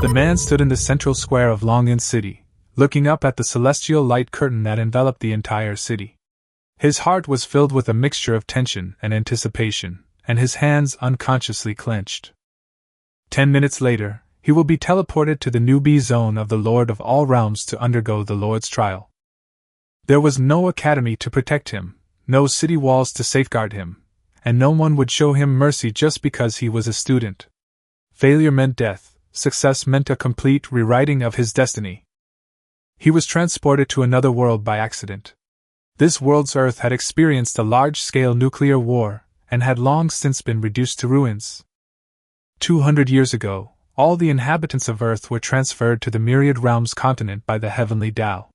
The man stood in the central square of Longyan City, looking up at the celestial light curtain that enveloped the entire city. His heart was filled with a mixture of tension and anticipation, and his hands unconsciously clenched. 10 minutes later, he will be teleported to the newbie zone of the Lord of all Realms to undergo the Lord's trial. There was no academy to protect him, no city walls to safeguard him, and no one would show him mercy just because he was a student. Failure meant death, success meant a complete rewriting of his destiny. He was transported to another world by accident. This world's Earth had experienced a large-scale nuclear war, and had long since been reduced to ruins. 200 years ago, all the inhabitants of Earth were transferred to the Myriad Realms continent by the Heavenly Tao.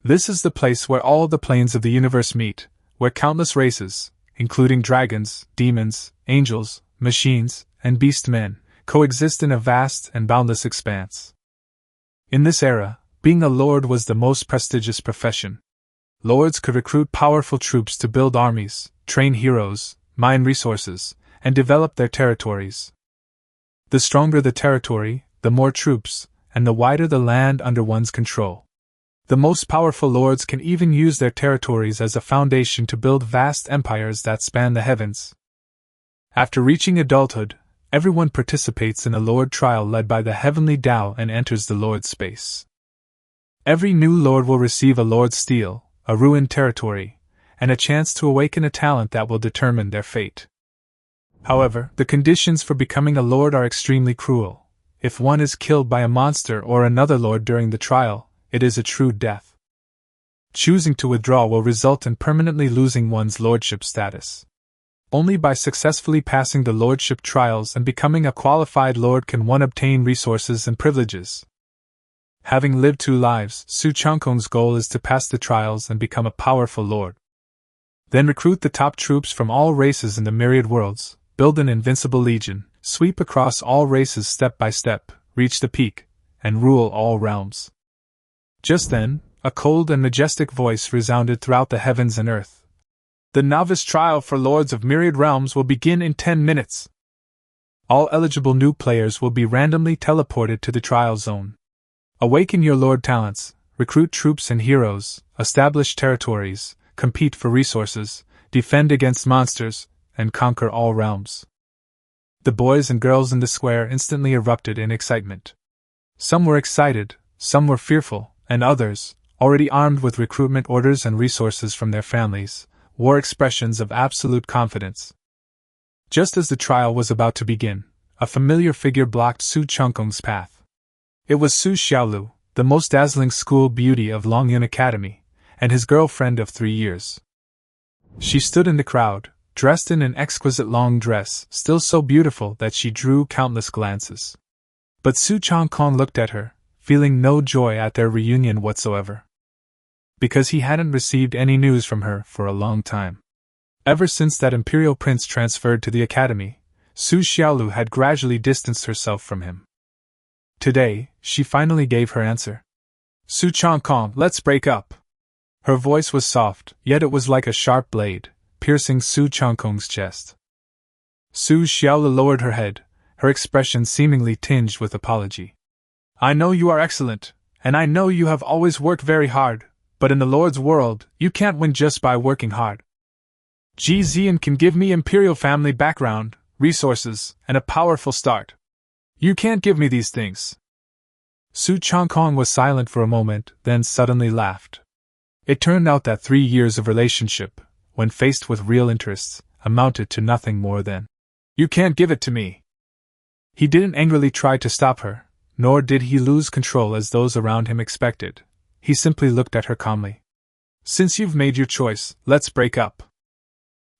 This is the place where all the planes of the universe meet, where countless races, including dragons, demons, angels, machines, and beast men, coexist in a vast and boundless expanse. In this era, being a lord was the most prestigious profession. Lords could recruit powerful troops to build armies, train heroes, mine resources, and develop their territories. The stronger the territory, the more troops, and the wider the land under one's control. The most powerful lords can even use their territories as a foundation to build vast empires that span the heavens. After reaching adulthood, everyone participates in a lord trial led by the Heavenly Tao and enters the lord space. Every new lord will receive a lord's steel, a ruined territory, and a chance to awaken a talent that will determine their fate. However, the conditions for becoming a lord are extremely cruel. If one is killed by a monster or another lord during the trial, it is a true death. Choosing to withdraw will result in permanently losing one's lordship status. Only by successfully passing the lordship trials and becoming a qualified lord can one obtain resources and privileges. Having lived 2 lives, Su Changkong's goal is to pass the trials and become a powerful lord. Then recruit the top troops from all races in the myriad worlds, build an invincible legion, sweep across all races step by step, reach the peak, and rule all realms. Just then, a cold and majestic voice resounded throughout the heavens and earth. The novice trial for Lords of Myriad Realms will begin in 10 minutes. All eligible new players will be randomly teleported to the trial zone. Awaken your lord talents, recruit troops and heroes, establish territories, compete for resources, defend against monsters, and conquer all realms. The boys and girls in the square instantly erupted in excitement. Some were excited, some were fearful, and others, already armed with recruitment orders and resources from their families, wore expressions of absolute confidence. Just as the trial was about to begin, a familiar figure blocked Su Changkong's path. It was Su Xiaolu, the most dazzling school beauty of Longyan Academy, and his girlfriend of 3 years. She stood in the crowd, dressed in an exquisite long dress, still so beautiful that she drew countless glances. But Su Changkong looked at her, feeling no joy at their reunion whatsoever. Because he hadn't received any news from her for a long time. Ever since that imperial prince transferred to the academy, Su Xiaolu had gradually distanced herself from him. Today, she finally gave her answer. Su Changkong, let's break up. Her voice was soft, yet it was like a sharp blade, piercing Su Changkong's chest. Su Xiaolu lowered her head, her expression seemingly tinged with apology. I know you are excellent, and I know you have always worked very hard, but in the Lord's world, you can't win just by working hard. Ji Zi'an can give me imperial family background, resources, and a powerful start. You can't give me these things. Su Changkong was silent for a moment, then suddenly laughed. It turned out that 3 years of relationship, when faced with real interests, amounted to nothing more than, "You can't give it to me." He didn't angrily try to stop her, nor did he lose control as those around him expected. He simply looked at her calmly. "Since you've made your choice, let's break up."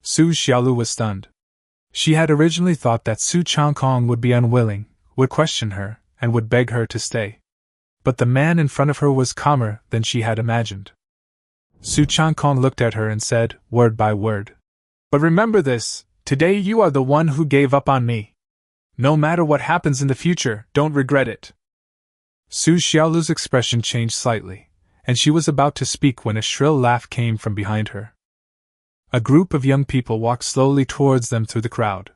Su Xiaolu was stunned. She had originally thought that Su Changkong would be unwilling, would question her, and would beg her to stay. But the man in front of her was calmer than she had imagined. Su Changkong looked at her and said, word by word, "But remember this, today you are the one who gave up on me. No matter what happens in the future, don't regret it." Su Xiaolu's expression changed slightly, and she was about to speak when a shrill laugh came from behind her. A group of young people walked slowly towards them through the crowd.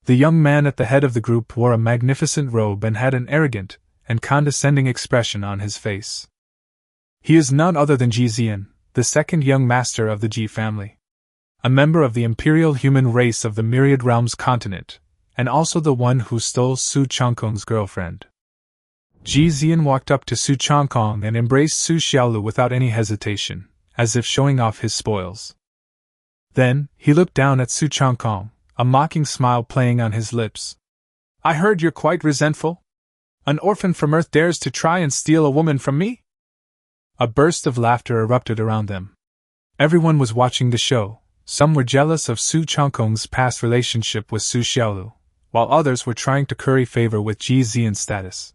The young man at the head of the group wore a magnificent robe and had an arrogant and condescending expression on his face. He is none other than Ji Zi'an, the second young master of the Ji family. A member of the imperial human race of the Myriad Realms continent, and also the one who stole Su Changkong's girlfriend. Ji Zi'an walked up to Su Changkong and embraced Su Xiaolu without any hesitation, as if showing off his spoils. Then, he looked down at Su Changkong, a mocking smile playing on his lips. I heard you're quite resentful? An orphan from Earth dares to try and steal a woman from me? A burst of laughter erupted around them. Everyone was watching the show. Some were jealous of Su Changkong's past relationship with Su Xiaolu, while others were trying to curry favor with Ji Zi'an's status.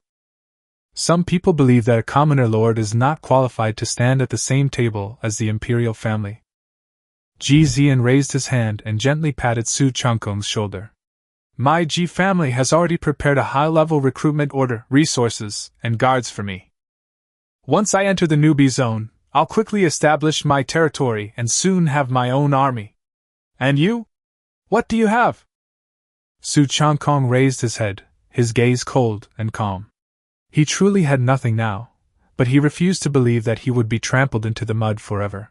Some people believe that a commoner lord is not qualified to stand at the same table as the imperial family. Ji Zi'an raised his hand and gently patted Su Changkong's shoulder. My Ji family has already prepared a high-level recruitment order, resources, and guards for me. Once I enter the newbie zone, I'll quickly establish my territory and soon have my own army. And you? What do you have? Su Changkong raised his head, his gaze cold and calm. He truly had nothing now, but he refused to believe that he would be trampled into the mud forever.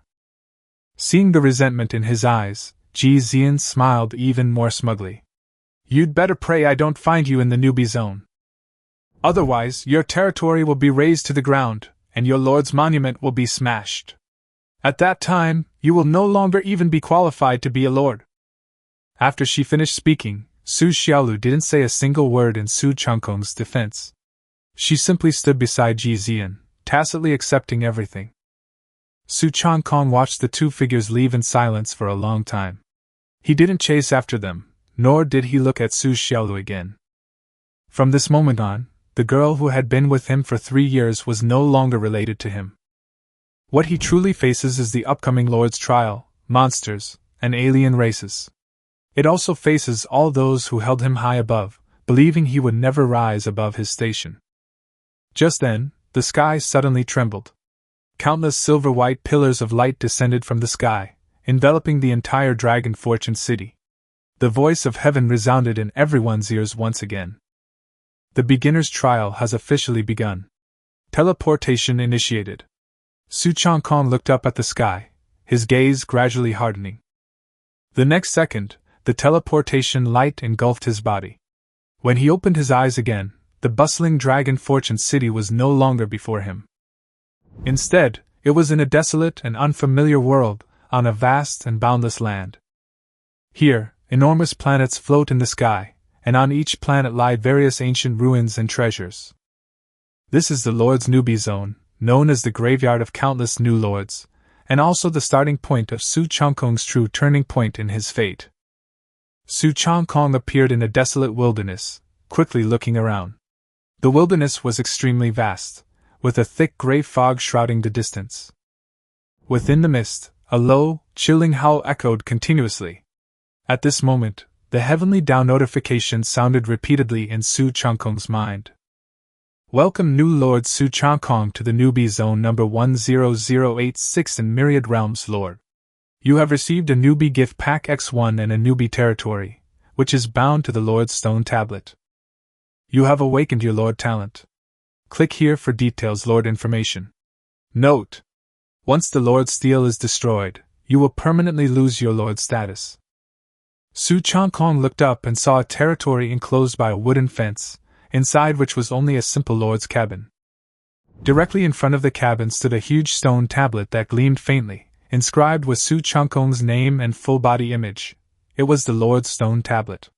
Seeing the resentment in his eyes, Ji Zi'an smiled even more smugly. You'd better pray I don't find you in the newbie zone. Otherwise, your territory will be razed to the ground, and your lord's monument will be smashed. At that time, you will no longer even be qualified to be a lord. After she finished speaking, Su Xiaolu didn't say a single word in Su Changkong's defense. She simply stood beside Ji Zi'an, tacitly accepting everything. Su Changkong watched the two figures leave in silence for a long time. He didn't chase after them, nor did he look at Su Xiaolu again. From this moment on, the girl who had been with him for 3 years was no longer related to him. What he truly faces is the upcoming Lord's trial, monsters, and alien races. It also faces all those who held him high above, believing he would never rise above his station. Just then, the sky suddenly trembled. Countless silver-white pillars of light descended from the sky, enveloping the entire Dragon Fortune city. The voice of heaven resounded in everyone's ears once again. The beginner's trial has officially begun. Teleportation initiated. Su Changkong looked up at the sky, his gaze gradually hardening. The next second, the teleportation light engulfed his body. When he opened his eyes again, the bustling Dragon Fortune city was no longer before him. Instead, it was in a desolate and unfamiliar world, on a vast and boundless land. Here, enormous planets float in the sky, and on each planet lie various ancient ruins and treasures. This is the Lord's newbie zone, known as the graveyard of countless new lords, and also the starting point of Su Changkong's true turning point in his fate. Su Changkong appeared in a desolate wilderness, quickly looking around. The wilderness was extremely vast, with a thick gray fog shrouding the distance. Within the mist, a low, chilling howl echoed continuously. At this moment, the heavenly down notification sounded repeatedly in Su Changkong's mind. Welcome new Lord Su Changkong to the newbie zone number 10086 in Myriad Realms, Lord. You have received a newbie gift pack X1 and a newbie territory, which is bound to the Lord's stone tablet. You have awakened your Lord talent. Click here for details Lord information. Note: once the Lord steel is destroyed, you will permanently lose your Lord status. Su Changkong looked up and saw a territory enclosed by a wooden fence, inside which was only a simple Lord's cabin. Directly in front of the cabin stood a huge stone tablet that gleamed faintly, inscribed with Su Changkong's name and full-body image. It was the Lord's stone tablet.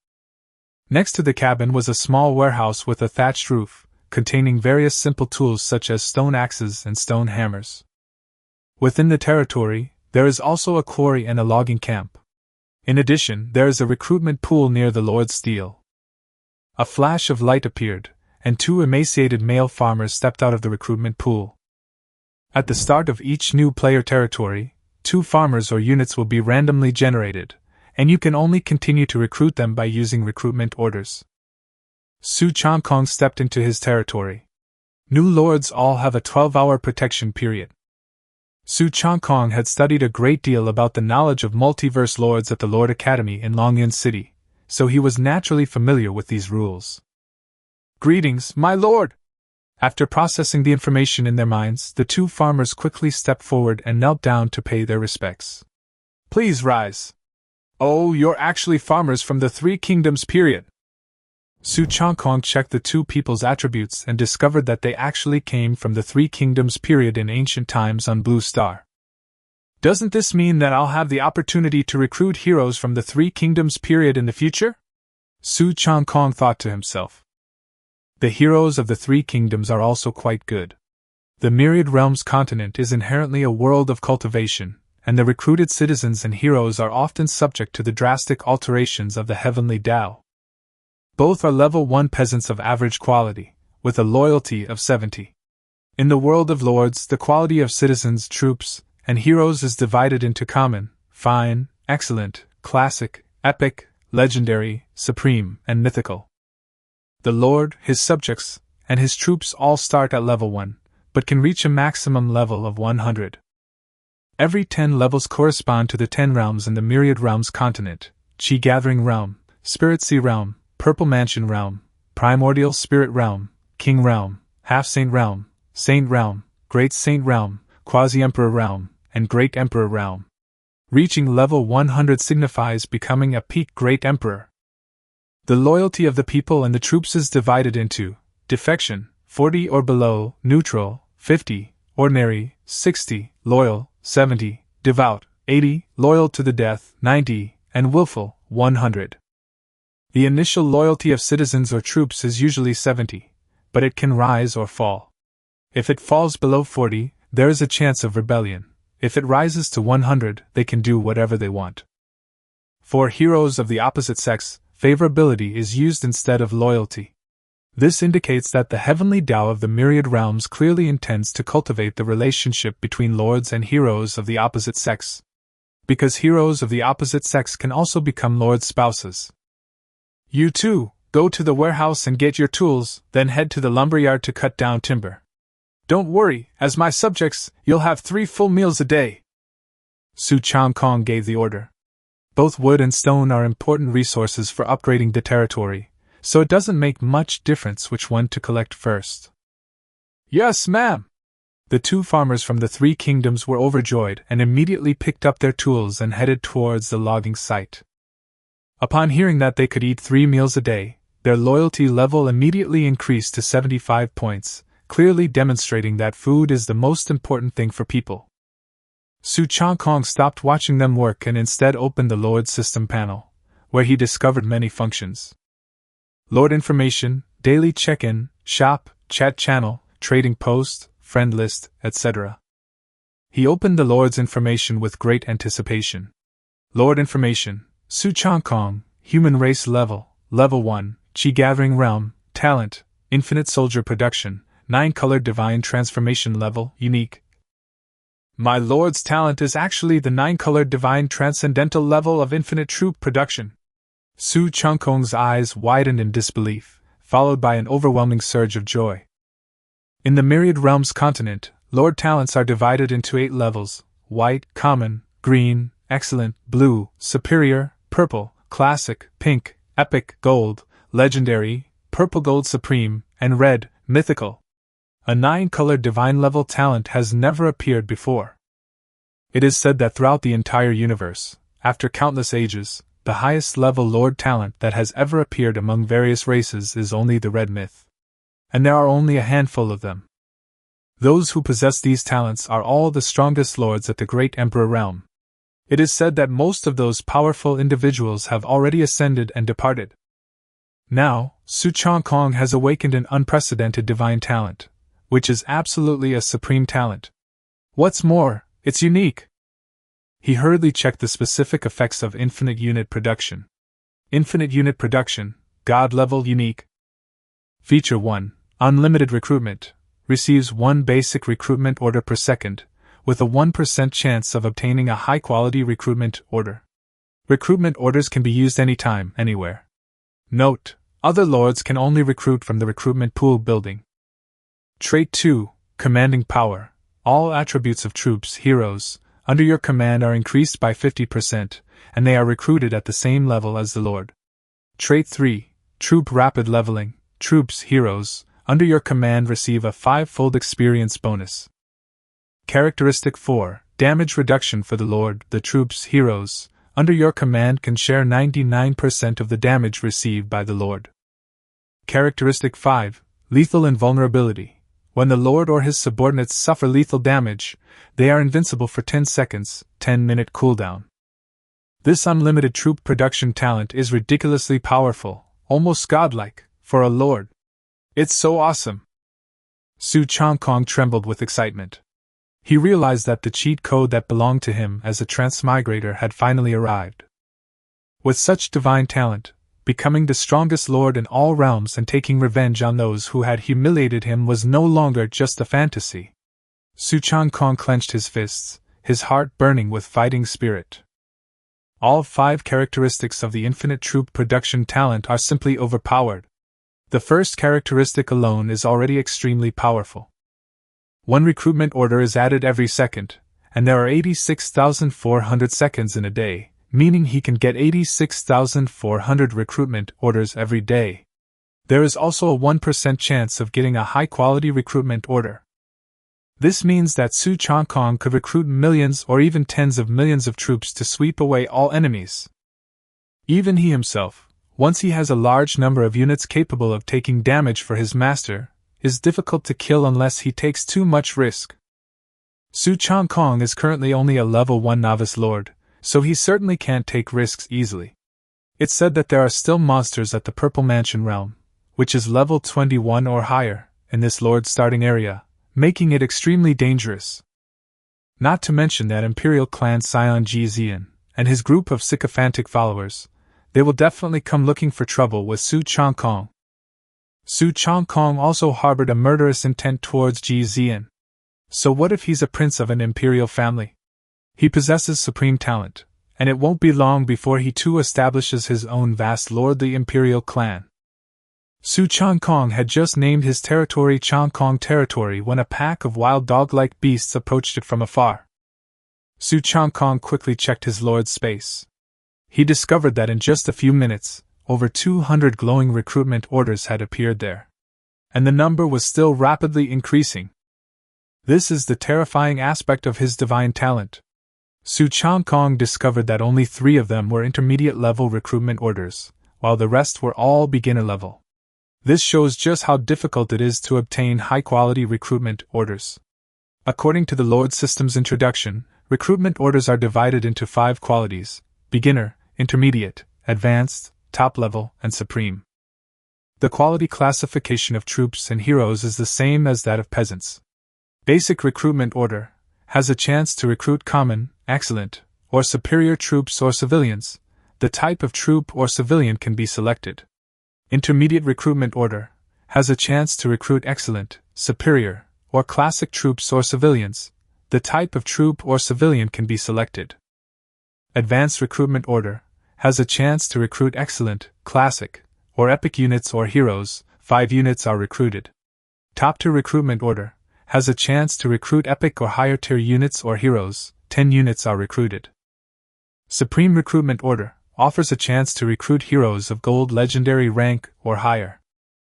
Next to the cabin was a small warehouse with a thatched roof, containing various simple tools such as stone axes and stone hammers. Within the territory, there is also a quarry and a logging camp. In addition, there is a recruitment pool near the Lord's steel. A flash of light appeared, and 2 emaciated male farmers stepped out of the recruitment pool. At the start of each new player territory, 2 farmers or units will be randomly generated, and you can only continue to recruit them by using recruitment orders. Su Changkong stepped into his territory. New lords all have a 12-hour protection period. Su Changkong had studied a great deal about the knowledge of multiverse lords at the Lord Academy in Longyun City, so he was naturally familiar with these rules. "Greetings, my lord!" After processing the information in their minds, the two farmers quickly stepped forward and knelt down to pay their respects. "Please rise." "Oh, you're actually farmers from the Three Kingdoms period." Su Changkong checked the two people's attributes and discovered that they actually came from the Three Kingdoms period in ancient times on Blue Star. "Doesn't this mean that I'll have the opportunity to recruit heroes from the Three Kingdoms period in the future?" Su Changkong thought to himself. The heroes of the Three Kingdoms are also quite good. The Myriad Realms continent is inherently a world of cultivation, and the recruited citizens and heroes are often subject to the drastic alterations of the heavenly Tao. Both are level 1 peasants of average quality, with a loyalty of 70. In the world of lords, the quality of citizens, troops, and heroes is divided into common, fine, excellent, classic, epic, legendary, supreme, and mythical. The lord, his subjects, and his troops all start at level 1, but can reach a maximum level of 100. Every 10 levels correspond to the 10 realms in the Myriad Realms continent: Chi Gathering Realm, Spirit Sea Realm, Purple Mansion Realm, Primordial Spirit Realm, King Realm, Half Saint Realm, Great Saint Realm, Quasi-Emperor Realm, and Great Emperor Realm. Reaching level 100 signifies becoming a peak Great Emperor. The loyalty of the people and the troops is divided into defection, 40 or below, neutral, 50, ordinary, 60, loyal, 70, devout, 80, loyal to the death, 90, and willful, 100. The initial loyalty of citizens or troops is usually 70, but it can rise or fall. If it falls below 40, there is a chance of rebellion. If it rises to 100, they can do whatever they want. For heroes of the opposite sex, favorability is used instead of loyalty. This indicates that the heavenly Tao of the Myriad Realms clearly intends to cultivate the relationship between lords and heroes of the opposite sex. Because heroes of the opposite sex can also become lords' spouses. You too, go to the warehouse and get your tools, then head to the lumberyard to cut down timber. Don't worry, as my subjects, you'll have 3 full meals a day. Su Changkong gave the order. Both wood and stone are important resources for upgrading the territory, so it doesn't make much difference which one to collect first. Yes, ma'am! The two farmers from the Three Kingdoms were overjoyed and immediately picked up their tools and headed towards the logging site. Upon hearing that they could eat 3 meals a day, their loyalty level immediately increased to 75 points, clearly demonstrating that food is the most important thing for people. Su Changkong stopped watching them work and instead opened the Lord System panel, where he discovered many functions. Lord Information, Daily Check-in, Shop, Chat Channel, Trading Post, Friend List, etc. He opened the Lord's Information with great anticipation. Lord Information, Su Changkong, Human Race Level, Level 1, Chi Gathering Realm, Talent, Infinite Soldier Production, 9-Colored Divine Transformation Level, Unique. My Lord's talent is actually the 9-Colored Divine Transcendental level of Infinite Troop Production. Su Changkong's eyes widened in disbelief, followed by an overwhelming surge of joy. In the Myriad Realms continent, Lord talents are divided into 8 levels: white, common, green, excellent, blue, superior, purple, classic, pink, epic, gold, legendary, purple gold supreme, and red, mythical. A 9-colored divine level talent has never appeared before. It is said that throughout the entire universe, after countless ages, the highest level Lord talent that has ever appeared among various races is only the Red Myth. And there are only a handful of them. Those who possess these talents are all the strongest lords at the Great Emperor Realm. It is said that most of those powerful individuals have already ascended and departed. Now, Su Changkong has awakened an unprecedented divine talent, which is absolutely a supreme talent. What's more, it's unique. He hurriedly checked the specific effects of Infinite Unit Production. Infinite Unit Production, God Level Unique. Feature 1, Unlimited Recruitment, receives 1 basic recruitment order per second, with a 1% chance of obtaining a high-quality recruitment order. Recruitment orders can be used anytime, anywhere. Note: other lords can only recruit from the recruitment pool building. Trait 2, Commanding Power. All attributes of troops, heroes, under your command are increased by 50%, and they are recruited at the same level as the Lord. Trait 3. Troop Rapid Leveling. Troops, heroes, under your command receive a 5-fold experience bonus. Characteristic 4. Damage Reduction for the Lord. The troops, heroes, under your command can share 99% of the damage received by the Lord. Characteristic 5. Lethal Invulnerability. When the Lord or his subordinates suffer lethal damage, they are invincible for 10 seconds, 10-minute cooldown. This unlimited troop production talent is ridiculously powerful, almost godlike, for a lord. It's so awesome! Su Changkong trembled with excitement. He realized that the cheat code that belonged to him as a transmigrator had finally arrived. With such divine talent, becoming the strongest lord in all realms and taking revenge on those who had humiliated him was no longer just a fantasy. Su Changkong clenched his fists, his heart burning with fighting spirit. All 5 characteristics of the infinite troop production talent are simply overpowered. The first characteristic alone is already extremely powerful. 1 recruitment order is added every second, and there are 86,400 seconds in a day, meaning he can get 86,400 recruitment orders every day. There is also a 1% chance of getting a high-quality recruitment order. This means that Su Changkong could recruit millions or even tens of millions of troops to sweep away all enemies. Even he himself, once he has a large number of units capable of taking damage for his master, is difficult to kill unless he takes too much risk. Su Changkong is currently only a level 1 novice lord, so he certainly can't take risks easily. It's said that there are still monsters at the Purple Mansion realm, which is level 21 or higher, in this lord's starting area, making it extremely dangerous. Not to mention that Imperial Clan scion Ji Zi'an, and his group of sycophantic followers, they will definitely come looking for trouble with Su Changkong. Su Changkong also harbored a murderous intent towards Ji Zi'an. So what if he's a prince of an imperial family? He possesses supreme talent, and it won't be long before he too establishes his own vast lordly Imperial Clan. Su Changkong had just named his territory Changkong Territory when a pack of wild dog-like beasts approached it from afar. Su Changkong quickly checked his lord's space. He discovered that in just a few minutes, over 200 glowing recruitment orders had appeared there. And the number was still rapidly increasing. This is the terrifying aspect of his divine talent. Su Changkong discovered that only 3 of them were intermediate-level recruitment orders, while the rest were all beginner level. This shows just how difficult it is to obtain high-quality recruitment orders. According to the Lord System's introduction, recruitment orders are divided into 5 qualities: beginner, intermediate, advanced, top level, and supreme. The quality classification of troops and heroes is the same as that of peasants. Basic recruitment order has a chance to recruit common, excellent, or superior troops or civilians. The type of troop or civilian can be selected. Intermediate recruitment order has a chance to recruit excellent, superior, or classic troops or civilians. The type of troop or civilian can be selected. Advanced recruitment order has a chance to recruit excellent, classic, or epic units or heroes. 5 units are recruited. Top tier recruitment order has a chance to recruit epic or higher tier units or heroes. 10 units are recruited. Supreme recruitment order offers a chance to recruit heroes of gold legendary rank or higher.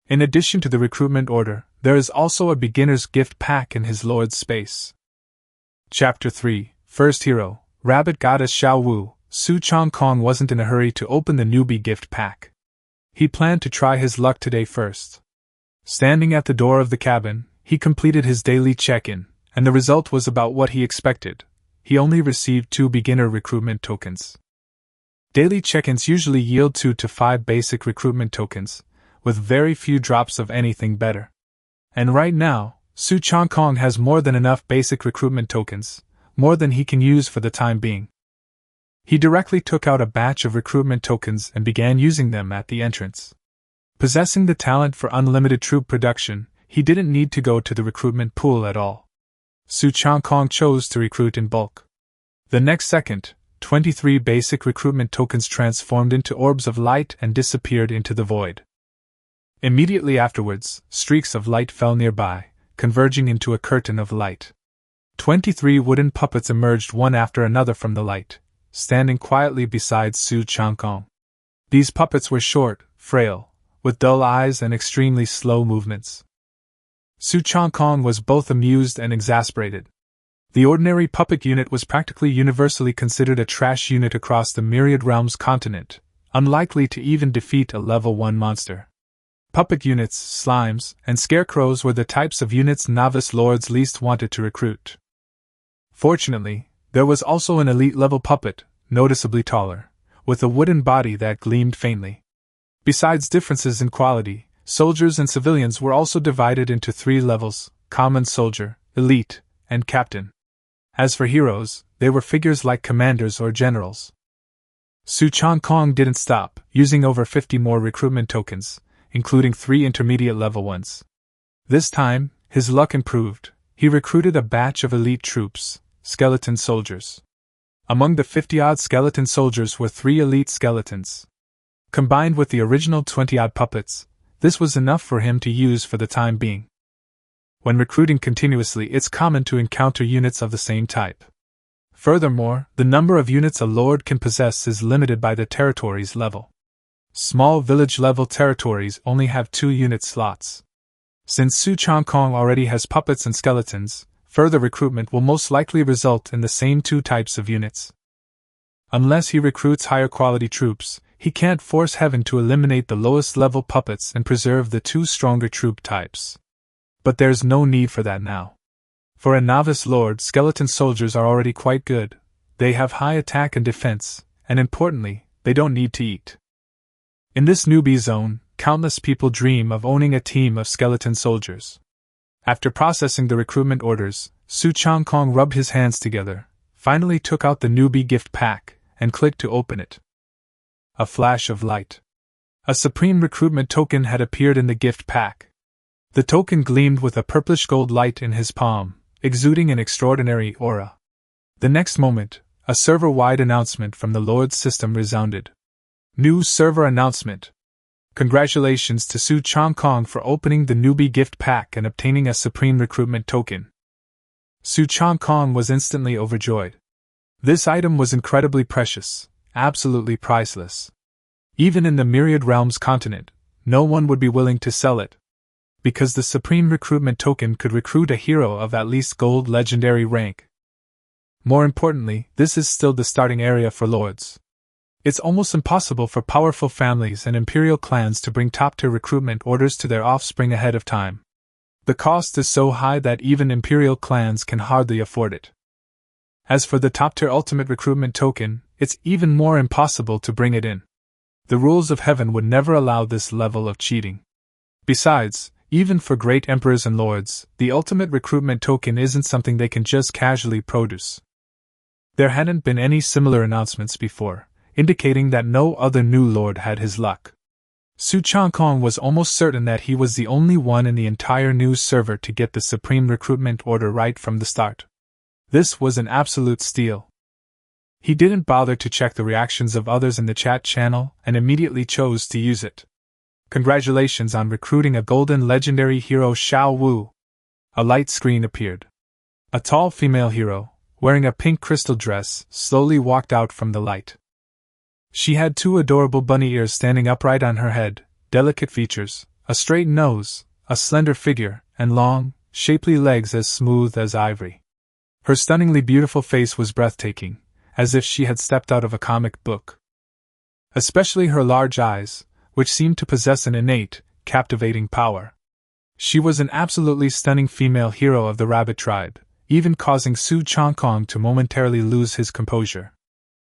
In addition to the recruitment order, there is also a beginner's gift pack in his lord's space. Chapter 3, First Hero, Rabbit Goddess Xiao Wu. Su Changkong wasn't in a hurry to open the newbie gift pack. He planned to try his luck today first. Standing at the door of the cabin, he completed his daily check-in, and the result was about what he expected. He only received 2 beginner recruitment tokens. Daily check-ins usually yield 2 to 5 basic recruitment tokens, with very few drops of anything better. And right now, Su Changkong has more than enough basic recruitment tokens, more than he can use for the time being. He directly took out a batch of recruitment tokens and began using them at the entrance. Possessing the talent for unlimited troop production, he didn't need to go to the recruitment pool at all. Su Changkong chose to recruit in bulk. The next second, 23 basic recruitment tokens transformed into orbs of light and disappeared into the void. Immediately afterwards, streaks of light fell nearby, converging into a curtain of light. 23 wooden puppets emerged one after another from the light, standing quietly beside Su Changkong. These puppets were short, frail, with dull eyes and extremely slow movements. Su Changkong was both amused and exasperated. The ordinary puppet unit was practically universally considered a trash unit across the Myriad Realms continent, unlikely to even defeat a level 1 monster. Puppet units, slimes, and scarecrows were the types of units novice lords least wanted to recruit. Fortunately, there was also an elite-level puppet, noticeably taller, with a wooden body that gleamed faintly. Besides differences in quality, soldiers and civilians were also divided into 3 levels: common soldier, elite, and captain. As for heroes, they were figures like commanders or generals. Su Changkong didn't stop, using over 50 more recruitment tokens, including 3 intermediate-level ones. This time, his luck improved. He recruited a batch of elite troops, skeleton soldiers. Among the 50-odd skeleton soldiers were 3 elite skeletons. Combined with the original 20-odd puppets, this was enough for him to use for the time being. When recruiting continuously, it's common to encounter units of the same type. Furthermore, the number of units a lord can possess is limited by the territory's level. Small village-level territories only have 2 unit slots. Since Su Changkong already has puppets and skeletons, further recruitment will most likely result in the same 2 types of units. Unless he recruits higher quality troops, he can't force heaven to eliminate the lowest level puppets and preserve the 2 stronger troop types. But there's no need for that now. For a novice lord, skeleton soldiers are already quite good. They have high attack and defense, and importantly, they don't need to eat. In this newbie zone, countless people dream of owning a team of skeleton soldiers. After processing the recruitment orders, Su Changkong rubbed his hands together, finally took out the newbie gift pack, and clicked to open it. A flash of light. A supreme recruitment token had appeared in the gift pack. The token gleamed with a purplish gold light in his palm, exuding an extraordinary aura. The next moment, a server-wide announcement from the Lord's system resounded. New server announcement. Congratulations to Su Changkong for opening the newbie gift pack and obtaining a supreme recruitment token. Su Changkong was instantly overjoyed. This item was incredibly precious, absolutely priceless. Even in the Myriad Realms continent, no one would be willing to sell it. Because the supreme recruitment token could recruit a hero of at least gold legendary rank. More importantly, this is still the starting area for lords. It's almost impossible for powerful families and Imperial clans to bring top-tier recruitment orders to their offspring ahead of time. The cost is so high that even Imperial clans can hardly afford it. As for the top-tier ultimate recruitment token, it's even more impossible to bring it in. The rules of heaven would never allow this level of cheating. Besides, even for great emperors and lords, the ultimate recruitment token isn't something they can just casually produce. There hadn't been any similar announcements before, indicating that no other new lord had his luck. Su Changkong was almost certain that he was the only one in the entire news server to get the supreme recruitment order right from the start. This was an absolute steal. He didn't bother to check the reactions of others in the chat channel and immediately chose to use it. Congratulations on recruiting a golden legendary hero Xiao Wu. A light screen appeared. A tall female hero, wearing a pink crystal dress, slowly walked out from the light. She had 2 adorable bunny ears standing upright on her head, delicate features, a straight nose, a slender figure, and long, shapely legs as smooth as ivory. Her stunningly beautiful face was breathtaking, as if she had stepped out of a comic book. Especially her large eyes, which seemed to possess an innate, captivating power. She was an absolutely stunning female hero of the rabbit tribe, even causing Su Changkong to momentarily lose his composure.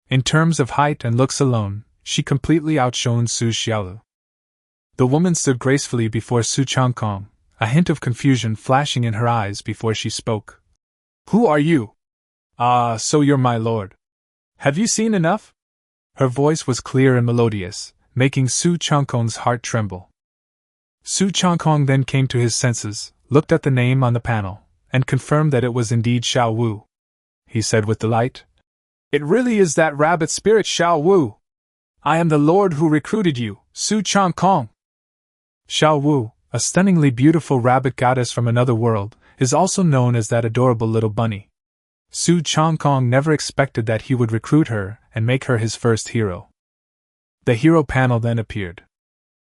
In terms of height and looks alone, she completely outshone Su Xiaolu. The woman stood gracefully before Su Changkong, a hint of confusion flashing in her eyes before she spoke. "Who are you? Ah, so you're my lord. Have you seen enough?" Her voice was clear and melodious, making Su Changkong's heart tremble. Su Changkong then came to his senses, looked at the name on the panel, and confirmed that it was indeed Xiao Wu. He said with delight, "It really is that rabbit spirit Xiao Wu. I am the lord who recruited you, Su Changkong." Xiao Wu, a stunningly beautiful rabbit goddess from another world, is also known as that adorable little bunny. Su Changkong never expected that he would recruit her and make her his first hero. The hero panel then appeared.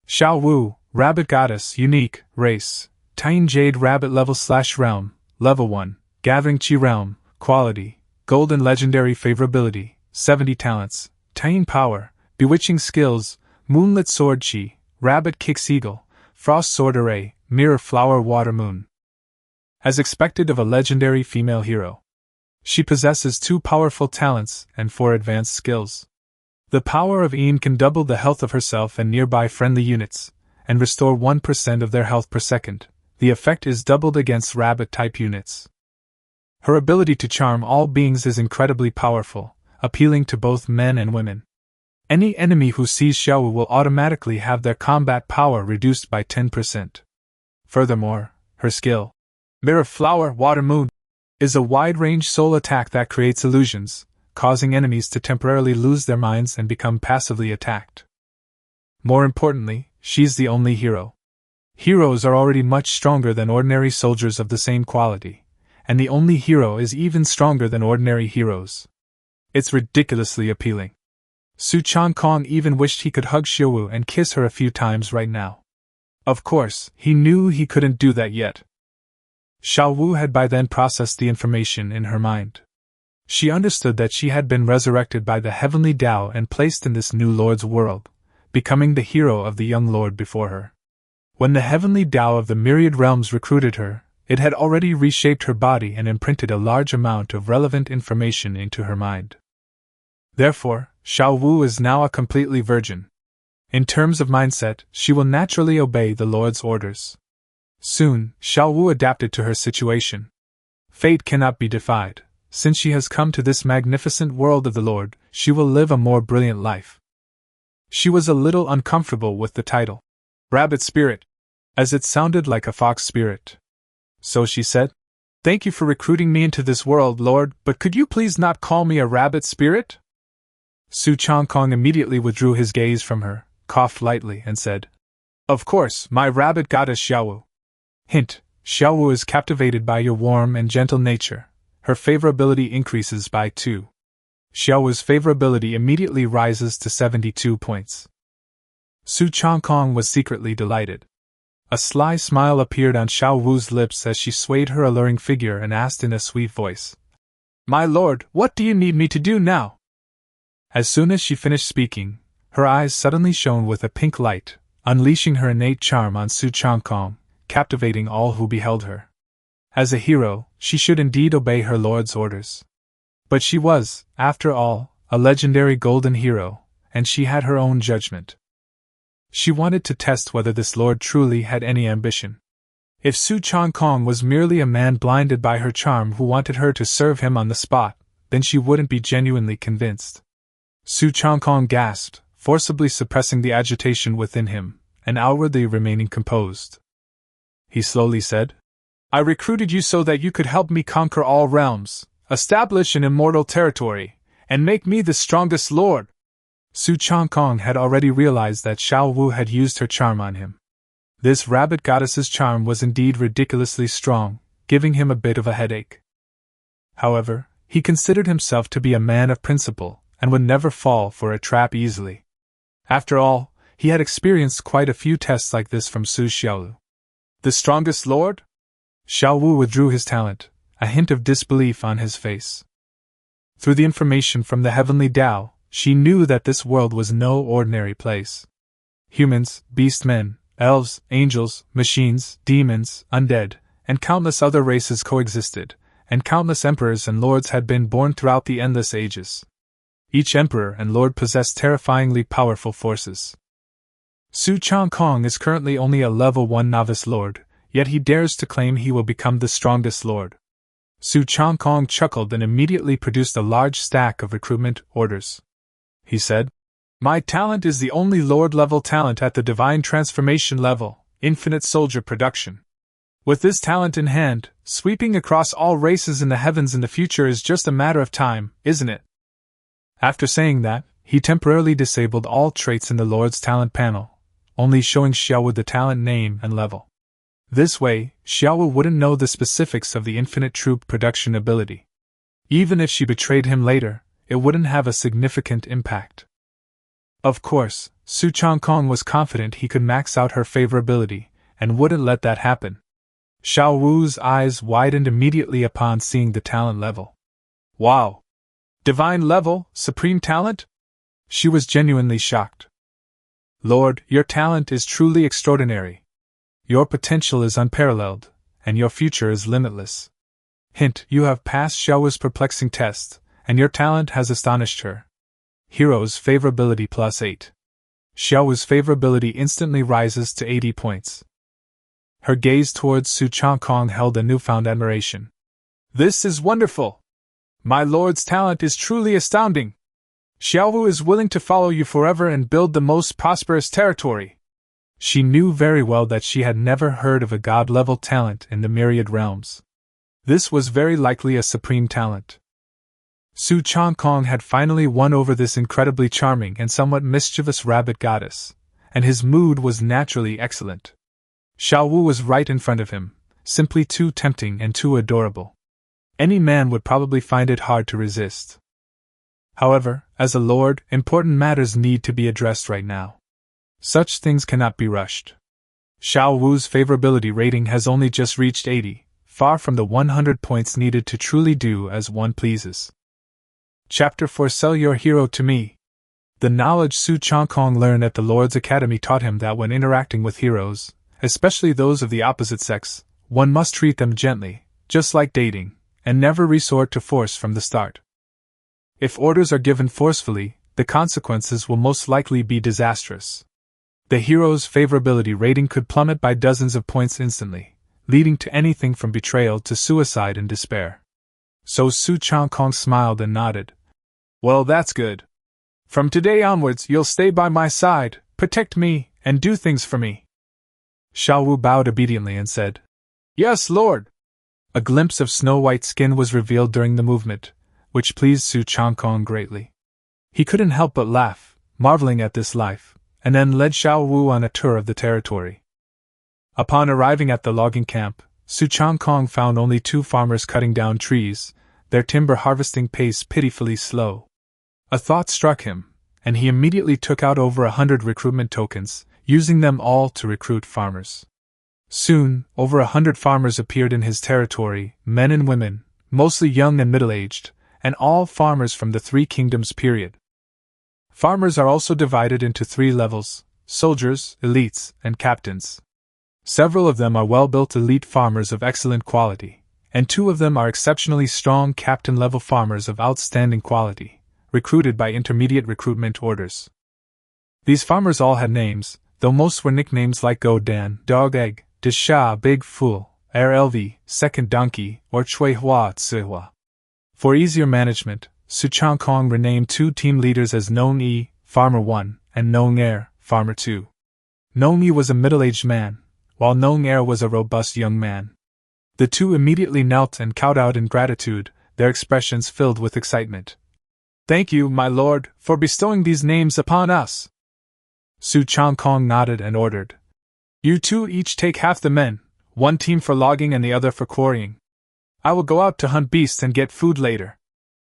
Xiao Wu, Rabbit Goddess, Unique, Race, Tian Jade Rabbit Level/Realm, Level 1, Gathering Chi Realm, Quality, Golden Legendary Favorability, 70 Talents, Tian Power, Bewitching Skills, Moonlit Sword Chi, Rabbit Kicks Eagle, Frost Sword Array, Mirror Flower Water Moon. As expected of a legendary female hero, she possesses 2 powerful talents and 4 advanced skills. The power of Een can double the health of herself and nearby friendly units, and restore 1% of their health per second. The effect is doubled against rabbit-type units. Her ability to charm all beings is incredibly powerful, appealing to both men and women. Any enemy who sees Xiao will automatically have their combat power reduced by 10%. Furthermore, her skill, Mirror Flower Water Moon, is a wide-range soul attack that creates illusions, causing enemies to temporarily lose their minds and become passively attacked. More importantly, she's the only hero. Heroes are already much stronger than ordinary soldiers of the same quality, and the only hero is even stronger than ordinary heroes. It's ridiculously appealing. Su Changkong even wished he could hug Xiaowu and kiss her a few times right now. Of course, he knew he couldn't do that yet. Xiaowu had by then processed the information in her mind. She understood that she had been resurrected by the heavenly Tao and placed in this new Lord's world, becoming the hero of the young Lord before her. When the heavenly Tao of the myriad realms recruited her, it had already reshaped her body and imprinted a large amount of relevant information into her mind. Therefore, Xiaowu is now a completely virgin. In terms of mindset, she will naturally obey the Lord's orders. Soon, Xiaowu adapted to her situation. Fate cannot be defied. Since she has come to this magnificent world of the Lord, she will live a more brilliant life. She was a little uncomfortable with the title, Rabbit Spirit, as it sounded like a fox spirit. So she said, "Thank you for recruiting me into this world, Lord, but could you please not call me a rabbit spirit?" Su Changkong immediately withdrew his gaze from her, coughed lightly, and said, "Of course, my rabbit goddess Xiaowu." Hint: Xiaowu is captivated by your warm and gentle nature. Her favorability increases by 2. Xiaowu's favorability immediately rises to 72 points. Su Changkong was secretly delighted. A sly smile appeared on Xiaowu's lips as she swayed her alluring figure and asked in a sweet voice, "My lord, what do you need me to do now?" As soon as she finished speaking, her eyes suddenly shone with a pink light, unleashing her innate charm on Su Changkong, captivating all who beheld her. As a hero, she should indeed obey her lord's orders. But she was, after all, a legendary golden hero, and she had her own judgment. She wanted to test whether this lord truly had any ambition. If Su Changkong was merely a man blinded by her charm who wanted her to serve him on the spot, then she wouldn't be genuinely convinced. Su Changkong gasped, forcibly suppressing the agitation within him, and outwardly remaining composed. He slowly said, "I recruited you so that you could help me conquer all realms, establish an immortal territory, and make me the strongest lord." Su Changkong had already realized that Xiaowu had used her charm on him. This rabbit goddess's charm was indeed ridiculously strong, giving him a bit of a headache. However, he considered himself to be a man of principle, and would never fall for a trap easily. After all, he had experienced quite a few tests like this from Su Xiaolu. The strongest lord? Xiaowu withdrew his talent, a hint of disbelief on his face. Through the information from the heavenly Tao, she knew that this world was no ordinary place. Humans, beast-men, elves, angels, machines, demons, undead, and countless other races coexisted, and countless emperors and lords had been born throughout the endless ages. Each emperor and lord possessed terrifyingly powerful forces. Su Changkong is currently only a level 1 novice lord, yet he dares to claim he will become the strongest lord. Su Changkong chuckled and immediately produced a large stack of recruitment orders. He said, "My talent is the only lord-level talent at the divine transformation level, infinite soldier production. With this talent in hand, sweeping across all races in the heavens in the future is just a matter of time, isn't it?" After saying that, he temporarily disabled all traits in the Lord's talent panel, only showing Xiaowu the talent name and level. This way, Xiaowu wouldn't know the specifics of the infinite troop production ability. Even if she betrayed him later, it wouldn't have a significant impact. Of course, Su Changkong was confident he could max out her favorability, and wouldn't let that happen. Xiao Wu's eyes widened immediately upon seeing the talent level. Wow! Divine level, supreme talent? She was genuinely shocked. Lord, your talent is truly extraordinary. Your potential is unparalleled, and your future is limitless. Hint, you have passed Xiao Wu's perplexing test, and your talent has astonished her. Hero's favorability plus 8. Xiao Wu's favorability instantly rises to 80 points. Her gaze towards Su Changkong held a newfound admiration. This is wonderful! My lord's talent is truly astounding! Xiao Wu is willing to follow you forever and build the most prosperous territory. She knew very well that she had never heard of a god-level talent in the myriad realms. This was very likely a supreme talent. Su Changkong had finally won over this incredibly charming and somewhat mischievous rabbit goddess, and his mood was naturally excellent. Xiao Wu was right in front of him, simply too tempting and too adorable. Any man would probably find it hard to resist. However, as a lord, important matters need to be addressed right now. Such things cannot be rushed. Xiao Wu's favorability rating has only just reached 80, far from the 100 points needed to truly do as one pleases. Chapter 4: Sell your hero to me. The knowledge Su Changkong learned at the Lord's Academy taught him that when interacting with heroes, especially those of the opposite sex, one must treat them gently, just like dating, and never resort to force from the start. If orders are given forcefully, the consequences will most likely be disastrous. The hero's favorability rating could plummet by dozens of points instantly, leading to anything from betrayal to suicide and despair. So Su Changkong smiled and nodded. Well, that's good. From today onwards, you'll stay by my side, protect me, and do things for me. Xiao Wu bowed obediently and said, Yes, Lord. A glimpse of snow-white skin was revealed during the movement, which pleased Su Changkong greatly. He couldn't help but laugh, marveling at this life, and then led Xiao Wu on a tour of the territory. Upon arriving at the logging camp, Su Changkong found only 2 farmers cutting down trees, their timber harvesting pace pitifully slow. A thought struck him, and he immediately took out over 100 recruitment tokens, using them all to recruit farmers. Soon, over 100 farmers appeared in his territory, men and women, mostly young and middle-aged, and all farmers from the 3 Kingdoms period. Farmers are also divided into 3 levels: soldiers, elites, and captains. Several of them are well-built elite farmers of excellent quality, and 2 of them are exceptionally strong captain-level farmers of outstanding quality, recruited by intermediate recruitment orders. These farmers all had names, though most were nicknames like Go Dan, Dog Egg, Disha, Big Fool, RLV, Second Donkey, or Chui Hua Tsihua. For easier management, Su Changkong renamed 2 team leaders as Nong Yi, Farmer 1, and Nong Er, Farmer 2. Nong Yi was a middle-aged man, while Nong Er was a robust young man. The 2 immediately knelt and kowtowed in gratitude, their expressions filled with excitement. Thank you, my lord, for bestowing these names upon us. Su Changkong nodded and ordered. You 2 each take half the men, 1 team for logging and the other for quarrying. I will go out to hunt beasts and get food later.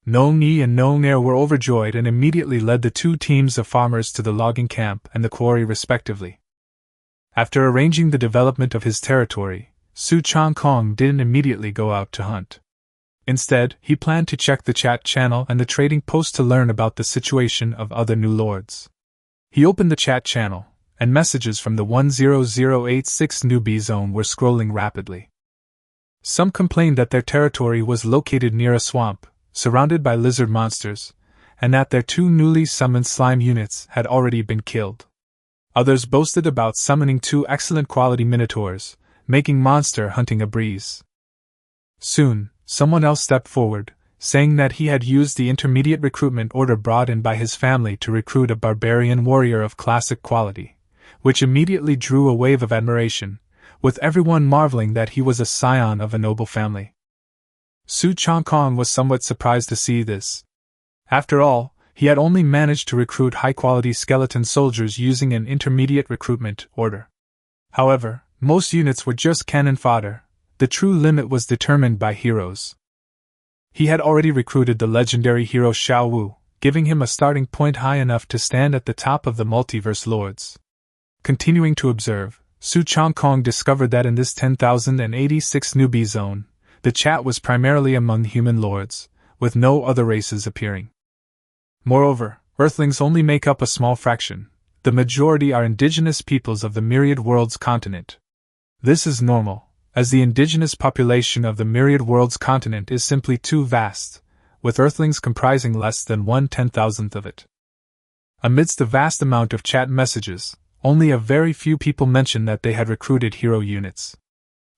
Nong Yi and Nong Er were overjoyed and immediately led the 2 teams of farmers to the logging camp and the quarry respectively. After arranging the development of his territory, Su Changkong didn't immediately go out to hunt. Instead, he planned to check the chat channel and the trading post to learn about the situation of other new lords. He opened the chat channel, and messages from the 10086 newbie zone were scrolling rapidly. Some complained that their territory was located near a swamp, surrounded by lizard monsters, and that their 2 newly summoned slime units had already been killed. Others boasted about summoning 2 excellent quality minotaurs, making monster hunting a breeze. Soon, someone else stepped forward, saying that he had used the intermediate recruitment order brought in by his family to recruit a barbarian warrior of classic quality, which immediately drew a wave of admiration, with everyone marveling that he was a scion of a noble family. Su Changkong was somewhat surprised to see this. After all, he had only managed to recruit high-quality skeleton soldiers using an intermediate recruitment order. However, most units were just cannon fodder. The true limit was determined by heroes. He had already recruited the legendary hero Xiao Wu, giving him a starting point high enough to stand at the top of the multiverse lords. Continuing to observe, Su Changkong discovered that in this 10,086 newbie zone, the chat was primarily among human lords, with no other races appearing. Moreover, Earthlings only make up a small fraction. The majority are indigenous peoples of the Myriad Worlds continent. This is normal, as the indigenous population of the Myriad Worlds continent is simply too vast, with Earthlings comprising less than 1/10,000th of it. Amidst the vast amount of chat messages, only a very few people mentioned that they had recruited hero units.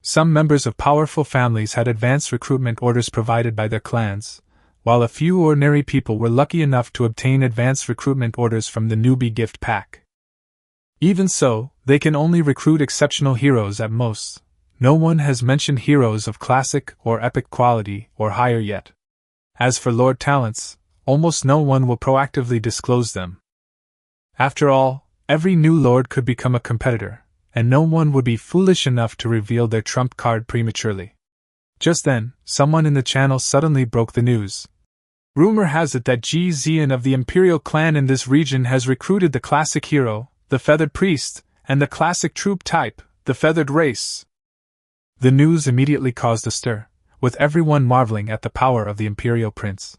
Some members of powerful families had advanced recruitment orders provided by their clans, while a few ordinary people were lucky enough to obtain advanced recruitment orders from the newbie gift pack. Even so, they can only recruit exceptional heroes at most. No one has mentioned heroes of classic or epic quality or higher yet. As for lord talents, almost no one will proactively disclose them. After all, every new lord could become a competitor, and no one would be foolish enough to reveal their trump card prematurely. Just then, someone in the channel suddenly broke the news. Rumor has it that Ji Zi'an of the Imperial Clan in this region has recruited the classic hero, the Feathered Priest, and the classic troop type, the Feathered Race. The news immediately caused a stir, with everyone marveling at the power of the Imperial Prince.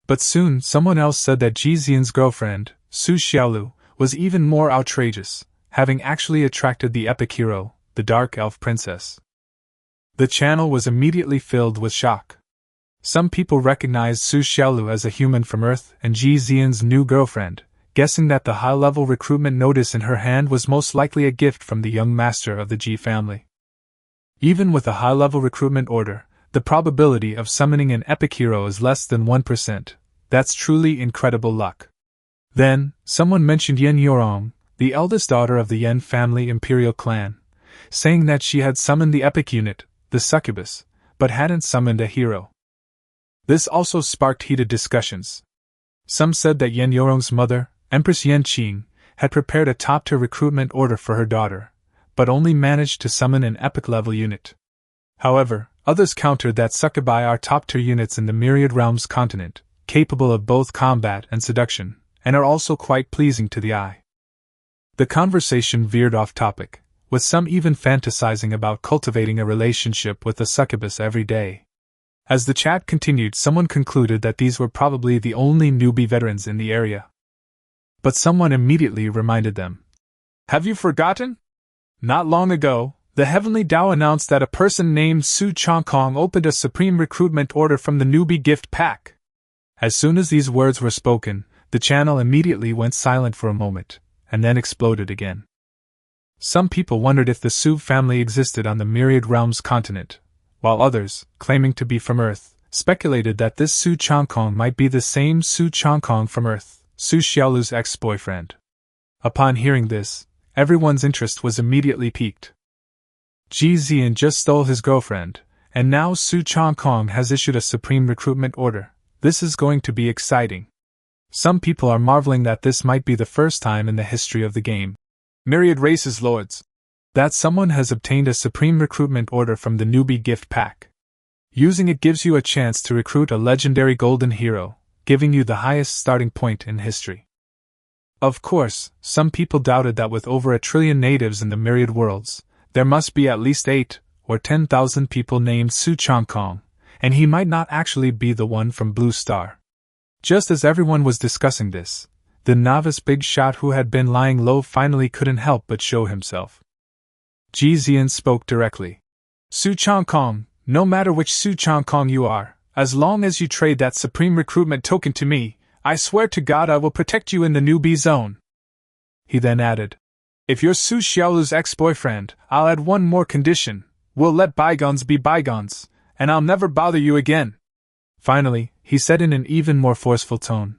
But soon someone else said that Ji Zi'an's girlfriend, Su Xiaolu, was even more outrageous, having actually attracted the epic hero, the Dark Elf Princess. The channel was immediately filled with shock. Some people recognized Su Xiaolu as a human from Earth and Ji Zi'an's new girlfriend, guessing that the high-level recruitment notice in her hand was most likely a gift from the young master of the Ji family. Even with a high-level recruitment order, the probability of summoning an epic hero is less than 1%. That's truly incredible luck. Then, someone mentioned Yen Yorong, the eldest daughter of the Yen family Imperial Clan, saying that she had summoned the epic unit, the succubus, but hadn't summoned a hero. This also sparked heated discussions. Some said that Yen Yorong's mother, Empress Yen Qing, had prepared a top-tier recruitment order for her daughter, but only managed to summon an epic-level unit. However, others countered that succubi are top-tier units in the Myriad Realms continent, capable of both combat and seduction, and are also quite pleasing to the eye. The conversation veered off topic, with some even fantasizing about cultivating a relationship with a succubus every day. As the chat continued, someone concluded that these were probably the only newbie veterans in the area. But someone immediately reminded them. Have you forgotten? Not long ago, the Heavenly Tao announced that a person named Su Changkong opened a supreme recruitment order from the newbie gift pack. As soon as these words were spoken, the channel immediately went silent for a moment, and then exploded again. Some people wondered if the Su family existed on the Myriad Realms continent, while others, claiming to be from Earth, speculated that this Su Changkong might be the same Su Changkong from Earth, Su Xiaolu's ex-boyfriend. Upon hearing this, everyone's interest was immediately piqued. Ji Zi'an just stole his girlfriend, and now Su Changkong has issued a supreme recruitment order. This is going to be exciting. Some people are marveling that this might be the first time in the history of the game, Myriad Races Lords, that someone has obtained a supreme recruitment order from the newbie gift pack. Using it gives you a chance to recruit a legendary golden hero, giving you the highest starting point in history. Of course, some people doubted that with over 1 trillion natives in the Myriad Worlds, there must be at least 8 or 10,000 people named Su Changkong, and he might not actually be the one from Blue Star. Just as everyone was discussing this, the novice big shot who had been lying low finally couldn't help but show himself. Ji Zi'an spoke directly. Su Changkong, no matter which Su Changkong you are, as long as you trade that supreme recruitment token to me, I swear to God I will protect you in the newbie zone. He then added, if you're Su Xiaolu's ex-boyfriend, I'll add one more condition. We'll let bygones be bygones, and I'll never bother you again. Finally, he said in an even more forceful tone,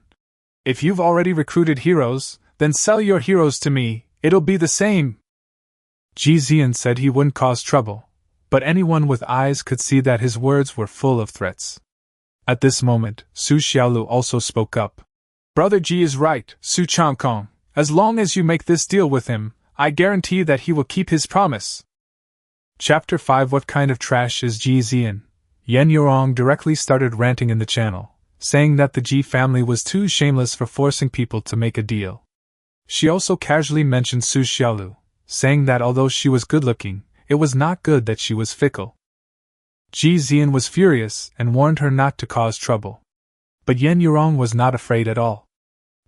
if you've already recruited heroes, then sell your heroes to me, it'll be the same. Ji Zi'an said he wouldn't cause trouble, but anyone with eyes could see that his words were full of threats. At this moment, Su Xiaolu also spoke up. Brother Ji is right, Su Changkong. As long as you make this deal with him, I guarantee that he will keep his promise. Chapter 5 What kind of trash is Ji Zi'an? Yen Yorong directly started ranting in the channel, saying that the Ji family was too shameless for forcing people to make a deal. She also casually mentioned Su Xiaolu, saying that although she was good-looking, it was not good that she was fickle. Ji Zi'an was furious and warned her not to cause trouble. But Yen Yurong was not afraid at all.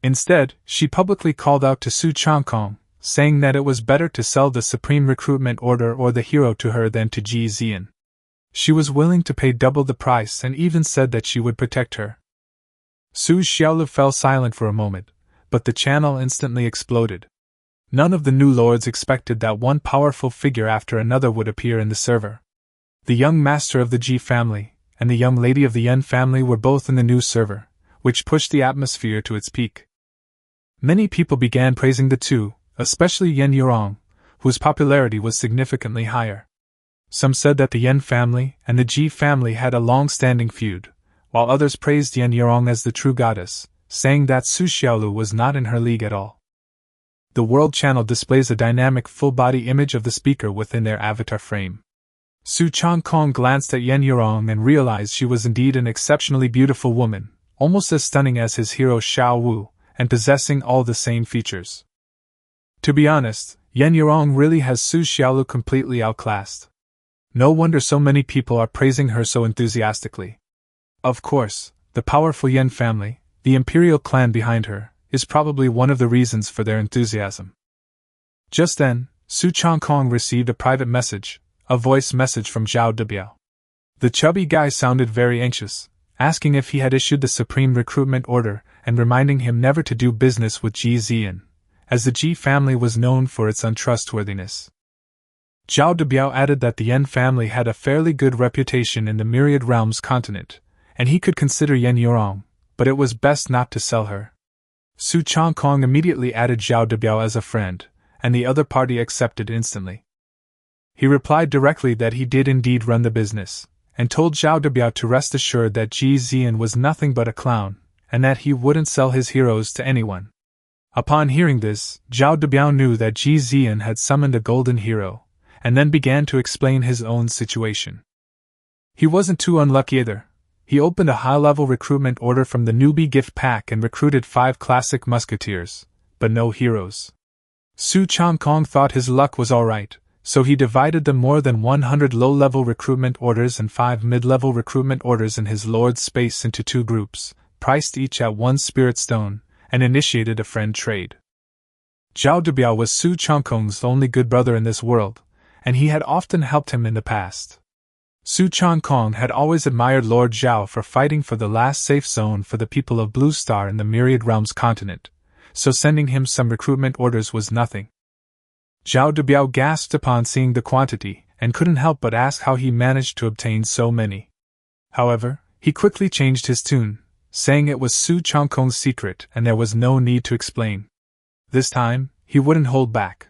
Instead, she publicly called out to Su Changkong, saying that it was better to sell the Supreme Recruitment Order or the hero to her than to Ji Zi'an. She was willing to pay double the price and even said that she would protect her. Su Xiaolu fell silent for a moment, but the channel instantly exploded. None of the new lords expected that one powerful figure after another would appear in the server. The young master of the Ji family and the young lady of the Yen family were both in the new server, which pushed the atmosphere to its peak. Many people began praising the two, especially Yen Yurong, whose popularity was significantly higher. Some said that the Yen family and the Ji family had a long-standing feud, while others praised Yen Yurong as the true goddess, saying that Su Xiaolu was not in her league at all. The World Channel displays a dynamic full-body image of the speaker within their avatar frame. Su Changkong glanced at Yen Yurong and realized she was indeed an exceptionally beautiful woman, almost as stunning as his hero Xiao Wu, and possessing all the same features. To be honest, Yen Yurong really has Su Xiaolu completely outclassed. No wonder so many people are praising her so enthusiastically. Of course, the powerful Yen family, the Imperial Clan behind her, is probably one of the reasons for their enthusiasm. Just then, Su Changkong received a private message, a voice message from Zhao Debiao. The chubby guy sounded very anxious, asking if he had issued the Supreme Recruitment Order and reminding him never to do business with Ji Zi'an, as the Ji family was known for its untrustworthiness. Zhao Debiao added that the Yen family had a fairly good reputation in the Myriad Realms continent, and he could consider Yen Yurong, but it was best not to sell her. Su Changkong immediately added Zhao Debiao as a friend, and the other party accepted instantly. He replied directly that he did indeed run the business, and told Zhao Debiao to rest assured that Ji Zi'an was nothing but a clown, and that he wouldn't sell his heroes to anyone. Upon hearing this, Zhao Debiao knew that Ji Zi'an had summoned a golden hero, and then began to explain his own situation. He wasn't too unlucky either. He opened a high-level recruitment order from the newbie gift pack and recruited 5 classic musketeers, but no heroes. Su Changkong thought his luck was alright, so he divided the more than 100 low-level recruitment orders and 5 mid-level recruitment orders in his lord's space into 2 groups, priced each at 1 spirit stone, and initiated a friend trade. Zhao Debiao was Su Changkong's only good brother in this world, and he had often helped him in the past. Su Changkong had always admired Lord Zhao for fighting for the last safe zone for the people of Blue Star in the Myriad Realms continent, so sending him some recruitment orders was nothing. Zhao Debiao gasped upon seeing the quantity, and couldn't help but ask how he managed to obtain so many. However, he quickly changed his tune, saying it was Su Changkong's secret and there was no need to explain. This time, he wouldn't hold back.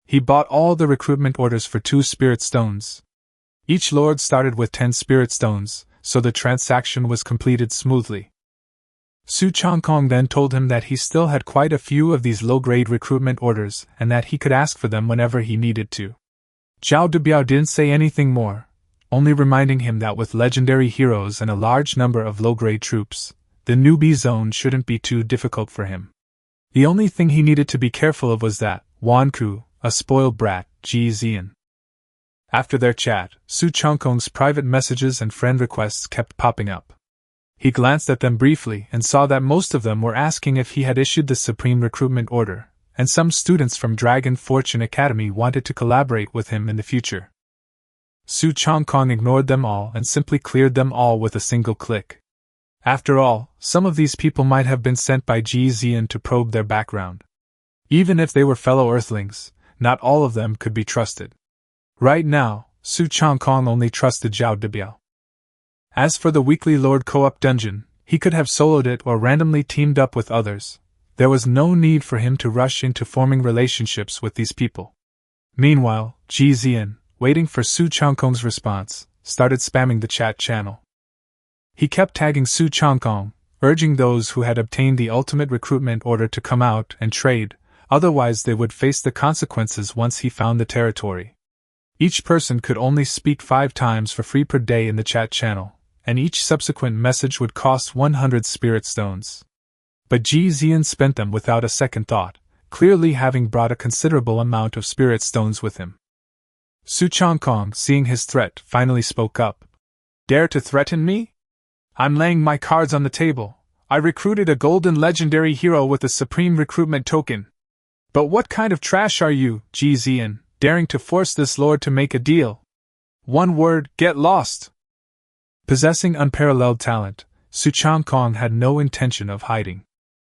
He bought all the recruitment orders for 2 spirit stones. Each lord started with 10 spirit stones, so the transaction was completed smoothly. Su Changkong then told him that he still had quite a few of these low-grade recruitment orders and that he could ask for them whenever he needed to. Zhao Debiao didn't say anything more, only reminding him that with legendary heroes and a large number of low-grade troops, the newbie zone shouldn't be too difficult for him. The only thing he needed to be careful of was that Wanku, a spoiled brat, Ji Zi'an. After their chat, Su Changkong's private messages and friend requests kept popping up. He glanced at them briefly and saw that most of them were asking if he had issued the Supreme Recruitment Order, and some students from Dragon Fortune Academy wanted to collaborate with him in the future. Su Changkong ignored them all and simply cleared them all with a single click. After all, some of these people might have been sent by Ji Zi'an to probe their background. Even if they were fellow Earthlings, not all of them could be trusted. Right now, Su Changkong only trusted Zhao Debiao. As for the weekly Lord Co-op dungeon, he could have soloed it or randomly teamed up with others. There was no need for him to rush into forming relationships with these people. Meanwhile, Ji Zi'an, waiting for Su Changkong's response, started spamming the chat channel. He kept tagging Su Changkong, urging those who had obtained the ultimate recruitment order to come out and trade, otherwise they would face the consequences once he found the territory. Each person could only speak 5 times for free per day in the chat channel, and each subsequent message would cost 100 spirit stones. But Ji Zi'an spent them without a second thought, clearly having brought a considerable amount of spirit stones with him. Su Changkong, seeing his threat, finally spoke up. Dare to threaten me? I'm laying my cards on the table. I recruited a golden legendary hero with a supreme recruitment token. But what kind of trash are you, Ji Zi'an, daring to force this lord to make a deal? One word, get lost! Possessing unparalleled talent, Su Changkong had no intention of hiding.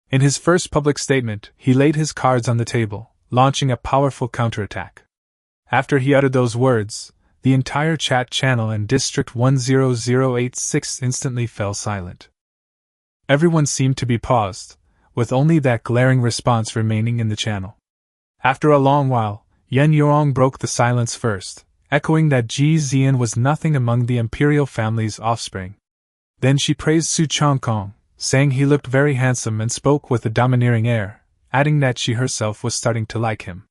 In his first public statement, he laid his cards on the table, launching a powerful counterattack. After he uttered those words, the entire chat channel and District 10086 instantly fell silent. Everyone seemed to be paused, with only that glaring response remaining in the channel. After a long while, Yen Yorong broke the silence first, echoing that Ji Zi'an was nothing among the imperial family's offspring. Then she praised Su Changkong, saying he looked very handsome and spoke with a domineering air, adding that she herself was starting to like him.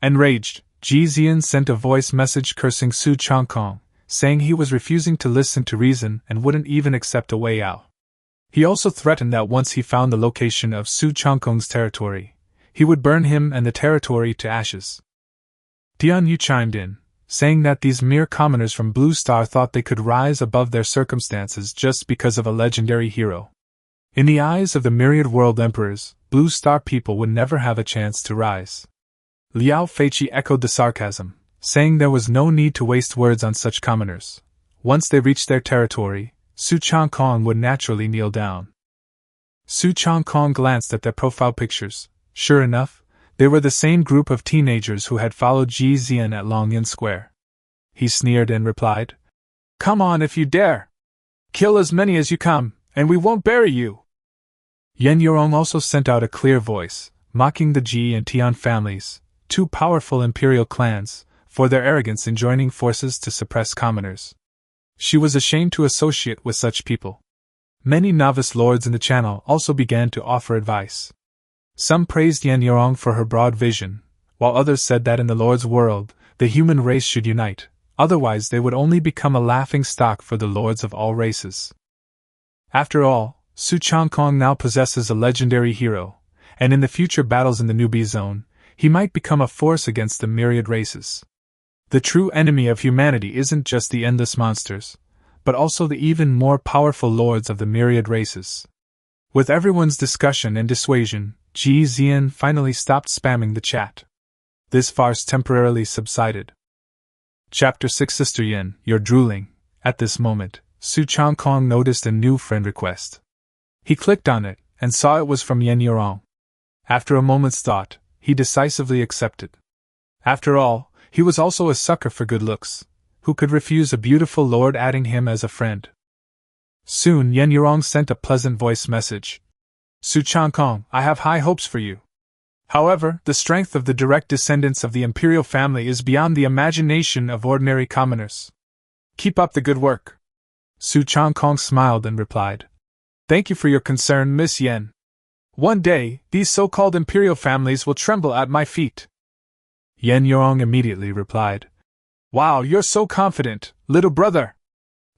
Enraged, Ji Zi'an sent a voice message cursing Su Changkong, saying he was refusing to listen to reason and wouldn't even accept a way out. He also threatened that once he found the location of Su Changkong's territory, he would burn him and the territory to ashes. Tian Yu chimed in, saying that these mere commoners from Blue Star thought they could rise above their circumstances just because of a legendary hero. In the eyes of the myriad world emperors, Blue Star people would never have a chance to rise. Liao Feiqi echoed the sarcasm, saying there was no need to waste words on such commoners. Once they reached their territory, Su Changkong would naturally kneel down. Su Changkong glanced at their profile pictures. Sure enough, they were the same group of teenagers who had followed Ji Zi'an at Longyan Square. He sneered and replied, "Come on if you dare! Kill as many as you come, and we won't bury you!" Yen Yorong also sent out a clear voice, mocking the Ji and Tian families, two powerful imperial clans, for their arrogance in joining forces to suppress commoners. She was ashamed to associate with such people. Many novice lords in the channel also began to offer advice. Some praised Yen Yorong for her broad vision, while others said that in the Lord's world, the human race should unite, otherwise they would only become a laughing stock for the lords of all races. After all, Su Changkong now possesses a legendary hero, and in the future battles in the newbie zone, he might become a force against the myriad races. The true enemy of humanity isn't just the endless monsters, but also the even more powerful lords of the myriad races. With everyone's discussion and dissuasion, Ji Zi'an finally stopped spamming the chat. This farce temporarily subsided. Chapter 6 Sister Yen, you're drooling. At this moment, Su Changkong noticed a new friend request. He clicked on it, and saw it was from Yen Yorong. After a moment's thought, he decisively accepted. After all, he was also a sucker for good looks. Who could refuse a beautiful lord adding him as a friend? Soon Yen Yorong sent a pleasant voice message. Su Changkong, I have high hopes for you. However, the strength of the direct descendants of the imperial family is beyond the imagination of ordinary commoners. Keep up the good work. Su Changkong smiled and replied, Thank you for your concern, Miss Yen. One day, these so-called imperial families will tremble at my feet. Yen Yorong immediately replied, Wow, you're so confident, little brother.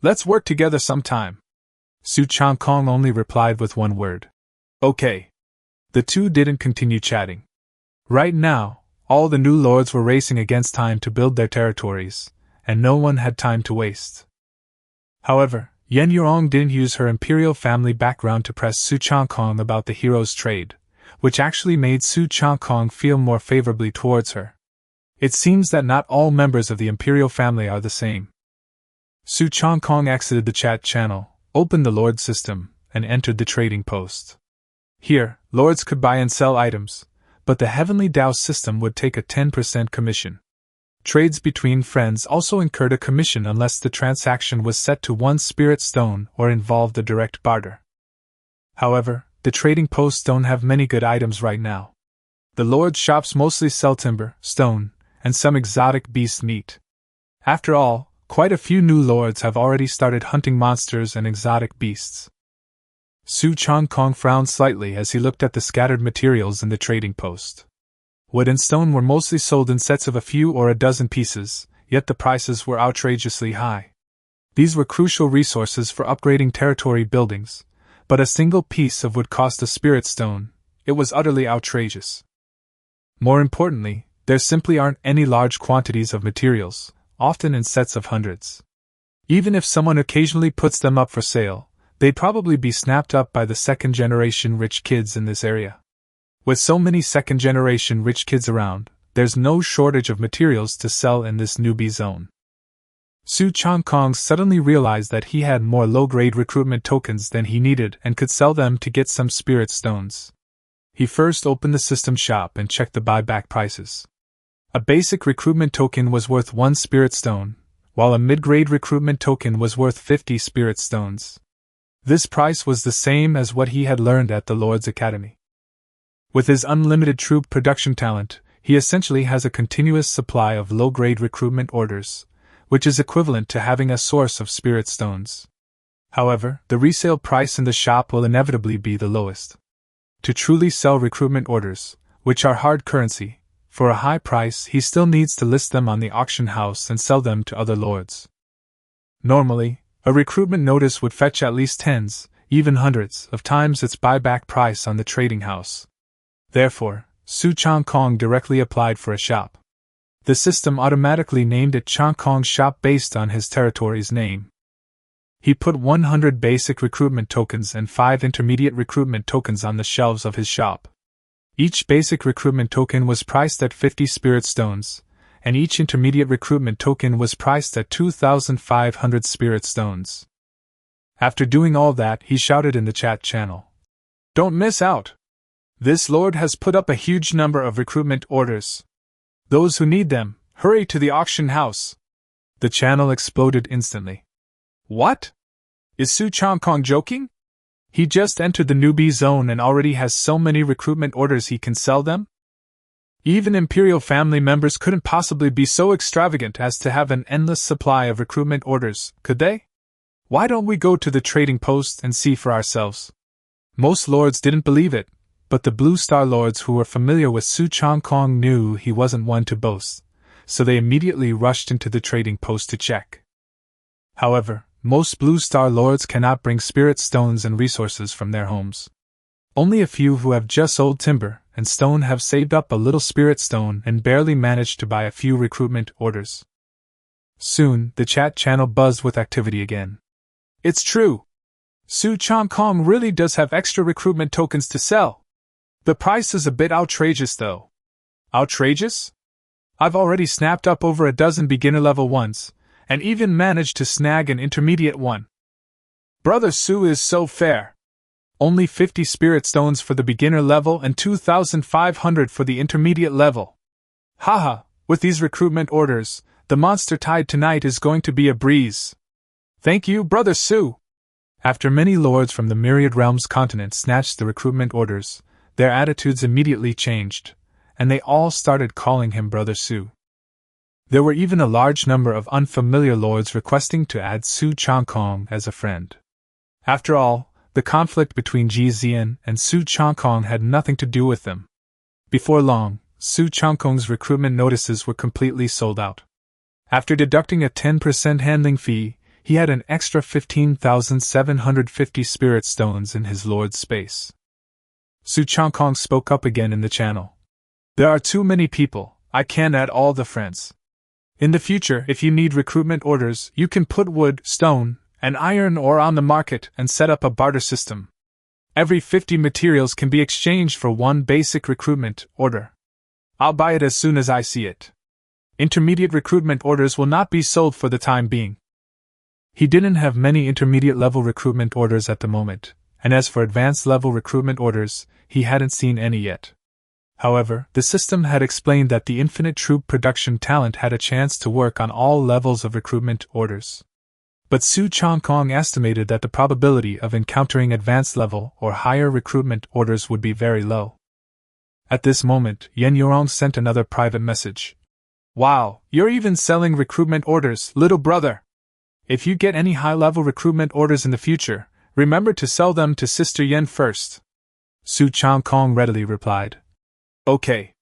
Let's work together sometime. Su Changkong only replied with one word. Okay. The two didn't continue chatting. Right now, all the new lords were racing against time to build their territories, and no one had time to waste. However, Yen Yorong didn't use her imperial family background to press Su Changkong about the hero's trade, which actually made Su Changkong feel more favorably towards her. It seems that not all members of the imperial family are the same. Su Changkong exited the chat channel, opened the lord system, and entered the trading post. Here, lords could buy and sell items, but the Heavenly Dao system would take a 10% commission. Trades between friends also incurred a commission unless the transaction was set to 1 spirit stone or involved a direct barter. However, the trading posts don't have many good items right now. The lords' shops mostly sell timber, stone, and some exotic beast meat. After all, quite a few new lords have already started hunting monsters and exotic beasts. Su Changkong frowned slightly as he looked at the scattered materials in the trading post. Wood and stone were mostly sold in sets of a few or a dozen pieces, yet the prices were outrageously high. These were crucial resources for upgrading territory buildings, but a single piece of wood cost a spirit stone. It was utterly outrageous. More importantly, there simply aren't any large quantities of materials, often in sets of hundreds. Even if someone occasionally puts them up for sale, they'd probably be snapped up by the second-generation rich kids in this area. With so many second-generation rich kids around, there's no shortage of materials to sell in this newbie zone. Su Changkong suddenly realized that he had more low-grade recruitment tokens than he needed and could sell them to get some spirit stones. He first opened the system shop and checked the buyback prices. A basic recruitment token was worth 1 spirit stone, while a mid-grade recruitment token was worth 50 spirit stones. This price was the same as what he had learned at the Lord's Academy. With his unlimited troop production talent, he essentially has a continuous supply of low-grade recruitment orders, which is equivalent to having a source of spirit stones. However, the resale price in the shop will inevitably be the lowest. To truly sell recruitment orders, which are hard currency, for a high price, he still needs to list them on the auction house and sell them to other lords. Normally, a recruitment notice would fetch at least tens, even hundreds, of times its buyback price on the trading house. Therefore, Su Changkong directly applied for a shop. The system automatically named it Changkong Shop based on his territory's name. He put 100 basic recruitment tokens and 5 intermediate recruitment tokens on the shelves of his shop. Each basic recruitment token was priced at 50 spirit stones, and each intermediate recruitment token was priced at 2,500 spirit stones. After doing all that, he shouted in the chat channel, "Don't miss out! This lord has put up a huge number of recruitment orders. Those who need them, hurry to the auction house!" The channel exploded instantly. What? Is Su Changkong joking? He just entered the newbie zone and already has so many recruitment orders he can sell them? Even Imperial family members couldn't possibly be so extravagant as to have an endless supply of recruitment orders, could they? Why don't we go to the trading post and see for ourselves? Most lords didn't believe it, but the Blue Star lords who were familiar with Su Changkong knew he wasn't one to boast, so they immediately rushed into the trading post to check. However, most Blue Star lords cannot bring spirit stones and resources from their homes. Only a few who have just sold timber and stone have saved up a little spirit stone and barely managed to buy a few recruitment orders. Soon, the chat channel buzzed with activity again. It's true! Su Changkong really does have extra recruitment tokens to sell. The price is a bit outrageous though. Outrageous? I've already snapped up over a dozen beginner-level ones, and even managed to snag an intermediate one. Brother Su is so fair. Only 50 spirit stones for the beginner level and 2,500 for the intermediate level. Haha, with these recruitment orders, the monster tide tonight is going to be a breeze. Thank you, Brother Su. After many lords from the Myriad Realms continent snatched the recruitment orders, their attitudes immediately changed, and they all started calling him Brother Su. There were even a large number of unfamiliar lords requesting to add Su Changkong as a friend. After all, the conflict between Ji Zi'an and Su Changkong had nothing to do with them. Before long, Su Changkong's recruitment notices were completely sold out. After deducting a 10% handling fee, he had an extra 15,750 spirit stones in his lord's space. Su Changkong spoke up again in the channel. There are too many people, I can't add all the friends. In the future, if you need recruitment orders, you can put wood, stone, and iron ore on the market and set up a barter system. Every 50 materials can be exchanged for 1 basic recruitment order. I'll buy it as soon as I see it. Intermediate recruitment orders will not be sold for the time being. He didn't have many intermediate level recruitment orders at the moment, and as for advanced level recruitment orders, he hadn't seen any yet. However, the system had explained that the infinite troop production talent had a chance to work on all levels of recruitment orders. But Su Changkong estimated that the probability of encountering advanced level or higher recruitment orders would be very low. At this moment, Yen Yorong sent another private message. Wow, you're even selling recruitment orders, little brother! If you get any high-level recruitment orders in the future, remember to sell them to Sister Yen first. Su Changkong readily replied. Okay.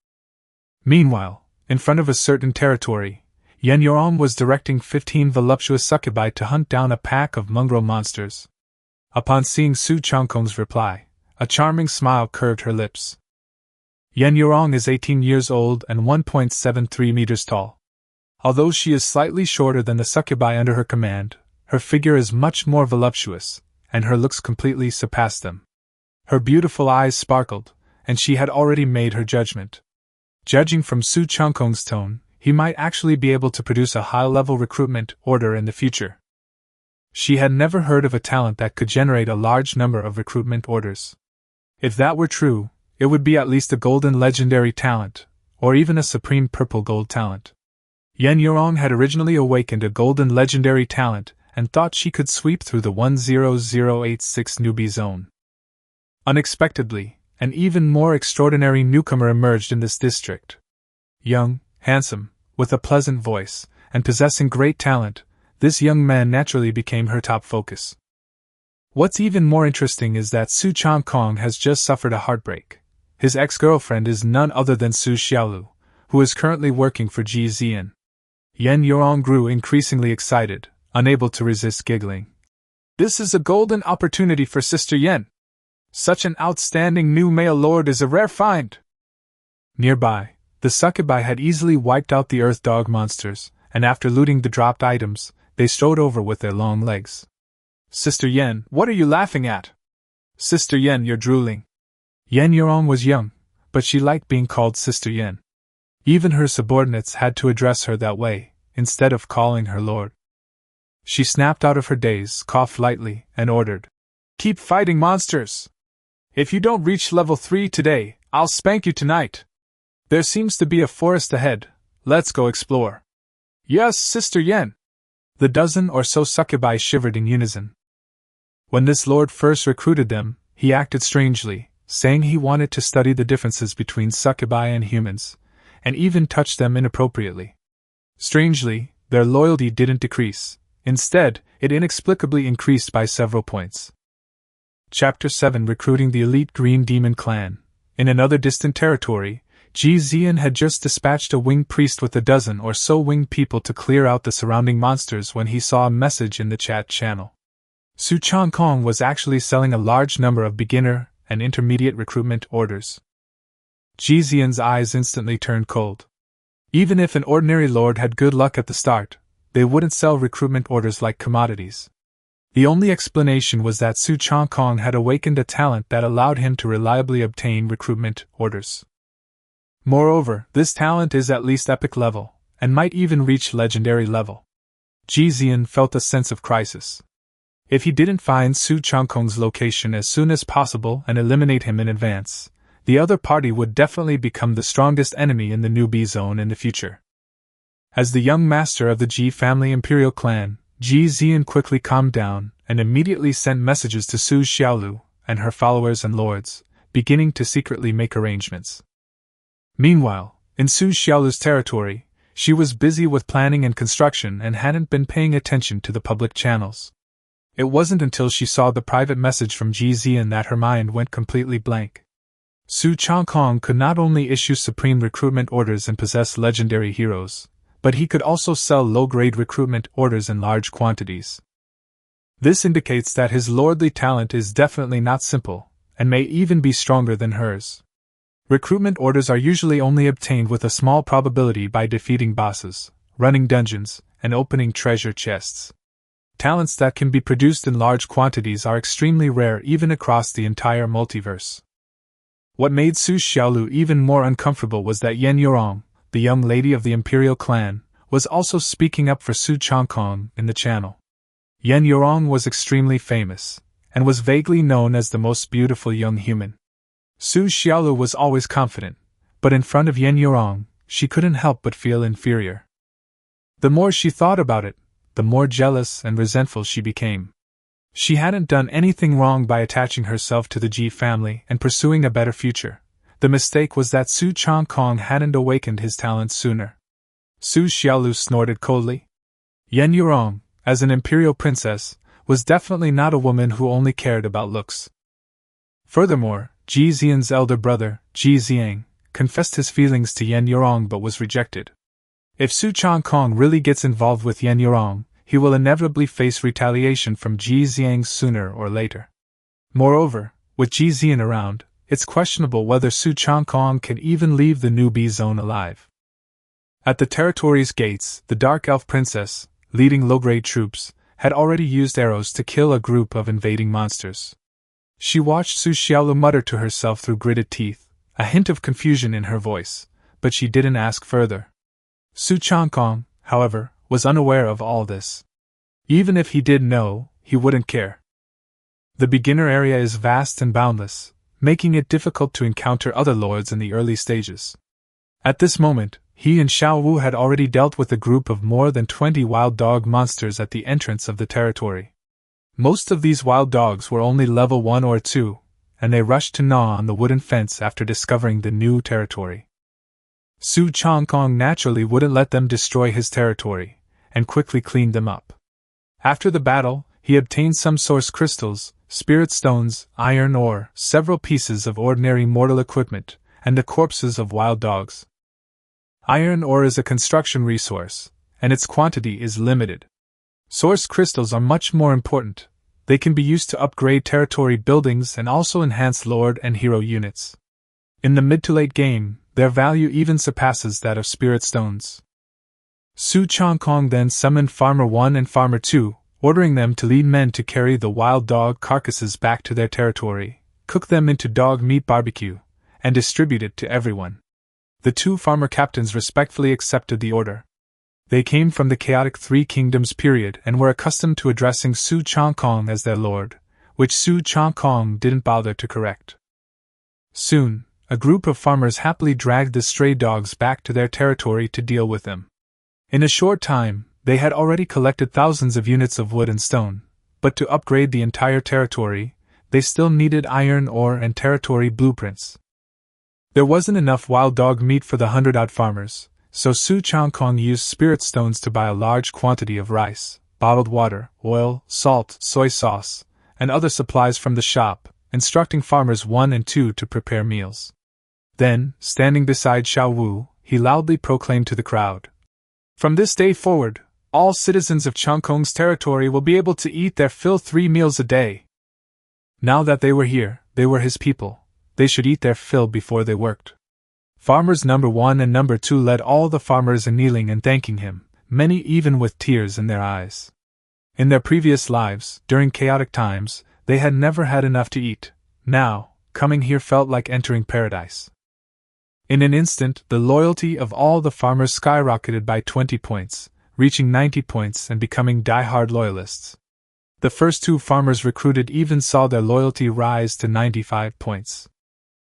Meanwhile, in front of a certain territory, Yen Yorong was directing 15 voluptuous succubi to hunt down a pack of mongrel monsters. Upon seeing Su Changkong's reply, a charming smile curved her lips. Yen Yorong is 18 years old and 1.73 meters tall. Although she is slightly shorter than the succubi under her command, her figure is much more voluptuous, and her looks completely surpassed them. Her beautiful eyes sparkled, and she had already made her judgment. Judging from Su Changkong's tone, he might actually be able to produce a high-level recruitment order in the future. She had never heard of a talent that could generate a large number of recruitment orders. If that were true, it would be at least a golden legendary talent, or even a supreme purple gold talent. Yen Yorong had originally awakened a golden legendary talent and thought she could sweep through the 10086 newbie zone. Unexpectedly, an even more extraordinary newcomer emerged in this district. Young, handsome, with a pleasant voice, and possessing great talent, this young man naturally became her top focus. What's even more interesting is that Su Changkong has just suffered a heartbreak. His ex-girlfriend is none other than Su Xiaolu, who is currently working for Ji Zi'an. Yen Yorong grew increasingly excited, unable to resist giggling. This is a golden opportunity for Sister Yen. Such an outstanding new male lord is a rare find. Nearby, the succubi had easily wiped out the earth dog monsters, and after looting the dropped items, they strode over with their long legs. Sister Yen, what are you laughing at? Sister Yen, you're drooling. Yen Yorong was young, but she liked being called Sister Yen. Even her subordinates had to address her that way, instead of calling her lord. She snapped out of her daze, coughed lightly, and ordered, "Keep fighting monsters! If you don't reach level 3 today, I'll spank you tonight! There seems to be a forest ahead, let's go explore." Yes, Sister Yen! The dozen or so succubi shivered in unison. When this lord first recruited them, he acted strangely, saying he wanted to study the differences between succubi and humans, and even touched them inappropriately. Strangely, their loyalty didn't decrease. Instead, it inexplicably increased by several points. Chapter 7: Recruiting the Elite Green Demon Clan. In another distant territory, Ji Zi'an had just dispatched a winged priest with a dozen or so winged people to clear out the surrounding monsters when he saw a message in the chat channel. Su Changkong was actually selling a large number of beginner and intermediate recruitment orders. Ji Zi'an's eyes instantly turned cold. Even if an ordinary lord had good luck at the start, they wouldn't sell recruitment orders like commodities. The only explanation was that Su Changkong had awakened a talent that allowed him to reliably obtain recruitment orders. Moreover, this talent is at least epic level, and might even reach legendary level. Ji Zi'an felt a sense of crisis. If he didn't find Su Changkong's location as soon as possible and eliminate him in advance, the other party would definitely become the strongest enemy in the newbie zone in the future. As the young master of the Ji family Imperial Clan, Ji Zi'an quickly calmed down and immediately sent messages to Su Xiaolu and her followers and lords, beginning to secretly make arrangements. Meanwhile, in Su Xiaolu's territory, she was busy with planning and construction and hadn't been paying attention to the public channels. It wasn't until she saw the private message from Ji Zi'an that her mind went completely blank. Su Changkong could not only issue supreme recruitment orders and possess legendary heroes, but he could also sell low-grade recruitment orders in large quantities. This indicates that his lordly talent is definitely not simple, and may even be stronger than hers. Recruitment orders are usually only obtained with a small probability by defeating bosses, running dungeons, and opening treasure chests. Talents that can be produced in large quantities are extremely rare even across the entire multiverse. What made Su Xiaolu even more uncomfortable was that Yen Yorong, the young lady of the Imperial Clan, was also speaking up for Su Changkong in the channel. Yen Yorong was extremely famous, and was vaguely known as the most beautiful young human. Su Xiaolu was always confident, but in front of Yen Yorong, she couldn't help but feel inferior. The more she thought about it, the more jealous and resentful she became. She hadn't done anything wrong by attaching herself to the Ji family and pursuing a better future. The mistake was that Su Changkong hadn't awakened his talents sooner. Su Xiaolu snorted coldly. Yen Yorong, as an imperial princess, was definitely not a woman who only cared about looks. Furthermore, Ji Zi'an's elder brother, Ji Zi'an, confessed his feelings to Yen Yorong but was rejected. If Su Changkong really gets involved with Yan Yurong, he will inevitably face retaliation from Ji Zi'an sooner or later. Moreover, with Ji Zi'an around, it's questionable whether Su Changkong can even leave the newbie zone alive. At the territory's gates, the Dark Elf Princess, leading low-grade troops, had already used arrows to kill a group of invading monsters. She watched Su Xiaolu mutter to herself through gritted teeth, a hint of confusion in her voice, but she didn't ask further. Su Changkong, however, was unaware of all this. Even if he did know, he wouldn't care. The beginner area is vast and boundless, making it difficult to encounter other lords in the early stages. At this moment, he and Xiao Wu had already dealt with a group of more than 20 wild dog monsters at the entrance of the territory. Most of these wild dogs were only level 1 or 2, and they rushed to gnaw on the wooden fence after discovering the new territory. Su Changkong naturally wouldn't let them destroy his territory, and quickly cleaned them up. After the battle, he obtained some source crystals, spirit stones, iron ore, several pieces of ordinary mortal equipment, and the corpses of wild dogs. Iron ore is a construction resource, and its quantity is limited. Source crystals are much more important. They can be used to upgrade territory buildings and also enhance lord and hero units. In the mid to late game, their value even surpasses that of spirit stones. Su Changkong then summoned Farmer 1 and Farmer 2, ordering them to lead men to carry the wild dog carcasses back to their territory, cook them into dog meat barbecue, and distribute it to everyone. The 2 farmer captains respectfully accepted the order. They came from the chaotic Three Kingdoms period and were accustomed to addressing Su Changkong as their lord, which Su Changkong didn't bother to correct. Soon, a group of farmers happily dragged the stray dogs back to their territory to deal with them. In a short time, they had already collected thousands of units of wood and stone, but to upgrade the entire territory, they still needed iron ore and territory blueprints. There wasn't enough wild dog meat for the 100-odd farmers, so Su Changkong used spirit stones to buy a large quantity of rice, bottled water, oil, salt, soy sauce, and other supplies from the shop, instructing farmers 1 and 2 to prepare meals. Then, standing beside Xiao Wu, he loudly proclaimed to the crowd, "From this day forward, all citizens of Changkong's territory will be able to eat their fill 3 meals a day." Now that they were here, they were his people. They should eat their fill before they worked. Farmers number 1 and number 2 led all the farmers in kneeling and thanking him, many even with tears in their eyes. In their previous lives, during chaotic times, they had never had enough to eat. Now, coming here felt like entering paradise. In an instant, the loyalty of all the farmers skyrocketed by 20 points, reaching 90 points and becoming die-hard loyalists. The first 2 farmers recruited even saw their loyalty rise to 95 points.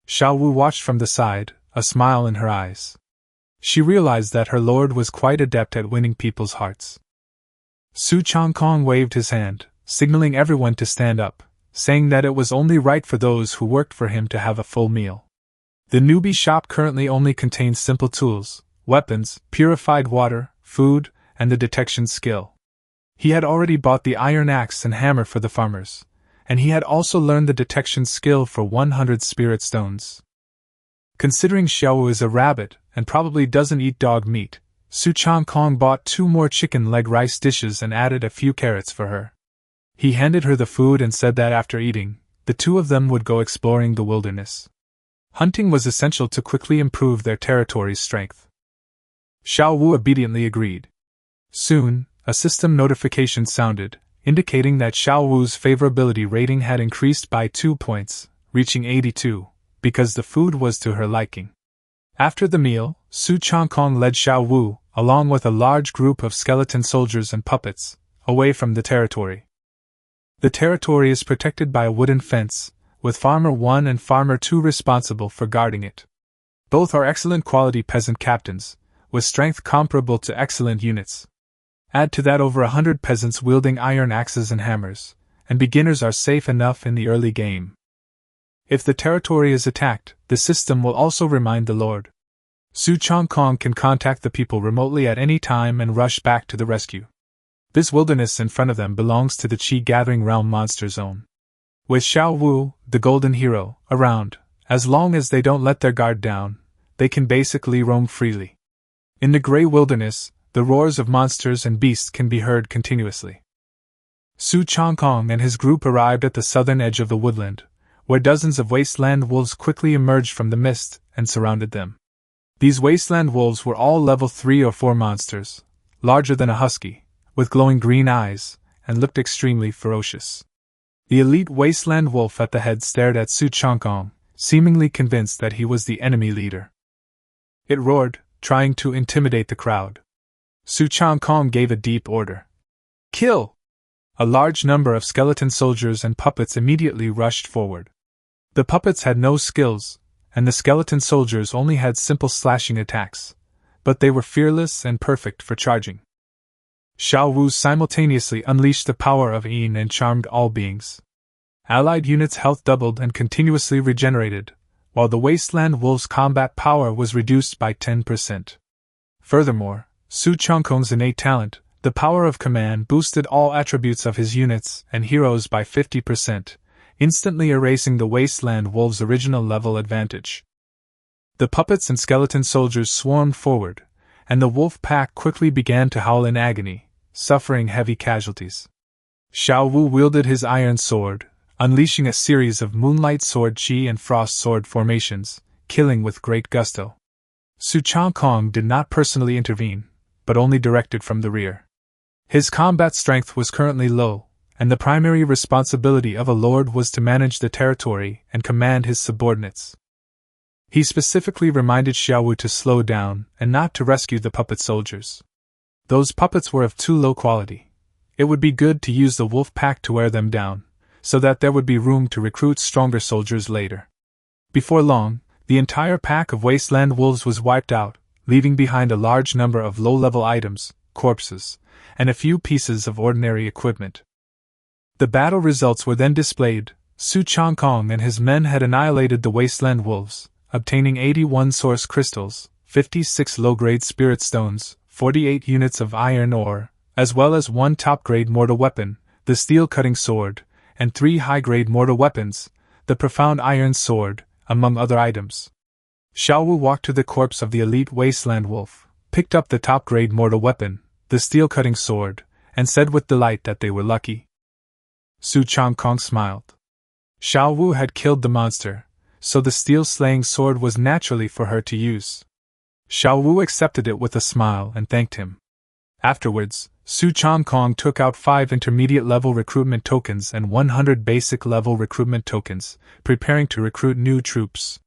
Xiao Wu watched from the side, a smile in her eyes. She realized that her lord was quite adept at winning people's hearts. Su Changkong waved his hand, signaling everyone to stand up, saying that it was only right for those who worked for him to have a full meal. The newbie shop currently only contains simple tools, weapons, purified water, food, and the detection skill. He had already bought the iron axe and hammer for the farmers, and he had also learned the detection skill for 100 spirit stones. Considering Xiao is a rabbit and probably doesn't eat dog meat, Su Changkong bought 2 more chicken leg rice dishes and added a few carrots for her. He handed her the food and said that after eating, the 2 of them would go exploring the wilderness. Hunting was essential to quickly improve their territory's strength. Xiao Wu obediently agreed. Soon, a system notification sounded, indicating that Xiao Wu's favorability rating had increased by 2 points, reaching 82, because the food was to her liking. After the meal, Su Changkong led Xiao Wu, along with a large group of skeleton soldiers and puppets, away from the territory. The territory is protected by a wooden fence, with Farmer 1 and Farmer 2 responsible for guarding it. Both are excellent quality peasant captains, with strength comparable to excellent units. Add to that over 100 peasants wielding iron axes and hammers, and beginners are safe enough in the early game. If the territory is attacked, the system will also remind the Lord. Su Changkong can contact the people remotely at any time and rush back to the rescue. This wilderness in front of them belongs to the Qi Gathering Realm Monster Zone. With Xiao Wu, the Golden Hero, around, as long as they don't let their guard down, they can basically roam freely. In the gray wilderness, the roars of monsters and beasts can be heard continuously. Su Changkong and his group arrived at the southern edge of the woodland, where dozens of wasteland wolves quickly emerged from the mist and surrounded them. These wasteland wolves were all level 3 or 4 monsters, larger than a husky, with glowing green eyes, and looked extremely ferocious. The elite wasteland wolf at the head stared at Su Changkong, seemingly convinced that he was the enemy leader. It roared, trying to intimidate the crowd. Su Changkong gave a deep order. "Kill!" A large number of skeleton soldiers and puppets immediately rushed forward. The puppets had no skills, and the skeleton soldiers only had simple slashing attacks, but they were fearless and perfect for charging. Xiao Wu simultaneously unleashed the power of Yin and charmed all beings. Allied units' health doubled and continuously regenerated, while the Wasteland Wolves' combat power was reduced by 10%. Furthermore, Su Changkong's innate talent, the power of command, boosted all attributes of his units and heroes by 50%, instantly erasing the Wasteland Wolves' original level advantage. The puppets and skeleton soldiers swarmed forward, and the wolf pack quickly began to howl in agony, suffering heavy casualties. Xiao Wu wielded his iron sword, unleashing a series of moonlight sword chi and frost sword formations, killing with great gusto. Su Changkong did not personally intervene, but only directed from the rear. His combat strength was currently low, and the primary responsibility of a lord was to manage the territory and command his subordinates. He specifically reminded Xiao Wu to slow down and not to rescue the puppet soldiers. Those puppets were of too low quality. It would be good to use the wolf pack to wear them down, so that there would be room to recruit stronger soldiers later. Before long, the entire pack of wasteland wolves was wiped out, leaving behind a large number of low-level items, corpses, and a few pieces of ordinary equipment. The battle results were then displayed. Su Changkong and his men had annihilated the wasteland wolves, obtaining 81 source crystals, 56 low-grade spirit stones, 48 units of iron ore, as well as 1 top-grade mortal weapon, the steel-cutting sword, and 3 high-grade mortal weapons, the profound iron sword, among other items. Xiao Wu walked to the corpse of the elite wasteland wolf, picked up the top-grade mortal weapon, the steel-cutting sword, and said with delight that they were lucky. Su Changkong smiled. Xiao Wu had killed the monster, so the steel-slaying sword was naturally for her to use. Xiao Wu accepted it with a smile and thanked him. Afterwards, Su Changkong took out 5 intermediate-level recruitment tokens and 100 basic-level recruitment tokens, preparing to recruit new troops.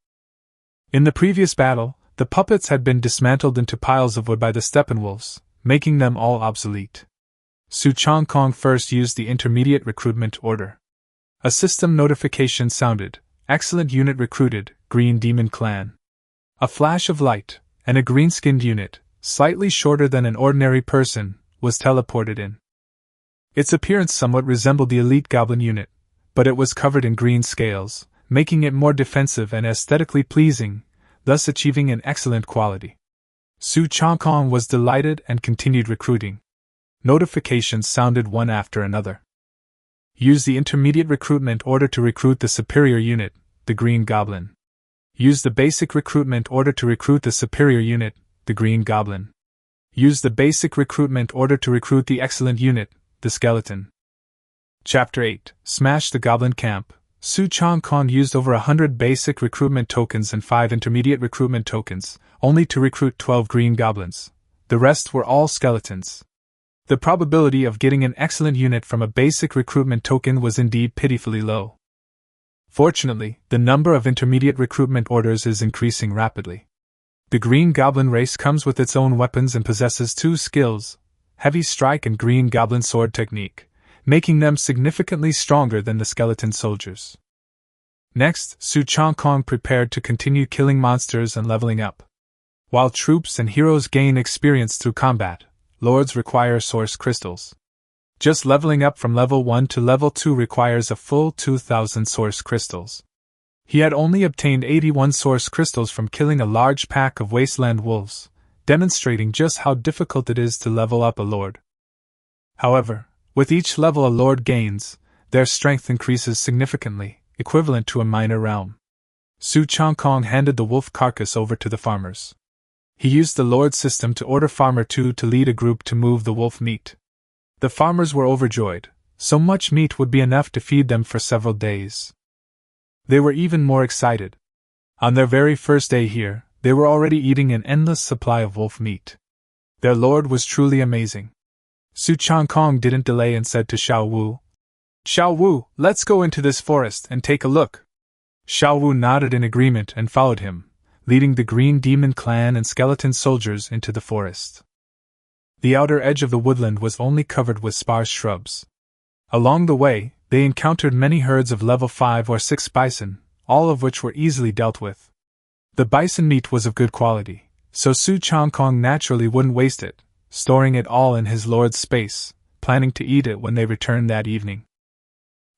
In the previous battle, the puppets had been dismantled into piles of wood by the Steppenwolves, making them all obsolete. Su Changkong first used the intermediate recruitment order. A system notification sounded. Excellent unit recruited, Green Demon Clan. A flash of light, and a green-skinned unit, slightly shorter than an ordinary person, was teleported in. Its appearance somewhat resembled the elite goblin unit, but it was covered in green scales, making it more defensive and aesthetically pleasing, thus achieving an excellent quality. Su Changkong was delighted and continued recruiting. Notifications sounded one after another. Use the intermediate recruitment order to recruit the superior unit, the Green Goblin. Use the basic recruitment order to recruit the superior unit, the Green Goblin. Use the basic recruitment order to recruit the excellent unit, the Skeleton. Chapter 8. Smash the Goblin Camp. Su Changkong used over 100 basic recruitment tokens and 5 intermediate recruitment tokens, only to recruit 12 Green Goblins. The rest were all skeletons. The probability of getting an excellent unit from a basic recruitment token was indeed pitifully low. Fortunately, the number of intermediate recruitment orders is increasing rapidly. The Green Goblin race comes with its own weapons and possesses 2 skills, Heavy Strike and Green Goblin Sword Technique, making them significantly stronger than the skeleton soldiers. Next, Su Changkong prepared to continue killing monsters and leveling up. While troops and heroes gain experience through combat, lords require source crystals. Just leveling up from level 1 to level 2 requires a full 2,000 source crystals. He had only obtained 81 source crystals from killing a large pack of wasteland wolves, demonstrating just how difficult it is to level up a lord. However, with each level a lord gains, their strength increases significantly, equivalent to a minor realm. Su Changkong handed the wolf carcass over to the farmers. He used the Lord system to order Farmer 2 to lead a group to move the wolf meat. The farmers were overjoyed. So much meat would be enough to feed them for several days. They were even more excited. On their very first day here, they were already eating an endless supply of wolf meat. Their lord was truly amazing. Su Changkong didn't delay and said to Xiao Wu, "Xiao Wu, let's go into this forest and take a look." Xiao Wu nodded in agreement and followed him, leading the Green Demon Clan and skeleton soldiers into the forest. The outer edge of the woodland was only covered with sparse shrubs. Along the way, they encountered many herds of level 5 or 6 bison, all of which were easily dealt with. The bison meat was of good quality, so Su Changkong naturally wouldn't waste it, storing it all in his lord's space, planning to eat it when they returned that evening.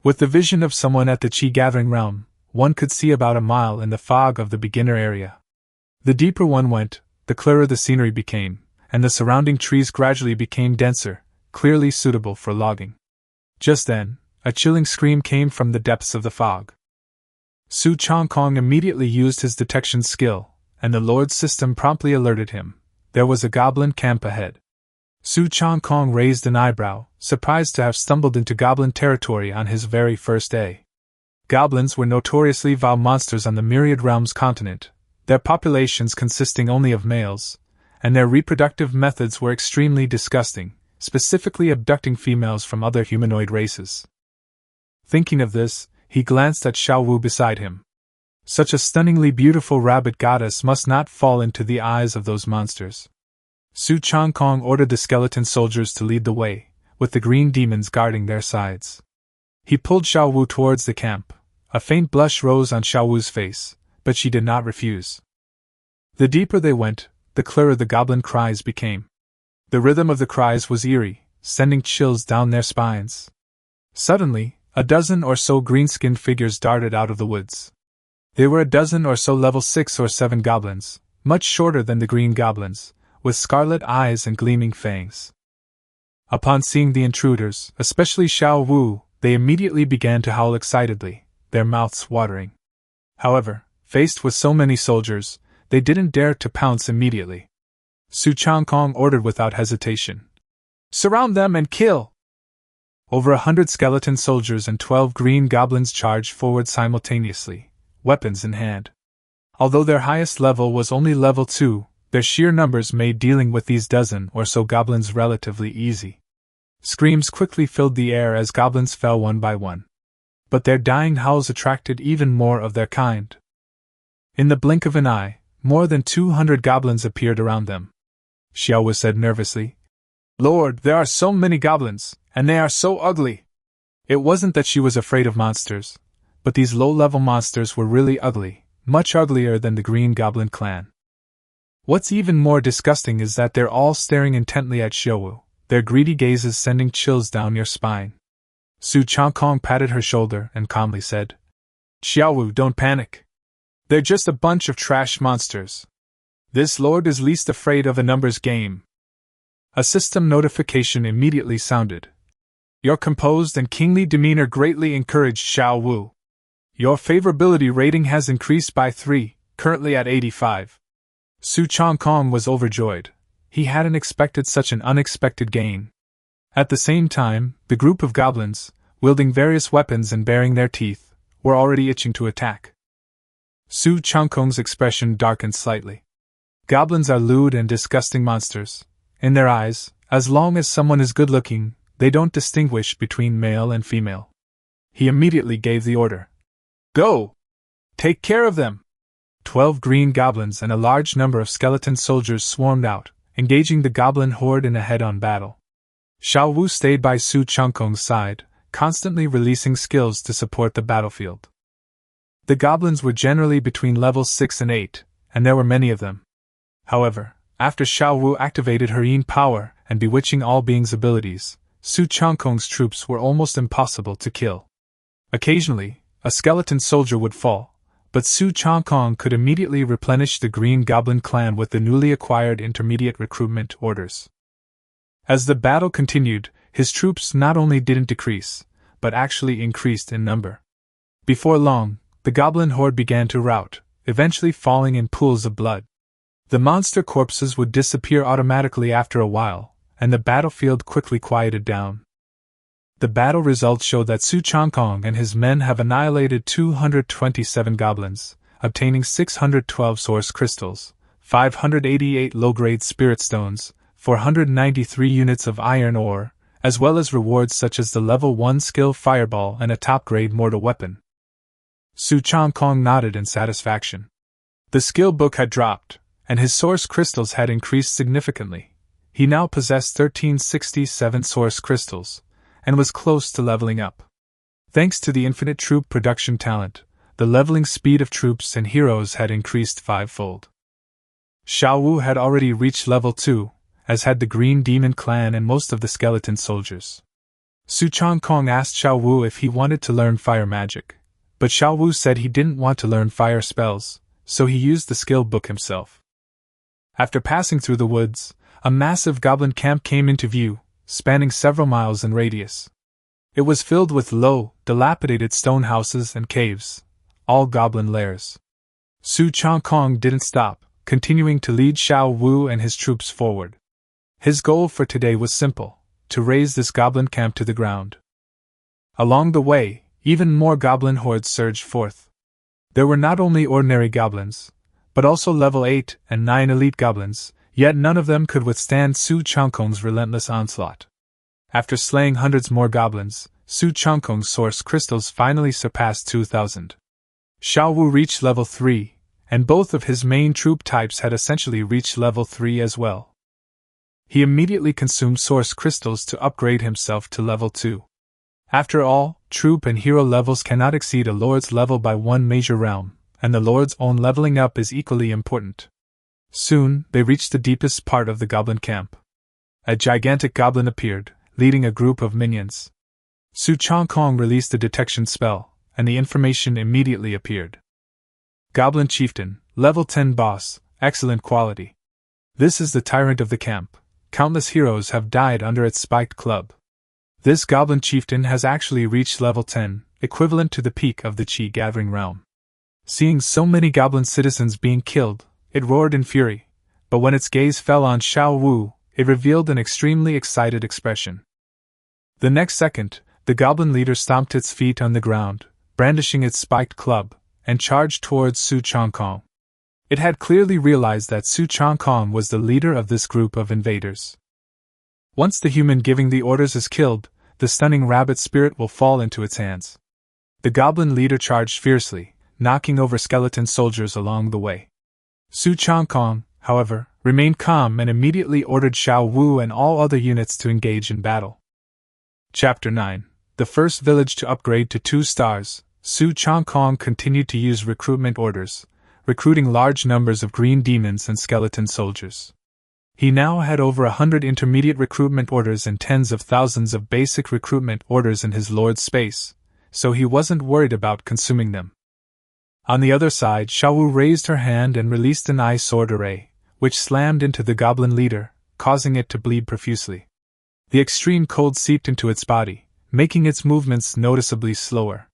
With the vision of someone at the Qi gathering realm, one could see about a mile in the fog of the beginner area. The deeper one went, the clearer the scenery became, and the surrounding trees gradually became denser, clearly suitable for logging. Just then, a chilling scream came from the depths of the fog. Su Changkong immediately used his detection skill, and the Lord's system promptly alerted him. There was a goblin camp ahead. Su Changkong raised an eyebrow, surprised to have stumbled into goblin territory on his very first day. Goblins were notoriously vile monsters on the Myriad Realms continent, their populations consisting only of males, and their reproductive methods were extremely disgusting, specifically abducting females from other humanoid races. Thinking of this, he glanced at Xiao Wu beside him. Such a stunningly beautiful rabbit goddess must not fall into the eyes of those monsters. Su Changkong ordered the skeleton soldiers to lead the way, with the green demons guarding their sides. He pulled Xiao Wu towards the camp. A faint blush rose on Xiao Wu's face, but she did not refuse. The deeper they went, the clearer the goblin cries became. The rhythm of the cries was eerie, sending chills down their spines. Suddenly, a dozen or so green-skinned figures darted out of the woods. They were a dozen or so level 6 or 7 goblins, much shorter than the green goblins, with scarlet eyes and gleaming fangs. Upon seeing the intruders, especially Xiao Wu, they immediately began to howl excitedly, their mouths watering. However, faced with so many soldiers, they didn't dare to pounce immediately. Su Changkong ordered without hesitation, "Surround them and kill!" Over 100 skeleton soldiers and 12 green goblins charged forward simultaneously, weapons in hand. Although their highest level was only level 2, their sheer numbers made dealing with these dozen or so goblins relatively easy. Screams quickly filled the air as goblins fell one by one. But their dying howls attracted even more of their kind. In the blink of an eye, more than 200 goblins appeared around them. Xiao Wu said nervously, "Lord, there are so many goblins, and they are so ugly." It wasn't that she was afraid of monsters, but these low-level monsters were really ugly, much uglier than the Green Goblin Clan. What's even more disgusting is that they're all staring intently at Xiao Wu, their greedy gazes sending chills down your spine. Su Changkong patted her shoulder and calmly said, "Xiao Wu, don't panic. They're just a bunch of trash monsters. This lord is least afraid of a numbers game." A system notification immediately sounded. "Your composed and kingly demeanor greatly encouraged Xiao Wu. Your favorability rating has increased by 3, currently at 85. Su Changkong was overjoyed. He hadn't expected such an unexpected gain. At the same time, the group of goblins, wielding various weapons and baring their teeth, were already itching to attack. Su Changkong's expression darkened slightly. Goblins are lewd and disgusting monsters. In their eyes, as long as someone is good-looking, they don't distinguish between male and female. He immediately gave the order. "Go! Take care of them!" 12 green goblins and a large number of skeleton soldiers swarmed out, engaging the goblin horde in a head-on battle. Xiao Wu stayed by Su Changkong's side, constantly releasing skills to support the battlefield. The goblins were generally between levels 6 and 8, and there were many of them. However, after Xiao Wu activated her Yin power and bewitching all beings' abilities, Su Changkong's troops were almost impossible to kill. Occasionally, a skeleton soldier would fall, but Su Changkong could immediately replenish the Green Goblin Clan with the newly acquired intermediate recruitment orders. As the battle continued, his troops not only didn't decrease, but actually increased in number. Before long, the goblin horde began to rout, eventually falling in pools of blood. The monster corpses would disappear automatically after a while, and the battlefield quickly quieted down. The battle results show that Su Changkong and his men have annihilated 227 goblins, obtaining 612 source crystals, 588 low-grade spirit stones, 493 units of iron ore, as well as rewards such as the level 1 skill fireball and a top-grade mortal weapon. Su Changkong nodded in satisfaction. The skill book had dropped, and his source crystals had increased significantly. He now possessed 1367 source crystals, and was close to leveling up. Thanks to the infinite troop production talent, the leveling speed of troops and heroes had increased fivefold. Xiao Wu had already reached level 2, as had the Green Demon Clan and most of the skeleton soldiers. Su Changkong asked Xiao Wu if he wanted to learn fire magic, but Xiao Wu said he didn't want to learn fire spells, so he used the skill book himself. After passing through the woods, a massive goblin camp came into view, spanning several miles in radius. It was filled with low, dilapidated stone houses and caves, all goblin lairs. Su Changkong didn't stop, continuing to lead Xiao Wu and his troops forward. His goal for today was simple: to raze this goblin camp to the ground. Along the way, even more goblin hordes surged forth. There were not only ordinary goblins, but also level 8 and 9 elite goblins, yet none of them could withstand Su Changkong's relentless onslaught. After slaying hundreds more goblins, Su Changkong's source crystals finally surpassed 2,000. Xiao Wu reached level 3, and both of his main troop types had essentially reached level 3 as well. He immediately consumed source crystals to upgrade himself to level 2. After all, troop and hero levels cannot exceed a lord's level by one major realm, and the lord's own leveling up is equally important. Soon, they reached the deepest part of the goblin camp. A gigantic goblin appeared, leading a group of minions. Su Changkong released a detection spell, and the information immediately appeared. Goblin Chieftain, level 10 boss, excellent quality. This is the tyrant of the camp. Countless heroes have died under its spiked club. This goblin chieftain has actually reached level 10, equivalent to the peak of the Qi gathering realm. Seeing so many goblin citizens being killed, it roared in fury, but when its gaze fell on Xiao Wu, it revealed an extremely excited expression. The next second, the goblin leader stomped its feet on the ground, brandishing its spiked club, and charged towards Su Changkong. It had clearly realized that Su Changkong was the leader of this group of invaders. Once the human giving the orders is killed, the stunning rabbit spirit will fall into its hands. The goblin leader charged fiercely, knocking over skeleton soldiers along the way. Su Changkong, however, remained calm and immediately ordered Xiao Wu and all other units to engage in battle. Chapter 9. The first village to upgrade to 2 stars. Su Changkong continued to use recruitment orders, recruiting large numbers of green demons and skeleton soldiers. He now had over 100 intermediate recruitment orders and tens of thousands of basic recruitment orders in his lord's space, so he wasn't worried about consuming them. On the other side, Xiao Wu raised her hand and released an eye sword array, which slammed into the goblin leader, causing it to bleed profusely. The extreme cold seeped into its body, making its movements noticeably slower.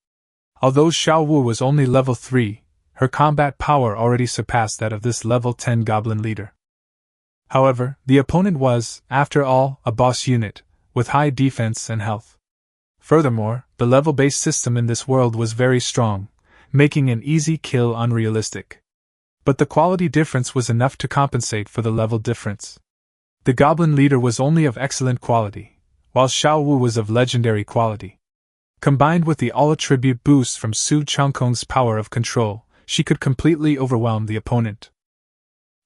Although Xiao Wu was only level 3, her combat power already surpassed that of this level 10 goblin leader. However, the opponent was, after all, a boss unit, with high defense and health. Furthermore, the level-based system in this world was very strong, making an easy kill unrealistic. But the quality difference was enough to compensate for the level difference. The goblin leader was only of excellent quality, while Xiao Wu was of legendary quality. Combined with the all-attribute boost from Su Changkong's power of control, she could completely overwhelm the opponent.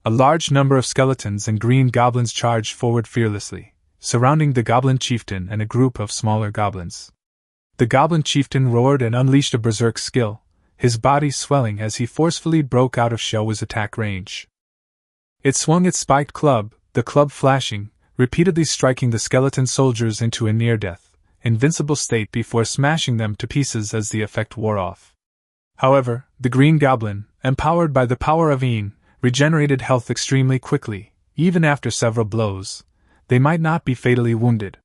A large number of skeletons and green goblins charged forward fearlessly, surrounding the goblin chieftain and a group of smaller goblins. The goblin chieftain roared and unleashed a berserk skill, his body swelling as he forcefully broke out of Xiao Wu's attack range. It swung its spiked club, the club flashing, repeatedly striking the skeleton soldiers into a near-death, invincible state before smashing them to pieces as the effect wore off. However, the green goblin, empowered by the power of Yin, regenerated health extremely quickly, even after several blows. They might not be fatally wounded.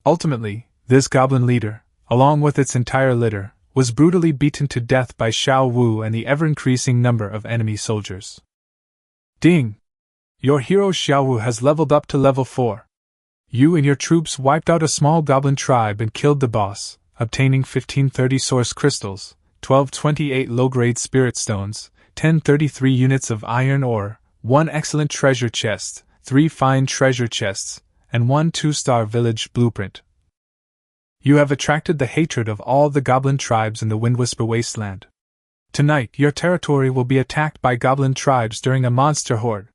Ultimately, this goblin leader, along with its entire litter, was brutally beaten to death by Xiao Wu and the ever-increasing number of enemy soldiers. Ding! Your hero Xiaowu has leveled up to level 4. You and your troops wiped out a small goblin tribe and killed the boss, obtaining 1530 source crystals, 1228 low-grade spirit stones, 1033 units of iron ore, 1 excellent treasure chest, 3 fine treasure chests, and 1 2-star village blueprint. You have attracted the hatred of all the goblin tribes in the Windwhisper Wasteland. Tonight, your territory will be attacked by goblin tribes during a monster horde.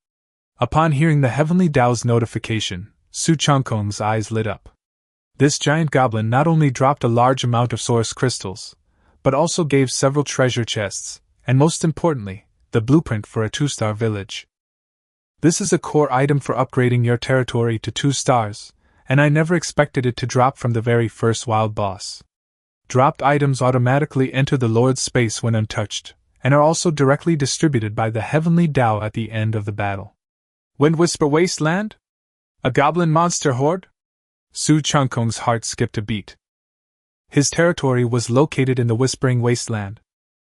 Upon hearing the Heavenly Dao's notification, Su Changkong's eyes lit up. This giant goblin not only dropped a large amount of source crystals, but also gave several treasure chests, and most importantly, the blueprint for a 2-star village. This is a core item for upgrading your territory to 2 stars, and I never expected it to drop from the very first wild boss. Dropped items automatically enter the Lord's space when untouched, and are also directly distributed by the Heavenly Dao at the end of the battle. Windwhisper Wasteland? A goblin monster horde? Su Changkong's heart skipped a beat. His territory was located in the Whispering Wasteland.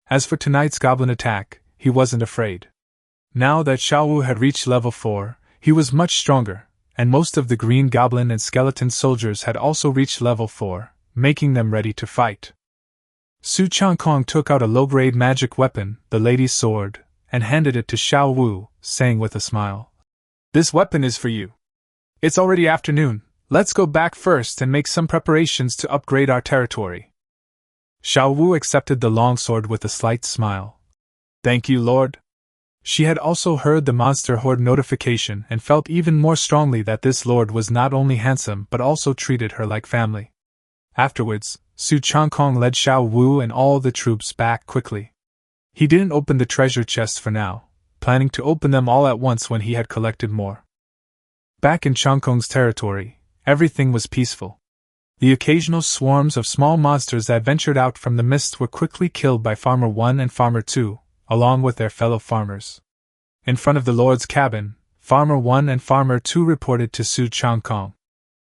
As for tonight's goblin attack, he wasn't afraid. Now that Xiaowu had reached level 4, he was much stronger, and most of the green goblin and skeleton soldiers had also reached level 4, making them ready to fight. Su Changkong took out a low-grade magic weapon, the Lady's Sword, and handed it to Xiaowu, saying with a smile, "This weapon is for you. It's already afternoon, let's go back first and make some preparations to upgrade our territory." Xiaowu accepted the longsword with a slight smile. "Thank you, Lord." She had also heard the monster horde notification and felt even more strongly that this lord was not only handsome but also treated her like family. Afterwards, Su Changkong led Xiaowu and all the troops back quickly. He didn't open the treasure chests for now, planning to open them all at once when he had collected more. Back in Changkong's territory, everything was peaceful. The occasional swarms of small monsters that ventured out from the mist were quickly killed by Farmer 1 and Farmer 2, along with their fellow farmers. In front of the Lord's cabin, Farmer 1 and Farmer 2 reported to Su Changkong.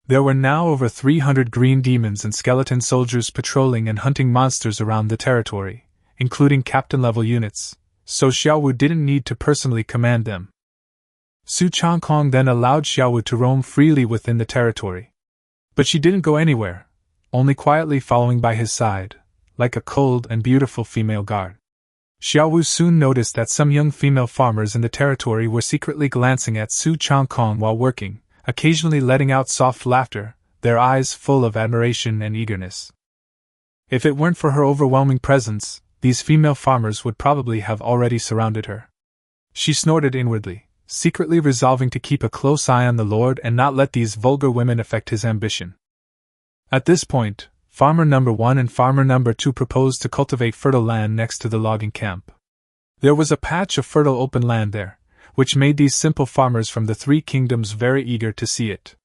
There were now over 300 green demons and skeleton soldiers patrolling and hunting monsters around the territory, including captain-level units, so Xiaowu didn't need to personally command them. Su Changkong then allowed Xiaowu to roam freely within the territory. But she didn't go anywhere, only quietly following by his side, like a cold and beautiful female guard. Xiaowu soon noticed that some young female farmers in the territory were secretly glancing at Su Changkong while working, occasionally letting out soft laughter, their eyes full of admiration and eagerness. If it weren't for her overwhelming presence, these female farmers would probably have already surrounded her. She snorted inwardly, secretly resolving to keep a close eye on the Lord and not let these vulgar women affect his ambition. At this point, Farmer number 1 and Farmer number 2 proposed to cultivate fertile land next to the logging camp. There was a patch of fertile open land there, which made these simple farmers from the 3 kingdoms very eager to see it.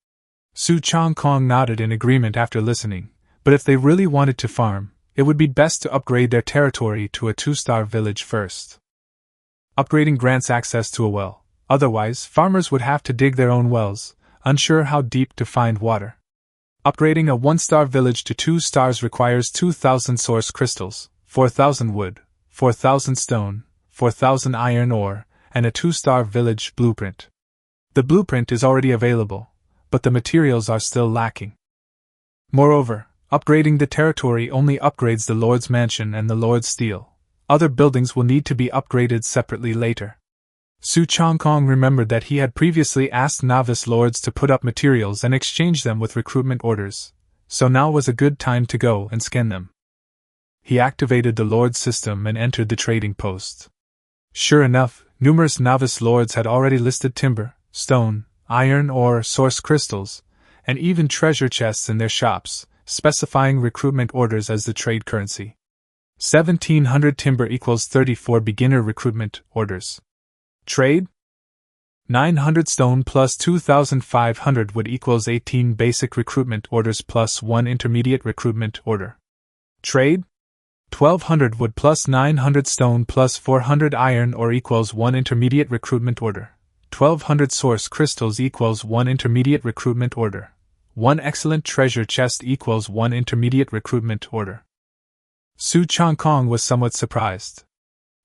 Su Changkong nodded in agreement after listening, but if they really wanted to farm, it would be best to upgrade their territory to a 2-star village first. Upgrading grants access to a well, otherwise farmers would have to dig their own wells, unsure how deep to find water. Upgrading a 1-star village to 2 stars requires 2,000 source crystals, 4,000 wood, 4,000 stone, 4,000 iron ore, and a 2-star village blueprint. The blueprint is already available, but the materials are still lacking. Moreover, upgrading the territory only upgrades the Lord's mansion and the Lord's steel. Other buildings will need to be upgraded separately later. Su Changkong remembered that he had previously asked novice lords to put up materials and exchange them with recruitment orders, so now was a good time to go and scan them. He activated the lord system and entered the trading post. Sure enough, numerous novice lords had already listed timber, stone, iron ore, source crystals, and even treasure chests in their shops, specifying recruitment orders as the trade currency. 1,700 timber equals 34 beginner recruitment orders. Trade? 900 stone plus 2,500 wood equals 18 basic recruitment orders plus 1 intermediate recruitment order. Trade? 1,200 wood plus 900 stone plus 400 iron ore equals 1 intermediate recruitment order. 1,200 source crystals equals 1 intermediate recruitment order. 1 excellent treasure chest equals 1 intermediate recruitment order. Su Changkong was somewhat surprised.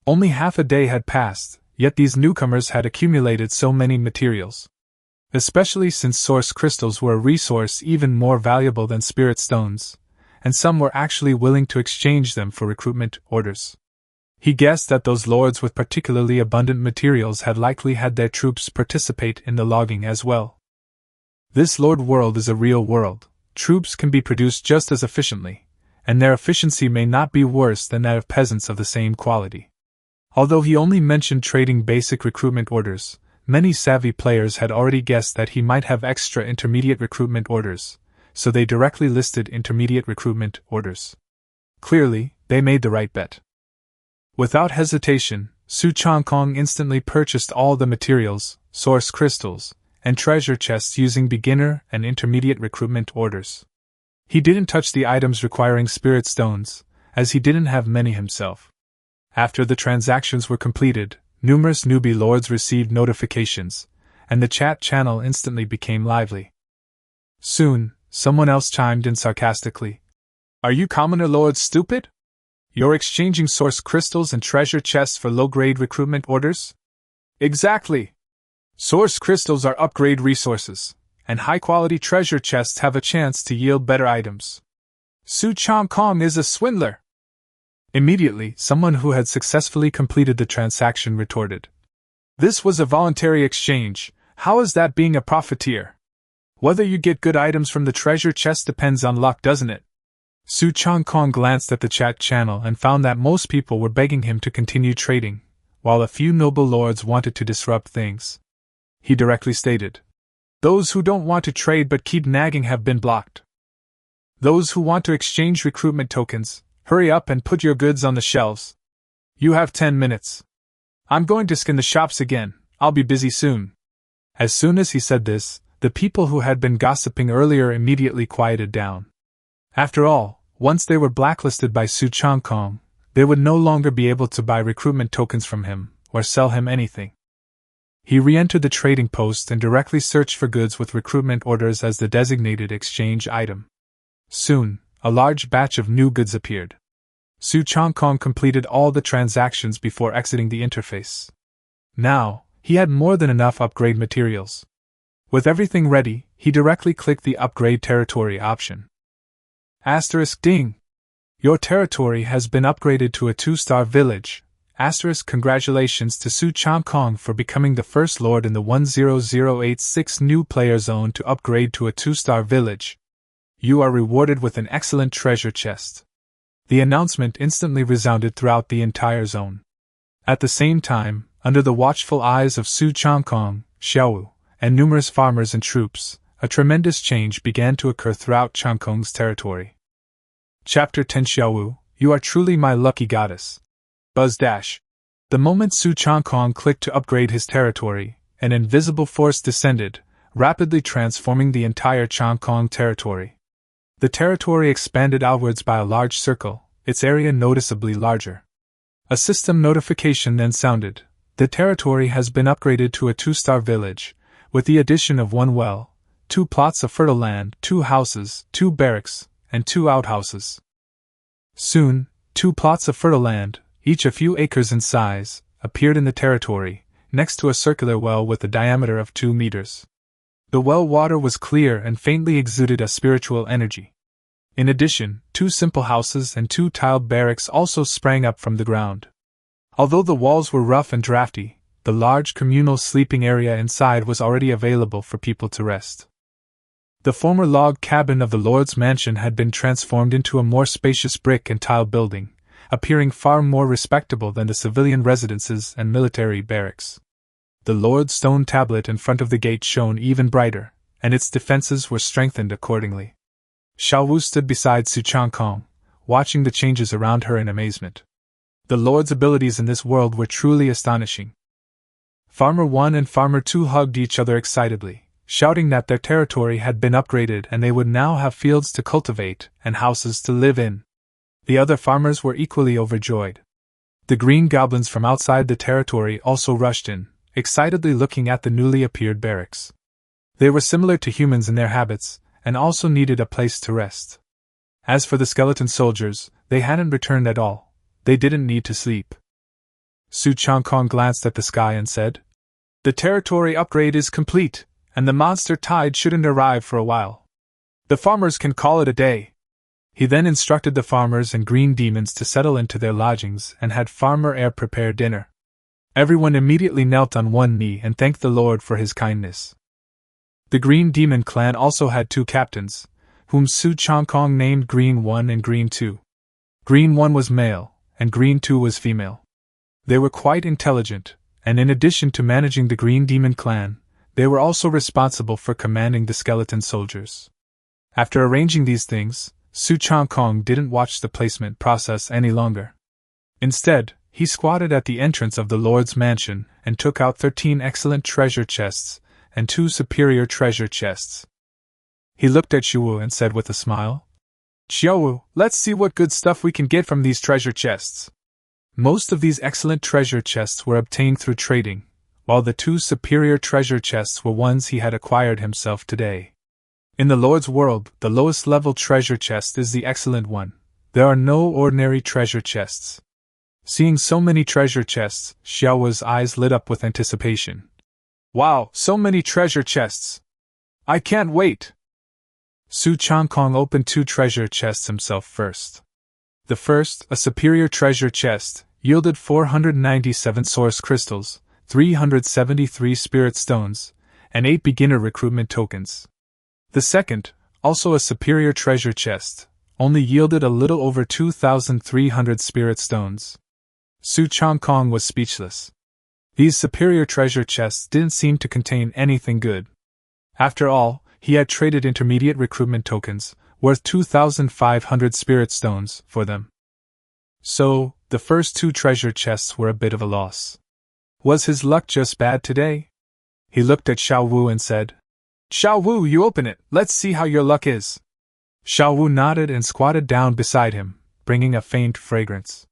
Only half a day had passed, yet these newcomers had accumulated so many materials. Especially since source crystals were a resource even more valuable than spirit stones, and some were actually willing to exchange them for recruitment orders. He guessed that those lords with particularly abundant materials had likely had their troops participate in the logging as well. This lord world is a real world. Troops can be produced just as efficiently, and their efficiency may not be worse than that of peasants of the same quality. Although he only mentioned trading basic recruitment orders, many savvy players had already guessed that he might have extra intermediate recruitment orders, so they directly listed intermediate recruitment orders. Clearly, they made the right bet. Without hesitation, Su Changkong instantly purchased all the materials, source crystals, and treasure chests using beginner and intermediate recruitment orders. He didn't touch the items requiring spirit stones, as he didn't have many himself. After the transactions were completed, numerous newbie lords received notifications, and the chat channel instantly became lively. Soon, someone else chimed in sarcastically. "Are you commoner lords stupid? You're exchanging source crystals and treasure chests for low-grade recruitment orders?" "Exactly! Source crystals are upgrade resources, and high-quality treasure chests have a chance to yield better items. Su Changkong is a swindler!" Immediately, someone who had successfully completed the transaction retorted. "This was a voluntary exchange. How is that being a profiteer? Whether you get good items from the treasure chest depends on luck, doesn't it?" Su Changkong glanced at the chat channel and found that most people were begging him to continue trading, while a few noble lords wanted to disrupt things. He directly stated, "Those who don't want to trade but keep nagging have been blocked. Those who want to exchange recruitment tokens, hurry up and put your goods on the shelves. You have 10 minutes. I'm going to skin the shops again, I'll be busy soon." As soon as he said this, the people who had been gossiping earlier immediately quieted down. After all, once they were blacklisted by Su Changkong, they would no longer be able to buy recruitment tokens from him, or sell him anything. He re-entered the trading post and directly searched for goods with recruitment orders as the designated exchange item. Soon, a large batch of new goods appeared. Su Changkong completed all the transactions before exiting the interface. Now, he had more than enough upgrade materials. With everything ready, he directly clicked the Upgrade Territory option. *Ding! Your territory has been upgraded to a 2-star village. Congratulations to Su Changkong for becoming the first lord in the 10086 new player zone to upgrade to a 2-star village. You are rewarded with an excellent treasure chest. The announcement instantly resounded throughout the entire zone. At the same time, under the watchful eyes of Su Changkong, Xiaowu, and numerous farmers and troops, a tremendous change began to occur throughout Changkong's territory. Chapter 10 Xiaowu, you are truly my lucky goddess. Buzz dash. The moment Su Changkong clicked to upgrade his territory, an invisible force descended, rapidly transforming the entire Changkong territory. The territory expanded outwards by a large circle, its area noticeably larger. A system notification then sounded. The territory has been upgraded to a 2-star village, with the addition of 1 well, 2 plots of fertile land, 2 houses, 2 barracks, and 2 outhouses. Soon, 2 plots of fertile land, each a few acres in size, appeared in the territory, next to a circular well with a diameter of 2 meters. The well water was clear and faintly exuded a spiritual energy. In addition, 2 simple houses and 2 tiled barracks also sprang up from the ground. Although the walls were rough and drafty, the large communal sleeping area inside was already available for people to rest. The former log cabin of the Lord's mansion had been transformed into a more spacious brick and tile building, appearing far more respectable than the civilian residences and military barracks. The Lord's stone tablet in front of the gate shone even brighter, and its defenses were strengthened accordingly. Xiaowu stood beside Su Changkong, watching the changes around her in amazement. The Lord's abilities in this world were truly astonishing. Farmer 1 and Farmer 2 hugged each other excitedly, shouting that their territory had been upgraded and they would now have fields to cultivate and houses to live in. The other farmers were equally overjoyed. The green goblins from outside the territory also rushed in, excitedly looking at the newly appeared barracks. They were similar to humans in their habits, and also needed a place to rest. As for the skeleton soldiers, they hadn't returned at all. They didn't need to sleep. Su Changkong glanced at the sky and said, "The territory upgrade is complete, and the monster tide shouldn't arrive for a while. The farmers can call it a day." He then instructed the farmers and green demons to settle into their lodgings and had Farmer Air prepare dinner. Everyone immediately knelt on one knee and thanked the Lord for his kindness. The Green Demon clan also had 2 captains, whom Su Changkong named Green 1 and Green 2. Green 1 was male, and Green 2 was female. They were quite intelligent, and in addition to managing the Green Demon clan, they were also responsible for commanding the skeleton soldiers. After arranging these things, Su Changkong didn't watch the placement process any longer. Instead, he squatted at the entrance of the Lord's mansion and took out 13 excellent treasure chests and 2 superior treasure chests. He looked at Xiaowu and said with a smile, "Xiaowu, let's see what good stuff we can get from these treasure chests." Most of these excellent treasure chests were obtained through trading, while the 2 superior treasure chests were ones he had acquired himself today. In the Lord's world, the lowest level treasure chest is the excellent one. There are no ordinary treasure chests. Seeing so many treasure chests, Xiaowu's eyes lit up with anticipation. "Wow, so many treasure chests! I can't wait!" Su Changkong opened 2 treasure chests himself first. The first, a superior treasure chest, yielded 497 source crystals, 373 spirit stones, and 8 beginner recruitment tokens. The second, also a superior treasure chest, only yielded a little over 2,300 spirit stones. Su Changkong was speechless. These superior treasure chests didn't seem to contain anything good. After all, he had traded intermediate recruitment tokens, worth 2,500 spirit stones, for them. So, the first 2 treasure chests were a bit of a loss. Was his luck just bad today? He looked at Xiaowu and said, "Xiaowu, you open it, let's see how your luck is." Xiaowu nodded and squatted down beside him, bringing a faint fragrance.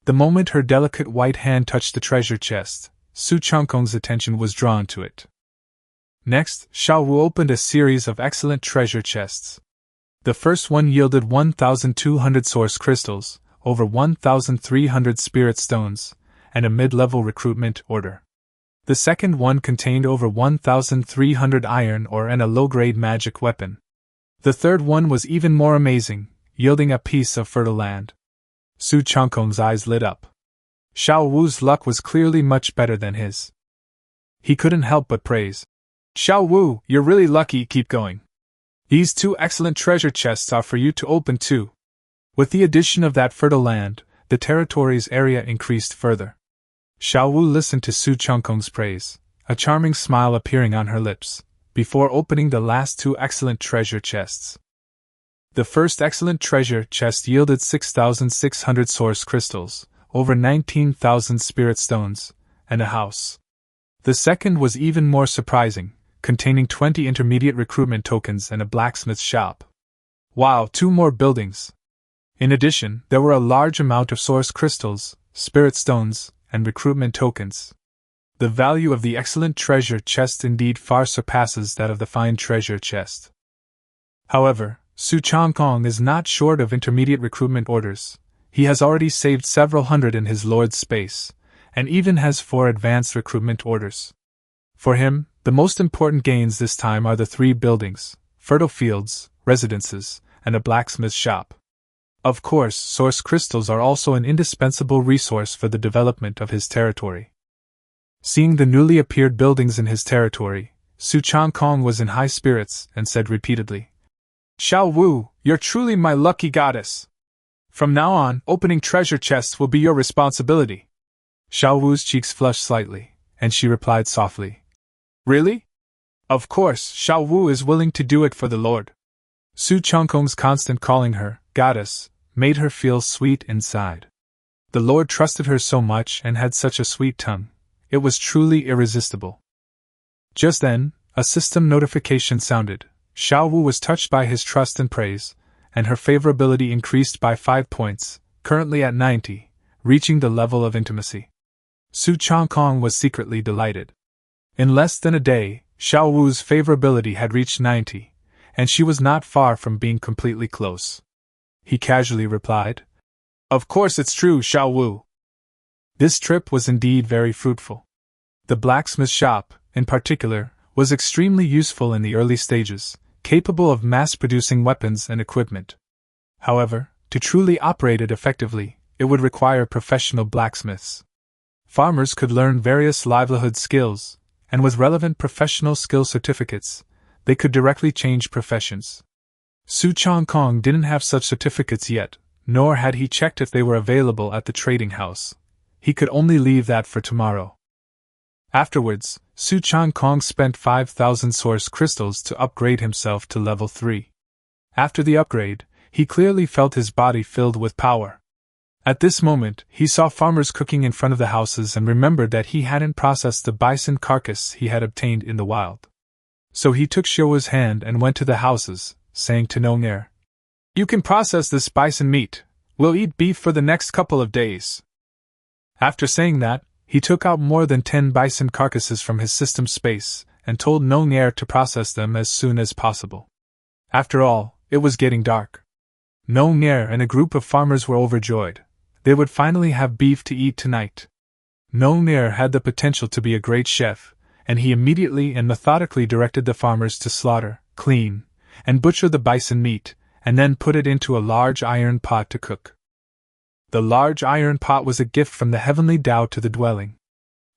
The moment her delicate white hand touched the treasure chest, Su Changkong's attention was drawn to it. Next, Xiaowu opened a series of excellent treasure chests. The first one yielded 1,200 source crystals, over 1,300 spirit stones, and a mid-level recruitment order. The second one contained over 1,300 iron ore and a low-grade magic weapon. The third one was even more amazing, yielding a piece of fertile land. Su Changkong's eyes lit up. Xiaowu's luck was clearly much better than his. He couldn't help but praise. "Xiaowu, you're really lucky, keep going. These 2 excellent treasure chests are for you to open too." With the addition of that fertile land, the territory's area increased further. Xiaowu listened to Su Changkong's praise, a charming smile appearing on her lips, before opening the last 2 excellent treasure chests. The first excellent treasure chest yielded 6,600 source crystals, over 19,000 spirit stones, and a house. The second was even more surprising, containing 20 intermediate recruitment tokens and a blacksmith's shop. Wow, 2 more buildings! In addition, there were a large amount of source crystals, spirit stones, and recruitment tokens. The value of the excellent treasure chest indeed far surpasses that of the fine treasure chest. However, Su Changkong is not short of intermediate recruitment orders. He has already saved several hundred in his lord's space, and even has 4 advanced recruitment orders. For him, the most important gains this time are the 3 buildings, fertile fields, residences, and a blacksmith's shop. Of course, source crystals are also an indispensable resource for the development of his territory. Seeing the newly appeared buildings in his territory, Su Changkong was in high spirits and said repeatedly, "Xiaowu, you're truly my lucky goddess. From now on, opening treasure chests will be your responsibility." Xiaowu's cheeks flushed slightly, and she replied softly, "Really? Of course, Xiaowu is willing to do it for the Lord." Su Changkong's constant calling her goddess made her feel sweet inside. The Lord trusted her so much and had such a sweet tongue. It was truly irresistible. Just then, a system notification sounded. Xiaowu was touched by his trust and praise, and her favorability increased by 5 points, currently at 90, reaching the level of intimacy. Su Changkong was secretly delighted. In less than a day, Xiaowu's favorability had reached 90, and she was not far from being completely close. He casually replied, "Of course it's true, Xiaowu." This trip was indeed very fruitful. The blacksmith shop, in particular, was extremely useful in the early stages, capable of mass-producing weapons and equipment. However, to truly operate it effectively, it would require professional blacksmiths. Farmers could learn various livelihood skills, and with relevant professional skill certificates, they could directly change professions. Su Changkong didn't have such certificates yet, nor had he checked if they were available at the trading house. He could only leave that for tomorrow. Afterwards, Su Changkong spent 5,000 source crystals to upgrade himself to level 3. After the upgrade, he clearly felt his body filled with power. At this moment, he saw farmers cooking in front of the houses and remembered that he hadn't processed the bison carcass he had obtained in the wild. So he took Xiaowu's hand and went to the houses, saying to Nong'er, "You can process this bison meat. We'll eat beef for the next couple of days." After saying that, he took out more than 10 bison carcasses from his system space and told Nong'er to process them as soon as possible. After all, it was getting dark. Nong'er and a group of farmers were overjoyed. They would finally have beef to eat tonight. Nong'er had the potential to be a great chef, and he immediately and methodically directed the farmers to slaughter, clean, and butcher the bison meat, and then put it into a large iron pot to cook. The large iron pot was a gift from the heavenly Tao to the dwelling.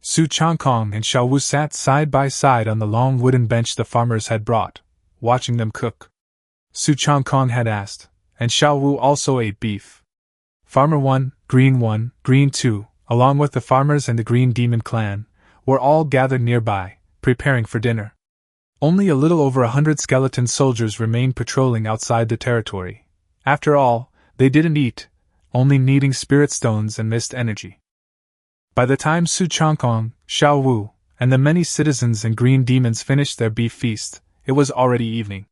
Su Changkong and Xiaowu sat side by side on the long wooden bench the farmers had brought, watching them cook. Su Changkong had asked, and Xiaowu also ate beef. Farmer 1, Green 2, along with the farmers and the Green Demon clan, were all gathered nearby, preparing for dinner. Only a little over 100 skeleton soldiers remained patrolling outside the territory. After all, they didn't eat, only needing spirit stones and mist energy. By the time Su Changkong, Xiaowu, and the many citizens and green demons finished their beef feast, it was already evening.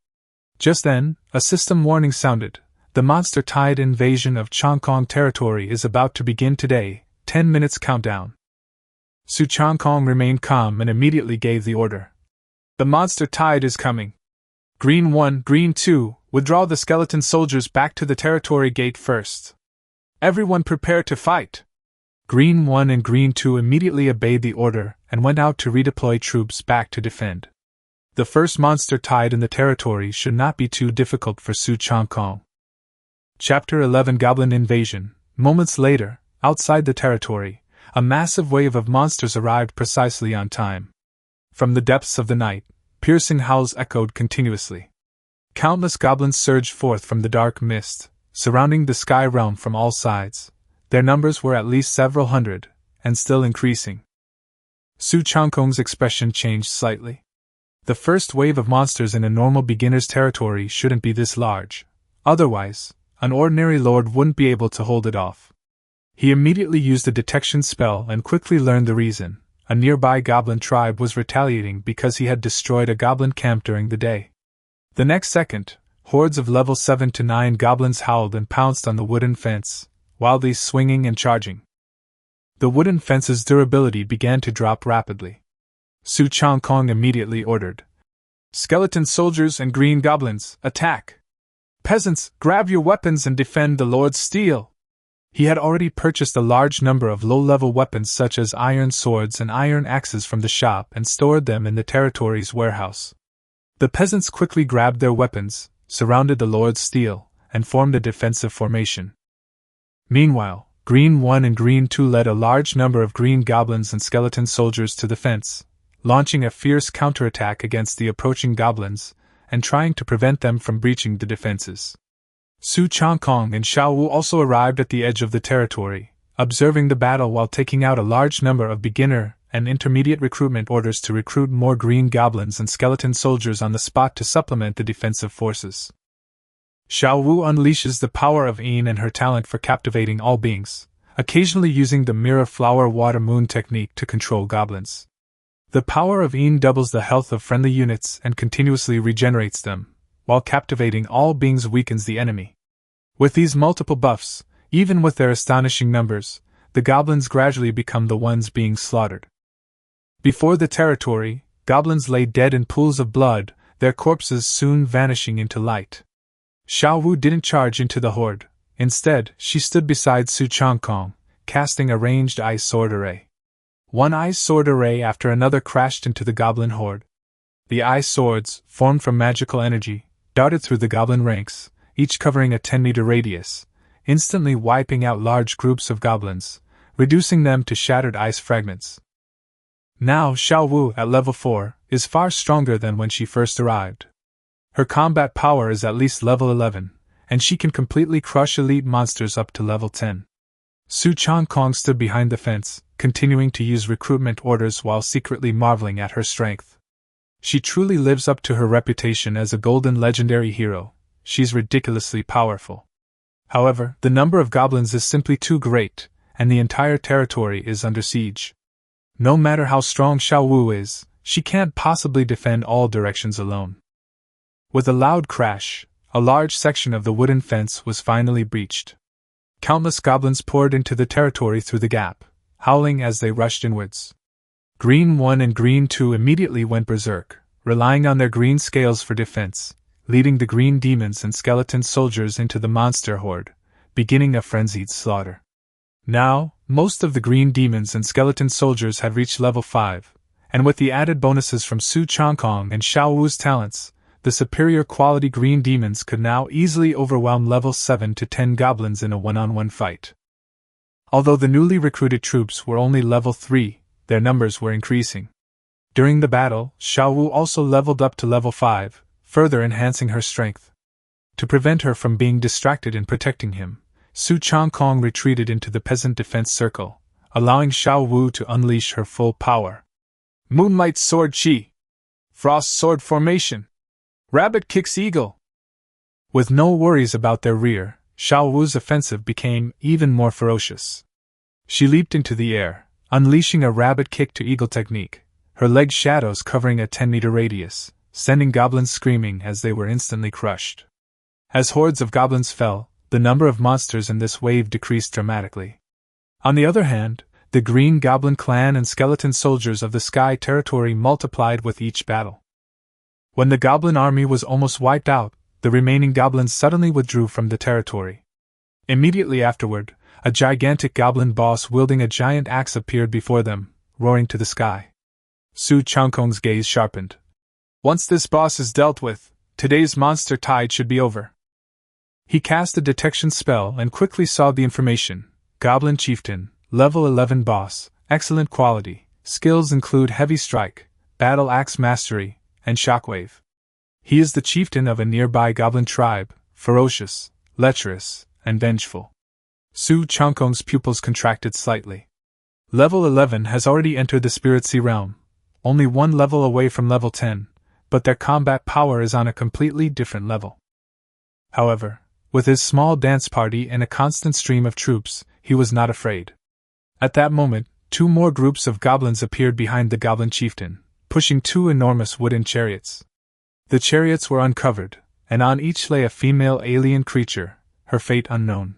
Just then, a system warning sounded. The monster tide invasion of Changkong territory is about to begin today, 10 minutes countdown. Su Changkong remained calm and immediately gave the order. The monster tide is coming. Green 1, Green 2, withdraw the skeleton soldiers back to the territory gate first. Everyone prepare to fight. Green 1 and Green 2 immediately obeyed the order and went out to redeploy troops back to defend. The first monster tide in the territory should not be too difficult for Su Changkong. Chapter 11 Goblin Invasion. Moments later, outside the territory, a massive wave of monsters arrived precisely on time. From the depths of the night, piercing howls echoed continuously. Countless goblins surged forth from the dark mist, surrounding the sky realm from all sides. Their numbers were at least several hundred, and still increasing. Su Changkong's expression changed slightly. The first wave of monsters in a normal beginner's territory shouldn't be this large. Otherwise, an ordinary lord wouldn't be able to hold it off. He immediately used a detection spell and quickly learned the reason. A nearby goblin tribe was retaliating because he had destroyed a goblin camp during the day. The next second, hordes of level 7 to 9 goblins howled and pounced on the wooden fence, wildly swinging and charging. The wooden fence's durability began to drop rapidly. Su Changkong immediately ordered, "Skeleton soldiers and green goblins, attack! Peasants, grab your weapons and defend the Lord's steel!" He had already purchased a large number of low-level weapons such as iron swords and iron axes from the shop and stored them in the territory's warehouse. The peasants quickly grabbed their weapons, surrounded the Lord's steel, and formed a defensive formation. Meanwhile, Green 1 and Green 2 led a large number of green goblins and skeleton soldiers to the fence, launching a fierce counterattack against the approaching goblins, and trying to prevent them from breaching the defenses. Su Changkong and Xiaowu also arrived at the edge of the territory, observing the battle while taking out a large number of beginner and intermediate recruitment orders to recruit more green goblins and skeleton soldiers on the spot to supplement the defensive forces. Xiaowu unleashes the power of Yin and her talent for captivating all beings, occasionally using the mirror flower water moon technique to control goblins. The power of Yin doubles the health of friendly units and continuously regenerates them, while captivating all beings weakens the enemy. With these multiple buffs, even with their astonishing numbers, the goblins gradually become the ones being slaughtered. Before the territory, goblins lay dead in pools of blood, their corpses soon vanishing into light. Xiaowu didn't charge into the horde. Instead, she stood beside Su Changkong, casting a ranged ice sword array. One ice sword array after another crashed into the goblin horde. The ice swords, formed from magical energy, darted through the goblin ranks, each covering a 10-meter radius, instantly wiping out large groups of goblins, reducing them to shattered ice fragments. Now Xiao Wu, at level 4, is far stronger than when she first arrived. Her combat power is at least level 11, and she can completely crush elite monsters up to level 10. Su Changkong stood behind the fence, continuing to use recruitment orders while secretly marveling at her strength. She truly lives up to her reputation as a golden legendary hero. She's ridiculously powerful. However, the number of goblins is simply too great, and the entire territory is under siege. No matter how strong Xiao Wu is, she can't possibly defend all directions alone. With a loud crash, a large section of the wooden fence was finally breached. Countless goblins poured into the territory through the gap, howling as they rushed inwards. Green 1 and Green 2 immediately went berserk, relying on their green scales for defense, leading the green demons and skeleton soldiers into the monster horde, beginning a frenzied slaughter. Now, most of the green demons and skeleton soldiers had reached level 5, and with the added bonuses from Su Changkong and Xiao Wu's talents, the superior quality green demons could now easily overwhelm level 7 to 10 goblins in a one-on-one fight. Although the newly recruited troops were only level 3, their numbers were increasing. During the battle, Xiao Wu also leveled up to level 5, further enhancing her strength. To prevent her from being distracted in protecting him, Su Changkong retreated into the peasant defense circle, allowing Xiao Wu to unleash her full power. Moonlight Sword Chi. Frost Sword Formation. Rabbit Kicks Eagle. With no worries about their rear, Xiao Wu's offensive became even more ferocious. She leaped into the air, unleashing a rabbit kick to eagle technique, her leg shadows covering a 10-meter radius, sending goblins screaming as they were instantly crushed. As hordes of goblins fell, the number of monsters in this wave decreased dramatically. On the other hand, the Green Goblin Clan and skeleton soldiers of the Sky Territory multiplied with each battle. When the goblin army was almost wiped out, the remaining goblins suddenly withdrew from the territory. Immediately afterward, a gigantic goblin boss wielding a giant axe appeared before them, roaring to the sky. Su Changkong's gaze sharpened. Once this boss is dealt with, today's monster tide should be over. He cast a detection spell and quickly saw the information. Goblin Chieftain, level 11 boss, excellent quality, skills include heavy strike, battle axe mastery, and shockwave. He is the chieftain of a nearby goblin tribe, ferocious, lecherous, and vengeful. Su Changkong's pupils contracted slightly. Level 11 has already entered the Spirit Sea realm, only one level away from level 10, but their combat power is on a completely different level. However, with his small dance party and a constant stream of troops, he was not afraid. At that moment, 2 more groups of goblins appeared behind the goblin chieftain, pushing 2 enormous wooden chariots. The chariots were uncovered, and on each lay a female alien creature, her fate unknown.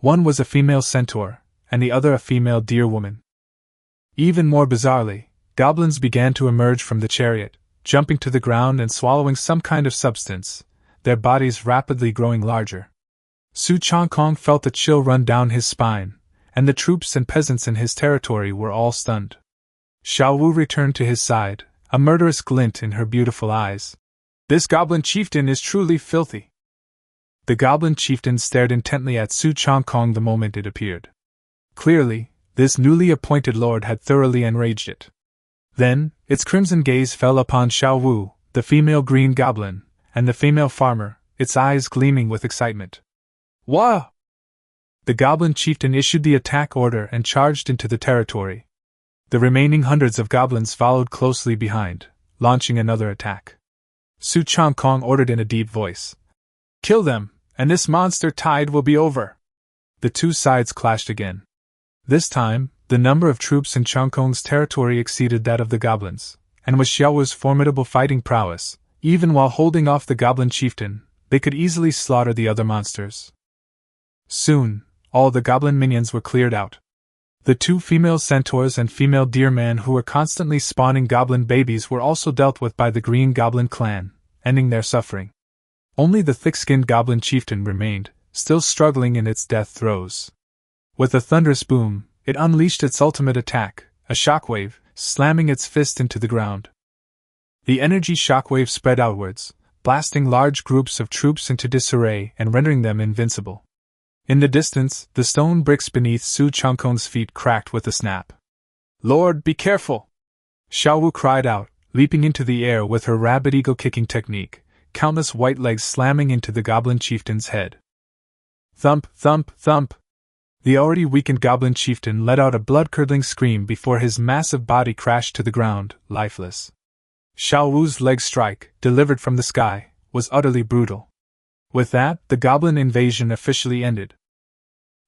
One was a female centaur, and the other a female deer woman. Even more bizarrely, goblins began to emerge from the chariot, jumping to the ground and swallowing some kind of substance, their bodies rapidly growing larger. Su Changkong felt a chill run down his spine, and the troops and peasants in his territory were all stunned. Xiao Wu returned to his side, a murderous glint in her beautiful eyes. This goblin chieftain is truly filthy. The goblin chieftain stared intently at Su Changkong the moment it appeared. Clearly, this newly appointed lord had thoroughly enraged it. Then, its crimson gaze fell upon Xiao Wu, the female green goblin, and the female farmer, its eyes gleaming with excitement. Wah! The goblin chieftain issued the attack order and charged into the territory. The remaining hundreds of goblins followed closely behind, launching another attack. Su Changkong ordered in a deep voice. Kill them, and this monster tide will be over. The 2 sides clashed again. This time, the number of troops in Changkong's territory exceeded that of the goblins, and with Xiao Wu's formidable fighting prowess, even while holding off the goblin chieftain, they could easily slaughter the other monsters. Soon, all the goblin minions were cleared out. The 2 female centaurs and female deerman who were constantly spawning goblin babies were also dealt with by the Green Goblin Clan, ending their suffering. Only the thick-skinned goblin chieftain remained, still struggling in its death throes. With a thunderous boom, it unleashed its ultimate attack, a shockwave, slamming its fist into the ground. The energy shockwave spread outwards, blasting large groups of troops into disarray and rendering them invincible. In the distance, the stone bricks beneath Su Changkong's feet cracked with a snap. "Lord, be careful!" Xiao Wu cried out, leaping into the air with her rabbit eagle kicking technique, countless white legs slamming into the goblin chieftain's head. Thump, thump, thump! The already weakened goblin chieftain let out a blood-curdling scream before his massive body crashed to the ground, lifeless. Xiao Wu's leg strike, delivered from the sky, was utterly brutal. With that, the goblin invasion officially ended.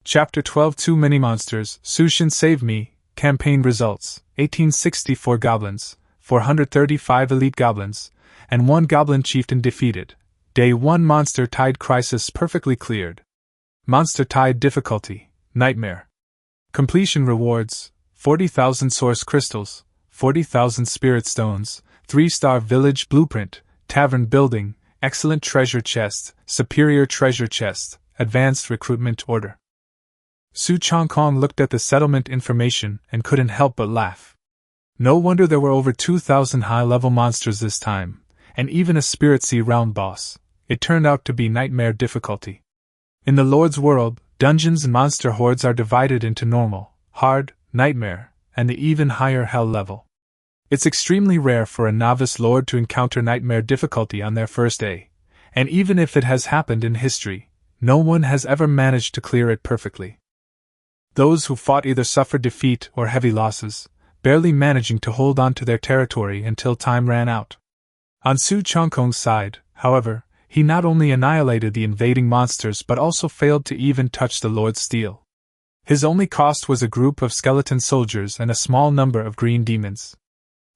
Chapter 12 Too Many Monsters, Su Shin Save Me, Campaign Results, 1864 Goblins, 435 Elite Goblins, and 1 Goblin Chieftain defeated. Day 1 Monster Tide Crisis perfectly cleared. Monster Tide Difficulty, Nightmare. Completion Rewards, 40,000 Source Crystals, 40,000 Spirit Stones, 3-star Village Blueprint, Tavern Building, Excellent Treasure Chest, Superior Treasure Chest, Advanced Recruitment Order. Su Changkong looked at the settlement information and couldn't help but laugh. No wonder there were over 2,000 high-level monsters this time, and even a Spirit Sea round boss. It turned out to be nightmare difficulty. In the Lord's world, dungeons and monster hordes are divided into normal, hard, nightmare, and the even higher hell level. It's extremely rare for a novice lord to encounter nightmare difficulty on their first day, and even if it has happened in history, no one has ever managed to clear it perfectly. Those who fought either suffered defeat or heavy losses, barely managing to hold on to their territory until time ran out. On Su Changkong's side, however, he not only annihilated the invading monsters but also failed to even touch the Lord's steel. His only cost was a group of skeleton soldiers and a small number of green demons.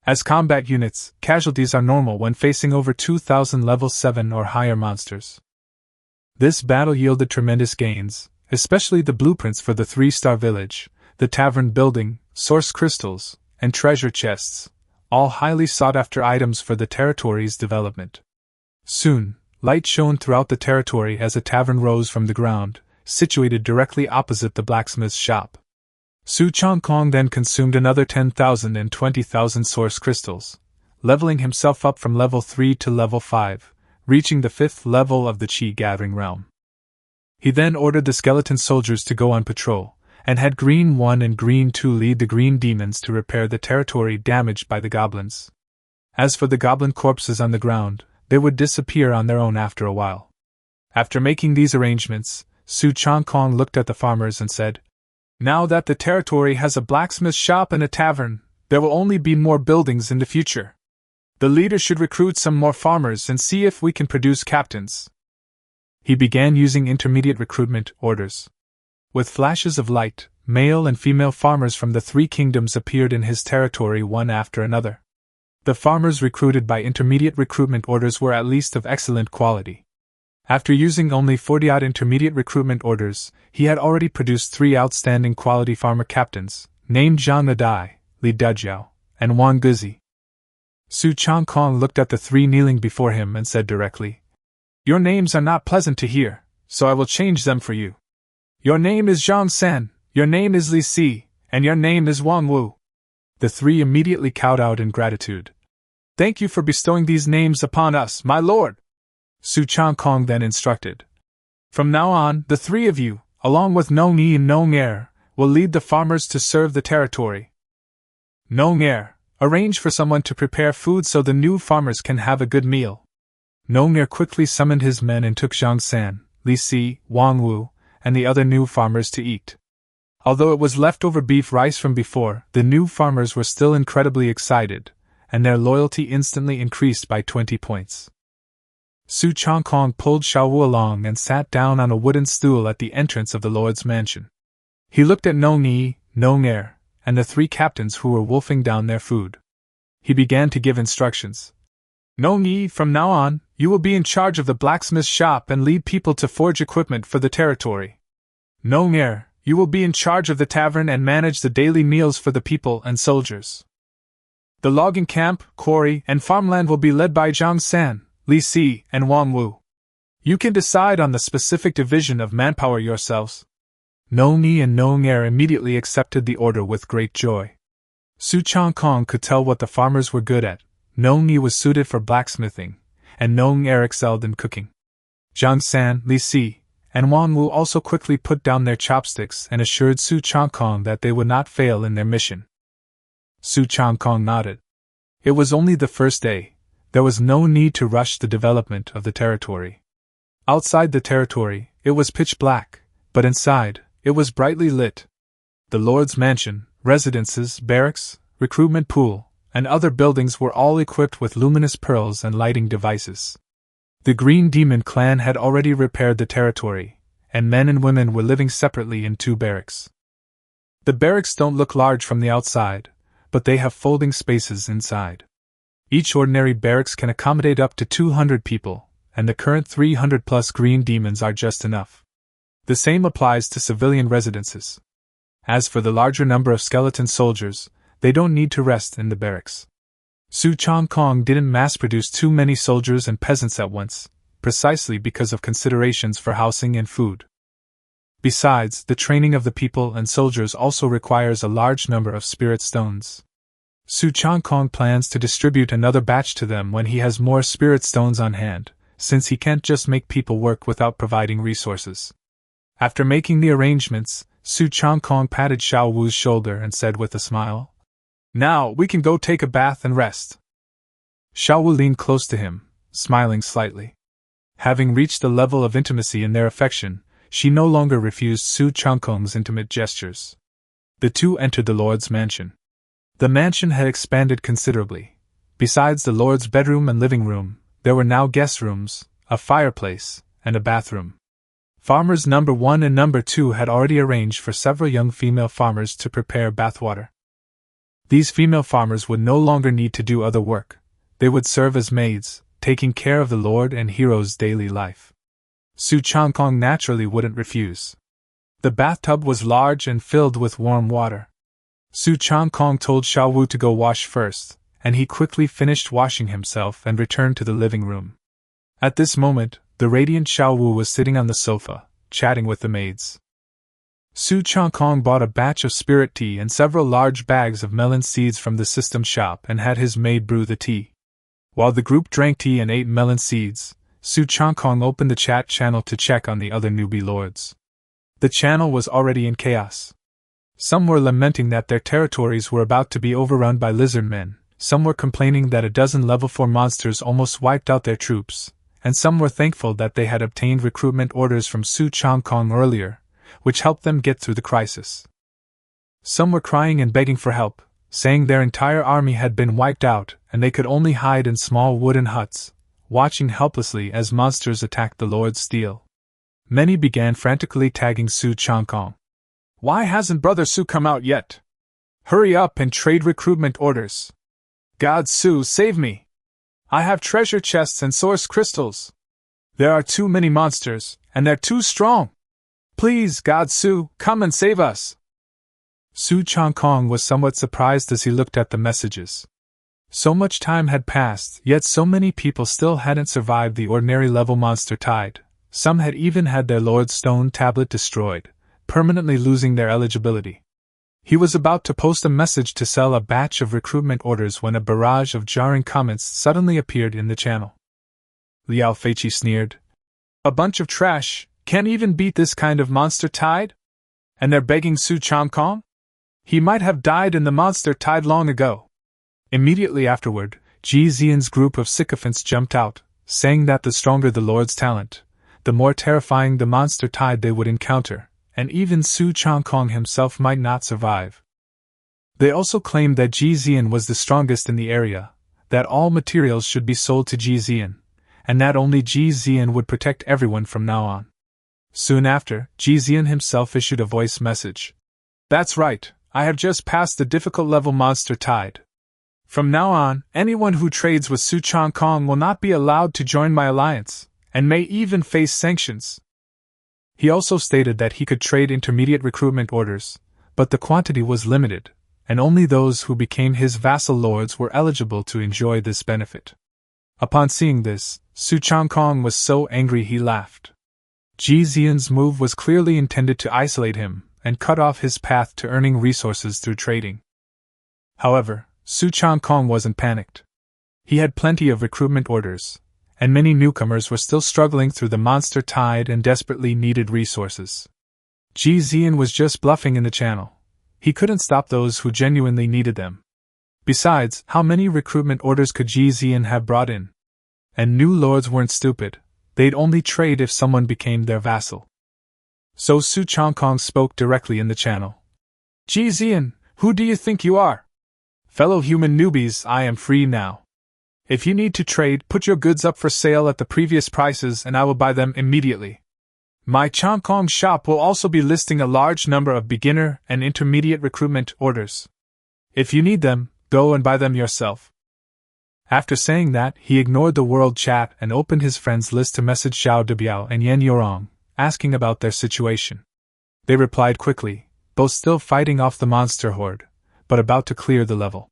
As combat units, casualties are normal when facing over 2,000 level 7 or higher monsters. This battle yielded tremendous gains, especially the blueprints for the 3-star village, the tavern building, source crystals, and treasure chests, all highly sought-after items for the territory's development. Soon, light shone throughout the territory as a tavern rose from the ground, situated directly opposite the blacksmith's shop. Su Changkong then consumed another 10,000 and 20,000 source crystals, leveling himself up from level 3 to level 5, reaching the 5th level of the Qi Gathering Realm. He then ordered the skeleton soldiers to go on patrol, and had Green 1 and Green 2 lead the green demons to repair the territory damaged by the goblins. As for the goblin corpses on the ground, they would disappear on their own after a while. After making these arrangements, Su Changkong looked at the farmers and said, "Now that the territory has a blacksmith shop and a tavern, there will only be more buildings in the future. The leader should recruit some more farmers and see if we can produce captains." He began using intermediate recruitment orders. With flashes of light, male and female farmers from the 3 kingdoms appeared in his territory one after another. The farmers recruited by intermediate recruitment orders were at least of excellent quality. After using only 40-odd intermediate recruitment orders, he had already produced 3 outstanding quality farmer captains, named Zhang Adai, Li Dajiao, and Wang Guzi. Su Changkong looked at the 3 kneeling before him and said directly, "Your names are not pleasant to hear, so I will change them for you. Your name is Zhang San, your name is Li Si, and your name is Wang Wu." The 3 immediately kowed out in gratitude. "Thank you for bestowing these names upon us, my lord," Su Changkong then instructed. "From now on, the 3 of you, along with Nong Yi and Nong Er, will lead the farmers to serve the territory. Nong Er, arrange for someone to prepare food so the new farmers can have a good meal." Nong Er quickly summoned his men and took Zhang San, Li Si, Wang Wu, and the other new farmers to eat. Although it was leftover beef rice from before, the new farmers were still incredibly excited, and their loyalty instantly increased by 20 points. Su Changkong pulled Xiao Wu along and sat down on a wooden stool at the entrance of the Lord's mansion. He looked at Nong Yi, Nong Er, and the 3 captains who were wolfing down their food. He began to give instructions. "Nong Yi, from now on, you will be in charge of the blacksmith's shop and lead people to forge equipment for the territory. Nong Er, you will be in charge of the tavern and manage the daily meals for the people and soldiers. The logging camp, quarry, and farmland will be led by Zhang San, Li Si, and Wang Wu. You can decide on the specific division of manpower yourselves. Nong-yi and Nong-er immediately accepted the order with great joy. Su Changkong could tell what the farmers were good at. Nong-yi was suited for blacksmithing, and Nong-er excelled in cooking. Zhang San, Li Si, and Wang Wu also quickly put down their chopsticks and assured Su Changkong that they would not fail in their mission. Su Changkong nodded. It was only the first day. There was no need to rush the development of the territory. Outside the territory, it was pitch black, but inside, it was brightly lit. The Lord's mansion, residences, barracks, recruitment pool, and other buildings were all equipped with luminous pearls and lighting devices. The Green Demon clan had already repaired the territory, and men and women were living separately in 2 barracks. The barracks don't look large from the outside, but they have folding spaces inside. Each ordinary barracks can accommodate up to 200 people, and the current 300-plus Green Demons are just enough. The same applies to civilian residences. As for the larger number of skeleton soldiers, they don't need to rest in the barracks. Su Changkong didn't mass-produce too many soldiers and peasants at once, precisely because of considerations for housing and food. Besides, the training of the people and soldiers also requires a large number of spirit stones. Su Changkong plans to distribute another batch to them when he has more spirit stones on hand, since he can't just make people work without providing resources. After making the arrangements, Su Changkong patted Xiao Wu's shoulder and said with a smile, "Now we can go take a bath and rest." Xiao Wu leaned close to him, smiling slightly. Having reached a level of intimacy in their affection, she no longer refused Su Changkong's intimate gestures. The two entered the Lord's mansion. The mansion had expanded considerably. Besides the Lord's bedroom and living room, there were now guest rooms, a fireplace, and a bathroom. Farmers number 1 and number 2 had already arranged for several young female farmers to prepare bathwater. These female farmers would no longer need to do other work. They would serve as maids, taking care of the Lord and hero's daily life. Su Changkong naturally wouldn't refuse. The bathtub was large and filled with warm water. Su Changkong told Xiao Wu to go wash first, and he quickly finished washing himself and returned to the living room. At this moment, the radiant Xiao Wu was sitting on the sofa, chatting with the maids. Su Changkong bought a batch of spirit tea and several large bags of melon seeds from the system shop and had his maid brew the tea. While the group drank tea and ate melon seeds, Su Changkong opened the chat channel to check on the other newbie lords. The channel was already in chaos. Some were lamenting that their territories were about to be overrun by lizard men, some were complaining that a dozen level 4 monsters almost wiped out their troops, and some were thankful that they had obtained recruitment orders from Su Changkong earlier, which helped them get through the crisis. Some were crying and begging for help, saying their entire army had been wiped out and they could only hide in small wooden huts, watching helplessly as monsters attacked the Lord's steel. Many began frantically tagging Su Changkong. "Why hasn't Brother Su come out yet? Hurry up and trade recruitment orders. God Su, save me! I have treasure chests and source crystals. There are too many monsters, and they're too strong. Please, God Su, come and save us!" Su Changkong was somewhat surprised as he looked at the messages. So much time had passed, yet so many people still hadn't survived the ordinary level monster tide. Some had even had their Lord's stone tablet destroyed, permanently losing their eligibility. He was about to post a message to sell a batch of recruitment orders when a barrage of jarring comments suddenly appeared in the channel. Liao Feiqi sneered. "A bunch of trash, can't even beat this kind of monster tide? And they're begging Su Changkong? He might have died in the monster tide long ago." Immediately afterward, Ji Zi'an's group of sycophants jumped out, saying that the stronger the Lord's talent, the more terrifying the monster tide they would encounter, and even Su Changkong himself might not survive. They also claimed that Ji Zi'an was the strongest in the area, that all materials should be sold to Ji Zi'an, and that only Ji Zi'an would protect everyone from now on. Soon after, Ji Zi'an himself issued a voice message. "That's right, I have just passed the difficult level monster tide. From now on, anyone who trades with Su Changkong will not be allowed to join my alliance, and may even face sanctions." He also stated that he could trade intermediate recruitment orders, but the quantity was limited, and only those who became his vassal lords were eligible to enjoy this benefit. Upon seeing this, Su Changkong was so angry he laughed. Ji Zi'an's move was clearly intended to isolate him and cut off his path to earning resources through trading. However, Su Changkong wasn't panicked. He had plenty of recruitment orders, and many newcomers were still struggling through the monster tide and desperately needed resources. Ji Zi'an was just bluffing in the channel. He couldn't stop those who genuinely needed them. Besides, how many recruitment orders could Ji Zi'an have brought in? And new lords weren't stupid. They'd only trade if someone became their vassal. So Su Changkong spoke directly in the channel. Ji Zi'an, who do you think you are? Fellow human newbies, I am free now. If you need to trade, put your goods up for sale at the previous prices and I will buy them immediately. My Changkong shop will also be listing a large number of beginner and intermediate recruitment orders. If you need them, go and buy them yourself. After saying that, he ignored the world chat and opened his friends list to message Xiao Debiao and Yan Yorong, asking about their situation. They replied quickly, both still fighting off the monster horde, but about to clear the level.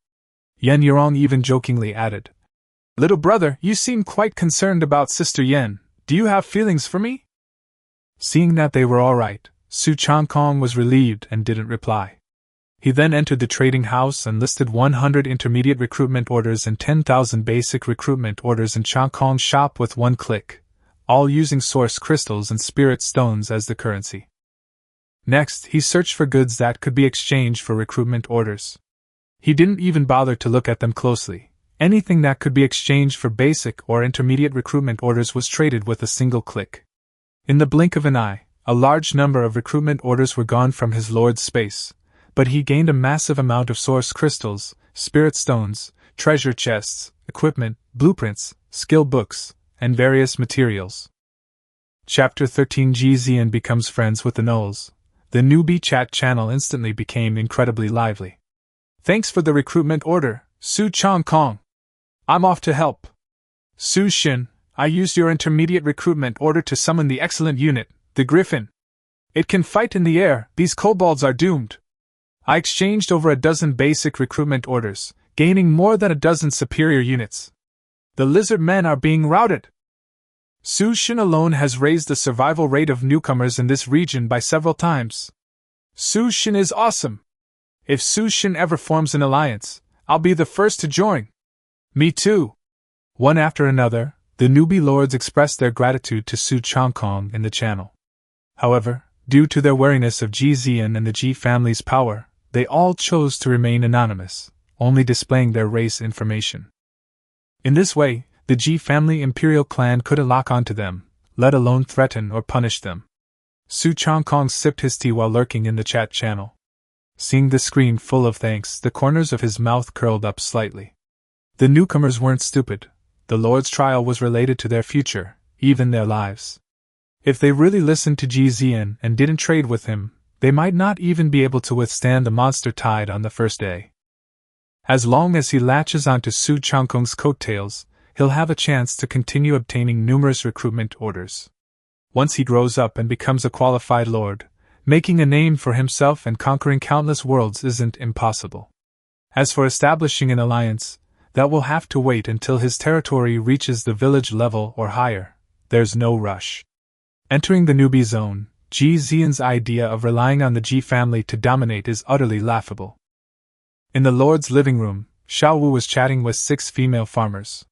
Yan Yorong even jokingly added, "Little brother, you seem quite concerned about Sister Yan. Do you have feelings for me?" Seeing that they were all right, Su Changkong was relieved and didn't reply. He then entered the trading house and listed 100 intermediate recruitment orders and 10,000 basic recruitment orders in Changkong's shop with one click, all using source crystals and spirit stones as the currency. Next, he searched for goods that could be exchanged for recruitment orders. He didn't even bother to look at them closely. Anything that could be exchanged for basic or intermediate recruitment orders was traded with a single click. In the blink of an eye, a large number of recruitment orders were gone from his lord's space, but he gained a massive amount of source crystals, spirit stones, treasure chests, equipment, blueprints, skill books, and various materials. Chapter 13 Ji Zi'an becomes friends with the gnolls. The newbie chat channel instantly became incredibly lively. Thanks for the recruitment order, Su Changkong. I'm off to help. Su Shin, I used your intermediate recruitment order to summon the excellent unit, the Griffin. It can fight in the air, these kobolds are doomed. I exchanged over a dozen basic recruitment orders, gaining more than a dozen superior units. The lizard men are being routed. Su Shin alone has raised the survival rate of newcomers in this region by several times. Su Shin is awesome. If Su Shin ever forms an alliance, I'll be the first to join. Me too. One after another, the newbie lords expressed their gratitude to Su Changkong in the channel. However, due to their wariness of Ji Zi'an and the Ji family's power, they all chose to remain anonymous, only displaying their race information. In this way, the Ji family Imperial Clan couldn't lock onto them, let alone threaten or punish them. Su Changkong sipped his tea while lurking in the chat channel. Seeing the screen full of thanks, the corners of his mouth curled up slightly. The newcomers weren't stupid. The Lord's trial was related to their future, even their lives. If they really listened to Ji Zi'an and didn't trade with him, they might not even be able to withstand the monster tide on the first day. As long as he latches onto Su Changkong's coattails, he'll have a chance to continue obtaining numerous recruitment orders. Once he grows up and becomes a qualified lord, making a name for himself and conquering countless worlds isn't impossible. As for establishing an alliance, that will have to wait until his territory reaches the village level or higher. There's no rush. Entering the newbie zone, Ji Zi'an's idea of relying on the Ji family to dominate is utterly laughable. In the lord's living room, Xiao Wu was chatting with 6 female farmers.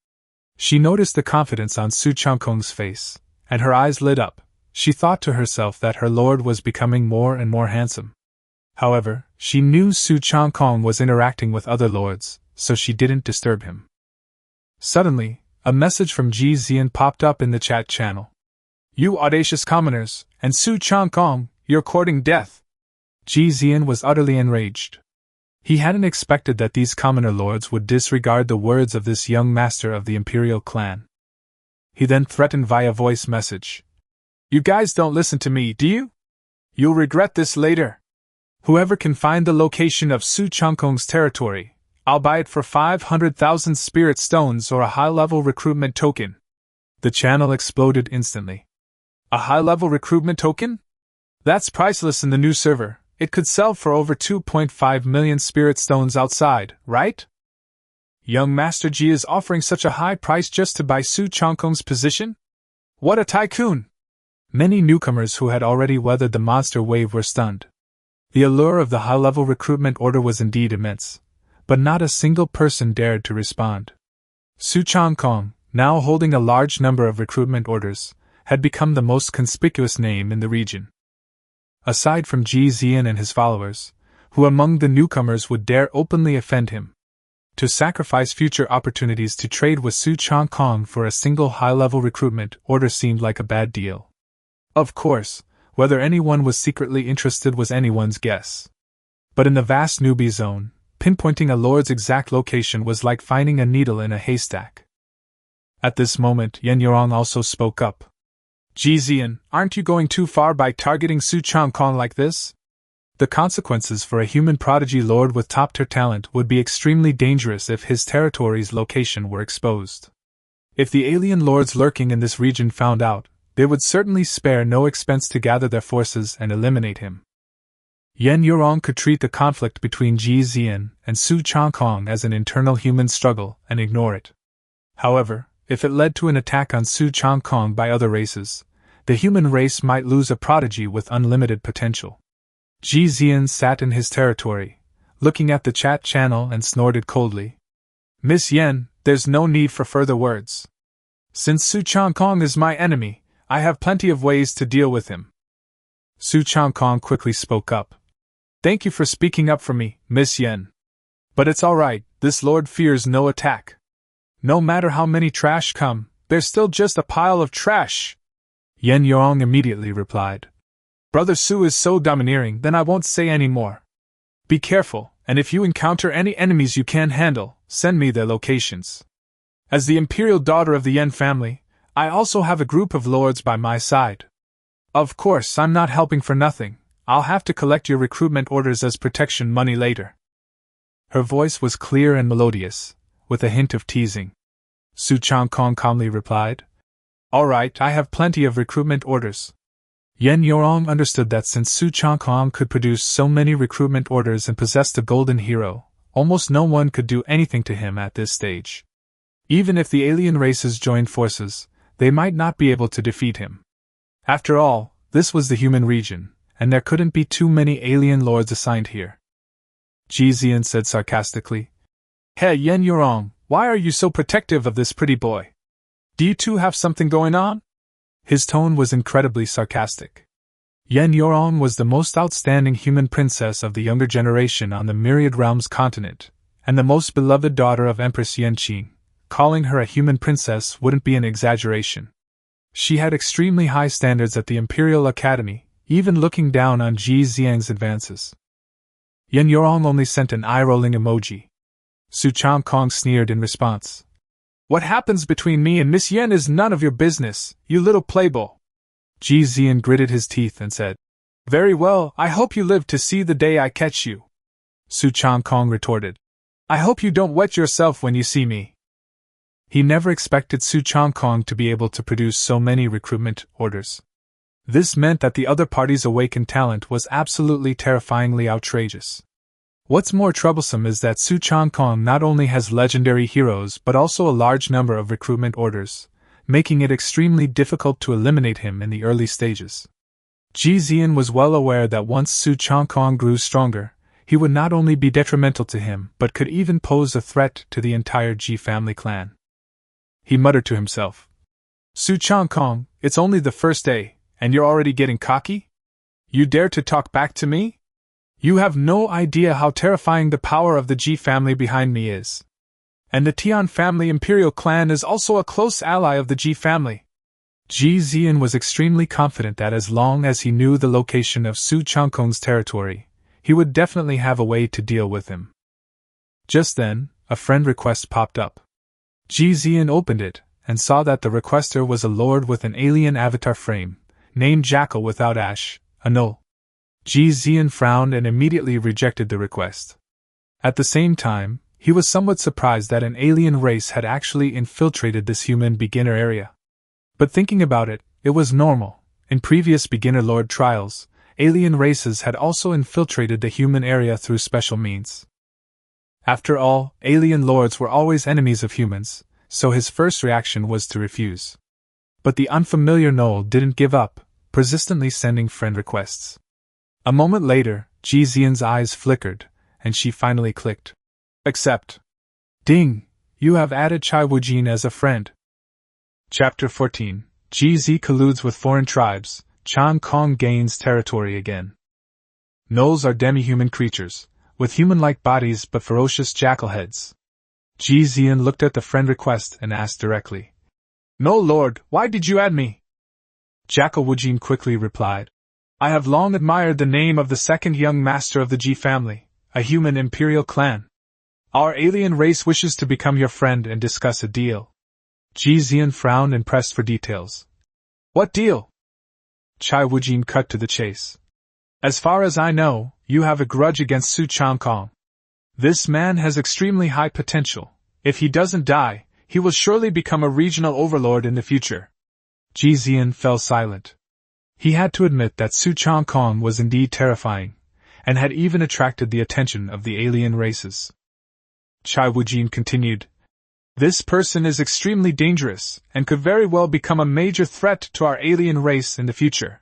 She noticed the confidence on Su Changkong's face, and her eyes lit up. She thought to herself that her lord was becoming more and more handsome. However, she knew Su Changkong was interacting with other lords, so she didn't disturb him. Suddenly, a message from Ji Zi'an popped up in the chat channel. You audacious commoners, and Su Changkong, you're courting death. Ji Zi'an was utterly enraged. He hadn't expected that these commoner lords would disregard the words of this young master of the Imperial Clan. He then threatened via voice message. You guys don't listen to me, do you? You'll regret this later. Whoever can find the location of Su Changkong's territory, I'll buy it for 500,000 spirit stones or a high-level recruitment token. The channel exploded instantly. A high-level recruitment token? That's priceless in the new server. It could sell for over 2.5 million spirit stones outside, right? Young Master Ji is offering such a high price just to buy Su Changkong's position? What a tycoon! Many newcomers who had already weathered the monster wave were stunned. The allure of the high-level recruitment order was indeed immense, but not a single person dared to respond. Su Changkong, now holding a large number of recruitment orders, had become the most conspicuous name in the region. Aside from Ji Zi'an and his followers, who among the newcomers would dare openly offend him? To sacrifice future opportunities to trade with Su Changkong for a single high-level recruitment order seemed like a bad deal. Of course, whether anyone was secretly interested was anyone's guess. But in the vast newbie zone, pinpointing a lord's exact location was like finding a needle in a haystack. At this moment, Yen Yorong also spoke up. Ji Zi'an, aren't you going too far by targeting Su Changkong like this? The consequences for a human prodigy lord with top-tier talent would be extremely dangerous if his territory's location were exposed. If the alien lords lurking in this region found out, they would certainly spare no expense to gather their forces and eliminate him. Yen Yorong could treat the conflict between Ji Zi'an and Su Changkong as an internal human struggle and ignore it. However, if it led to an attack on Su Changkong by other races, the human race might lose a prodigy with unlimited potential. Ji Zi'an sat in his territory, looking at the chat channel and snorted coldly. Miss Yen, there's no need for further words. Since Su Changkong is my enemy, I have plenty of ways to deal with him. Su Changkong quickly spoke up. Thank you for speaking up for me, Miss Yen. But it's alright, this lord fears no attack. No matter how many trash come, there's still just a pile of trash. Yen Yorong immediately replied. Brother Su is so domineering, then I won't say any more. Be careful, and if you encounter any enemies you can't handle, send me their locations. As the imperial daughter of the Yen family, I also have a group of lords by my side. Of course, I'm not helping for nothing. I'll have to collect your recruitment orders as protection money later. Her voice was clear and melodious, with a hint of teasing. Su Changkong calmly replied. All right, I have plenty of recruitment orders. Yen Yorong understood that since Su Changkong could produce so many recruitment orders and possessed a golden hero, almost no one could do anything to him at this stage. Even if the alien races joined forces, they might not be able to defeat him. After all, this was the human region, and there couldn't be too many alien lords assigned here. Ji Zi'an said sarcastically. Hey Yen Yorong, why are you so protective of this pretty boy? Do you two have something going on? His tone was incredibly sarcastic. Yen Yorong was the most outstanding human princess of the younger generation on the Myriad Realms continent, and the most beloved daughter of Empress Yenqing. Calling her a human princess wouldn't be an exaggeration. She had extremely high standards at the Imperial Academy, even looking down on Ji Zi'an's advances. Yen Yorong only sent an eye-rolling emoji. Su Changkong sneered in response. What happens between me and Miss Yen is none of your business, you little playboy. Ji Zi'an gritted his teeth and said, Very well, I hope you live to see the day I catch you. Su Changkong retorted. I hope you don't wet yourself when you see me. He never expected Su Changkong to be able to produce so many recruitment orders. This meant that the other party's awakened talent was absolutely terrifyingly outrageous. What's more troublesome is that Su Changkong not only has legendary heroes but also a large number of recruitment orders, making it extremely difficult to eliminate him in the early stages. Ji Zi'an was well aware that once Su Changkong grew stronger, he would not only be detrimental to him but could even pose a threat to the entire Ji family clan. He muttered to himself. Su Changkong, it's only the first day, and you're already getting cocky? You dare to talk back to me? You have no idea how terrifying the power of the Ji family behind me is. And the Tian family Imperial Clan is also a close ally of the Ji family. Ji Zi'an was extremely confident that as long as he knew the location of Su Changkong's territory, he would definitely have a way to deal with him. Just then, a friend request popped up. Ji Zi'an opened it, and saw that the requester was a lord with an alien avatar frame, named Jackal without Ash, a null. Ji Zi'an frowned and immediately rejected the request. At the same time, he was somewhat surprised that an alien race had actually infiltrated this human beginner area. But thinking about it, it was normal. In previous beginner lord trials, alien races had also infiltrated the human area through special means. After all, alien lords were always enemies of humans, so his first reaction was to refuse. But the unfamiliar Knoll didn't give up, persistently sending friend requests. A moment later, Ji Zi'an's eyes flickered, and she finally clicked. Accept. Ding! You have added Chai Wujin as a friend. Chapter 14. Ji Zi colludes with foreign tribes. Changkong gains territory again. Gnolls are demi-human creatures, with human-like bodies but ferocious jackal heads. Ji Zi'an looked at the friend request and asked directly. No lord, why did you add me? Jackal Wujin quickly replied. I have long admired the name of the second young master of the Ji family, a human Imperial Clan. Our alien race wishes to become your friend and discuss a deal. Ji Zi'an frowned and pressed for details. What deal? Chai Wujin cut to the chase. As far as I know, you have a grudge against Su Changkong. This man has extremely high potential. If he doesn't die, he will surely become a regional overlord in the future. Ji Zi'an fell silent. He had to admit that Su Changkong was indeed terrifying, and had even attracted the attention of the alien races. Chai Wujin continued. This person is extremely dangerous, and could very well become a major threat to our alien race in the future.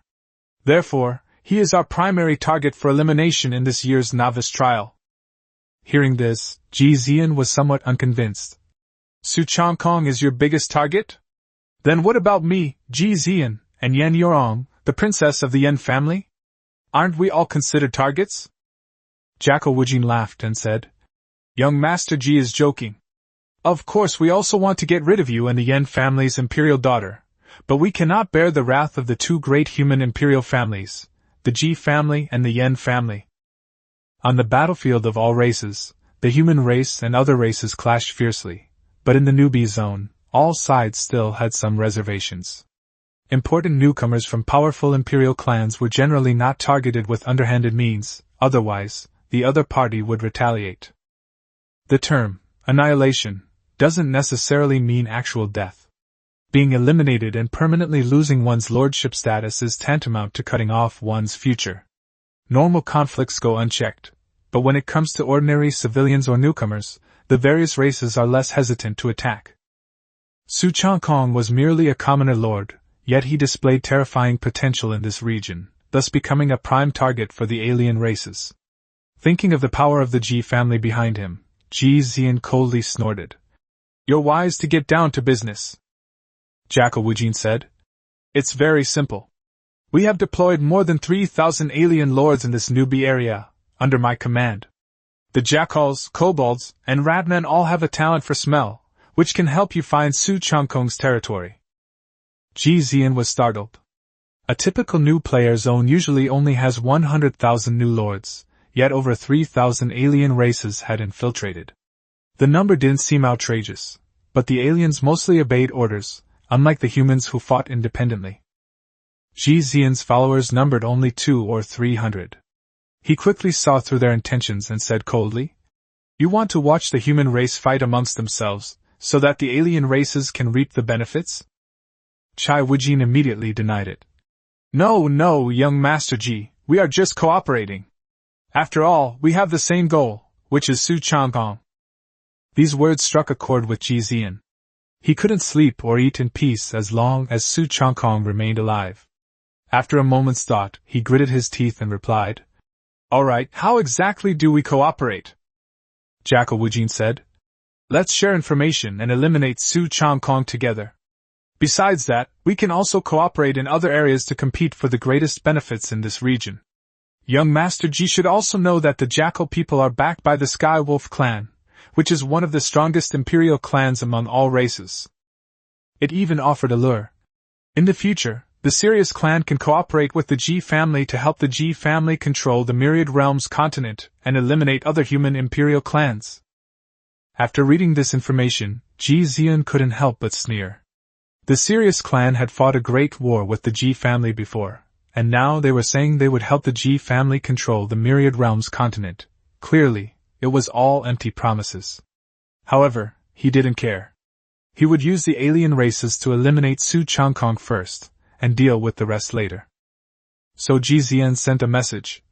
Therefore, he is our primary target for elimination in this year's novice trial. Hearing this, Ji Zi'an was somewhat unconvinced. Su Changkong is your biggest target? Then what about me, Ji Zi'an, and Yan Yorong, the princess of the Yan family? Aren't we all considered targets? Jackal Wujin laughed and said, Young Master Ji is joking. Of course we also want to get rid of you and the Yan family's imperial daughter, but we cannot bear the wrath of the two great human imperial families, the Ji family and the Yan family. On the battlefield of all races, the human race and other races clashed fiercely, but in the newbie zone, all sides still had some reservations. Important newcomers from powerful imperial clans were generally not targeted with underhanded means, otherwise, the other party would retaliate. The term, annihilation, doesn't necessarily mean actual death. Being eliminated and permanently losing one's lordship status is tantamount to cutting off one's future. Normal conflicts go unchecked, but when it comes to ordinary civilians or newcomers, the various races are less hesitant to attack. Su Changkong was merely a commoner lord, yet he displayed terrifying potential in this region, thus becoming a prime target for the alien races. Thinking of the power of the Ji family behind him, Ji Zi'an coldly snorted. You're wise to get down to business. Jackal Wujin said. It's very simple. We have deployed more than 3,000 alien lords in this newbie area, under my command. The jackals, kobolds, and ratmen all have a talent for smell, which can help you find Su Changkong's territory. Ji Zi'an was startled. A typical new player zone usually only has 100,000 new lords, yet over 3,000 alien races had infiltrated. The number didn't seem outrageous, but the aliens mostly obeyed orders, unlike the humans who fought independently. Ji Zi'an's followers numbered only 200 or 300. He quickly saw through their intentions and said coldly, You want to watch the human race fight amongst themselves, so that the alien races can reap the benefits? Chai Wujin immediately denied it. No, young Master Ji, we are just cooperating. After all, we have the same goal, which is Su Changkong. These words struck a chord with Ji Zi'an. He couldn't sleep or eat in peace as long as Su Changkong remained alive. After a moment's thought, he gritted his teeth and replied, All right, how exactly do we cooperate? Jackal Wujin said, Let's share information and eliminate Su Changkong together. Besides that, we can also cooperate in other areas to compete for the greatest benefits in this region. Young Master Ji should also know that the Jackal people are backed by the Sky Wolf clan, which is one of the strongest imperial clans among all races. It even offered a lure. In the future, the Sirius clan can cooperate with the Ji family to help the Ji family control the Myriad Realms continent and eliminate other human imperial clans. After reading this information, Ji Zi'an couldn't help but sneer. The Sirius clan had fought a great war with the Ji family before, and now they were saying they would help the Ji family control the Myriad Realms continent. Clearly, it was all empty promises. However, he didn't care. He would use the alien races to eliminate Su Changkong first, and deal with the rest later. So Ji Zi'an sent a message.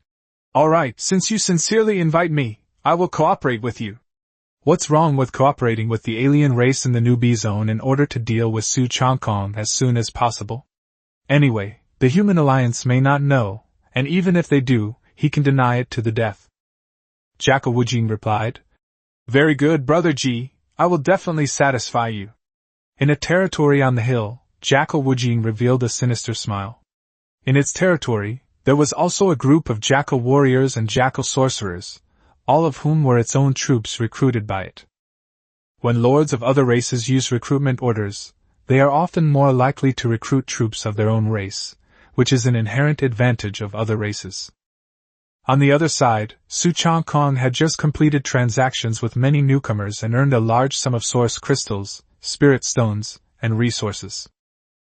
Alright, since you sincerely invite me, I will cooperate with you. What's wrong with cooperating with the alien race in the newbie zone in order to deal with Su Changkong as soon as possible? Anyway, The human alliance may not know, and even if they do, he can deny it to the death. Jackal Wujing replied, Very good, Brother Ji, I will definitely satisfy you. In a territory on the hill, Jackal Wujing revealed a sinister smile. In its territory, there was also a group of jackal warriors and jackal sorcerers, all of whom were its own troops recruited by it. When lords of other races use recruitment orders, they are often more likely to recruit troops of their own race, which is an inherent advantage of other races. On the other side, Su Changkong had just completed transactions with many newcomers and earned a large sum of source crystals, spirit stones, and resources.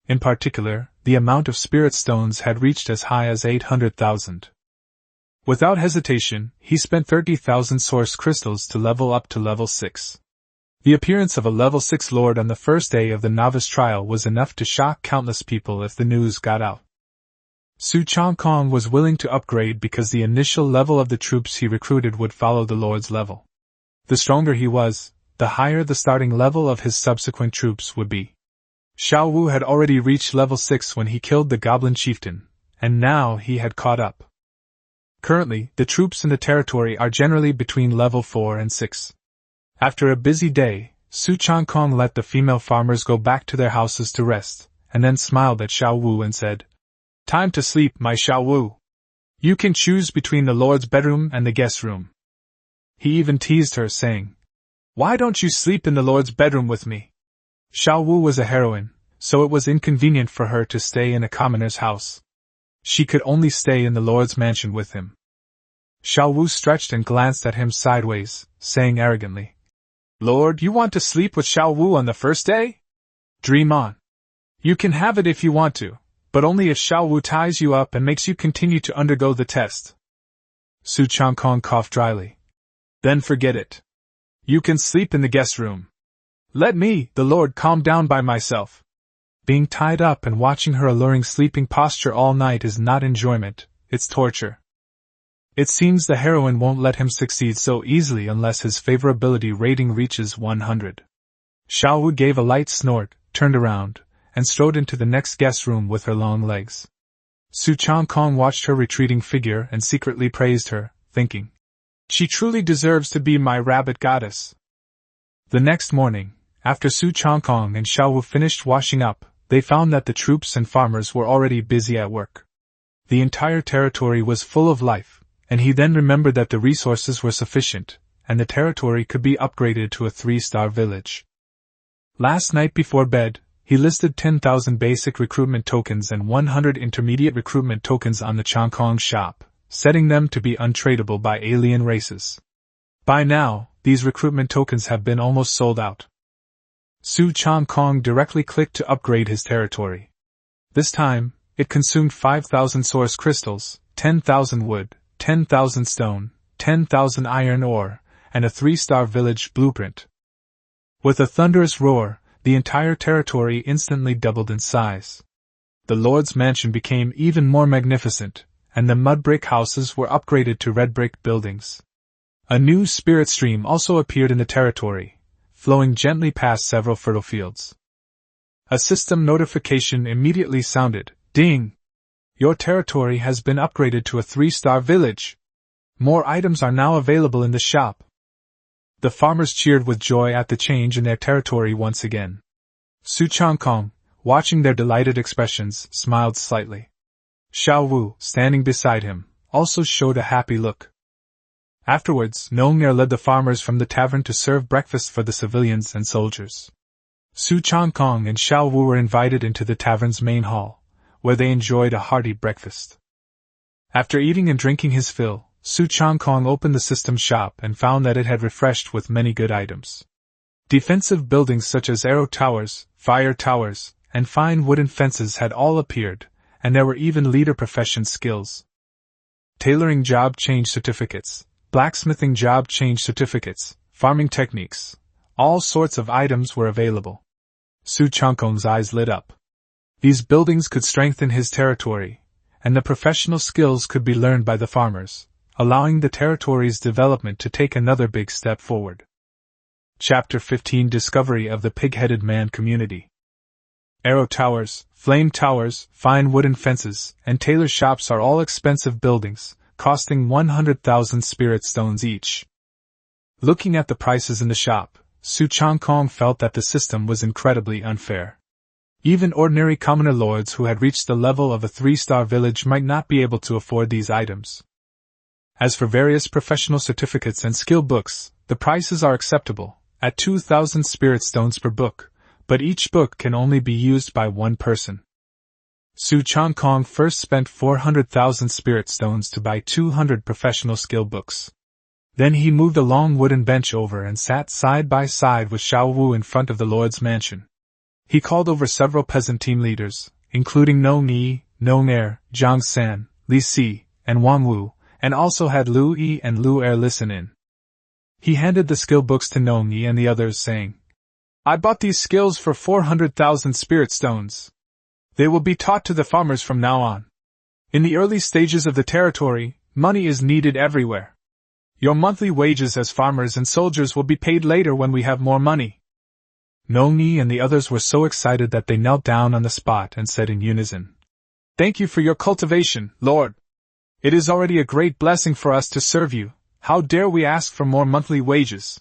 In particular, the amount of spirit stones had reached as high as 800,000. Without hesitation, he spent 30,000 source crystals to level up to level 6. The appearance of a level 6 lord on the first day of the novice trial was enough to shock countless people if the news got out. Su Changkong was willing to upgrade because the initial level of the troops he recruited would follow the lord's level. The stronger he was, the higher the starting level of his subsequent troops would be. Xiao Wu had already reached level 6 when he killed the goblin chieftain, and now he had caught up. Currently, the troops in the territory are generally between level 4 and 6. After a busy day, Su Changkong let the female farmers go back to their houses to rest, and then smiled at Xiao Wu and said, Time to sleep, my Xiao Wu. You can choose between the lord's bedroom and the guest room. He even teased her, saying, Why don't you sleep in the lord's bedroom with me? Xiao Wu was a heroine, so it was inconvenient for her to stay in a commoner's house. She could only stay in the lord's mansion with him. Xiao Wu stretched and glanced at him sideways, saying arrogantly, Lord, you want to sleep with Xiao Wu on the first day? Dream on. You can have it if you want to, but only if Xiao Wu ties you up and makes you continue to undergo the test. Su Changkong coughed dryly. Then forget it. You can sleep in the guest room. Let me, the Lord, calm down by myself. Being tied up and watching her alluring sleeping posture all night is not enjoyment, it's torture. It seems the heroine won't let him succeed so easily unless his favorability rating reaches 100. Xiao Wu gave a light snort, turned around, and strode into the next guest room with her long legs. Su Changkong watched her retreating figure and secretly praised her, thinking, She truly deserves to be my rabbit goddess. The next morning, after Su Changkong and Xiao Wu finished washing up, they found that the troops and farmers were already busy at work. The entire territory was full of life, and he then remembered that the resources were sufficient, and the territory could be upgraded to a 3-star village. Last night before bed, he listed 10,000 basic recruitment tokens and 100 intermediate recruitment tokens on the Changkong shop, setting them to be untradeable by alien races. By now, these recruitment tokens have been almost sold out. Su Changkong directly clicked to upgrade his territory. This time, it consumed 5,000 source crystals, 10,000 wood, 10,000 stone, 10,000 iron ore, and a 3-star village blueprint. With a thunderous roar, the entire territory instantly doubled in size. The Lord's mansion became even more magnificent, and the mud brick houses were upgraded to red brick buildings. A new spirit stream also appeared in the territory, flowing gently past several fertile fields. A system notification immediately sounded, Ding! Your territory has been upgraded to a 3-star village. More items are now available in the shop. The farmers cheered with joy at the change in their territory once again. Su Changkong, watching their delighted expressions, smiled slightly. Xiao Wu, standing beside him, also showed a happy look. Afterwards, Nong'er led the farmers from the tavern to serve breakfast for the civilians and soldiers. Su Changkong and Xiao Wu were invited into the tavern's main hall, where they enjoyed a hearty breakfast. After eating and drinking his fill, Su Changkong opened the system shop and found that it had refreshed with many good items. Defensive buildings such as arrow towers, fire towers, and fine wooden fences had all appeared, and there were even leader profession skills. Tailoring job change certificates, blacksmithing job change certificates, farming techniques, all sorts of items were available. Su Changkong's eyes lit up. These buildings could strengthen his territory, and the professional skills could be learned by the farmers, allowing the territory's development to take another big step forward. Chapter 15 Discovery of the Pig-Headed Man Community. Arrow towers, flame towers, fine wooden fences, and tailor shops are all expensive buildings, costing 100,000 spirit stones each. Looking at the prices in the shop, Su Changkong felt that the system was incredibly unfair. Even ordinary commoner lords who had reached the level of a 3-star village might not be able to afford these items. As for various professional certificates and skill books, the prices are acceptable, at 2,000 spirit stones per book, but each book can only be used by one person. Su Changkong first spent 400,000 spirit stones to buy 200 professional skill books. Then he moved a long wooden bench over and sat side by side with Xiao Wu in front of the lord's mansion. He called over several peasant team leaders, including Nong Yi, Nong Er, Zhang San, Li Si, and Wang Wu, and also had Lu Yi and Lu Er listen in. He handed the skill books to Nong Yi and the others, saying, "I bought these skills for 400,000 spirit stones. They will be taught to the farmers from now on. In the early stages of the territory, money is needed everywhere. Your monthly wages as farmers and soldiers will be paid later when we have more money." Nong Yi and the others were so excited that they knelt down on the spot and said in unison, "Thank you for your cultivation, Lord. It is already a great blessing for us to serve you. How dare we ask for more monthly wages?"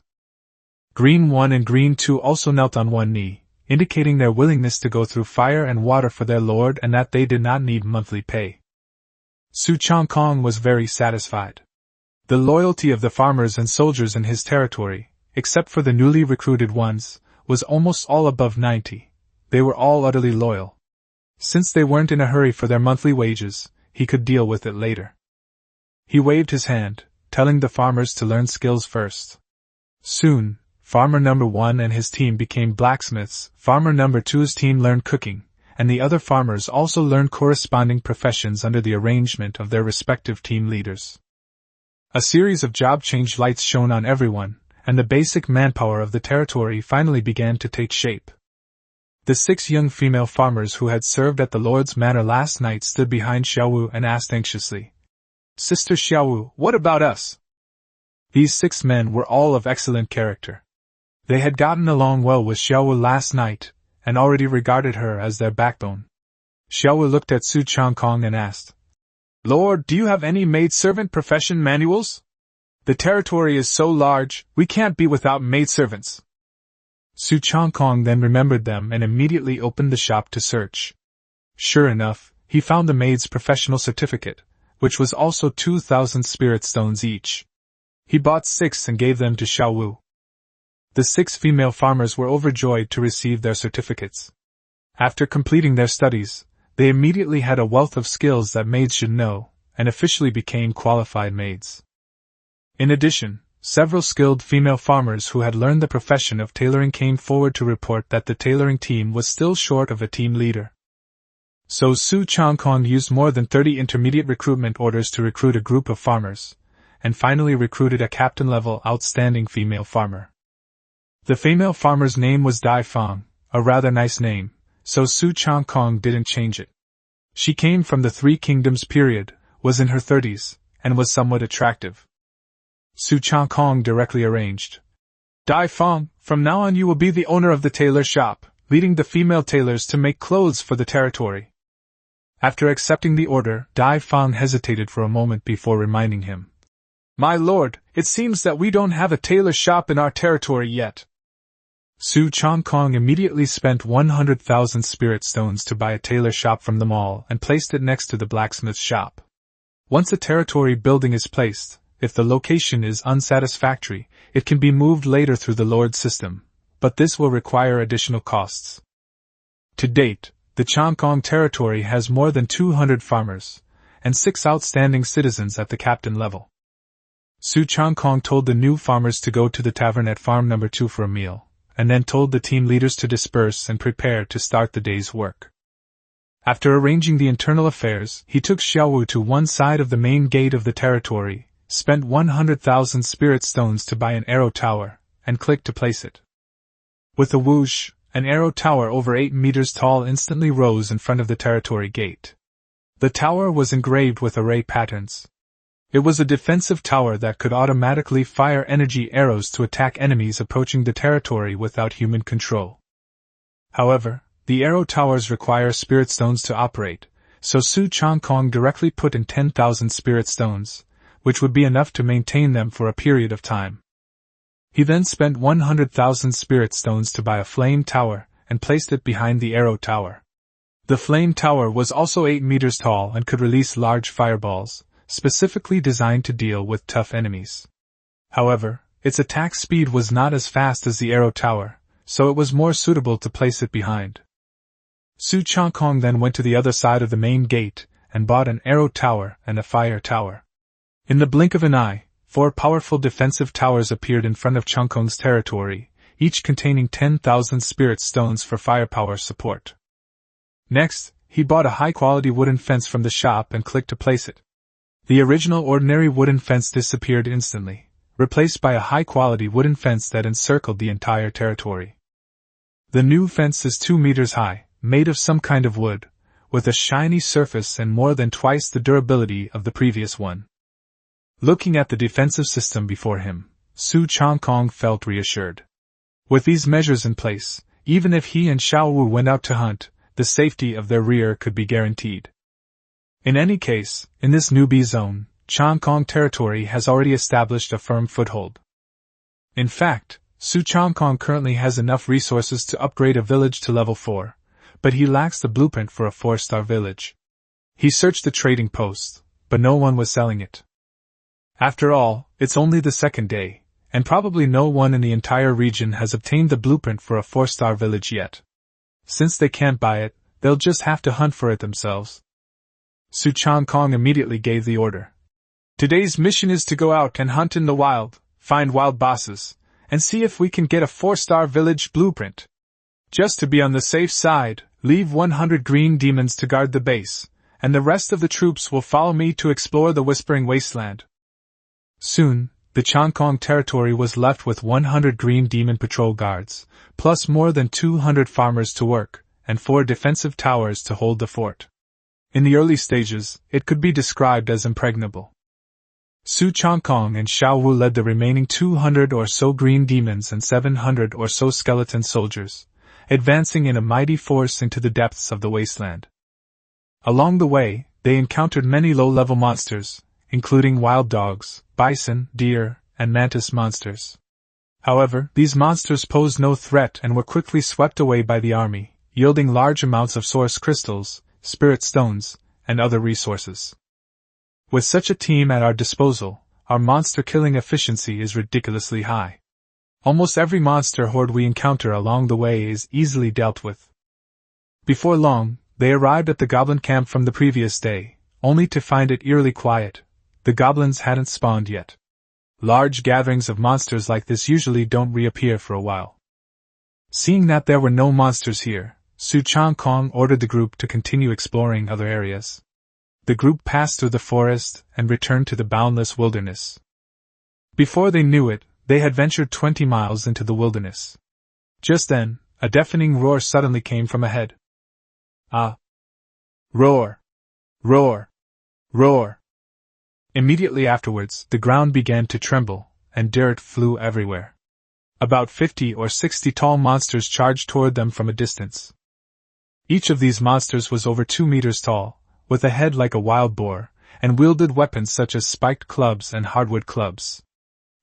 Green 1 and Green 2 also knelt on one knee, indicating their willingness to go through fire and water for their lord and that they did not need monthly pay. Su Changkong was very satisfied. The loyalty of the farmers and soldiers in his territory, except for the newly recruited ones, was almost all above 90. They were all utterly loyal. Since they weren't in a hurry for their monthly wages, he could deal with it later. He waved his hand, telling the farmers to learn skills first. Soon, farmer number 1 and his team became blacksmiths, farmer number 2's team learned cooking, and the other farmers also learned corresponding professions under the arrangement of their respective team leaders. A series of job change lights shone on everyone, and the basic manpower of the territory finally began to take shape. The 6 young female farmers who had served at the Lord's Manor last night stood behind Xiaowu and asked anxiously, "Sister Xiaowu, what about us?" These 6 men were all of excellent character. They had gotten along well with Xiaowu last night, and already regarded her as their backbone. Xiaowu looked at Su Changkong and asked, "Lord, do you have any maidservant profession manuals? The territory is so large, we can't be without maidservants." Su Changkong then remembered them and immediately opened the shop to search. Sure enough, he found the maid's professional certificate, which was also 2,000 spirit stones each. He bought 6 and gave them to Xiao Wu. The 6 female farmers were overjoyed to receive their certificates. After completing their studies, they immediately had a wealth of skills that maids should know, and officially became qualified maids. In addition, several skilled female farmers who had learned the profession of tailoring came forward to report that the tailoring team was still short of a team leader. So Su Changkong used more than 30 intermediate recruitment orders to recruit a group of farmers, and finally recruited a captain-level outstanding female farmer. The female farmer's name was Dai Fang, a rather nice name, so Su Changkong didn't change it. She came from the 3 Kingdoms period, was in her 30s, and was somewhat attractive. Su Changkong directly arranged, "Dai Fang, from now on you will be the owner of the tailor shop, leading the female tailors to make clothes for the territory." After accepting the order, Dai Fang hesitated for a moment before reminding him, "My lord, it seems that we don't have a tailor shop in our territory yet." Su Changkong immediately spent 100,000 spirit stones to buy a tailor shop from the mall and placed it next to the blacksmith shop. Once a territory building is placed, if the location is unsatisfactory, it can be moved later through the lord system, but this will require additional costs. To date, the Changkong territory has more than 200 farmers, and 6 outstanding citizens at the captain level. Su Changkong told the new farmers to go to the tavern at farm number 2 for a meal, and then told the team leaders to disperse and prepare to start the day's work. After arranging the internal affairs, he took Xiaowu to one side of the main gate of the territory, spent 100,000 spirit stones to buy an arrow tower, and clicked to place it. With a whoosh, an arrow tower over 8 meters tall instantly rose in front of the territory gate. The tower was engraved with array patterns. It was a defensive tower that could automatically fire energy arrows to attack enemies approaching the territory without human control. However, the arrow towers require spirit stones to operate, so Su Changkong directly put in 10,000 spirit stones, which would be enough to maintain them for a period of time. He then spent 100,000 spirit stones to buy a flame tower and placed it behind the arrow tower. The flame tower was also 8 meters tall and could release large fireballs, specifically designed to deal with tough enemies. However, its attack speed was not as fast as the arrow tower, so it was more suitable to place it behind. Su Changkong then went to the other side of the main gate and bought an arrow tower and a fire tower. In the blink of an eye, 4 powerful defensive towers appeared in front of Changkong's territory, each containing 10,000 spirit stones for firepower support. Next, he bought a high-quality wooden fence from the shop and clicked to place it. The original ordinary wooden fence disappeared instantly, replaced by a high-quality wooden fence that encircled the entire territory. The new fence is 2 meters high, made of some kind of wood, with a shiny surface and more than twice the durability of the previous one. Looking at the defensive system before him, Su Changkong felt reassured. With these measures in place, even if he and Xiao Wu went out to hunt, the safety of their rear could be guaranteed. In any case, in this newbie zone, Changkong territory has already established a firm foothold. In fact, Su Changkong currently has enough resources to upgrade a village to level 4, but he lacks the blueprint for a 4-star village. He searched the trading post, but no one was selling it. After all, it's only the second day, and probably no one in the entire region has obtained the blueprint for a 4-star village yet. Since they can't buy it, they'll just have to hunt for it themselves. Su Changkong immediately gave the order. Today's mission is to go out and hunt in the wild, find wild bosses, and see if we can get a 4-star village blueprint. Just to be on the safe side, leave 100 green demons to guard the base, and the rest of the troops will follow me to explore the Whispering Wasteland. Soon, the Changkong territory was left with 100 green demon patrol guards, plus more than 200 farmers to work, and 4 defensive towers to hold the fort. In the early stages, it could be described as impregnable. Su Changkong and Xiao Wu led the remaining 200 or so green demons and 700 or so skeleton soldiers, advancing in a mighty force into the depths of the wasteland. Along the way, they encountered many low-level monsters, including wild dogs, bison, deer, and mantis monsters. However, these monsters posed no threat and were quickly swept away by the army, yielding large amounts of source crystals, spirit stones, and other resources. With such a team at our disposal, our monster-killing efficiency is ridiculously high. Almost every monster horde we encounter along the way is easily dealt with. Before long, they arrived at the goblin camp from the previous day, only to find it eerily quiet. The goblins hadn't spawned yet. Large gatherings of monsters like this usually don't reappear for a while. Seeing that there were no monsters here, Su Changkong ordered the group to continue exploring other areas. The group passed through the forest and returned to the boundless wilderness. Before they knew it, they had ventured 20 miles into the wilderness. Just then, a deafening roar suddenly came from ahead. Ah! Roar! Roar! Roar! Immediately afterwards, the ground began to tremble, and dirt flew everywhere. About 50 or 60 tall monsters charged toward them from a distance. Each of these monsters was over 2 meters tall, with a head like a wild boar, and wielded weapons such as spiked clubs and hardwood clubs.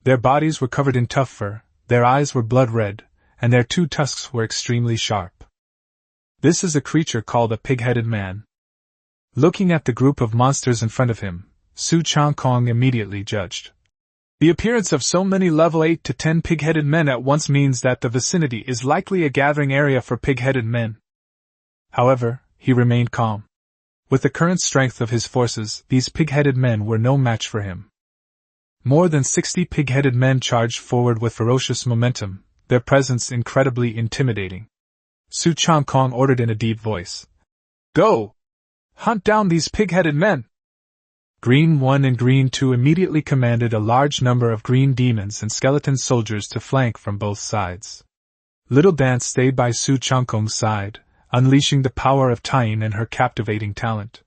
Their bodies were covered in tough fur, their eyes were blood red, and their 2 tusks were extremely sharp. This is a creature called a pig-headed man. Looking at the group of monsters in front of him, Su Changkong immediately judged. The appearance of so many level 8 to 10 pig-headed men at once means that the vicinity is likely a gathering area for pig-headed men. However, he remained calm. With the current strength of his forces, these pig-headed men were no match for him. More than 60 pig-headed men charged forward with ferocious momentum, their presence incredibly intimidating. Su Changkong ordered in a deep voice. Go! Hunt down these pig-headed men! Green 1 and Green 2 immediately commanded a large number of green demons and skeleton soldiers to flank from both sides. Little Dance stayed by Su Changkong's side, unleashing the power of Tying and her captivating talent.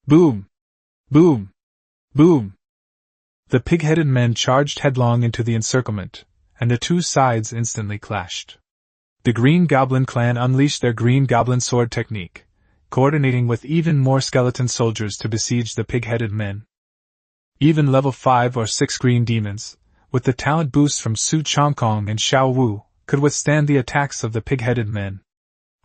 Boom! Boom! Boom! The pig-headed men charged headlong into the encirclement, and the 2 sides instantly clashed. The Green Goblin Clan unleashed their Green Goblin Sword technique, coordinating with even more skeleton soldiers to besiege the pig-headed men. Even level 5 or 6 green demons, with the talent boost from Su Changkong and Xiao Wu, could withstand the attacks of the pig-headed men.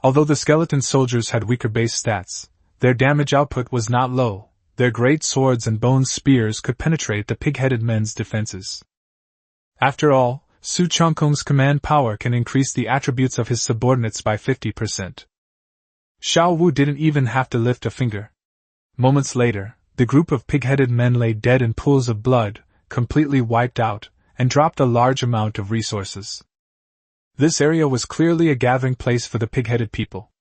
Although the skeleton soldiers had weaker base stats, their damage output was not low. Their great swords and bone spears could penetrate the pig-headed men's defenses. After all, Su Changkong's command power can increase the attributes of his subordinates by 50%. Xiao Wu didn't even have to lift a finger. Moments later, the group of pig-headed men lay dead in pools of blood, completely wiped out, and dropped a large amount of resources. This area was clearly a gathering place for the pig-headed people.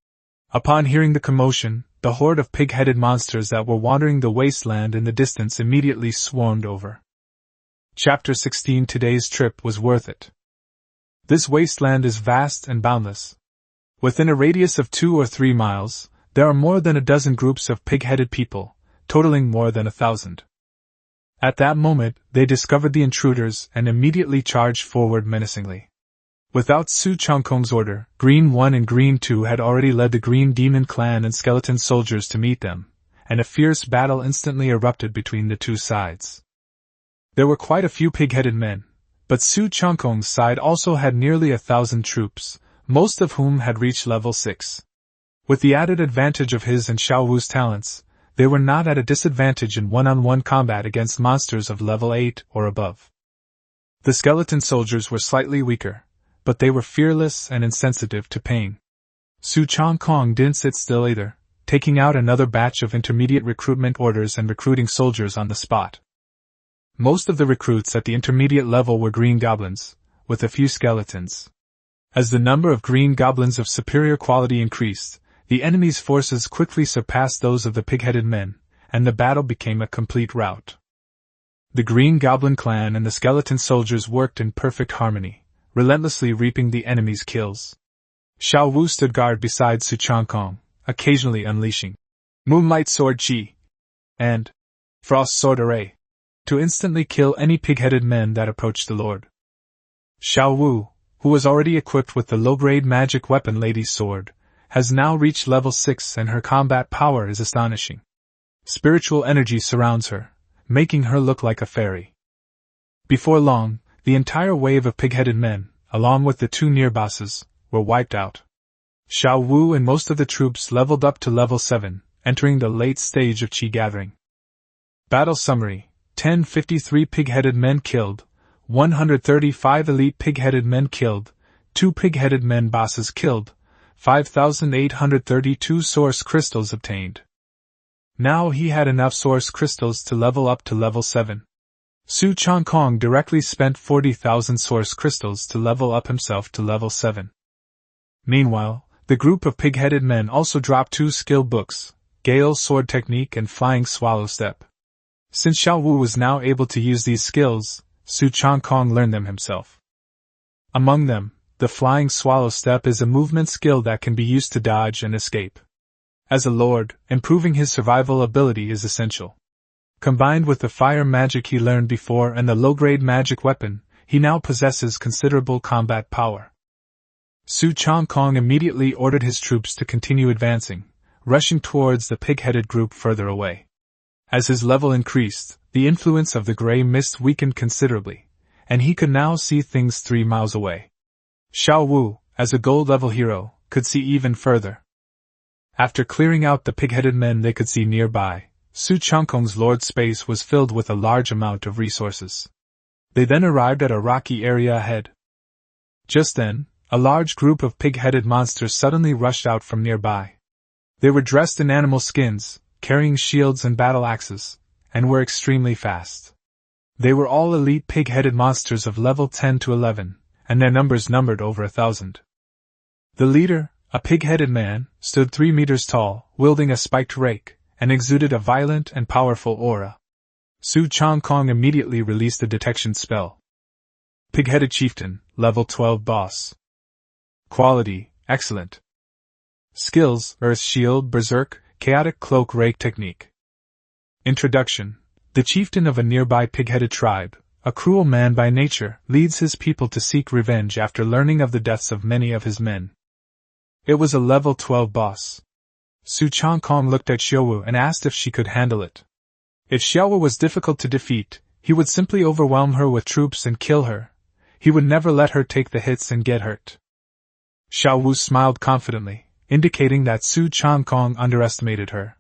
Upon hearing the commotion, the horde of pig-headed monsters that were wandering the wasteland in the distance immediately swarmed over. Chapter 16. Today's trip was worth it. This wasteland is vast and boundless. Within a radius of 2 or 3 miles, there are more than a dozen groups of pig-headed people, totaling more than 1,000. At that moment, they discovered the intruders and immediately charged forward menacingly. Without Su Changkong's order, Green 1 and Green 2 had already led the Green Demon Clan and skeleton soldiers to meet them, and a fierce battle instantly erupted between the two sides. There were quite a few pig-headed men, but Su Changkong's side also had nearly 1,000 troops, most of whom had reached level 6. With the added advantage of his and Xiao Wu's talents, they were not at a disadvantage in one-on-one combat against monsters of level 8 or above. The skeleton soldiers were slightly weaker, but they were fearless and insensitive to pain. Su Changkong didn't sit still either, taking out another batch of intermediate recruitment orders and recruiting soldiers on the spot. Most of the recruits at the intermediate level were green goblins, with a few skeletons. As the number of green goblins of superior quality increased, the enemy's forces quickly surpassed those of the pig-headed men, and the battle became a complete rout. The Green Goblin Clan and the skeleton soldiers worked in perfect harmony, relentlessly reaping the enemy's kills. Xiao Wu stood guard beside Su Changkong, occasionally unleashing Moonlight Sword Chi and Frost Sword Array to instantly kill any pig-headed men that approached the Lord. Xiao Wu, who was already equipped with the low-grade magic weapon Lady's Sword, has now reached level 6 and her combat power is astonishing. Spiritual energy surrounds her, making her look like a fairy. Before long, the entire wave of pig-headed men, along with the 2 near bosses, were wiped out. Xiao Wu and most of the troops leveled up to level 7, entering the late stage of Qi gathering. Battle summary: 1053 pig-headed men killed, 135 elite pig-headed men killed, 2 pig-headed men bosses killed, 5,832 source crystals obtained. Now he had enough source crystals to level up to level 7. Su Changkong directly spent 40,000 source crystals to level up himself to level 7. Meanwhile, the group of pig-headed men also dropped 2 skill books, Gale Sword Technique and Flying Swallow Step. Since Xiao Wu was now able to use these skills, Su Changkong learned them himself. Among them, the Flying Swallow Step is a movement skill that can be used to dodge and escape. As a lord, improving his survival ability is essential. Combined with the fire magic he learned before and the low-grade magic weapon, he now possesses considerable combat power. Su Changkong immediately ordered his troops to continue advancing, rushing towards the pig-headed group further away. As his level increased, the influence of the gray mist weakened considerably, and he could now see things 3 miles away. Xiao Wu, as a gold-level hero, could see even further. After clearing out the pig-headed men they could see nearby, Su Changkong's lord space was filled with a large amount of resources. They then arrived at a rocky area ahead. Just then, a large group of pig-headed monsters suddenly rushed out from nearby. They were dressed in animal skins, carrying shields and battle axes, and were extremely fast. They were all elite pig-headed monsters of level 10 to 11, and their numbers numbered over 1,000. The leader, a pig-headed man, stood 3 meters tall, wielding a spiked rake, and exuded a violent and powerful aura. Su Changkong immediately released a detection spell. Pig-headed chieftain, level 12 boss. Quality, excellent. Skills, Earth Shield, Berserk, Chaotic Cloak Rake Technique. Introduction: the chieftain of a nearby pig-headed tribe, a cruel man by nature, leads his people to seek revenge after learning of the deaths of many of his men. It was a level 12 boss. Su Changkong looked at Xiaowu and asked if she could handle it. If Xiaowu was difficult to defeat, he would simply overwhelm her with troops and kill her. He would never let her take the hits and get hurt. Xiaowu smiled confidently, indicating that Su Changkong underestimated her.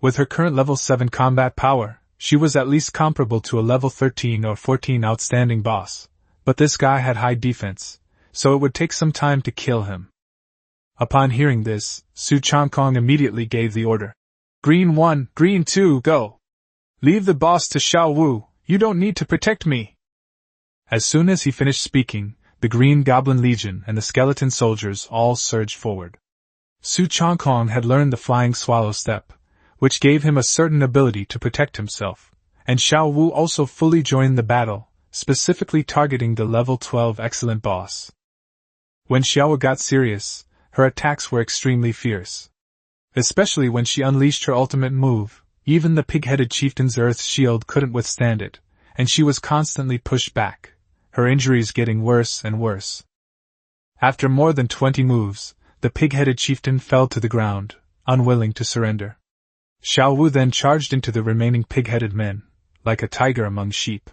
With her current level 7 combat power, she was at least comparable to a level 13 or 14 outstanding boss, but this guy had high defense, so it would take some time to kill him. Upon hearing this, Su Changkong immediately gave the order. Green 1, Green 2, go! Leave the boss to Xiaowu, you don't need to protect me! As soon as he finished speaking, the Green Goblin Legion and the skeleton soldiers all surged forward. Su Changkong had learned the flying swallow step, which gave him a certain ability to protect himself, and Xiaowu also fully joined the battle, specifically targeting the level 12 excellent boss. When Xiaowu got serious, her attacks were extremely fierce. Especially when she unleashed her ultimate move, even the pig-headed chieftain's earth shield couldn't withstand it, and she was constantly pushed back, her injuries getting worse and worse. After more than 20 moves, the pig-headed chieftain fell to the ground, unwilling to surrender. Xiaowu then charged into the remaining pig-headed men, like a tiger among sheep.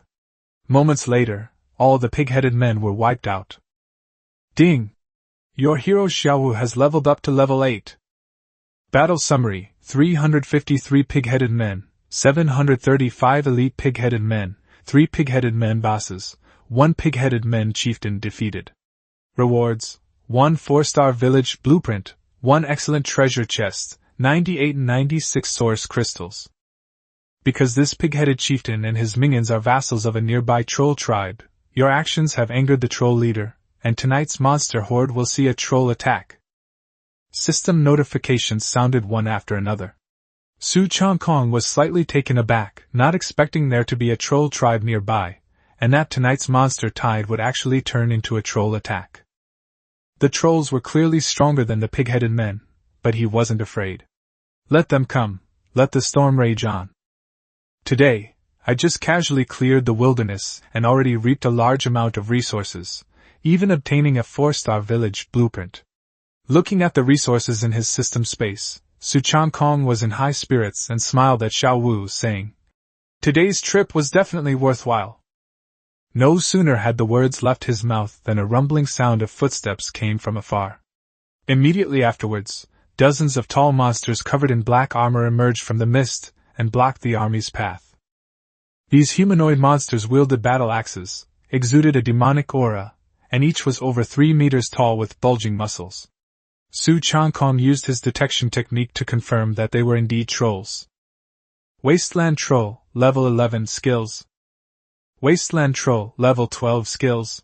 Moments later, all the pig-headed men were wiped out. Ding! Your hero Xiaowu has leveled up to level 8. Battle Summary: 353 pig-headed men, 735 elite pig-headed men, 3 pig-headed men bosses, 1 pig-headed men chieftain defeated. Rewards: 1 4-star village blueprint, 1 excellent treasure chest, 98 and 96 source crystals. Because this pig-headed chieftain and his minions are vassals of a nearby troll tribe, your actions have angered the troll leader, and tonight's monster horde will see a troll attack. System notifications sounded one after another. Su Changkong was slightly taken aback, not expecting there to be a troll tribe nearby, and that tonight's monster tide would actually turn into a troll attack. The trolls were clearly stronger than the pig-headed men, but he wasn't afraid. Let them come, let the storm rage on. Today, I just casually cleared the wilderness and already reaped a large amount of resources, even obtaining a 4-star village blueprint. Looking at the resources in his system space, Su Changkong was in high spirits and smiled at Xiaowu, saying, "Today's trip was definitely worthwhile." No sooner had the words left his mouth than a rumbling sound of footsteps came from afar. Immediately afterwards, dozens of tall monsters covered in black armor emerged from the mist and blocked the army's path. These humanoid monsters wielded battle axes, exuded a demonic aura, and each was over 3 meters tall with bulging muscles. Su Changkong used his detection technique to confirm that they were indeed trolls. Wasteland Troll, Level 11 Skills. Wasteland Troll, Level 12 Skills.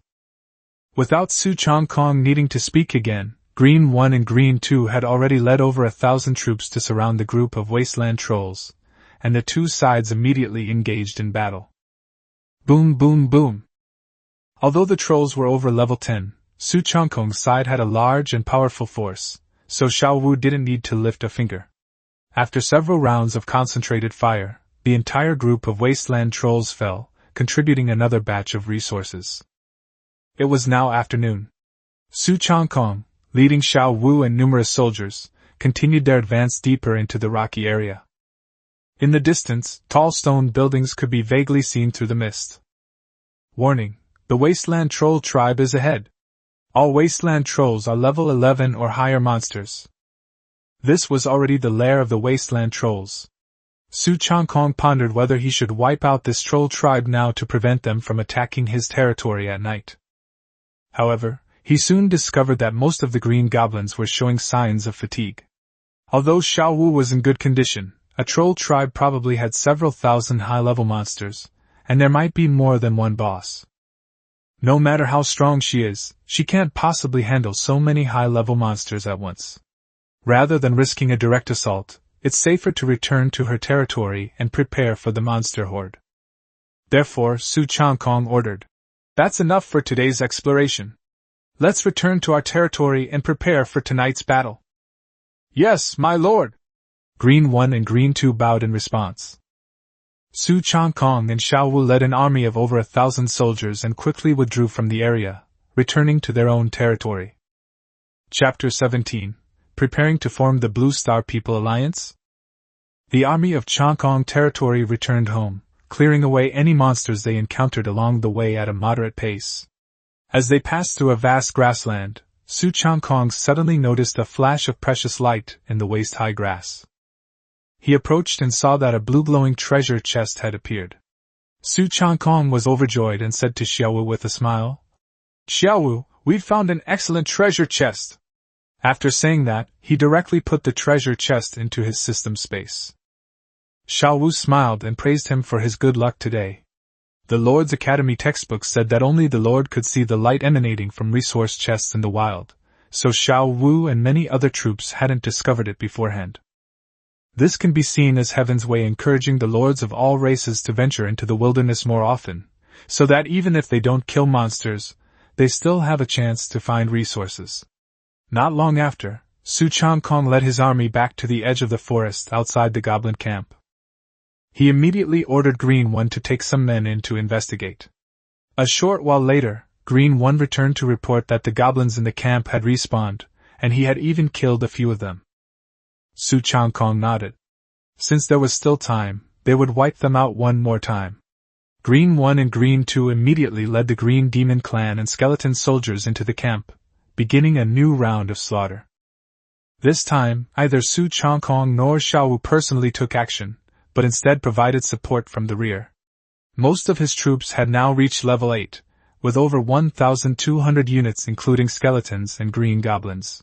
Without Su Changkong needing to speak again, Green 1 and Green 2 had already led over 1,000 troops to surround the group of Wasteland Trolls, and the two sides immediately engaged in battle. Boom boom boom. Although the trolls were over level 10, Su Changkong's side had a large and powerful force, so Xiaowu didn't need to lift a finger. After several rounds of concentrated fire, the entire group of Wasteland Trolls fell, contributing another batch of resources. It was now afternoon. Su Changkong, leading Xiaowu and numerous soldiers, continued their advance deeper into the rocky area. In the distance, tall stone buildings could be vaguely seen through the mist. Warning: the Wasteland Troll tribe is ahead. All Wasteland Trolls are level 11 or higher monsters. This was already the lair of the Wasteland Trolls. Su Changkong pondered whether he should wipe out this troll tribe now to prevent them from attacking his territory at night. However, he soon discovered that most of the green goblins were showing signs of fatigue. Although Xiaowu was in good condition, a troll tribe probably had several thousand high-level monsters, and there might be more than one boss. No matter how strong she is, she can't possibly handle so many high-level monsters at once. Rather than risking a direct assault, it's safer to return to her territory and prepare for the monster horde. Therefore, Su Changkong ordered, "That's enough for today's exploration. Let's return to our territory and prepare for tonight's battle." "Yes, my lord!" Green 1 and Green 2 bowed in response. Su Changkong and Xiao Wu led an army of over 1,000 soldiers and quickly withdrew from the area, returning to their own territory. Chapter 17. Preparing to form the Blue Star People Alliance? The army of Changkong territory returned home, clearing away any monsters they encountered along the way at a moderate pace. As they passed through a vast grassland, Su Changkong suddenly noticed a flash of precious light in the waist-high grass. He approached and saw that a blue-glowing treasure chest had appeared. Su Changkong was overjoyed and said to Xiao Wu with a smile, "Xiao Wu, we've found an excellent treasure chest." After saying that, he directly put the treasure chest into his system space. Xiao Wu smiled and praised him for his good luck today. The Lord's Academy textbook said that only the Lord could see the light emanating from resource chests in the wild, so Xiao Wu and many other troops hadn't discovered it beforehand. This can be seen as heaven's way encouraging the lords of all races to venture into the wilderness more often, so that even if they don't kill monsters, they still have a chance to find resources. Not long after, Su Changkong led his army back to the edge of the forest outside the goblin camp. He immediately ordered Green One to take some men in to investigate. A short while later, Green One returned to report that the goblins in the camp had respawned, and he had even killed a few of them. Su Changkong nodded. Since there was still time, they would wipe them out one more time. Green One and Green Two immediately led the Green Demon Clan and skeleton soldiers into the camp, beginning a new round of slaughter. This time, neither Su Changkong nor Xiao Wu personally took action, but instead provided support from the rear. Most of his troops had now reached level 8, with over 1,200 units including skeletons and green goblins.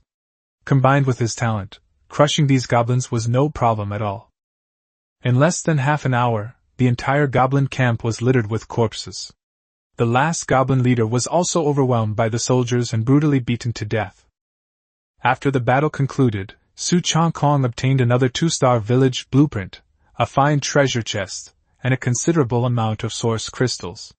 Combined with his talent, crushing these goblins was no problem at all. In less than half an hour, the entire goblin camp was littered with corpses. The last goblin leader was also overwhelmed by the soldiers and brutally beaten to death. After the battle concluded, Su Changkong obtained another 2-star village blueprint, a fine treasure chest, and a considerable amount of source crystals.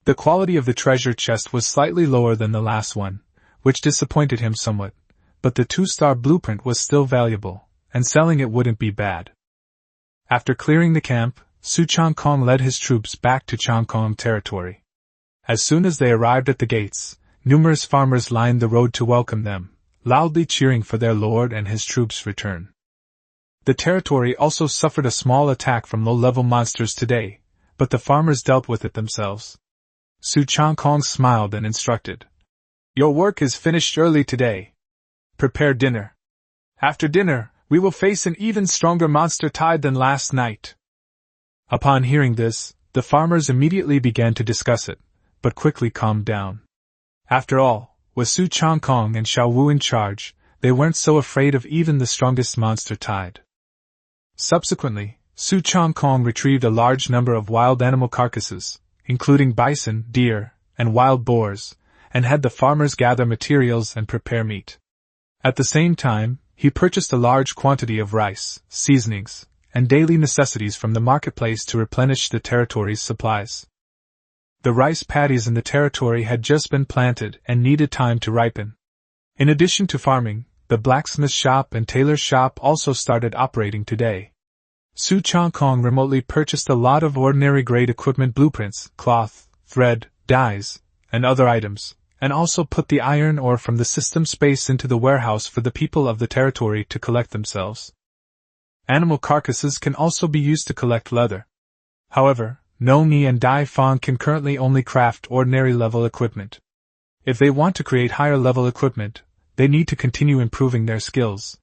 The quality of the treasure chest was slightly lower than the last one, which disappointed him somewhat, but the 2-star blueprint was still valuable, and selling it wouldn't be bad. After clearing the camp, Su Changkong led his troops back to Changkong territory. As soon as they arrived at the gates, numerous farmers lined the road to welcome them, loudly cheering for their lord and his troops' return. The territory also suffered a small attack from low-level monsters today, but the farmers dealt with it themselves. Su Changkong smiled and instructed, "Your work is finished early today. Prepare dinner. After dinner, we will face an even stronger monster tide than last night." Upon hearing this, the farmers immediately began to discuss it, but quickly calmed down. After all, with Su Changkong and Xiao Wu in charge, they weren't so afraid of even the strongest monster tide. Subsequently, Su Changkong retrieved a large number of wild animal carcasses, including bison, deer, and wild boars, and had the farmers gather materials and prepare meat. At the same time, he purchased a large quantity of rice, seasonings, and daily necessities from the marketplace to replenish the territory's supplies. The rice paddies in the territory had just been planted and needed time to ripen. In addition to farming, the blacksmith shop and tailor shop also started operating today. Su Changkong remotely purchased a lot of ordinary-grade equipment blueprints, cloth, thread, dyes, and other items, and also put the iron ore from the system space into the warehouse for the people of the territory to collect themselves. Animal carcasses can also be used to collect leather. However, Noni and Dai Fong can currently only craft ordinary-level equipment. If they want to create higher-level equipment, they need to continue improving their skills.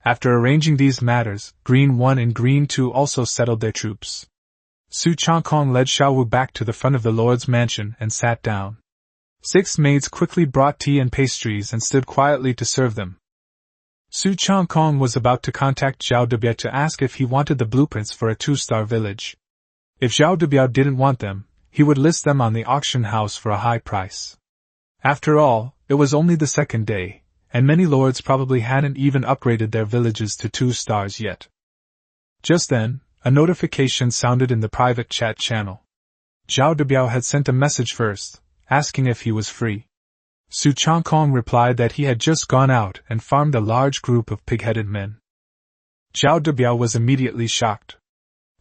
After arranging these matters, Green 1 and Green 2 also settled their troops. Su Changkong led Xiao Wu back to the front of the Lord's mansion and sat down. 6 maids quickly brought tea and pastries and stood quietly to serve them. Su Changkong was about to contact Zhao Debiao to ask if he wanted the blueprints for a 2-star village. If Zhao Debiao didn't want them, he would list them on the auction house for a high price. After all, it was only the second day, and many lords probably hadn't even upgraded their villages to 2 stars yet. Just then, a notification sounded in the private chat channel. Zhao Debiao had sent a message first, asking if he was free. Su Changkong replied that he had just gone out and farmed a large group of pig-headed men. Zhao Debiao was immediately shocked.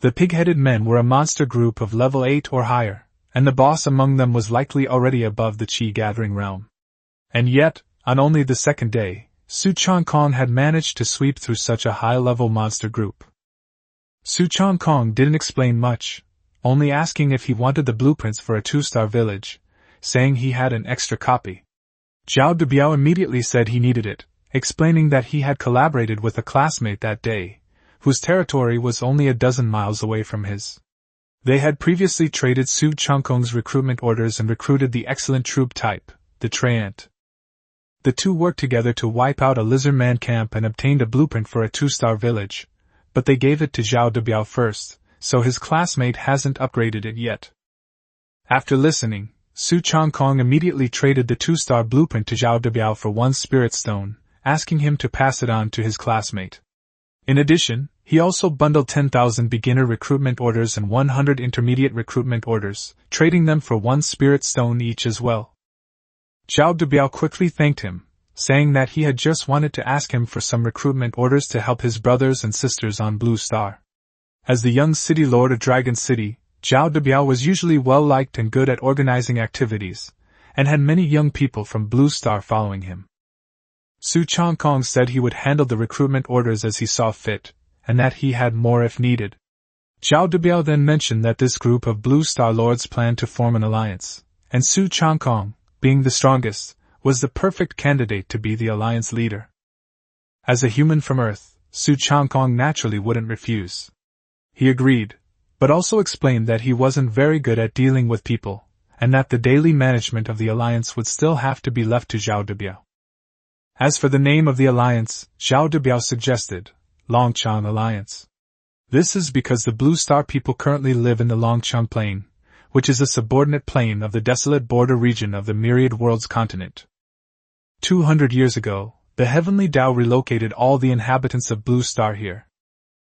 The pig-headed men were a monster group of level 8 or higher, and the boss among them was likely already above the chi-gathering realm. And yet, on only the second day, Su Changkong had managed to sweep through such a high-level monster group. Su Changkong didn't explain much, only asking if he wanted the blueprints for a 2-star village, saying he had an extra copy. Zhao Debiao immediately said he needed it, explaining that he had collaborated with a classmate that day, whose territory was only a dozen miles away from his. They had previously traded Su Changkong's recruitment orders and recruited the excellent troop type, the Treant. The two worked together to wipe out a lizardman camp and obtained a blueprint for a 2-star village, but they gave it to Zhao Debiao first, so his classmate hasn't upgraded it yet. After listening, Su Changkong immediately traded the 2-star blueprint to Zhao Debiao for 1 spirit stone, asking him to pass it on to his classmate. In addition, he also bundled 10,000 beginner recruitment orders and 100 intermediate recruitment orders, trading them for 1 spirit stone each as well. Zhao Debiao quickly thanked him, saying that he had just wanted to ask him for some recruitment orders to help his brothers and sisters on Blue Star. As the young city lord of Dragon City, Zhao Debiao was usually well-liked and good at organizing activities, and had many young people from Blue Star following him. Su Changkong said he would handle the recruitment orders as he saw fit, and that he had more if needed. Zhao Debiao then mentioned that this group of Blue Star lords planned to form an alliance, and Su Changkong, being the strongest, was the perfect candidate to be the alliance leader. As a human from Earth, Su Changkong naturally wouldn't refuse. He agreed, but also explained that he wasn't very good at dealing with people, and that the daily management of the alliance would still have to be left to Zhao Debiao. As for the name of the alliance, Zhao Debiao suggested, Longchang Alliance. This is because the Blue Star people currently live in the Longchang Plain, which is a subordinate plain of the desolate border region of the Myriad Worlds continent. 200 years ago, the Heavenly Tao relocated all the inhabitants of Blue Star here.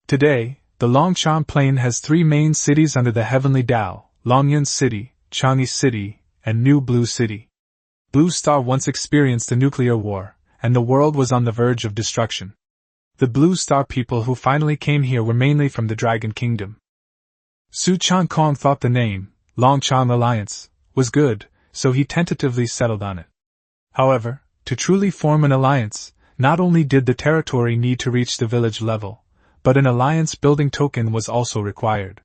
Today, the Longchang Plain has 3 main cities under the Heavenly Tao: Longyan City, Changi City, and New Blue City. Blue Star once experienced a nuclear war, and the world was on the verge of destruction. The Blue Star people who finally came here were mainly from the Dragon Kingdom. Su Changkong thought the name, Longchang Alliance, was good, so he tentatively settled on it. However, to truly form an alliance, not only did the territory need to reach the village level, but an alliance-building token was also required.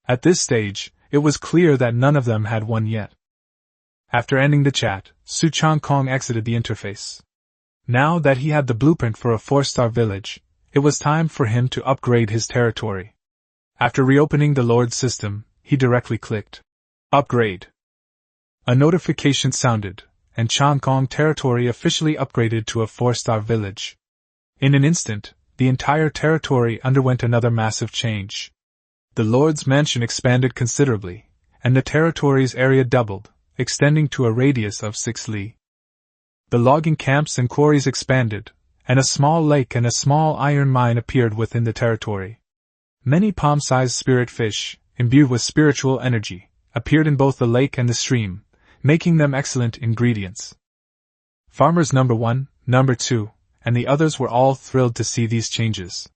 At this stage, it was clear that none of them had one yet. After ending the chat, Su Changkong exited the interface. Now that he had the blueprint for a 4-star village, it was time for him to upgrade his territory. After reopening the Lord system, he directly clicked Upgrade. A notification sounded, and Changkong territory officially upgraded to a 4-star village. In an instant, the entire territory underwent another massive change. The Lord's mansion expanded considerably, and the territory's area doubled, extending to a radius of 6 li. The logging camps and quarries expanded, and a small lake and a small iron mine appeared within the territory. Many palm-sized spirit fish, imbued with spiritual energy, appeared in both the lake and the stream, making them excellent ingredients. Farmers number 1, number 2, and the others were all thrilled to see these changes.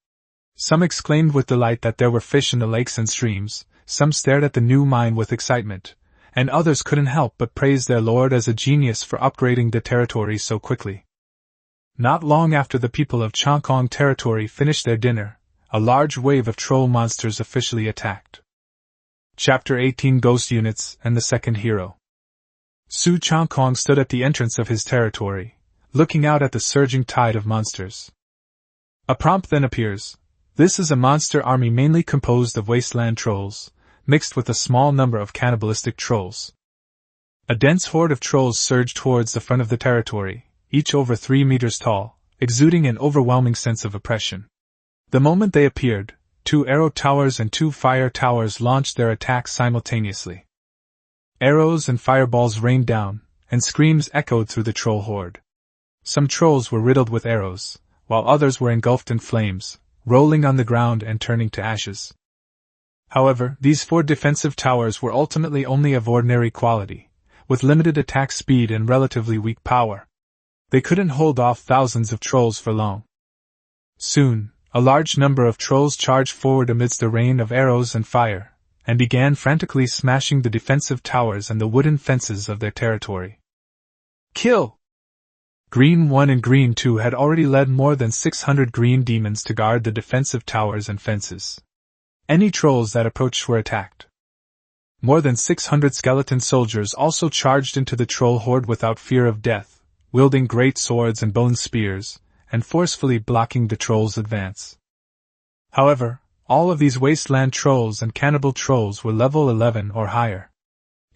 Some exclaimed with delight that there were fish in the lakes and streams, some stared at the new mine with excitement, and others couldn't help but praise their lord as a genius for upgrading the territory so quickly. Not long after the people of Changkong territory finished their dinner, a large wave of troll monsters officially attacked. Chapter 18: Ghost Units and the Second Hero. Su Changkong stood at the entrance of his territory, looking out at the surging tide of monsters. A prompt then appears. This is a monster army mainly composed of wasteland trolls, mixed with a small number of cannibalistic trolls. A dense horde of trolls surged towards the front of the territory, each over 3 meters tall, exuding an overwhelming sense of oppression. The moment they appeared, 2 arrow towers and 2 fire towers launched their attacks simultaneously. Arrows and fireballs rained down, and screams echoed through the troll horde. Some trolls were riddled with arrows, while others were engulfed in flames, rolling on the ground and turning to ashes. However, these 4 defensive towers were ultimately only of ordinary quality, with limited attack speed and relatively weak power. They couldn't hold off thousands of trolls for long. Soon, a large number of trolls charged forward amidst a rain of arrows and fire, and began frantically smashing the defensive towers and the wooden fences of their territory. Kill! Green 1 and Green 2 had already led more than 600 green demons to guard the defensive towers and fences. Any trolls that approached were attacked. More than 600 skeleton soldiers also charged into the troll horde without fear of death, wielding great swords and bone spears, and forcefully blocking the trolls' advance. However, all of these wasteland trolls and cannibal trolls were level 11 or higher.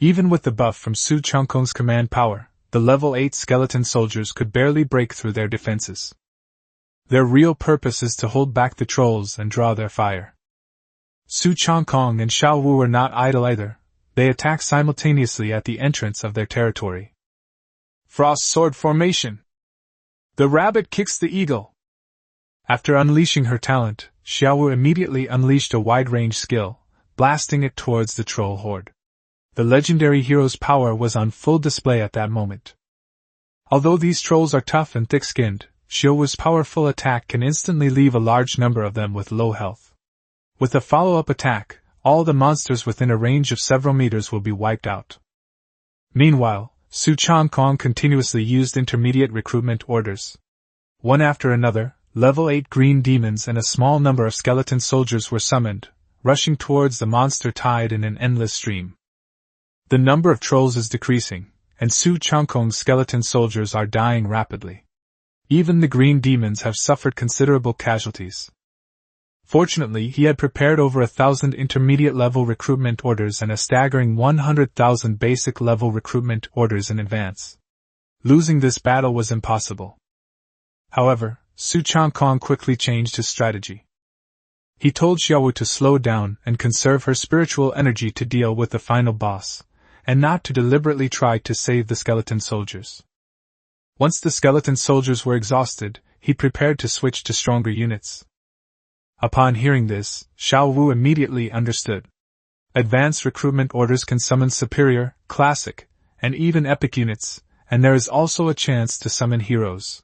Even with the buff from Su Changkong's command power, the level 8 skeleton soldiers could barely break through their defenses. Their real purpose is to hold back the trolls and draw their fire. Su Changkong and Xiao Wu were not idle either. They attacked simultaneously at the entrance of their territory. Frost Sword Formation. The rabbit kicks the eagle. After unleashing her talent, Xiao Wu immediately unleashed a wide-range skill, blasting it towards the troll horde. The legendary hero's power was on full display at that moment. Although these trolls are tough and thick-skinned, Xiao Wu's powerful attack can instantly leave a large number of them with low health. With a follow-up attack, all the monsters within a range of several meters will be wiped out. Meanwhile, Su Changkong continuously used intermediate recruitment orders. One after another, level 8 green demons and a small number of skeleton soldiers were summoned, rushing towards the monster tide in an endless stream. The number of trolls is decreasing, and Su Changkong's skeleton soldiers are dying rapidly. Even the green demons have suffered considerable casualties. Fortunately, he had prepared over 1,000 intermediate-level recruitment orders and a staggering 100,000 basic-level recruitment orders in advance. Losing this battle was impossible. However, Su Changkong quickly changed his strategy. He told Xiao Wu to slow down and conserve her spiritual energy to deal with the final boss, and not to deliberately try to save the skeleton soldiers. Once the skeleton soldiers were exhausted, he prepared to switch to stronger units. Upon hearing this, Xiao Wu immediately understood. Advanced recruitment orders can summon superior, classic, and even epic units, and there is also a chance to summon heroes.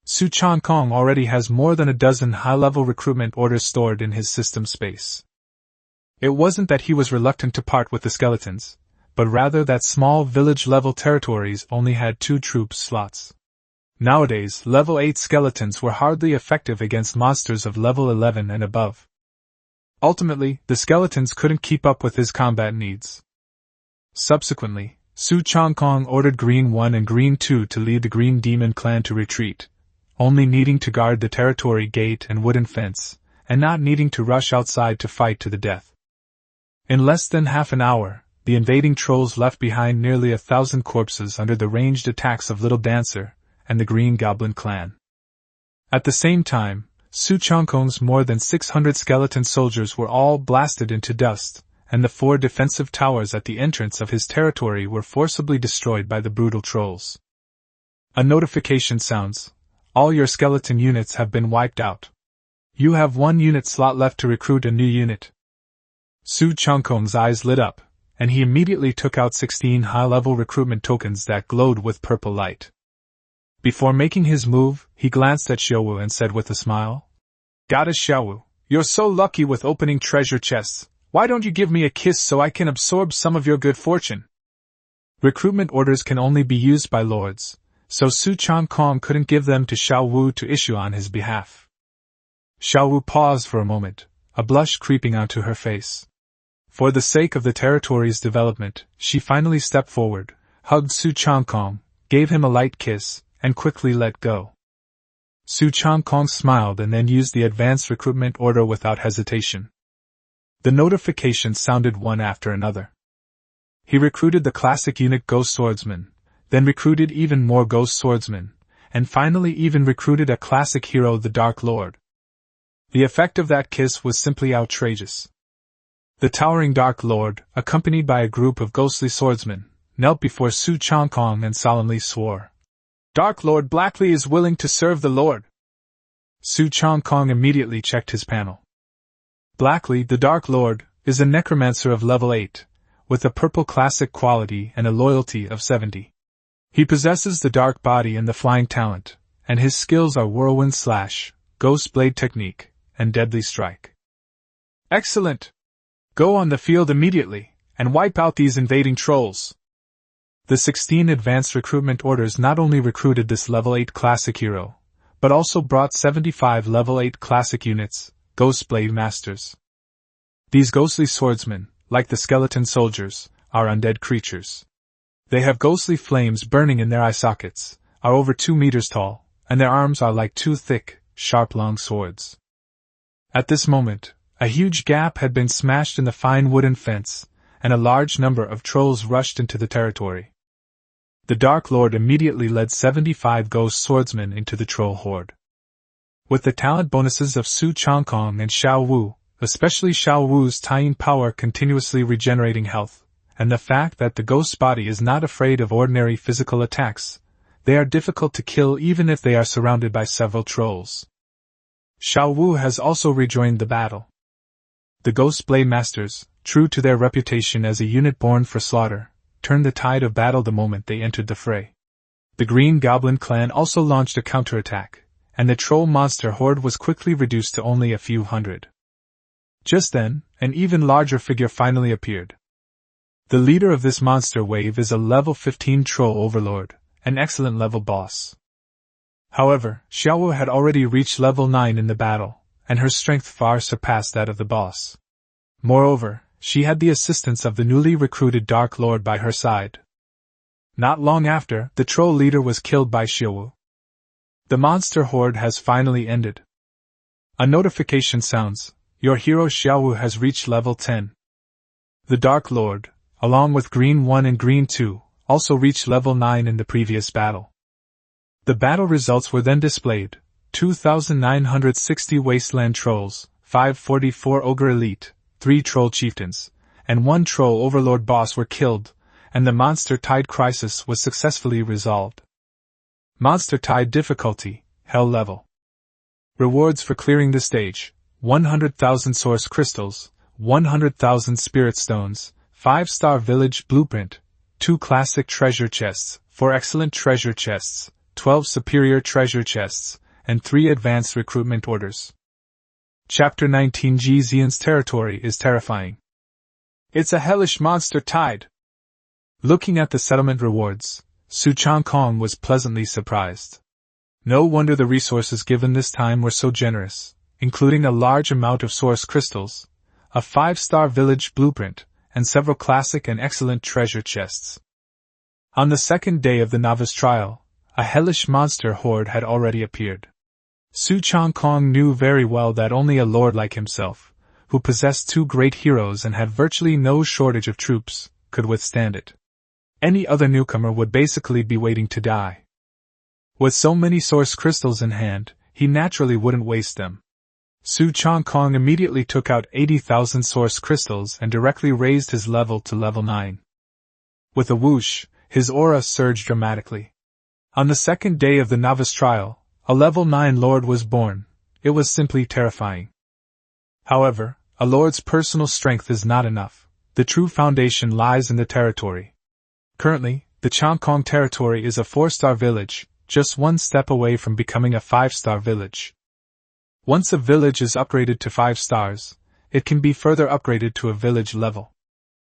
Su Changkong already has more than a dozen high-level recruitment orders stored in his system space. It wasn't that he was reluctant to part with the skeletons, but rather that small village-level territories only had 2 troop slots. Nowadays, level 8 skeletons were hardly effective against monsters of level 11 and above. Ultimately, the skeletons couldn't keep up with his combat needs. Subsequently, Su Changkong ordered Green 1 and Green 2 to lead the Green Demon Clan to retreat, only needing to guard the territory gate and wooden fence, and not needing to rush outside to fight to the death. In less than half an hour, the invading trolls left behind nearly 1,000 corpses under the ranged attacks of Little Dancer and the Green Goblin Clan. At the same time, Su Changkong's more than 600 skeleton soldiers were all blasted into dust, and the 4 defensive towers at the entrance of his territory were forcibly destroyed by the brutal trolls. A notification sounds. All your skeleton units have been wiped out. You have 1 unit slot left to recruit a new unit. Su Changkong's eyes lit up, and he immediately took out 16 high-level recruitment tokens that glowed with purple light. Before making his move, he glanced at Xiao Wu and said with a smile, "Goddess Xiao Wu, you're so lucky with opening treasure chests. Why don't you give me a kiss so I can absorb some of your good fortune?" Recruitment orders can only be used by lords, so Su Changkong couldn't give them to Xiao Wu to issue on his behalf. Xiao Wu paused for a moment, a blush creeping onto her face. For the sake of the territory's development, she finally stepped forward, hugged Su Changkong, gave him a light kiss, and quickly let go. Su Changkong smiled and then used the advanced recruitment order without hesitation. The notifications sounded one after another. He recruited the classic unit Ghost Swordsman, then recruited even more Ghost Swordsmen, and finally even recruited a classic hero, the Dark Lord. The effect of that kiss was simply outrageous. The towering Dark Lord, accompanied by a group of ghostly swordsmen, knelt before Su Changkong and solemnly swore, "Dark Lord Blackley is willing to serve the Lord." Su Changkong immediately checked his panel. Blackley, the Dark Lord, is a necromancer of level 8, with a purple classic quality and a loyalty of 70. He possesses the dark body and the flying talent, and his skills are whirlwind slash, Ghost Blade Technique, and Deadly Strike. Excellent! Go on the field immediately, and wipe out these invading trolls. The 16 advanced recruitment orders not only recruited this level 8 classic hero, but also brought 75 level 8 classic units, Ghost Blade Masters. These ghostly swordsmen, like the skeleton soldiers, are undead creatures. They have ghostly flames burning in their eye sockets, are over 2 meters tall, and their arms are like 2 thick, sharp long swords. At this moment, a huge gap had been smashed in the fine wooden fence, and a large number of trolls rushed into the territory. The Dark Lord immediately led 75 ghost swordsmen into the troll horde. With the talent bonuses of Su Changkong and Xiao Wu, especially Xiao Wu's tying power continuously regenerating health, and the fact that the ghost's body is not afraid of ordinary physical attacks, they are difficult to kill even if they are surrounded by several trolls. Xiao Wu has also rejoined the battle. The Ghost Blade Masters, true to their reputation as a unit born for slaughter, turned the tide of battle the moment they entered the fray. The Green Goblin clan also launched a counterattack, and the troll monster horde was quickly reduced to only a few hundred. Just then, an even larger figure finally appeared. The leader of this monster wave is a level 15 troll overlord, an excellent level boss. However, Xiaowu had already reached level 9 in the battle, and her strength far surpassed that of the boss. Moreover, she had the assistance of the newly recruited Dark Lord by her side. Not long after, the troll leader was killed by Xiaowu. The monster horde has finally ended. A notification sounds, your hero Xiaowu has reached level 10. The Dark Lord, along with Green 1 and Green 2, also reached level 9 in the previous battle. The battle results were then displayed: 2,960 wasteland trolls, 544 ogre elite, 3 troll chieftains, and 1 troll overlord boss were killed, and the monster tide crisis was successfully resolved. Monster tide difficulty, hell level. Rewards for clearing the stage: 100,000 source crystals, 100,000 spirit stones, 5-star village blueprint, 2 classic treasure chests, 4 excellent treasure chests, 12 superior treasure chests, and 3 advanced recruitment orders. Chapter 19 Ji Zi'an's territory is terrifying. It's a hellish monster tide. Looking at the settlement rewards, Su Changkong was pleasantly surprised. No wonder the resources given this time were so generous, including a large amount of source crystals, a 5-star village blueprint, and several classic and excellent treasure chests. On the second day of the novice trial, a hellish monster horde had already appeared. Su Changkong knew very well that only a lord like himself, who possessed 2 great heroes and had virtually no shortage of troops, could withstand it. Any other newcomer would basically be waiting to die. With so many source crystals in hand, he naturally wouldn't waste them. Su Changkong immediately took out 80,000 source crystals and directly raised his level to level 9. With a whoosh, his aura surged dramatically. On the second day of the novice trial, a level 9 lord was born. It was simply terrifying. However, a lord's personal strength is not enough. The true foundation lies in the territory. Currently, the Changkong territory is a 4-star village, just 1 step away from becoming a 5-star village. Once a village is upgraded to 5 stars, it can be further upgraded to a village level.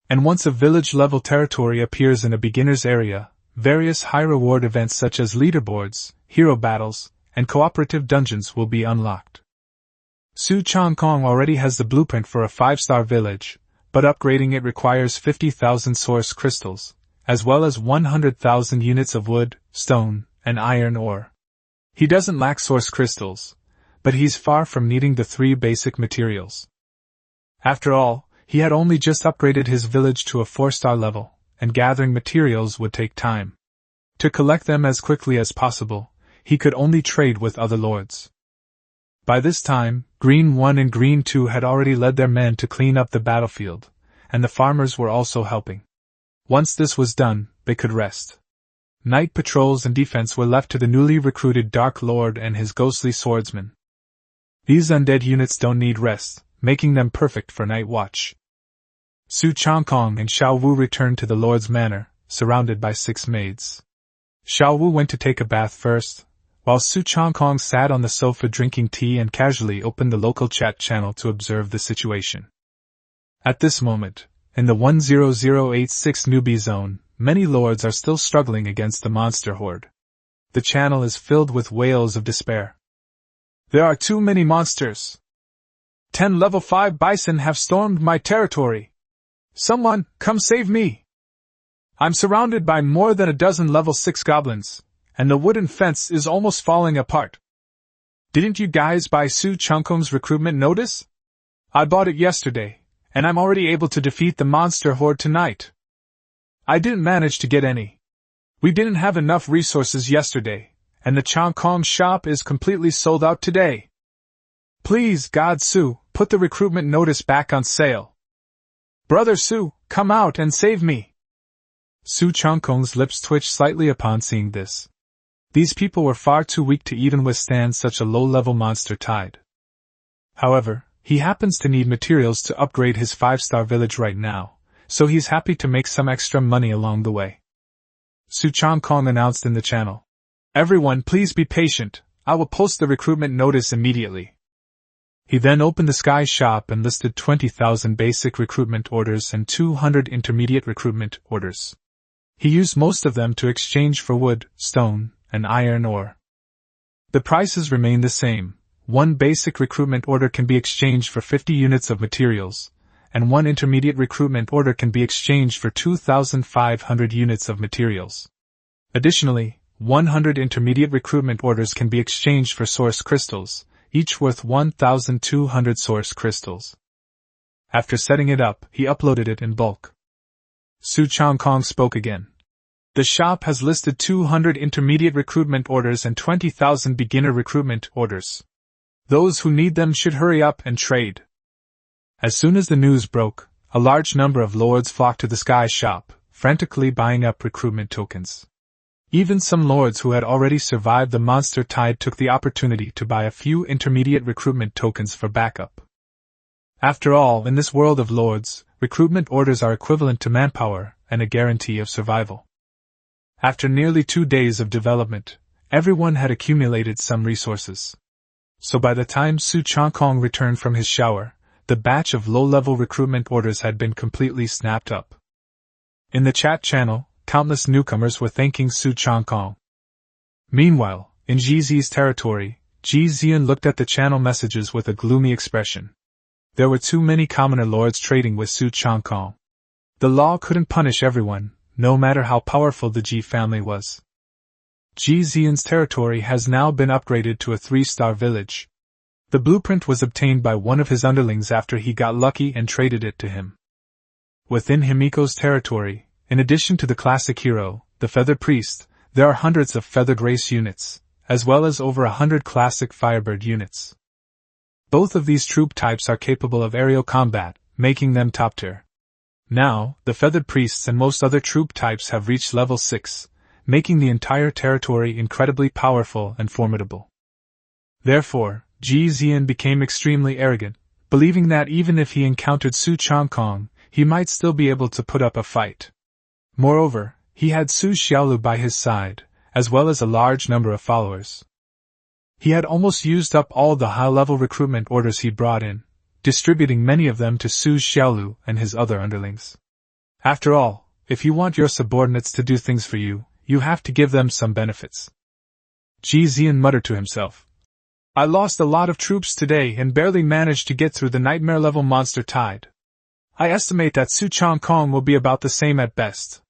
And once a village level territory appears in a beginner's area, various high-reward events such as leaderboards, hero battles, and cooperative dungeons will be unlocked. Su Changkong already has the blueprint for a 5-star village, but upgrading it requires 50,000 source crystals, as well as 100,000 units of wood, stone, and iron ore. He doesn't lack source crystals, but he's far from needing the 3 basic materials. After all, he had only just upgraded his village to a 4-star level, and gathering materials would take time. To collect them as quickly as possible, he could only trade with other lords. By this time, Green 1 and Green 2 had already led their men to clean up the battlefield, and the farmers were also helping. Once this was done, they could rest. Night patrols and defense were left to the newly recruited Dark Lord and his ghostly swordsmen. These undead units don't need rest, making them perfect for night watch. Su Changkong and Xiao Wu returned to the Lord's manor, surrounded by 6 maids. Xiao Wu went to take a bath first, while Su Changkong sat on the sofa drinking tea and casually opened the local chat channel to observe the situation. At this moment, in the 10086 newbie zone, many lords are still struggling against the monster horde. The channel is filled with wails of despair. There are too many monsters. 10 level 5 bison have stormed my territory. Someone, come save me. I'm surrounded by more than a dozen level 6 goblins, and the wooden fence is almost falling apart. Didn't you guys buy Su Changkong's recruitment notice? I bought it yesterday, and I'm already able to defeat the monster horde tonight. I didn't manage to get any. We didn't have enough resources yesterday, and the Changkong shop is completely sold out today. Please, God Su, put the recruitment notice back on sale. Brother Su, come out and save me. Su Changkong's lips twitched slightly upon seeing this. These people were far too weak to even withstand such a low-level monster tide. However, he happens to need materials to upgrade his 5-star village right now, so he's happy to make some extra money along the way. Su Changkong announced in the channel. Everyone, please be patient, I will post the recruitment notice immediately. He then opened the Sky shop and listed 20,000 basic recruitment orders and 200 intermediate recruitment orders. He used most of them to exchange for wood, stone, and iron ore. The prices remain the same. One basic recruitment order can be exchanged for 50 units of materials, and one intermediate recruitment order can be exchanged for 2,500 units of materials. Additionally, 100 intermediate recruitment orders can be exchanged for source crystals, each worth 1,200 source crystals. After setting it up, he uploaded it in bulk. Su Changkong spoke again. The shop has listed 200 intermediate recruitment orders and 20,000 beginner recruitment orders. Those who need them should hurry up and trade. As soon as the news broke, a large number of lords flocked to the Sky shop, frantically buying up recruitment tokens. Even some lords who had already survived the monster tide took the opportunity to buy a few intermediate recruitment tokens for backup. After all, in this world of lords, recruitment orders are equivalent to manpower and a guarantee of survival. After nearly 2 days of development, everyone had accumulated some resources. So by the time Su Changkong returned from his shower, the batch of low-level recruitment orders had been completely snapped up. In the chat channel, countless newcomers were thanking Su Changkong. Meanwhile, in Ji Zi's territory, Ji Zi'an looked at the channel messages with a gloomy expression. There were too many commoner lords trading with Su Changkong. The law couldn't punish everyone, no matter how powerful the Ji family was. Ji Zi'an's territory has now been upgraded to a 3-star village. The blueprint was obtained by one of his underlings after he got lucky and traded it to him. Within Himiko's territory, in addition to the classic hero, the Feathered Priest, there are hundreds of Feathered Race units, as well as over 100 classic Firebird units. Both of these troop types are capable of aerial combat, making them top tier. Now, the Feathered Priests and most other troop types have reached level 6, making the entire territory incredibly powerful and formidable. Therefore, Ji Zi'an became extremely arrogant, believing that even if he encountered Su Changkong, he might still be able to put up a fight. Moreover, he had Su Xiaolu by his side, as well as a large number of followers. He had almost used up all the high-level recruitment orders he brought in, distributing many of them to Su Xiaolu and his other underlings. After all, if you want your subordinates to do things for you, you have to give them some benefits. Ji Zi'an muttered to himself. I lost a lot of troops today and barely managed to get through the nightmare-level monster tide. I estimate that Su Changkong will be about the same at best.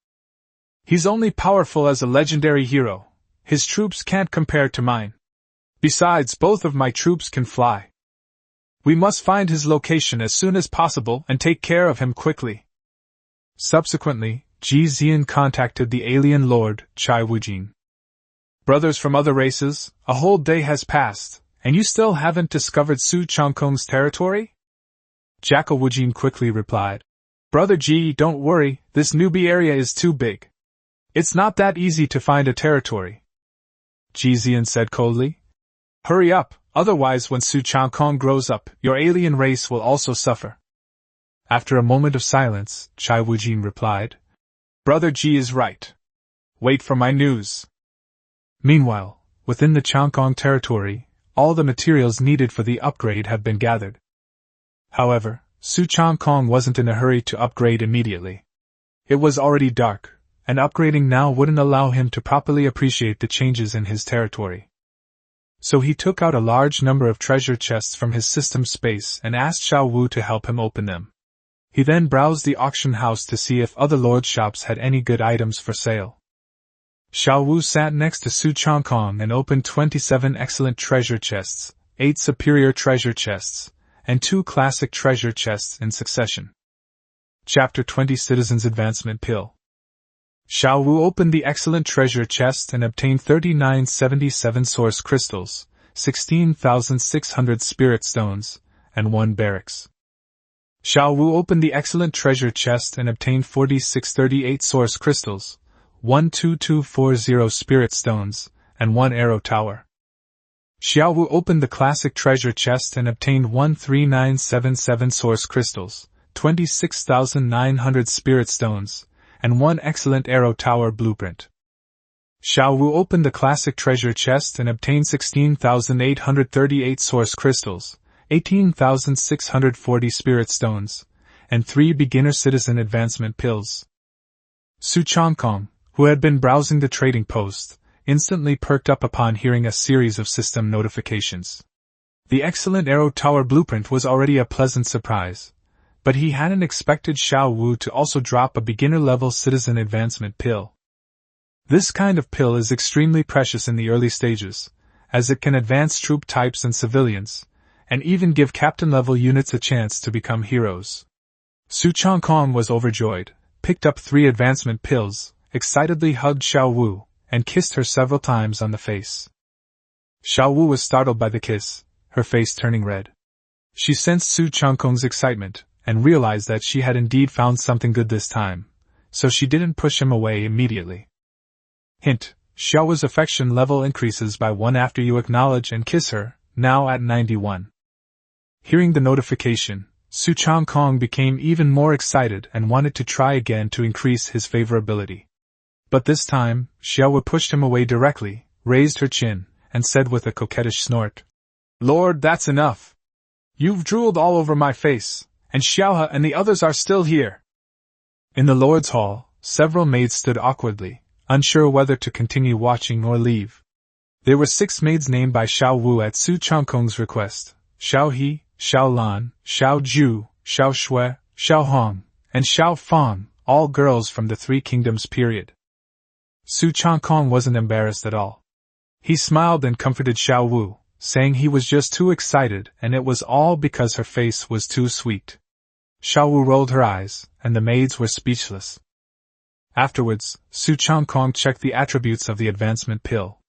He's only powerful as a legendary hero. His troops can't compare to mine. Besides, both of my troops can fly. We must find his location as soon as possible and take care of him quickly. Subsequently, Ji Zi'an contacted the alien lord, Chai Wujing. Brothers from other races, a whole day has passed, and you still haven't discovered Su Changkong's territory? Jackal Wujing quickly replied. Brother Ji, don't worry, this newbie area is too big. It's not that easy to find a territory. Ji Zi'an said coldly. Hurry up, otherwise when Su Changkong grows up, your alien race will also suffer. After a moment of silence, Chai Wujing replied. Brother Ji is right. Wait for my news. Meanwhile, within the Changkong territory, all the materials needed for the upgrade have been gathered. However, Su Changkong wasn't in a hurry to upgrade immediately. It was already dark, and upgrading now wouldn't allow him to properly appreciate the changes in his territory. So he took out a large number of treasure chests from his system space and asked Xiao Wu to help him open them. He then browsed the auction house to see if other lord shops had any good items for sale. Xiao Wu sat next to Su Changkong and opened 27 excellent treasure chests, 8 superior treasure chests, and 2 classic treasure chests in succession. Chapter 20 Citizens Advancement Pill. Xiao Wu opened the excellent treasure chest and obtained 3977 source crystals, 16,600 spirit stones, and 1 barracks. Xiao Wu opened the excellent treasure chest and obtained 4638 source crystals, 12240 spirit stones, and 1 arrow tower. Xiao Wu opened the classic treasure chest and obtained 13977 source crystals, 26,900 spirit stones, and 1 excellent arrow tower blueprint. Xiao Wu opened the classic treasure chest and obtained 16,838 source crystals, 18,640 spirit stones, and 3 beginner citizen advancement pills. Su Changkong, who had been browsing the trading post, instantly perked up upon hearing a series of system notifications. The excellent arrow tower blueprint was already a pleasant surprise, but he hadn't expected Xiao Wu to also drop a beginner-level citizen advancement pill. This kind of pill is extremely precious in the early stages, as it can advance troop types and civilians, and even give captain-level units a chance to become heroes. Su Changkong was overjoyed, picked up 3 advancement pills, excitedly hugged Xiao Wu, and kissed her several times on the face. Xiao Wu was startled by the kiss, her face turning red. She sensed Su Changkong's excitement, and realized that she had indeed found something good this time, so she didn't push him away immediately. Hint: Xiao Wu's affection level increases by 1 after you acknowledge and kiss her, now at 91. Hearing the notification, Su Changkong became even more excited and wanted to try again to increase his favorability. But this time, Xiao Wu pushed him away directly, raised her chin, and said with a coquettish snort, "Lord, that's enough. You've drooled all over my face, and Xiaohe and the others are still here." In the Lord's Hall, several maids stood awkwardly, unsure whether to continue watching or leave. There were 6 maids named by Xiao Wu at Su Changkong's request: Xiao He, Xiao Lan, Xiao Zhu, Xiao Shui, Xiao Hong, and Xiao Fang, all girls from the 3 Kingdoms period. Su Changkong wasn't embarrassed at all. He smiled and comforted Xiao Wu, saying he was just too excited and it was all because her face was too sweet. Xiao Wu rolled her eyes, and the maids were speechless. Afterwards, Su Changkong checked the attributes of the advancement pill.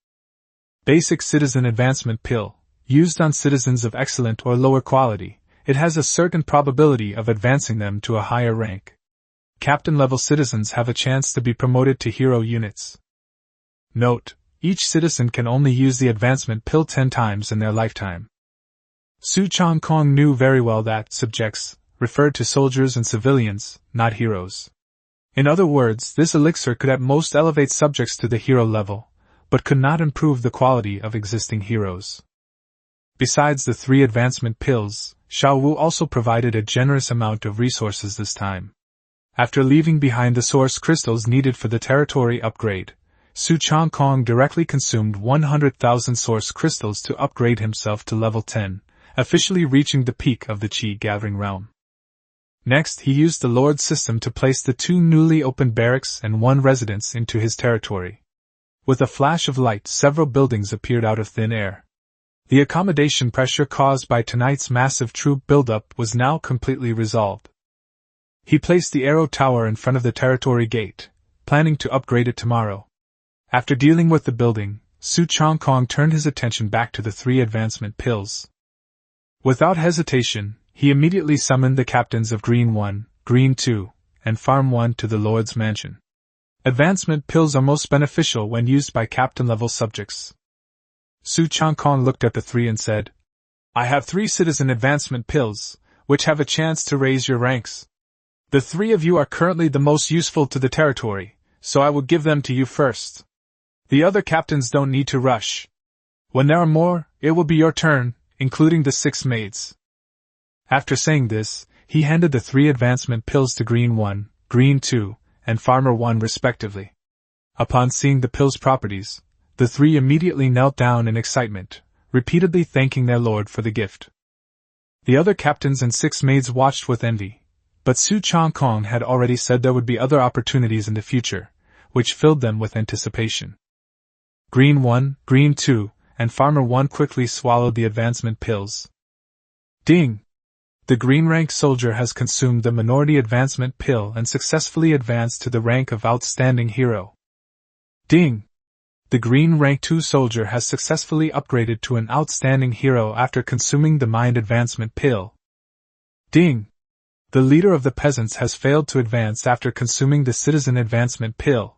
Basic Citizen Advancement Pill. Used on citizens of excellent or lower quality, it has a certain probability of advancing them to a higher rank. Captain-level citizens have a chance to be promoted to hero units. Note: each citizen can only use the advancement pill 10 times in their lifetime. Su Changkong knew very well that subjects referred to soldiers and civilians, not heroes. In other words, this elixir could at most elevate subjects to the hero level, but could not improve the quality of existing heroes. Besides the 3 advancement pills, Xiao Wu also provided a generous amount of resources this time. After leaving behind the source crystals needed for the territory upgrade, Su Changkong directly consumed 100,000 source crystals to upgrade himself to level 10, officially reaching the peak of the Qi gathering realm. Next, he used the Lord system to place the 2 newly opened barracks and 1 residence into his territory. With a flash of light, several buildings appeared out of thin air. The accommodation pressure caused by tonight's massive troop buildup was now completely resolved. He placed the arrow tower in front of the territory gate, planning to upgrade it tomorrow. After dealing with the building, Su Changkong turned his attention back to the 3 advancement pills. Without hesitation, he immediately summoned the captains of Green 1, Green 2, and Farm 1 to the Lord's Mansion. Advancement pills are most beneficial when used by captain-level subjects. Su Changkong looked at the 3 and said, "I have 3 citizen advancement pills, which have a chance to raise your ranks. The 3 of you are currently the most useful to the territory, so I will give them to you first. The other captains don't need to rush. When there are more, it will be your turn, including the 6 maids. After saying this, he handed the 3 advancement pills to Green 1, Green 2, and Farmer 1 respectively. Upon seeing the pills' properties, the 3 immediately knelt down in excitement, repeatedly thanking their lord for the gift. The other captains and 6 maids watched with envy, but Su Changkong had already said there would be other opportunities in the future, which filled them with anticipation. Green 1, Green 2, and Farmer 1 quickly swallowed the advancement pills. Ding! The green rank soldier has consumed the minority advancement pill and successfully advanced to the rank of outstanding hero. Ding! The green rank 2 soldier has successfully upgraded to an outstanding hero after consuming the mind advancement pill. Ding! The leader of the peasants has failed to advance after consuming the citizen advancement pill.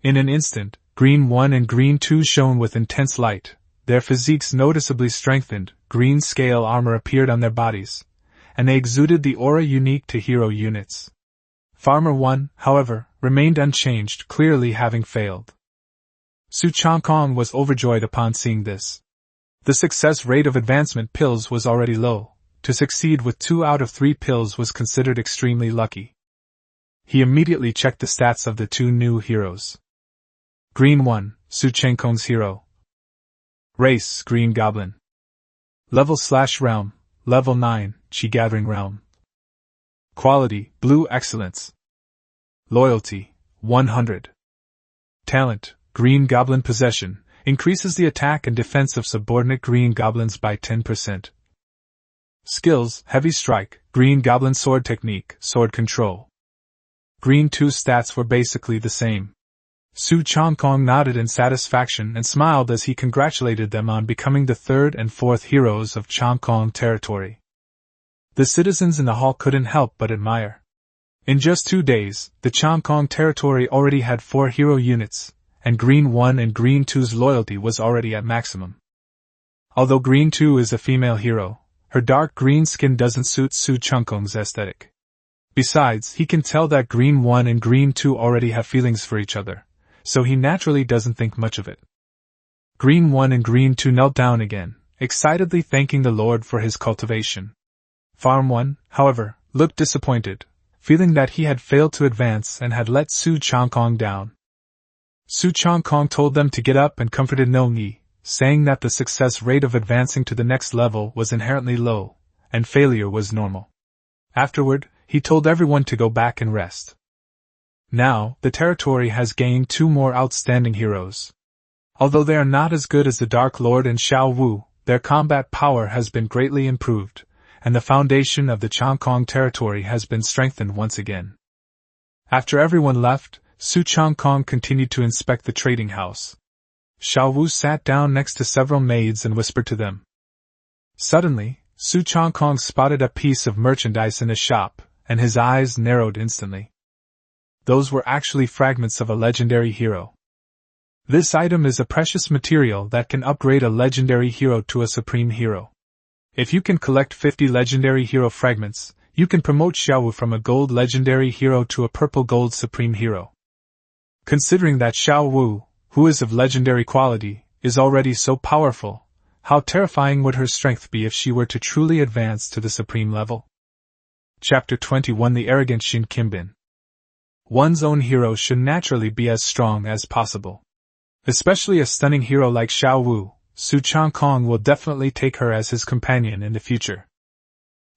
In an instant, Green 1 and Green 2 shone with intense light, their physiques noticeably strengthened, green scale armor appeared on their bodies, and they exuded the aura unique to hero units. Farmer 1, however, remained unchanged, clearly having failed. Su Changkong was overjoyed upon seeing this. The success rate of advancement pills was already low. To succeed with 2 out of 3 pills was considered extremely lucky. He immediately checked the stats of the 2 new heroes. Green 1, Su Changkong's hero. Race, Green Goblin. Level/realm, Level 9, Chi Gathering Realm. Quality, Blue Excellence. Loyalty, 100. Talent, Green Goblin Possession, increases the attack and defense of subordinate Green Goblins by 10%. Skills, Heavy Strike, Green Goblin Sword Technique, Sword Control. Green 2 stats were basically the same. Su Changkong nodded in satisfaction and smiled as he congratulated them on becoming the 3rd and 4th heroes of Changkong territory. The citizens in the hall couldn't help but admire. In just 2 days, the Changkong territory already had 4 hero units, and Green 1 and Green 2's loyalty was already at maximum. Although Green 2 is a female hero, her dark green skin doesn't suit Su Changkong's aesthetic. Besides, he can tell that Green 1 and Green 2 already have feelings for each other, so he naturally doesn't think much of it. Green 1 and Green 2 knelt down again, excitedly thanking the Lord for his cultivation. Farm 1, however, looked disappointed, feeling that he had failed to advance and had let Su Changkong down. Su Changkong told them to get up and comforted Nongyi, saying that the success rate of advancing to the next level was inherently low, and failure was normal. Afterward, he told everyone to go back and rest. Now, the territory has gained 2 more outstanding heroes. Although they are not as good as the Dark Lord and Xiao Wu, their combat power has been greatly improved, and the foundation of the Changkong territory has been strengthened once again. After everyone left, Su Changkong continued to inspect the trading house. Xiao Wu sat down next to several maids and whispered to them. Suddenly, Su Changkong spotted a piece of merchandise in a shop, and his eyes narrowed instantly. Those were actually fragments of a legendary hero. This item is a precious material that can upgrade a legendary hero to a supreme hero. If you can collect 50 legendary hero fragments, you can promote Xiao Wu from a gold legendary hero to a purple gold supreme hero. Considering that Xiao Wu, who is of legendary quality, is already so powerful, how terrifying would her strength be if she were to truly advance to the supreme level? Chapter 21 The Arrogant Shin Kimbin. One's own hero should naturally be as strong as possible. Especially a stunning hero like Xiao Wu, Su Changkong will definitely take her as his companion in the future.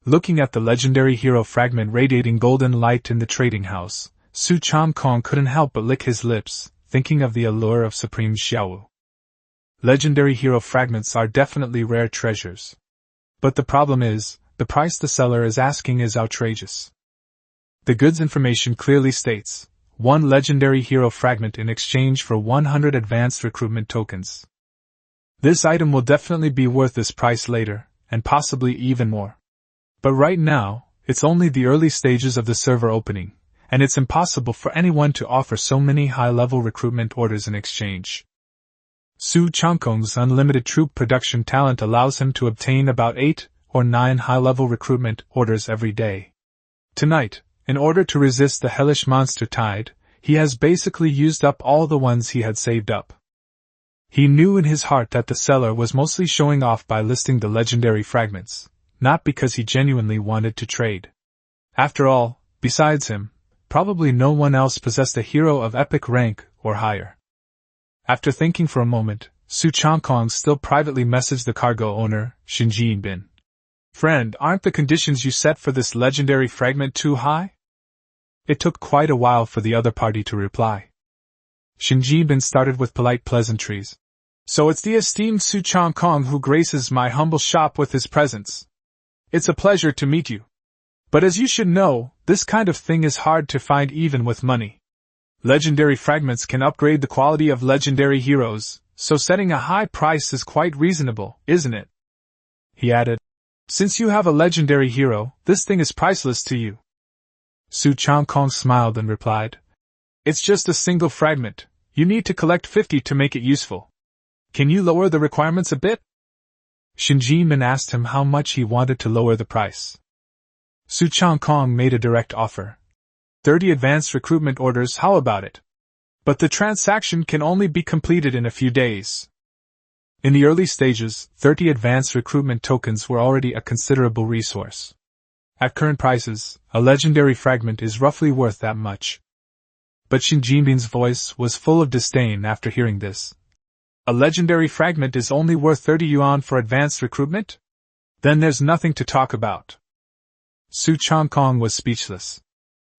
Looking at the legendary hero fragment radiating golden light in the trading house, Su Changkong couldn't help but lick his lips, thinking of the allure of Supreme Xiao Wu. Legendary hero fragments are definitely rare treasures. But the problem is, the price the seller is asking is outrageous. The goods information clearly states, 1 legendary hero fragment in exchange for 100 advanced recruitment tokens. This item will definitely be worth this price later, and possibly even more. But right now, it's only the early stages of the server opening, and it's impossible for anyone to offer so many high-level recruitment orders in exchange. Su Changkong's unlimited troop production talent allows him to obtain about 8 or 9 high-level recruitment orders every day. Tonight, in order to resist the hellish monster tide, he has basically used up all the ones he had saved up. He knew in his heart that the seller was mostly showing off by listing the legendary fragments, not because he genuinely wanted to trade. After all, besides him, probably no one else possessed a hero of epic rank or higher. After thinking for a moment, Su Changkong still privately messaged the cargo owner, Ji Zi'an. "Friend, aren't the conditions you set for this legendary fragment too high?" It took quite a while for the other party to reply. Ji Zi'an started with polite pleasantries. "So it's the esteemed Su Changkong who graces my humble shop with his presence. It's a pleasure to meet you. But as you should know, this kind of thing is hard to find even with money. Legendary fragments can upgrade the quality of legendary heroes, so setting a high price is quite reasonable, isn't it?" He added, "Since you have a legendary hero, this thing is priceless to you." Su Changkong smiled and replied, "It's just a single fragment. You need to collect 50 to make it useful. Can you lower the requirements a bit?" Ji Zi'an asked him how much he wanted to lower the price. Su Changkong made a direct offer. 30 advanced recruitment orders, how about it? But the transaction can only be completed in a few days. In the early stages, 30 advanced recruitment tokens were already a considerable resource. At current prices, a legendary fragment is roughly worth that much. But Ji Zi'an's voice was full of disdain after hearing this. "A legendary fragment is only worth 30 yuan for advanced recruitment? Then there's nothing to talk about." Su Changkong was speechless.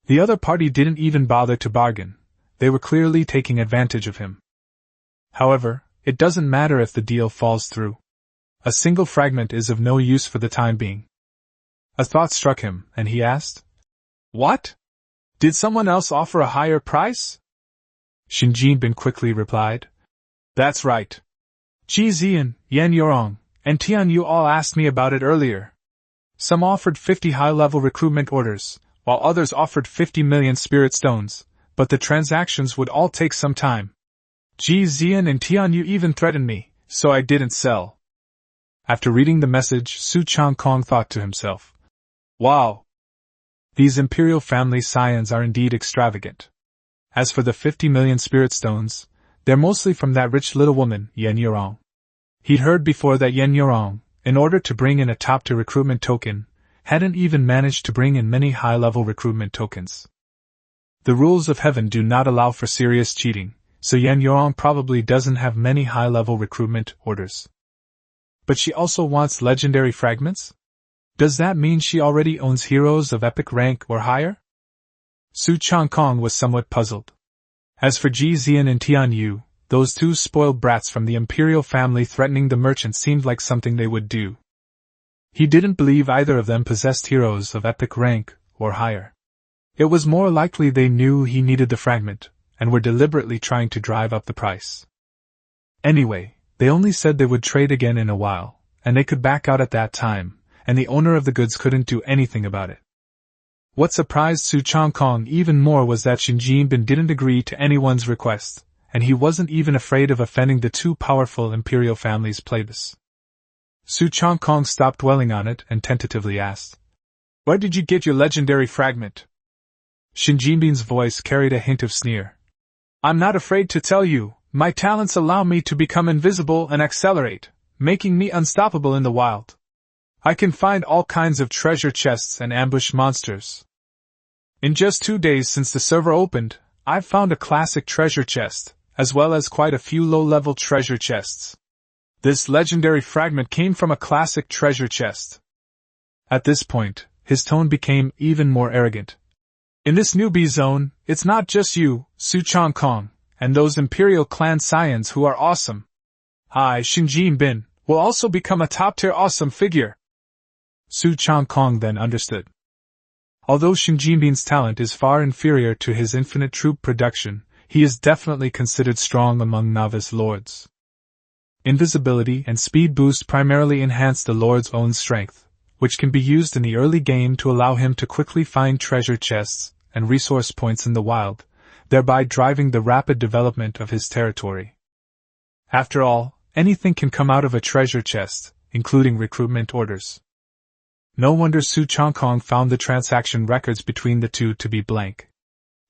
The other party didn't even bother to bargain. They were clearly taking advantage of him. However, it doesn't matter if the deal falls through. A single fragment is of no use for the time being. A thought struck him, and he asked, "What? Did someone else offer a higher price?" Ji Zi'an quickly replied, "That's right. Ji Zi'an, Yan Yorong, and Tian Yu all asked me about it earlier. Some offered 50 high-level recruitment orders, while others offered 50 million spirit stones, but the transactions would all take some time. Ji Zi'an and Tian Yu even threatened me, so I didn't sell." After reading the message, Su Changkong thought to himself, "Wow! These Imperial family scions are indeed extravagant. As for the 50 million spirit stones, they're mostly from that rich little woman, Yan Yorong." He'd heard before that Yan Yorong, in order to bring in a top-tier recruitment token, hadn't even managed to bring in many high-level recruitment tokens. The rules of heaven do not allow for serious cheating, so Yan Yorong probably doesn't have many high-level recruitment orders. But she also wants legendary fragments? Does that mean she already owns heroes of epic rank or higher? Su Changkong was somewhat puzzled. As for Ji Zi'an and Tian Yu, those two spoiled brats from the Imperial family threatening the merchant seemed like something they would do. He didn't believe either of them possessed heroes of epic rank or higher. It was more likely they knew he needed the fragment, and were deliberately trying to drive up the price. Anyway, they only said they would trade again in a while, and they could back out at that time, and the owner of the goods couldn't do anything about it. What surprised Su Changkong even more was that Ji Zi'an didn't agree to anyone's request, and he wasn't even afraid of offending the two powerful Imperial families' perilous. Su Changkong stopped dwelling on it and tentatively asked, "Where did you get your legendary fragment?" Ji Zi'an's voice carried a hint of sneer. "I'm not afraid to tell you, my talents allow me to become invisible and accelerate, making me unstoppable in the wild. I can find all kinds of treasure chests and ambush monsters. In just 2 days since the server opened, I've found a classic treasure chest, as well as quite a few low-level treasure chests. This legendary fragment came from a classic treasure chest." At this point, his tone became even more arrogant. "In this newbie zone, it's not just you, Su Changkong, and those Imperial Clan scions who are awesome. I, Ji Zi'an, will also become a top-tier awesome figure." Su Changkong then understood. Although Ji Zi'an's talent is far inferior to his infinite troop production, he is definitely considered strong among novice lords. Invisibility and speed boost primarily enhance the lord's own strength, which can be used in the early game to allow him to quickly find treasure chests and resource points in the wild, thereby driving the rapid development of his territory. After all, anything can come out of a treasure chest, including recruitment orders. No wonder Su Changkong found the transaction records between the two to be blank.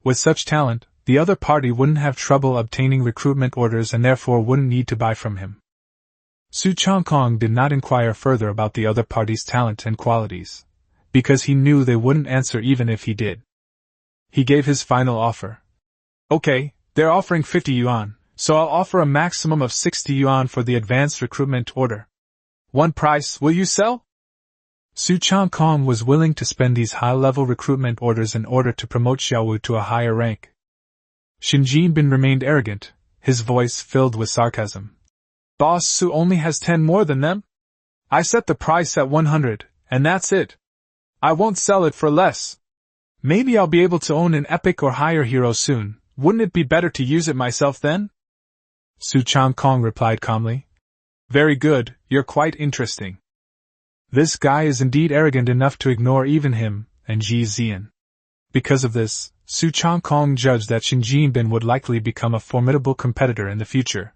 With such talent, the other party wouldn't have trouble obtaining recruitment orders and therefore wouldn't need to buy from him. Su Changkong did not inquire further about the other party's talent and qualities, because he knew they wouldn't answer even if he did. He gave his final offer. Okay, they're offering 50 yuan, so I'll offer a maximum of 60 yuan for the advanced recruitment order. One price, will you sell? Su Changkong was willing to spend these high-level recruitment orders in order to promote Xiaowu to a higher rank. Xin Jinbin remained arrogant, his voice filled with sarcasm. Boss Su only has 10 more than them? I set the price at 100, and that's it. I won't sell it for less. Maybe I'll be able to own an epic or higher hero soon. Wouldn't it be better to use it myself then? Su Changkong replied calmly. Very good, you're quite interesting. This guy is indeed arrogant enough to ignore even him, and Ji Zi'an. Because of this, Su Changkong judged that Xin Jinbin would likely become a formidable competitor in the future.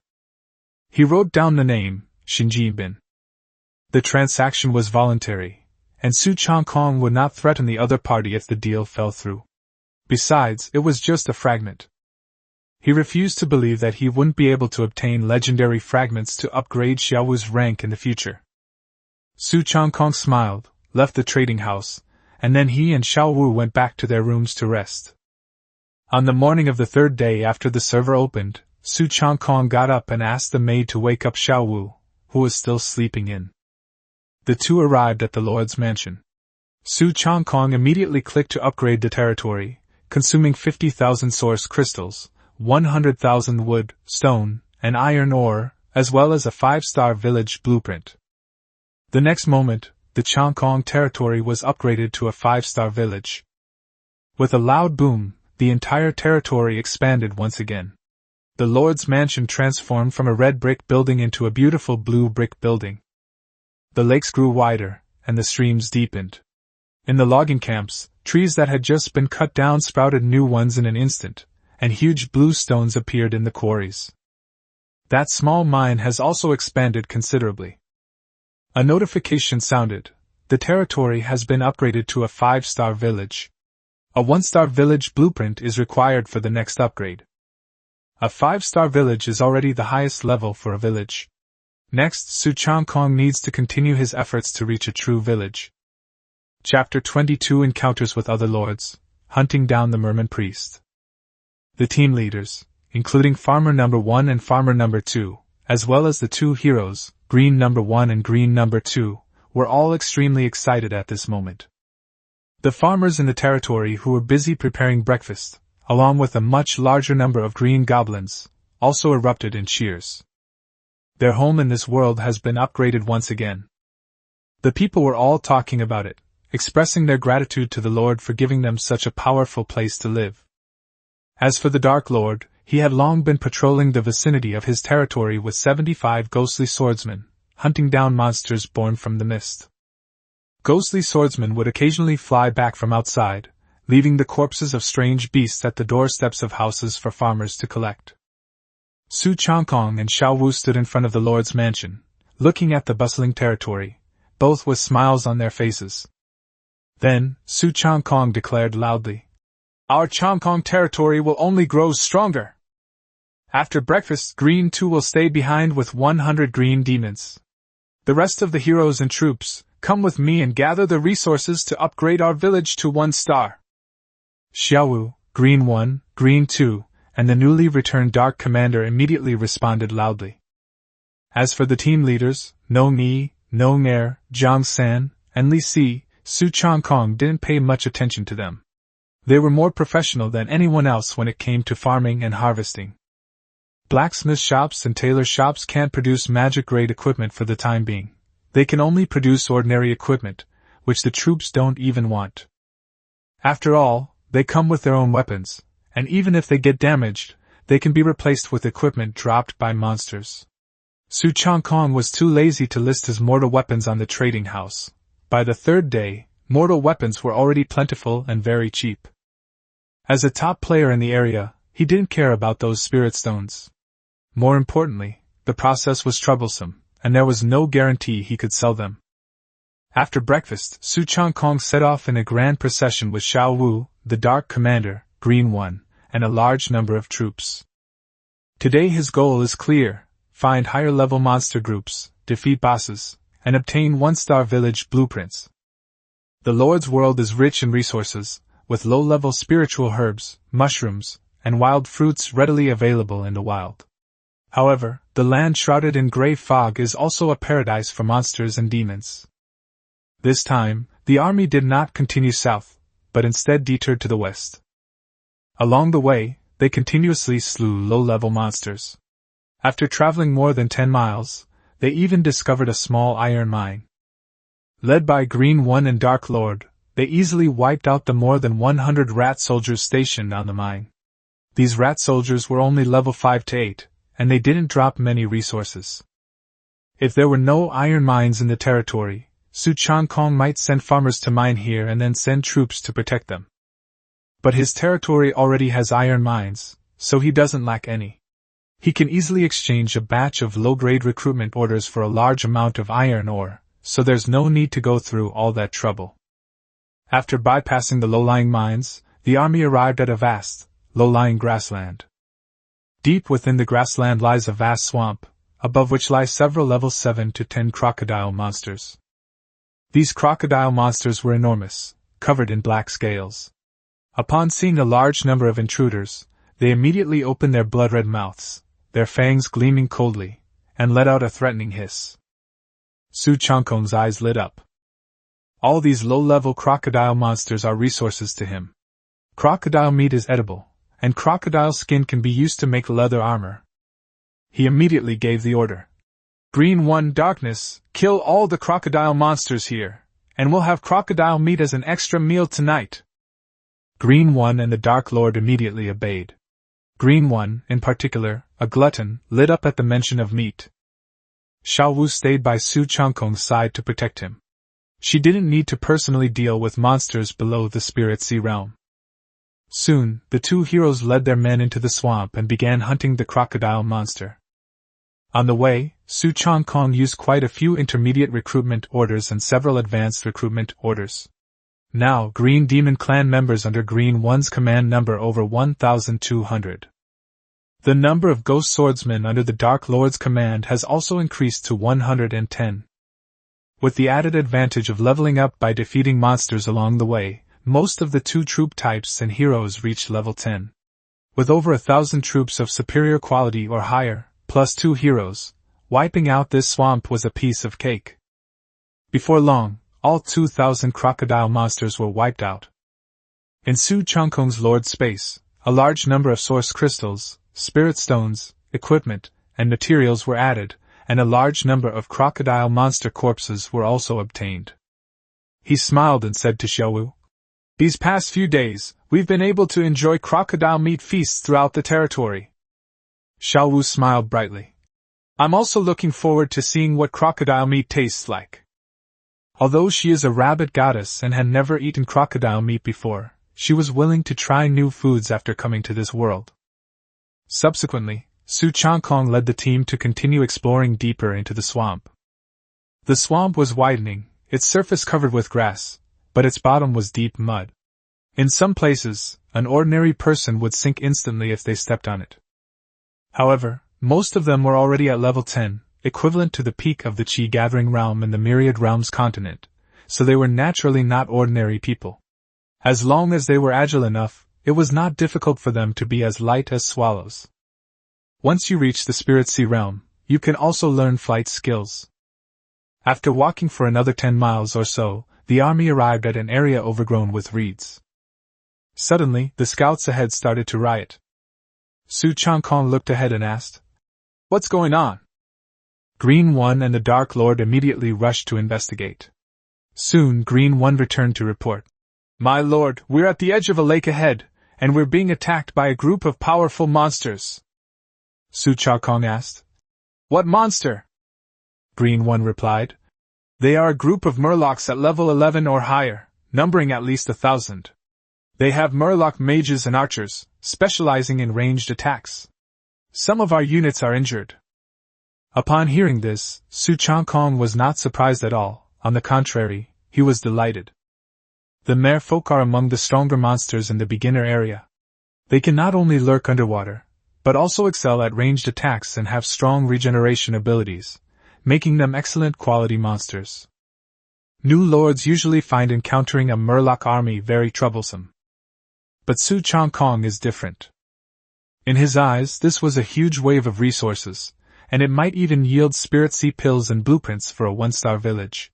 He wrote down the name, Xin Jinbin. The transaction was voluntary, and Su Changkong would not threaten the other party if the deal fell through. Besides, it was just a fragment. He refused to believe that he wouldn't be able to obtain legendary fragments to upgrade Xiaowu's rank in the future. Su Changkong smiled, left the trading house, and then he and Xiaowu went back to their rooms to rest. On the morning of the third day after the server opened, Su Changkong got up and asked the maid to wake up Xiaowu, who was still sleeping in. The two arrived at the Lord's mansion. Su Changkong immediately clicked to upgrade the territory, consuming 50,000 source crystals, 100,000 wood, stone, and iron ore, as well as a 5-star village blueprint. The next moment, the Changkong territory was upgraded to a 5-star village. With a loud boom, the entire territory expanded once again. The Lord's mansion transformed from a red brick building into a beautiful blue brick building. The lakes grew wider, and the streams deepened. In the logging camps, trees that had just been cut down sprouted new ones in an instant, and huge blue stones appeared in the quarries. That small mine has also expanded considerably. A notification sounded. The territory has been upgraded to a 5-star village. A 1-star village blueprint is required for the next upgrade. A 5-star village is already the highest level for a village. Next, Su Changkong needs to continue his efforts to reach a true village. Chapter 22 Encounters with Other Lords, Hunting Down the Merman Priest. The team leaders, including Farmer Number 1 and Farmer Number 2, as well as the two heroes, Green Number 1 and Green Number 2, were all extremely excited at this moment. The farmers in the territory who were busy preparing breakfast, along with a much larger number of green goblins, also erupted in cheers. Their home in this world has been upgraded once again. The people were all talking about it, expressing their gratitude to the Lord for giving them such a powerful place to live. As for the Dark Lord, he had long been patrolling the vicinity of his territory with 75 ghostly swordsmen, hunting down monsters born from the mist. Ghostly swordsmen would occasionally fly back from outside, leaving the corpses of strange beasts at the doorsteps of houses for farmers to collect. Su Changkong and Xiaowu stood in front of the Lord's mansion, looking at the bustling territory, both with smiles on their faces. Then, Su Changkong declared loudly, "Our Changkong territory will only grow stronger. After breakfast, Green 2 will stay behind with 100 green demons. The rest of the heroes and troops, come with me and gather the resources to upgrade our village to 1 star. Xiaowu, Green 1, Green 2, and the newly returned Dark Commander immediately responded loudly. As for the team leaders, Nong Yi, Nong Er, Zhang San, and Li Si, Su Changkong didn't pay much attention to them. They were more professional than anyone else when it came to farming and harvesting. Blacksmith shops and tailor shops can't produce magic-grade equipment for the time being. They can only produce ordinary equipment, which the troops don't even want. After all, they come with their own weapons, and even if they get damaged, they can be replaced with equipment dropped by monsters. Su Changkong was too lazy to list his mortal weapons on the trading house. By the third day, mortal weapons were already plentiful and very cheap. As a top player in the area, he didn't care about those spirit stones. More importantly, the process was troublesome, and there was no guarantee he could sell them. After breakfast, Su Changkong set off in a grand procession with Xiaowu, the Dark Commander, Green 1, and a large number of troops. Today his goal is clear: find higher-level monster groups, defeat bosses, and obtain one-star village blueprints. The Lord's world is rich in resources, with low-level spiritual herbs, mushrooms, and wild fruits readily available in the wild. However, the land shrouded in gray fog is also a paradise for monsters and demons. This time, the army did not continue south, but instead detoured to the west. Along the way, they continuously slew low-level monsters. After traveling more than 10 miles, they even discovered a small iron mine. Led by Green One and Dark Lord, they easily wiped out the more than 100 rat soldiers stationed on the mine. These rat soldiers were only level 5 to 8, and they didn't drop many resources. If there were no iron mines in the territory, Su Changkong might send farmers to mine here and then send troops to protect them. But his territory already has iron mines, so he doesn't lack any. He can easily exchange a batch of low-grade recruitment orders for a large amount of iron ore, so there's no need to go through all that trouble. After bypassing the low-lying mines, the army arrived at a vast, low-lying grassland. Deep within the grassland lies a vast swamp, above which lie several level 7 to 10 crocodile monsters. These crocodile monsters were enormous, covered in black scales. Upon seeing a large number of intruders, they immediately opened their blood-red mouths, their fangs gleaming coldly, and let out a threatening hiss. Su Changkong's eyes lit up. All these low-level crocodile monsters are resources to him. Crocodile meat is edible, and crocodile skin can be used to make leather armor. He immediately gave the order. Green One, Darkness, kill all the crocodile monsters here, and we'll have crocodile meat as an extra meal tonight. Green One and the Dark Lord immediately obeyed. Green One, in particular, a glutton, lit up at the mention of meat. Xiao Wu stayed by Su Changkong's side to protect him. She didn't need to personally deal with monsters below the Spirit Sea realm. Soon, the two heroes led their men into the swamp and began hunting the crocodile monster. On the way, Su Changkong used quite a few intermediate recruitment orders and several advanced recruitment orders. Now, Green Demon Clan members under Green One's command number over 1,200. The number of ghost swordsmen under the Dark Lord's command has also increased to 110. With the added advantage of leveling up by defeating monsters along the way, most of the two troop types and heroes reached level 10. With over 1,000 troops of superior quality or higher, plus 2 heroes, wiping out this swamp was a piece of cake. Before long, all 2,000 crocodile monsters were wiped out. In Su Changkong's Lord Space, a large number of source crystals, spirit stones, equipment, and materials were added, and a large number of crocodile monster corpses were also obtained. He smiled and said to Xiao Wu, "These past few days, we've been able to enjoy crocodile meat feasts throughout the territory." Xiao Wu smiled brightly. "I'm also looking forward to seeing what crocodile meat tastes like." Although she is a rabbit goddess and had never eaten crocodile meat before, she was willing to try new foods after coming to this world. Subsequently, Su Changkong led the team to continue exploring deeper into the swamp. The swamp was widening, its surface covered with grass, but its bottom was deep mud. In some places, an ordinary person would sink instantly if they stepped on it. However, most of them were already at level 10, equivalent to the peak of the Qi Gathering Realm in the Myriad Realms continent, so they were naturally not ordinary people. As long as they were agile enough, it was not difficult for them to be as light as swallows. Once you reach the Spirit Sea realm, you can also learn flight skills. After walking for another 10 miles or so, the army arrived at an area overgrown with reeds. Suddenly, the scouts ahead started to riot. Su Changkong looked ahead and asked, "What's going on?" Green One and the Dark Lord immediately rushed to investigate. Soon Green One returned to report. "My lord, we're at the edge of a lake ahead, and we're being attacked by a group of powerful monsters." Su Changkong asked, "What monster?" Green One replied, "They are a group of murlocs at level 11 or higher, numbering at least 1,000. They have murloc mages and archers, specializing in ranged attacks. Some of our units are injured." Upon hearing this, Su Changkong was not surprised at all. On the contrary, he was delighted. The merfolk are among the stronger monsters in the beginner area. They can not only lurk underwater, but also excel at ranged attacks and have strong regeneration abilities, making them excellent quality monsters. New lords usually find encountering a Murloc army very troublesome. But Su Changkong is different. In his eyes, this was a huge wave of resources, and it might even yield Spirit Sea pills and blueprints for a one-star village.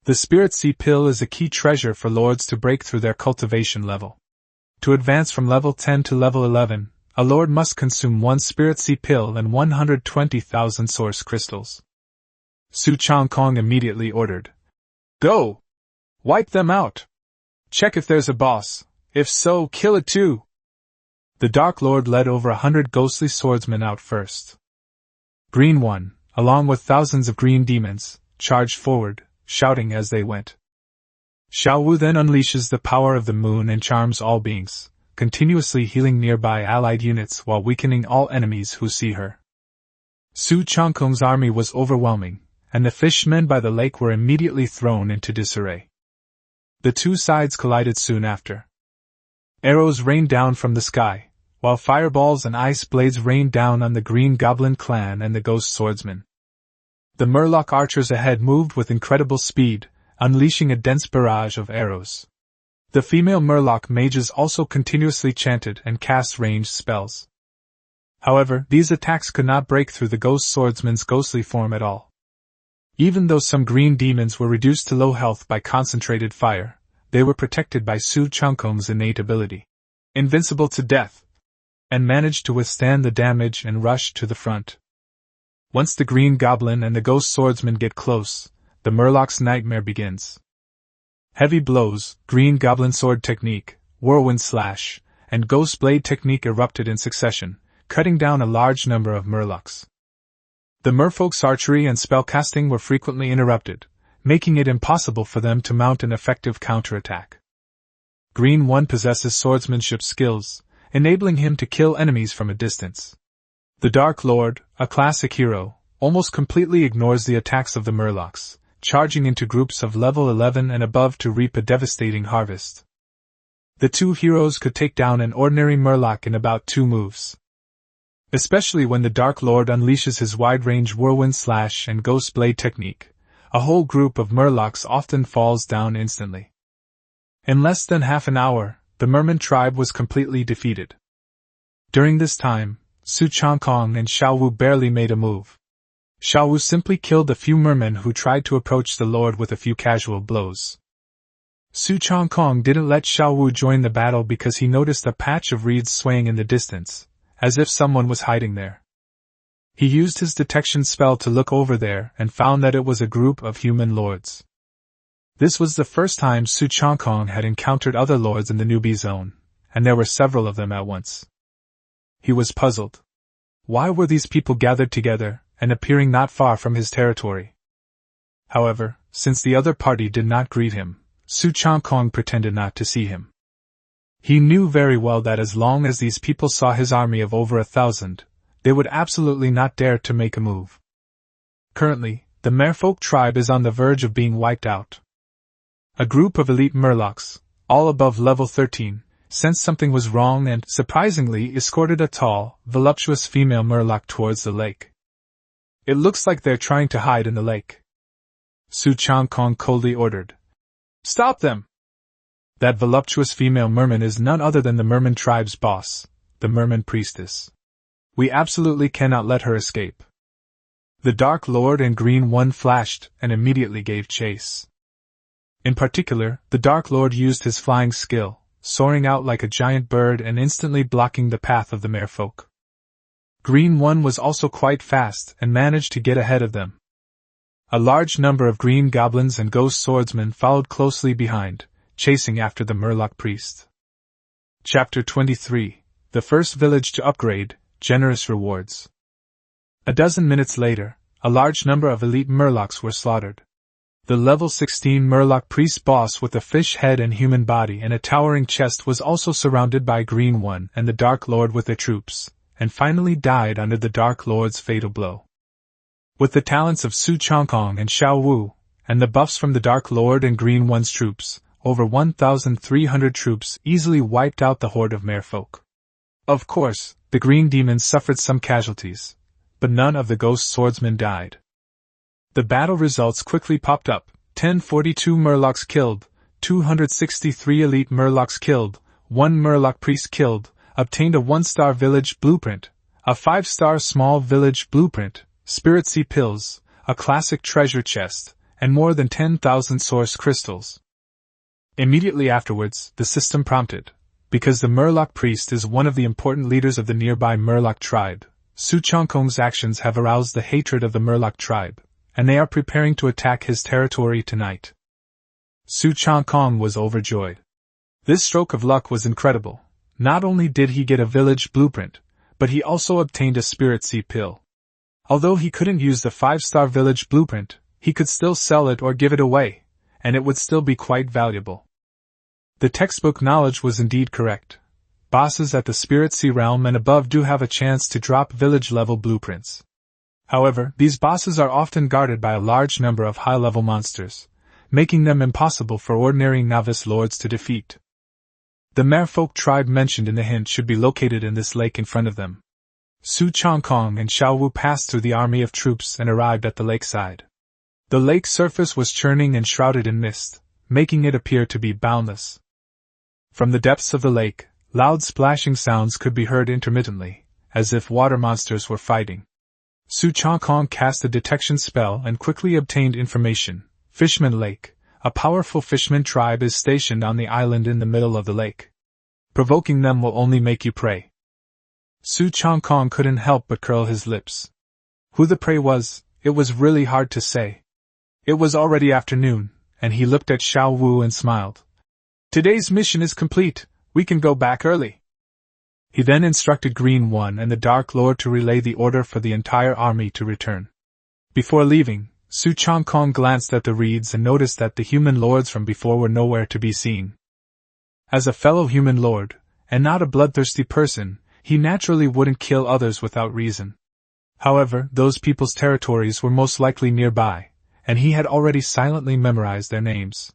The Spirit Sea pill is a key treasure for lords to break through their cultivation level. To advance from level 10 to level 11, a lord must consume one Spirit Sea pill and 120,000 source crystals. Su Changkong immediately ordered, "Go! Wipe them out! Check if there's a boss. If so, kill it too!" The Dark Lord led over 100 ghostly swordsmen out first. Green One, along with thousands of green demons, charged forward, shouting as they went. Xiao Wu then unleashes the power of the moon and charms all beings, continuously healing nearby allied units while weakening all enemies who see her. Su Changkong's army was overwhelming, and the fishmen by the lake were immediately thrown into disarray. The two sides collided soon after. Arrows rained down from the sky, while fireballs and ice blades rained down on the Green Goblin clan and the Ghost Swordsmen. The Murloc archers ahead moved with incredible speed, unleashing a dense barrage of arrows. The female Murloc mages also continuously chanted and cast ranged spells. However, these attacks could not break through the Ghost Swordsman's ghostly form at all. Even though some green demons were reduced to low health by concentrated fire, they were protected by Su Changkong's innate ability, invincible to death, and managed to withstand the damage and rush to the front. Once the Green Goblin and the Ghost Swordsman get close, the Murloc's nightmare begins. Heavy blows, Green Goblin Sword Technique, Whirlwind Slash, and Ghost Blade Technique erupted in succession, cutting down a large number of Murlocs. The merfolk's archery and spellcasting were frequently interrupted, making it impossible for them to mount an effective counterattack. Green One possesses swordsmanship skills, enabling him to kill enemies from a distance. The Dark Lord, a classic hero, almost completely ignores the attacks of the Murlocs, charging into groups of level 11 and above to reap a devastating harvest. The two heroes could take down an ordinary Murloc in about 2 moves. Especially when the Dark Lord unleashes his wide-range Whirlwind Slash and Ghost Blade technique, a whole group of Murlocs often falls down instantly. In less than half an hour, the Merman tribe was completely defeated. During this time, Su Changkong and Xiao Wu barely made a move. Xiao Wu simply killed the few mermen who tried to approach the Lord with a few casual blows. Su Changkong didn't let Xiao Wu join the battle because he noticed a patch of reeds swaying in the distance, as if someone was hiding there. He used his detection spell to look over there and found that it was a group of human lords. This was the first time Su Changkong had encountered other lords in the newbie zone, and there were several of them at once. He was puzzled. Why were these people gathered together, and appearing not far from his territory? However, since the other party did not greet him, Su Changkong pretended not to see him. He knew very well that as long as these people saw his army of over 1,000, they would absolutely not dare to make a move. Currently, the Merfolk tribe is on the verge of being wiped out. A group of elite Murlocs, all above level 13, sensed something was wrong and, surprisingly, escorted a tall, voluptuous female Murloc towards the lake. "It looks like they're trying to hide in the lake," Su Changkong coldly ordered. "Stop them!" That voluptuous female merman is none other than the Merman tribe's boss, the Merman priestess. We absolutely cannot let her escape. The Dark Lord and Green One flashed and immediately gave chase. In particular, the Dark Lord used his flying skill, soaring out like a giant bird and instantly blocking the path of the merfolk. Green One was also quite fast and managed to get ahead of them. A large number of green goblins and ghost swordsmen followed closely behind, chasing after the Murloc priest. Chapter 23: The First Village to Upgrade, Generous Rewards. A dozen minutes later, a large number of elite Murlocs were slaughtered. The level 16 Murloc priest boss with a fish head and human body and a towering chest was also surrounded by Green One and the Dark Lord with their troops, and finally died under the Dark Lord's fatal blow. With the talents of Su Changkong and Xiao Wu, and the buffs from the Dark Lord and Green One's troops, over 1,300 troops easily wiped out the horde of merfolk. Of course, the green demons suffered some casualties, but none of the ghost swordsmen died. The battle results quickly popped up: 1042 Murlocs killed, 263 elite Murlocs killed, 1 Murloc priest killed, obtained a 1-star village blueprint, a 5-star small village blueprint, spirit sea pills, a classic treasure chest, and more than 10,000 source crystals. Immediately afterwards, the system prompted, because the Murloc priest is one of the important leaders of the nearby Murloc tribe, Su Changkong's actions have aroused the hatred of the Murloc tribe, and they are preparing to attack his territory tonight. Su Changkong was overjoyed. This stroke of luck was incredible. Not only did he get a village blueprint, but he also obtained a spirit sea pill. Although he couldn't use the 5-star village blueprint, he could still sell it or give it away, and it would still be quite valuable. The textbook knowledge was indeed correct. Bosses at the Spirit Sea realm and above do have a chance to drop village-level blueprints. However, these bosses are often guarded by a large number of high-level monsters, making them impossible for ordinary novice lords to defeat. The merfolk tribe mentioned in the hint should be located in this lake in front of them. Su Changkong and Xiao Wu passed through the army of troops and arrived at the lakeside. The lake surface was churning and shrouded in mist, making it appear to be boundless. From the depths of the lake, loud splashing sounds could be heard intermittently, as if water monsters were fighting. Su Changkong cast a detection spell and quickly obtained information. Fishman Lake, a powerful fishman tribe is stationed on the island in the middle of the lake. Provoking them will only make you pray. Su Changkong couldn't help but curl his lips. Who the prey was, it was really hard to say. It was already afternoon, and he looked at Xiao Wu and smiled. Today's mission is complete, we can go back early. He then instructed Green One and the Dark Lord to relay the order for the entire army to return. Before leaving, Su Changkong glanced at the reeds and noticed that the human lords from before were nowhere to be seen. As a fellow human lord, and not a bloodthirsty person, he naturally wouldn't kill others without reason. However, those people's territories were most likely nearby, and he had already silently memorized their names.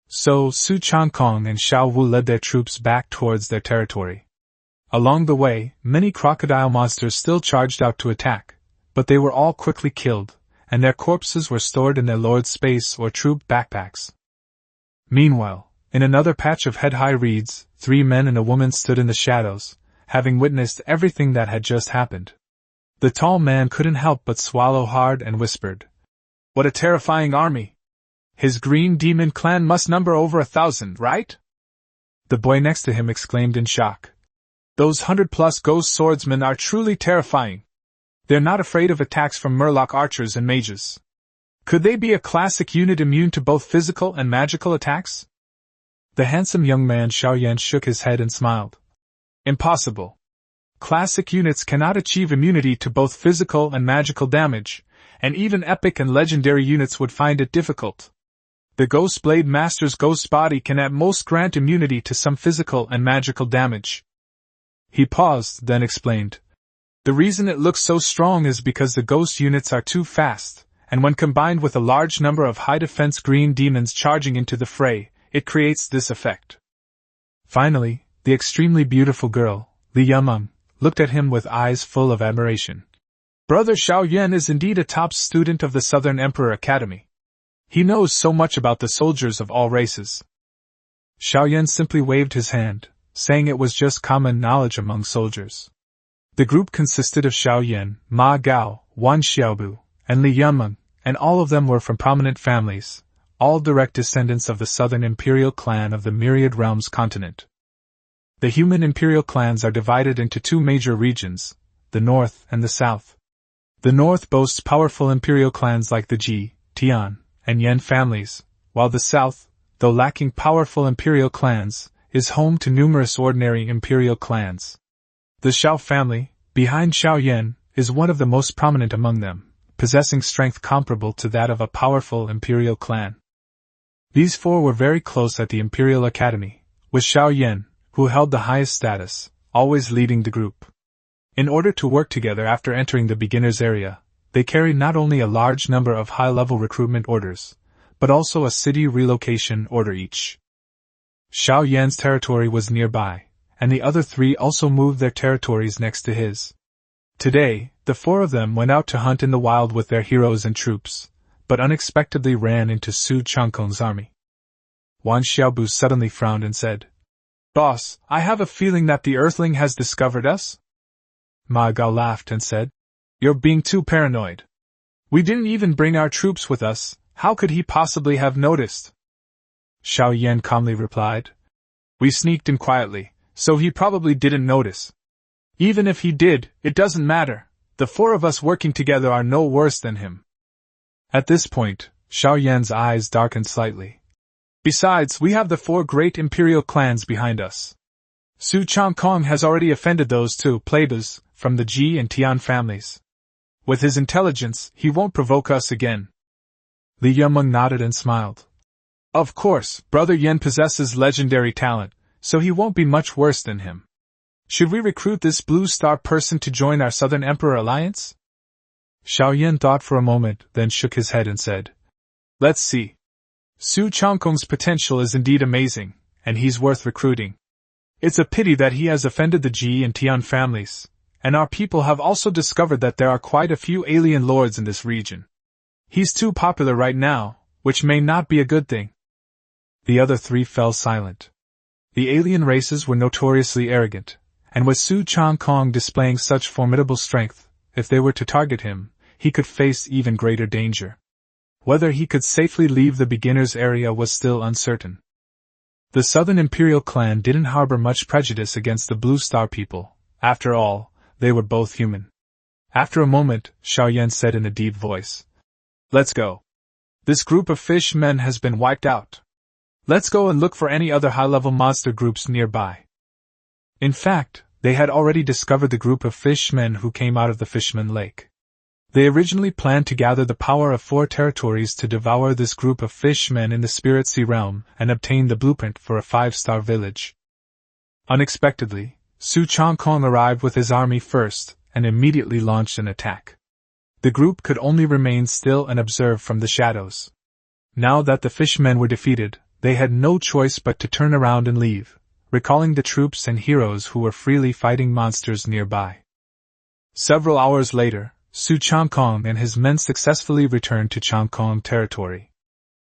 So, Su Changkong and Xiao Wu led their troops back towards their territory. Along the way, many crocodile monsters still charged out to attack, but they were all quickly killed, and their corpses were stored in their lord's space or troop backpacks. Meanwhile, in another patch of head-high reeds, 3 men and a woman stood in the shadows, having witnessed everything that had just happened. The tall man couldn't help but swallow hard and whispered, "What a terrifying army! His green demon clan must number over 1,000, right?" The boy next to him exclaimed in shock, "Those 100+ ghost swordsmen are truly terrifying. They're not afraid of attacks from Murloc archers and mages. Could they be a classic unit immune to both physical and magical attacks?" The handsome young man Xiaoyan shook his head and smiled. "Impossible. Classic units cannot achieve immunity to both physical and magical damage, and even epic and legendary units would find it difficult. The Ghost Blade Master's ghost body can at most grant immunity to some physical and magical damage." He paused, then explained, "The reason it looks so strong is because the ghost units are too fast, and when combined with a large number of high-defense green demons charging into the fray, it creates this effect." Finally, the extremely beautiful girl, Li Yameng, looked at him with eyes full of admiration. "Brother Xiaoyan is indeed a top student of the Southern Emperor Academy. He knows so much about the soldiers of all races." Xiaoyan simply waved his hand, saying it was just common knowledge among soldiers. The group consisted of Xiaoyan, Ma Gao, Wan Xiaobu, and Li Yameng, and all of them were from prominent families, all direct descendants of the Southern Imperial Clan of the Myriad Realms continent. The human Imperial Clans are divided into 2 major regions, the North and the South. The North boasts powerful Imperial Clans like the Ji, Tian, and Yan families, while the South, though lacking powerful Imperial Clans, is home to numerous ordinary Imperial Clans. The Xiao family, behind Xiaoyan, is one of the most prominent among them, possessing strength comparable to that of a powerful Imperial Clan. These 4 were very close at the Imperial Academy, with Xiaoyan, who held the highest status, always leading the group. In order to work together after entering the beginner's area, they carried not only a large number of high-level recruitment orders, but also a city relocation order each. Xiaoyan's territory was nearby, and the other 3 also moved their territories next to his. Today, the 4 of them went out to hunt in the wild with their heroes and troops, but unexpectedly ran into Su Changkong's army. Wan Xiaobu suddenly frowned and said, "Boss, I have a feeling that the Earthling has discovered us?" Ma Gao laughed and said, "You're being too paranoid. We didn't even bring our troops with us, how could he possibly have noticed?" Xiao Yan calmly replied, "We sneaked in quietly, so he probably didn't notice. Even if he did, it doesn't matter, the 4 of us working together are no worse than him." At this point, Xiao Yan's eyes darkened slightly. "Besides, we have the 4 great Imperial clans behind us. Su Changkong has already offended those 2 plebeians from the Ji and Tian families. With his intelligence, he won't provoke us again." Li Yumeng nodded and smiled. "Of course, Brother Yan possesses legendary talent, so he won't be much worse than him. Should we recruit this Blue Star person to join our Southern Emperor alliance?" Xiao Yan thought for a moment, then shook his head and said, "Let's see. Su Changkong's potential is indeed amazing, and he's worth recruiting. It's a pity that he has offended the Ji and Tian families, and our people have also discovered that there are quite a few alien lords in this region. He's too popular right now, which may not be a good thing." The other 3 fell silent. The alien races were notoriously arrogant, and with Su Changkong displaying such formidable strength, if they were to target him, he could face even greater danger. Whether he could safely leave the beginner's area was still uncertain. The Southern Imperial Clan didn't harbor much prejudice against the Blue Star people. After all, they were both human. After a moment, Xiao Yan said in a deep voice, "Let's go. This group of fish men has been wiped out. Let's go and look for any other high-level monster groups nearby." In fact, they had already discovered the group of fishmen who came out of the Fishman Lake. They originally planned to gather the power of 4 territories to devour this group of fishmen in the Spirit Sea realm and obtain the blueprint for a 5-star village. Unexpectedly, Su Changkong arrived with his army first and immediately launched an attack. The group could only remain still and observe from the shadows. Now that the fishmen were defeated, they had no choice but to turn around and leave, recalling the troops and heroes who were freely fighting monsters nearby. Several hours later, Su Changkong and his men successfully returned to Changkong territory.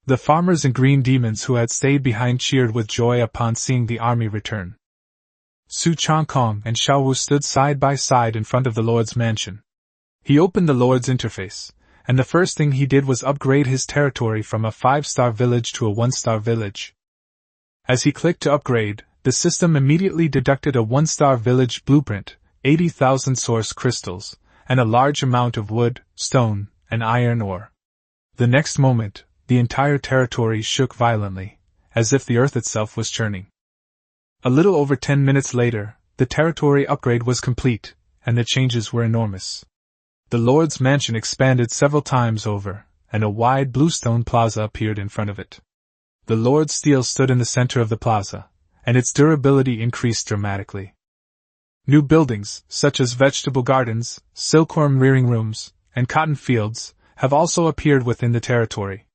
The farmers and green demons who had stayed behind cheered with joy upon seeing the army return. Su Changkong and Xiao Wu stood side by side in front of the Lord's mansion. He opened the Lord's interface, and the first thing he did was upgrade his territory from a 5-star village to a 1-star village. As he clicked to upgrade, the system immediately deducted a 1-star village blueprint, 80,000 source crystals, and a large amount of wood, stone, and iron ore. The next moment, the entire territory shook violently, as if the earth itself was churning. A little over 10 minutes later, the territory upgrade was complete, and the changes were enormous. The Lord's mansion expanded several times over, and a wide bluestone plaza appeared in front of it. The Lord's steel stood in the center of the plaza, and its durability increased dramatically. New buildings, such as vegetable gardens, silkworm rearing rooms, and cotton fields, have also appeared within the territory.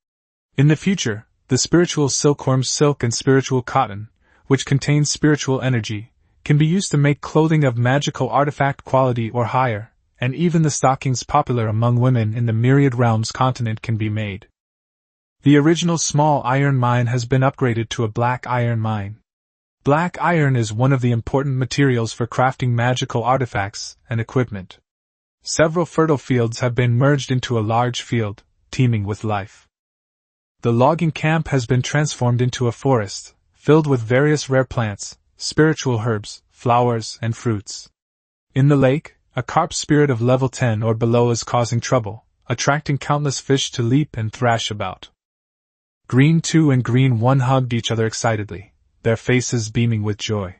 In the future, the spiritual silkworm silk and spiritual cotton, which contains spiritual energy, can be used to make clothing of magical artifact quality or higher, and even the stockings popular among women in the Myriad Realms continent can be made. The original small iron mine has been upgraded to a black iron mine. Black iron is one of the important materials for crafting magical artifacts and equipment. Several fertile fields have been merged into a large field, teeming with life. The logging camp has been transformed into a forest, filled with various rare plants, spiritual herbs, flowers, and fruits. In the lake, a carp spirit of level 10 or below is causing trouble, attracting countless fish to leap and thrash about. Green 2 and Green 1 hugged each other excitedly, their faces beaming with joy.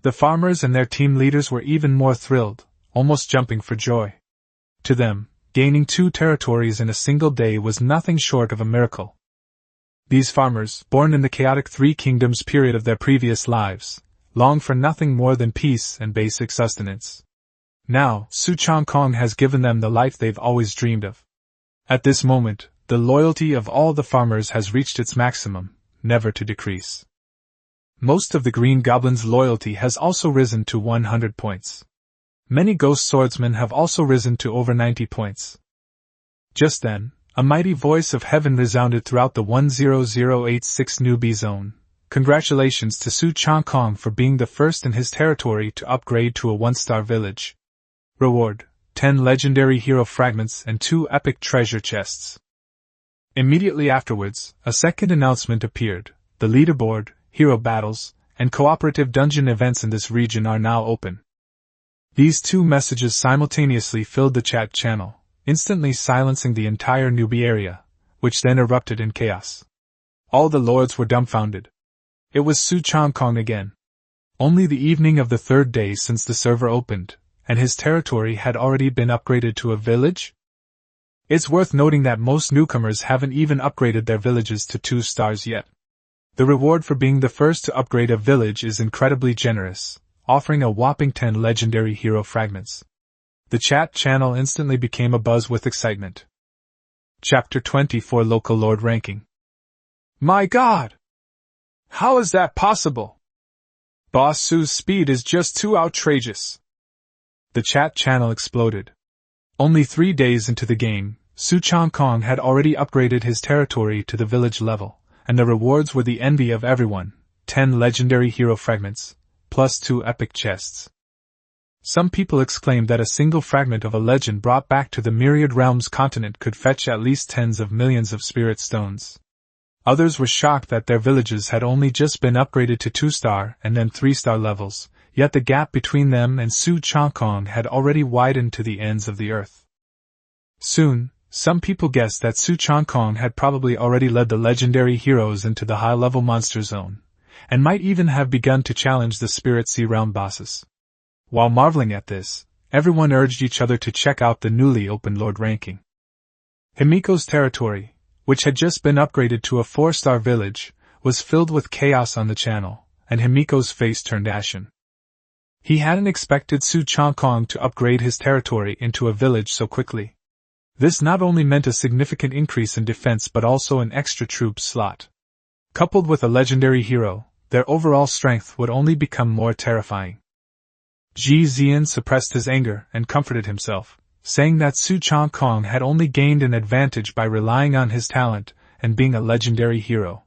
The farmers and their team leaders were even more thrilled, almost jumping for joy. To them, gaining 2 territories in a single day was nothing short of a miracle. These farmers, born in the chaotic 3 kingdoms period of their previous lives, longed for nothing more than peace and basic sustenance. Now, Su Changkong has given them the life they've always dreamed of. At this moment, the loyalty of all the farmers has reached its maximum, never to decrease. most of the Green Goblin's loyalty has also risen to 100 points. Many ghost swordsmen have also risen to over 90 points. Just then, a mighty voice of heaven resounded throughout the 10086 newbie zone. Congratulations to Su Changkong for being the first in his territory to upgrade to a 1-star village. Reward: 10 legendary hero fragments and 2 epic treasure chests. Immediately afterwards, a second announcement appeared. The leaderboard, hero battles, and cooperative dungeon events in this region are now open. These two messages simultaneously filled the chat channel, instantly silencing the entire newbie area, which then erupted in chaos. All the lords were dumbfounded. It was Su Changkong again. Only the evening of the third day since the server opened, and his territory had already been upgraded to a village? It's worth noting that most newcomers haven't even upgraded their villages to 2 stars yet. The reward for being the first to upgrade a village is incredibly generous, offering a whopping 10 legendary hero fragments. The chat channel instantly became abuzz with excitement. Chapter 24 Local Lord Ranking. My God! How is that possible? Boss Su's speed is just too outrageous. The chat channel exploded. Only 3 days into the game, Su Changkong had already upgraded his territory to the village level, and the rewards were the envy of everyone: 10 legendary hero fragments, plus 2 epic chests. Some people exclaimed that a single fragment of a legend brought back to the Myriad Realms continent could fetch at least tens of millions of spirit stones. Others were shocked that their villages had only just been upgraded to 2-star and then 3-star levels, yet the gap between them and Su Changkong had already widened to the ends of the earth. Soon, some people guessed that Su Changkong had probably already led the legendary heroes into the high-level monster zone, and might even have begun to challenge the Spirit Sea Realm bosses. While marveling at this, everyone urged each other to check out the newly opened Lord ranking. Himiko's territory, which had just been upgraded to a 4-star village, was filled with chaos on the channel, and Himiko's face turned ashen. He hadn't expected Su Changkong to upgrade his territory into a village so quickly. This not only meant a significant increase in defense but also an extra troop slot. Coupled with a legendary hero, their overall strength would only become more terrifying. Ji Zi'an suppressed his anger and comforted himself, saying that Su Changkong had only gained an advantage by relying on his talent and being a legendary hero.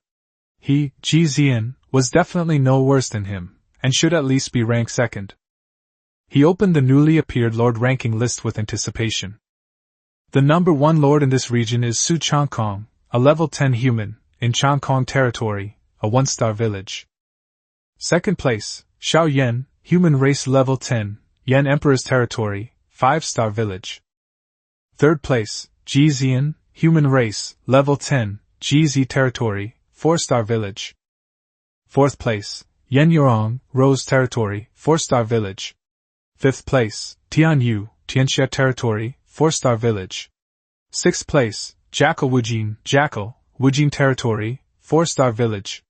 He, Ji Zi'an, was definitely no worse than him, and should at least be ranked second. He opened the newly appeared Lord ranking list with anticipation. The number 1 Lord in this region is Su Changkong, a level 10 human, in Changkong territory, a 1-star village. Second place, Xiao Yan, human race level 10, Yan Emperor's territory, 5-star village. Third place, Ji Zi'an, human race, level 10, Ji Zi territory, 4-star village. Fourth place, Yan Yurong, Rose territory, 4-star village. Fifth place, Tian Yu, Tianxia territory, 4-star village. Sixth place, Jackal Wujin, Jackal, Wujin territory, 4-star village.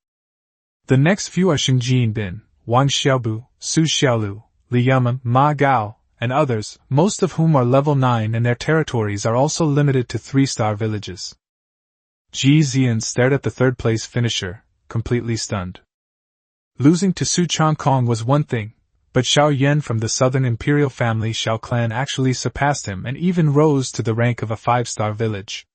The next few are Xingjin Bin, Wang Xiaobu, Su Xiaolu, Li Yama, Ma Gao, and others, most of whom are level 9 and their territories are also limited to 3-star villages. Ji Zi'an stared at the third-place finisher, completely stunned. Losing to Su Changkong was one thing, but Xiao Yan from the southern Imperial family Xiao Clan actually surpassed him and even rose to the rank of a 5-star village.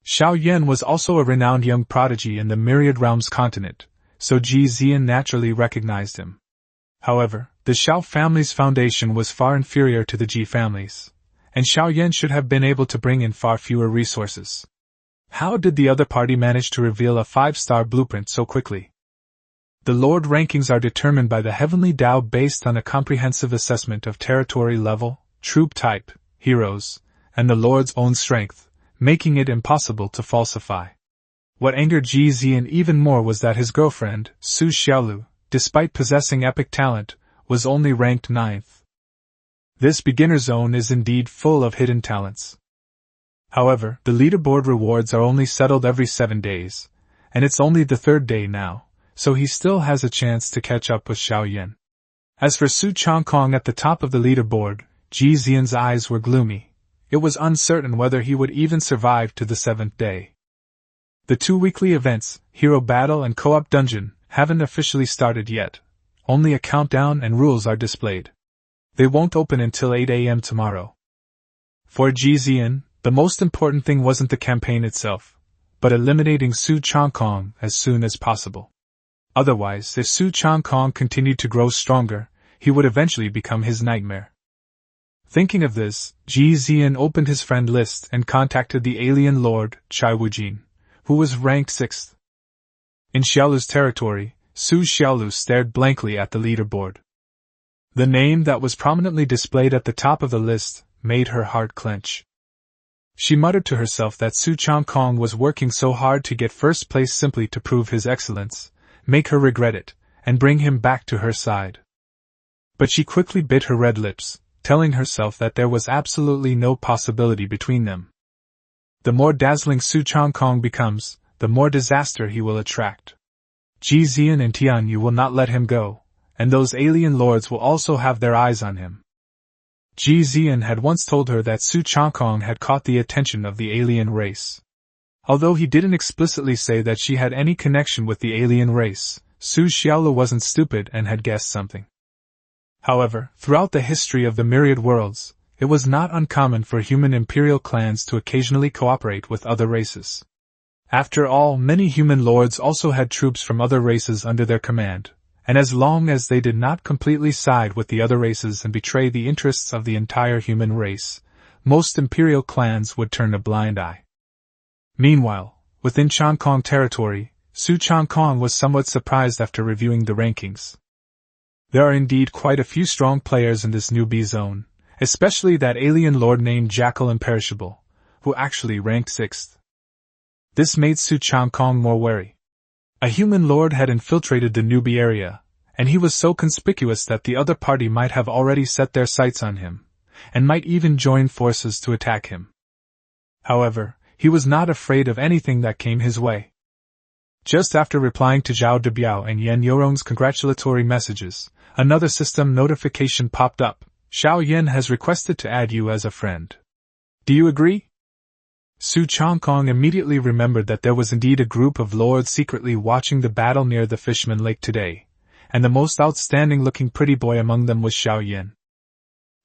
Xiao Yan was also a renowned young prodigy in the Myriad Realms continent, so Ji Zi'an naturally recognized him. However, the Xiao family's foundation was far inferior to the Ji family's, and Xiao Yan should have been able to bring in far fewer resources. How did the other party manage to reveal a 5-star blueprint so quickly? The Lord rankings are determined by the Heavenly Tao based on a comprehensive assessment of territory level, troop type, heroes, and the Lord's own strength, making it impossible to falsify. What angered Ji Zi'an even more was that his girlfriend, Su Xiaolu, despite possessing epic talent, was only ranked 9th. This beginner zone is indeed full of hidden talents. However, the leaderboard rewards are only settled every 7 days, and it's only the 3rd day now, so he still has a chance to catch up with Xiao Yan. As for Su Changkong at the top of the leaderboard, Ji Zi'an's eyes were gloomy. It was uncertain whether he would even survive to the 7th day. The 2 weekly events, Hero Battle and Co-op Dungeon, haven't officially started yet. Only a countdown and rules are displayed. They won't open until 8 a.m. tomorrow. For Ji Zi'an, the most important thing wasn't the campaign itself, but eliminating Su Changkong as soon as possible. Otherwise, if Su Changkong continued to grow stronger, he would eventually become his nightmare. Thinking of this, Ji Zi'an opened his friend list and contacted the alien lord, Chai Wujin, who was ranked 6th. In Xiaolu's territory, Su Xiaolu stared blankly at the leaderboard. The name that was prominently displayed at the top of the list made her heart clench. She muttered to herself that Su Changkong was working so hard to get first place simply to prove his excellence, make her regret it, and bring him back to her side. But she quickly bit her red lips, telling herself that there was absolutely no possibility between them. The more dazzling Su Changkong becomes, the more disaster he will attract. Ji Zi'an and Tianyu will not let him go, and those alien lords will also have their eyes on him. Ji Zi'an had once told her that Su Changkong had caught the attention of the alien race. Although he didn't explicitly say that she had any connection with the alien race, Su Xiaolu wasn't stupid and had guessed something. However, throughout the history of the myriad worlds, it was not uncommon for human imperial clans to occasionally cooperate with other races. After all, many human lords also had troops from other races under their command, and as long as they did not completely side with the other races and betray the interests of the entire human race, most imperial clans would turn a blind eye. Meanwhile, within Changkong territory, Su Changkong was somewhat surprised after reviewing the rankings. There are indeed quite a few strong players in this newbie zone, especially that alien lord named Jackal Imperishable, who actually ranked 6th. This made Su Changkong more wary. A human lord had infiltrated the newbie area, and he was so conspicuous that the other party might have already set their sights on him, and might even join forces to attack him. However, he was not afraid of anything that came his way. Just after replying to Zhao Debiao and Yan Yorong's congratulatory messages, another system notification popped up. Xiao Yan has requested to add you as a friend. Do you agree? Su Changkong immediately remembered that there was indeed a group of lords secretly watching the battle near the Fishman Lake today, and the most outstanding-looking pretty boy among them was Xiao Yan.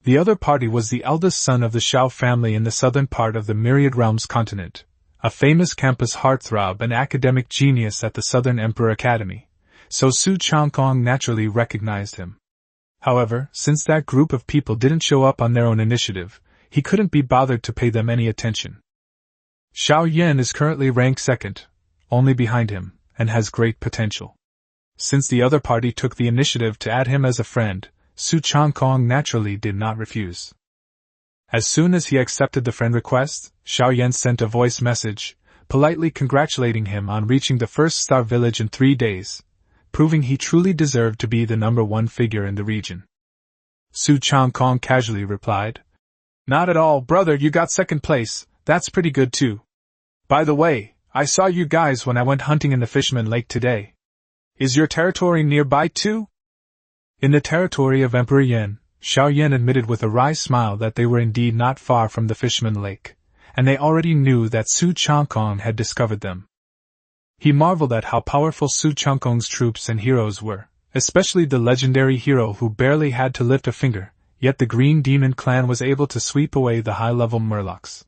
The other party was the eldest son of the Xiao family in the southern part of the Myriad Realms continent, a famous campus heartthrob and academic genius at the Southern Emperor Academy, so Su Changkong naturally recognized him. However, since that group of people didn't show up on their own initiative, he couldn't be bothered to pay them any attention. Xiao Yan is currently ranked 2nd, only behind him, and has great potential. Since the other party took the initiative to add him as a friend, Su Changkong naturally did not refuse. As soon as he accepted the friend request, Xiao Yan sent a voice message, politely congratulating him on reaching the first star village in 3 days, proving he truly deserved to be the number 1 figure in the region. Su Changkong casually replied, "Not at all, brother, you got 2nd place, that's pretty good too. By the way, I saw you guys when I went hunting in the Fishman Lake today. Is your territory nearby too?" In the territory of Emperor Yan, Xiao Yan admitted with a wry smile that they were indeed not far from the Fishman Lake, and they already knew that Su Changkong had discovered them. He marveled at how powerful Su Changkong's troops and heroes were, especially the legendary hero who barely had to lift a finger, yet the Green Demon clan was able to sweep away the high-level Murlocs.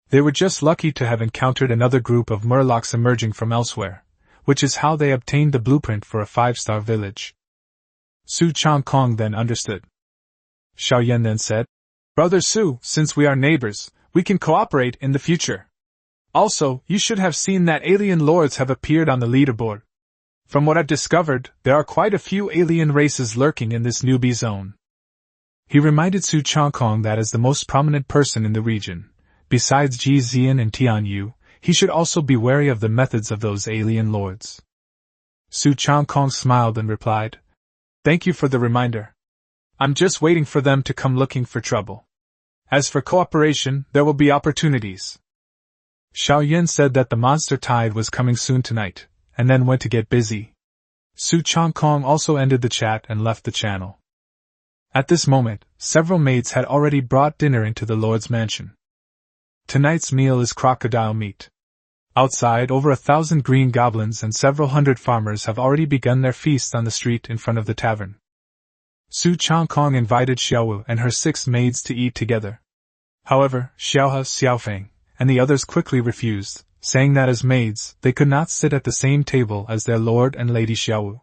They were just lucky to have encountered another group of Murlocs emerging from elsewhere, which is how they obtained the blueprint for a 5-star village. Su Changkong then understood. Xiao Yan then said, "Brother Su, since we are neighbors, we can cooperate in the future. Also, you should have seen that alien lords have appeared on the leaderboard. From what I've discovered, there are quite a few alien races lurking in this newbie zone." He reminded Su Changkong that as the most prominent person in the region, besides Ji Zi'an and Tianyu, he should also be wary of the methods of those alien lords. Su Changkong smiled and replied, "Thank you for the reminder. I'm just waiting for them to come looking for trouble. As for cooperation, there will be opportunities." Xiao Yan said that the monster tide was coming soon tonight, and then went to get busy. Su Changkong also ended the chat and left the channel. At this moment, several maids had already brought dinner into the Lord's mansion. Tonight's meal is crocodile meat. Outside, over 1,000 green goblins and several hundred farmers have already begun their feast on the street in front of the tavern. Su Changkong invited Xiaowu and her 6 maids to eat together. However, Xiaohe, Xiaofeng, and the others quickly refused, saying that as maids, they could not sit at the same table as their lord and lady Xiaowu.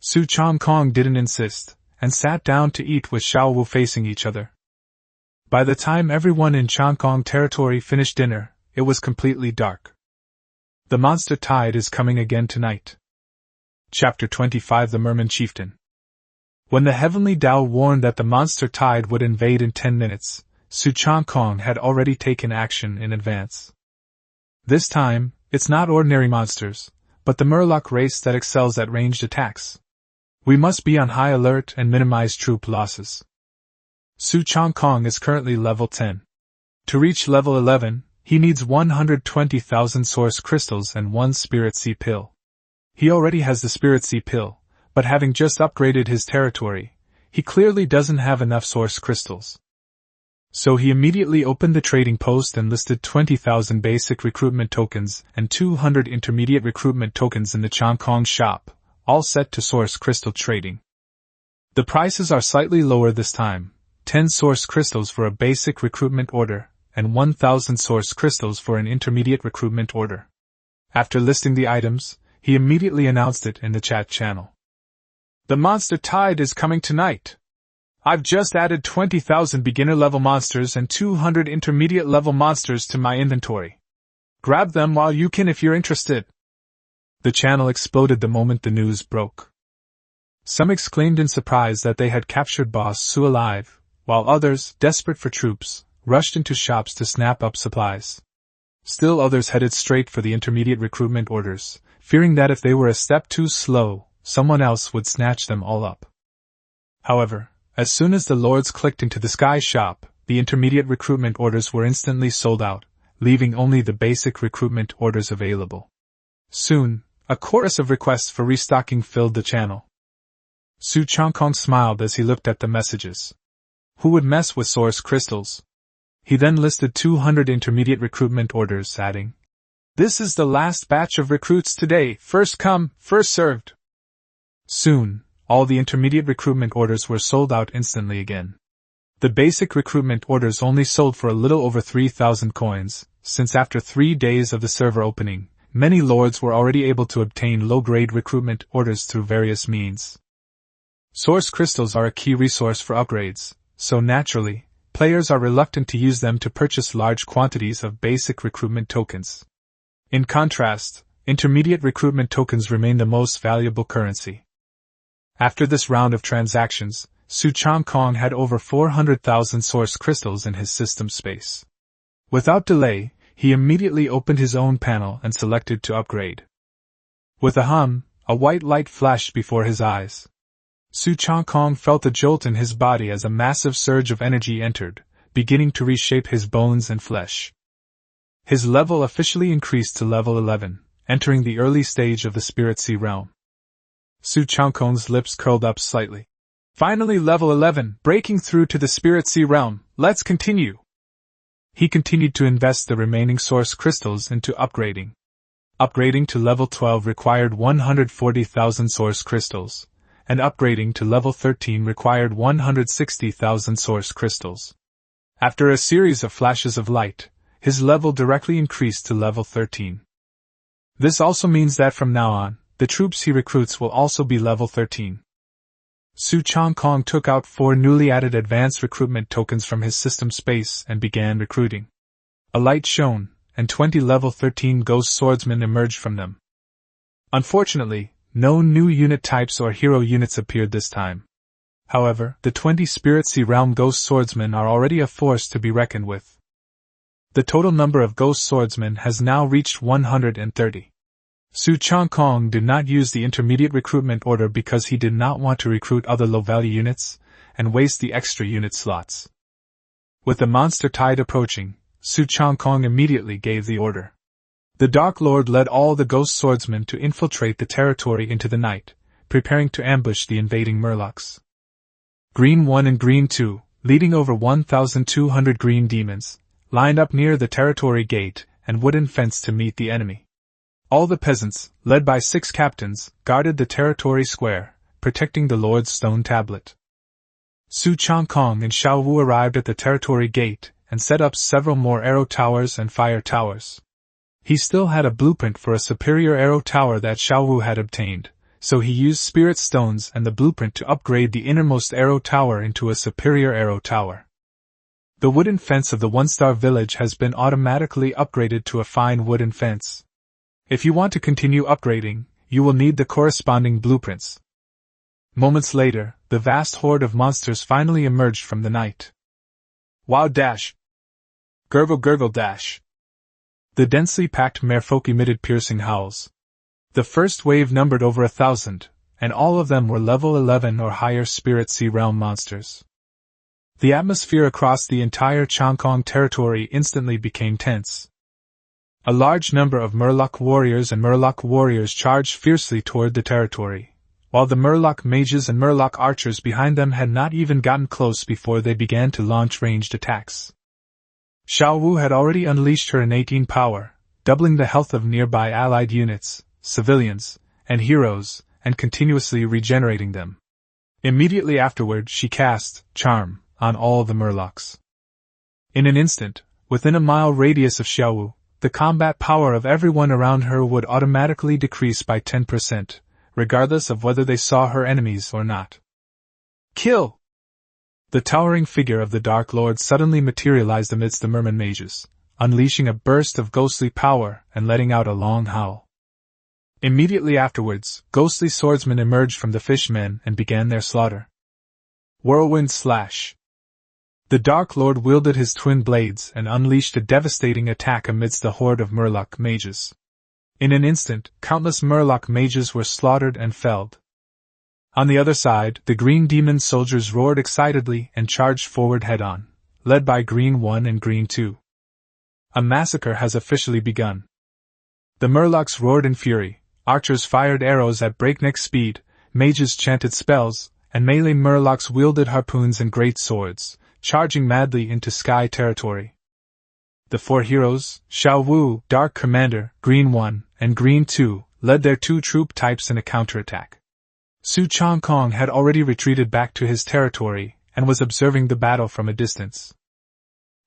Su Changkong didn't insist, and sat down to eat with Xiaowu facing each other. By the time everyone in Changkong territory finished dinner, it was completely dark. The monster tide is coming again tonight. Chapter 25 The Merman Chieftain. When the heavenly Tao warned that the monster tide would invade in 10 minutes, Su Changkong had already taken action in advance. This time, it's not ordinary monsters, but the Murloc race that excels at ranged attacks. We must be on high alert and minimize troop losses. Su Changkong is currently level 10. To reach level 11, he needs 120,000 source crystals and 1 spirit sea pill. He already has the spirit sea pill, but having just upgraded his territory, he clearly doesn't have enough source crystals. So he immediately opened the trading post and listed 20,000 basic recruitment tokens and 200 intermediate recruitment tokens in the Changkong shop, all set to source crystal trading. The prices are slightly lower this time, 10 source crystals for a basic recruitment order, and 1,000 source crystals for an intermediate recruitment order. After listing the items, he immediately announced it in the chat channel. The monster tide is coming tonight. I've just added 20,000 beginner-level monsters and 200 intermediate-level monsters to my inventory. Grab them while you can if you're interested. The channel exploded the moment the news broke. Some exclaimed in surprise that they had captured Boss Su alive, while others, desperate for troops, rushed into shops to snap up supplies. Still others headed straight for the intermediate recruitment orders, fearing that if they were a step too slow, someone else would snatch them all up. However, as soon as the lords clicked into the Sky shop, the intermediate recruitment orders were instantly sold out, leaving only the basic recruitment orders available. Soon, a chorus of requests for restocking filled the channel. Su Changkong smiled as he looked at the messages. Who would mess with source crystals? He then listed 200 intermediate recruitment orders, adding, "This is the last batch of recruits today, first come, first served." Soon, all the intermediate recruitment orders were sold out instantly again. The basic recruitment orders only sold for a little over 3,000 coins, since after 3 days of the server opening, many lords were already able to obtain low-grade recruitment orders through various means. Source crystals are a key resource for upgrades, so naturally, players are reluctant to use them to purchase large quantities of basic recruitment tokens. In contrast, intermediate recruitment tokens remain the most valuable currency. After this round of transactions, Su Changkong had over 400,000 source crystals in his system space. Without delay, he immediately opened his own panel and selected to upgrade. With a hum, a white light flashed before his eyes. Su Changkong felt a jolt in his body as a massive surge of energy entered, beginning to reshape his bones and flesh. His level officially increased to level 11, entering the early stage of the Spirit Sea realm. Su Changkong's lips curled up slightly. Finally level 11, breaking through to the Spirit Sea realm, let's continue. He continued to invest the remaining source crystals into upgrading. Upgrading to level 12 required 140,000 source crystals, and upgrading to level 13 required 160,000 source crystals. After a series of flashes of light, his level directly increased to level 13. This also means that from now on, the troops he recruits will also be level 13. Su Changkong took out 4 newly added advanced recruitment tokens from his system space and began recruiting. A light shone, and 20 level 13 ghost swordsmen emerged from them. Unfortunately, no new unit types or hero units appeared this time. However, the 20 Spirit Sea Realm ghost swordsmen are already a force to be reckoned with. The total number of ghost swordsmen has now reached 130. Su Changkong did not use the intermediate recruitment order because he did not want to recruit other low-value units and waste the extra unit slots. With the monster tide approaching, Su Changkong immediately gave the order. The Dark Lord led all the ghost swordsmen to infiltrate the territory into the night, preparing to ambush the invading Murlocs. Green 1 and Green 2, leading over 1,200 green demons, lined up near the territory gate and wooden fence to meet the enemy. All the peasants, led by 6 captains, guarded the territory square, protecting the Lord's stone tablet. Su Changkong and Xiao Wu arrived at the territory gate and set up several more arrow towers and fire towers. He still had a blueprint for a superior arrow tower that Xiao Wu had obtained, so he used spirit stones and the blueprint to upgrade the innermost arrow tower into a superior arrow tower. The wooden fence of the one-star village has been automatically upgraded to a fine wooden fence. If you want to continue upgrading, you will need the corresponding blueprints. Moments later, the vast horde of monsters finally emerged from the night. Wow dash! Gurgle gurgle dash! The densely packed merfolk emitted piercing howls. The first wave numbered over 1,000, and all of them were level 11 or higher Spirit Sea Realm monsters. The atmosphere across the entire Changkong territory instantly became tense. A large number of Murloc warriors and Murloc warriors charged fiercely toward the territory, while the Murloc mages and Murloc archers behind them had not even gotten close before they began to launch ranged attacks. Xiao Wu had already unleashed her innate power, doubling the health of nearby allied units, civilians, and heroes, and continuously regenerating them. Immediately afterward she cast Charm on all the Murlocs. In an instant, within a mile radius of Xiao Wu, the combat power of everyone around her would automatically decrease by 10%, regardless of whether they saw her enemies or not. Kill! The towering figure of the Dark Lord suddenly materialized amidst the merman mages, unleashing a burst of ghostly power and letting out a long howl. Immediately afterwards, ghostly swordsmen emerged from the fishmen and began their slaughter. Whirlwind slash! The Dark Lord wielded his twin blades and unleashed a devastating attack amidst the horde of Murloc mages. In an instant, countless Murloc mages were slaughtered and felled. On the other side, the Green Demon soldiers roared excitedly and charged forward head-on, led by Green 1 and Green 2. A massacre has officially begun. The Murlocs roared in fury, archers fired arrows at breakneck speed, mages chanted spells, and melee Murlocs wielded harpoons and great swords, charging madly into sky territory. The 4 heroes, Xiao Wu, Dark Commander, Green 1, and Green 2, led their 2 troop types in a counterattack. Su Changkong had already retreated back to his territory and was observing the battle from a distance.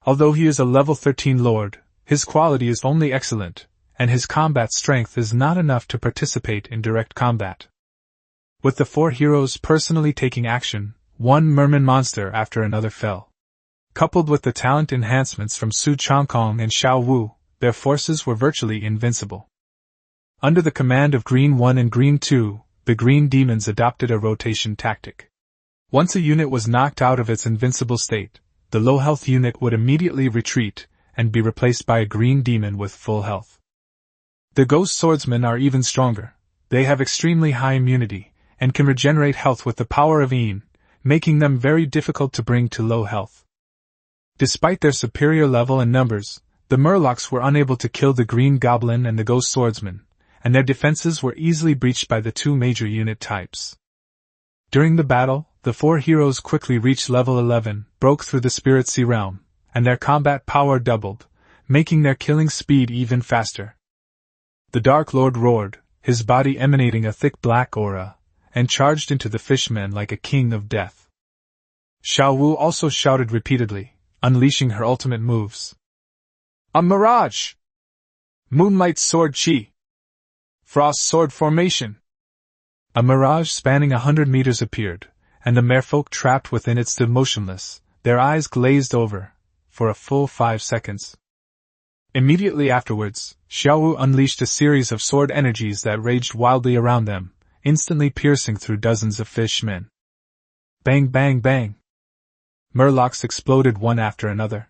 Although he is a level 13 lord, his quality is only excellent, and his combat strength is not enough to participate in direct combat. With the 4 heroes personally taking action, one merman monster after another fell. Coupled with the talent enhancements from Su Changkong and Xiao Wu, their forces were virtually invincible. Under the command of Green 1 and Green 2, the Green Demons adopted a rotation tactic. Once a unit was knocked out of its invincible state, the low-health unit would immediately retreat and be replaced by a Green Demon with full health. The Ghost Swordsmen are even stronger. They have extremely high immunity and can regenerate health with the power of Yin, making them very difficult to bring to low health. Despite their superior level and numbers, the Murlocs were unable to kill the Green Goblin and the Ghost Swordsman, and their defenses were easily breached by the 2 major unit types. During the battle, the 4 heroes quickly reached level 11, broke through the Spirit Sea Realm, and their combat power doubled, making their killing speed even faster. The Dark Lord roared, his body emanating a thick black aura, and charged into the fishmen like a king of death. Xiao Wu also shouted repeatedly, unleashing her ultimate moves. A mirage! Moonlight Sword Chi! Frost Sword Formation! A mirage spanning 100 meters appeared, and the merfolk trapped within it stood motionless, their eyes glazed over, for a full 5 seconds. Immediately afterwards, Xiao Wu unleashed a series of sword energies that raged wildly around them, instantly piercing through dozens of fishmen. Bang bang bang! Murlocs exploded one after another.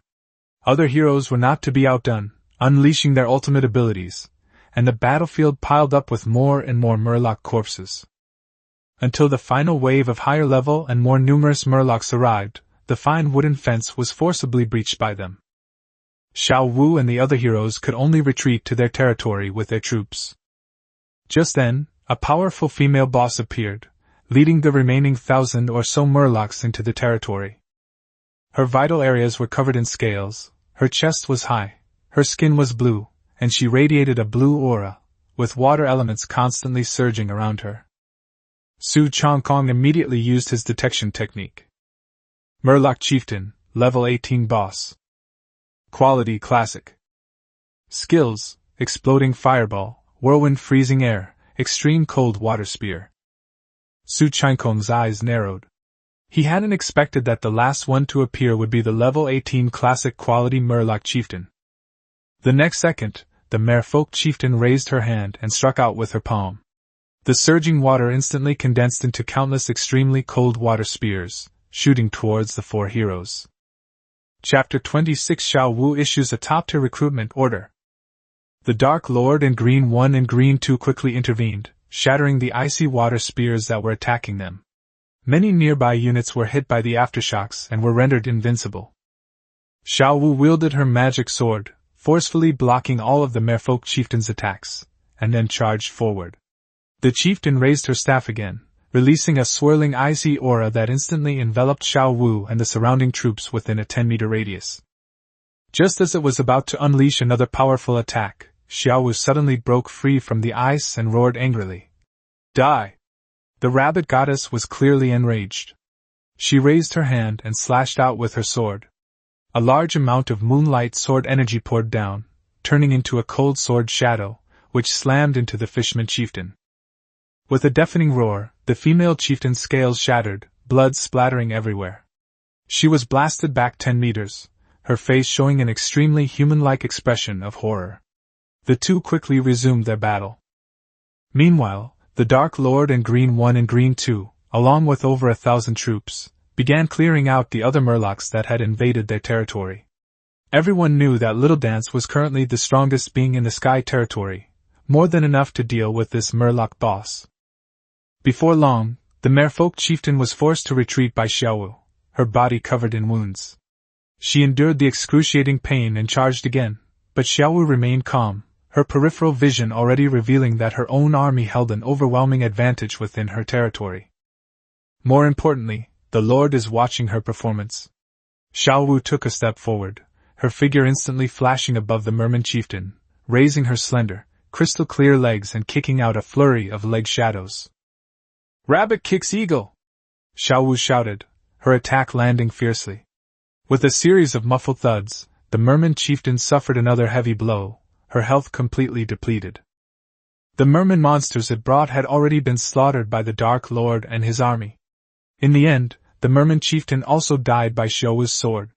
Other heroes were not to be outdone, unleashing their ultimate abilities, and the battlefield piled up with more and more Murloc corpses. Until the final wave of higher level and more numerous Murlocs arrived, the fine wooden fence was forcibly breached by them. Xiao Wu and the other heroes could only retreat to their territory with their troops. Just then, a powerful female boss appeared, leading the remaining 1,000 or so Murlocs into the territory. Her vital areas were covered in scales, her chest was high, her skin was blue, and she radiated a blue aura, with water elements constantly surging around her. Su Changkong immediately used his detection technique. Murloc Chieftain, Level 18 Boss. Quality Classic. Skills: Exploding Fireball, Whirlwind Freezing Air, Extreme Cold Water Spear. Su Changkong's eyes narrowed. He hadn't expected that the last one to appear would be the Level 18 Classic Quality Murloc Chieftain. The next second, the Merfolk Chieftain raised her hand and struck out with her palm. The surging water instantly condensed into countless extremely cold water spears, shooting towards the four heroes. Chapter 26 Xiao Wu issues a top-tier recruitment order. The Dark Lord in Green 1 and Green 2 quickly intervened, shattering the icy water spears that were attacking them. Many nearby units were hit by the aftershocks and were rendered invincible. Xiao Wu wielded her magic sword, forcefully blocking all of the Merfolk Chieftain's attacks, and then charged forward. The chieftain raised her staff again, releasing a swirling icy aura that instantly enveloped Xiao Wu and the surrounding troops within a 10-meter radius. Just as it was about to unleash another powerful attack, Xiao Wu suddenly broke free from the ice and roared angrily. Die! The rabbit goddess was clearly enraged. She raised her hand and slashed out with her sword. A large amount of moonlight sword energy poured down, turning into a cold sword shadow, which slammed into the Fishman chieftain. With a deafening roar, the female chieftain's scales shattered, blood splattering everywhere. She was blasted back 10 meters, her face showing an extremely human-like expression of horror. The two quickly resumed their battle. Meanwhile, the Dark Lord in Green 1 and Green 2, along with over 1,000 troops, began clearing out the other Murlocs that had invaded their territory. Everyone knew that Little Dance was currently the strongest being in the Sky territory, more than enough to deal with this Murloc boss. Before long, the Merfolk chieftain was forced to retreat by Xiao Wu, her body covered in wounds. She endured the excruciating pain and charged again, but Xiao Wu remained calm, her peripheral vision already revealing that her own army held an overwhelming advantage within her territory. More importantly, the Lord is watching her performance. Xiao Wu took a step forward, her figure instantly flashing above the Merman chieftain, raising her slender, crystal-clear legs and kicking out a flurry of leg shadows. Rabbit kicks eagle! Xiao Wu shouted, her attack landing fiercely. With a series of muffled thuds, the Merman chieftain suffered another heavy blow, her health completely depleted. The Merman monsters it brought had already been slaughtered by the Dark Lord and his army. In the end, the Merman chieftain also died by Xiao Wu's sword.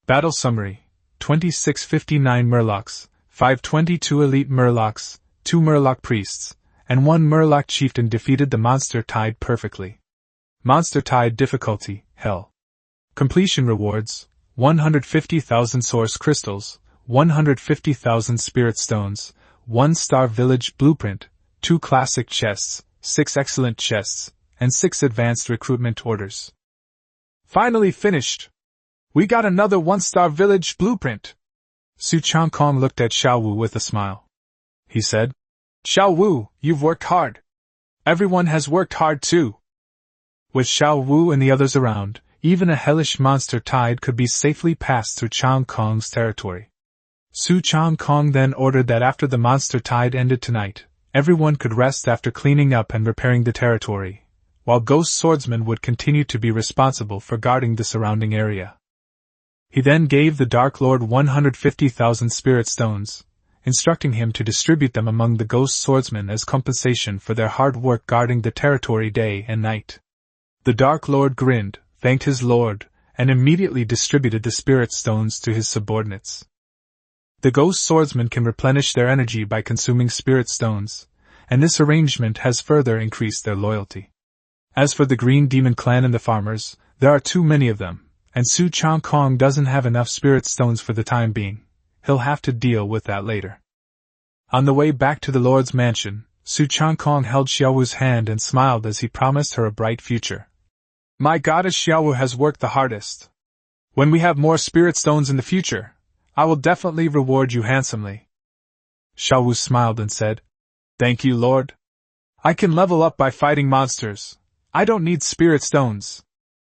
Battle Summary: 2659 Murlocs, 522 Elite Murlocs, 2 Murloc Priests, and 1 Murloc Chieftain defeated the Monster Tide perfectly. Monster Tide Difficulty, Hell. Completion Rewards: 150,000 Source Crystals, 150,000 Spirit Stones, 1 Star Village Blueprint, 2 Classic Chests, 6 Excellent Chests, and 6 Advanced Recruitment Orders. Finally finished! We got another 1-star Village Blueprint! Su Changkong looked at Xiao Wu with a smile. He said, Xiao Wu, you've worked hard. Everyone has worked hard too. With Xiao Wu and the others around, even a hellish monster tide could be safely passed through Changkong's territory. Su Changkong then ordered that after the monster tide ended tonight, everyone could rest after cleaning up and repairing the territory, while Ghost Swordsmen would continue to be responsible for guarding the surrounding area. He then gave the Dark Lord 150,000 Spirit Stones, instructing him to distribute them among the Ghost Swordsmen as compensation for their hard work guarding the territory day and night. The Dark Lord grinned, thanked his lord, and immediately distributed the Spirit Stones to his subordinates. The Ghost Swordsmen can replenish their energy by consuming Spirit Stones, and this arrangement has further increased their loyalty. As for the Green Demon Clan and the farmers, there are too many of them, and Su Changkong doesn't have enough Spirit Stones for the time being. He'll have to deal with that later. On the way back to the Lord's mansion, Su Changkong held Xiao Wu's hand and smiled as he promised her a bright future. My goddess Xiao Wu has worked the hardest. When we have more Spirit Stones in the future, I will definitely reward you handsomely. Xiao Wu smiled and said, Thank you, Lord. I can level up by fighting monsters. I don't need Spirit Stones.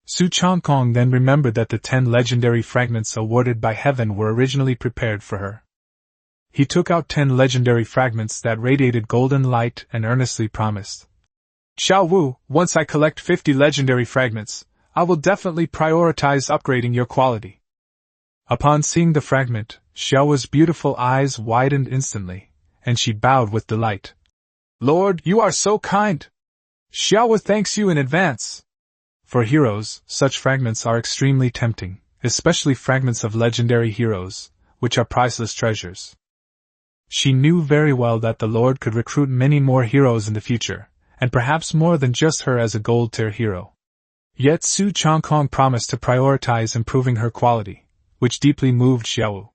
Su Changkong then remembered that the 10 legendary fragments awarded by heaven were originally prepared for her. He took out 10 legendary fragments that radiated golden light and earnestly promised. Xiao Wu, once I collect 50 legendary fragments, I will definitely prioritize upgrading your quality. Upon seeing the fragment, Xiao's beautiful eyes widened instantly, and she bowed with delight. Lord, you are so kind! Xiao thanks you in advance. For heroes, such fragments are extremely tempting, especially fragments of legendary heroes, which are priceless treasures. She knew very well that the Lord could recruit many more heroes in the future, and perhaps more than just her as a gold-tier hero. Yet Su Changkong promised to prioritize improving her quality, which deeply moved Xiao.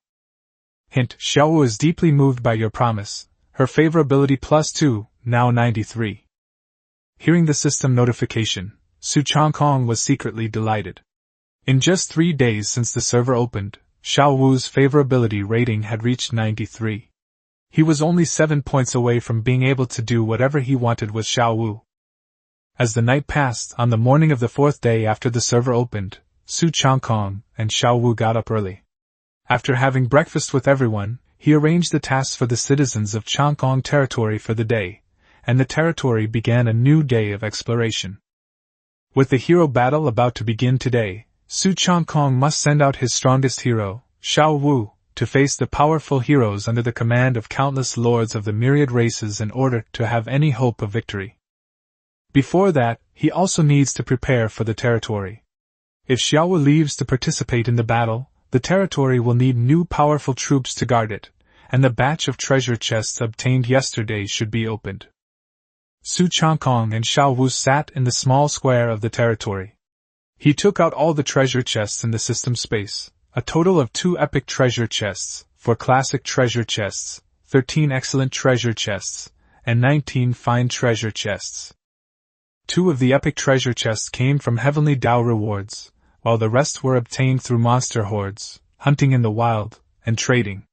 Hint: Xiao is deeply moved by your promise. Her favorability +2, now 93. Hearing the system notification, Su Changkong was secretly delighted. In just 3 days since the server opened, Xiao Wu's favorability rating had reached 93. He was only 7 points away from being able to do whatever he wanted with Xiao Wu. As the night passed, on the morning of the 4th day after the server opened, Su Changkong and Xiao Wu got up early. After having breakfast with everyone, he arranged the tasks for the citizens of Changkong territory for the day, and the territory began a new day of exploration. With the hero battle about to begin today, Su Changkong must send out his strongest hero, Xiao Wu, to face the powerful heroes under the command of countless lords of the myriad races in order to have any hope of victory. Before that, he also needs to prepare for the territory. If Xiao Wu leaves to participate in the battle, the territory will need new powerful troops to guard it, and the batch of treasure chests obtained yesterday should be opened. Su Changkong and Xiao Wu sat in the small square of the territory. He took out all the treasure chests in the system space, a total of 2 epic treasure chests, 4 classic treasure chests, 13 excellent treasure chests, and 19 fine treasure chests. 2 of the epic treasure chests came from heavenly Dao rewards, while the rest were obtained through monster hordes, hunting in the wild, and trading.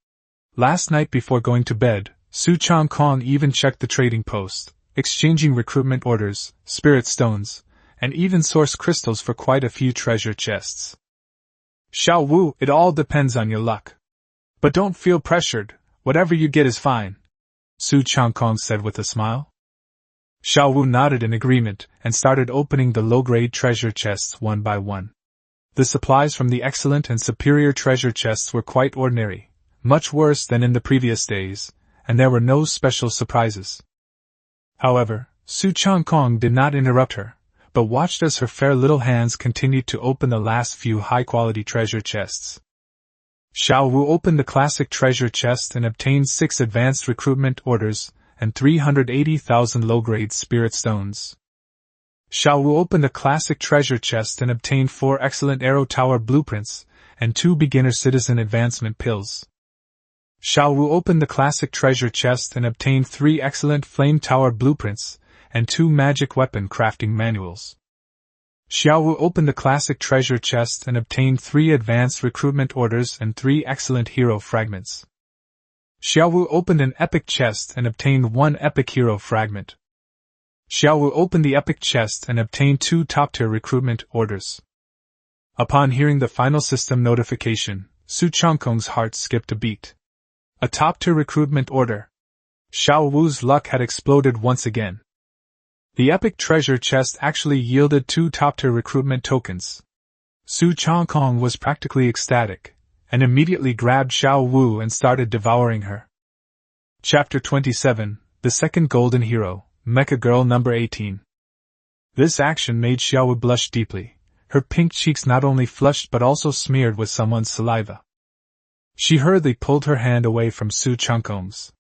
Last night before going to bed, Su Changkong even checked the trading post, exchanging recruitment orders, spirit stones, and even source crystals for quite a few treasure chests. Xiao Wu, it all depends on your luck. But don't feel pressured, whatever you get is fine, Su Changkong said with a smile. Xiao Wu nodded in agreement and started opening the low-grade treasure chests one by one. The supplies from the excellent and superior treasure chests were quite ordinary, much worse than in the previous days, and there were no special surprises. However, Su Changkong did not interrupt her, but watched as her fair little hands continued to open the last few high-quality treasure chests. Xiao Wu opened the classic treasure chest and obtained 6 advanced recruitment orders and 380,000 low-grade spirit stones. Xiao Wu opened a classic treasure chest and obtained 4 excellent arrow tower blueprints and 2 beginner citizen advancement pills. Xiao Wu opened the classic treasure chest and obtained 3 excellent flame tower blueprints and 2 magic weapon crafting manuals. Xiao Wu opened the classic treasure chest and obtained 3 advanced recruitment orders and 3 excellent hero fragments. Xiao Wu opened an epic chest and obtained 1 epic hero fragment. Xiao Wu opened the epic chest and obtained 2 top-tier recruitment orders. Upon hearing the final system notification, Su Changkong's heart skipped a beat. A top-tier recruitment order. Xiao Wu's luck had exploded once again. The epic treasure chest actually yielded 2 top-tier recruitment tokens. Su Changkong was practically ecstatic, and immediately grabbed Xiao Wu and started devouring her. Chapter 27, The Second Golden Hero, Mecha Girl Number 18. This action made Xiao Wu blush deeply. Her pink cheeks not only flushed but also smeared with someone's saliva. She hurriedly pulled her hand away from Su Changkong's.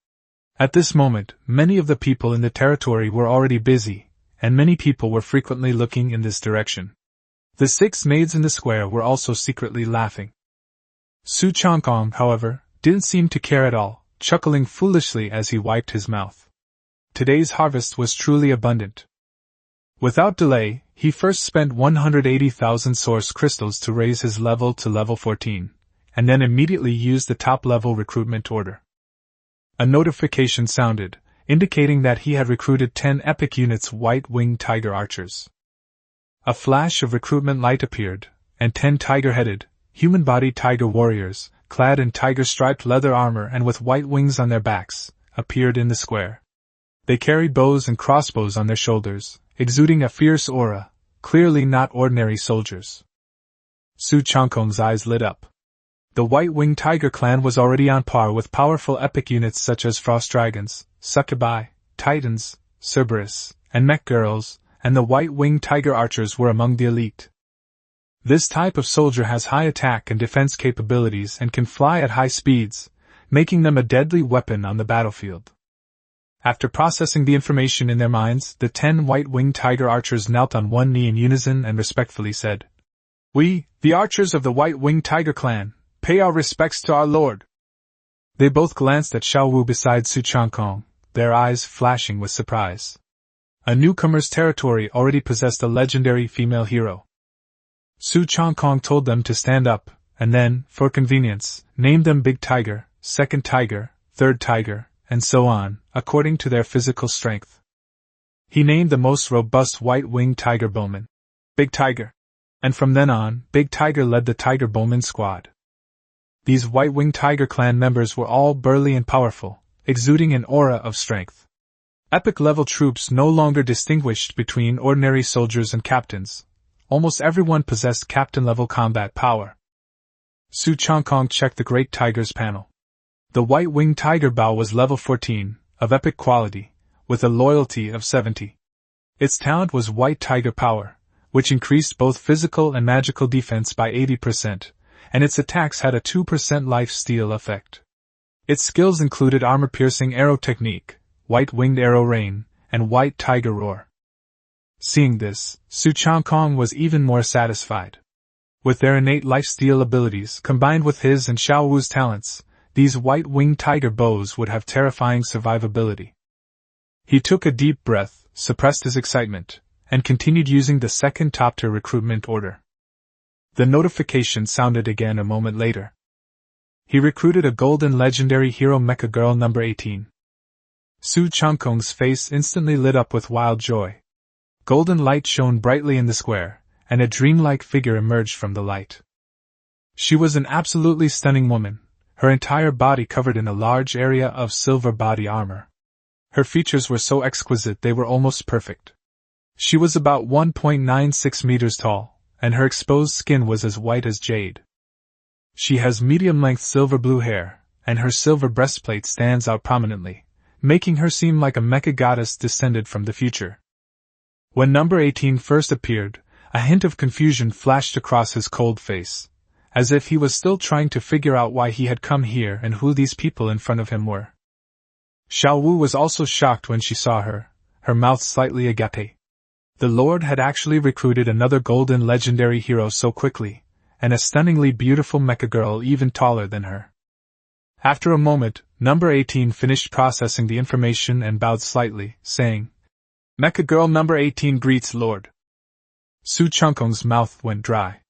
At this moment, many of the people in the territory were already busy, and many people were frequently looking in this direction. The 6 maids in the square were also secretly laughing. Su Changkong, however, didn't seem to care at all, chuckling foolishly as he wiped his mouth. Today's harvest was truly abundant. Without delay, he first spent 180,000 source crystals to raise his level to level 14, and then immediately used the top-level recruitment order. A notification sounded, indicating that he had recruited 10 epic units white-winged tiger archers. A flash of recruitment light appeared, and 10 tiger-headed, human-bodied tiger warriors, clad in tiger-striped leather armor and with white wings on their backs, appeared in the square. They carried bows and crossbows on their shoulders, exuding a fierce aura, clearly not ordinary soldiers. Su Changkong's eyes lit up. The White-Winged Tiger Clan was already on par with powerful epic units such as Frost Dragons, Succubi, Titans, Cerberus, and Mech Girls, and the White-Winged Tiger Archers were among the elite. This type of soldier has high attack and defense capabilities and can fly at high speeds, making them a deadly weapon on the battlefield. After processing the information in their minds, the 10 White-Winged Tiger Archers knelt on one knee in unison and respectfully said, "We, the archers of the White-Winged Tiger Clan, pay our respects to our lord." They both glanced at Xiao Wu beside Su Changkong, their eyes flashing with surprise. A newcomer's territory already possessed a legendary female hero. Su Changkong told them to stand up, and then, for convenience, named them Big Tiger, Second Tiger, Third Tiger, and so on, according to their physical strength. He named the most robust White-Winged Tiger Bowman Big Tiger, and from then on, Big Tiger led the Tiger Bowman squad. These White-Winged Tiger Clan members were all burly and powerful, exuding an aura of strength. Epic-level troops no longer distinguished between ordinary soldiers and captains. Almost everyone possessed captain-level combat power. Su Changkong checked the Great Tiger's panel. The White-Winged Tiger Bow was level 14, of epic quality, with a loyalty of 70. Its talent was White Tiger Power, which increased both physical and magical defense by 80%, and its attacks had a 2% life steal effect. Its skills included armor-piercing arrow technique, White-Winged Arrow Rain, and White Tiger Roar. Seeing this, Su Changkong was even more satisfied. With their innate life-steal abilities combined with his and Xiao Wu's talents, these White-Winged Tiger bows would have terrifying survivability. He took a deep breath, suppressed his excitement, and continued using the second top-tier recruitment order. The notification sounded again a moment later. He recruited a golden legendary hero Mecha Girl number 18. Su Changkong's face instantly lit up with wild joy. Golden light shone brightly in the square, and a dreamlike figure emerged from the light. She was an absolutely stunning woman, her entire body covered in a large area of silver body armor. Her features were so exquisite they were almost perfect. She was about 1.96 meters tall, and her exposed skin was as white as jade. She has medium-length silver-blue hair, and her silver breastplate stands out prominently, making her seem like a mecha goddess descended from the future. When number 18 first appeared, a hint of confusion flashed across his cold face, as if he was still trying to figure out why he had come here and who these people in front of him were. Xiao Wu was also shocked when she saw her, her mouth slightly agape. The Lord had actually recruited another golden legendary hero so quickly, and a stunningly beautiful mecha girl even taller than her. After a moment, number 18 finished processing the information and bowed slightly, saying, "Mecha girl number 18 greets Lord." Su Changkong's mouth went dry.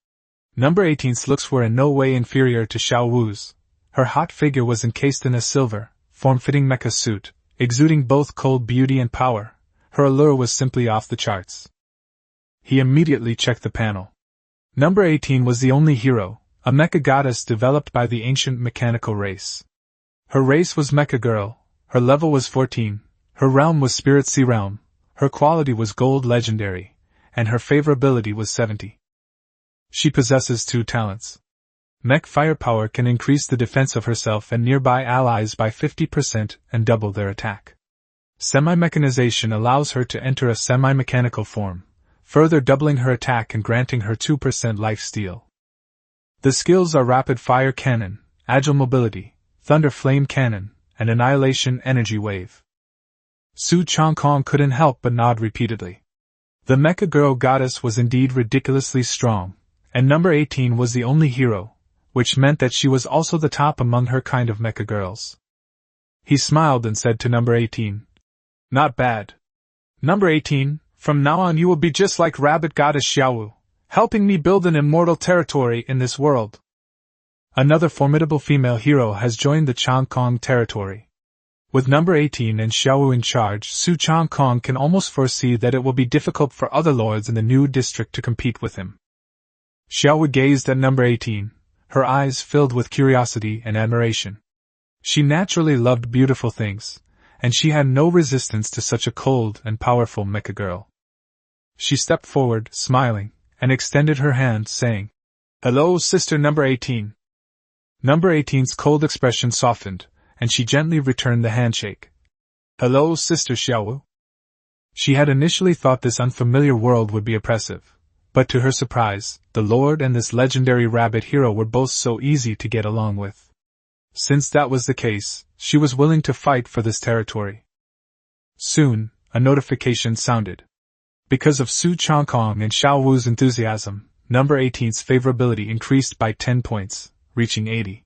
Number 18's looks were in no way inferior to Xiao Wu's. Her hot figure was encased in a silver, form-fitting mecha suit, exuding both cold beauty and power. Her allure was simply off the charts. He immediately checked the panel. Number 18 was the only hero, a mecha goddess developed by the ancient mechanical race. Her race was Mecha Girl, her level was 14, her realm was Spirit Sea Realm, her quality was Gold Legendary, and her favorability was 70. She possesses two talents. Mech Firepower can increase the defense of herself and nearby allies by 50% and double their attack. Semi-mechanization allows her to enter a semi-mechanical form, further doubling her attack and granting her 2% life steal. The skills are Rapid Fire Cannon, Agile Mobility, Thunder Flame Cannon, and Annihilation Energy Wave. Su Changkong couldn't help but nod repeatedly. The Mecha Girl goddess was indeed ridiculously strong, and number 18 was the only hero, which meant that she was also the top among her kind of mecha girls. He smiled and said to number 18, "Not bad. Number 18, from now on you will be just like Rabbit Goddess Xiaowu, helping me build an immortal territory in this world." Another formidable female hero has joined the Changkong territory. With number 18 and Xiaowu in charge, Su Changkong can almost foresee that it will be difficult for other lords in the new district to compete with him. Xiaowu gazed at number 18, her eyes filled with curiosity and admiration. She naturally loved beautiful things, and she had no resistance to such a cold and powerful mecha girl. She stepped forward, smiling, and extended her hand, saying, "Hello, Sister Number 18. Number 18's cold expression softened, and she gently returned the handshake. "Hello, Sister Xiaowu." She had initially thought this unfamiliar world would be oppressive, but to her surprise, the Lord and this legendary rabbit hero were both so easy to get along with. Since that was the case, she was willing to fight for this territory. Soon, a notification sounded. Because of Su Changkong and Xiao Wu's enthusiasm, Number 18's favorability increased by 10 points, reaching 80.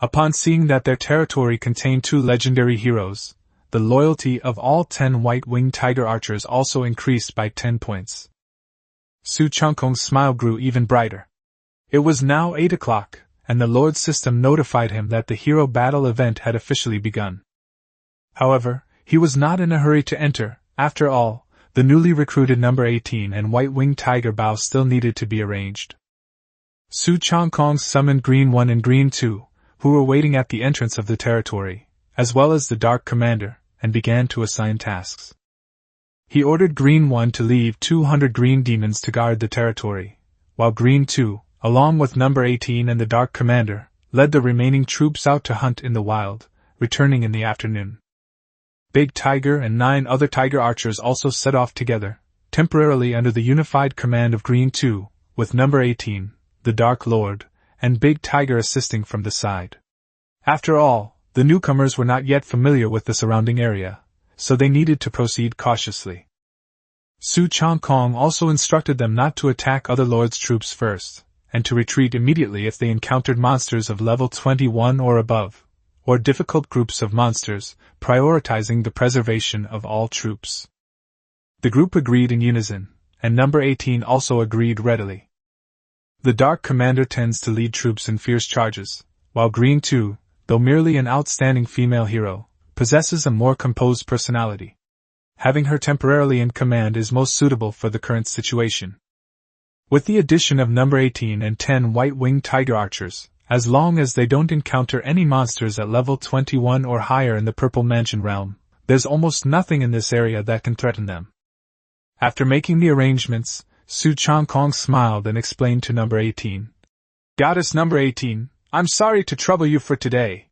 Upon seeing that their territory contained 2 legendary heroes, the loyalty of all 10 white-winged tiger archers also increased by 10 points. Su Changkong's smile grew even brighter. It was now 8 o'clock, and the Lord's system notified him that the hero battle event had officially begun. However, he was not in a hurry to enter. After all, the newly recruited Number 18 and white-winged tiger bow still needed to be arranged. Su Changkong summoned Green 1 and Green 2, who were waiting at the entrance of the territory, as well as the Dark Commander, and began to assign tasks. He ordered Green 1 to leave 200 green demons to guard the territory, while Green 2, along with Number 18 and the Dark Commander, led the remaining troops out to hunt in the wild, returning in the afternoon. Big Tiger and 9 other tiger archers also set off together, temporarily under the unified command of Green 2, with Number 18, the Dark Lord, and Big Tiger assisting from the side. After all, the newcomers were not yet familiar with the surrounding area, so they needed to proceed cautiously. Su Changkong also instructed them not to attack other lords' troops first, and to retreat immediately if they encountered monsters of level 21 or above, or difficult groups of monsters, prioritizing the preservation of all troops. The group agreed in unison, and Number 18 also agreed readily. The Dark Commander tends to lead troops in fierce charges, while Green 2, though merely an outstanding female hero, possesses a more composed personality. Having her temporarily in command is most suitable for the current situation. With the addition of Number 18 and 10 white-winged tiger archers, as long as they don't encounter any monsters at level 21 or higher in the Purple Mansion realm, there's almost nothing in this area that can threaten them. After making the arrangements, Su Changkong smiled and explained to Number 18. "Goddess Number 18, I'm sorry to trouble you for today.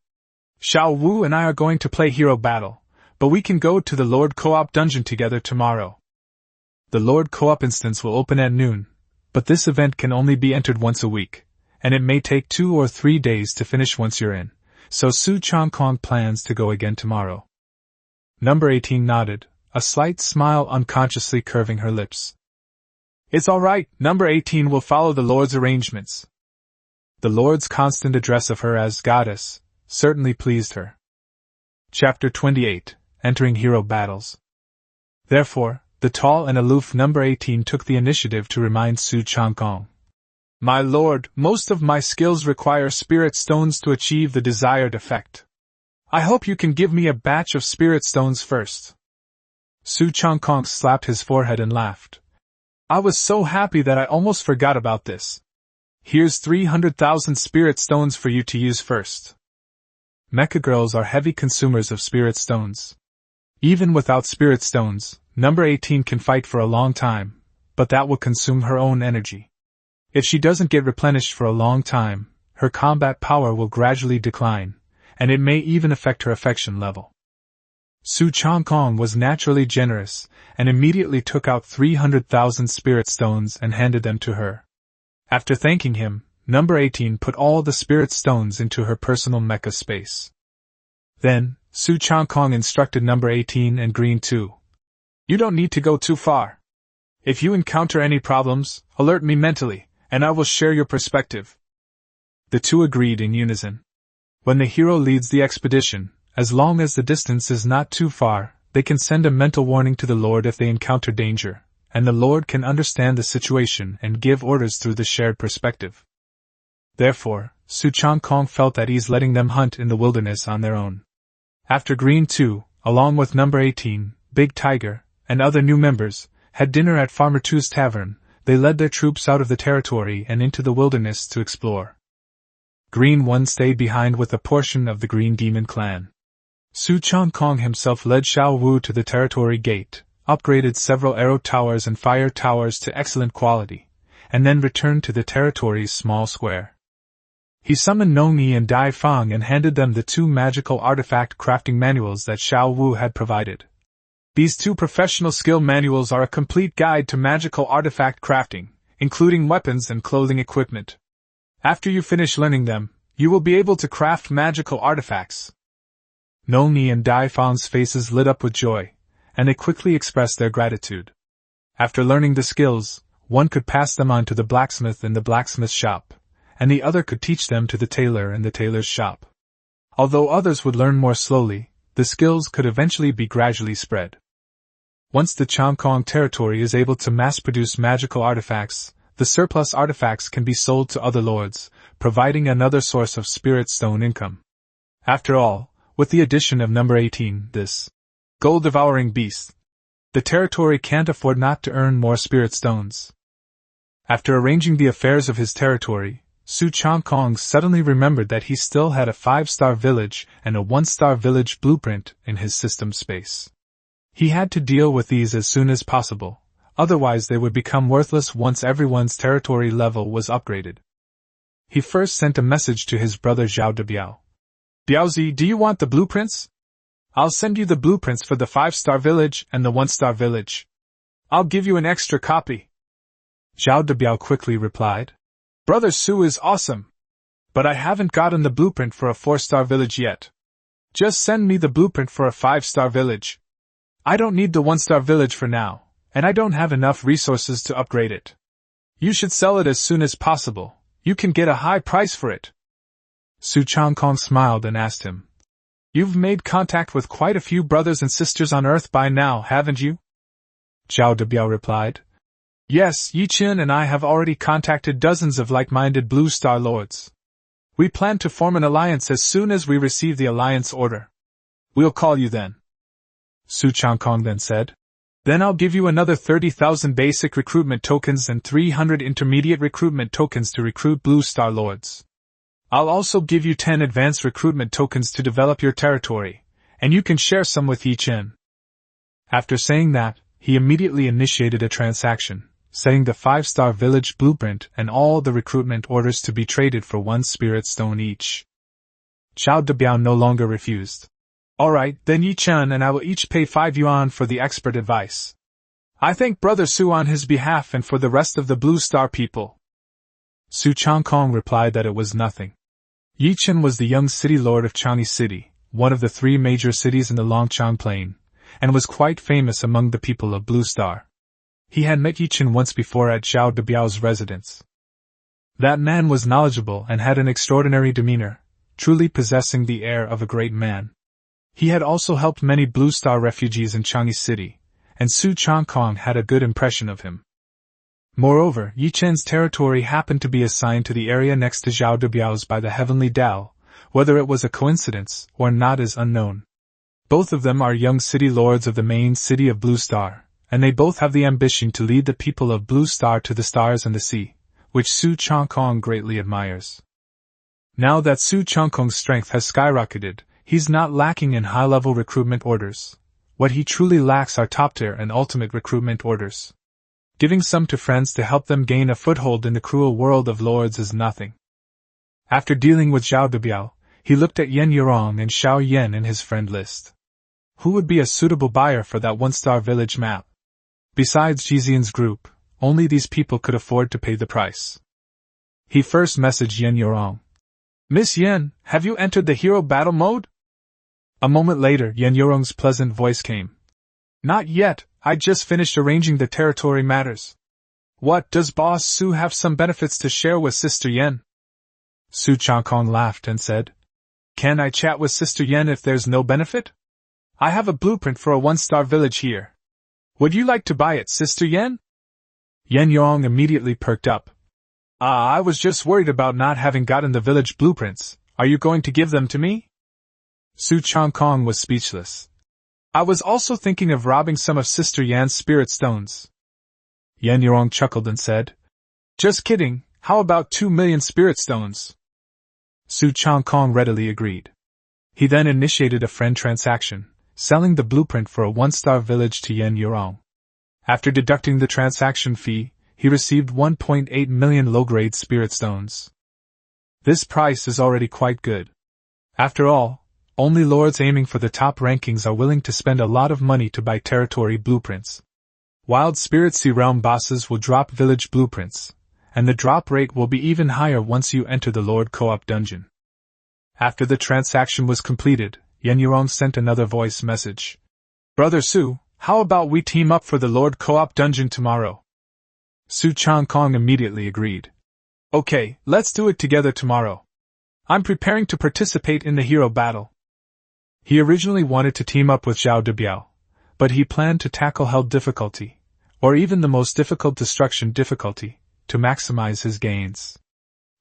Xiao Wu and I are going to play hero battle, but we can go to the Lord Co-op dungeon together tomorrow. The Lord Co-op instance will open at noon, but this event can only be entered once a week, and it may take 2 or 3 days to finish once you're in, so Su Changkong plans to go again tomorrow." Number 18 nodded, a slight smile unconsciously curving her lips. "It's all right, Number 18 will follow the Lord's arrangements." The Lord's constant address of her as Goddess certainly pleased her. Chapter 28, Entering Hero Battles. Therefore, the tall and aloof Number 18 took the initiative to remind Su Changkong. "My lord, most of my skills require spirit stones to achieve the desired effect. I hope you can give me a batch of spirit stones first." Su Changkong slapped his forehead and laughed. "I was so happy that I almost forgot about this. Here's 300,000 spirit stones for you to use first." Mecha girls are heavy consumers of spirit stones. Even without spirit stones, Number 18 can fight for a long time, but that will consume her own energy. If she doesn't get replenished for a long time, her combat power will gradually decline, and it may even affect her affection level. Su Changkong was naturally generous, and immediately took out 300,000 spirit stones and handed them to her. After thanking him, Number 18 put all the spirit stones into her personal mecha space. Then, Su Changkong instructed Number 18 and Green 2. "You don't need to go too far. If you encounter any problems, alert me mentally, and I will share your perspective." The two agreed in unison. When the hero leads the expedition, as long as the distance is not too far, they can send a mental warning to the Lord if they encounter danger, and the Lord can understand the situation and give orders through the shared perspective. Therefore, Su Changkong felt at ease letting them hunt in the wilderness on their own. After Green 2, along with Number 18, Big Tiger, and other new members, had dinner at Farmer 2's tavern, they led their troops out of the territory and into the wilderness to explore. Green One stayed behind with a portion of the Green Demon Clan. Su Changkong himself led Xiao Wu to the territory gate, upgraded several arrow towers and fire towers to excellent quality, and then returned to the territory's small square. He summoned Nong Yi and Dai Fang and handed them the 2 magical artifact crafting manuals that Xiao Wu had provided. These 2 professional skill manuals are a complete guide to magical artifact crafting, including weapons and clothing equipment. After you finish learning them, you will be able to craft magical artifacts. Nong Yi and Dai Fang's faces lit up with joy, and they quickly expressed their gratitude. After learning the skills, one could pass them on to the blacksmith in the blacksmith's shop, and the other could teach them to the tailor in the tailor's shop. Although others would learn more slowly, the skills could eventually be gradually spread. Once the Changkong territory is able to mass-produce magical artifacts, the surplus artifacts can be sold to other lords, providing another source of spirit stone income. After all, with the addition of number 18, this gold-devouring beast, the territory can't afford not to earn more spirit stones. After arranging the affairs of his territory, Su Changkong suddenly remembered that he still had a 5-star village and a 1-star village blueprint in his system space. He had to deal with these as soon as possible, otherwise they would become worthless once everyone's territory level was upgraded. He first sent a message to his brother Zhao Debiao. "Biaozi, do you want the blueprints? I'll send you the blueprints for the 5-star village and the 1-star village. I'll give you an extra copy." Zhao Debiao quickly replied, "Brother Su is awesome, but I haven't gotten the blueprint for a 4-star village yet. Just send me the blueprint for a 5-star village. I don't need the 1-star village for now, and I don't have enough resources to upgrade it. You should sell it as soon as possible. You can get a high price for it." Su Changkong smiled and asked him, "You've made contact with quite a few brothers and sisters on Earth by now, haven't you?" Zhao Debiao replied, "Yes, Yi Chen and I have already contacted dozens of like-minded Blue Star Lords. We plan to form an alliance as soon as we receive the alliance order. We'll call you then." Su Changkong then said, "Then I'll give you another 30,000 basic recruitment tokens and 300 intermediate recruitment tokens to recruit Blue Star Lords. I'll also give you 10 advanced recruitment tokens to develop your territory, and you can share some with Yi Chen." After saying that, he immediately initiated a transaction, setting the 5-star village blueprint and all the recruitment orders to be traded for 1 spirit stone each. Zhao Debiao no longer refused. "Alright, then Yi Chen and I will each pay 5 yuan for the expert advice. I thank Brother Su on his behalf and for the rest of the Blue Star people." Su Changkong replied that it was nothing. Yi Chen was the young city lord of Changi City, one of the 3 major cities in the Longchang Plain, and was quite famous among the people of Blue Star. He had met Yi Chen once before at Zhao Debiao's residence. That man was knowledgeable and had an extraordinary demeanor, truly possessing the air of a great man. He had also helped many Blue Star refugees in Changi City, and Su Changkong had a good impression of him. Moreover, Yi Chen's territory happened to be assigned to the area next to Zhao Debiao's by the Heavenly Tao. Whether it was a coincidence or not is unknown. Both of them are young city lords of the main city of Blue Star, and they both have the ambition to lead the people of Blue Star to the stars and the sea, which Su Changkong greatly admires. Now that Su Changkong's strength has skyrocketed, he's not lacking in high-level recruitment orders. What he truly lacks are top-tier and ultimate recruitment orders. Giving some to friends to help them gain a foothold in the cruel world of lords is nothing. After dealing with Zhao Debiao, he looked at Yen Yurong and Xiao Yan in his friend list. Who would be a suitable buyer for that 1-star village map? Besides Ji Zi'an's group, only these people could afford to pay the price. He first messaged Yen Yurong. "Miss Yen, have you entered the hero battle mode?" A moment later, Yen Yurong's pleasant voice came. "Not yet, I just finished arranging the territory matters." "What, does Boss Su have some benefits to share with Sister Yen?" Su Changkong laughed and said, "Can I chat with Sister Yen if there's no benefit? I have a blueprint for a 1-star village here. Would you like to buy it, Sister Yen?" Yen Yurong immediately perked up. I was just worried about not having gotten the village blueprints. Are you going to give them to me?" Su Changkong was speechless. "I was also thinking of robbing some of Sister Yan's spirit stones." Yen Yurong chuckled and said, "Just kidding, how about 2 million spirit stones?" Su Changkong readily agreed. He then initiated a friend transaction, selling the blueprint for a 1-star village to Yen Yurong. After deducting the transaction fee, he received 1.8 million low-grade spirit stones. This price is already quite good. After all, only lords aiming for the top rankings are willing to spend a lot of money to buy territory blueprints. Wild Spirit Sea Realm bosses will drop village blueprints, and the drop rate will be even higher once you enter the Lord Co-op dungeon. After the transaction was completed, Yen Yurong sent another voice message. Brother Su, how about we team up for the Lord Co-op dungeon tomorrow? Su Changkong immediately agreed. Okay, let's do it together tomorrow. I'm preparing to participate in the hero battle. He originally wanted to team up with Zhao Debiao, but he planned to tackle hell difficulty, or even the most difficult destruction difficulty, to maximize his gains.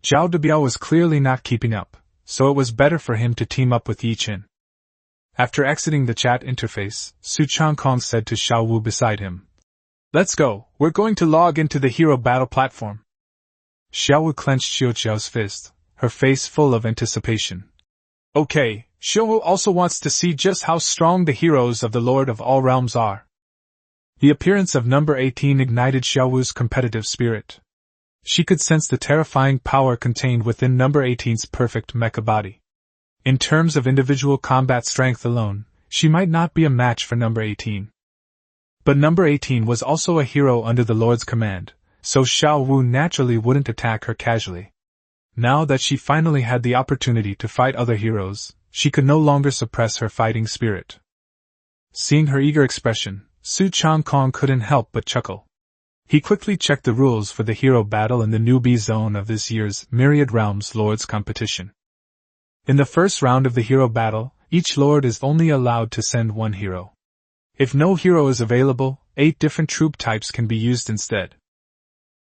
Zhao Debiao was clearly not keeping up, so it was better for him to team up with Yi Qin. After exiting the chat interface, Su Changkong said to Xiao Wu beside him, Let's go, we're going to log into the hero battle platform. Xiao Wu clenched Xiao Qiao's fist, her face full of anticipation. Okay, Xiao Wu also wants to see just how strong the heroes of the Lord of All Realms are. The appearance of number 18 ignited Xiao Wu's competitive spirit. She could sense the terrifying power contained within number 18's perfect mecha body. In terms of individual combat strength alone, she might not be a match for number 18. But number 18 was also a hero under the Lord's command, so Xiao Wu naturally wouldn't attack her casually. Now that she finally had the opportunity to fight other heroes, she could no longer suppress her fighting spirit. Seeing her eager expression, Su Changkong couldn't help but chuckle. He quickly checked the rules for the hero battle in the newbie zone of this year's Myriad Realms Lords competition. In the first round of the hero battle, each lord is only allowed to send one hero. If no hero is available, 8 different troop types can be used instead.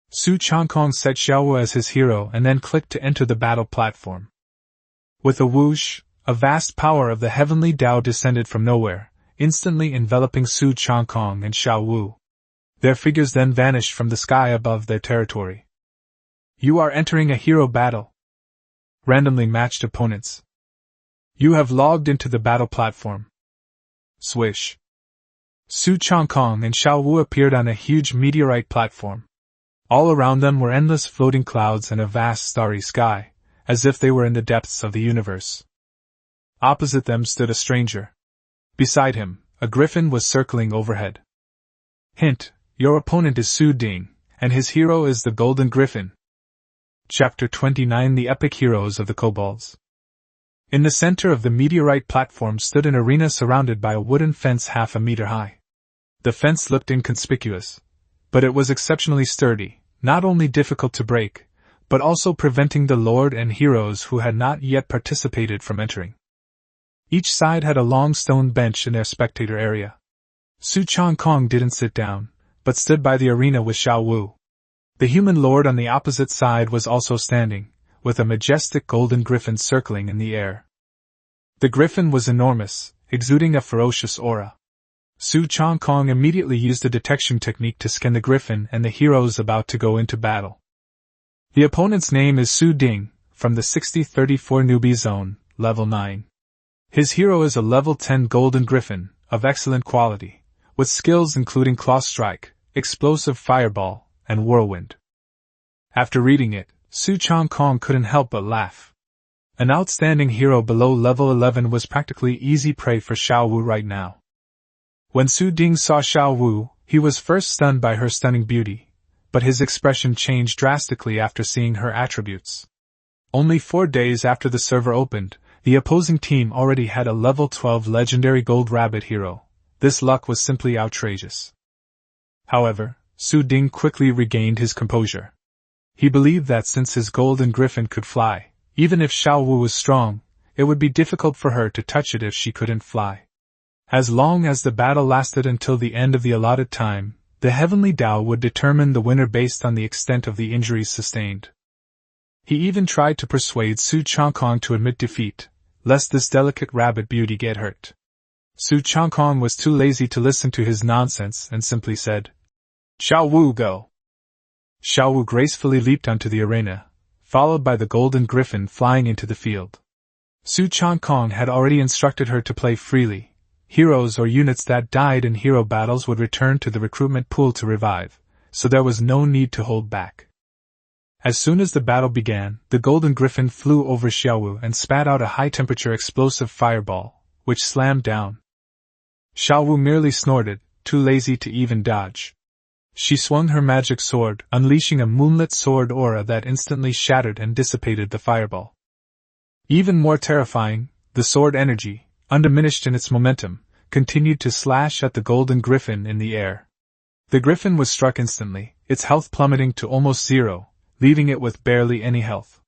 Su Changkong set Xiao Wu as his hero and then clicked to enter the battle platform. With a whoosh, a vast power of the heavenly Tao descended from nowhere, instantly enveloping Su Changkong and Xiao Wu. Their figures then vanished from the sky above their territory. You are entering a hero battle. Randomly matched opponents. You have logged into the battle platform. Swish. Su Changkong and Xiao Wu appeared on a huge meteorite platform. All around them were endless floating clouds and a vast starry sky, as if they were in the depths of the universe. Opposite them stood a stranger. Beside him, a griffin was circling overhead. Hint, your opponent is Su Ding, and his hero is the Golden Griffin. Chapter 29 The Epic Heroes of the Kobolds. In the center of the meteorite platform stood an arena surrounded by a wooden fence half a meter high. The fence looked inconspicuous, but it was exceptionally sturdy, not only difficult to break, but also preventing the lord and heroes who had not yet participated from entering. Each side had a long stone bench in their spectator area. Su Changkong didn't sit down, but stood by the arena with Xiao Wu. The human lord on the opposite side was also standing, with a majestic golden griffin circling in the air. The griffin was enormous, exuding a ferocious aura. Su Changkong immediately used a detection technique to scan the griffin and the heroes about to go into battle. The opponent's name is Su Ding, from the 6034 newbie zone, level 9. His hero is a level 10 golden griffin, of excellent quality, with skills including claw strike, explosive fireball, and whirlwind. After reading it, Su Changkong couldn't help but laugh. An outstanding hero below level 11 was practically easy prey for Xiao Wu right now. When Su Ding saw Xiao Wu, he was first stunned by her stunning beauty, but his expression changed drastically after seeing her attributes. Only 4 days after the server opened, the opposing team already had a level 12 legendary gold rabbit hero. This luck was simply outrageous. However, Su Ding quickly regained his composure. He believed that since his golden griffin could fly, even if Xiao Wu was strong, it would be difficult for her to touch it if she couldn't fly. As long as the battle lasted until the end of the allotted time, the heavenly Tao would determine the winner based on the extent of the injuries sustained. He even tried to persuade Su Changkong to admit defeat, lest this delicate rabbit beauty get hurt. Su Changkong was too lazy to listen to his nonsense and simply said, "Xiao Wu, go!" Xiao Wu gracefully leaped onto the arena, followed by the golden griffin flying into the field. Su Changkong had already instructed her to play freely. Heroes or units that died in hero battles would return to the recruitment pool to revive, so there was no need to hold back. As soon as the battle began, the golden griffin flew over Xiaowu and spat out a high-temperature explosive fireball, which slammed down. Xiaowu merely snorted, too lazy to even dodge. She swung her magic sword, unleashing a moonlit sword aura that instantly shattered and dissipated the fireball. Even more terrifying, the sword energy, undiminished in its momentum, continued to slash at the golden griffin in the air. The griffin was struck instantly, its health plummeting to almost zero, leaving it with barely any health.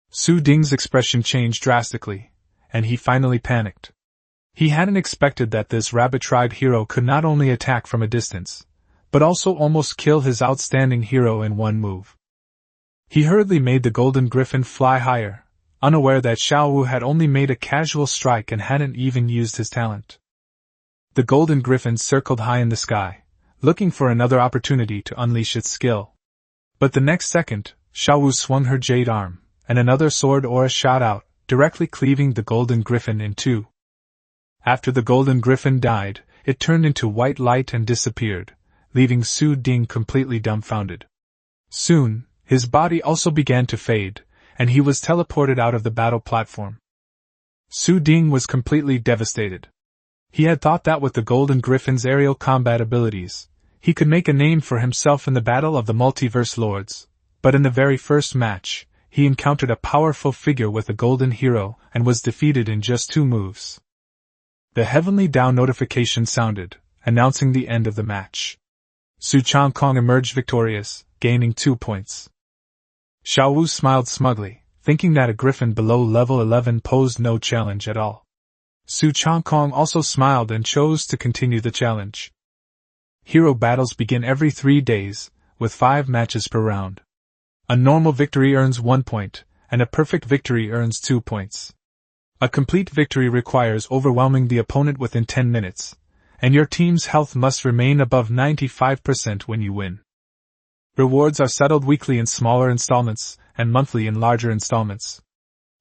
Su Ding's expression changed drastically, and he finally panicked. He hadn't expected that this rabbit-tribe hero could not only attack from a distance, but also almost kill his outstanding hero in one move. He hurriedly made the golden griffin fly higher, unaware that Xiaowu had only made a casual strike and hadn't even used his talent. The golden griffin circled high in the sky, looking for another opportunity to unleash its skill. But the next second, Xiaowu swung her jade arm, and another sword aura shot out, directly cleaving the golden griffin in two. After the golden griffin died, it turned into white light and disappeared, leaving Su Ding completely dumbfounded. Soon, his body also began to fade, and he was teleported out of the battle platform. Su Ding was completely devastated. He had thought that with the golden griffin's aerial combat abilities, he could make a name for himself in the battle of the multiverse lords, but in the very first match, he encountered a powerful figure with a golden hero and was defeated in just 2 moves. The Heavenly Dao notification sounded, announcing the end of the match. Su Changkong emerged victorious, gaining 2 points. Xiaowu smiled smugly, thinking that a griffin below level 11 posed no challenge at all. Su Changkong also smiled and chose to continue the challenge. Hero battles begin every 3 days, with 5 matches per round. A normal victory earns 1 point, and a perfect victory earns 2 points. A complete victory requires overwhelming the opponent within 10 minutes, and your team's health must remain above 95% when you win. Rewards are settled weekly in smaller installments, and monthly in larger installments.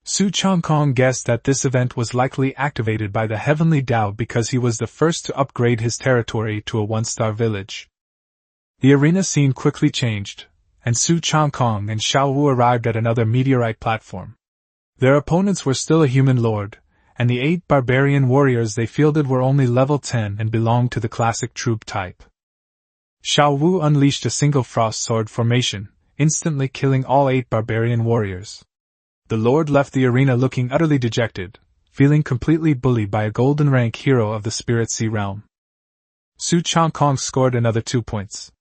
Su Changkong guessed that this event was likely activated by the Heavenly Dao because he was the first to upgrade his territory to a 1-star village. The arena scene quickly changed, and Su Changkong and Xiaowu arrived at another meteorite platform. Their opponents were still a human lord, and the 8 barbarian warriors they fielded were only level 10 and belonged to the classic troop type. Xiaowu unleashed a single frost sword formation, instantly killing all 8 barbarian warriors. The lord left the arena looking utterly dejected, feeling completely bullied by a golden rank hero of the Spirit Sea realm. Su Changkong scored another 2 points.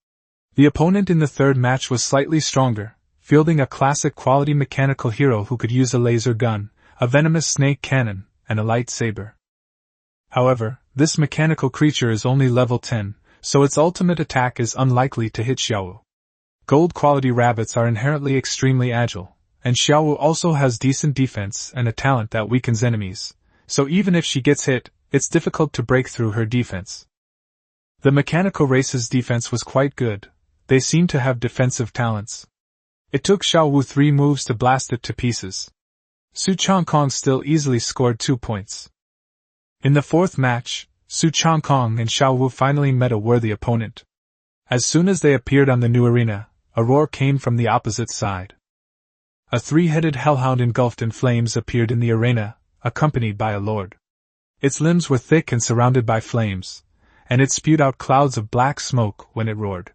The opponent in the third match was slightly stronger, fielding a classic quality mechanical hero who could use a laser gun, a venomous snake cannon, and a lightsaber. However, this mechanical creature is only level 10, so its ultimate attack is unlikely to hit Xiaowu. Gold quality rabbits are inherently extremely agile, and Xiaowu also has decent defense and a talent that weakens enemies, so even if she gets hit, it's difficult to break through her defense. The mechanical race's defense was quite good, they seemed to have defensive talents. It took Xiaowu 3 moves to blast it to pieces. Su Changkong still easily scored 2 points. In the fourth match, Su Changkong and Xiaowu finally met a worthy opponent. As soon as they appeared on the new arena, a roar came from the opposite side. A 3-headed hellhound engulfed in flames appeared in the arena, accompanied by a lord. Its limbs were thick and surrounded by flames, and it spewed out clouds of black smoke when it roared.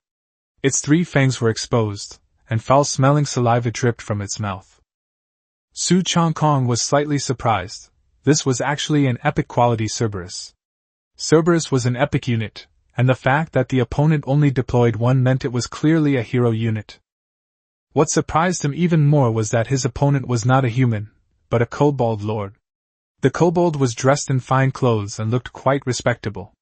Its 3 fangs were exposed, and foul-smelling saliva dripped from its mouth. Su Changkong was slightly surprised. This was actually an epic-quality Cerberus. Cerberus was an epic unit, and the fact that the opponent only deployed 1 meant it was clearly a hero unit. What surprised him even more was that his opponent was not a human, but a kobold lord. The kobold was dressed in fine clothes and looked quite respectable.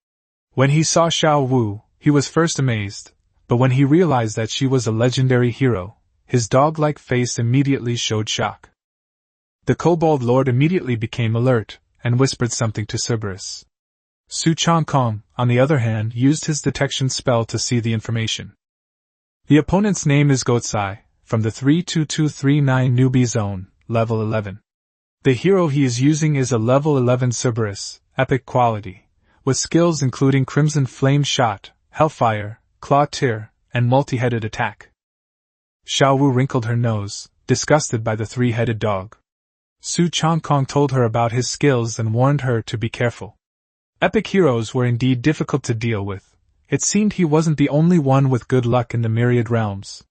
When he saw Xiaowu, he was first amazed, but when he realized that she was a legendary hero, his dog-like face immediately showed shock. The kobold lord immediately became alert, and whispered something to Cerberus. Su Changkong, on the other hand, used his detection spell to see the information. The opponent's name is Goatsai, from the 32239 newbie zone, level 11. The hero he is using is a level 11 Cerberus, epic quality, with skills including Crimson Flame Shot, Hellfire, Claw Tear, and multi-headed attack. Xiao Wu wrinkled her nose, disgusted by the three-headed dog. Su Changkong told her about his skills and warned her to be careful. Epic heroes were indeed difficult to deal with. It seemed he wasn't the only one with good luck in the myriad realms.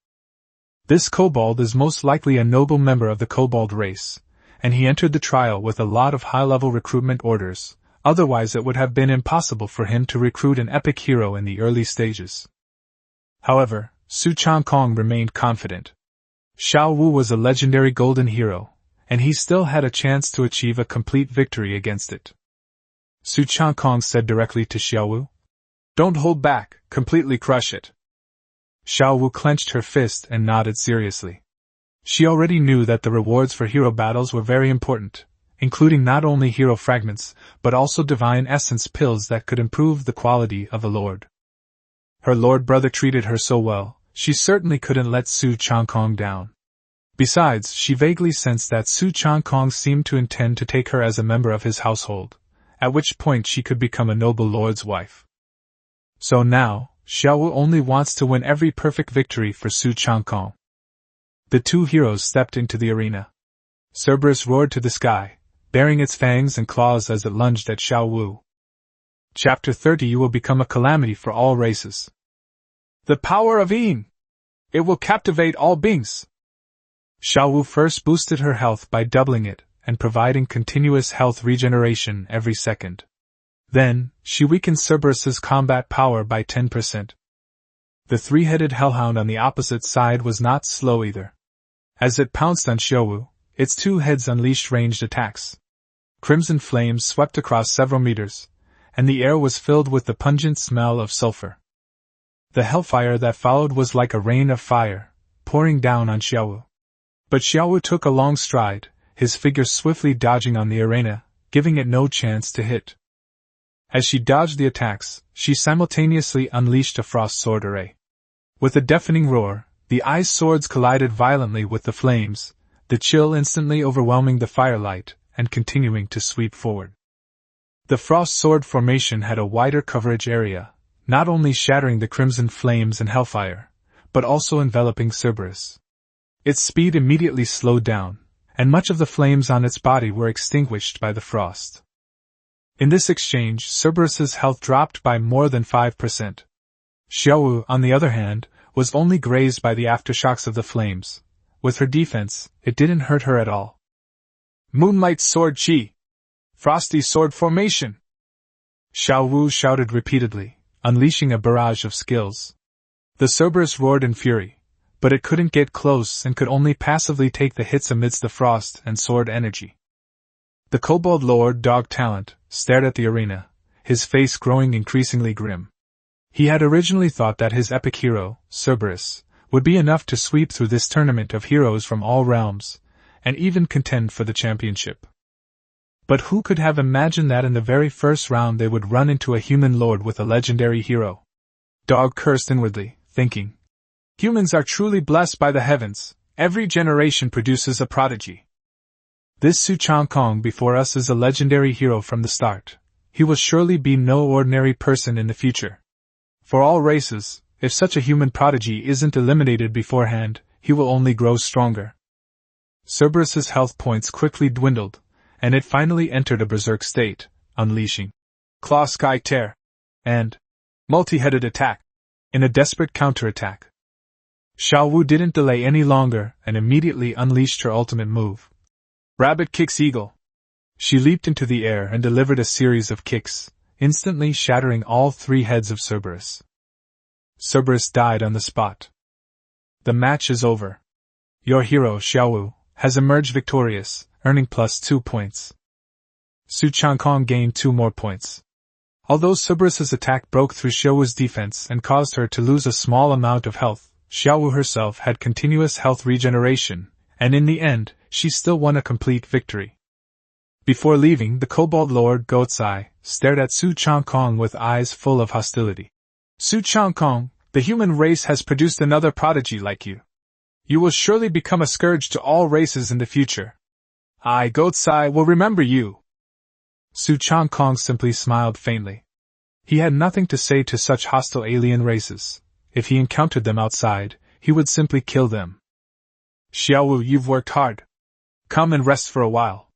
This kobold is most likely a noble member of the kobold race, and he entered the trial with a lot of high-level recruitment orders, otherwise it would have been impossible for him to recruit an epic hero in the early stages. However, Su Changkong remained confident. Xiao Wu was a legendary golden hero, and he still had a chance to achieve a complete victory against it. Su Changkong said directly to Xiao Wu, "Don't hold back, completely crush it." Xiao Wu clenched her fist and nodded seriously. She already knew that the rewards for hero battles were very important, including not only hero fragments, but also divine essence pills that could improve the quality of a lord. Her lord brother treated her so well, she certainly couldn't let Su Changkong down. Besides, she vaguely sensed that Su Changkong seemed to intend to take her as a member of his household, at which point she could become a noble lord's wife. So now, Xiao Wu only wants to win every perfect victory for Su Changkong. The two heroes stepped into the arena. Cerberus roared to the sky, baring its fangs and claws as it lunged at Xiao Wu. Chapter 30. You will become a calamity for all races. The power of Yin! It will captivate all beings! Xiao Wu first boosted her health by doubling it, and providing continuous health regeneration every second. Then, she weakened Cerberus's combat power by 10%. The three-headed hellhound on the opposite side was not slow either. As it pounced on Xiao Wu, its two heads unleashed ranged attacks. Crimson flames swept across several meters, and the air was filled with the pungent smell of sulfur. The hellfire that followed was like a rain of fire, pouring down on Xiao Wu. But Xiao Wu took a long stride, his figure swiftly dodging on the arena, giving it no chance to hit. As she dodged the attacks, she simultaneously unleashed a frost sword array. With a deafening roar, the ice swords collided violently with the flames, the chill instantly overwhelming the firelight and continuing to sweep forward. The frost sword formation had a wider coverage area, not only shattering the crimson flames and hellfire, but also enveloping Cerberus. Its speed immediately slowed down, and much of the flames on its body were extinguished by the frost. In this exchange, Cerberus's health dropped by more than 5%. Xiao Wu, on the other hand, was only grazed by the aftershocks of the flames. With her defense, it didn't hurt her at all. Moonlight Sword Chi! Frosty Sword Formation! Xiao Wu shouted repeatedly, unleashing a barrage of skills. The Cerberus roared in fury, but it couldn't get close and could only passively take the hits amidst the frost and sword energy. The Kobold Lord Dog Talent stared at the arena, his face growing increasingly grim. He had originally thought that his epic hero, Cerberus, would be enough to sweep through this tournament of heroes from all realms, and even contend for the championship. But who could have imagined that in the very first round they would run into a human lord with a legendary hero? Dog cursed inwardly, thinking, "Humans are truly blessed by the heavens, every generation produces a prodigy. This Su Changkong before us is a legendary hero from the start. He will surely be no ordinary person in the future. For all races, if such a human prodigy isn't eliminated beforehand, he will only grow stronger." Cerberus's health points quickly dwindled, and it finally entered a berserk state, unleashing Claw Sky Tear and multi-headed attack in a desperate counterattack. Xiao Wu didn't delay any longer and immediately unleashed her ultimate move. Rabbit Kicks Eagle. She leaped into the air and delivered a series of kicks, instantly shattering all three heads of Cerberus. Cerberus died on the spot. The match is over. Your hero, Xiao Wu, has emerged victorious, earning +2 points. Su Changkong gained 2 more points. Although Cerberus's attack broke through Xiao Wu's defense and caused her to lose a small amount of health, Xiao Wu herself had continuous health regeneration, and in the end, she still won a complete victory. Before leaving, the Kobold Lord Goatsai stared at Su Changkong with eyes full of hostility. "Su Changkong, the human race has produced another prodigy like you. You will surely become a scourge to all races in the future. I, Goatsai, will remember you. Su Changkong simply smiled faintly. He had nothing to say to such hostile alien races. If he encountered them outside, he would simply kill them. Xiaowu, you've worked hard. Come and rest for a while.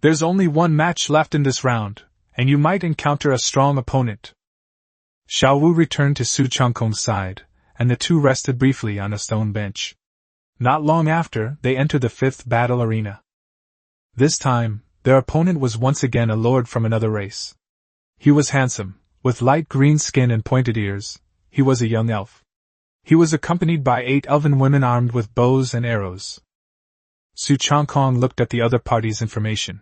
There's only one match left in this round, and you might encounter a strong opponent. Xiaowu returned to Su Changkong's side, and the two rested briefly on a stone bench. Not long after, they entered the fifth battle arena. This time, their opponent was once again a lord from another race. He was handsome, with light green skin and pointed ears. He was a young elf. He was accompanied by 8 elven women armed with bows and arrows. Su Changkong looked at the other party's information.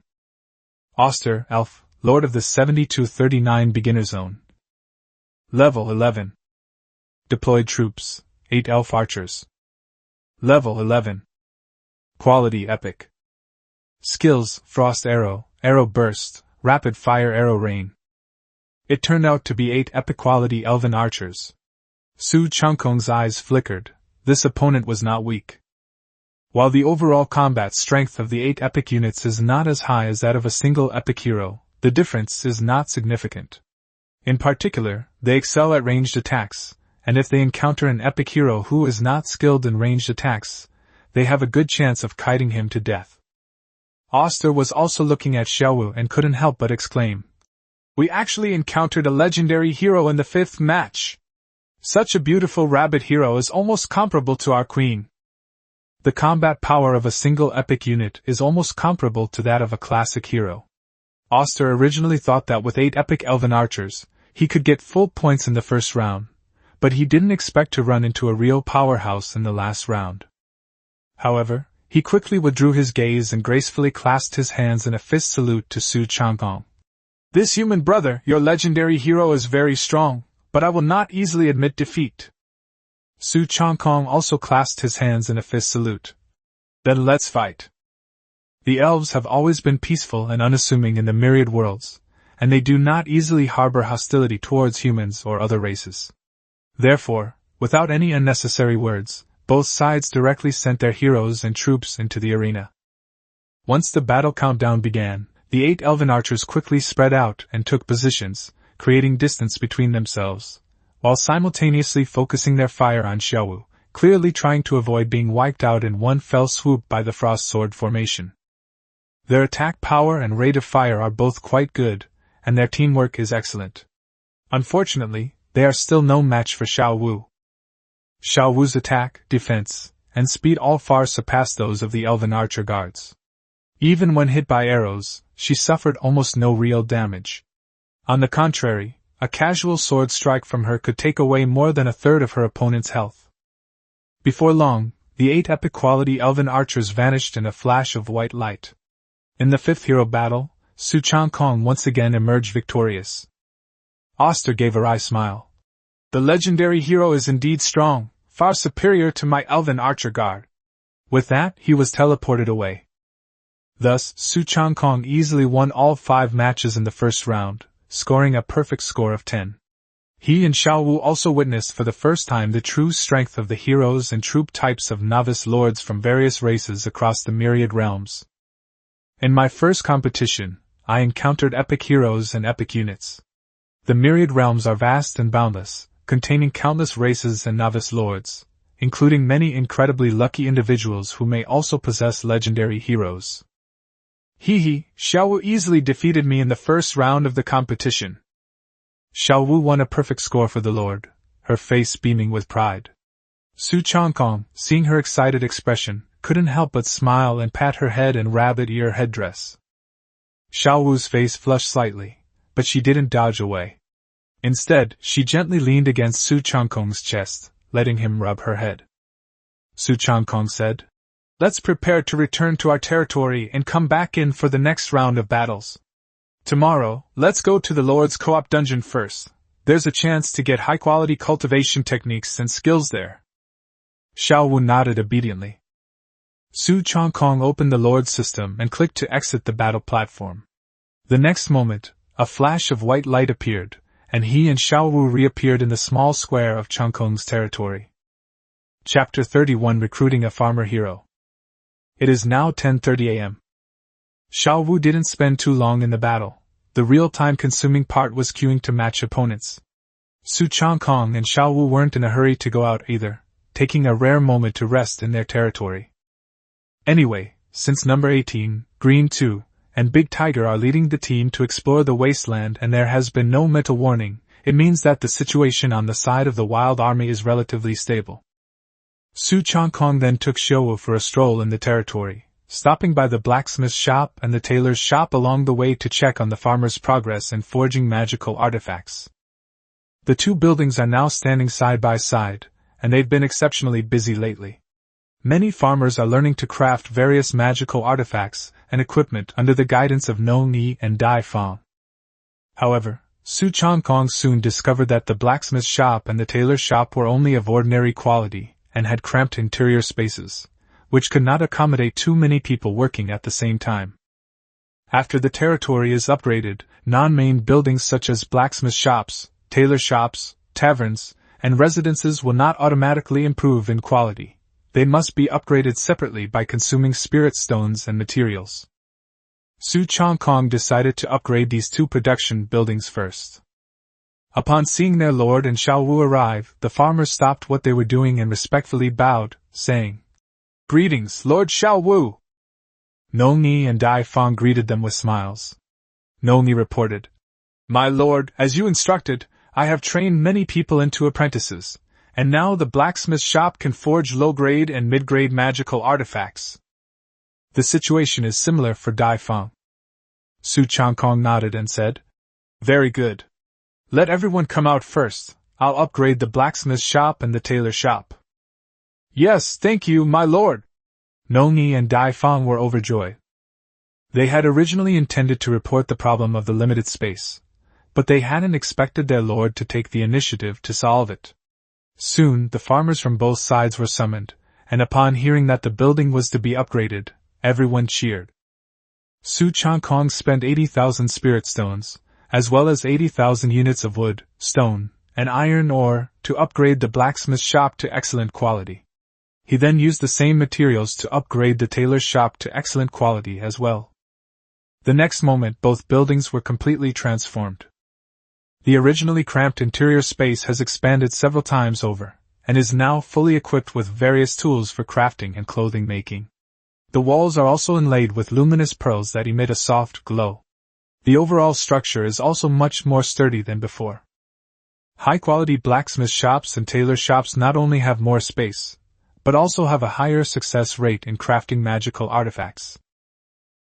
Oster, elf, lord of the 70-39 beginner zone. Level 11. Deployed troops, 8 elf archers. Level 11. Quality epic. Skills, frost arrow, arrow burst, rapid fire arrow rain. It turned out to be 8 epic quality elven archers. Su Changkong's eyes flickered. This opponent was not weak. While the overall combat strength of the 8 epic units is not as high as that of a single epic hero, the difference is not significant. In particular, they excel at ranged attacks, and if they encounter an epic hero who is not skilled in ranged attacks, they have a good chance of kiting him to death. Oster was also looking at Xiaowu and couldn't help but exclaim, "We actually encountered a legendary hero in the 5th match! Such a beautiful rabbit hero is almost comparable to our queen." The combat power of a single epic unit is almost comparable to that of a classic hero. Oster originally thought that with 8 epic elven archers, he could get full points in the first round, but he didn't expect to run into a real powerhouse in the last round. However, he quickly withdrew his gaze and gracefully clasped his hands in a fist salute to Su Changkong. "This human brother, your legendary hero, is very strong, but I will not easily admit defeat." Su Changkong also clasped his hands in a fist salute. "Then let's fight." The elves have always been peaceful and unassuming in the myriad worlds, and they do not easily harbor hostility towards humans or other races. Therefore, without any unnecessary words, both sides directly sent their heroes and troops into the arena. Once the battle countdown began, the 8 elven archers quickly spread out and took positions, creating distance between themselves, while simultaneously focusing their fire on Xiaowu, clearly trying to avoid being wiped out in one fell swoop by the frost sword formation. Their attack power and rate of fire are both quite good, and their teamwork is excellent. Unfortunately, they are still no match for Xiaowu. Xiaowu's attack, defense, and speed all far surpass those of the elven archer guards. Even when hit by arrows, she suffered almost no real damage. On the contrary, a casual sword strike from her could take away more than a third of her opponent's health. Before long, the 8 epic quality elven archers vanished in a flash of white light. In the 5th hero battle, Su Changkong once again emerged victorious. Oster gave a wry smile. "The legendary hero is indeed strong, far superior to my elven archer guard." With that, he was teleported away. Thus, Su Changkong easily won all 5 matches in the first round, scoring a perfect score of 10. He and Xiaowu also witnessed for the first time the true strength of the heroes and troop types of novice lords from various races across the myriad realms. In my first competition, I encountered epic heroes and epic units. The myriad realms are vast and boundless, containing countless races and novice lords, including many incredibly lucky individuals who may also possess legendary heroes. Xiaowu easily defeated me in the first round of the competition. Xiaowu won a perfect score for the lord, her face beaming with pride. Su Changkong, seeing her excited expression, couldn't help but smile and pat her head and rabbit ear headdress. Xiaowu's face flushed slightly, but she didn't dodge away. Instead, she gently leaned against Su Changkong's chest, letting him rub her head. Su Changkong said, "Let's prepare to return to our territory and come back in for the next round of battles. Tomorrow, let's go to the Lord's Co-op dungeon first. There's a chance to get high-quality cultivation techniques and skills there." Xiaowu nodded obediently. Su Changkong opened the Lord's system and clicked to exit the battle platform. The next moment, a flash of white light appeared, and he and Xiaowu reappeared in the small square of Changkong's territory. Chapter 31 Recruiting a Farmer Hero. It is now 10:30 a.m. Xiao Wu didn't spend too long in the battle. The real time-consuming part was queuing to match opponents. Su Changkong and Xiao Wu weren't in a hurry to go out either, taking a rare moment to rest in their territory. Anyway, since number 18, Green 2, and Big Tiger are leading the team to explore the wasteland and there has been no mental warning, it means that the situation on the side of the Wild Army is relatively stable. Su Changkong then took Xiao Wu for a stroll in the territory, stopping by the blacksmith's shop and the tailor's shop along the way to check on the farmer's progress in forging magical artifacts. The two buildings are now standing side by side, and they've been exceptionally busy lately. Many farmers are learning to craft various magical artifacts and equipment under the guidance of No Ni and Dai Fang. However, Su Changkong soon discovered that the blacksmith's shop and the tailor's shop were only of ordinary quality, and had cramped interior spaces, which could not accommodate too many people working at the same time. After the territory is upgraded, non-main buildings such as blacksmith shops, tailor shops, taverns, and residences will not automatically improve in quality. They must be upgraded separately by consuming spirit stones and materials. Su Changkong decided to upgrade these two production buildings first. Upon seeing their lord and Xiao Wu arrive, the farmers stopped what they were doing and respectfully bowed, saying, "Greetings, Lord Xiao Wu!" No Ni and Dai Fang greeted them with smiles. No Ni reported, "My lord, as you instructed, I have trained many people into apprentices, and now the blacksmith shop can forge low-grade and mid-grade magical artifacts." The situation is similar for Dai Fang. Su Changkong nodded and said, "Very good. Let everyone come out first. I'll upgrade the blacksmith shop and the tailor shop." "Yes, thank you, my lord." No Ni and Dai Fang were overjoyed. They had originally intended to report the problem of the limited space, but they hadn't expected their lord to take the initiative to solve it. Soon, the farmers from both sides were summoned, and upon hearing that the building was to be upgraded, everyone cheered. Su Changkong spent 80,000 spirit stones, as well as 80,000 units of wood, stone, and iron ore, to upgrade the blacksmith shop to excellent quality. He then used the same materials to upgrade the tailor's shop to excellent quality as well. The next moment both buildings were completely transformed. The originally cramped interior space has expanded several times over, and is now fully equipped with various tools for crafting and clothing making. The walls are also inlaid with luminous pearls that emit a soft glow. The overall structure is also much more sturdy than before. High-quality blacksmith shops and tailor shops not only have more space, but also have a higher success rate in crafting magical artifacts.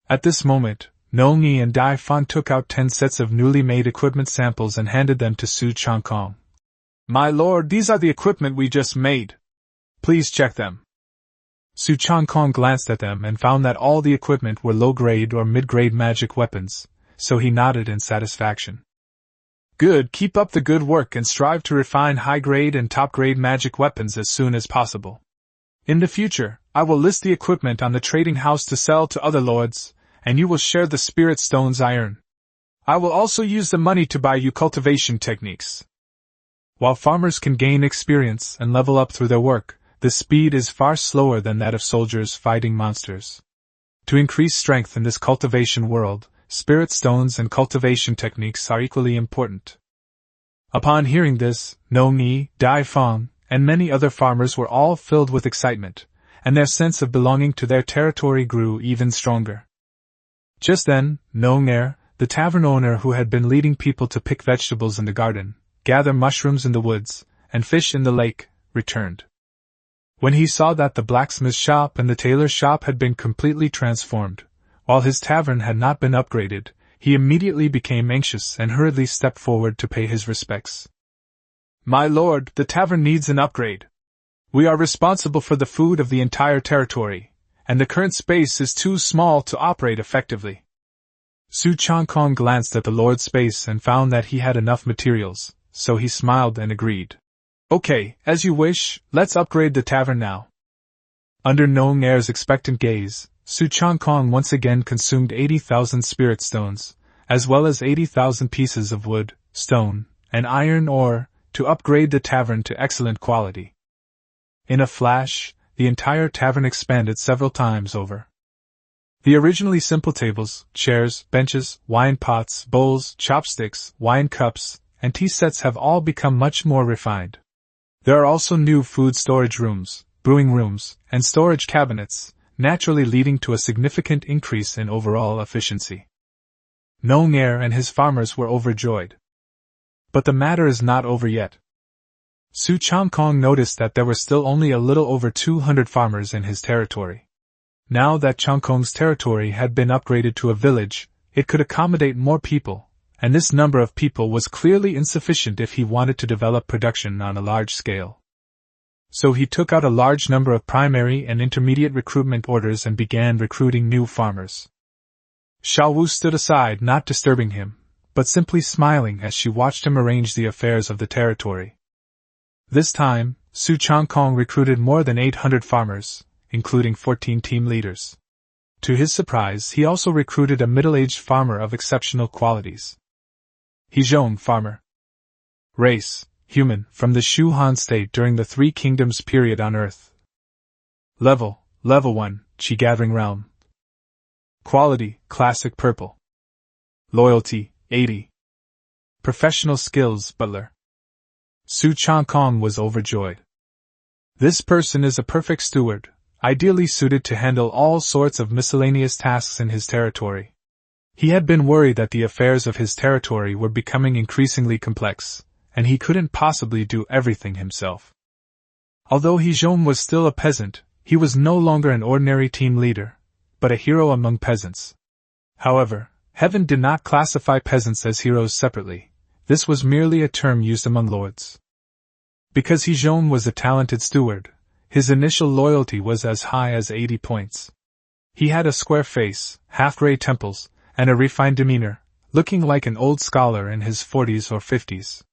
At this moment, No Ni and Dai Fan took out 10 sets of newly made equipment samples and handed them to Su Changkong. "My lord, these are the equipment we just made. Please check them." Su Changkong glanced at them and found that all the equipment were low-grade or mid-grade magic weapons, so he nodded in satisfaction. "Good, keep up the good work and strive to refine high-grade and top-grade magic weapons as soon as possible. In the future, I will list the equipment on the trading house to sell to other lords, and you will share the spirit stones I earn. I will also use the money to buy you cultivation techniques." While farmers can gain experience and level up through their work, the speed is far slower than that of soldiers fighting monsters. To increase strength in this cultivation world, spirit stones and cultivation techniques are equally important. Upon hearing this, No Ni, Dai Fang, and many other farmers were all filled with excitement, and their sense of belonging to their territory grew even stronger. Just then, No Nair, the tavern owner who had been leading people to pick vegetables in the garden, gather mushrooms in the woods, and fish in the lake, returned. When he saw that the blacksmith shop and the tailor shop had been completely transformed, while his tavern had not been upgraded, he immediately became anxious and hurriedly stepped forward to pay his respects. "My lord, the tavern needs an upgrade. We are responsible for the food of the entire territory, and the current space is too small to operate effectively." Su Changkong glanced at the lord's space and found that he had enough materials, so he smiled and agreed. "Okay, as you wish, let's upgrade the tavern now." Under No Nair's expectant gaze, Su Changkong once again consumed 80,000 spirit stones, as well as 80,000 pieces of wood, stone, and iron ore, to upgrade the tavern to excellent quality. In a flash, the entire tavern expanded several times over. The originally simple tables, chairs, benches, wine pots, bowls, chopsticks, wine cups, and tea sets have all become much more refined. There are also new food storage rooms, brewing rooms, and storage cabinets, naturally leading to a significant increase in overall efficiency. Nong Air and his farmers were overjoyed. But the matter is not over yet. Su Changkong noticed that there were still only a little over 200 farmers in his territory. Now that Changkong's territory had been upgraded to a village, it could accommodate more people, and this number of people was clearly insufficient if he wanted to develop production on a large scale. So he took out a large number of primary and intermediate recruitment orders and began recruiting new farmers. Xiao Wu stood aside, not disturbing him, but simply smiling as she watched him arrange the affairs of the territory. This time, Su Changkong recruited more than 800 farmers, including 14 team leaders. To his surprise, he also recruited a middle-aged farmer of exceptional qualities. Hezhong farmer. Race, human, from the Shu Han state during the Three Kingdoms period on Earth. Level 1, Qi Gathering Realm. Quality, classic purple. Loyalty, 80. Professional skills, butler. Su Changkong was overjoyed. This person is a perfect steward, ideally suited to handle all sorts of miscellaneous tasks in his territory. He had been worried that the affairs of his territory were becoming increasingly complex, and he couldn't possibly do everything himself. Although Hezhong was still a peasant, he was no longer an ordinary team leader, but a hero among peasants. However, heaven did not classify peasants as heroes separately. This was merely a term used among lords. Because Hezhong was a talented steward, his initial loyalty was as high as 80 points. He had a square face, half-gray temples, and a refined demeanor, looking like an old scholar in his 40s or 50s.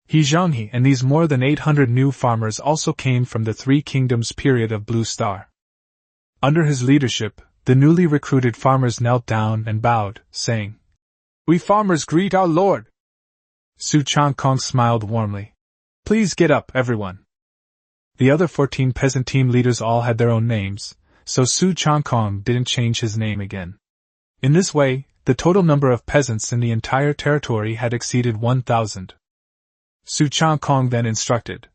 Hezhong and these more than 800 new farmers also came from the Three Kingdoms period of Blue Star. Under his leadership, the newly recruited farmers knelt down and bowed, saying, "We farmers greet our lord." Su Changkong smiled warmly. "Please get up, everyone." The other 14 peasant team leaders all had their own names, so Su Changkong didn't change his name again. In this way, the total number of peasants in the entire territory had exceeded 1,000. Su Changkong then instructed,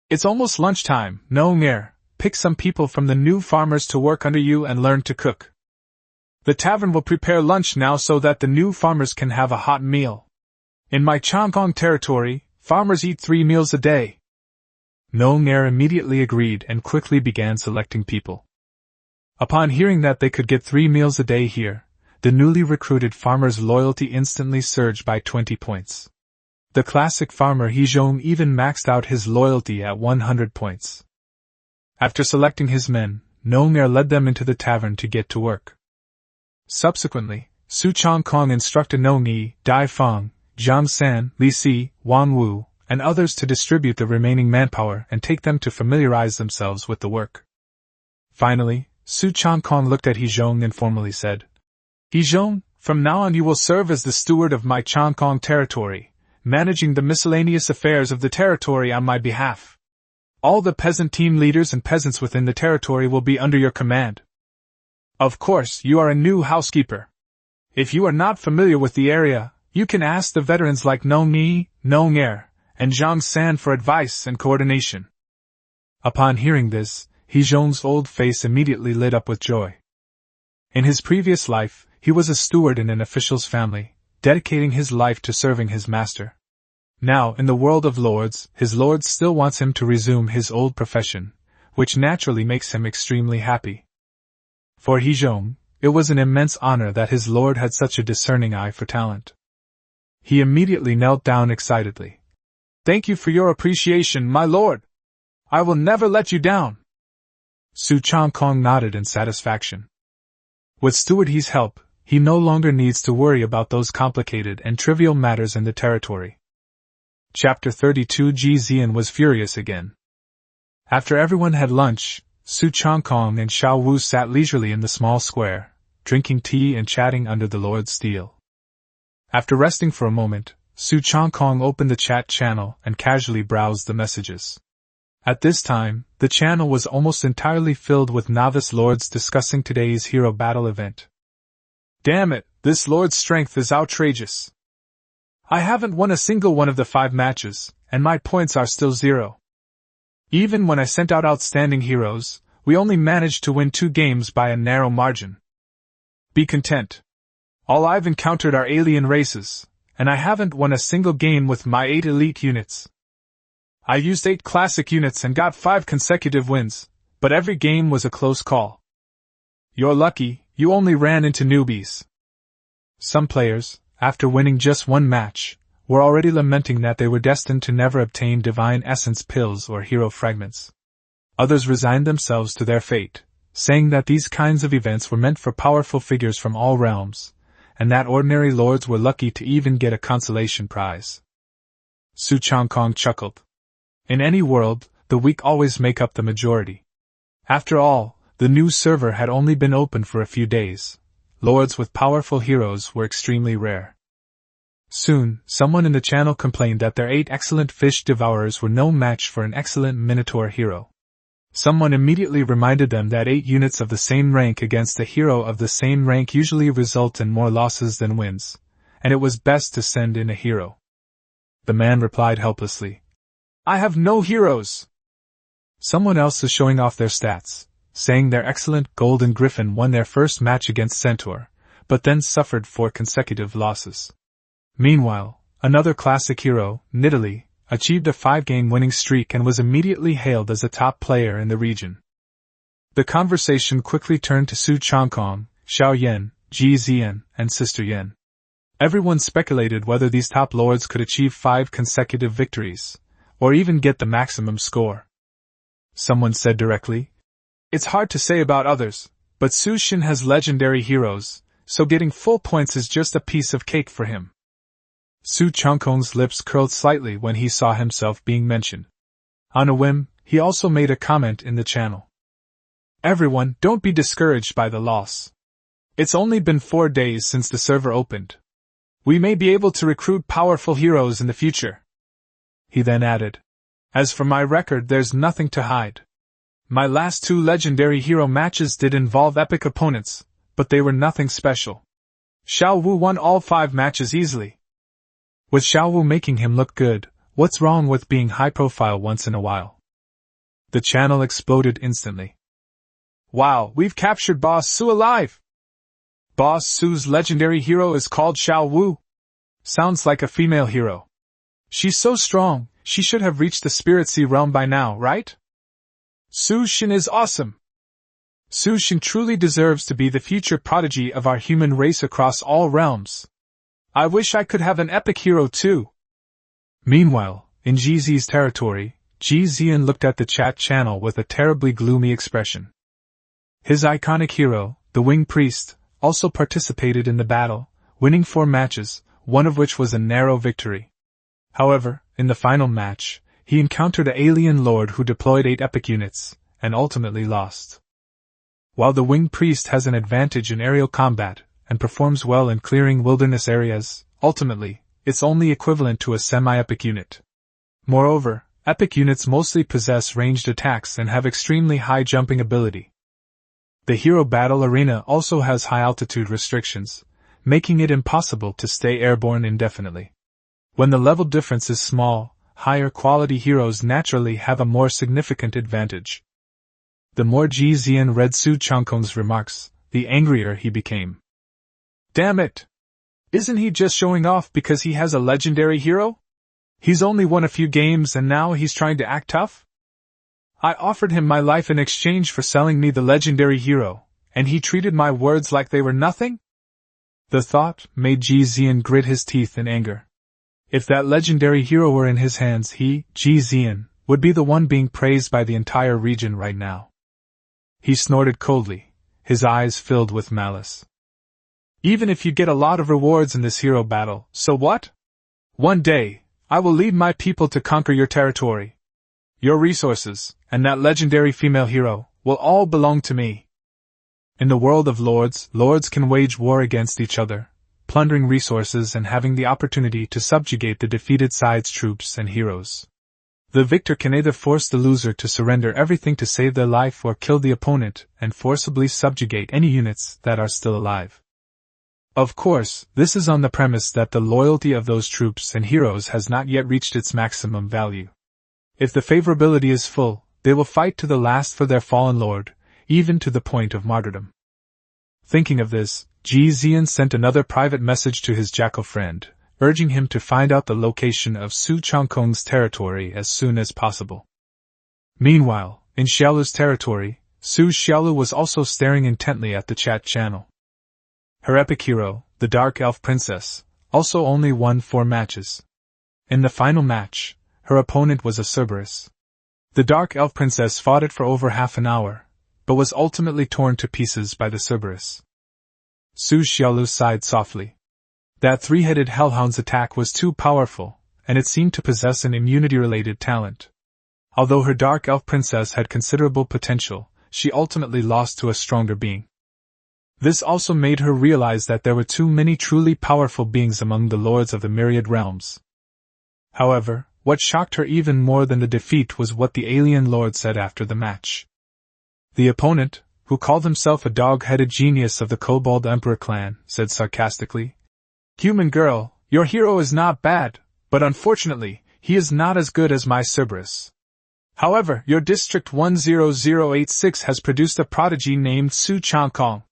"It's almost lunchtime, Nong Air. Pick some people from the new farmers to work under you and learn to cook. The tavern will prepare lunch now so that the new farmers can have a hot meal. In my Changkong territory, farmers eat 3 meals a day." Nong Air immediately agreed and quickly began selecting people. Upon hearing that they could get 3 meals a day here, the newly recruited farmer's loyalty instantly surged by 20 points. The classic farmer Hezhong even maxed out his loyalty at 100 points. After selecting his men, Nong Air led them into the tavern to get to work. Subsequently, Su Changkong instructed Nong Yi, Dai Feng, Zhang San, Li Si, Wang Wu, and others to distribute the remaining manpower and take them to familiarize themselves with the work. Finally, Su Changkong looked at Hezhong and formally said, "Hezhong, from now on you will serve as the steward of my Changkong territory, managing the miscellaneous affairs of the territory on my behalf. All the peasant team leaders and peasants within the territory will be under your command. Of course, you are a new housekeeper. If you are not familiar with the area, you can ask the veterans like Nong Yi, Nong Air, and Zhang San for advice and coordination." Upon hearing this, Hezhong's old face immediately lit up with joy. In his previous life, he was a steward in an official's family, dedicating his life to serving his master. Now, in the world of lords, his lord still wants him to resume his old profession, which naturally makes him extremely happy. For Hezhong, it was an immense honor that his lord had such a discerning eye for talent. He immediately knelt down excitedly. "Thank you for your appreciation, my lord. I will never let you down." Su Changkong nodded in satisfaction. With Steward He's help, he no longer needs to worry about those complicated and trivial matters in the territory. Chapter 32. Ji Zi'an was furious again. After everyone had lunch, Su Changkong and Xiao Wu sat leisurely in the small square, drinking tea and chatting under the Lord's steel. After resting for a moment, Su Changkong opened the chat channel and casually browsed the messages. At this time, the channel was almost entirely filled with novice lords discussing today's hero battle event. Damn it, this lord's strength is outrageous. I haven't won a single one of the 5 matches, and my points are still 0. Even when I sent out outstanding heroes, we only managed to win 2 games by a narrow margin. Be content. All I've encountered are alien races, and I haven't won a single game with my 8 elite units. I used 8 classic units and got 5 consecutive wins, but every game was a close call. You're lucky, you only ran into newbies. Some players, after winning just 1 match, were already lamenting that they were destined to never obtain divine essence pills or hero fragments. Others resigned themselves to their fate, saying that these kinds of events were meant for powerful figures from all realms, and that ordinary lords were lucky to even get a consolation prize. Su Changkong chuckled. In any world, the weak always make up the majority. After all, the new server had only been open for a few days. Lords with powerful heroes were extremely rare. Soon, someone in the channel complained that their 8 excellent fish devourers were no match for an excellent minotaur hero. Someone immediately reminded them that 8 units of the same rank against a hero of the same rank usually result in more losses than wins, and it was best to send in a hero. The man replied helplessly, I have no heroes. Someone else is showing off their stats, saying their excellent Golden Griffin won their first match against Centaur, but then suffered 4 consecutive losses. Meanwhile, another classic hero, Nidalee, achieved a 5-game winning streak and was immediately hailed as a top player in the region. The conversation quickly turned to Su Changkong, Xiao Yan, Ji Zi'an, and Sister Yan. Everyone speculated whether these top lords could achieve 5 consecutive victories, or even get the maximum score. Someone said directly, It's hard to say about others, but Su Shin has legendary heroes, so getting full points is just a piece of cake for him. Su Changkong's lips curled slightly when he saw himself being mentioned. On a whim, he also made a comment in the channel. Everyone, don't be discouraged by the loss. It's only been 4 days since the server opened. We may be able to recruit powerful heroes in the future. He then added, As for my record, there's nothing to hide. My last 2 legendary hero matches did involve epic opponents, but they were nothing special. Xiao Wu won all 5 matches easily. With Xiao Wu making him look good, what's wrong with being high-profile once in a while? The channel exploded instantly. Wow, we've captured Boss Su alive! Boss Su's legendary hero is called Xiao Wu. Sounds like a female hero. She's so strong, she should have reached the Spirit Sea realm by now, right? Su Shin is awesome! Su Shin truly deserves to be the future prodigy of our human race across all realms. I wish I could have an epic hero too. Meanwhile, in Ji Zi's territory, Ji Zi'an looked at the chat channel with a terribly gloomy expression. His iconic hero, the Winged Priest, also participated in the battle, winning 4 matches, one of which was a narrow victory. However, in the final match, he encountered an alien lord who deployed 8 epic units, and ultimately lost. While the Winged Priest has an advantage in aerial combat, and performs well in clearing wilderness areas, ultimately, it's only equivalent to a semi-epic unit. Moreover, epic units mostly possess ranged attacks and have extremely high jumping ability. The hero battle arena also has high altitude restrictions, making it impossible to stay airborne indefinitely. When the level difference is small, higher quality heroes naturally have a more significant advantage. The more Ji Zi'an read Su Changkong's remarks, the angrier he became. Damn it! Isn't he just showing off because he has a legendary hero? He's only won a few games and now he's trying to act tough? I offered him my life in exchange for selling me the legendary hero, and he treated my words like they were nothing? The thought made Ji Zi'an grit his teeth in anger. If that legendary hero were in his hands, he, Ji Zi'an, would be the one being praised by the entire region right now. He snorted coldly, his eyes filled with malice. Even if you get a lot of rewards in this hero battle, so what? One day, I will lead my people to conquer your territory. Your resources, and that legendary female hero, will all belong to me. In the world of lords, lords can wage war against each other, plundering resources and having the opportunity to subjugate the defeated side's troops and heroes. The victor can either force the loser to surrender everything to save their life or kill the opponent and forcibly subjugate any units that are still alive. Of course, this is on the premise that the loyalty of those troops and heroes has not yet reached its maximum value. If the favorability is full, they will fight to the last for their fallen lord, even to the point of martyrdom. Thinking of this, Ji Zi'an sent another private message to his jackal friend, urging him to find out the location of Su Changkong's territory as soon as possible. Meanwhile, in Xiaolu's territory, Su Xiaolu was also staring intently at the chat channel. Her epic hero, the Dark Elf Princess, also only won 4 matches. In the final match, her opponent was a Cerberus. The Dark Elf Princess fought it for over half an hour, but was ultimately torn to pieces by the Cerberus. Su Xiaolu sighed softly. That 3-headed hellhound's attack was too powerful, and it seemed to possess an immunity-related talent. Although her Dark Elf Princess had considerable potential, she ultimately lost to a stronger being. This also made her realize that there were too many truly powerful beings among the lords of the myriad realms. However, what shocked her even more than the defeat was what the alien lord said after the match. The opponent, who called himself a dog-headed genius of the Kobold Emperor clan, said sarcastically, "Human girl, your hero is not bad, but unfortunately, he is not as good as my Cerberus. However, your District 10086 has produced a prodigy named Su Changkong.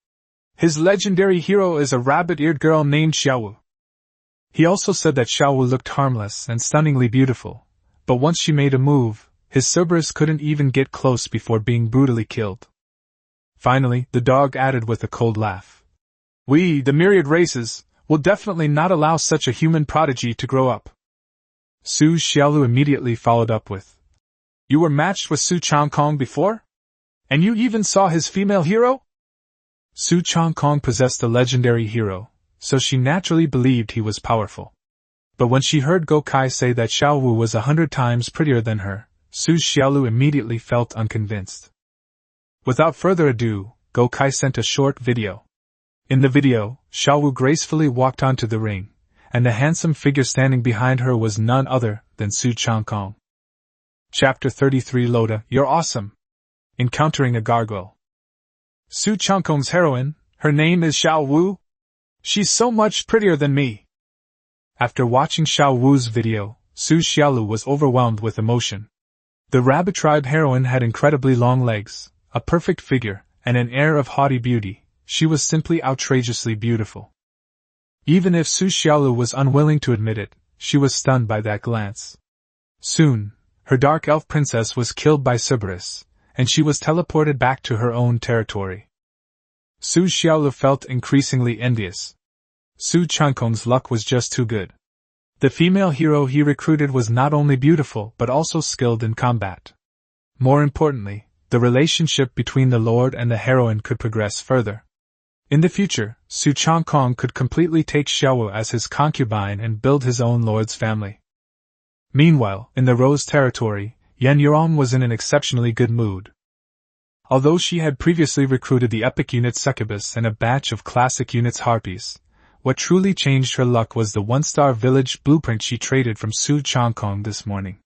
His legendary hero is a rabbit-eared girl named Xiaowu." He also said that Xiaowu looked harmless and stunningly beautiful, but once she made a move, his Cerberus couldn't even get close before being brutally killed. Finally, the dog added with a cold laugh, "We, the myriad races, will definitely not allow such a human prodigy to grow up." Su Xiaolu immediately followed up with, "You were matched with Su Changkong before? And you even saw his female hero?" Su Changkong possessed a legendary hero, so she naturally believed he was powerful. But when she heard Goukai say that Xiaowu was 100 times prettier than her, Su Xiaolu immediately felt unconvinced. Without further ado, Goukai sent a short video. In the video, Xiaowu gracefully walked onto the ring, and the handsome figure standing behind her was none other than Su Changkong. Chapter 33 Loda, you're awesome! Encountering a gargoyle. Su Changkong's heroine, her name is Xiaowu. She's so much prettier than me. After watching Xiaowu's video, Su Xiaolu was overwhelmed with emotion. The rabbit tribe heroine had incredibly long legs, a perfect figure, and an air of haughty beauty. She was simply outrageously beautiful. Even if Su Xiaolu was unwilling to admit it, she was stunned by that glance. Soon, her Dark Elf Princess was killed by Cerberus, and she was teleported back to her own territory. Su Xiaolu felt increasingly envious. Su Changkong's luck was just too good. The female hero he recruited was not only beautiful but also skilled in combat. More importantly, the relationship between the lord and the heroine could progress further. In the future, Su Changkong could completely take Xiaowu as his concubine and build his own lord's family. Meanwhile, in the Rose territory, Yan Yuan was in an exceptionally good mood. Although she had previously recruited the epic unit Succubus and a batch of classic units Harpies, what truly changed her luck was the 1-star village blueprint she traded from Su Changkong this morning.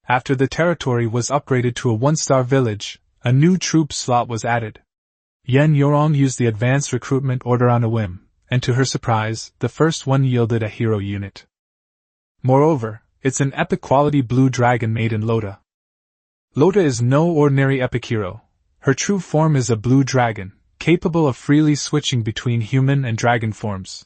After the territory was upgraded to a 1-star village, a new troop slot was added. Yan Yuan used the advanced recruitment order on a whim, and to her surprise, the first one yielded a hero unit. Moreover, it's an epic quality blue dragon made in Loda. Loda is no ordinary epic hero. Her true form is a blue dragon, capable of freely switching between human and dragon forms.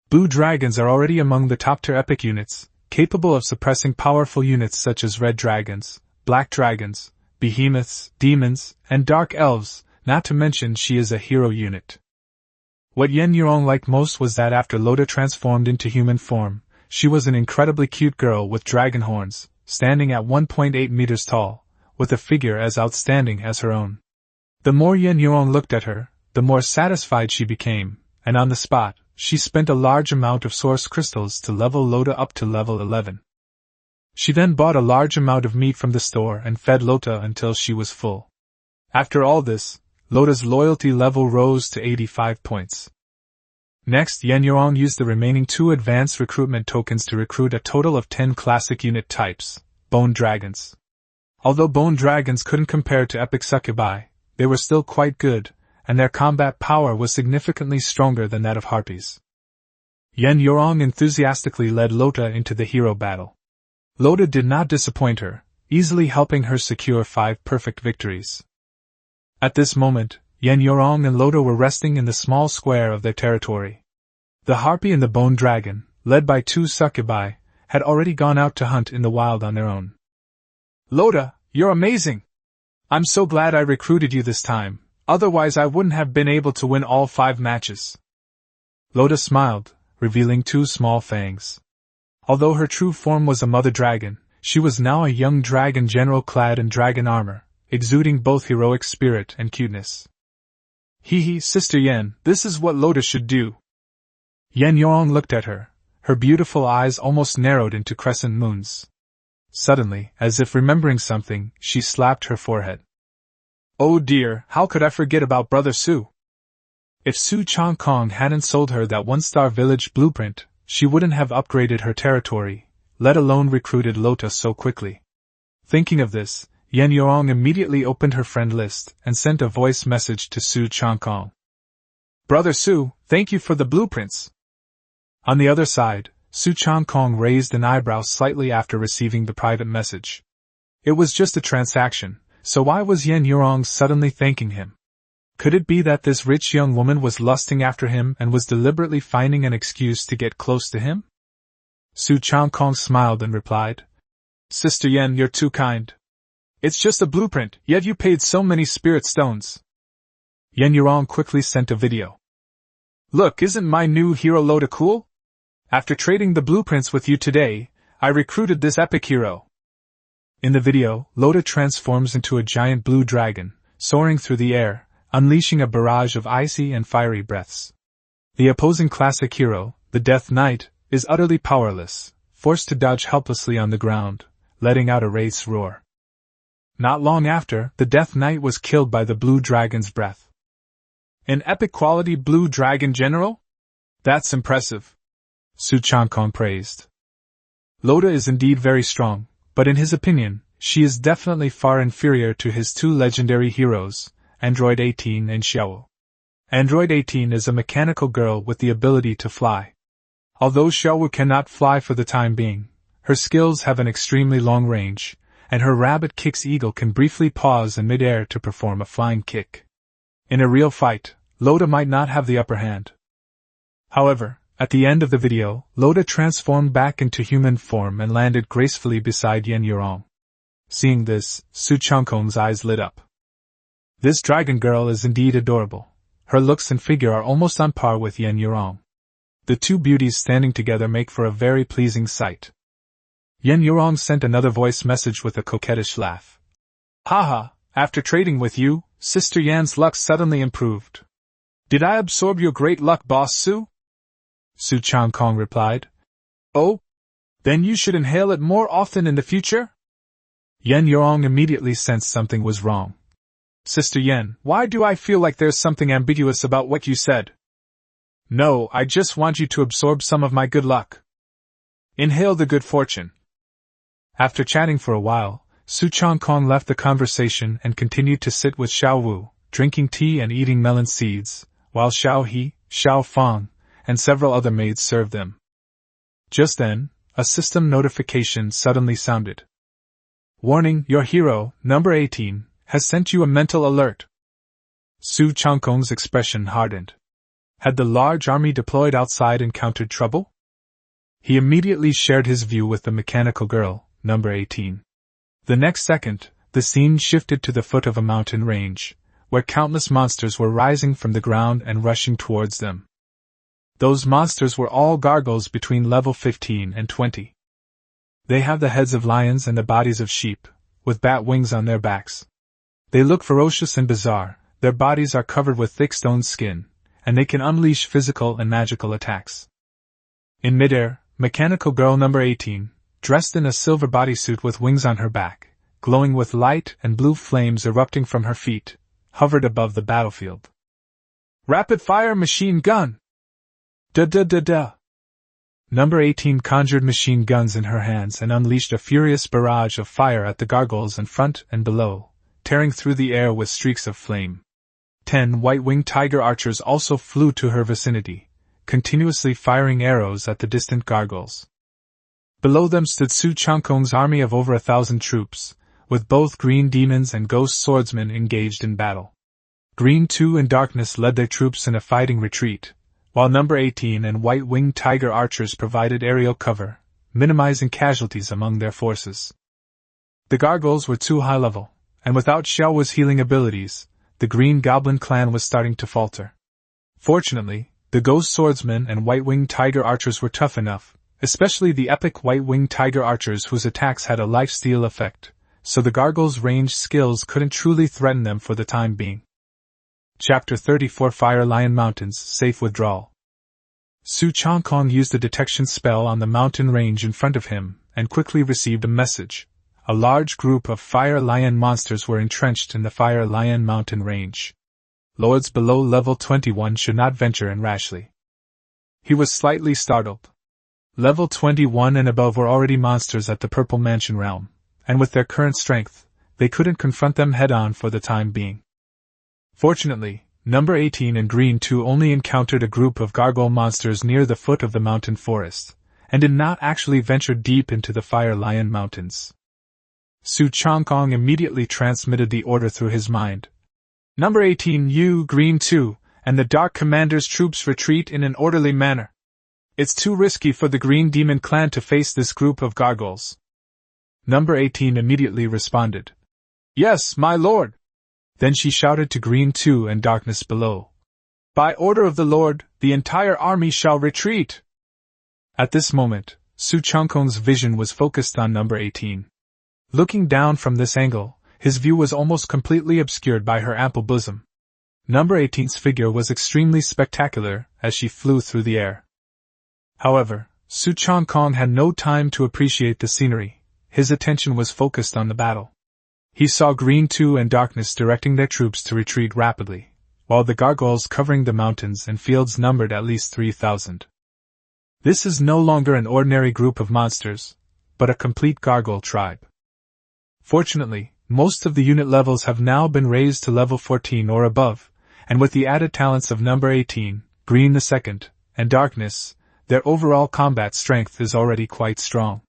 Blue dragons are already among the top-tier epic units, capable of suppressing powerful units such as red dragons, black dragons, behemoths, demons, and dark elves, not to mention she is a hero unit. What Yan Yuan liked most was that after Loda transformed into human form, she was an incredibly cute girl with dragon horns, standing at 1.8 meters tall, with a figure as outstanding as her own. The more Yan Yuan looked at her, the more satisfied she became, and on the spot, she spent a large amount of source crystals to level Loda up to level 11. She then bought a large amount of meat from the store and fed Loda until she was full. After all this, Loda's loyalty level rose to 85 points. Next, Yan Yuan used the remaining 2 advanced recruitment tokens to recruit a total of 10 classic unit types, bone dragons. Although bone dragons couldn't compare to epic succubi, they were still quite good, and their combat power was significantly stronger than that of harpies. Yen Yorong enthusiastically led Lota into the hero battle. Lota did not disappoint her, easily helping her secure 5 perfect victories. At this moment, Yen Yorong and Lota were resting in the small square of their territory. The harpy and the bone dragon, led by 2 succubi, had already gone out to hunt in the wild on their own. Lota, you're amazing! I'm so glad I recruited you this time, otherwise I wouldn't have been able to win all 5 matches. Lota smiled, revealing 2 small fangs. Although her true form was a mother dragon, she was now a young dragon general clad in dragon armor, exuding both heroic spirit and cuteness. Hee, Sister Yen, this is what Lota should do. Yen Yorong looked at her, her beautiful eyes almost narrowed into crescent moons. Suddenly, as if remembering something, she slapped her forehead. Oh dear, how could I forget about Brother Su? If Su Changkong hadn't sold her that 1-star village blueprint, she wouldn't have upgraded her territory, let alone recruited Lota so quickly. Thinking of this, Yen Yorong immediately opened her friend list and sent a voice message to Su Changkong. Brother Su, thank you for the blueprints. On the other side, Su Changkong raised an eyebrow slightly after receiving the private message. It was just a transaction, so why was Yen Yorong suddenly thanking him? Could it be that this rich young woman was lusting after him and was deliberately finding an excuse to get close to him? Su Changkong smiled and replied, Sister Yen, you're too kind. It's just a blueprint, yet you paid so many spirit stones. Yen Yorong quickly sent a video. Look, isn't my new hero Lota cool? After trading the blueprints with you today, I recruited this epic hero. In the video, Lota transforms into a giant blue dragon, soaring through the air, unleashing a barrage of icy and fiery breaths. The opposing classic hero, the Death Knight, is utterly powerless, forced to dodge helplessly on the ground, letting out a wraith's roar. Not long after, the Death Knight was killed by the blue dragon's breath. An epic quality blue dragon general? That's impressive. Su Changkong praised. Lota is indeed very strong, but in his opinion, she is definitely far inferior to his 2 legendary heroes, Android 18 and Xiaowu. Android 18 is a mechanical girl with the ability to fly. Although Xiaowu cannot fly for the time being, her skills have an extremely long range, and her rabbit kicks eagle can briefly pause in mid-air to perform a flying kick. In a real fight, Lota might not have the upper hand. However, at the end of the video, Lota transformed back into human form and landed gracefully beside Yen Yorong. Seeing this, Su Changkong's eyes lit up. This dragon girl is indeed adorable. Her looks and figure are almost on par with Yen Yorong. The 2 beauties standing together make for a very pleasing sight. Yen Yorong sent another voice message with a coquettish laugh. Haha, after trading with you, Sister Yan's luck suddenly improved. Did I absorb your great luck, Boss Su? Su Changkong replied. Oh? Then you should inhale it more often in the future? Yen Yorong immediately sensed something was wrong. Sister Yen, why do I feel like there's something ambiguous about what you said? No, I just want you to absorb some of my good luck. Inhale the good fortune. After chatting for a while, Su Changkong left the conversation and continued to sit with Xiao Wu, drinking tea and eating melon seeds, while Xiao He, Xiao Fang, and several other maids served them. Just then, a system notification suddenly sounded. Warning, your hero, number 18, has sent you a mental alert. Su Changkong's expression hardened. Had the large army deployed outside encountered trouble? He immediately shared his view with the mechanical girl, number 18. The next second, the scene shifted to the foot of a mountain range, where countless monsters were rising from the ground and rushing towards them. Those monsters were all gargoyles between level 15 and 20. They have the heads of lions and the bodies of sheep, with bat wings on their backs. They look ferocious and bizarre, their bodies are covered with thick stone skin, and they can unleash physical and magical attacks. In midair, mechanical girl number 18, dressed in a silver bodysuit with wings on her back, glowing with light and blue flames erupting from her feet, hovered above the battlefield. Rapid-fire machine gun! Da-da-da-da! Number 18 conjured machine guns in her hands and unleashed a furious barrage of fire at the gargoyles in front and below, tearing through the air with streaks of flame. 10 white-winged tiger archers also flew to her vicinity, continuously firing arrows at the distant gargoyles. Below them stood Su Changkong's army of over 1,000 troops, with both green demons and ghost swordsmen engaged in battle. Green 2 and Darkness led their troops in a fighting retreat, while number 18 and white-winged tiger archers provided aerial cover, minimizing casualties among their forces. The gargoyles were too high level, and without Xiao's healing abilities, the Green Goblin clan was starting to falter. Fortunately, the ghost swordsmen and white-winged tiger archers were tough enough, especially the epic white-winged tiger archers whose attacks had a lifesteal effect, so the gargoyles' ranged skills couldn't truly threaten them for the time being. Chapter 34 Fire Lion Mountains, Safe Withdrawal. Su Changkong used a detection spell on the mountain range in front of him, and quickly received a message. A large group of Fire Lion monsters were entrenched in the Fire Lion mountain range. Lords below level 21 should not venture in rashly. He was slightly startled. Level 21 and above were already monsters at the Purple Mansion realm, and with their current strength, they couldn't confront them head-on for the time being. Fortunately, number 18 and Green 2 only encountered a group of gargoyle monsters near the foot of the mountain forest, and did not actually venture deep into the Fire Lion Mountains. Su Changkong immediately transmitted the order through his mind. Number 18, you, Green 2, and the Dark Commander's troops retreat in an orderly manner. It's too risky for the Green Demon Clan to face this group of gargoyles. Number 18 immediately responded. Yes, my lord. Then she shouted to Green 2 and Darkness below. By order of the Lord, the entire army shall retreat. At this moment, Su Changkong's vision was focused on number 18. Looking down from this angle, his view was almost completely obscured by her ample bosom. Number 18's figure was extremely spectacular as she flew through the air. However, Su Changkong had no time to appreciate the scenery. His attention was focused on the battle. He saw Green 2 and Darkness directing their troops to retreat rapidly, while the gargoyles covering the mountains and fields numbered at least 3,000. This is no longer an ordinary group of monsters, but a complete gargoyle tribe. Fortunately, most of the unit levels have now been raised to level 14 or above, and with the added talents of number 18, Green the Second, and Darkness, their overall combat strength is already quite strong.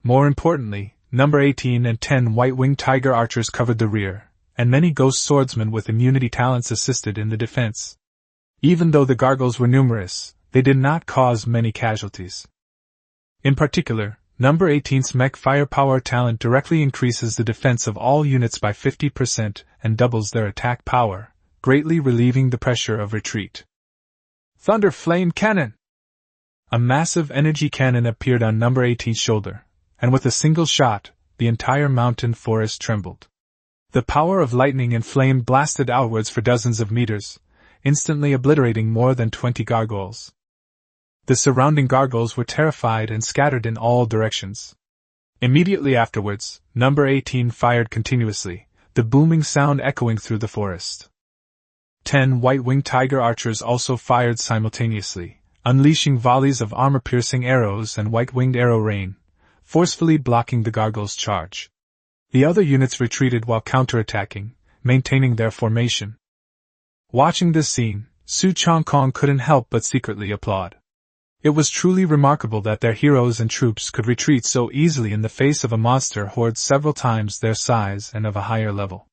More importantly, number 18 and 10 white-winged tiger archers covered the rear, and many ghost swordsmen with immunity talents assisted in the defense. Even though the gargoyles were numerous, they did not cause many casualties. In particular, number 18's mech firepower talent directly increases the defense of all units by 50% and doubles their attack power, greatly relieving the pressure of retreat. Thunder Flame Cannon! A massive energy cannon appeared on number 18's shoulder, and with a single shot, the entire mountain forest trembled. The power of lightning and flame blasted outwards for dozens of meters, instantly obliterating more than 20 gargoyles. The surrounding gargoyles were terrified and scattered in all directions. Immediately afterwards, number 18 fired continuously, the booming sound echoing through the forest. 10 white-winged tiger archers also fired simultaneously, unleashing volleys of armor-piercing arrows and white-winged arrow rain, forcefully blocking the gargoyles' charge. The other units retreated while counterattacking, maintaining their formation. Watching this scene, Su Changkong couldn't help but secretly applaud. It was truly remarkable that their heroes and troops could retreat so easily in the face of a monster horde several times their size and of a higher level.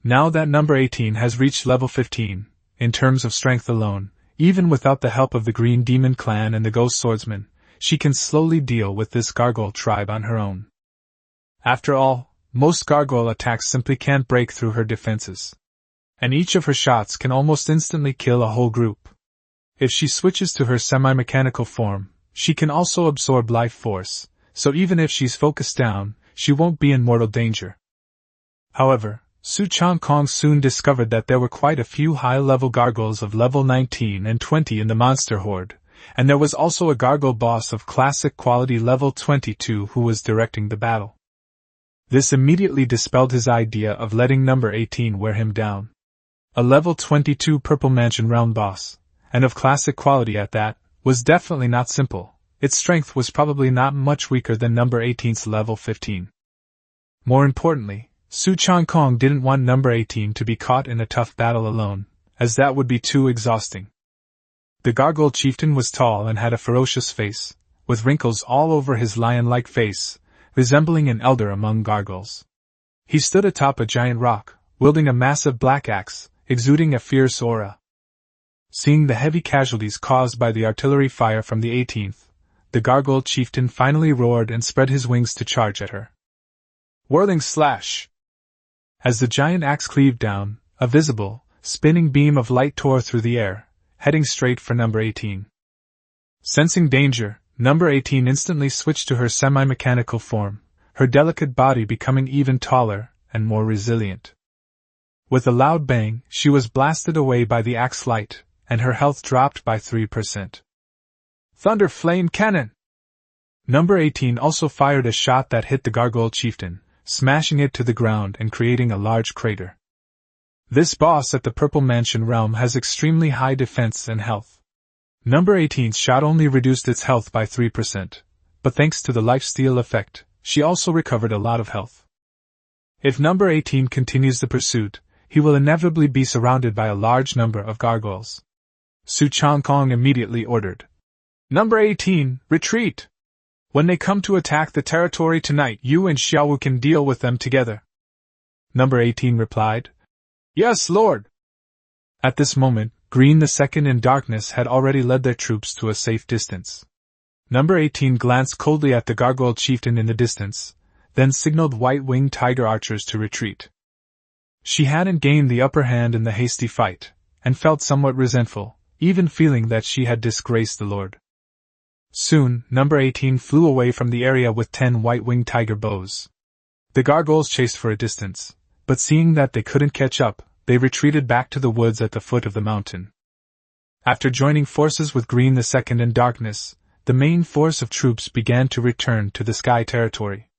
Now that number 18 has reached level 15, in terms of strength alone, even without the help of the Green Demon Clan and the Ghost Swordsmen, she can slowly deal with this gargoyle tribe on her own. After all, most gargoyle attacks simply can't break through her defenses. And each of her shots can almost instantly kill a whole group. If she switches to her semi-mechanical form, she can also absorb life force, so even if she's focused down, she won't be in mortal danger. However, Su Changkong soon discovered that there were quite a few high-level gargoyles of level 19 and 20 in the monster horde, and there was also a gargoyle boss of classic quality level 22 who was directing the battle. This immediately dispelled his idea of letting number 18 wear him down. A level 22 Purple Mansion realm boss, and of classic quality at that, was definitely not simple. Its strength was probably not much weaker than number 18's level 15. More importantly, Su Changkong didn't want number 18 to be caught in a tough battle alone, as that would be too exhausting. The gargoyle chieftain was tall and had a ferocious face, with wrinkles all over his lion-like face, resembling an elder among gargoyles. He stood atop a giant rock, wielding a massive black axe, exuding a fierce aura. Seeing the heavy casualties caused by the artillery fire from the 18th, the gargoyle chieftain finally roared and spread his wings to charge at her. Whirling slash! As the giant axe cleaved down, a visible, spinning beam of light tore through the air, heading straight for number 18. Sensing danger, number 18 instantly switched to her semi-mechanical form, her delicate body becoming even taller and more resilient. With a loud bang, she was blasted away by the axe light, and her health dropped by 3%. Thunder Flame Cannon! Number 18 also fired a shot that hit the gargoyle chieftain, smashing it to the ground and creating a large crater. This boss at the Purple Mansion realm has extremely high defense and health. Number 18's shot only reduced its health by 3%, but thanks to the lifesteal effect, she also recovered a lot of health. If number 18 continues the pursuit, he will inevitably be surrounded by a large number of gargoyles. Su Changkong immediately ordered, "Number 18, retreat! When they come to attack the territory tonight, you and Xiaowu can deal with them together." Number 18 replied, "Yes, Lord." At this moment, Green the Second in Darkness had already led their troops to a safe distance. Number 18 glanced coldly at the gargoyle chieftain in the distance, then signaled white-winged tiger archers to retreat. She hadn't gained the upper hand in the hasty fight, and felt somewhat resentful, even feeling that she had disgraced the Lord. Soon, number 18 flew away from the area with 10 white-winged tiger bows. The gargoyles chased for a distance, but seeing that they couldn't catch up, they retreated back to the woods at the foot of the mountain. After joining forces with Green the Second in Darkness, the main force of troops began to return to the Sky Territory.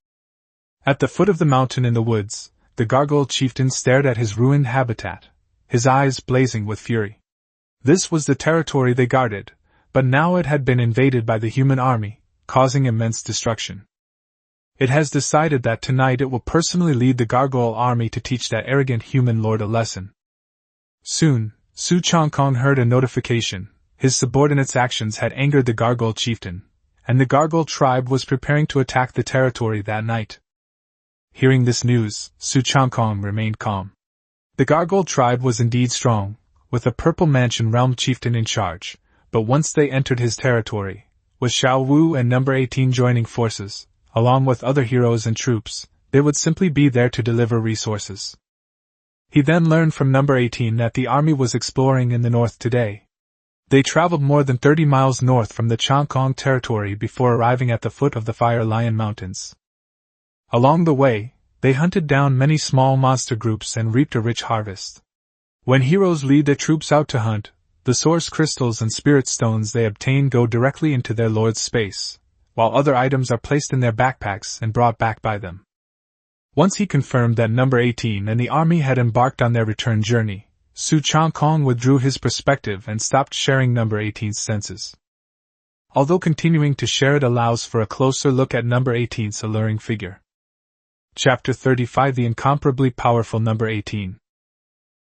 At the foot of the mountain in the woods, the gargoyle chieftain stared at his ruined habitat, his eyes blazing with fury. This was the territory they guarded, but now it had been invaded by the human army, causing immense destruction. It has decided that tonight it will personally lead the gargoyle army to teach that arrogant human lord a lesson. Soon, Su Changkong heard a notification. His subordinates' actions had angered the gargoyle chieftain, and the gargoyle tribe was preparing to attack the territory that night. Hearing this news, Su Changkong remained calm. The gargoyle tribe was indeed strong, with a Purple Mansion realm chieftain in charge, but once they entered his territory, with Xiao Wu and number 18 joining forces, along with other heroes and troops, they would simply be there to deliver resources. He then learned from number 18 that the army was exploring in the north today. They traveled more than 30 miles north from the Changkong territory before arriving at the foot of the Fire Lion Mountains. Along the way, they hunted down many small monster groups and reaped a rich harvest. When heroes lead their troops out to hunt, the source crystals and spirit stones they obtain go directly into their lord's space, while other items are placed in their backpacks and brought back by them. Once he confirmed that number 18 and the army had embarked on their return journey, Su Changkong withdrew his perspective and stopped sharing number 18's senses. Although continuing to share it allows for a closer look at number 18's alluring figure. Chapter 35 The Incomparably Powerful Number 18.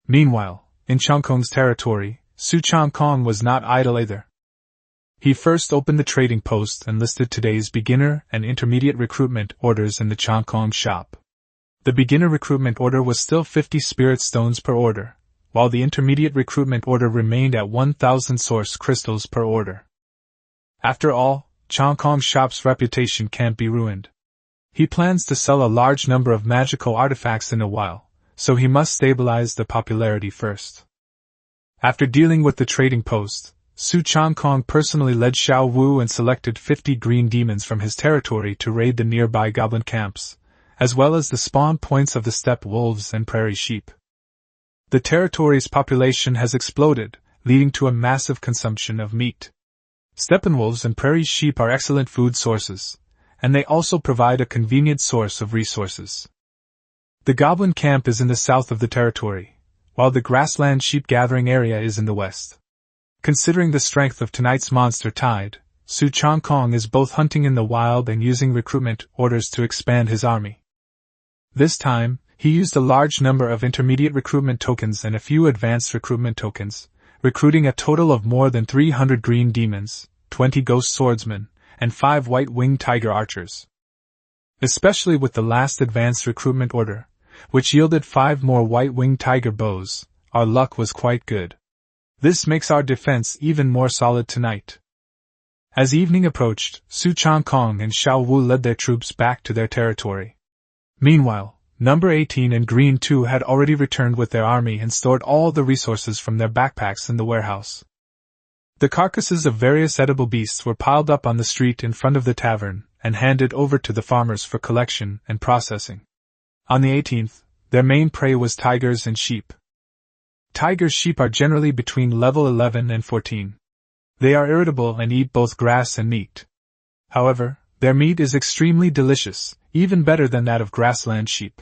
Meanwhile, in Changkong's territory, Su Changkong was not idle either. He first opened the trading post and listed today's beginner and intermediate recruitment orders in the Changkong shop. The beginner recruitment order was still 50 spirit stones per order, while the intermediate recruitment order remained at 1,000 source crystals per order. After all, Changkong shop's reputation can't be ruined. He plans to sell a large number of magical artifacts in a while, so he must stabilize the popularity first. After dealing with the trading post, Su Changkong personally led Xiao Wu and selected 50 green demons from his territory to raid the nearby goblin camps, as well as the spawn points of the steppe wolves and prairie sheep. The territory's population has exploded, leading to a massive consumption of meat. Steppenwolves and prairie sheep are excellent food sources, and they also provide a convenient source of resources. The goblin camp is in the south of the territory, while the grassland sheep gathering area is in the west. Considering the strength of tonight's monster tide, Su Changkong is both hunting in the wild and using recruitment orders to expand his army. This time, he used a large number of intermediate recruitment tokens and a few advanced recruitment tokens, recruiting a total of more than 300 green demons, 20 ghost swordsmen, and 5 white-winged tiger archers. Especially with the last advanced recruitment order, which yielded 5 more white-winged tiger bows, our luck was quite good. This makes our defense even more solid tonight. As evening approached, Su Changkong and Xiao Wu led their troops back to their territory. Meanwhile, Number 18 and Green 2 had already returned with their army and stored all the resources from their backpacks in the warehouse. The carcasses of various edible beasts were piled up on the street in front of the tavern and handed over to the farmers for collection and processing. On the 18th, their main prey was tigers and sheep. Tiger sheep are generally between level 11 and 14. They are irritable and eat both grass and meat. However, their meat is extremely delicious, even better than that of grassland sheep.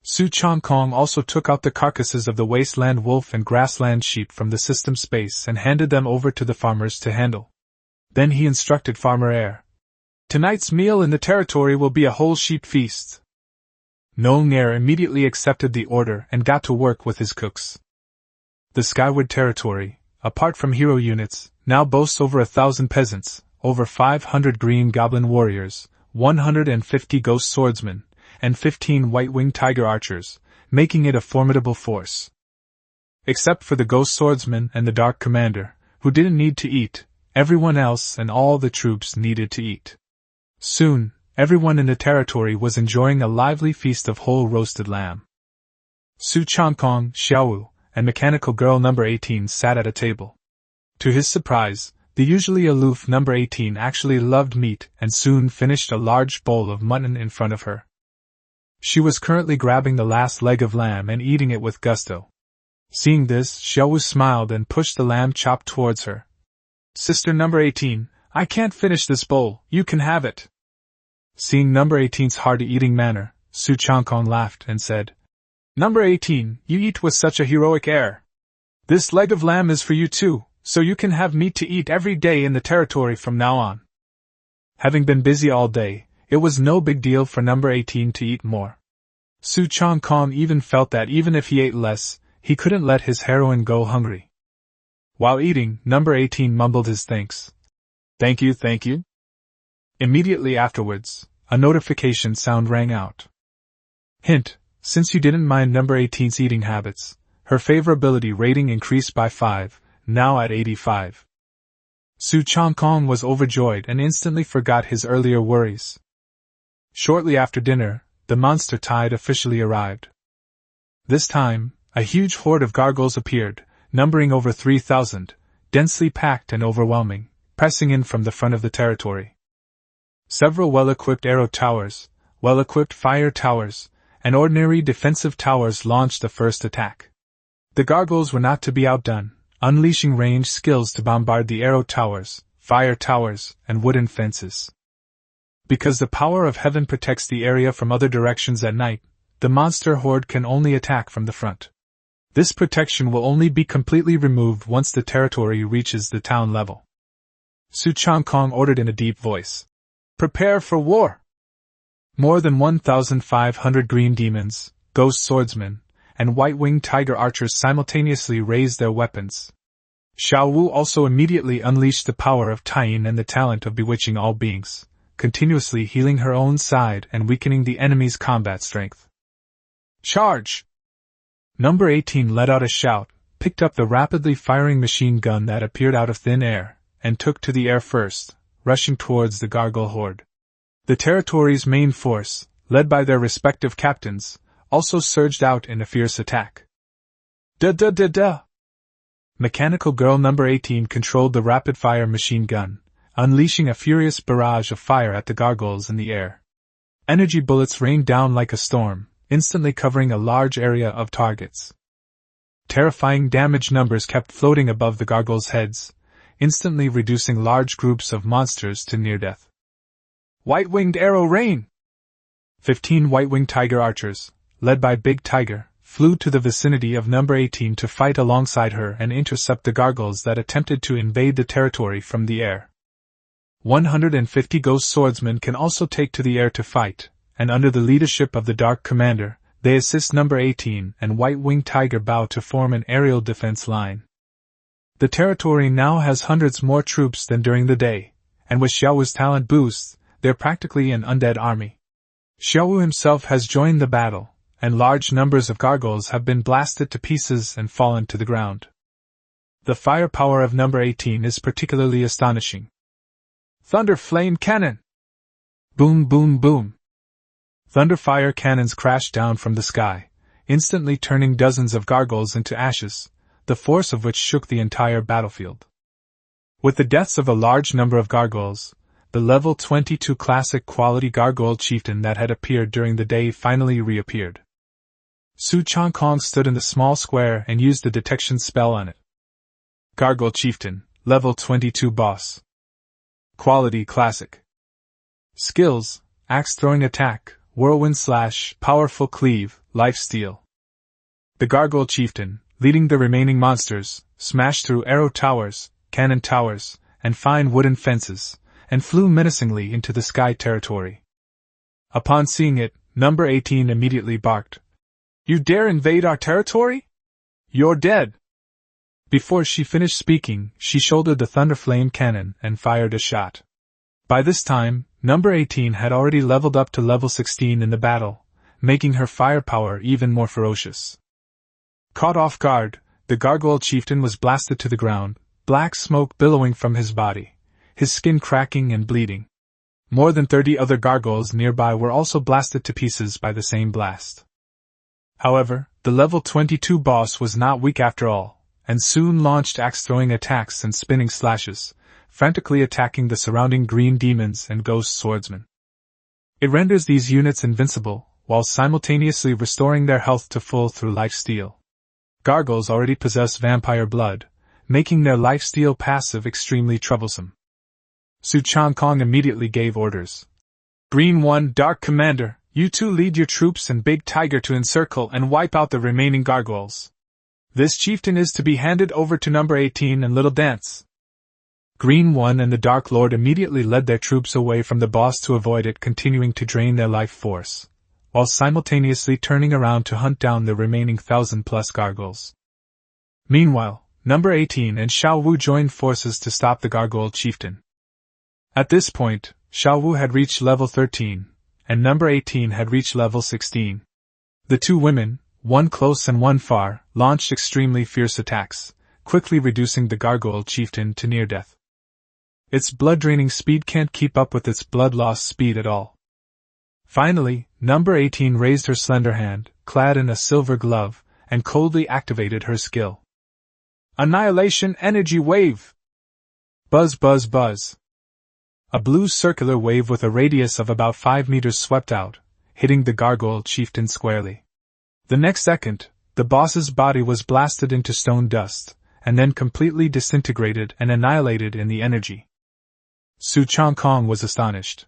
Su Changkong also took out the carcasses of the wasteland wolf and grassland sheep from the system space and handed them over to the farmers to handle. Then he instructed Farmer Air. Tonight's meal in the territory will be a whole sheep feast. Nong Air immediately accepted the order and got to work with his cooks. The Skyward Territory, apart from hero units, now boasts over 1,000 peasants, over 500 green goblin warriors, 150 ghost swordsmen, and 15 white-winged tiger archers, making it a formidable force. Except for the ghost swordsman and the dark commander, who didn't need to eat, everyone else and all the troops needed to eat. Soon, everyone in the territory was enjoying a lively feast of whole roasted lamb. Su Changkong, Xiaowu, and mechanical girl number 18 sat at a table. To his surprise, the usually aloof number 18 actually loved meat and soon finished a large bowl of mutton in front of her. She was currently grabbing the last leg of lamb and eating it with gusto. Seeing this, Xiaowu smiled and pushed the lamb chop towards her. Sister number 18, I can't finish this bowl, you can have it. Seeing number 18's hearty-eating manner, Su Changkong laughed and said, Number 18, you eat with such a heroic air. This leg of lamb is for you too, so you can have meat to eat every day in the territory from now on. Having been busy all day, it was no big deal for number 18 to eat more. Su Changkong even felt that even if he ate less, he couldn't let his heroine go hungry. While eating, number 18 mumbled his thanks. Thank you, thank you. Immediately afterwards, a notification sound rang out. Hint, since you didn't mind number 18's eating habits, her favorability rating increased by 5, now at 85. Su Changkong was overjoyed and instantly forgot his earlier worries. Shortly after dinner, the monster tide officially arrived. This time, a huge horde of gargoyles appeared, numbering over 3,000, densely packed and overwhelming, pressing in from the front of the territory. Several well-equipped arrow towers, well-equipped fire towers, and ordinary defensive towers launched the first attack. The gargoyles were not to be outdone, unleashing ranged skills to bombard the arrow towers, fire towers, and wooden fences. Because the power of heaven protects the area from other directions at night, the monster horde can only attack from the front. This protection will only be completely removed once the territory reaches the town level. Su Changkong ordered in a deep voice. Prepare for war! More than 1,500 green demons, ghost swordsmen, and white-winged tiger archers simultaneously raised their weapons. Xiao Wu also immediately unleashed the power of Taiyin and the talent of bewitching all beings, continuously healing her own side and weakening the enemy's combat strength. Charge! Number 18 let out a shout, picked up the rapidly firing machine gun that appeared out of thin air, and took to the air first, rushing towards the gargoyle horde. The territory's main force, led by their respective captains, also surged out in a fierce attack. Da-da-da-da! Mechanical girl number 18 controlled the rapid-fire machine gun, unleashing a furious barrage of fire at the gargoyles in the air. Energy bullets rained down like a storm, instantly covering a large area of targets. Terrifying damage numbers kept floating above the gargoyles' heads, instantly reducing large groups of monsters to near death. White-winged arrow rain! 15 white-winged tiger archers, led by Big Tiger, flew to the vicinity of number 18 to fight alongside her and intercept the gargoyles that attempted to invade the territory from the air. 150 ghost swordsmen can also take to the air to fight, and under the leadership of the Dark Commander, they assist number 18 and White-Winged Tiger Bao to form an aerial defense line. The territory now has hundreds more troops than during the day, and with Xiaowu's talent boost, they're practically an undead army. Xiaowu himself has joined the battle, and large numbers of gargoyles have been blasted to pieces and fallen to the ground. The firepower of number 18 is particularly astonishing. Thunder Flame Cannon! Boom boom boom! Thunderfire cannons crashed down from the sky, instantly turning dozens of gargoyles into ashes, the force of which shook the entire battlefield. With the deaths of a large number of gargoyles, the level 22 classic quality gargoyle chieftain that had appeared during the day finally reappeared. Su Changkong stood in the small square and used the detection spell on it. Gargoyle chieftain, level 22 boss. Quality classic. Skills: axe throwing attack, whirlwind slash, powerful cleave, lifesteal. The gargoyle chieftain, leading the remaining monsters, smashed through arrow towers, cannon towers, and fine wooden fences, and flew menacingly into the sky territory. Upon seeing it, number 18 immediately barked, "You dare invade our territory? You're dead!" Before she finished speaking, she shouldered the Thunderflame cannon and fired a shot. By this time, number 18 had already leveled up to level 16 in the battle, making her firepower even more ferocious. Caught off guard, the gargoyle chieftain was blasted to the ground, black smoke billowing from his body, his skin cracking and bleeding. More than 30 other gargoyles nearby were also blasted to pieces by the same blast. However, the level 22 boss was not weak after all, and soon launched axe-throwing attacks and spinning slashes, frantically attacking the surrounding green demons and ghost swordsmen. It renders these units invincible, while simultaneously restoring their health to full through lifesteal. Gargoyles already possess vampire blood, making their lifesteal passive extremely troublesome. Su Changkong immediately gave orders. Green 1 Dark Commander, you two lead your troops and Big Tiger to encircle and wipe out the remaining gargoyles. This chieftain is to be handed over to number 18 and Little Dance. Green 1 and the Dark Lord immediately led their troops away from the boss to avoid it continuing to drain their life force, while simultaneously turning around to hunt down the remaining 1,000+ gargoyles. Meanwhile, number 18 and Xiao Wu joined forces to stop the gargoyle chieftain. At this point, Xiao Wu had reached level 13, and number 18 had reached level 16. The two women, one close and one far, launched extremely fierce attacks, quickly reducing the gargoyle chieftain to near death. Its blood-draining speed can't keep up with its blood-loss speed at all. Finally, number 18 raised her slender hand, clad in a silver glove, and coldly activated her skill. Annihilation Energy Wave! Buzz buzz buzz! A blue circular wave with a radius of about 5 meters swept out, hitting the gargoyle chieftain squarely. The next second, the boss's body was blasted into stone dust, and then completely disintegrated and annihilated in the energy. Su Changkong was astonished.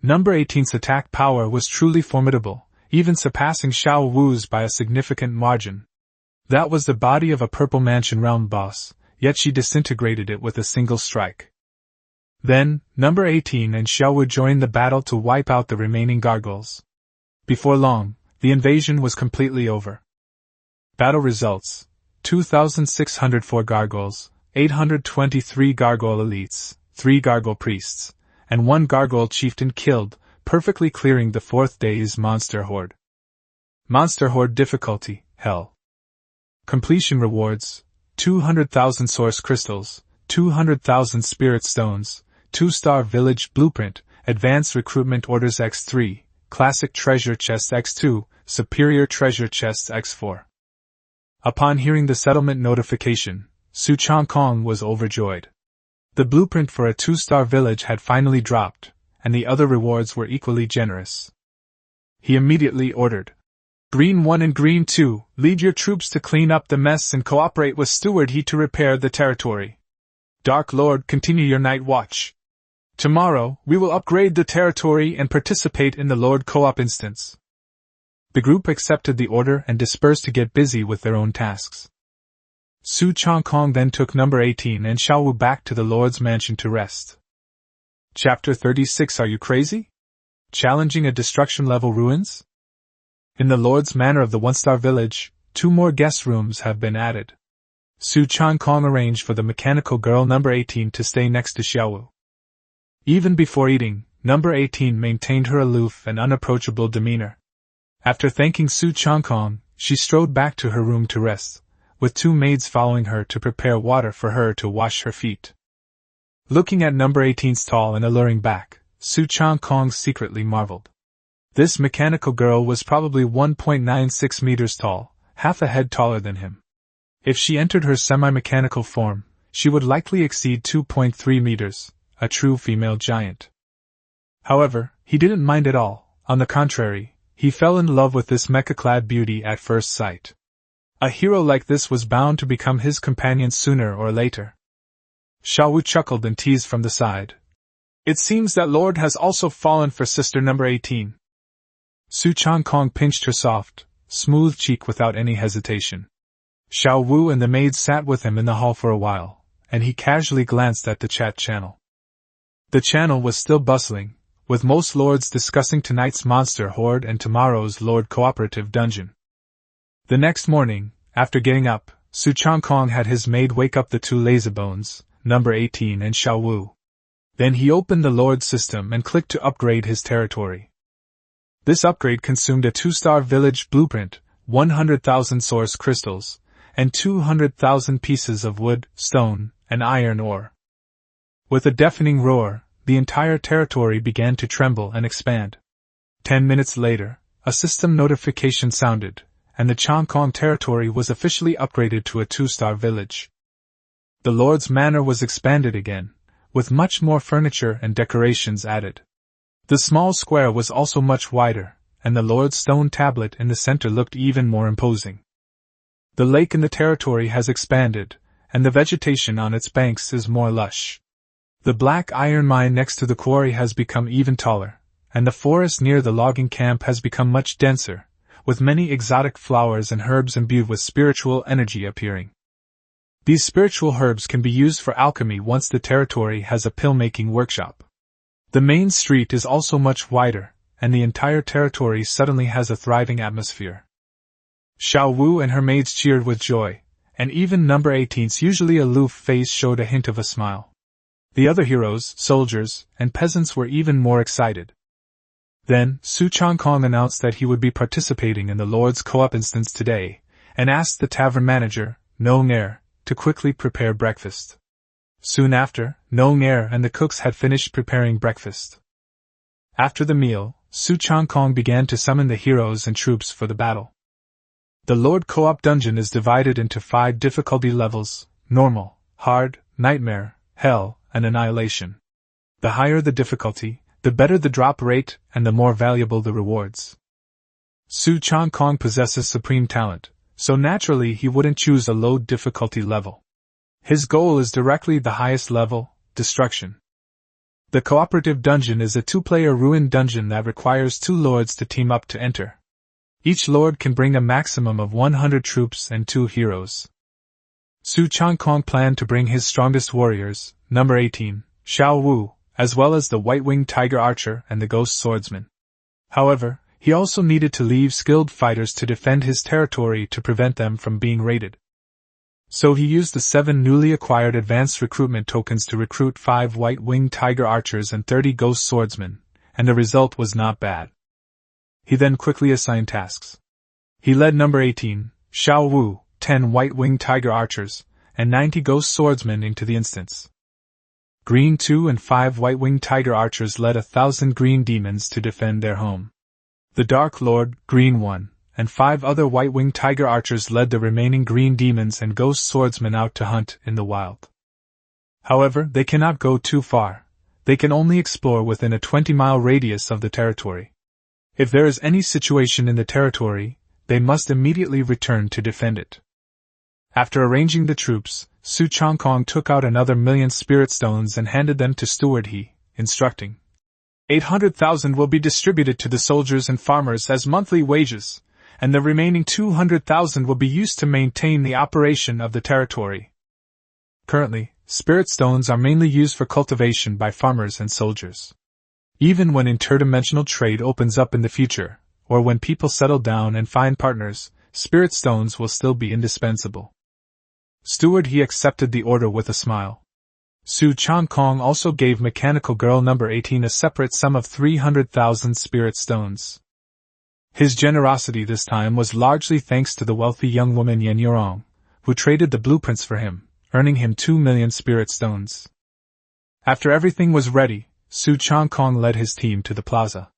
Number 18's attack power was truly formidable, even surpassing Xiao Wu's by a significant margin. That was the body of a Purple Mansion Realm boss, yet she disintegrated it with a single strike. Then, number 18 and Xiao Wu joined the battle to wipe out the remaining gargoyles. Before long, the invasion was completely over. Battle results: 2,604 gargoyles, 823 gargoyle elites, 3 gargoyle priests, and 1 gargoyle chieftain killed, perfectly clearing the 4th day's monster horde. Monster horde difficulty: Hell. Completion rewards: 200,000 source crystals, 200,000 spirit stones, 2-star village blueprint, advanced recruitment orders X3, classic treasure chest X2, superior treasure chests X4. Upon hearing the settlement notification, Su Changkong was overjoyed. The blueprint for a 2-star village had finally dropped, and the other rewards were equally generous. He immediately ordered, Green 1 and Green 2, lead your troops to clean up the mess and cooperate with Steward He to repair the territory. Dark Lord, continue your night watch. Tomorrow, we will upgrade the territory and participate in the Lord Co-op instance. The group accepted the order and dispersed to get busy with their own tasks. Su Changkong then took number 18 and Xiao Wu back to the Lord's mansion to rest. Chapter 36. Are you crazy? Challenging a destruction-level ruins? In the Lord's Manor of the One-Star Village, 2 more guest rooms have been added. Su Changkong arranged for the mechanical girl number 18 to stay next to Xiao Wu. Even before eating, number 18 maintained her aloof and unapproachable demeanor. After thanking Su Changkong, she strode back to her room to rest, with 2 maids following her to prepare water for her to wash her feet. Looking at number 18's tall and alluring back, Su Changkong secretly marveled. This mechanical girl was probably 1.96 meters tall, half a head taller than him. If she entered her semi-mechanical form, she would likely exceed 2.3 meters, a true female giant. However, he didn't mind at all. On the contrary, he fell in love with this mecha-clad beauty at first sight. A hero like this was bound to become his companion sooner or later. Xiao Wu chuckled and teased from the side. It seems that Lord has also fallen for sister number 18. Su Changkong pinched her soft, smooth cheek without any hesitation. Xiao Wu and the maid sat with him in the hall for a while, and he casually glanced at the chat channel. The channel was still bustling, with most lords discussing tonight's monster horde and tomorrow's lord cooperative dungeon. The next morning, after getting up, Su Changkong had his maid wake up the 2 lazybones, number 18 and Xiao Wu. Then he opened the lord system and clicked to upgrade his territory. This upgrade consumed a 2-star village blueprint, 100,000 source crystals, and 200,000 pieces of wood, stone, and iron ore. With a deafening roar, the entire territory began to tremble and expand. 10 minutes later, a system notification sounded, and the Changkong territory was officially upgraded to a 2-star village. The Lord's Manor was expanded again, with much more furniture and decorations added. The small square was also much wider, and the Lord's stone tablet in the center looked even more imposing. The lake in the territory has expanded, and the vegetation on its banks is more lush. The black iron mine next to the quarry has become even taller, and the forest near the logging camp has become much denser, with many exotic flowers and herbs imbued with spiritual energy appearing. These spiritual herbs can be used for alchemy once the territory has a pill-making workshop. The main street is also much wider, and the entire territory suddenly has a thriving atmosphere. Xiao Wu and her maids cheered with joy, and even number 18's usually aloof face showed a hint of a smile. The other heroes, soldiers, and peasants were even more excited. Then, Su Changkong announced that he would be participating in the Lord's Co-op instance today, and asked the tavern manager, No Ngair, to quickly prepare breakfast. Soon after, No Ngair and the cooks had finished preparing breakfast. After the meal, Su Changkong began to summon the heroes and troops for the battle. The Lord Co-op dungeon is divided into 5 difficulty levels: normal, hard, nightmare, hell, and annihilation. The higher the difficulty, the better the drop rate and the more valuable the rewards. Su Changkong possesses supreme talent, so naturally he wouldn't choose a low difficulty level. His goal is directly the highest level, destruction. The cooperative dungeon is a 2-player ruin dungeon that requires 2 lords to team up to enter. Each lord can bring a maximum of 100 troops and 2 heroes. Su Changkong planned to bring his strongest warriors, number 18, Xiao Wu, as well as the white-winged tiger archer and the ghost swordsman. However, he also needed to leave skilled fighters to defend his territory to prevent them from being raided. So he used the 7 newly acquired advanced recruitment tokens to recruit 5 white-winged tiger archers and 30 ghost swordsmen, and the result was not bad. He then quickly assigned tasks. He led number 18, Xiao Wu, 10 white-winged tiger archers, and 90 ghost swordsmen into the instance. Green 2 and 5 white-winged tiger archers led 1,000 green demons to defend their home. The Dark Lord, Green 1, and 5 other white-winged tiger archers led the remaining green demons and ghost swordsmen out to hunt in the wild. However, they cannot go too far. They can only explore within a 20-mile radius of the territory. If there is any situation in the territory, they must immediately return to defend it. After arranging the troops, Su Changkong took out another 1,000,000 spirit stones and handed them to Steward He, instructing, 800,000 will be distributed to the soldiers and farmers as monthly wages, and the remaining 200,000 will be used to maintain the operation of the territory. Currently, spirit stones are mainly used for cultivation by farmers and soldiers. Even when interdimensional trade opens up in the future, or when people settle down and find partners, spirit stones will still be indispensable. Steward He accepted the order with a smile. Su Changkong also gave mechanical girl number 18 a separate sum of 300,000 spirit stones. His generosity this time was largely thanks to the wealthy young woman Yan Yorong, who traded the blueprints for him, earning him 2 million spirit stones. After everything was ready, Su Changkong led his team to the plaza.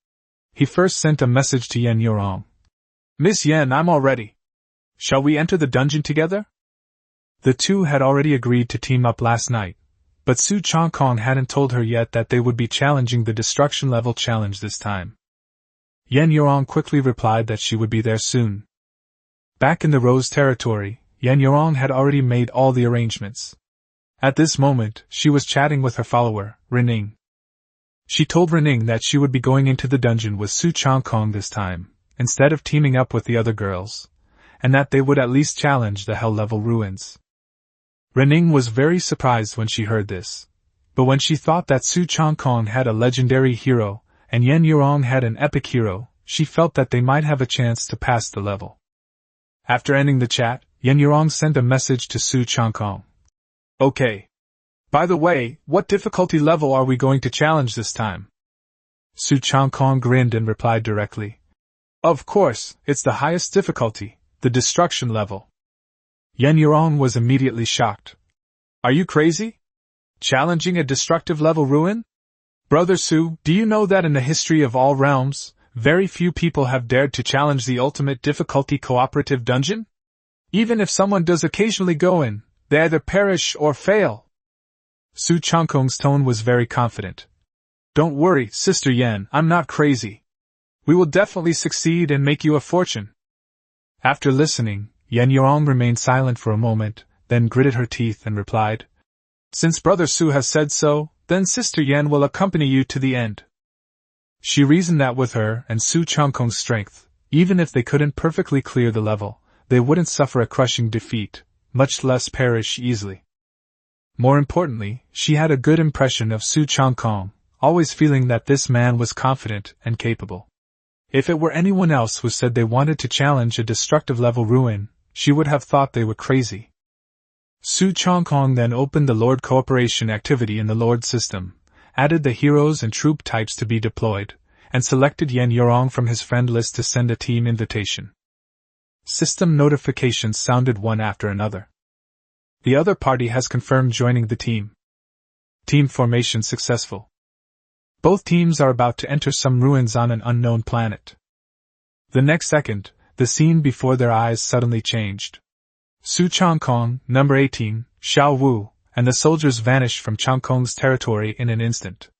He first sent a message to Yan Yorong. "Miss Yan, I'm all ready. Shall we enter the dungeon together?" The two had already agreed to team up last night, but Su Changkong hadn't told her yet that they would be challenging the destruction level challenge this time. Yan Yorong quickly replied that she would be there soon. Back in the Rose territory, Yan Yorong had already made all the arrangements. At this moment, she was chatting with her follower, Rening. She told Rening that she would be going into the dungeon with Su Changkong this time, instead of teaming up with the other girls, and that they would at least challenge the Hell-level ruins. Rening was very surprised when she heard this, but when she thought that Su Changkong had a legendary hero, and Yan Yorong had an epic hero, she felt that they might have a chance to pass the level. After ending the chat, Yan Yorong sent a message to Su Changkong. "Okay. By the way, what difficulty level are we going to challenge this time?" Su Changkong grinned and replied directly. "Of course, it's the highest difficulty, the destruction level." Yan Yorong was immediately shocked. "Are you crazy? Challenging a destructive level ruin? Brother Su, do you know that in the history of all realms, very few people have dared to challenge the ultimate difficulty cooperative dungeon? Even if someone does occasionally go in, they either perish or fail." Su Changkong's tone was very confident. "Don't worry, Sister Yan, I'm not crazy. We will definitely succeed and make you a fortune." After listening, Yan Yorong remained silent for a moment, then gritted her teeth and replied, "Since Brother Su has said so, then Sister Yan will accompany you to the end." She reasoned that with her and Su Changkong's strength, even if they couldn't perfectly clear the level, they wouldn't suffer a crushing defeat, much less perish easily. More importantly, she had a good impression of Su Changkong, always feeling that this man was confident and capable. If it were anyone else who said they wanted to challenge a destructive level ruin, she would have thought they were crazy. Su Changkong then opened the Lord Cooperation activity in the Lord system, added the heroes and troop types to be deployed, and selected Yan Yorong from his friend list to send a team invitation. System notifications sounded one after another. The other party has confirmed joining the team. Team formation successful. Both teams are about to enter some ruins on an unknown planet. The next second, the scene before their eyes suddenly changed. Su Changkong, number 18, Xiao Wu, and the soldiers vanished from Changkong's territory in an instant.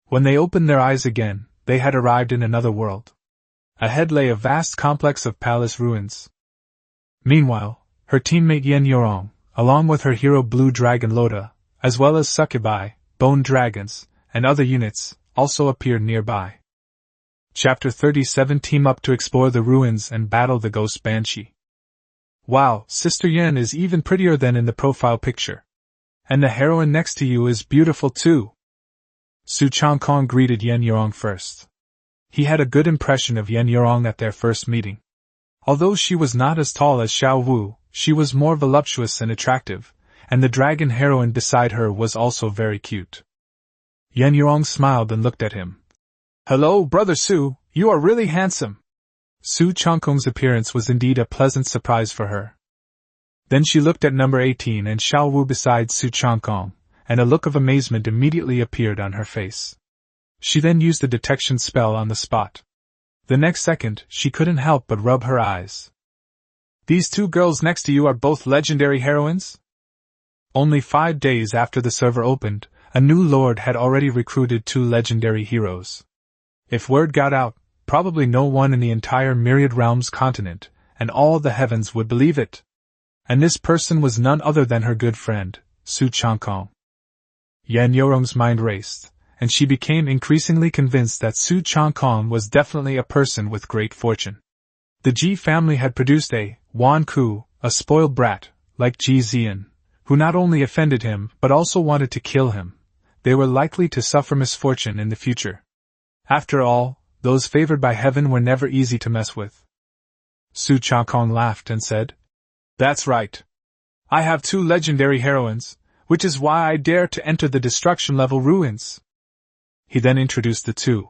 When they opened their eyes again, they had arrived in another world. Ahead lay a vast complex of palace ruins. Meanwhile, her teammate Yan Yorong, along with her hero Blue Dragon Loda, as well as Succubi, Bone Dragons, and other units, also appeared nearby. Chapter 37 Team up to explore the ruins and battle the ghost banshee. Wow, Sister Yan is even prettier than in the profile picture. And the heroine next to you is beautiful too. Su Changkong greeted Yan Yorong first. He had a good impression of Yan Yorong at their first meeting. Although she was not as tall as Xiao Wu, she was more voluptuous and attractive, and the dragon heroine beside her was also very cute. Yan Yorong smiled and looked at him. "Hello, Brother Su, you are really handsome." Su Changkong's appearance was indeed a pleasant surprise for her. Then she looked at number 18 and Xiao Wu beside Su Changkong, and a look of amazement immediately appeared on her face. She then used a detection spell on the spot. The next second, she couldn't help but rub her eyes. "These two girls next to you are both legendary heroines?" Only 5 days after the server opened, a new lord had already recruited 2 legendary heroes. If word got out, probably no one in the entire Myriad Realms continent, and all the heavens would believe it. And this person was none other than her good friend, Su Changkong. Yan Yorong's mind raced, and she became increasingly convinced that Su Changkong was definitely a person with great fortune. The Ji family had produced a Wan Ku, a spoiled brat, like Ji Zi'an, who not only offended him but also wanted to kill him. They were likely to suffer misfortune in the future. After all, those favored by heaven were never easy to mess with. Su Changkong laughed and said, "That's right. I have 2 legendary heroines, which is why I dare to enter the destruction-level ruins." He then introduced the 2.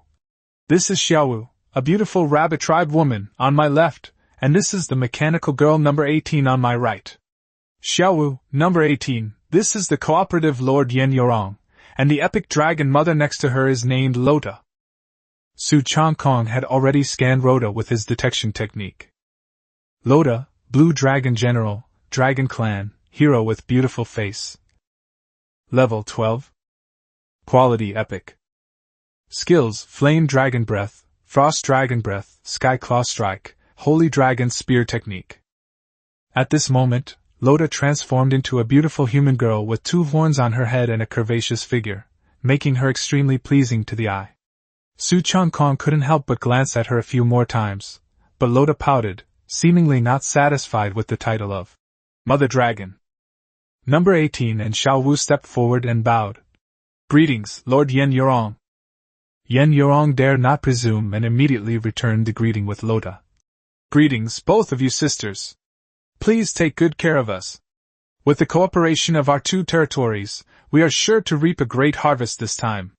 "This is Xiaowu, a beautiful rabbit tribe woman, on my left, and this is the mechanical girl number 18 on my right. Xiaowu, number 18, this is the cooperative Lord Yen Yorong, and the epic dragon mother next to her is named Lota." Su Changkong had already scanned Rhoda with his detection technique. Lota, Blue Dragon General, Dragon Clan, hero with beautiful face. Level 12. Quality Epic. Skills: Flame Dragon Breath, Frost Dragon Breath, Sky Claw Strike, Holy Dragon Spear Technique. At this moment, Lota transformed into a beautiful human girl with 2 horns on her head and a curvaceous figure, making her extremely pleasing to the eye. Su Changkong couldn't help but glance at her a few more times, but Lota pouted, seemingly not satisfied with the title of Mother Dragon. Number 18 and Xiaowu stepped forward and bowed. "Greetings, Lord Yen Yorong." Yen Yorong dared not presume and immediately returned the greeting with Lota. "Greetings, both of you sisters. Please take good care of us. With the cooperation of our 2 territories, we are sure to reap a great harvest this time."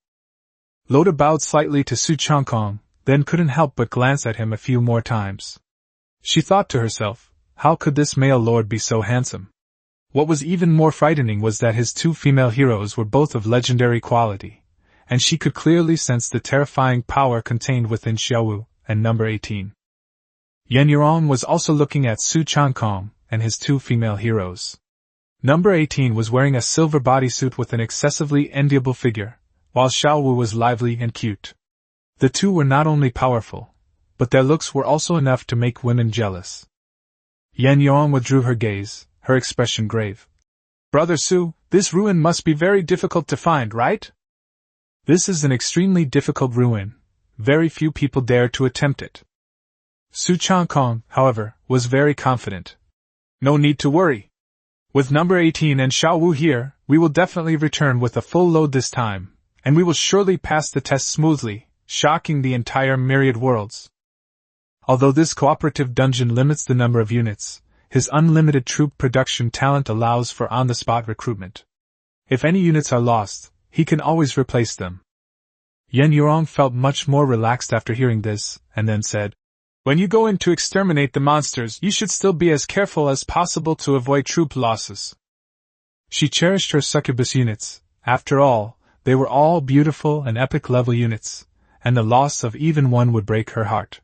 Lota bowed slightly to Su Changkong, then couldn't help but glance at him a few more times. She thought to herself, how could this male lord be so handsome? What was even more frightening was that his 2 female heroes were both of legendary quality, and she could clearly sense the terrifying power contained within Xiaowu and number 18. Yen Yorong was also looking at Su Changkong and his 2 female heroes. Number 18 was wearing a silver bodysuit with an excessively enviable figure, while Xiaowu was lively and cute. The 2 were not only powerful, but their looks were also enough to make women jealous. Yen Yorong withdrew her gaze, her expression grave. "Brother Su, this ruin must be very difficult to find, right?" "This is an extremely difficult ruin. Very few people dare to attempt it." Su Changkong, however, was very confident. "No need to worry. With number 18 and Xiaowu here, we will definitely return with a full load this time, and we will surely pass the test smoothly, shocking the entire myriad worlds." Although this cooperative dungeon limits the number of units, his unlimited troop production talent allows for on-the-spot recruitment. If any units are lost, he can always replace them. Yen Yorong felt much more relaxed after hearing this, and then said, "When you go in to exterminate the monsters, you should still be as careful as possible to avoid troop losses." She cherished her succubus units. After all, they were all beautiful and epic-level units, and the loss of even one would break her heart.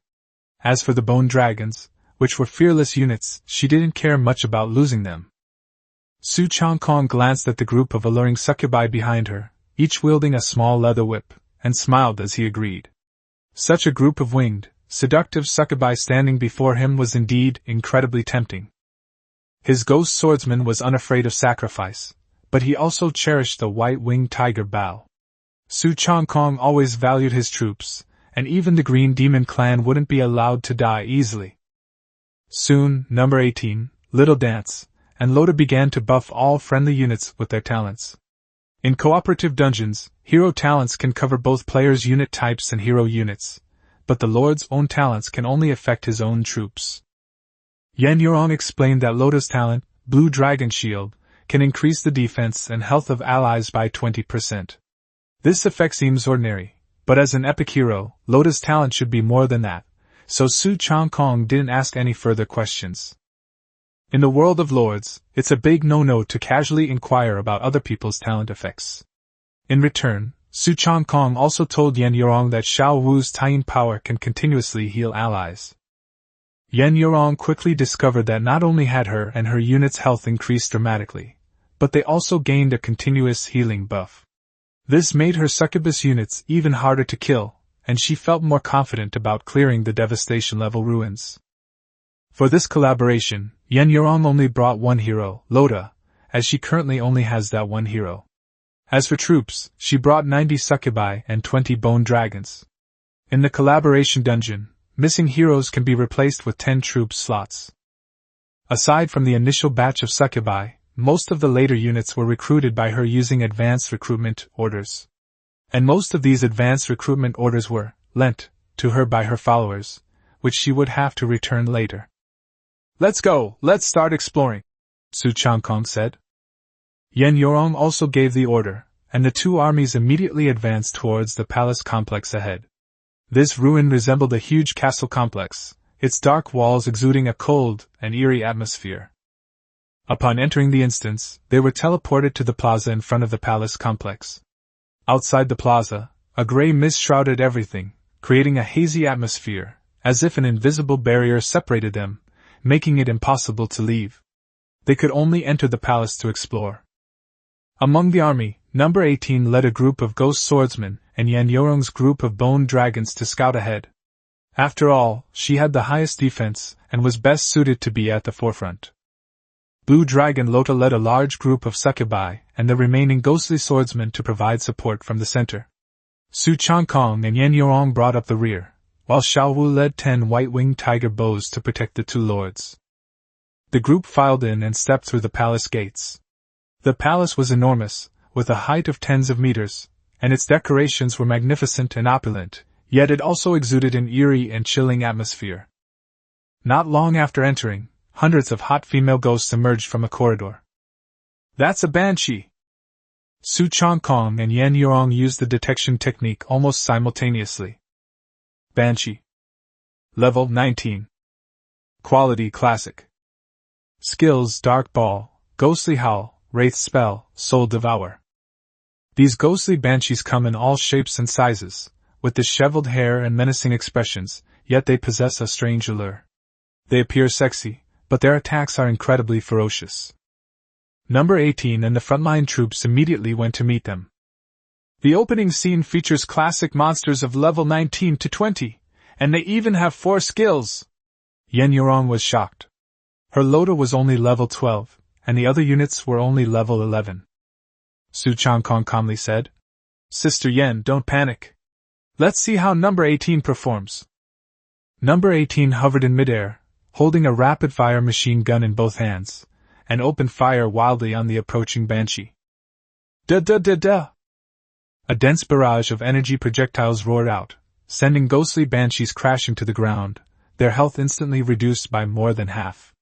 As for the bone dragons, which were fearless units, she didn't care much about losing them. Su Changkong glanced at the group of alluring succubi behind her, each wielding a small leather whip, and smiled as he agreed. Such a group of winged, seductive succubi standing before him was indeed incredibly tempting. His ghost swordsman was unafraid of sacrifice, but he also cherished the white-winged tiger Bao. Su Changkong always valued his troops, and even the Green Demon Clan wouldn't be allowed to die easily. Soon, number 18, Little Dance, and Lota began to buff all friendly units with their talents. In cooperative dungeons, hero talents can cover both players' unit types and hero units, but the Lord's own talents can only affect his own troops. Yen Yorong explained that Lota's talent, Blue Dragon Shield, can increase the defense and health of allies by 20%. This effect seems ordinary, but as an epic hero, Lota's talent should be more than that, so Su Changkong didn't ask any further questions. In the world of lords, it's a big no-no to casually inquire about other people's talent effects. In return, Su Changkong also told Yen Yorong that Xiao Wu's tying power can continuously heal allies. Yen Yorong quickly discovered that not only had her and her unit's health increased dramatically, but they also gained a continuous healing buff. This made her succubus units even harder to kill, and she felt more confident about clearing the devastation-level ruins. For this collaboration, Yen Yorong only brought one hero, Lota, as she currently only has that one hero. As for troops, she brought 90 succubi and 20 bone dragons. In the collaboration dungeon, missing heroes can be replaced with 10 troop slots. Aside from the initial batch of succubi, most of the later units were recruited by her using advanced recruitment orders. And most of these advanced recruitment orders were lent to her by her followers, which she would have to return later. "Let's go, let's start exploring," Su Changkong said. Yen Yorong also gave the order, and the two armies immediately advanced towards the palace complex ahead. This ruin resembled a huge castle complex, its dark walls exuding a cold and eerie atmosphere. Upon entering the instance, they were teleported to the plaza in front of the palace complex. Outside the plaza, a gray mist shrouded everything, creating a hazy atmosphere, as if an invisible barrier separated them, making it impossible to leave. They could only enter the palace to explore. Among the army, number 18 led a group of ghost swordsmen and Yen Yorong's group of bone dragons to scout ahead. After all, she had the highest defense and was best suited to be at the forefront. Blue Dragon Lota led a large group of succubi and the remaining ghostly swordsmen to provide support from the center. Su Changkong and Yen Yorong brought up the rear, while Xiao Wu led 10 white-winged tiger bows to protect the two lords. The group filed in and stepped through the palace gates. The palace was enormous, with a height of tens of meters, and its decorations were magnificent and opulent, yet it also exuded an eerie and chilling atmosphere. Not long after entering, hundreds of hot female ghosts emerged from a corridor. "That's a banshee!" Su Changkong and Yen Yorong used the detection technique almost simultaneously. Banshee. Level 19. Quality Classic. Skills: Dark Ball, Ghostly Howl, Wraith Spell, Soul Devour. These ghostly banshees come in all shapes and sizes, with disheveled hair and menacing expressions, yet they possess a strange allure. They appear sexy, but their attacks are incredibly ferocious. Number 18 and the frontline troops immediately went to meet them. The opening scene features classic monsters of level 19 to 20, and they even have 4 skills! Yen Yorong was shocked. Her Lota was only level 12, and the other units were only level 11. Su Changkong calmly said, "Sister Yen, don't panic. Let's see how number 18 performs." Number 18 hovered in midair, holding a rapid-fire machine gun in both hands, and opened fire wildly on the approaching banshee. Da-da-da-da! A dense barrage of energy projectiles roared out, sending ghostly banshees crashing to the ground, their health instantly reduced by more than half.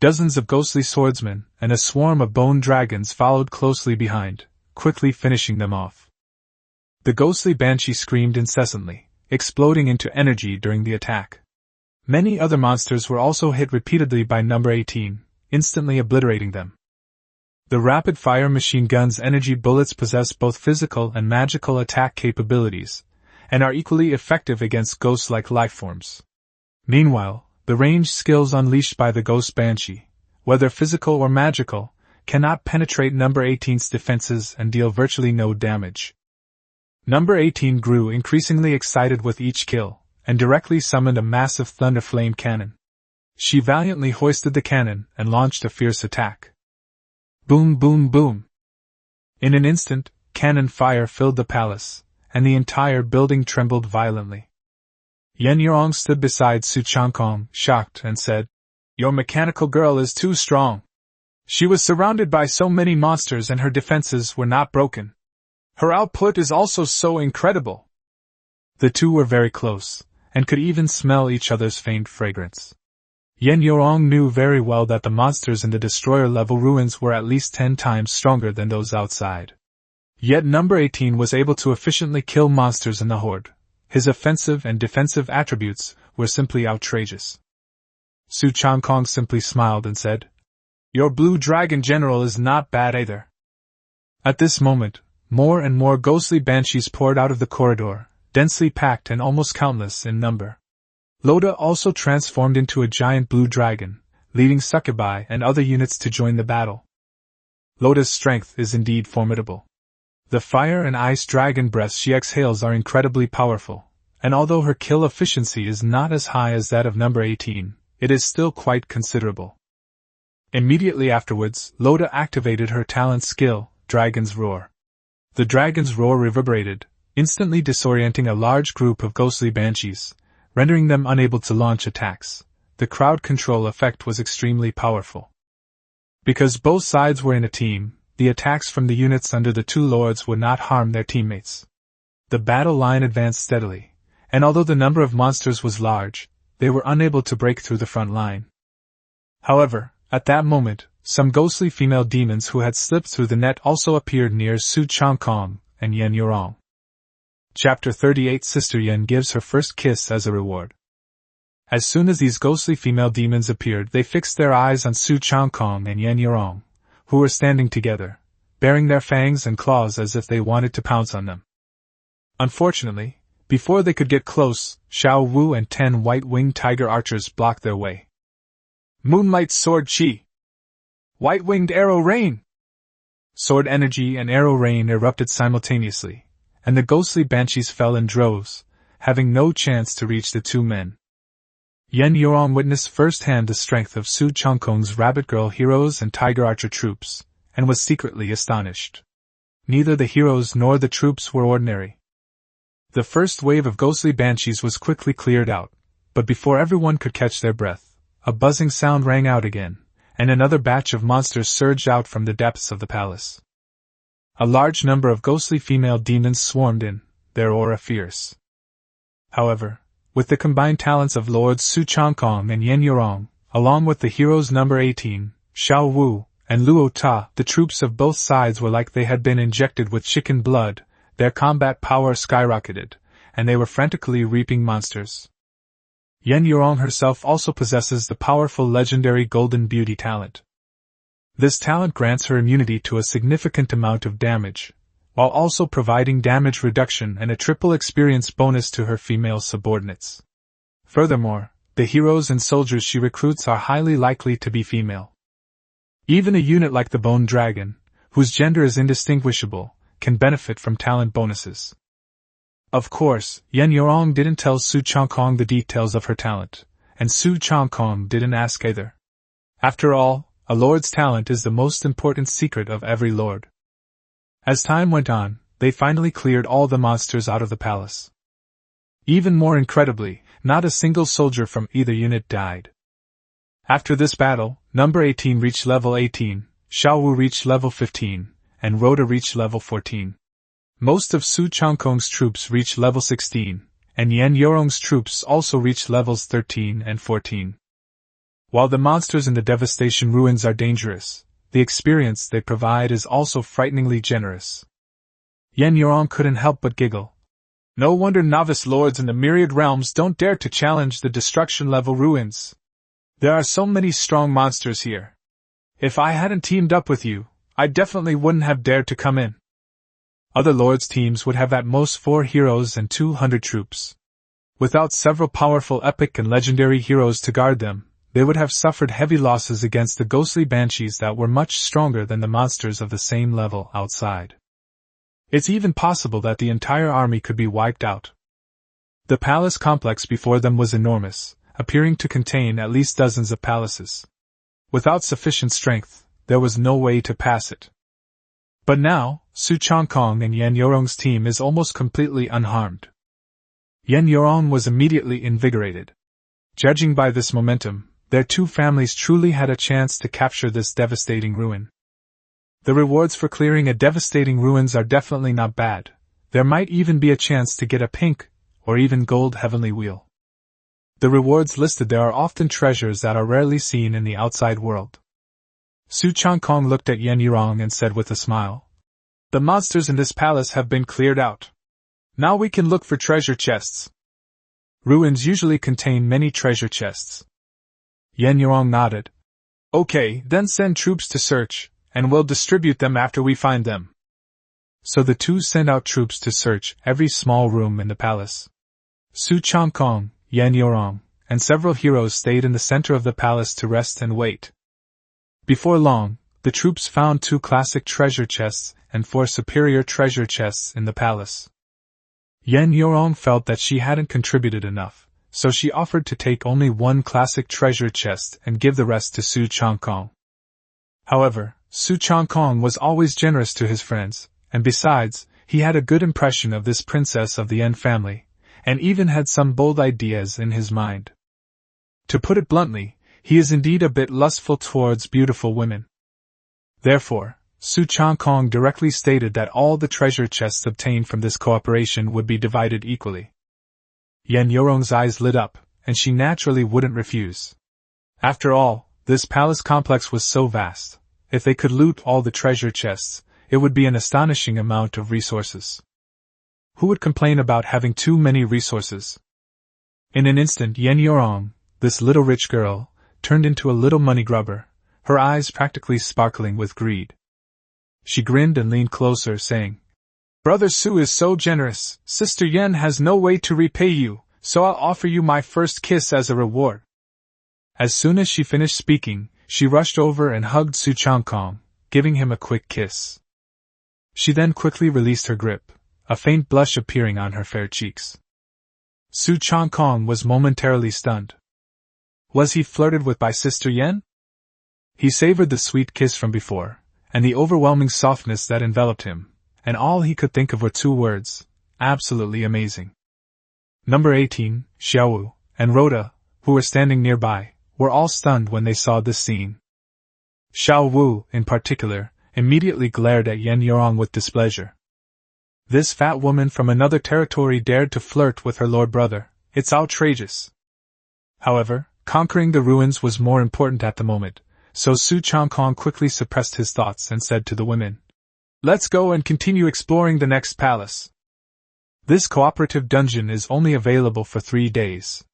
Dozens of ghostly swordsmen and a swarm of bone dragons followed closely behind, quickly finishing them off. The ghostly banshee screamed incessantly, exploding into energy during the attack. Many other monsters were also hit repeatedly by number 18, instantly obliterating them. The rapid-fire machine gun's energy bullets possess both physical and magical attack capabilities, and are equally effective against ghost-like lifeforms. Meanwhile, the ranged skills unleashed by the ghost banshee, whether physical or magical, cannot penetrate number 18's defenses and deal virtually no damage. Number 18 grew increasingly excited with each kill, and directly summoned a massive thunder flame cannon. She valiantly hoisted the cannon and launched a fierce attack. Boom, boom, boom! In an instant, cannon fire filled the palace, and the entire building trembled violently. Yen Yorong stood beside Su Changkong, shocked, and said, "Your mechanical girl is too strong. She was surrounded by so many monsters and her defenses were not broken. Her output is also so incredible." The two were very close, and could even smell each other's faint fragrance. Yen Yorong knew very well that the monsters in the destroyer-level ruins were at least 10 times stronger than those outside. Yet number 18 was able to efficiently kill monsters in the horde. His offensive and defensive attributes were simply outrageous. Su Changkong simply smiled and said, "Your blue dragon general is not bad either." At this moment, more and more ghostly banshees poured out of the corridor, densely packed and almost countless in number. Lota also transformed into a giant blue dragon, leading succubi and other units to join the battle. Lota's strength is indeed formidable. The fire and ice dragon breaths she exhales are incredibly powerful, and although her kill efficiency is not as high as that of number 18, it is still quite considerable. Immediately afterwards, Lota activated her talent skill, Dragon's Roar. The dragon's roar reverberated, instantly disorienting a large group of ghostly banshees, rendering them unable to launch attacks. The crowd control effect was extremely powerful. Because both sides were in a team, the attacks from the units under the two lords would not harm their teammates. The battle line advanced steadily, and although the number of monsters was large, they were unable to break through the front line. However, at that moment, some ghostly female demons who had slipped through the net also appeared near Su Changkong and Yen Yurong. Chapter 38 Sister Yen gives her first kiss as a reward. As soon as these ghostly female demons appeared, they fixed their eyes on Su Changkong and Yen Yurong, who were standing together, baring their fangs and claws as if they wanted to pounce on them. Unfortunately, before they could get close, Xiao Wu and 10 white-winged tiger archers blocked their way. Moonlight Sword Chi! White-winged Arrow Rain! Sword energy and arrow rain erupted simultaneously, and the ghostly banshees fell in droves, having no chance to reach the two men. Yen Yurong witnessed firsthand the strength of Su Changkong's Rabbit Girl heroes and Tiger Archer troops, and was secretly astonished. Neither the heroes nor the troops were ordinary. The first wave of ghostly banshees was quickly cleared out, but before everyone could catch their breath, a buzzing sound rang out again, and another batch of monsters surged out from the depths of the palace. A large number of ghostly female demons swarmed in, their aura fierce. However, with the combined talents of Lords Su Changkong and Yen Yurong, along with the heroes number 18, Xiao Wu, and Luo Ta, the troops of both sides were like they had been injected with chicken blood. Their combat power skyrocketed, and they were frantically reaping monsters. Yen Yurong herself also possesses the powerful legendary Golden Beauty talent. This talent grants her immunity to a significant amount of damage, while also providing damage reduction and a triple experience bonus to her female subordinates. Furthermore, the heroes and soldiers she recruits are highly likely to be female. Even a unit like the Bone Dragon, whose gender is indistinguishable, can benefit from talent bonuses. Of course, Yen Yurong didn't tell Su Changkong the details of her talent, and Su Changkong didn't ask either. After all, a lord's talent is the most important secret of every lord. As time went on, they finally cleared all the monsters out of the palace. Even more incredibly, not a single soldier from either unit died. After this battle, number 18 reached level 18, Xiao Wu reached level 15, and Rhoda reached level 14. Most of Su Changkong's troops reached level 16, and Yen Yurong's troops also reached levels 13 and 14. While the monsters in the Devastation Ruins are dangerous, the experience they provide is also frighteningly generous. Yen Yurong couldn't help but giggle. No wonder novice lords in the myriad realms don't dare to challenge the destruction-level ruins. There are so many strong monsters here. If I hadn't teamed up with you, I definitely wouldn't have dared to come in. Other lords' teams would have at most 4 heroes and 200 troops. Without several powerful epic and legendary heroes to guard them, they would have suffered heavy losses against the ghostly banshees that were much stronger than the monsters of the same level outside. It's even possible that the entire army could be wiped out. The palace complex before them was enormous, appearing to contain at least dozens of palaces. Without sufficient strength, there was no way to pass it. But now, Su Changkong and Yen Yurong's team is almost completely unharmed. Yen Yurong was immediately invigorated. Judging by this momentum, their two families truly had a chance to capture this devastating ruin. The rewards for clearing a devastating ruins are definitely not bad. There might even be a chance to get a pink, or even gold heavenly wheel. The rewards listed there are often treasures that are rarely seen in the outside world. Su Changkong looked at Yen Yurong and said with a smile, "The monsters in this palace have been cleared out. Now we can look for treasure chests." Ruins usually contain many treasure chests. Yen Yurong nodded. "Okay, then send troops to search, and we'll distribute them after we find them." So the two sent out troops to search every small room in the palace. Su Changkong, Yen Yurong, and several heroes stayed in the center of the palace to rest and wait. Before long, the troops found 2 classic treasure chests and 4 superior treasure chests in the palace. Yen Yurong felt that she hadn't contributed enough, so she offered to take only 1 classic treasure chest and give the rest to Su Changkong. However, Su Changkong was always generous to his friends, and besides, he had a good impression of this princess of the Yen family, and even had some bold ideas in his mind. To put it bluntly, he is indeed a bit lustful towards beautiful women. Therefore, Su Changkong directly stated that all the treasure chests obtained from this cooperation would be divided equally. Yen Yorong's eyes lit up, and she naturally wouldn't refuse. After all, this palace complex was so vast. If they could loot all the treasure chests, it would be an astonishing amount of resources. Who would complain about having too many resources? In an instant, Yen Yorong, this little rich girl, turned into a little money grubber, her eyes practically sparkling with greed. She grinned and leaned closer, saying, "Brother Su is so generous, Sister Yen has no way to repay you, so I'll offer you my first kiss as a reward." As soon as she finished speaking, she rushed over and hugged Su Changkong, giving him a quick kiss. She then quickly released her grip, a faint blush appearing on her fair cheeks. Su Changkong was momentarily stunned. Was he flirted with by Sister Yen? He savored the sweet kiss from before, and the overwhelming softness that enveloped him, and all he could think of were two words: absolutely amazing. Number 18, Xiaowu, and Rhoda, who were standing nearby, were all stunned when they saw this scene. Xiaowu, in particular, immediately glared at Yen Yorong with displeasure. This fat woman from another territory dared to flirt with her lord brother. It's outrageous. However, conquering the ruins was more important at the moment, so Su Changkong quickly suppressed his thoughts and said to the women, "Let's go and continue exploring the next palace. This cooperative dungeon is only available for 3 days.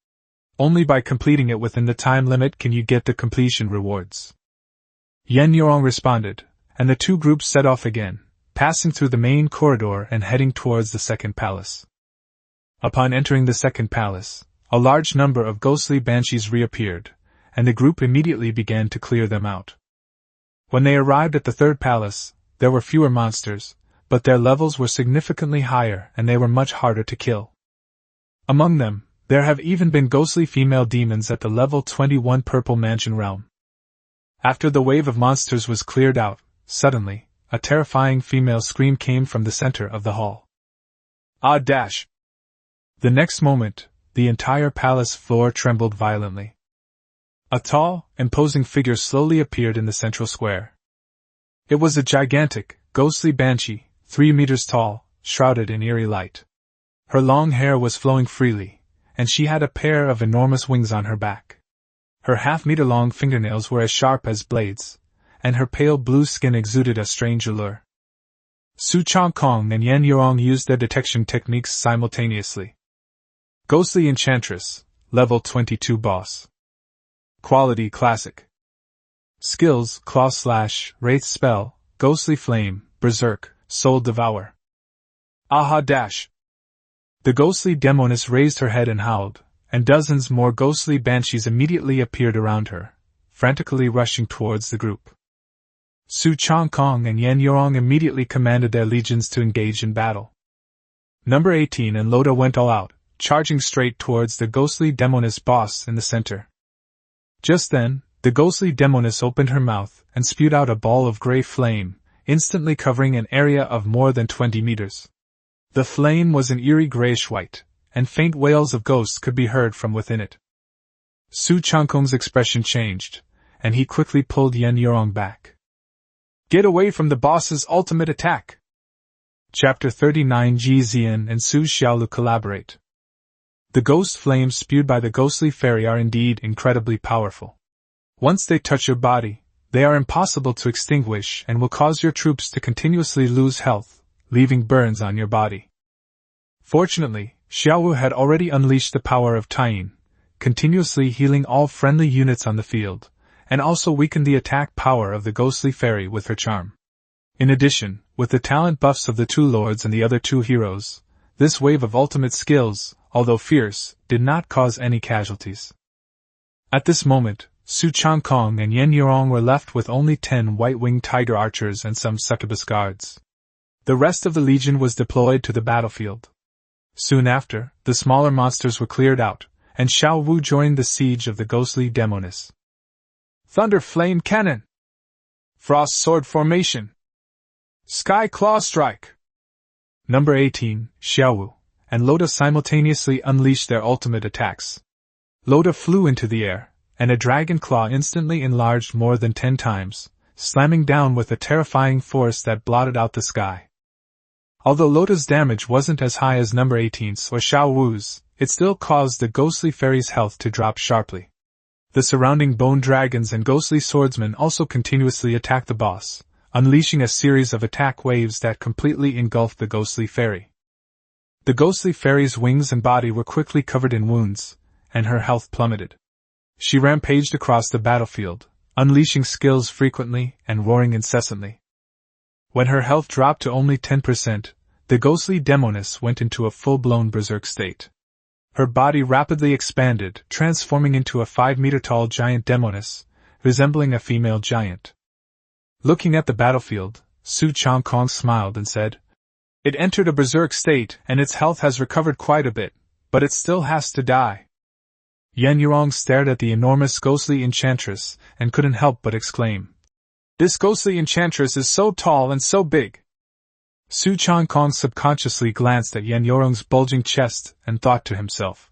Only by completing it within the time limit can you get the completion rewards." Yen Yorong responded, and the two groups set off again, passing through the main corridor and heading towards the second palace. Upon entering the second palace, a large number of ghostly banshees reappeared, and the group immediately began to clear them out. When they arrived at the third palace, there were fewer monsters, but their levels were significantly higher and they were much harder to kill. Among them, there have even been ghostly female demons at the level 21 Purple Mansion realm. After the wave of monsters was cleared out, suddenly, a terrifying female scream came from the center of the hall. Ah dash! The next moment, the entire palace floor trembled violently. A tall, imposing figure slowly appeared in the central square. It was a gigantic, ghostly banshee, 3 meters tall, shrouded in eerie light. Her long hair was flowing freely, and she had a pair of enormous wings on her back. Her half-meter-long fingernails were as sharp as blades, and her pale blue skin exuded a strange allure. Su Changkong and Yen Yorong used their detection techniques simultaneously. Ghostly Enchantress, Level 22 Boss. Quality Classic. Skills: Claw Slash, Wraith Spell, Ghostly Flame, Berserk, Soul Devour. Aha dash! The ghostly demoness raised her head and howled, and dozens more ghostly banshees immediately appeared around her, frantically rushing towards the group. Su Changkong and Yen Yorong immediately commanded their legions to engage in battle. Number 18 and Loda went all out, charging straight towards the ghostly demoness boss in the center. Just then, the ghostly demoness opened her mouth and spewed out a ball of gray flame, instantly covering an area of more than 20 meters. The flame was an eerie grayish-white, and faint wails of ghosts could be heard from within it. Su Changkong's expression changed, and he quickly pulled Yen Yorong back. "Get away from the boss's ultimate attack!" Chapter 39. Ji Zi'an and Su Xiaolu collaborate. The ghost flames spewed by the ghostly fairy are indeed incredibly powerful. Once they touch your body, they are impossible to extinguish and will cause your troops to continuously lose health, leaving burns on your body. Fortunately, Xiaowu had already unleashed the power of Taiyin, continuously healing all friendly units on the field, and also weakened the attack power of the ghostly fairy with her charm. In addition, with the talent buffs of the two lords and the other two heroes, this wave of ultimate skills, although fierce, did not cause any casualties. At this moment, Su Changkong and Yen Yorong were left with only 10 white-winged tiger archers and some succubus guards. The rest of the legion was deployed to the battlefield. Soon after, the smaller monsters were cleared out, and Xiao Wu joined the siege of the ghostly demoness. Thunder Flame Cannon! Frost Sword Formation! Sky Claw Strike! Number 18, Xiaowu, and Loda simultaneously unleashed their ultimate attacks. Loda flew into the air, and a dragon claw instantly enlarged more than 10 times, slamming down with a terrifying force that blotted out the sky. Although Loda's damage wasn't as high as number 18's or Xiaowu's, it still caused the ghostly fairy's health to drop sharply. The surrounding bone dragons and ghostly swordsmen also continuously attacked the boss, unleashing a series of attack waves that completely engulfed the ghostly fairy. The ghostly fairy's wings and body were quickly covered in wounds, and her health plummeted. She rampaged across the battlefield, unleashing skills frequently and roaring incessantly. When her health dropped to only 10%, the ghostly demoness went into a full-blown berserk state. Her body rapidly expanded, transforming into a 5-meter-tall giant demoness, resembling a female giant. Looking at the battlefield, Su Changkong smiled and said, "It entered a berserk state and its health has recovered quite a bit, but it still has to die." Yan Yurong stared at the enormous ghostly enchantress and couldn't help but exclaim, "This ghostly enchantress is so tall and so big." Su Changkong subconsciously glanced at Yan Yurong's bulging chest and thought to himself,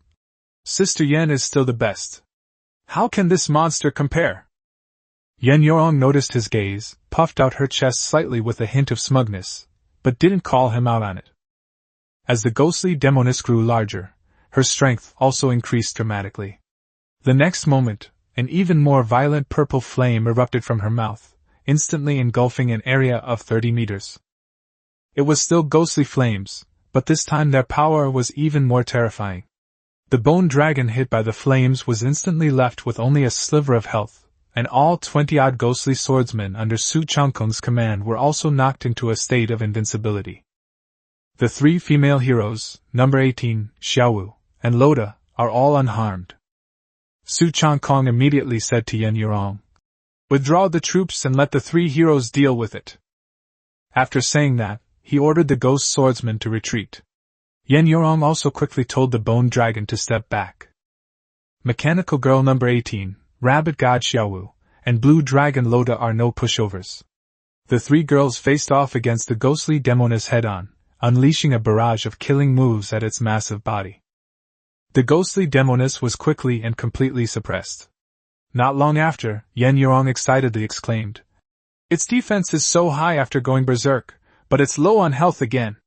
"Sister Yan is still the best. How can this monster compare?" Yan Yurong noticed his gaze, puffed out her chest slightly with a hint of smugness, but didn't call him out on it. As the ghostly demoness grew larger, her strength also increased dramatically. The next moment, an even more violent purple flame erupted from her mouth, instantly engulfing an area of 30 meters. It was still ghostly flames, but this time their power was even more terrifying. The bone dragon hit by the flames was instantly left with only a sliver of health, and all 20-odd ghostly swordsmen under Su Changkong's command were also knocked into a state of invincibility. The 3 female heroes, number 18, Xiaowu, and Loda, are all unharmed. Su Changkong immediately said to Yan Yurong, "Withdraw the troops and let the 3 heroes deal with it." After saying that, he ordered the ghost swordsman to retreat. Yan Yurong also quickly told the bone dragon to step back. Mechanical girl number 18, rabbit god Xiaowu, and blue dragon Loda are no pushovers. The 3 girls faced off against the ghostly demoness head-on, unleashing a barrage of killing moves at its massive body. The ghostly demoness was quickly and completely suppressed. Not long after, Yan Yurong excitedly exclaimed, "Its defense is so high after going berserk, but it's low on health again."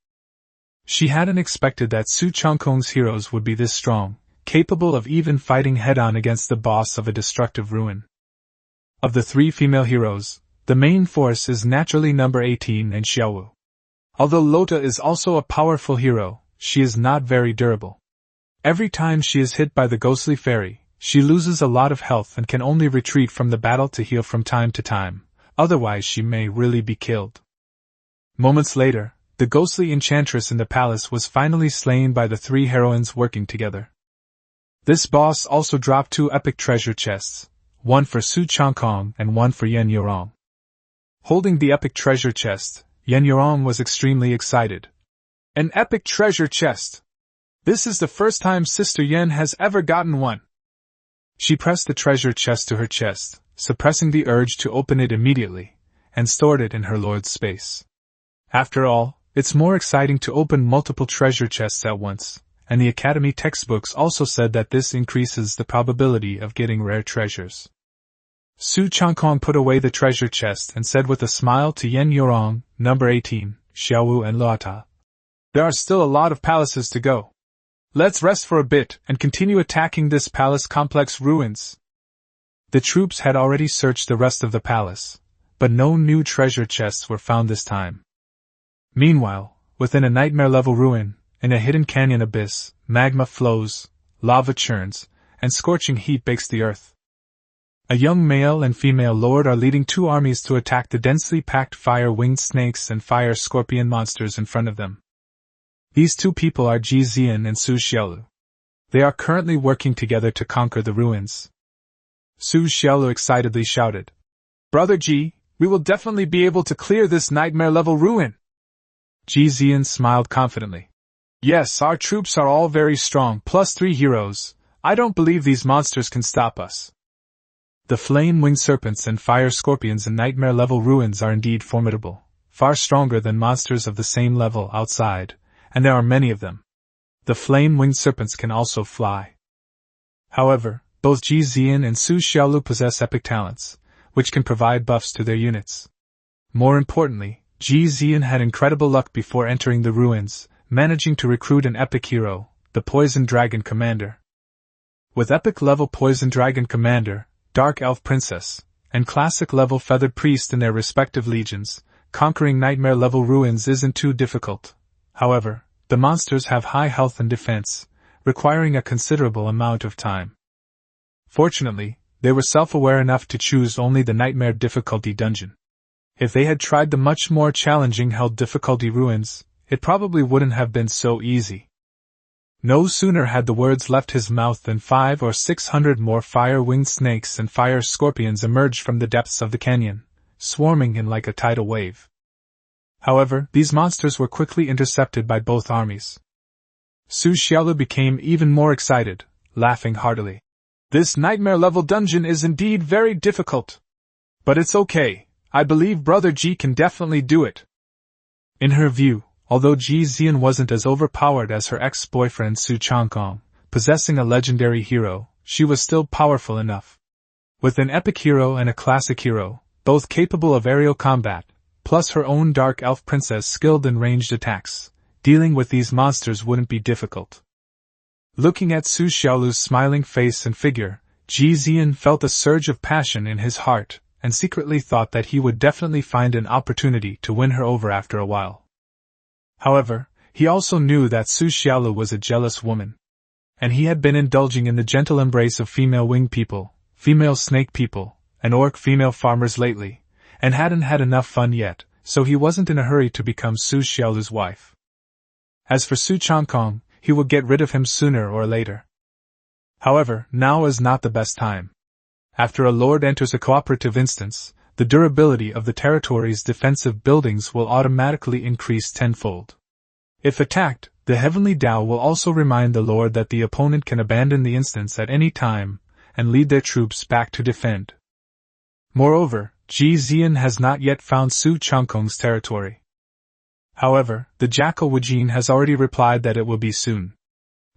She hadn't expected that Su Changkong's heroes would be this strong, capable of even fighting head-on against the boss of a destructive ruin. Of the 3 female heroes, the main force is naturally number 18 and Xiaowu. Although Loda is also a powerful hero, she is not very durable. Every time she is hit by the ghostly fairy, she loses a lot of health and can only retreat from the battle to heal from time to time, otherwise she may really be killed. Moments later, the ghostly enchantress in the palace was finally slain by the 3 heroines working together. This boss also dropped 2 epic treasure chests, one for Su Changkong and one for Yan Yurong. Holding the epic treasure chest, Yan Yurong was extremely excited. "An epic treasure chest! This is the first time Sister Yan has ever gotten one." She pressed the treasure chest to her chest, suppressing the urge to open it immediately, and stored it in her lord's space. After all, it's more exciting to open multiple treasure chests at once, and the Academy textbooks also said that this increases the probability of getting rare treasures. Su Changkong put away the treasure chest and said with a smile to Yan Yurong, number 18, Xiaowu and Loda, "There are still a lot of palaces to go. Let's rest for a bit and continue attacking this palace complex ruins." The troops had already searched the rest of the palace, but no new treasure chests were found this time. Meanwhile, within a nightmare-level ruin, in a hidden canyon abyss, magma flows, lava churns, and scorching heat bakes the earth. A young male and female lord are leading 2 armies to attack the densely packed fire-winged snakes and fire scorpion monsters in front of them. These 2 people are Ji Zi'an and Su Xiaolu. They are currently working together to conquer the ruins. Su Xiaolu excitedly shouted, "Brother Ji, we will definitely be able to clear this nightmare-level ruin." Ji Zi'an smiled confidently. "Yes, our troops are all very strong, plus 3 heroes. I don't believe these monsters can stop us." The flame-winged serpents and fire scorpions in nightmare-level ruins are indeed formidable, far stronger than monsters of the same level outside, and there are many of them. The flame-winged serpents can also fly. However, both Ji Zi'an and Su Xiaolu possess epic talents, which can provide buffs to their units. More importantly, Ji Zi'an had incredible luck before entering the ruins, managing to recruit an epic hero, the Poison Dragon Commander. With epic-level Poison Dragon Commander, Dark Elf Princess, and classic-level Feathered Priest in their respective legions, conquering nightmare-level ruins isn't too difficult. However, the monsters have high health and defense, requiring a considerable amount of time. Fortunately, they were self-aware enough to choose only the nightmare difficulty dungeon. If they had tried the much more challenging hell difficulty ruins, it probably wouldn't have been so easy. No sooner had the words left his mouth than 500 or 600 more fire-winged snakes and fire scorpions emerged from the depths of the canyon, swarming in like a tidal wave. However, these monsters were quickly intercepted by both armies. Su Xiaolu became even more excited, laughing heartily. This nightmare-level dungeon is indeed very difficult. But it's okay, I believe Brother Ji can definitely do it. In her view, although Ji Zi'an wasn't as overpowered as her ex-boyfriend Su Changkong, possessing a legendary hero, she was still powerful enough. With an epic hero and a classic hero, both capable of aerial combat, plus her own Dark Elf Princess skilled in ranged attacks, dealing with these monsters wouldn't be difficult. Looking at Su Xiaolu's smiling face and figure, Ji Zi'an felt a surge of passion in his heart, and secretly thought that he would definitely find an opportunity to win her over after a while. However, he also knew that Su Xiaolu was a jealous woman. And he had been indulging in the gentle embrace of female winged people, female snake people, and orc female farmers lately, and hadn't had enough fun yet, so he wasn't in a hurry to become Su Xiaolu's wife. As for Su Changkong, he would get rid of him sooner or later. However, now is not the best time. After a lord enters a cooperative instance, the durability of the territory's defensive buildings will automatically increase tenfold. If attacked, the Heavenly Tao will also remind the lord that the opponent can abandon the instance at any time, and lead their troops back to defend. Moreover, Ji Zi'an has not yet found Su Changkong's territory. However, the Jackal Wujin has already replied that it will be soon.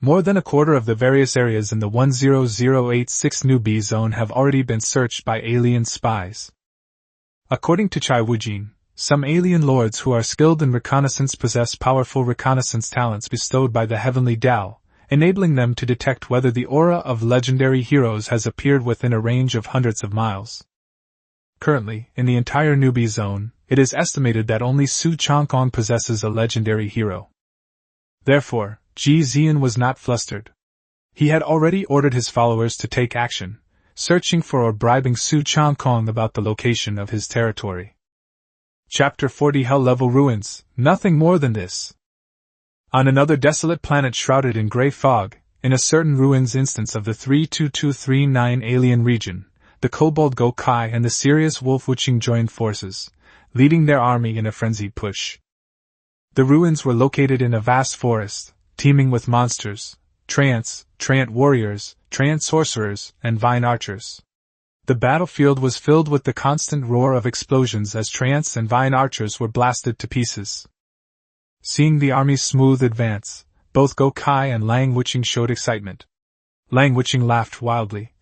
More than a quarter of the various areas in the 10086 newbie zone have already been searched by alien spies. According to Chai Wujin, some alien lords who are skilled in reconnaissance possess powerful reconnaissance talents bestowed by the Heavenly Tao, enabling them to detect whether the aura of legendary heroes has appeared within a range of hundreds of miles. Currently, in the entire newbie zone, it is estimated that only Su Changkong possesses a legendary hero. Therefore, Ji Zi'an was not flustered. He had already ordered his followers to take action, searching for or bribing Su Changkong about the location of his territory. Chapter 40 Hell-Level Ruins, nothing more than this. On another desolate planet shrouded in grey fog, in a certain ruins instance of the 32239 alien region, the Kobold Go-Kai and the Serious Wolf Wuching joined forces, leading their army in a frenzied push. The ruins were located in a vast forest, teeming with monsters, treants, treant warriors, treant sorcerers, and vine archers. The battlefield was filled with the constant roar of explosions as treants and vine archers were blasted to pieces. Seeing the army's smooth advance, both Go-Kai and Lang Wuching showed excitement. Lang Wuching laughed wildly.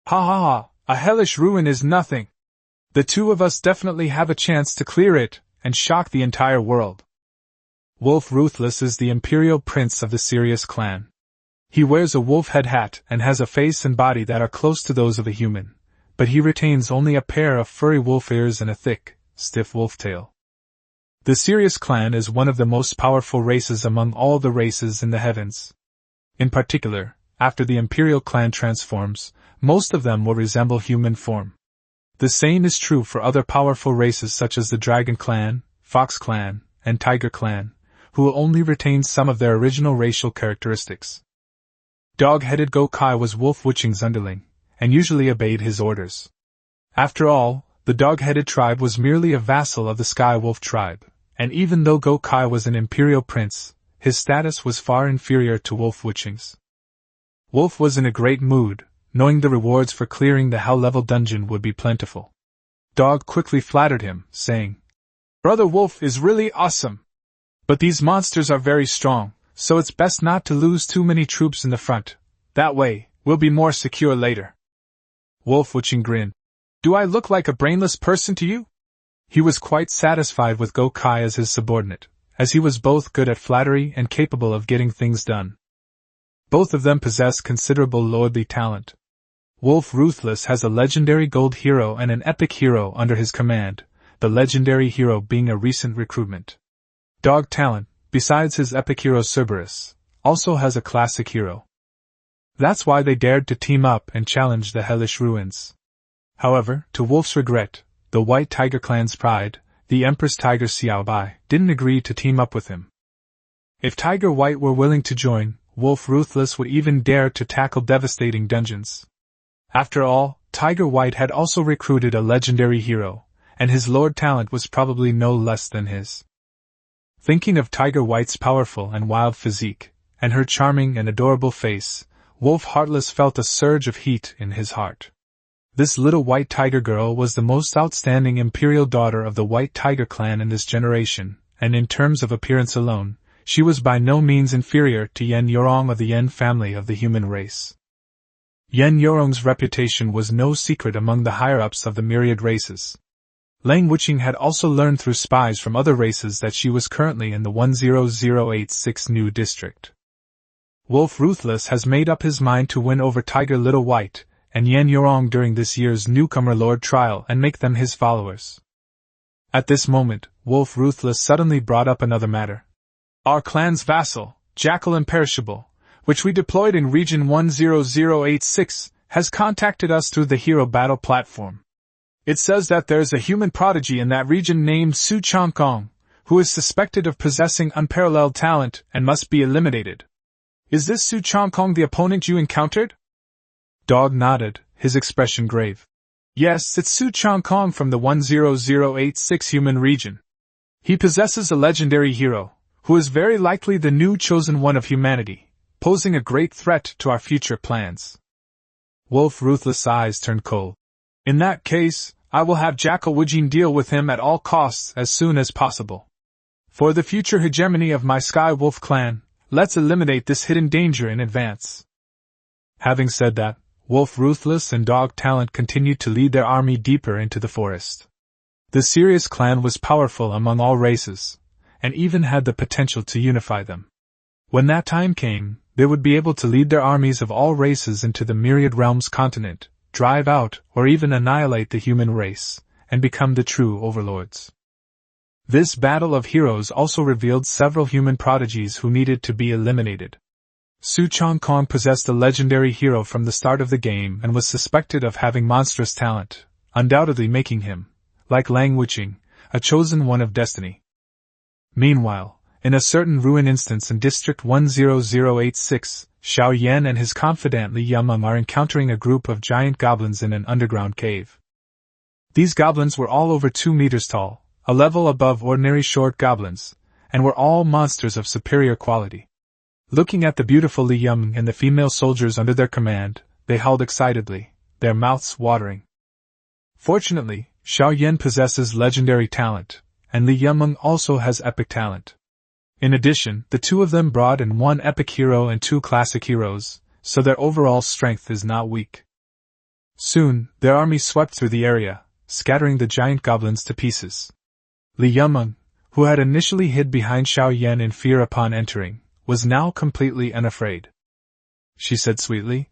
Ha ha ha, a hellish ruin is nothing. The two of us definitely have a chance to clear it, and shock the entire world. Wolf Ruthless is the Imperial Prince of the Serious Clan. He wears a wolf head hat and has a face and body that are close to those of a human, but he retains only a pair of furry wolf ears and a thick, stiff wolf tail. The Serious Clan is one of the most powerful races among all the races in the heavens. In particular, after the Imperial Clan transforms, most of them will resemble human form. The same is true for other powerful races such as the Dragon Clan, Fox Clan, and Tiger Clan, who will only retain some of their original racial characteristics. Dog-headed Go-Kai was Wolf Wuching's underling, and usually obeyed his orders. After all, the dog-headed tribe was merely a vassal of the Sky Wolf tribe, and even though Go-Kai was an imperial prince, his status was far inferior to Wolf Wuching's. Wolf was in a great mood, knowing the rewards for clearing the hell-level dungeon would be plentiful. Dog quickly flattered him, saying, Brother Wolf is really awesome. But these monsters are very strong, so it's best not to lose too many troops in the front. That way, we'll be more secure later. Wolf Wuching grinned. Do I look like a brainless person to you? He was quite satisfied with Go Kai as his subordinate, as he was both good at flattery and capable of getting things done. Both of them possess considerable lordly talent. Wolf Ruthless has a legendary gold hero and an epic hero under his command, the legendary hero being a recent recruitment. Dog Talent, besides his epic hero Cerberus, also has a classic hero. That's why they dared to team up and challenge the hellish ruins. However, to Wolf's regret, the White Tiger Clan's pride, the Empress Tiger Xiao Bai, didn't agree to team up with him. If Tiger White were willing to join, Wolf Ruthless would even dare to tackle devastating dungeons. After all, Tiger White had also recruited a legendary hero, and his Lord Talent was probably no less than his. Thinking of Tiger White's powerful and wild physique, and her charming and adorable face, Wolf Heartless felt a surge of heat in his heart. This little white tiger girl was the most outstanding imperial daughter of the White Tiger Clan in this generation, and in terms of appearance alone, she was by no means inferior to Yen Yorong of the Yen family of the human race. Yen Yorong's reputation was no secret among the higher-ups of the myriad races. Lang Wuching had also learned through spies from other races that she was currently in the 10086 new district. Wolf Ruthless has made up his mind to win over Tiger Little White and Yen Yorong during this year's Newcomer Lord trial and make them his followers. At this moment, Wolf Ruthless suddenly brought up another matter. Our clan's vassal, Jackal Imperishable, which we deployed in Region 10086, has contacted us through the Hero Battle platform. It says that there's a human prodigy in that region named Su Changkong, who is suspected of possessing unparalleled talent and must be eliminated. Is this Su Changkong the opponent you encountered? Dog nodded, his expression grave. Yes, it's Su Changkong from the 10086 human region. He possesses a legendary hero, who is very likely the new chosen one of humanity, posing a great threat to our future plans. Wolf Ruthless' eyes turned cold. In that case, I will have Jackal Wujin deal with him at all costs as soon as possible. For the future hegemony of my Sky Wolf clan, let's eliminate this hidden danger in advance. Having said that, Wolf Ruthless and Dog Talent continued to lead their army deeper into the forest. The Sirius clan was powerful among all races, and even had the potential to unify them. When that time came, they would be able to lead their armies of all races into the Myriad Realms continent, drive out or even annihilate the human race, and become the true overlords. This battle of heroes also revealed several human prodigies who needed to be eliminated. Su Changkong possessed a legendary hero from the start of the game and was suspected of having monstrous talent, undoubtedly making him, like Lang Wuching, a chosen one of destiny. Meanwhile, in a certain ruin instance in District 10086, Xiao Yan and his confidant Li Yameng are encountering a group of giant goblins in an underground cave. These goblins were all over 2 meters tall, a level above ordinary short goblins, and were all monsters of superior quality. Looking at the beautiful Li Yameng and the female soldiers under their command, they howled excitedly, their mouths watering. Fortunately, Xiao Yan possesses legendary talent, and Li Yameng also has epic talent. In addition, the two of them brought in 1 epic hero and 2 classic heroes, so their overall strength is not weak. Soon, their army swept through the area, scattering the giant goblins to pieces. Li Yameng, who had initially hid behind Xiao Yan in fear upon entering, was now completely unafraid. She said sweetly,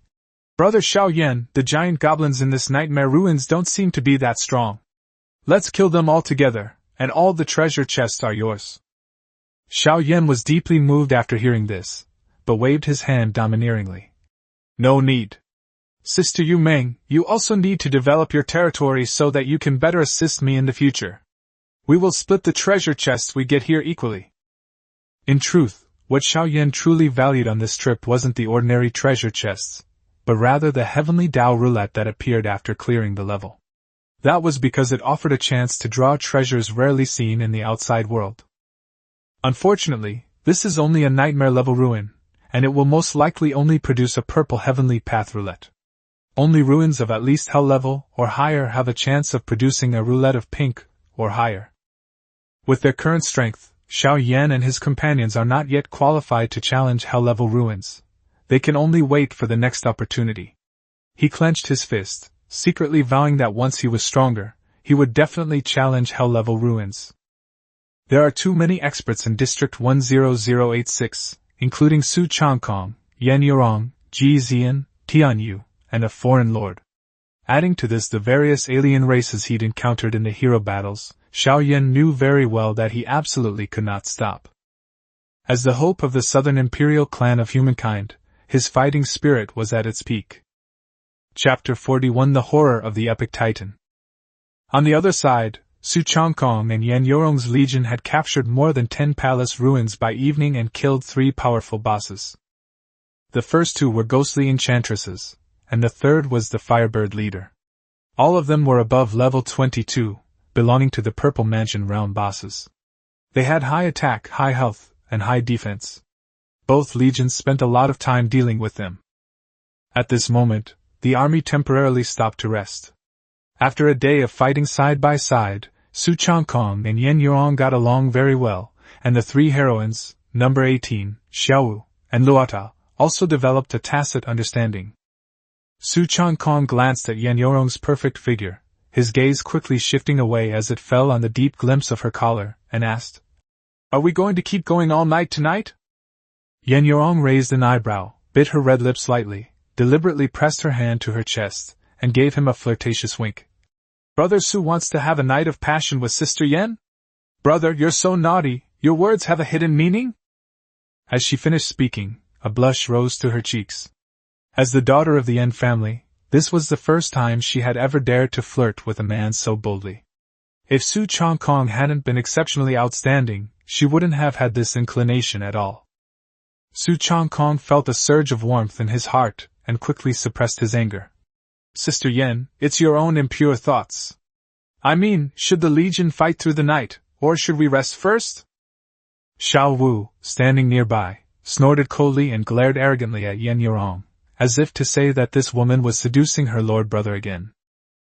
Brother Xiao Yan, the giant goblins in this nightmare ruins don't seem to be that strong. Let's kill them all together, and all the treasure chests are yours. Xiao Yan was deeply moved after hearing this, but waved his hand domineeringly. No need. Sister Yu Meng, you also need to develop your territory so that you can better assist me in the future. We will split the treasure chests we get here equally. In truth, what Xiao Yan truly valued on this trip wasn't the ordinary treasure chests, but rather the heavenly Dao roulette that appeared after clearing the level. That was because it offered a chance to draw treasures rarely seen in the outside world. Unfortunately, this is only a nightmare-level ruin, and it will most likely only produce a purple heavenly path roulette. Only ruins of at least hell level or higher have a chance of producing a roulette of pink or higher. With their current strength, Xiao Yan and his companions are not yet qualified to challenge hell-level ruins. They can only wait for the next opportunity. He clenched his fist, secretly vowing that once he was stronger, he would definitely challenge hell-level ruins. There are too many experts in District 10086, including Su Changkong, Yan Yurong, Ji Zi'an, Tian Yu, and a foreign lord. Adding to this the various alien races he'd encountered in the hero battles, Xiao Yan knew very well that he absolutely could not stop. As the hope of the southern Imperial Clan of humankind, his fighting spirit was at its peak. Chapter 41: The Horror of the Epic Titan. On the other side, Su Changkong and Yan Yorong's legion had captured more than 10 palace ruins by evening and killed 3 powerful bosses. The first 2 were ghostly enchantresses, and the third was the Firebird leader. All of them were above level 22, belonging to the Purple Mansion realm bosses. They had high attack, high health, and high defense. Both legions spent a lot of time dealing with them. At this moment, the army temporarily stopped to rest. After a day of fighting side by side, Su Changkong and Yan Yurong got along very well, and the 3 heroines, number 18, Xiaowu, and Luota, also developed a tacit understanding. Su Changkong glanced at Yan Yurong's perfect figure, his gaze quickly shifting away as it fell on the deep glimpse of her collar, and asked, "Are we going to keep going all night tonight?" Yan Yurong raised an eyebrow, bit her red lips slightly, deliberately pressed her hand to her chest, and gave him a flirtatious wink. "Brother Su wants to have a night of passion with Sister Yan? Brother, you're so naughty, your words have a hidden meaning?" As she finished speaking, a blush rose to her cheeks. As the daughter of the Yan family, this was the first time she had ever dared to flirt with a man so boldly. If Su Changkong hadn't been exceptionally outstanding, she wouldn't have had this inclination at all. Su Changkong felt a surge of warmth in his heart, and quickly suppressed his anger. "Sister Yan, it's your own impure thoughts. I mean, should the Legion fight through the night, or should we rest first?" Xiao Wu, standing nearby, snorted coldly and glared arrogantly at Yan Yurong, as if to say that this woman was seducing her lord brother again.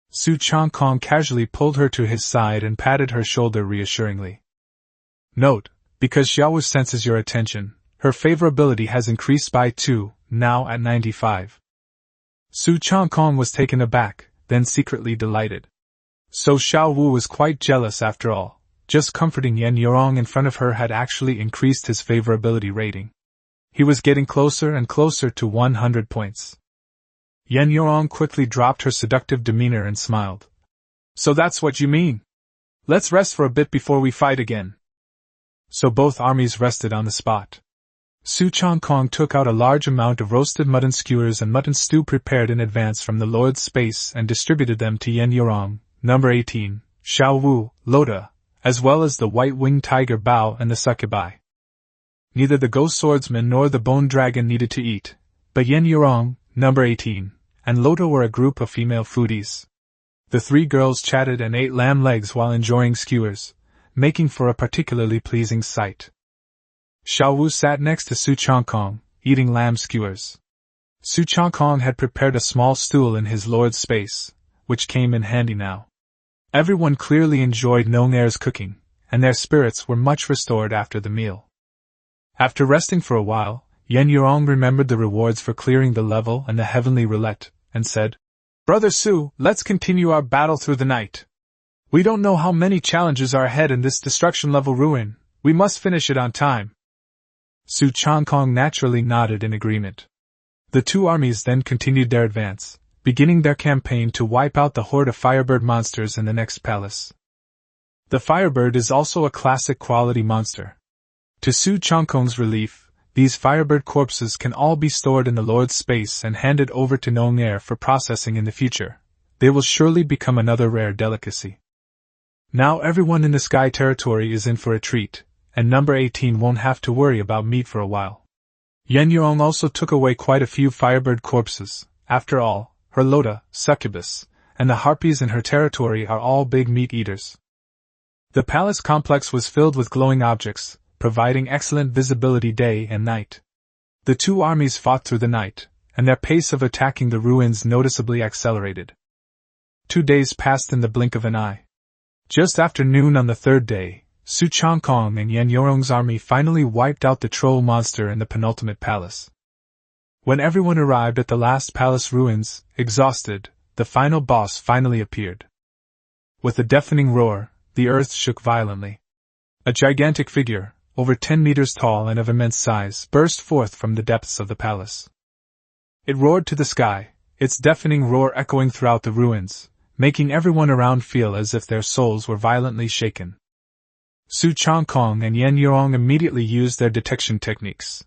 Su Changkong casually pulled her to his side and patted her shoulder reassuringly. "Note, because Xiao Wu senses your attention, her favorability has increased by 2, now at 95. Su Changkong was taken aback, then secretly delighted. So Xiao Wu was quite jealous after all. Just comforting Yan Yurong in front of her had actually increased his favorability rating. He was getting closer and closer to 100 points. Yan Yurong quickly dropped her seductive demeanor and smiled. "So that's what you mean? Let's rest for a bit before we fight again." So both armies rested on the spot. Su Changkong took out a large amount of roasted mutton skewers and mutton stew prepared in advance from the Lord's space and distributed them to Yan Yurong, number 18, Xiao Wu, Lota, as well as the white-winged tiger Bao and the succubi. Neither the ghost swordsman nor the bone dragon needed to eat, but Yan Yurong, number 18, and Lota were a group of female foodies. The 3 girls chatted and ate lamb legs while enjoying skewers, making for a particularly pleasing sight. Xiao Wu sat next to Su Changkong, eating lamb skewers. Su Changkong had prepared a small stool in his lord's space, which came in handy now. Everyone clearly enjoyed Nong'air's cooking, and their spirits were much restored after the meal. After resting for a while, Yan Yurong remembered the rewards for clearing the level and the heavenly roulette, and said, "Brother Su, let's continue our battle through the night. We don't know how many challenges are ahead in this destruction level ruin, we must finish it on time." Su Changkong naturally nodded in agreement. The 2 armies then continued their advance, beginning their campaign to wipe out the horde of Firebird monsters in the next palace. The Firebird is also a classic quality monster. To Su Changkong's relief, these Firebird corpses can all be stored in the Lord's space and handed over to Nong'air for processing in the future. They will surely become another rare delicacy. Now everyone in the Sky Territory is in for a treat, and number 18 won't have to worry about meat for a while. Yan Yurong also took away quite a few Firebird corpses. After all, her Lota, succubus, and the harpies in her territory are all big meat eaters. The palace complex was filled with glowing objects, providing excellent visibility day and night. The 2 armies fought through the night, and their pace of attacking the ruins noticeably accelerated. 2 days passed in the blink of an eye. Just after noon on the 3rd day, Su Changkong and Yan Yorong's army finally wiped out the troll monster in the penultimate palace. When everyone arrived at the last palace ruins, exhausted, the final boss finally appeared. With a deafening roar, the earth shook violently. A gigantic figure, over 10 meters tall and of immense size, burst forth from the depths of the palace. It roared to the sky, its deafening roar echoing throughout the ruins, making everyone around feel as if their souls were violently shaken. Su Changkong and Yan Yorong immediately used their detection techniques.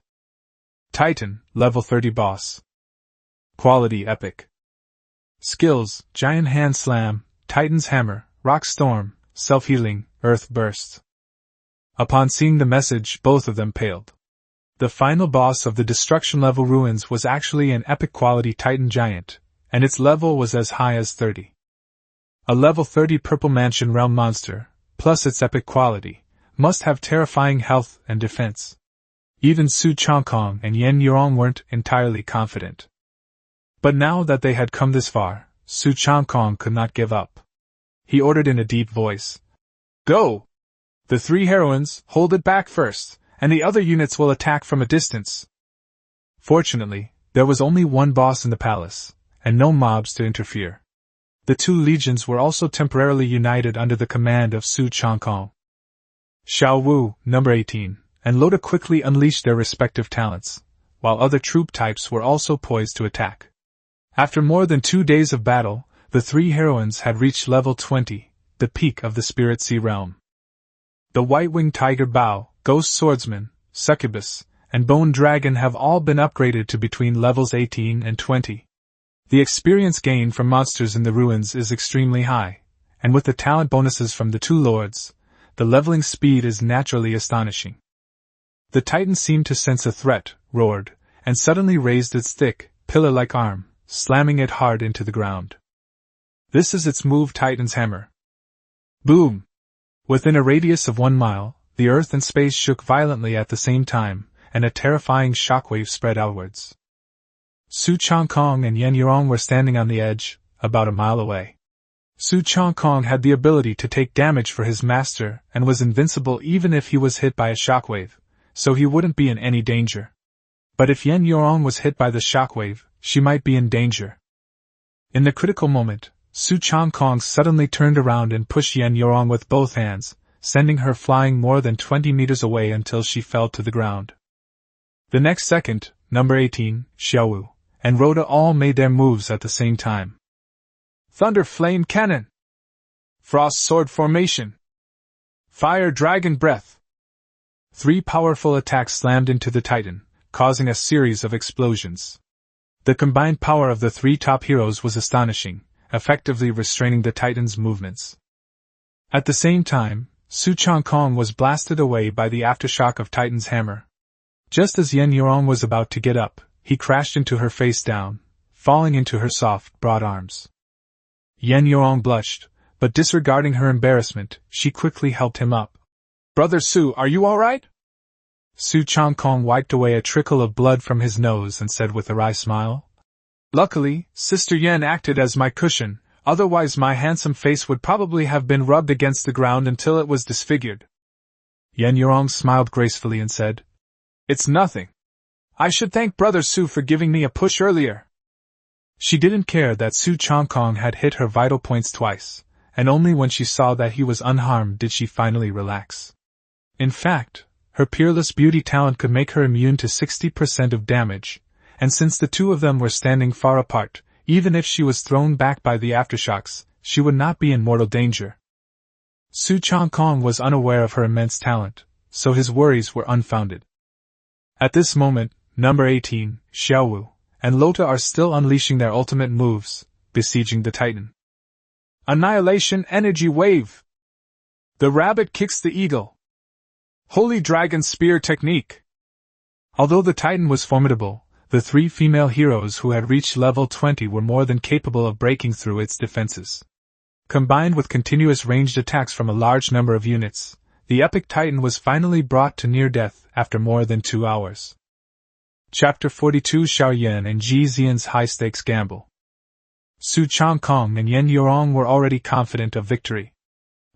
Titan, level 30 boss. Quality epic. Skills, giant hand slam, Titan's hammer, rock storm, self-healing, earth burst. Upon seeing the message, both of them paled. The final boss of the destruction level ruins was actually an epic quality Titan giant, and its level was as high as 30. A level 30 purple mansion realm monster, plus its epic quality, must have terrifying health and defense. Even Su Changkong and Yan Yorong weren't entirely confident. But now that they had come this far, Su Changkong could not give up. He ordered in a deep voice, "Go! The 3 heroines, hold it back first, and the other units will attack from a distance." Fortunately, there was only one boss in the palace, and no mobs to interfere. The 2 legions were also temporarily united under the command of Su Changkong. Xiao Wu, number 18, and Lota quickly unleashed their respective talents, while other troop types were also poised to attack. After more than 2 days of battle, the 3 heroines had reached level 20, the peak of the Spirit Sea realm. The White-Winged Tiger Bao, Ghost Swordsman, Succubus, and Bone Dragon have all been upgraded to between levels 18 and 20. The experience gained from monsters in the ruins is extremely high, and with the talent bonuses from the 2 lords, the leveling speed is naturally astonishing. The Titan seemed to sense a threat, roared, and suddenly raised its thick, pillar-like arm, slamming it hard into the ground. This is its move, Titan's Hammer. Boom! Within a radius of 1 mile, the earth and space shook violently at the same time, and a terrifying shockwave spread outwards. Su Changkong and Yan Yorong were standing on the edge, about a mile away. Su Changkong had the ability to take damage for his master and was invincible even if he was hit by a shockwave, so he wouldn't be in any danger. But if Yan Yorong was hit by the shockwave, she might be in danger. In the critical moment, Su Changkong suddenly turned around and pushed Yan Yorong with both hands, sending her flying more than 20 meters away until she fell to the ground. The next second, number 18, Xiaowu, and Rhoda all made their moves at the same time. Thunder Flame Cannon! Frost Sword Formation! Fire Dragon Breath! 3 powerful attacks slammed into the Titan, causing a series of explosions. The combined power of the 3 top heroes was astonishing, effectively restraining the Titan's movements. At the same time, Su Changkong was blasted away by the aftershock of Titan's hammer. Just as Yan Yorong was about to get up, he crashed into her face down, falling into her soft, broad arms. Yan Yorong blushed, but disregarding her embarrassment, she quickly helped him up. "Brother Su, are you all right?" Su Changkong wiped away a trickle of blood from his nose and said with a wry smile, "Luckily, Sister Yan acted as my cushion, otherwise my handsome face would probably have been rubbed against the ground until it was disfigured." Yan Yorong smiled gracefully and said, "It's nothing. I should thank Brother Su for giving me a push earlier." She didn't care that Su Changkong had hit her vital points twice, and only when she saw that he was unharmed did she finally relax. In fact, her peerless beauty talent could make her immune to 60% of damage, and since the 2 of them were standing far apart, even if she was thrown back by the aftershocks, she would not be in mortal danger. Su Changkong was unaware of her immense talent, so his worries were unfounded. At this moment, number 18, Xiaowu, and Lota are still unleashing their ultimate moves, besieging the Titan. Annihilation Energy Wave! The Rabbit Kicks the Eagle! Holy Dragon Spear Technique! Although the Titan was formidable, the 3 female heroes who had reached level 20 were more than capable of breaking through its defenses. Combined with continuous ranged attacks from a large number of units, the epic Titan was finally brought to near death after more than 2 hours. Chapter 42 Xiao Yan and Ji Zi'an's High-Stakes Gamble. Su Changkong and Yan Yorong were already confident of victory.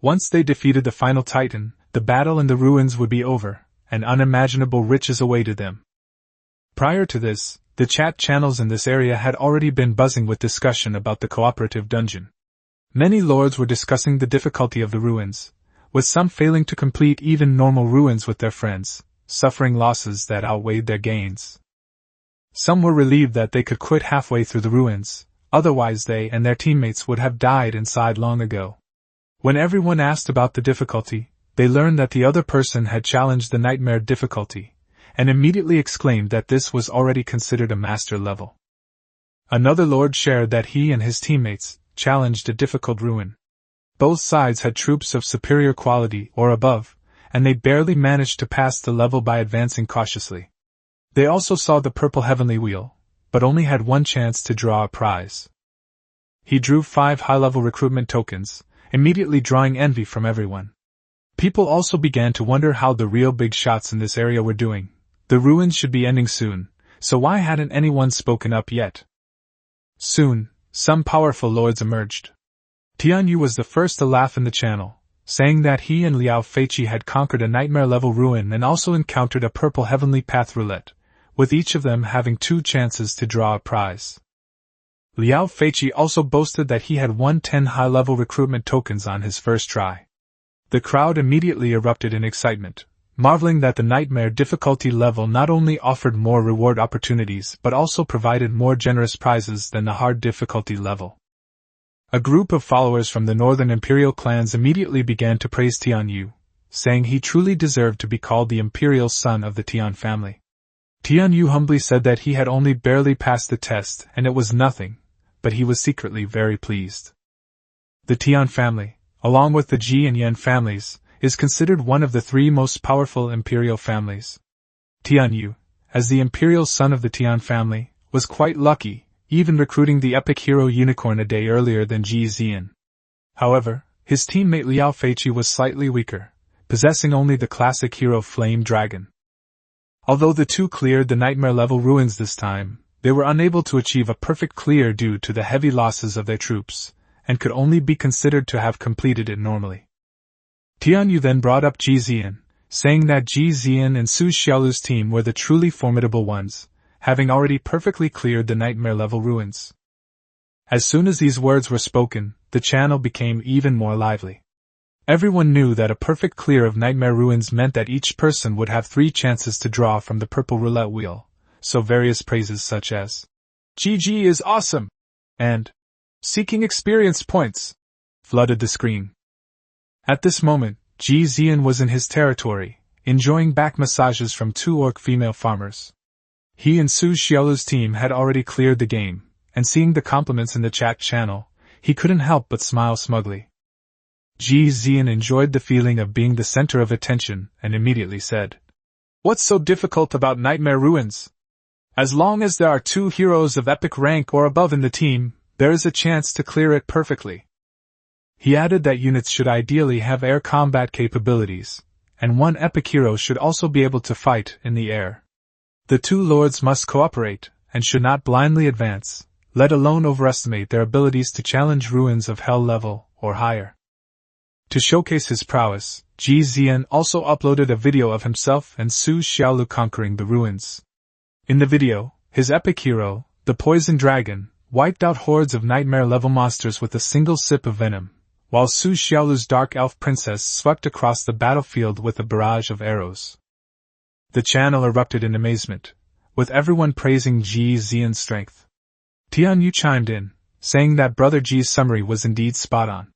Once they defeated the final Titan, the battle in the ruins would be over, and unimaginable riches awaited them. Prior to this, the chat channels in this area had already been buzzing with discussion about the cooperative dungeon. Many lords were discussing the difficulty of the ruins, with some failing to complete even normal ruins with their friends, suffering losses that outweighed their gains. Some were relieved that they could quit halfway through the ruins, otherwise they and their teammates would have died inside long ago. When everyone asked about the difficulty, they learned that the other person had challenged the nightmare difficulty, and immediately exclaimed that this was already considered a master level. Another lord shared that he and his teammates challenged a difficult ruin. Both sides had troops of superior quality or above, and they barely managed to pass the level by advancing cautiously. They also saw the purple heavenly wheel, but only had one chance to draw a prize. He drew 5 high-level recruitment tokens, immediately drawing envy from everyone. People also began to wonder how the real big shots in this area were doing. The ruins should be ending soon, so why hadn't anyone spoken up yet? Soon, some powerful lords emerged. Tianyu was the first to laugh in the channel, saying that he and Liao Feiqi had conquered a nightmare-level ruin and also encountered a purple heavenly path roulette, with each of them having 2 chances to draw a prize. Liao Feiqi also boasted that he had won 10 high-level recruitment tokens on his first try. The crowd immediately erupted in excitement, marveling that the nightmare difficulty level not only offered more reward opportunities but also provided more generous prizes than the hard difficulty level. A group of followers from the northern Imperial Clans immediately began to praise Tianyu, saying he truly deserved to be called the Imperial son of the Tian family. Tianyu humbly said that he had only barely passed the test and it was nothing, but he was secretly very pleased. The Tian family, along with the Ji and Yan families, is considered one of the 3 most powerful imperial families. Tianyu, as the imperial son of the Tian family, was quite lucky, even recruiting the epic hero unicorn a day earlier than Ji Zi'an. However, his teammate Liao Feiqi was slightly weaker, possessing only the classic hero Flame Dragon. Although the 2 cleared the nightmare-level ruins this time, they were unable to achieve a perfect clear due to the heavy losses of their troops, and could only be considered to have completed it normally. Tianyu then brought up Ji Zi'an, saying that Ji Zi'an and Su Xiaolu's team were the truly formidable ones, having already perfectly cleared the nightmare-level ruins. As soon as these words were spoken, the channel became even more lively. Everyone knew that a perfect clear of nightmare ruins meant that each person would have 3 chances to draw from the purple roulette wheel, so various praises such as, "GG is awesome!" and "Seeking experience points!" flooded the screen. At this moment, Ji Zi'an was in his territory, enjoying back massages from 2 orc female farmers. He and Su Xiaolu's team had already cleared the game, and seeing the compliments in the chat channel, he couldn't help but smile smugly. Ji Zi'an enjoyed the feeling of being the center of attention and immediately said, "What's so difficult about Nightmare Ruins? As long as there are 2 heroes of epic rank or above in the team, there is a chance to clear it perfectly." He added that units should ideally have air combat capabilities, and 1 epic hero should also be able to fight in the air. The 2 lords must cooperate, and should not blindly advance, let alone overestimate their abilities to challenge ruins of hell level or higher. To showcase his prowess, Ji Zi'an also uploaded a video of himself and Su Xiaolu conquering the ruins. In the video, his epic hero, the Poison Dragon, wiped out hordes of nightmare-level monsters with a single sip of venom, while Su Xiaolu's Dark Elf Princess swept across the battlefield with a barrage of arrows. The channel erupted in amazement, with everyone praising Ji Zi'an's strength. Tianyu chimed in, saying that Brother Ji's summary was indeed spot on.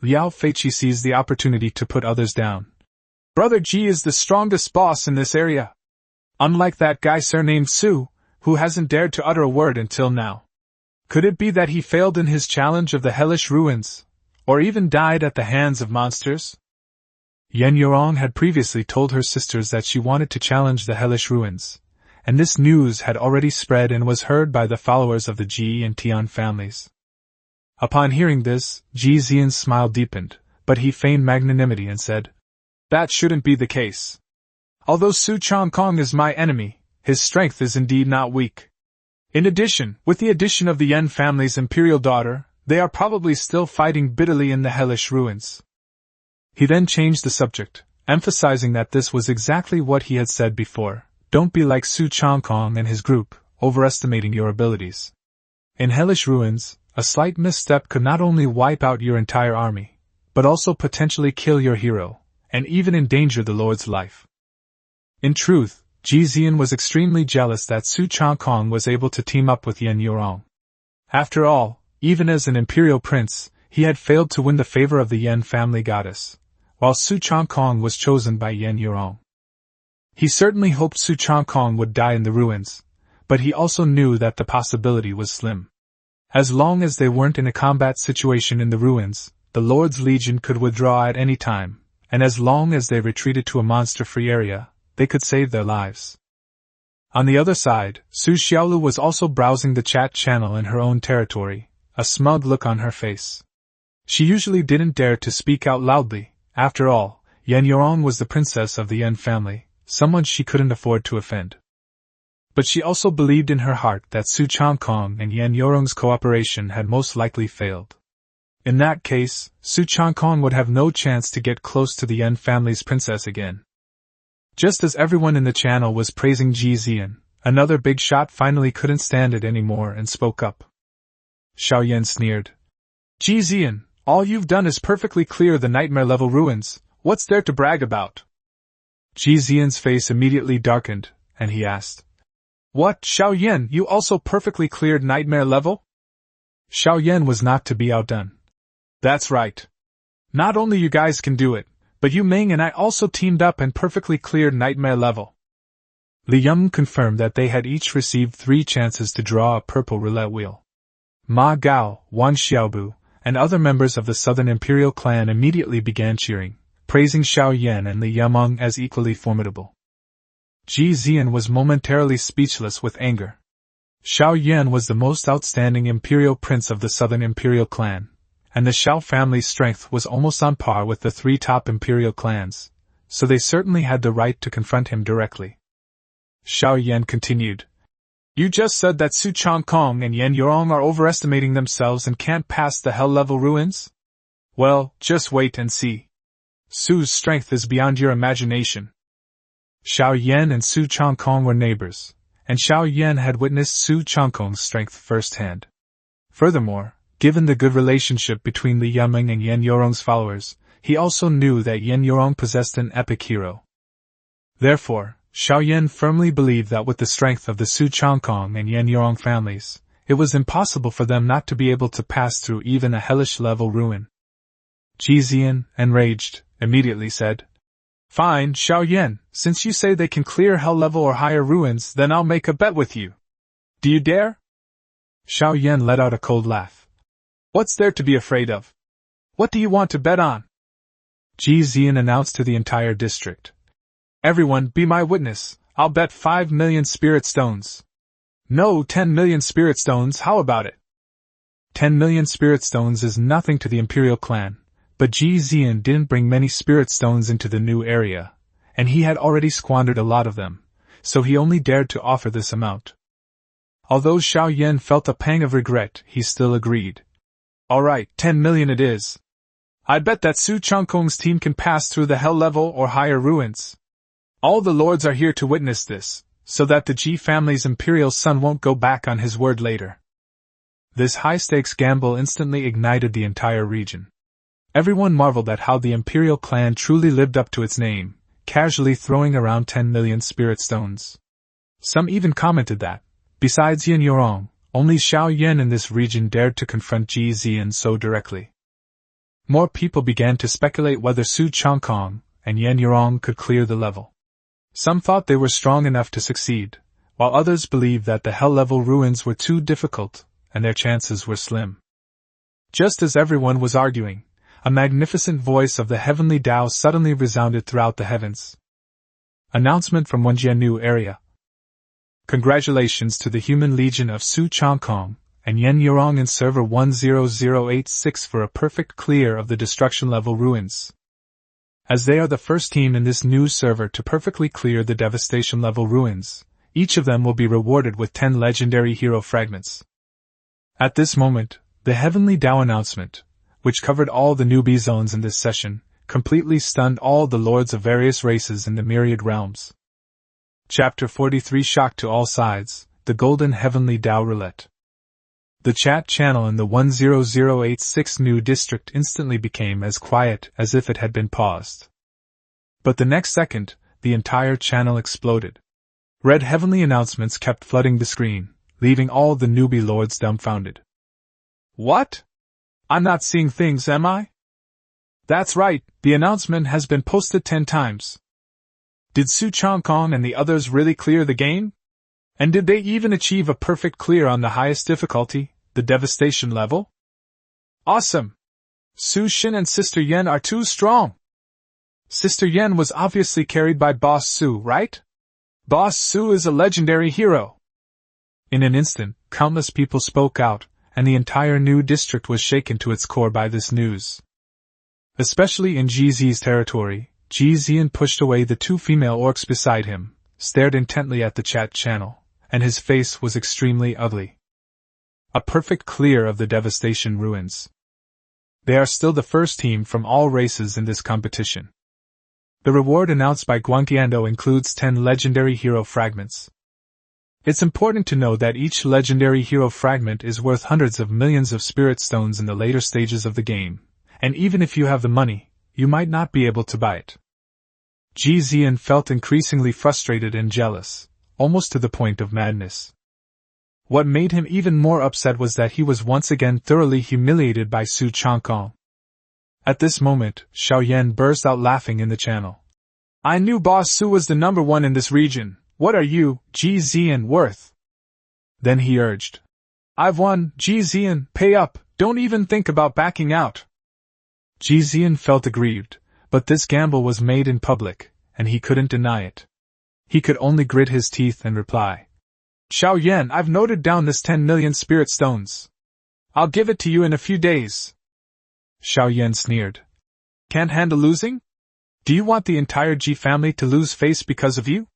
Liao Feiqi seized the opportunity to put others down. "Brother Ji is the strongest boss in this area. Unlike that guy surnamed Su, who hasn't dared to utter a word until now. Could it be that he failed in his challenge of the hellish ruins, or even died at the hands of monsters?" Yan Yorong had previously told her sisters that she wanted to challenge the hellish ruins, and this news had already spread and was heard by the followers of the Ji and Tian families. Upon hearing this, Ji Zi'an's smile deepened, but he feigned magnanimity and said, "That shouldn't be the case. Although Su Changkong is my enemy, his strength is indeed not weak. In addition, with the addition of the Yan family's imperial daughter, they are probably still fighting bitterly in the hellish ruins." He then changed the subject, emphasizing that this was exactly what he had said before: don't be like Su Changkong and his group, overestimating your abilities. In hellish ruins, a slight misstep could not only wipe out your entire army, but also potentially kill your hero, and even endanger the Lord's life. In truth, Ji Zi'an was extremely jealous that Su Changkong was able to team up with Yan Yorong. After all, even as an imperial prince, he had failed to win the favor of the Yan family goddess, while Su Changkong was chosen by Yan Yorong. He certainly hoped Su Changkong would die in the ruins, but he also knew that the possibility was slim. As long as they weren't in a combat situation in the ruins, the Lord's Legion could withdraw at any time, and as long as they retreated to a monster-free area, they could save their lives. On the other side, Su Xiaolu was also browsing the chat channel in her own territory, a smug look on her face. She usually didn't dare to speak out loudly. After all, Yan Yorong was the princess of the Yan family, someone she couldn't afford to offend. But she also believed in her heart that Su Changkong and Yan Yorong's cooperation had most likely failed. In that case, Su Changkong would have no chance to get close to the Yan family's princess again. Just as everyone in the channel was praising Ji Zi'an, another big shot finally couldn't stand it anymore and spoke up. Xiao Yan sneered. Ji Zi'an, all you've done is perfectly clear the nightmare-level ruins. What's there to brag about? Ji Zi'an's face immediately darkened, and he asked, What, Xiao Yan, you also perfectly cleared nightmare level? Xiao Yan was not to be outdone. That's right. Not only you guys can do it, but Yu Ming and I also teamed up and perfectly cleared nightmare level. Li Yum confirmed that they had each received 3 chances to draw a purple roulette wheel. Ma Gao, Wan Xiaobu, and other members of the Southern Imperial Clan immediately began cheering, praising Xiao Yan and Li Yumeng as equally formidable. Ji Zi'an was momentarily speechless with anger. Xiao Yan was the most outstanding imperial prince of the Southern Imperial Clan, and the Xiao family's strength was almost on par with the 3 top imperial clans, so they certainly had the right to confront him directly. Xiao Yan continued, You just said that Su Changkong and Yan Yorong are overestimating themselves and can't pass the hell-level ruins? Well, just wait and see. Su's strength is beyond your imagination. Xiao Yan and Su Changkong were neighbors, and Xiao Yan had witnessed Su Changkong's strength firsthand. Furthermore, given the good relationship between Li Yumeng and Yan Yorong's followers, he also knew that Yan Yorong possessed an epic hero. Therefore, Xiao Yan firmly believed that with the strength of the Su Changkong and Yan Yorong families, it was impossible for them not to be able to pass through even a hellish-level ruin. Ji Zi'an, enraged, immediately said, Fine, Xiao Yan, since you say they can clear hell-level or higher ruins, then I'll make a bet with you. Do you dare? Xiao Yan let out a cold laugh. What's there to be afraid of? What do you want to bet on? Ji Zi'an announced to the entire district. Everyone, be my witness, I'll bet 5 million spirit stones. No, 10 million spirit stones, how about it? 10 million spirit stones is nothing to the Imperial Clan, but Ji Zi'an didn't bring many spirit stones into the new area, and he had already squandered a lot of them, so he only dared to offer this amount. Although Xiao Yan felt a pang of regret, he still agreed. Alright, 10 million it is. I bet that Su Changkong's team can pass through the hell level or higher ruins. All the lords are here to witness this, so that the Ji family's imperial son won't go back on his word later. This high-stakes gamble instantly ignited the entire region. Everyone marveled at how the Imperial Clan truly lived up to its name, casually throwing around 10 million spirit stones. Some even commented that, besides Yan Yorong, only Xiao Yan in this region dared to confront Ji Zi'an so directly. More people began to speculate whether Su Changkong and Yan Yorong could clear the level. Some thought they were strong enough to succeed, while others believed that the hell-level ruins were too difficult, and their chances were slim. Just as everyone was arguing, a magnificent voice of the heavenly Tao suddenly resounded throughout the heavens. Announcement from Wenjianu area. Congratulations to the human legion of Su Changkong and Yan Yorong in server 10086 for a perfect clear of the destruction level ruins. As they are the first team in this new server to perfectly clear the devastation level ruins, each of them will be rewarded with 10 legendary hero fragments. At this moment, the Heavenly Tao announcement, which covered all the newbie zones in this session, completely stunned all the lords of various races in the myriad realms. Chapter 43 Shock to all sides, the Golden Heavenly Dao Roulette. The chat channel in the 10086 new district instantly became as quiet as if it had been paused. But the next second, the entire channel exploded. Red heavenly announcements kept flooding the screen, leaving all the newbie lords dumbfounded. What? I'm not seeing things, am I? That's right, the announcement has been posted 10 times. Did Su Changkong and the others really clear the game? And did they even achieve a perfect clear on the highest difficulty, the devastation level? Awesome! Su Xin and Sister Yan are too strong! Sister Yan was obviously carried by Boss Su, right? Boss Su is a legendary hero! In an instant, countless people spoke out, and the entire new district was shaken to its core by this news. Especially in Ji Zi's territory, Ji Zi'an pushed away the 2 female orcs beside him, stared intently at the chat channel, and his face was extremely ugly. A perfect clear of the devastation ruins. They are still the first team from all races in this competition. The reward announced by Guangqiando includes 10 legendary hero fragments. It's important to know that each legendary hero fragment is worth hundreds of millions of spirit stones in the later stages of the game, and even if you have the money, you might not be able to buy it. Ji Zi'an felt increasingly frustrated and jealous, almost to the point of madness. What made him even more upset was that he was once again thoroughly humiliated by Su Changkong. At this moment, Xiao Yan burst out laughing in the channel. I knew Boss Su was the number 1 in this region. What are you, Ji Zi'an, worth? Then he urged. I've won, Ji Zi'an, pay up, don't even think about backing out. Ji Zi'an felt aggrieved, but this gamble was made in public, and he couldn't deny it. He could only grit his teeth and reply. Xiao Yan, I've noted down this 10 million spirit stones. I'll give it to you in a few days. Xiao Yan sneered. Can't handle losing? Do you want the entire Ji family to lose face because of you?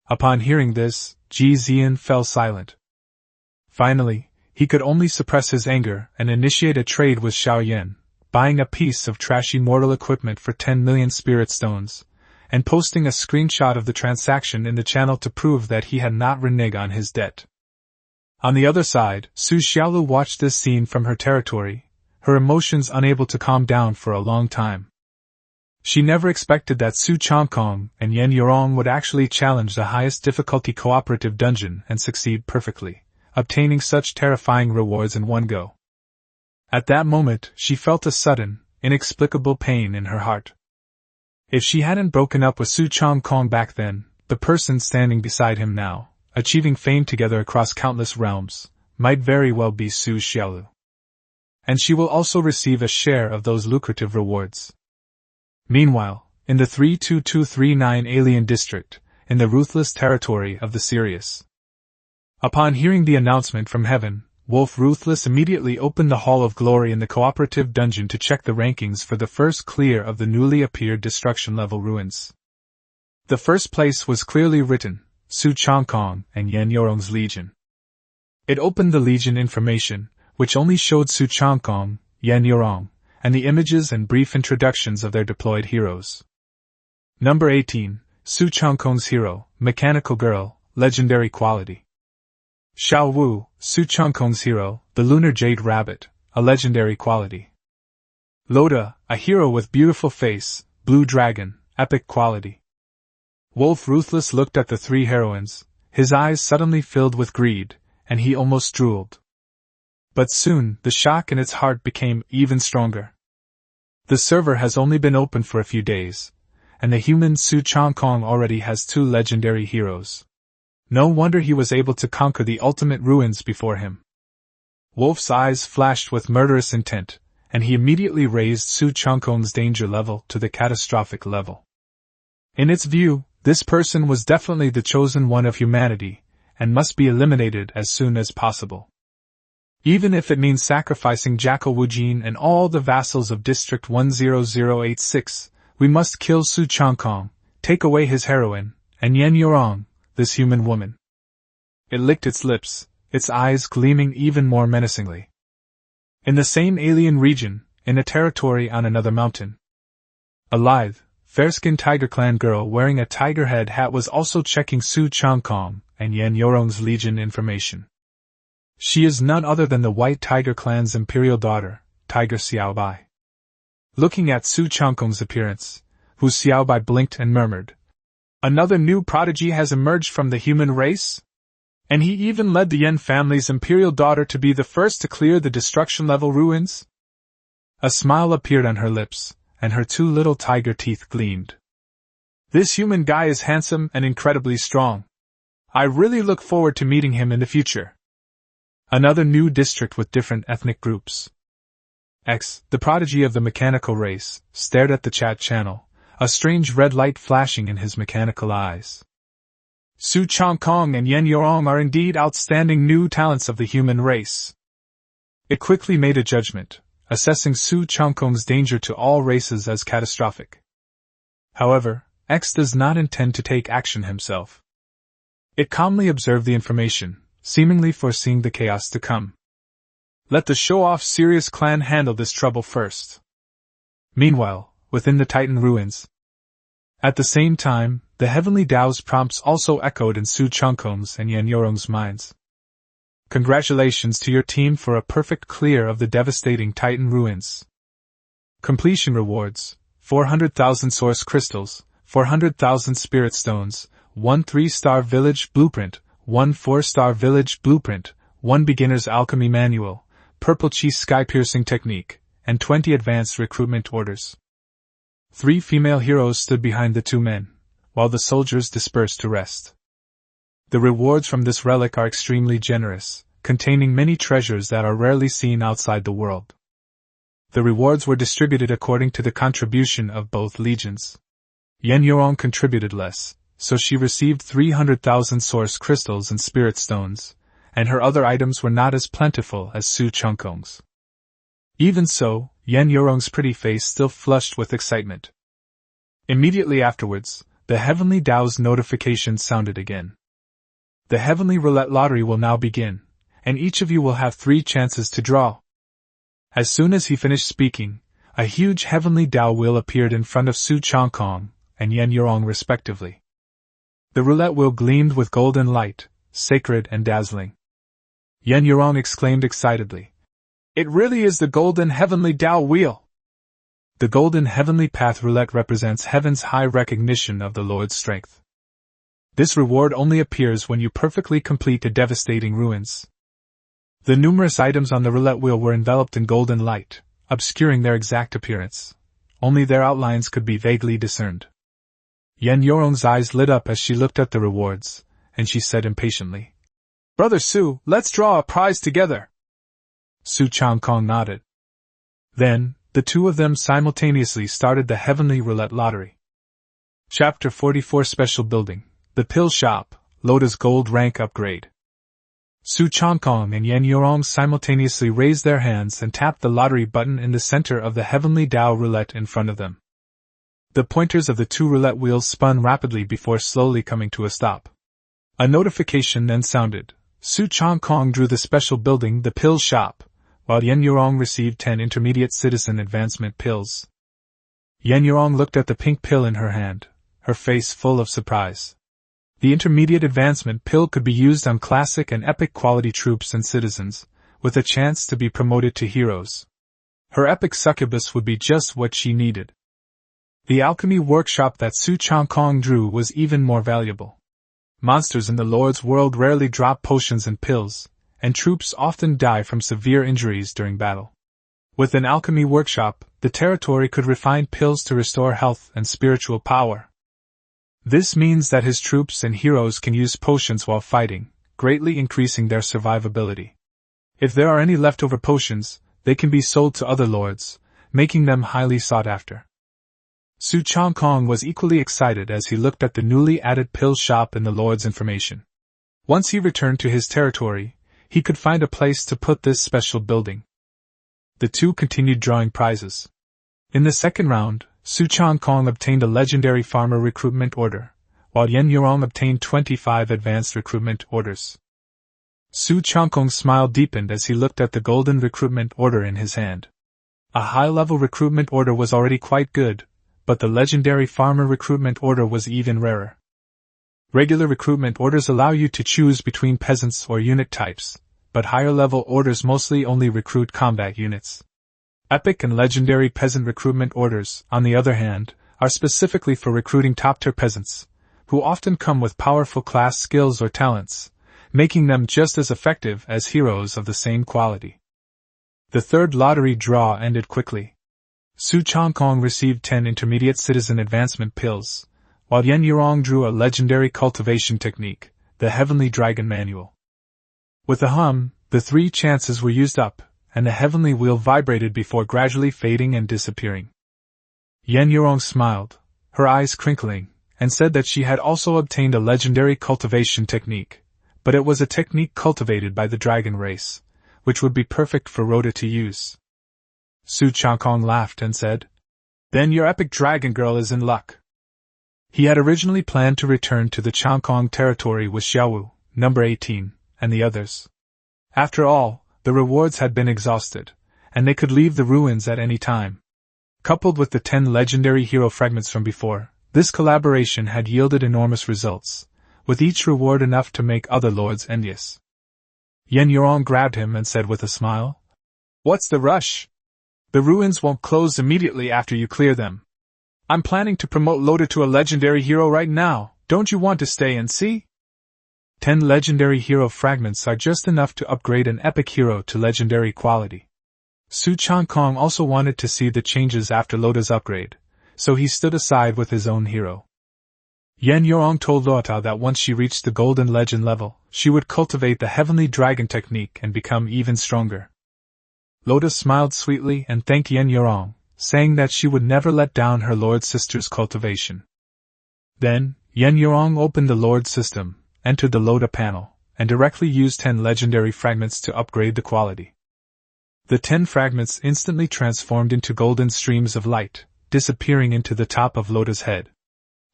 Upon hearing this, Ji Zi'an fell silent. Finally, he could only suppress his anger and initiate a trade with Xiao Yan, buying a piece of trashy mortal equipment for 10 million spirit stones, and posting a screenshot of the transaction in the channel to prove that he had not reneged on his debt. On the other side, Su Xiaolu watched this scene from her territory, her emotions unable to calm down for a long time. She never expected that Su Changkong and Yan Yorong would actually challenge the highest difficulty cooperative dungeon and succeed perfectly, obtaining such terrifying rewards in one go. At that moment, she felt a sudden, inexplicable pain in her heart. If she hadn't broken up with Su Changkong back then, the person standing beside him now, achieving fame together across countless realms, might very well be Su Xiaolu. And she will also receive a share of those lucrative rewards. Meanwhile, in the 32239 Alien District, in the ruthless territory of the Sirius. Upon hearing the announcement from heaven, Wolf Ruthless immediately opened the Hall of Glory in the cooperative dungeon to check the rankings for the first clear of the newly appeared destruction level ruins. The first place was clearly written, Su Changkong and Yan Yorong's Legion. It opened the Legion information, which only showed Su Changkong, Yan Yorong, and the images and brief introductions of their deployed heroes. Number 18, Su Changkong's hero, Mechanical Girl, legendary quality. Xiao Wu, Su Changkong's hero, the Lunar Jade Rabbit, a legendary quality. Loda, a hero with beautiful face, Blue Dragon, epic quality. Wolf Ruthless looked at the 3 heroines, his eyes suddenly filled with greed, and he almost drooled. But soon, the shock in its heart became even stronger. The server has only been open for a few days, and the human Su Changkong already has 2 legendary heroes. No wonder he was able to conquer the ultimate ruins before him. Wolf's eyes flashed with murderous intent, and he immediately raised Su Changkong's danger level to the catastrophic level. In its view, this person was definitely the chosen one of humanity, and must be eliminated as soon as possible. Even if it means sacrificing Jackal Wujin and all the vassals of District 10086, we must kill Su Changkong, take away his heroine, and Yan Yorong, this human woman. It licked its lips, its eyes gleaming even more menacingly. In the same alien region, in a territory on another mountain. A lithe, fair-skinned Tiger Clan girl wearing a tiger head hat was also checking Su Changkong and Yan Yorong's Legion information. She is none other than the White Tiger Clan's imperial daughter, Tiger Xiaobai. Looking at Su Changkong's appearance, Hu Xiaobai blinked and murmured, "Another new prodigy has emerged from the human race? And he even led the Yan family's imperial daughter to be the first to clear the destruction-level ruins?" A smile appeared on her lips, and her two little tiger teeth gleamed. "This human guy is handsome and incredibly strong. I really look forward to meeting him in the future." Another new district with different ethnic groups. X, the prodigy of the mechanical race, stared at the chat channel, a strange red light flashing in his mechanical eyes. Su Changkong and Yan Yorong are indeed outstanding new talents of the human race. It quickly made a judgment, assessing Su Changkong's danger to all races as catastrophic. However, X does not intend to take action himself. It calmly observed the information, seemingly foreseeing the chaos to come. Let the show-off serious clan handle this trouble first. Meanwhile, within the Titan ruins. At the same time, the Heavenly Dao's prompts also echoed in Su Changkong's and Yan Yorong's minds. Congratulations to your team for a perfect clear of the devastating Titan ruins. Completion rewards: 400,000 source crystals, 400,000 spirit stones, 1 3-star village blueprint, 1 4-star village blueprint, 1 beginner's alchemy manual, purple chi sky-piercing technique, and 20 advanced recruitment orders. 3 female heroes stood behind the 2 men, while the soldiers dispersed to rest. The rewards from this relic are extremely generous, containing many treasures that are rarely seen outside the world. The rewards were distributed according to the contribution of both legions. Yan Yorong contributed less, so she received 300,000 source crystals and spirit stones, and her other items were not as plentiful as Su Changkong's. Even so, Yan Yorong's pretty face still flushed with excitement. Immediately afterwards, the Heavenly Dao's notification sounded again. The Heavenly Roulette Lottery will now begin, and each of you will have 3 chances to draw. As soon as he finished speaking, a huge Heavenly Dao wheel appeared in front of Su Changkong and Yan Yorong respectively. The roulette wheel gleamed with golden light, sacred and dazzling. Yan Yorong exclaimed excitedly, "It really is the golden Heavenly Dao wheel!" The golden Heavenly Path roulette represents heaven's high recognition of the Lord's strength. This reward only appears when you perfectly complete the devastating ruins. The numerous items on the roulette wheel were enveloped in golden light, obscuring their exact appearance. Only their outlines could be vaguely discerned. Yan Yorong's eyes lit up as she looked at the rewards, and she said impatiently, "Brother Su, let's draw a prize together." Su Changkong nodded. Then, the 2 of them simultaneously started the Heavenly Roulette Lottery. Chapter 44 Special Building, The Pill Shop, Loda's Gold Rank Upgrade. Su Changkong and Yan Yorong simultaneously raised their hands and tapped the lottery button in the center of the Heavenly Dao roulette in front of them. The pointers of the 2 roulette wheels spun rapidly before slowly coming to a stop. A notification then sounded. Su Changkong drew the special building, the Pill Shop, while Yan Yorong received 10 intermediate citizen advancement pills. Yan Yorong looked at the pink pill in her hand, her face full of surprise. The intermediate advancement pill could be used on classic and epic quality troops and citizens, with a chance to be promoted to heroes. Her epic succubus would be just what she needed. The alchemy workshop that Su Changkong drew was even more valuable. Monsters in the Lord's world rarely drop potions and pills, and troops often die from severe injuries during battle. With an alchemy workshop, the territory could refine pills to restore health and spiritual power. This means that his troops and heroes can use potions while fighting, greatly increasing their survivability. If there are any leftover potions, they can be sold to other lords, making them highly sought after. Su Changkong was equally excited as he looked at the newly added pill shop in the Lord's information. Once he returned to his territory, he could find a place to put this special building. The 2 continued drawing prizes. In the second round, Su Changkong obtained a legendary farmer recruitment order, while Yan Yorong obtained 25 advanced recruitment orders. Su Changkong's smile deepened as he looked at the golden recruitment order in his hand. A high-level recruitment order was already quite good, but the legendary farmer recruitment order was even rarer. Regular recruitment orders allow you to choose between peasants or unit types, but higher-level orders mostly only recruit combat units. Epic and legendary peasant recruitment orders, on the other hand, are specifically for recruiting top-tier peasants, who often come with powerful class skills or talents, making them just as effective as heroes of the same quality. The third lottery draw ended quickly. Su Changkong received 10 intermediate citizen advancement pills, while Yen Yurong drew a legendary cultivation technique, the Heavenly Dragon Manual. With a hum, the 3 chances were used up, and the heavenly wheel vibrated before gradually fading and disappearing. Yen Yurong smiled, her eyes crinkling, and said that she had also obtained a legendary cultivation technique, but it was a technique cultivated by the dragon race, which would be perfect for Rhoda to use. Su Changkong laughed and said, "Then your epic dragon girl is in luck." He had originally planned to return to the Changkong territory with Xiaowu, number 18, and the others. After all, the rewards had been exhausted, and they could leave the ruins at any time. Coupled with the 10 legendary hero fragments from before, this collaboration had yielded enormous results, with each reward enough to make other lords envious. Yen Yurong grabbed him and said with a smile, "What's the rush? The ruins won't close immediately after you clear them. I'm planning to promote Loda to a legendary hero right now, don't you want to stay and see?" 10 legendary hero fragments are just enough to upgrade an epic hero to legendary quality. Su Changkong also wanted to see the changes after Loda's upgrade, so he stood aside with his own hero. Yen Yurong told Luotao that once she reached the Golden Legend level, she would cultivate the Heavenly Dragon technique and become even stronger. Loda smiled sweetly and thanked Yen Yurong, saying that she would never let down her Lord Sister's cultivation. Then, Yen Yurong opened the Lord System, entered the Loda panel, and directly used 10 legendary fragments to upgrade the quality. The 10 fragments instantly transformed into golden streams of light, disappearing into the top of Loda's head.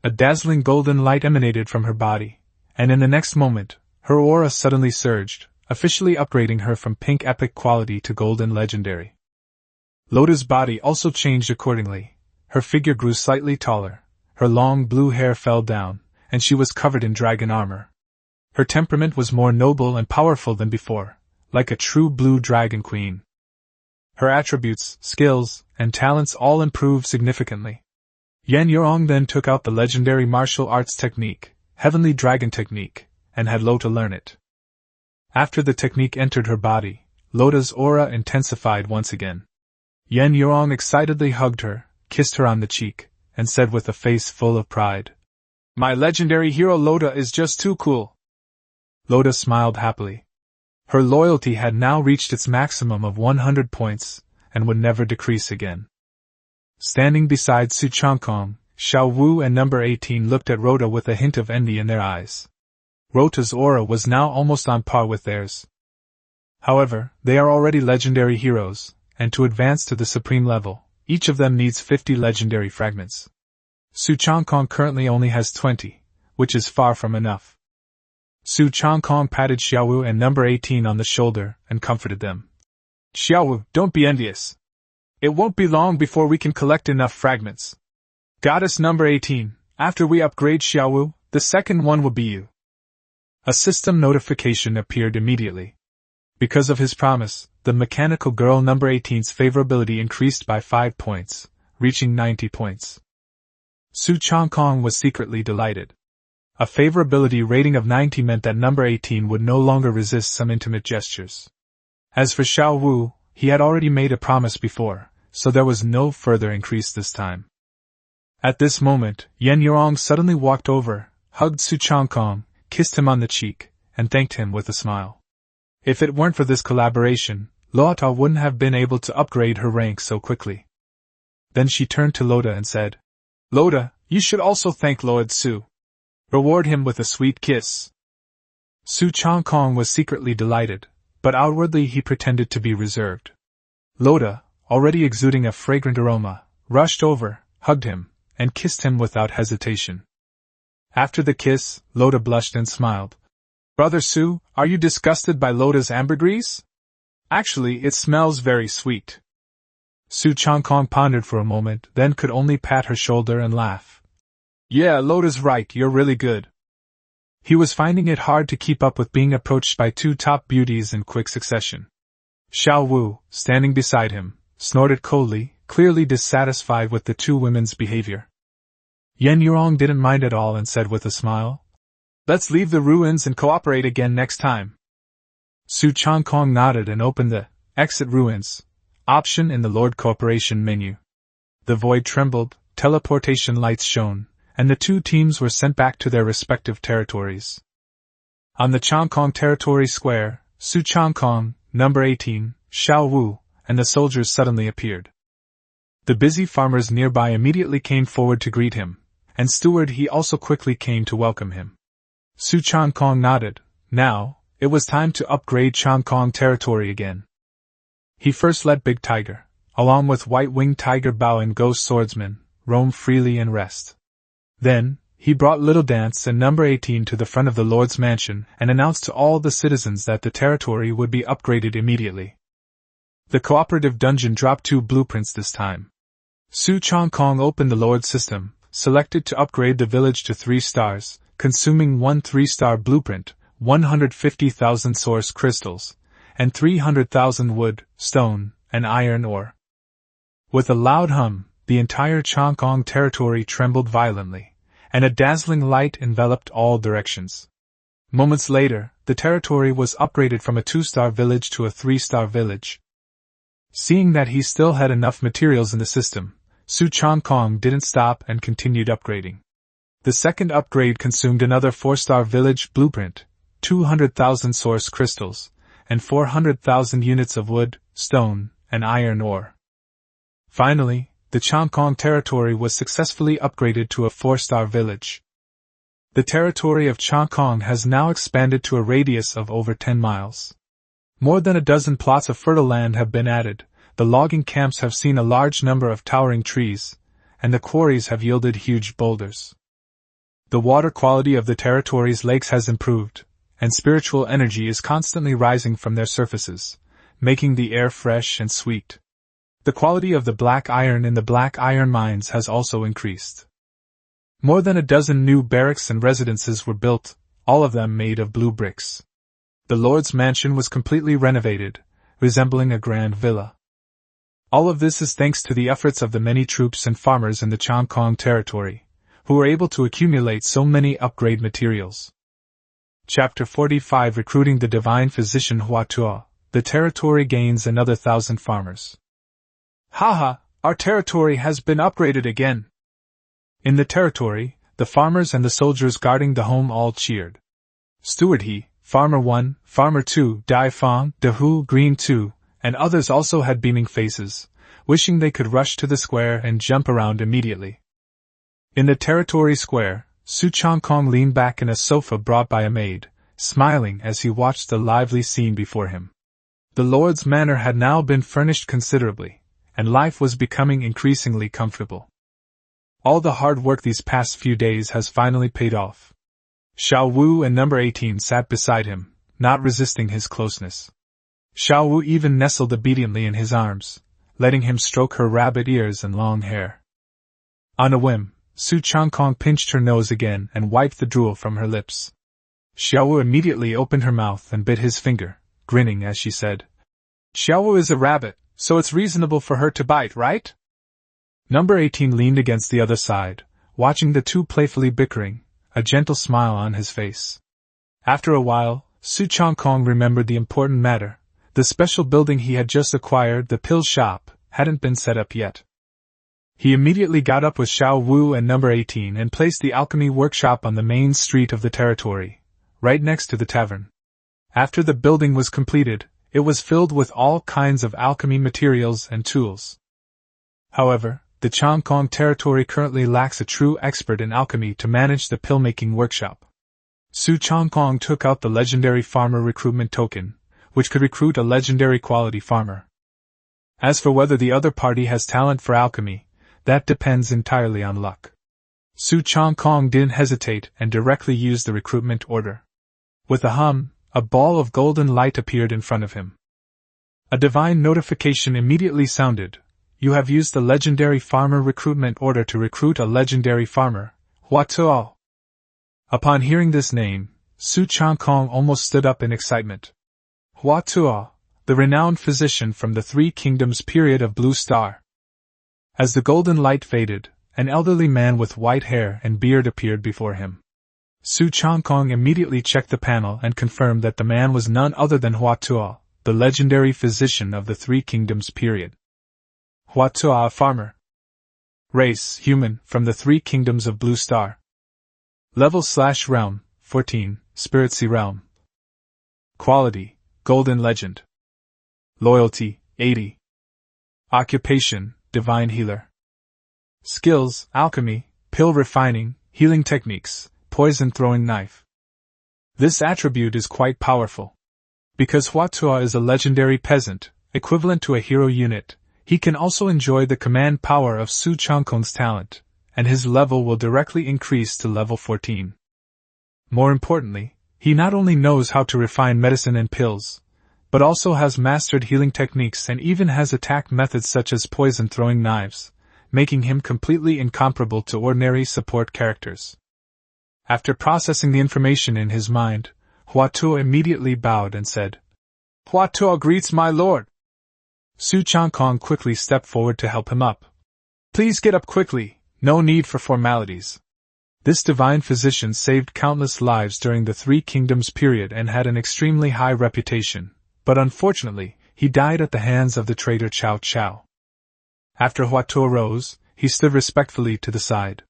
A dazzling golden light emanated from her body, and in the next moment, her aura suddenly surged, officially upgrading her from pink epic quality to golden legendary. Loda's body also changed accordingly. Her figure grew slightly taller, her long blue hair fell down, and she was covered in dragon armor. Her temperament was more noble and powerful than before, like a true blue dragon queen. Her attributes, skills, and talents all improved significantly. Yen Yurong then took out the legendary martial arts technique, Heavenly Dragon Technique, and had Loda learn it. After the technique entered her body, Loda's aura intensified once again. Yen Yurong excitedly hugged her, kissed her on the cheek, and said with a face full of pride, "My legendary hero Loda is just too cool." Loda smiled happily. Her loyalty had now reached its maximum of 100 points, and would never decrease again. Standing beside Su Changkong, Xiao Wu and number 18 looked at Rhoda with a hint of envy in their eyes. Rhoda's aura was now almost on par with theirs. However, they are already legendary heroes, and to advance to the supreme level, each of them needs 50 legendary fragments. Su Changkong currently only has 20, which is far from enough. Su Changkong patted Xiaowu and number 18 on the shoulder and comforted them. "Xiaowu, don't be envious. It won't be long before we can collect enough fragments. Goddess number 18, after we upgrade Xiaowu, the second one will be you." A system notification appeared immediately. Because of his promise, the mechanical girl number 18's favorability increased by 5 points, reaching 90 points. Su Changkong was secretly delighted. A favorability rating of 90 meant that number 18 would no longer resist some intimate gestures. As for Xiao Wu, he had already made a promise before, so there was no further increase this time. At this moment, Yen Yurong suddenly walked over, hugged Su Changkong, kissed him on the cheek, and thanked him with a smile. If it weren't for this collaboration, Luotao wouldn't have been able to upgrade her rank so quickly. Then she turned to Loda and said, "Loda, you should also thank Lord Su. Reward him with a sweet kiss." Su Changkong was secretly delighted, but outwardly he pretended to be reserved. Loda, already exuding a fragrant aroma, rushed over, hugged him, and kissed him without hesitation. After the kiss, Loda blushed and smiled. "Brother Su, are you disgusted by Loda's ambergris? Actually, it smells very sweet." Su Changkong pondered for a moment, then could only pat her shoulder and laugh. Yeah, Loda's right, you're really good. He was finding it hard to keep up with being approached by two top beauties in quick succession. Xiao Wu, standing beside him, snorted coldly, clearly dissatisfied with the two women's behavior. Yen Yurong didn't mind at all and said with a smile, "Let's leave the ruins and cooperate again next time." Su Changkong nodded and opened the Exit Ruins option in the Lord Cooperation menu. The void trembled, teleportation lights shone, and the two teams were sent back to their respective territories. On the Changkong Territory Square, Su Changkong, number 18, Xiao Wu, and the soldiers suddenly appeared. The busy farmers nearby immediately came forward to greet him, and Steward He also quickly came to welcome him. Su Changkong nodded. Now, it was time to upgrade Changkong territory again. He first let Big Tiger, along with White-Winged Tiger Bao and Ghost Swordsman, roam freely and rest. Then, he brought Little Dance and number 18 to the front of the Lord's mansion and announced to all the citizens that the territory would be upgraded immediately. The cooperative dungeon dropped 2 blueprints this time. Su Changkong opened the Lord's system, selected to upgrade the village to 3 stars, consuming 1 3-star blueprint, 150,000 source crystals, and 300,000 wood, stone, and iron ore. With a loud hum, the entire Changkong territory trembled violently, and a dazzling light enveloped all directions. Moments later, the territory was upgraded from a 2-star village to a 3-star village. Seeing that he still had enough materials in the system, Su Changkong didn't stop and continued upgrading. The second upgrade consumed another 4-star village blueprint, 200,000 source crystals, and 400,000 units of wood, stone, and iron ore. Finally, the Changkong territory was successfully upgraded to a 4-star village. The territory of Changkong has now expanded to a radius of over 10 miles. More than a dozen plots of fertile land have been added, the logging camps have seen a large number of towering trees, and the quarries have yielded huge boulders. The water quality of the territory's lakes has improved, and spiritual energy is constantly rising from their surfaces, making the air fresh and sweet. The quality of the black iron in the black iron mines has also increased. More than a dozen new barracks and residences were built, all of them made of blue bricks. The Lord's mansion was completely renovated, resembling a grand villa. All of this is thanks to the efforts of the many troops and farmers in the Changkong territory, who were able to accumulate so many upgrade materials. Chapter 45 Recruiting the Divine Physician Hua Tuo. The territory gains another 1,000 farmers. Haha, our territory has been upgraded again. In the territory, the farmers and the soldiers guarding the home all cheered. Steward He, Farmer 1, Farmer 2, Dai Fong, Dehu, Green 2, and others also had beaming faces, wishing they could rush to the square and jump around immediately. In the territory square, Su Changkong leaned back in a sofa brought by a maid, smiling as he watched the lively scene before him. The Lord's manor had now been furnished considerably, and life was becoming increasingly comfortable. All the hard work these past few days has finally paid off. Xiao Wu and number 18 sat beside him, not resisting his closeness. Xiao Wu even nestled obediently in his arms, letting him stroke her rabbit ears and long hair. On a whim, Su Changkong pinched her nose again and wiped the drool from her lips. Xiao Wu immediately opened her mouth and bit his finger, grinning as she said, "Xiao Wu is a rabbit, so it's reasonable for her to bite, right?" Number 18 leaned against the other side, watching the two playfully bickering, a gentle smile on his face. After a while, Su Changkong remembered the important matter. The special building he had just acquired, the pill shop, hadn't been set up yet. He immediately got up with Xiao Wu and number 18 and placed the alchemy workshop on the main street of the territory, right next to the tavern. After the building was completed, it was filled with all kinds of alchemy materials and tools. However, the Changkong territory currently lacks a true expert in alchemy to manage the pill-making workshop. Su Changkong took out the legendary farmer recruitment token, which could recruit a legendary quality farmer. As for whether the other party has talent for alchemy, that depends entirely on luck. Su Changkong didn't hesitate and directly used the recruitment order. With a hum, a ball of golden light appeared in front of him. A divine notification immediately sounded. you have used the legendary farmer recruitment order to recruit a legendary farmer, Hua Tuo. Upon hearing this name, Su Changkong almost stood up in excitement. Hua Tuo, the renowned physician from the Three Kingdoms period of Blue Star. As the golden light faded, an elderly man with white hair and beard appeared before him. Su Changkong immediately checked the panel and confirmed that the man was none other than Hua Tuo, the legendary physician of the Three Kingdoms period. Hua Tuo, a farmer. Race, human, from the Three Kingdoms of Blue Star. Level/realm, 14, Spirit Sea Realm. Quality, Golden Legend. Loyalty, 80. Occupation, Divine Healer. Skills, Alchemy, Pill Refining, Healing Techniques, Poison Throwing Knife. This attribute is quite powerful. Because Hua Tuo is a legendary peasant, equivalent to a hero unit, he can also enjoy the command power of Su Changkong's talent, and his level will directly increase to level 14. More importantly, he not only knows how to refine medicine and pills, but also has mastered healing techniques and even has attack methods such as poison-throwing knives, making him completely incomparable to ordinary support characters. After processing the information in his mind, Hua Tuo immediately bowed and said, "Hua Tuo greets my lord." Su Changkong quickly stepped forward to help him up. "Please get up quickly, no need for formalities." This divine physician saved countless lives during the Three Kingdoms period and had an extremely high reputation, but unfortunately, he died at the hands of the traitor Cao Cao. After Hua Tuo rose, he stood respectfully to the side.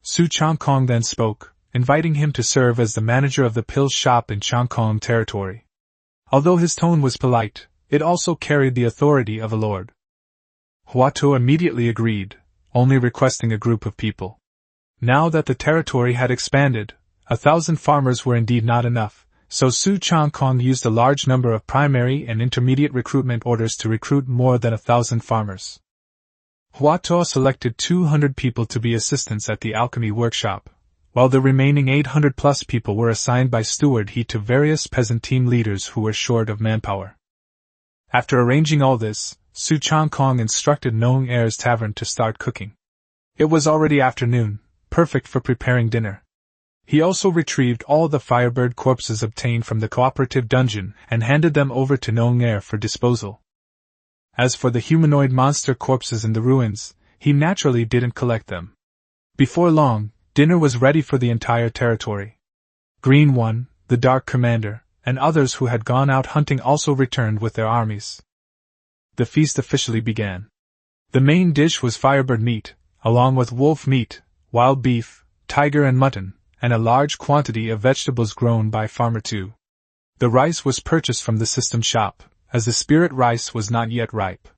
Su Changkong then spoke, inviting him to serve as the manager of the pill shop in Changkong territory. Although his tone was polite, it also carried the authority of a lord. Hua Tuo immediately agreed, only requesting a group of people. Now that the territory had expanded, 1,000 farmers were indeed not enough, so Su Changkong used a large number of primary and intermediate recruitment orders to recruit more than 1,000 farmers. Hua Tuo selected 200 people to be assistants at the alchemy workshop, while the remaining 800+ people were assigned by Steward He to various peasant team leaders who were short of manpower. After arranging all this, Su Changkong instructed Nong Air's tavern to start cooking. It was already afternoon, perfect for preparing dinner. He also retrieved all the firebird corpses obtained from the cooperative dungeon and handed them over to Nong Air for disposal. As for the humanoid monster corpses in the ruins, he naturally didn't collect them. Before long, dinner was ready for the entire territory. Green One, the Dark Commander, and others who had gone out hunting also returned with their armies. The feast officially began. The main dish was firebird meat, along with wolf meat, wild beef, tiger and mutton, and a large quantity of vegetables grown by Farmer 2. The rice was purchased from the system shop, as the spirit rice was not yet ripe.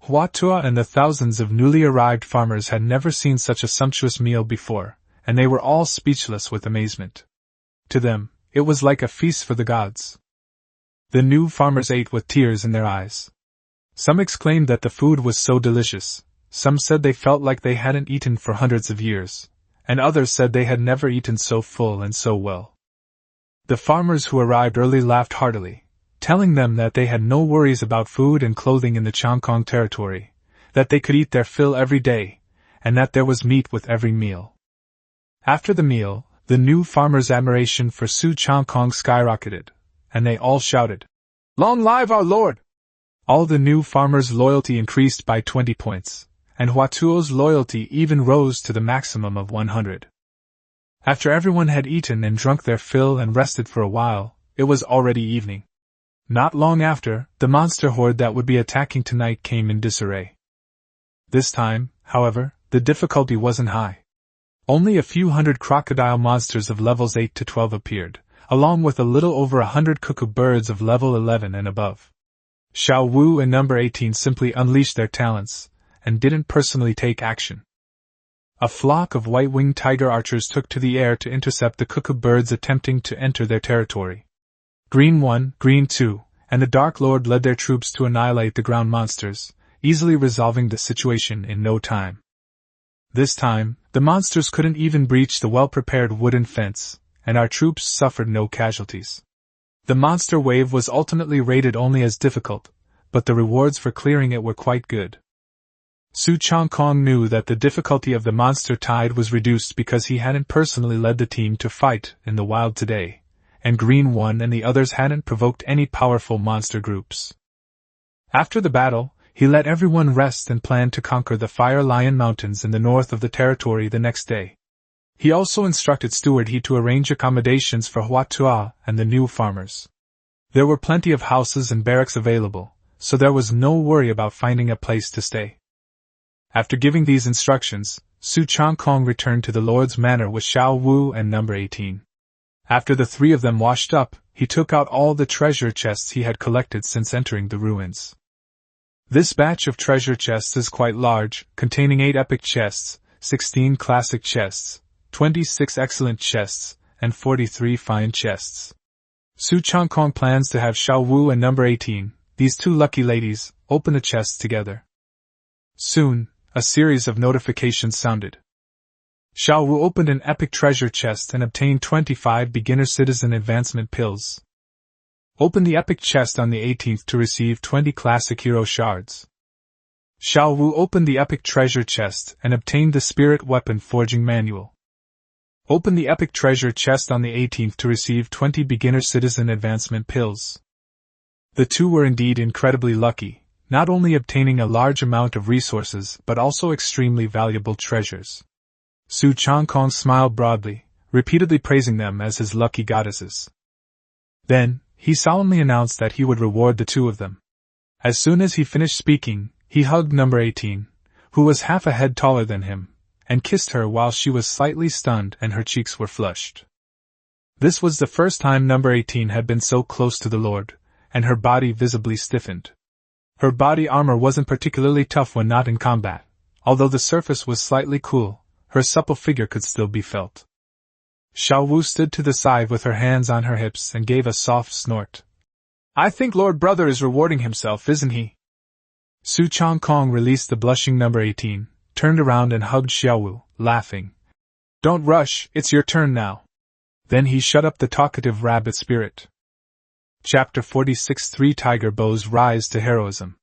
Hua Tuo and the thousands of newly arrived farmers had never seen such a sumptuous meal before, and they were all speechless with amazement. To them, it was like a feast for the gods. The new farmers ate with tears in their eyes. Some exclaimed that the food was so delicious, some said they felt like they hadn't eaten for hundreds of years, and others said they had never eaten so full and so well. The farmers who arrived early laughed heartily, telling them that they had no worries about food and clothing in the Changkong territory, that they could eat their fill every day, and that there was meat with every meal. After the meal, the new farmers' admiration for Su Changkong skyrocketed, and they all shouted, "Long live our lord!" All the new farmers' loyalty increased by 20 points, and Hua Tuo's loyalty even rose to the maximum of 100. After everyone had eaten and drunk their fill and rested for a while, it was already evening. Not long after, the monster horde that would be attacking tonight came in disarray. This time, however, the difficulty wasn't high. Only a few hundred crocodile monsters of levels 8 to 12 appeared, along with a little over 100 cuckoo birds of level 11 and above. Xiao Wu and number 18 simply unleashed their talents, and didn't personally take action. A flock of white-winged tiger archers took to the air to intercept the cuckoo birds attempting to enter their territory. Green 1, Green 2, and the Dark Lord led their troops to annihilate the ground monsters, easily resolving the situation in no time. This time, the monsters couldn't even breach the well-prepared wooden fence, and our troops suffered no casualties. The monster wave was ultimately rated only as difficult, but the rewards for clearing it were quite good. Su Changkong knew that the difficulty of the monster tide was reduced because he hadn't personally led the team to fight in the wild today, and Green One and the others hadn't provoked any powerful monster groups. After the battle, he let everyone rest and planned to conquer the Fire Lion Mountains in the north of the territory the next day. He also instructed Steward He to arrange accommodations for Hua Tua and the new farmers. There were plenty of houses and barracks available, so there was no worry about finding a place to stay. After giving these instructions, Su Changkong returned to the Lord's Manor with Xiao Wu and number 18. After the three of them washed up, he took out all the treasure chests he had collected since entering the ruins. This batch of treasure chests is quite large, containing 8 epic chests, 16 classic chests, 26 excellent chests, and 43 fine chests. Su Changkong plans to have Xiao Wu and number 18, these two lucky ladies, open the chests together. Soon, a series of notifications sounded. Xiao Wu opened an epic treasure chest and obtained 25 beginner citizen advancement pills. Opened the epic chest on the 18th to receive 20 classic hero shards. Xiao Wu opened the epic treasure chest and obtained the spirit weapon forging manual. Opened the epic treasure chest on the 18th to receive 20 beginner citizen advancement pills. The two were indeed incredibly lucky, not only obtaining a large amount of resources but also extremely valuable treasures. Su Changkong smiled broadly, repeatedly praising them as his lucky goddesses. Then, he solemnly announced that he would reward the two of them. As soon as he finished speaking, he hugged number 18, who was half a head taller than him, and kissed her while she was slightly stunned and her cheeks were flushed. This was the first time number 18 had been so close to the Lord, and her body visibly stiffened. Her body armor wasn't particularly tough when not in combat. Although the surface was slightly cool, her supple figure could still be felt. Xiao Wu stood to the side with her hands on her hips and gave a soft snort. "I think Lord Brother is rewarding himself, isn't he?" Su Changkong released the blushing number 18, turned around and hugged Xiao Wu, laughing. "Don't rush, it's your turn now." Then he shut up the talkative rabbit spirit. Chapter 46 3 Tiger Bows Rise to Heroism.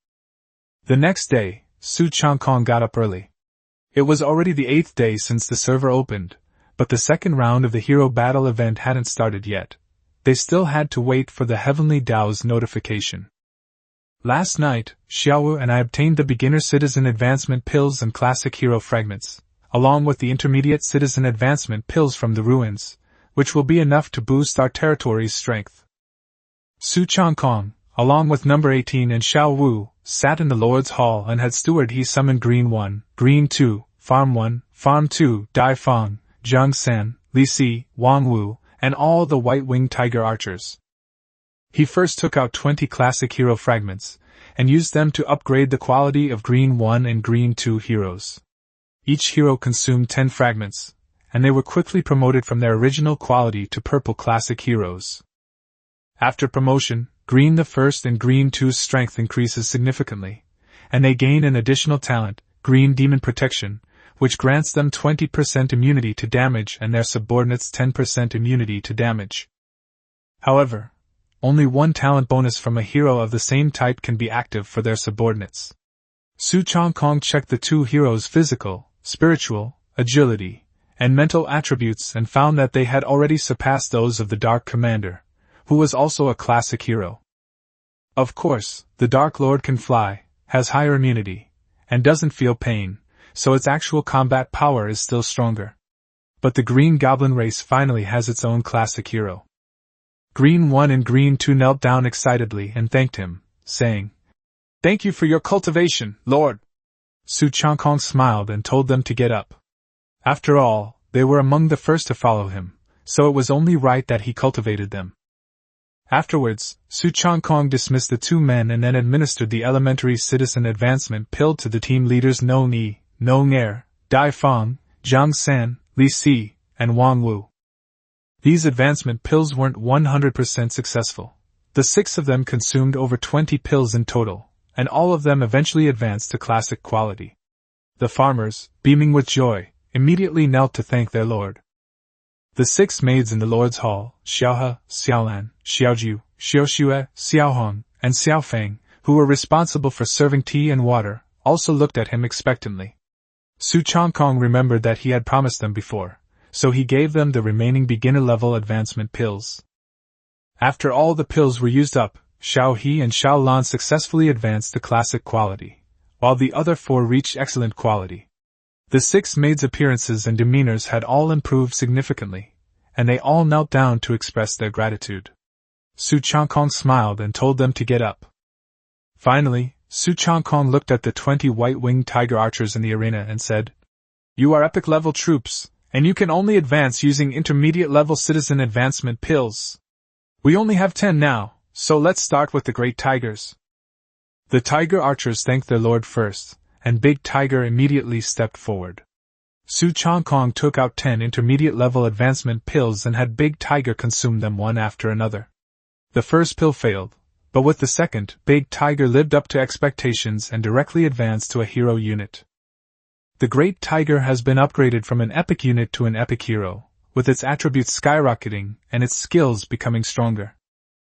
The next day, Su Changkong got up early. It was already the 8th day since the server opened, but the second round of the hero battle event hadn't started yet. They still had to wait for the Heavenly Dao's notification. Last night, Xiaowu and I obtained the beginner citizen advancement pills and classic hero fragments, along with the intermediate citizen advancement pills from the ruins, which will be enough to boost our territory's strength. Su Changkong, along with number 18 and Xiao Wu, sat in the Lord's Hall and had Steward He summoned Green 1, Green 2, Farm 1, Farm 2, Dai Feng, Zhang San, Li Si, Wang Wu, and all the white-winged tiger archers. He first took out 20 classic hero fragments, and used them to upgrade the quality of Green 1 and Green 2 heroes. Each hero consumed 10 fragments, and they were quickly promoted from their original quality to purple classic heroes. After promotion, Green the First and Green 2's strength increases significantly, and they gain an additional talent, Green Demon Protection, which grants them 20% immunity to damage and their subordinates 10% immunity to damage. However, only one talent bonus from a hero of the same type can be active for their subordinates. Su Changkong checked the two heroes' physical, spiritual, agility, and mental attributes and found that they had already surpassed those of the Dark Commander, who was also a classic hero. Of course, the Dark Lord can fly, has higher immunity, and doesn't feel pain, so its actual combat power is still stronger. But the Green Goblin race finally has its own classic hero. Green 1 and Green 2 knelt down excitedly and thanked him, saying, "Thank you for your cultivation, Lord." Su Changkong smiled and told them to get up. After all, they were among the first to follow him, so it was only right that he cultivated them. Afterwards, Su Changkong dismissed the two men and then administered the elementary citizen advancement pill to the team leaders No Ni, No Nger, Dai Feng, Zhang San, Li Si, and Wang Wu. These advancement pills weren't 100% successful. The 6 of them consumed over 20 pills in total, and all of them eventually advanced to classic quality. The farmers, beaming with joy, immediately knelt to thank their lord. The 6 maids in the Lord's Hall, Xiaohe, Xiaolan, Xiaoju, Xiaoxue, Xiaohong, and Xiaofeng, who were responsible for serving tea and water, also looked at him expectantly. Su Changkong remembered that he had promised them before, so he gave them the remaining beginner-level advancement pills. After all the pills were used up, Xiao He and Xiao Lan successfully advanced to classic quality, while the other 4 reached excellent quality. The 6 maids' appearances and demeanors had all improved significantly, and they all knelt down to express their gratitude. Su Changkong smiled and told them to get up. Finally, Su Changkong looked at the 20 white-winged tiger archers in the arena and said, "You are epic-level troops, and you can only advance using intermediate-level citizen advancement pills. We only have 10 now, so let's start with the great tigers." The tiger archers thanked their lord first, and Big Tiger immediately stepped forward. Su Changkong took out 10 intermediate-level advancement pills and had Big Tiger consume them one after another. The first pill failed, but with the second, Big Tiger lived up to expectations and directly advanced to a hero unit. The Great Tiger has been upgraded from an epic unit to an epic hero, with its attributes skyrocketing and its skills becoming stronger.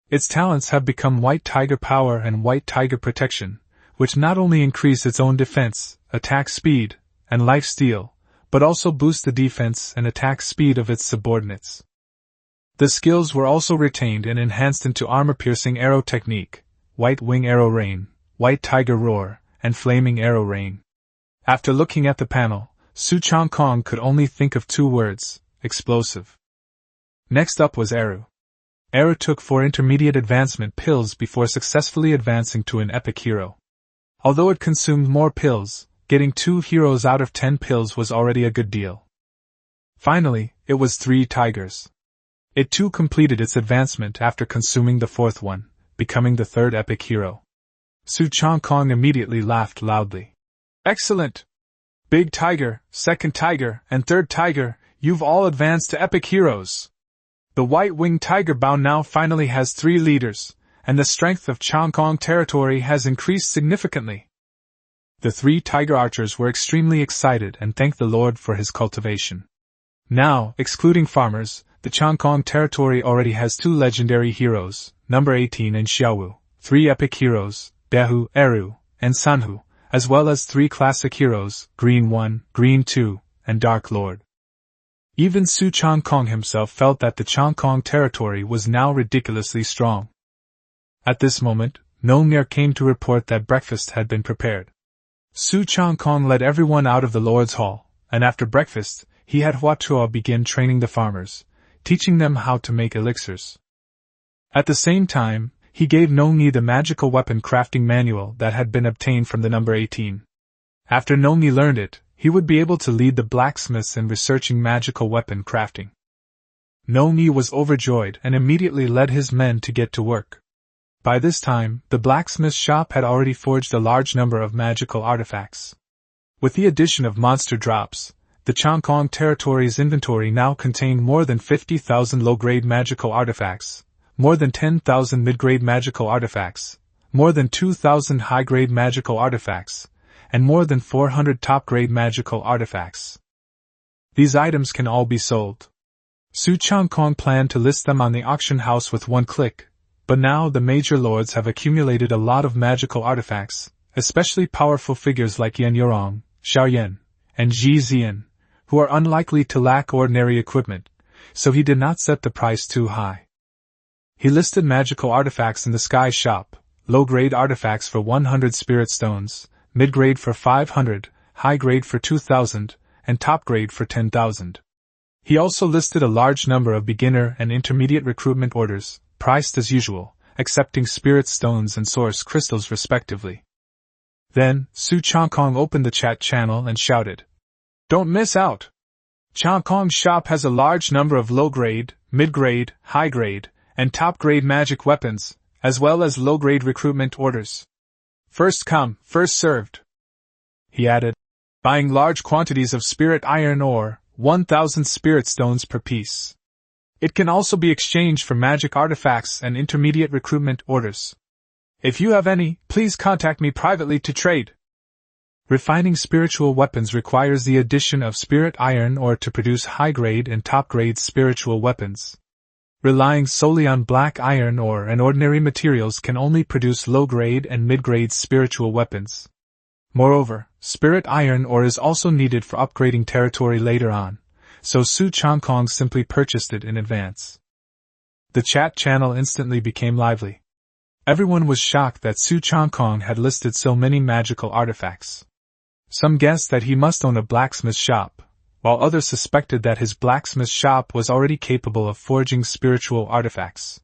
Its talents have become White Tiger Power and White Tiger Protection, which not only increase its own defense, attack speed, and life steal, but also boost the defense and attack speed of its subordinates. The skills were also retained and enhanced into Armor-Piercing Arrow Technique, White Wing Arrow Rain, White Tiger Roar, and Flaming Arrow Rain. After looking at the panel, Su Changkong could only think of 2 words: explosive. Next up was Eru. Eru took 4 intermediate advancement pills before successfully advancing to an epic hero. Although it consumed more pills, getting 2 heroes out of 10 pills was already a good deal. Finally, it was 3 tigers. It too completed its advancement after consuming the 4th one, becoming the 3rd epic hero. Su Changkong immediately laughed loudly. "Excellent! Big Tiger, 2nd Tiger, and 3rd Tiger, you've all advanced to epic heroes. The White-Winged Tiger Bao now finally has 3 leaders, and the strength of Changkong territory has increased significantly." The 3 tiger archers were extremely excited and thanked the Lord for his cultivation. Now, excluding farmers, the Changkong territory already has 2 legendary heroes, number 18 and Xiaowu, 3 epic heroes, Dehu, Eru, and Sanhu, as well as 3 classic heroes, Green 1, Green 2, and Dark Lord. Even Su Changkong himself felt that the Changkong territory was now ridiculously strong. At this moment, Nongmir came to report that breakfast had been prepared. Su Changkong led everyone out of the Lord's Hall, and after breakfast, he had Hua Tuo begin training the farmers, teaching them how to make elixirs. At the same time, he gave Nongyi the magical weapon crafting manual that had been obtained from the number 18. After Nongyi learned it, he would be able to lead the blacksmiths in researching magical weapon crafting. Nongyi was overjoyed and immediately led his men to get to work. By this time, the blacksmith's shop had already forged a large number of magical artifacts. With the addition of monster drops, the Changkong territory's inventory now contained more than 50,000 low-grade magical artifacts, more than 10,000 mid-grade magical artifacts, more than 2,000 high-grade magical artifacts, and more than 400 top-grade magical artifacts. These items can all be sold. Su Changkong planned to list them on the auction house with one click, but now the major lords have accumulated a lot of magical artifacts, especially powerful figures like Yan Yorong, Xiao Yan, and Ji Zi'an, who are unlikely to lack ordinary equipment, so he did not set the price too high. He listed magical artifacts in the sky shop, low-grade artifacts for 100 spirit stones, mid-grade for 500, high-grade for 2,000, and top-grade for 10,000. He also listed a large number of beginner and intermediate recruitment orders, priced as usual, accepting spirit stones and source crystals respectively. Then, Su Changkong opened the chat channel and shouted, "Don't miss out! Changkong's shop has a large number of low-grade, mid-grade, high-grade, and top-grade magic weapons, as well as low-grade recruitment orders. First come, first served." He added, "Buying large quantities of spirit iron ore, 1,000 spirit stones per piece. It can also be exchanged for magic artifacts and intermediate recruitment orders. If you have any, please contact me privately to trade." Refining spiritual weapons requires the addition of spirit iron ore to produce high-grade and top-grade spiritual weapons. Relying solely on black iron ore and ordinary materials can only produce low-grade and mid-grade spiritual weapons. Moreover, spirit iron ore is also needed for upgrading territory later on, so Su Changkong simply purchased it in advance. The chat channel instantly became lively. Everyone was shocked that Su Changkong had listed so many magical artifacts. Some guessed that he must own a blacksmith shop, while others suspected that his blacksmith shop was already capable of forging spiritual artifacts.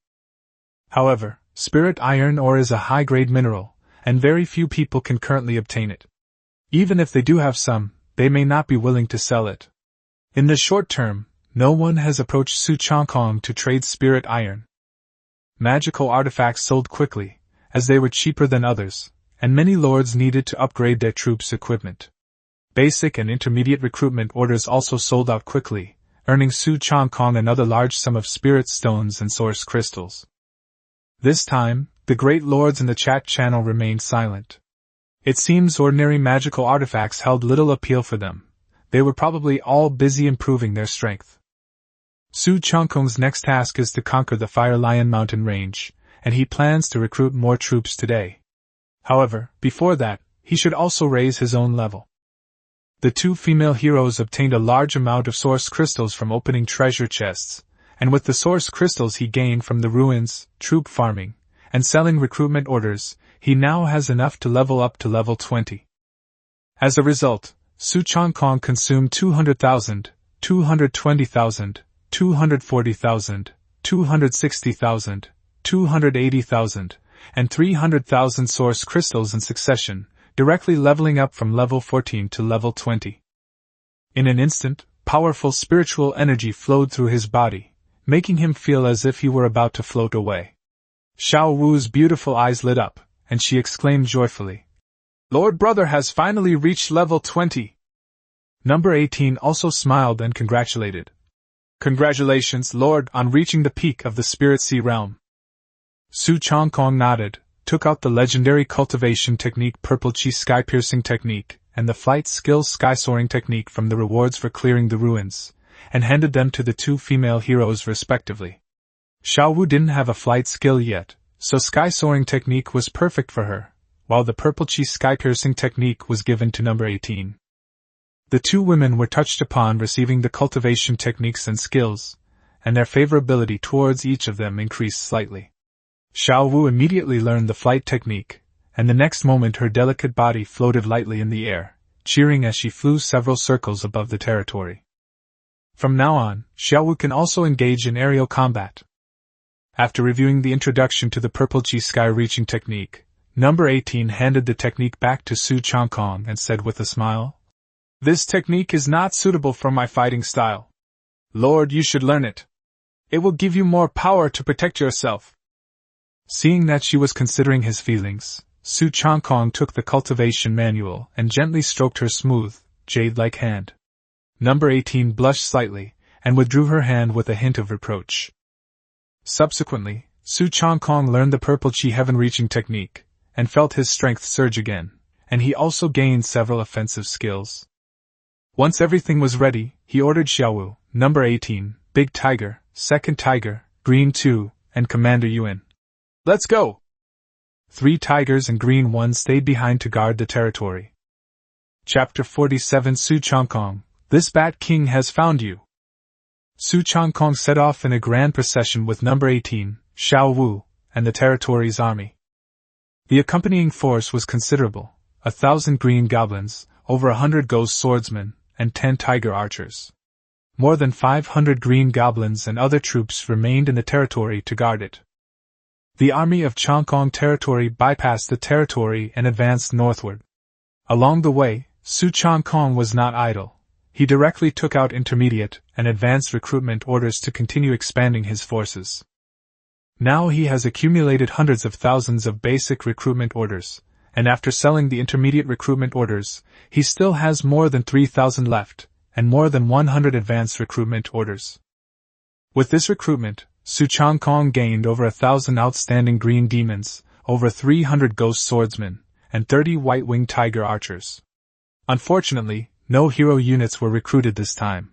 However, spirit iron ore is a high-grade mineral, and very few people can currently obtain it. Even if they do have some, they may not be willing to sell it. In the short term, no one has approached Su Changkong to trade spirit iron. Magical artifacts sold quickly, as they were cheaper than others, and many lords needed to upgrade their troops' equipment. Basic and intermediate recruitment orders also sold out quickly, earning Su Changkong another large sum of spirit stones and source crystals. This time, the great lords in the chat channel remained silent. It seems ordinary magical artifacts held little appeal for them. They were probably all busy improving their strength. Su Changkong's next task is to conquer the Fire Lion Mountain range, and he plans to recruit more troops today. However, before that, he should also raise his own level. The two female heroes obtained a large amount of source crystals from opening treasure chests, and with the source crystals he gained from the ruins, troop farming, and selling recruitment orders, he now has enough to level up to level 20. As a result, Su Changkong consumed 200,000, 220,000, 240,000, 260,000, 280,000, and 300,000 source crystals in succession, directly leveling up from level 14 to level 20. In an instant, powerful spiritual energy flowed through his body, making him feel as if he were about to float away. Xiao Wu's beautiful eyes lit up, and she exclaimed joyfully, "Lord Brother has finally reached level 20! Number 18 also smiled and congratulated. "Congratulations, Lord, on reaching the peak of the Spirit Sea realm." Su Changkong nodded, took out the legendary cultivation technique Purple Chi Sky Piercing technique, and the flight skills Sky Soaring technique from the rewards for clearing the ruins, and handed them to the two female heroes respectively. Xiao Wu didn't have a flight skill yet, so Sky Soaring technique was perfect for her, while the Purple Chi Sky Piercing technique was given to number 18. The two women were touched upon receiving the cultivation techniques and skills, and their favorability towards each of them increased slightly. Xiao Wu immediately learned the flight technique, and the next moment her delicate body floated lightly in the air, cheering as she flew several circles above the territory. From now on, Xiao Wu can also engage in aerial combat. After reviewing the introduction to the Purple Chi Sky Reaching technique, number 18 handed the technique back to Su Changkong and said with a smile, "This technique is not suitable for my fighting style. Lord, you should learn it. It will give you more power to protect yourself." Seeing that she was considering his feelings, Su Changkong took the cultivation manual and gently stroked her smooth, jade-like hand. Number 18 blushed slightly, and withdrew her hand with a hint of reproach. Subsequently, Su Changkong learned the Purple Chi Heaven Reaching technique, and felt his strength surge again, and he also gained several offensive skills. Once everything was ready, he ordered Xiao Wu, number 18, Big Tiger, Second Tiger, Green 2, and Commander Yuan. "Let's go!" 3 tigers and Green 1 stayed behind to guard the territory. Chapter 47 Su Changkong, "This Bat King has found you." Su Changkong set off in a grand procession with number 18, Xiao Wu, and the territory's army. The accompanying force was considerable, 1,000 green goblins, over 100 ghost swordsmen, and 10 tiger archers. More than 500 green goblins and other troops remained in the territory to guard it. The army of Changkong territory bypassed the territory and advanced northward. Along the way, Su Changkong was not idle. He directly took out intermediate and advanced recruitment orders to continue expanding his forces. Now he has accumulated hundreds of thousands of basic recruitment orders, and after selling the intermediate recruitment orders, he still has more than 3,000 left, and more than 100 advanced recruitment orders. With this recruitment, Su Changkong gained over 1,000 outstanding green demons, over 300 ghost swordsmen, and 30 white-winged tiger archers. Unfortunately, no hero units were recruited this time.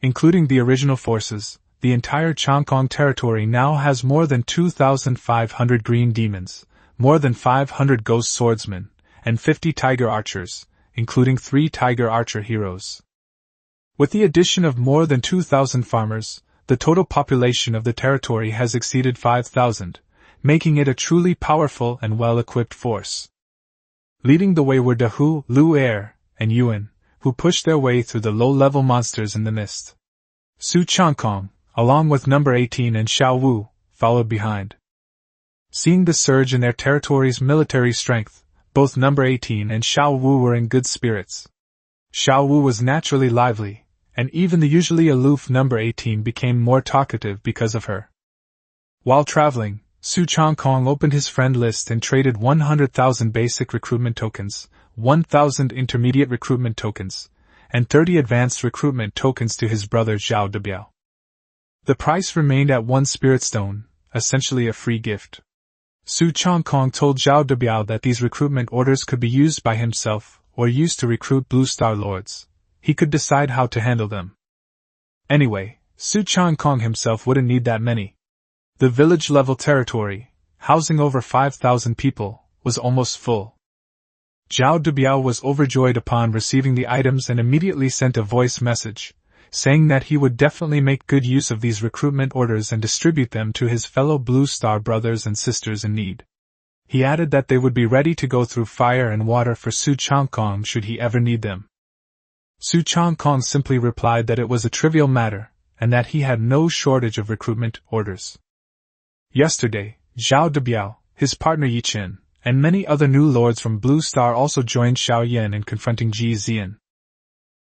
Including the original forces, the entire Changkong territory now has more than 2,500 green demons, more than 500 ghost swordsmen, and 50 tiger archers, including 3 tiger archer heroes. With the addition of more than 2,000 farmers, the total population of the territory has exceeded 5,000, making it a truly powerful and well-equipped force. Leading the way were De Hu, Lu Er, and Yuan, who pushed their way through the low-level monsters in the mist. Su Changkong, along with number 18 and Xiao Wu, followed behind. Seeing the surge in their territory's military strength, both number 18 and Xiao Wu were in good spirits. Xiao Wu was naturally lively, and even the usually aloof number 18 became more talkative because of her. While traveling, Su Changkong opened his friend list and traded 100,000 basic recruitment tokens, 1,000 intermediate recruitment tokens, and 30 advanced recruitment tokens to his brother Zhao Debiao. The price remained at 1 spirit stone, essentially a free gift. Su Changkong told Zhao Debiao that these recruitment orders could be used by himself or used to recruit Blue Star Lords. He could decide how to handle them. Anyway, Su Changkong himself wouldn't need that many. The village-level territory, housing over 5,000 people, was almost full. Zhao Debiao was overjoyed upon receiving the items and immediately sent a voice message, saying that he would definitely make good use of these recruitment orders and distribute them to his fellow Blue Star brothers and sisters in need. He added that they would be ready to go through fire and water for Su Changkong should he ever need them. Su Changkong simply replied that it was a trivial matter, and that he had no shortage of recruitment orders. Yesterday, Zhao Debiao, his partner Yi Chen, and many other new lords from Blue Star also joined Xiao Yan in confronting Ji Zi'an.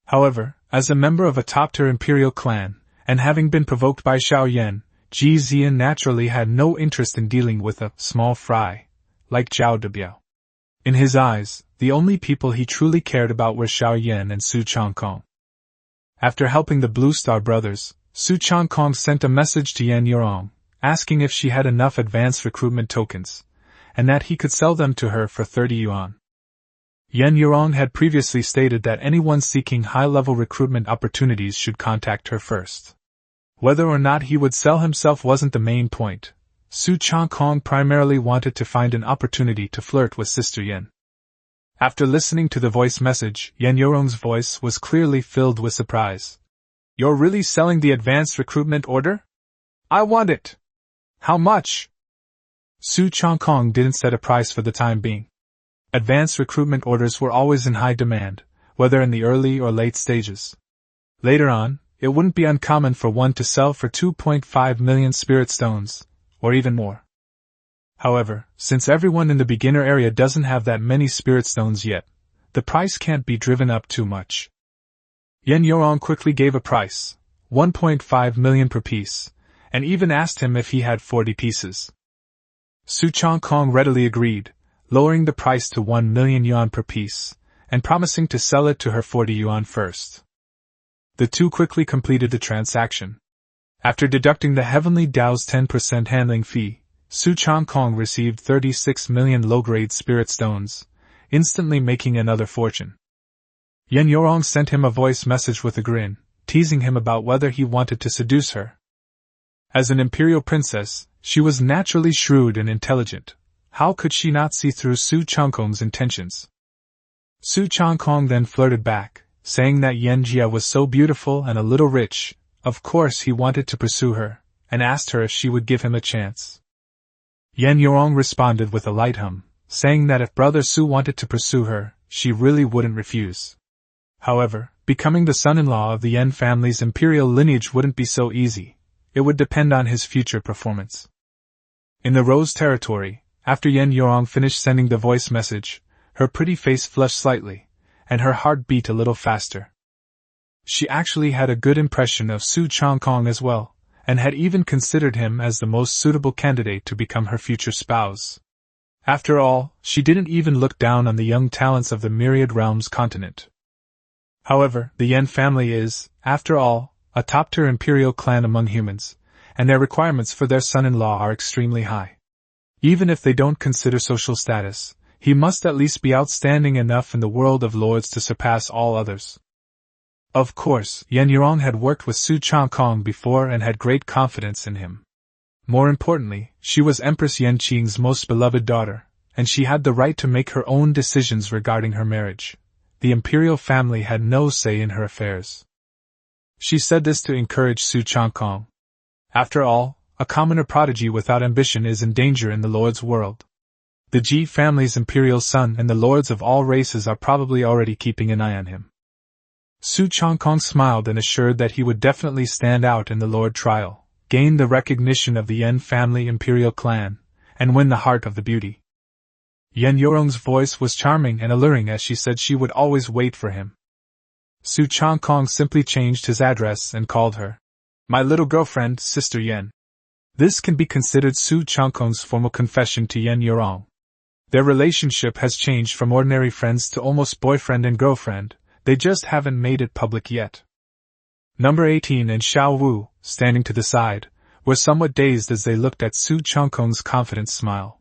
However, as a member of a top-tier Imperial Clan, and having been provoked by Xiao Yan, Ji Zi'an naturally had no interest in dealing with a small fry, like Zhao Debiao. In his eyes, the only people he truly cared about were Xiao Yan and Su Changkong. After helping the Blue Star brothers, Su Changkong sent a message to Yan Yurong, asking if she had enough advanced recruitment tokens, and that he could sell them to her for 30 yuan. Yan Yurong had previously stated that anyone seeking high-level recruitment opportunities should contact her first. Whether or not he would sell himself wasn't the main point. Su Changkong primarily wanted to find an opportunity to flirt with Sister Yan. After listening to the voice message, Yan Yurong's voice was clearly filled with surprise. "You're really selling the advanced recruitment order? I want it! How much?" Su Changkong didn't set a price for the time being. Advanced recruitment orders were always in high demand, whether in the early or late stages. Later on, it wouldn't be uncommon for one to sell for 2.5 million spirit stones, or even more. However, since everyone in the beginner area doesn't have that many spirit stones yet, the price can't be driven up too much. Yan Yurong quickly gave a price, 1.5 million per piece, and even asked him if he had 40 pieces. Su Changkong readily agreed, lowering the price to 1 million yuan per piece, and promising to sell it to her 40 yuan first. The two quickly completed the transaction. After deducting the Heavenly Dao's 10% handling fee, Su Changkong received 36 million low-grade spirit stones, instantly making another fortune. Yan Yurong sent him a voice message with a grin, teasing him about whether he wanted to seduce her. As an imperial princess, she was naturally shrewd and intelligent. How could she not see through Su Changkong's intentions? Su Changkong then flirted back, saying that Yan Jia was so beautiful and a little rich. Of course he wanted to pursue her, and asked her if she would give him a chance. Yan Yurong responded with a light hum, saying that if Brother Su wanted to pursue her, she really wouldn't refuse. However, becoming the son-in-law of the Yan family's imperial lineage wouldn't be so easy. It would depend on his future performance. In the Rose territory, after Yan Yurong finished sending the voice message, her pretty face flushed slightly, and her heart beat a little faster. She actually had a good impression of Su Changkong as well, and had even considered him as the most suitable candidate to become her future spouse. After all, she didn't even look down on the young talents of the Myriad Realms continent. However, the Yan family is, after all, a top-tier imperial clan among humans, and their requirements for their son-in-law are extremely high. Even if they don't consider social status, he must at least be outstanding enough in the world of lords to surpass all others. Of course, Yan Yurong had worked with Su Changkong before and had great confidence in him. More importantly, she was Empress Yan Qing's most beloved daughter, and she had the right to make her own decisions regarding her marriage. The imperial family had no say in her affairs. She said this to encourage Su Changkong. After all, a commoner prodigy without ambition is in danger in the Lord's world. The Ji family's imperial son and the lords of all races are probably already keeping an eye on him. Su Changkong smiled and assured that he would definitely stand out in the Lord trial, gain the recognition of the Yan family Imperial Clan, and win the heart of the beauty. Yan Yorong's voice was charming and alluring as she said she would always wait for him. Su Changkong simply changed his address and called her my little girlfriend, Sister Yan. This can be considered Su Changkong's formal confession to Yan Yorong. Their relationship has changed from ordinary friends to almost boyfriend and girlfriend, they just haven't made it public yet. Number 18 and Xiao Wu, standing to the side, were somewhat dazed as they looked at Su Changkong's confident smile.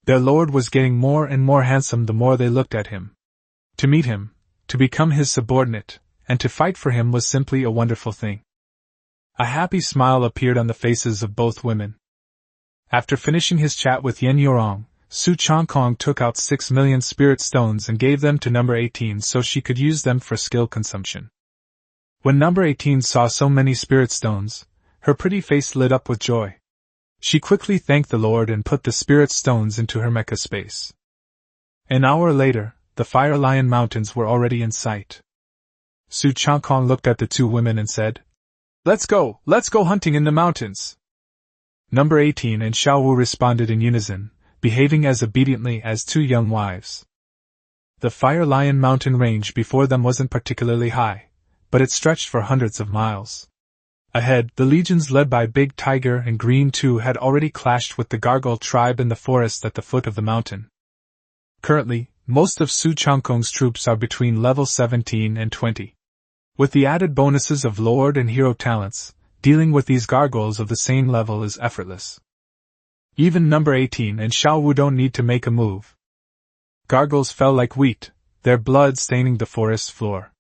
Their lord was getting more and more handsome the more they looked at him. To meet him, to become his subordinate, and to fight for him was simply a wonderful thing. A happy smile appeared on the faces of both women. After finishing his chat with Yan Yorong, Su Changkong took out 6 million spirit stones and gave them to number 18 so she could use them for skill consumption. When number 18 saw so many spirit stones, her pretty face lit up with joy. She quickly thanked the Lord and put the spirit stones into her mecha space. An hour later, the Fire Lion Mountains were already in sight. Su Changkong looked at the two women and said, let's go hunting in the mountains." Number 18 and Xiao Wu responded in unison, behaving as obediently as two young wives. The Fire Lion mountain range before them wasn't particularly high, but it stretched for hundreds of miles. Ahead, the legions led by Big Tiger and Green 2 had already clashed with the Gargoyle tribe in the forest at the foot of the mountain. Currently, most of Su Changkong's troops are between level 17 and 20. With the added bonuses of Lord and Hero talents, dealing with these gargoyles of the same level is effortless. Even number 18 and Xiao Wu don't need to make a move. Gargoyles fell like wheat, their blood staining the forest floor.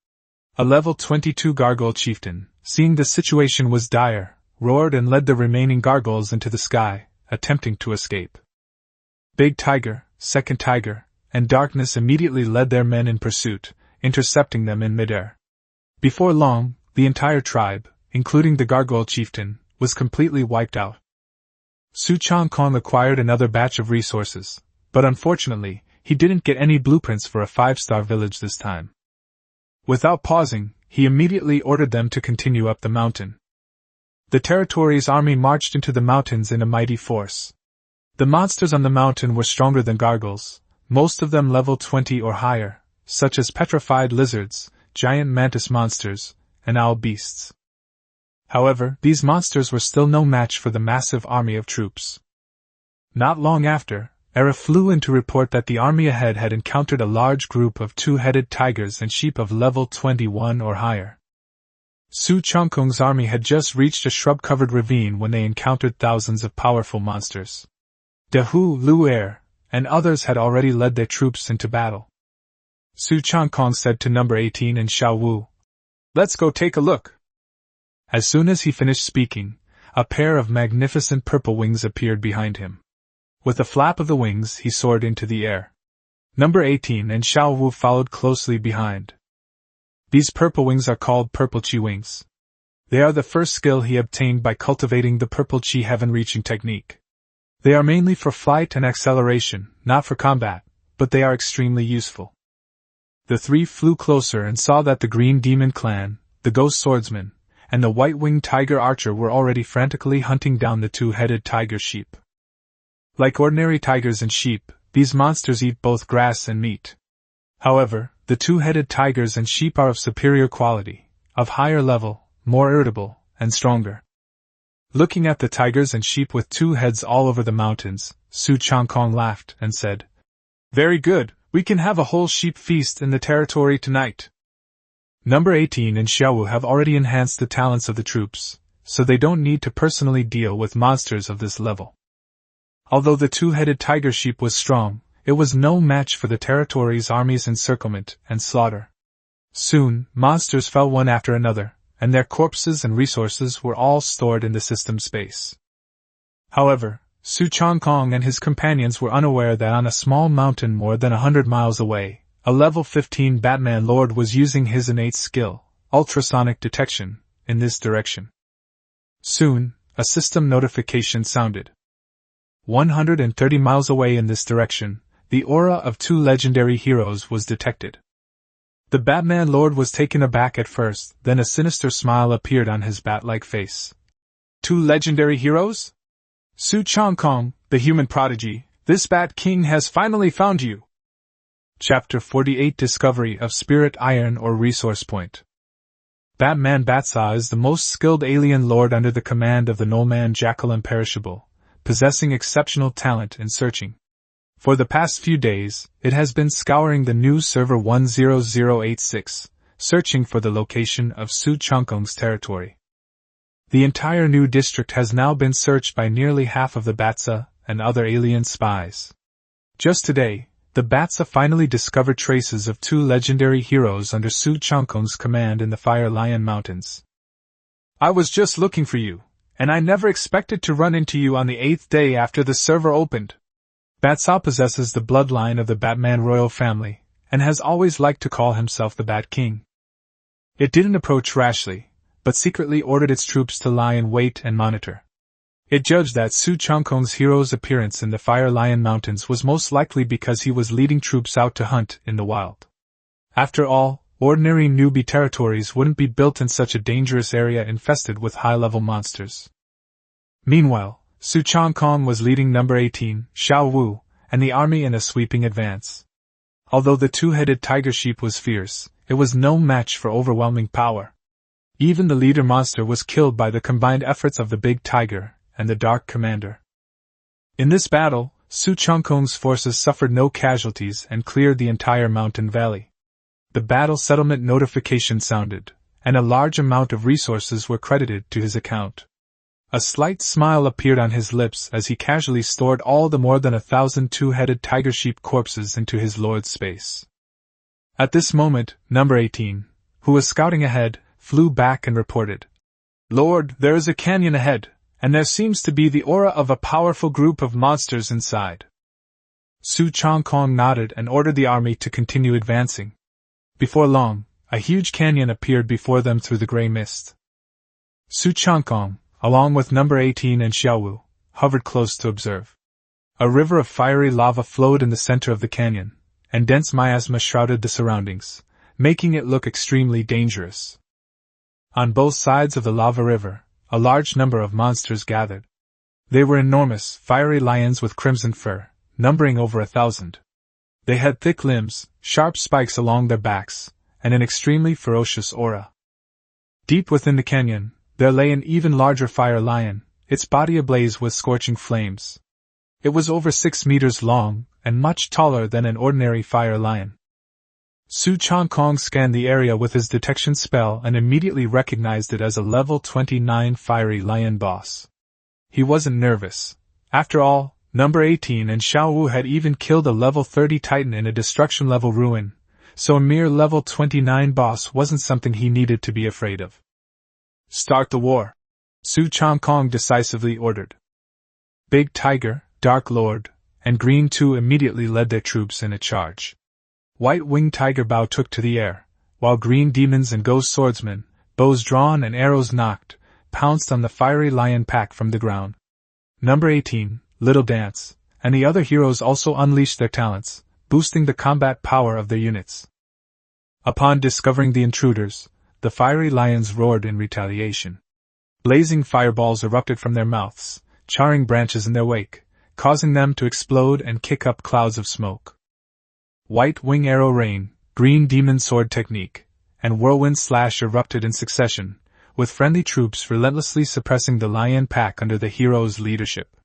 A level 22 gargoyle chieftain, seeing the situation was dire, roared and led the remaining gargoyles into the sky, attempting to escape. Big Tiger, Second Tiger, and Darkness immediately led their men in pursuit, intercepting them in midair. Before long, the entire tribe, including the gargoyle chieftain, was completely wiped out. Su Changkong acquired another batch of resources, but unfortunately, he didn't get any blueprints for a 5-star village this time. Without pausing, he immediately ordered them to continue up the mountain. The territory's army marched into the mountains in a mighty force. The monsters on the mountain were stronger than gargoyles, most of them level 20 or higher, such as petrified lizards, giant mantis monsters, and owl beasts. However, these monsters were still no match for the massive army of troops. Not long after, Era flew in to report that the army ahead had encountered a large group of two-headed tigers and sheep of level 21 or higher. Su Changkong's army had just reached a shrub-covered ravine when they encountered thousands of powerful monsters. De Hu, Lu Er, and others had already led their troops into battle. Su Changkong said to number 18 and Xiao Wu, "Let's go take a look." As soon as he finished speaking, a pair of magnificent purple wings appeared behind him. With a flap of the wings, he soared into the air. Number 18 and Xiao Wu followed closely behind. These purple wings are called Purple Chi wings. They are the first skill he obtained by cultivating the Purple Chi heaven-reaching technique. They are mainly for flight and acceleration, not for combat, but they are extremely useful. The three flew closer and saw that the Green Demon Clan, the Ghost Swordsman, and the White-Winged Tiger Archer were already frantically hunting down the two-headed tiger sheep. Like ordinary tigers and sheep, these monsters eat both grass and meat. However, the two-headed tigers and sheep are of superior quality, of higher level, more irritable, and stronger. Looking at the tigers and sheep with two heads all over the mountains, Su Changkong laughed and said, "Very good, we can have a whole sheep feast in the territory tonight." Number 18 and Xiao Wu have already enhanced the talents of the troops, so they don't need to personally deal with monsters of this level. Although the two-headed tiger sheep was strong, it was no match for the territory's army's encirclement and slaughter. Soon, monsters fell one after another, and their corpses and resources were all stored in the system space. However, Su Changkong and his companions were unaware that on a small mountain more than 100 miles away, a level 15 Batman Lord was using his innate skill, ultrasonic detection, in this direction. Soon, a system notification sounded. 130 miles away in this direction, the aura of 2 legendary heroes was detected. The Batman Lord was taken aback at first, then a sinister smile appeared on his bat-like face. 2 legendary heroes? Su Changkong, the human prodigy, this Bat King has finally found you! Chapter 48 Discovery of Spirit Iron or Resource Point. Batman Batsa is the most skilled alien lord under the command of the Nullman Jackal Imperishable, possessing exceptional talent in searching. For the past few days, it has been scouring the new server 10086, searching for the location of Su Changkong's territory. The entire new district has now been searched by nearly half of the Batsa and other alien spies. Just today, the Batsa finally discovered traces of 2 legendary heroes under Su Changkong's command in the Fire Lion Mountains. I was just looking for you, and I never expected to run into you on the 8th day after the server opened. Batsa possesses the bloodline of the Batman royal family, and has always liked to call himself the Bat King. It didn't approach rashly, but secretly ordered its troops to lie in wait and monitor. It judged that Su Changkong's hero's appearance in the Fire Lion Mountains was most likely because he was leading troops out to hunt in the wild. After all, ordinary newbie territories wouldn't be built in such a dangerous area infested with high-level monsters. Meanwhile, Su Changkong was leading number 18, Xiao Wu, and the army in a sweeping advance. Although the 2-headed tiger sheep was fierce, it was no match for overwhelming power. Even the leader monster was killed by the combined efforts of the big tiger and the Dark Commander. In this battle, Su Changkong's forces suffered no casualties and cleared the entire mountain valley. The battle settlement notification sounded, and a large amount of resources were credited to his account. A slight smile appeared on his lips as he casually stored all the more than 1,000 2-headed tiger sheep corpses into his lord's space. At this moment, number 18, who was scouting ahead, flew back and reported, "Lord, there is a canyon ahead, and there seems to be the aura of a powerful group of monsters inside." Su Changkong nodded and ordered the army to continue advancing. Before long, a huge canyon appeared before them through the gray mist. Su Changkong, along with number 18 and Xiaowu, hovered close to observe. A river of fiery lava flowed in the center of the canyon, and dense miasma shrouded the surroundings, making it look extremely dangerous. On both sides of the lava river, a large number of monsters gathered. They were enormous, fiery lions with crimson fur, numbering over 1,000. They had thick limbs, sharp spikes along their backs, and an extremely ferocious aura. Deep within the canyon, there lay an even larger fire lion, its body ablaze with scorching flames. It was over 6 meters long, and much taller than an ordinary fire lion. Su Changkong scanned the area with his detection spell and immediately recognized it as a level 29 fiery lion boss. He wasn't nervous. After all, number 18 and Xiao Wu had even killed a level 30 titan in a destruction level ruin, so a mere level 29 boss wasn't something he needed to be afraid of. "Start the war," Su Changkong decisively ordered. Big Tiger, Dark Lord, and Green 2 immediately led their troops in a charge. White-winged Tiger Bao took to the air, while Green Demons and Ghost Swordsmen, bows drawn and arrows knocked, pounced on the fiery lion pack from the ground. Number 18, Little Dance, and the other heroes also unleashed their talents, boosting the combat power of their units. Upon discovering the intruders, the fiery lions roared in retaliation. Blazing fireballs erupted from their mouths, charring branches in their wake, causing them to explode and kick up clouds of smoke. White Wing Arrow Rain, Green Demon Sword Technique, and Whirlwind Slash erupted in succession, with friendly troops relentlessly suppressing the lion pack under the hero's leadership.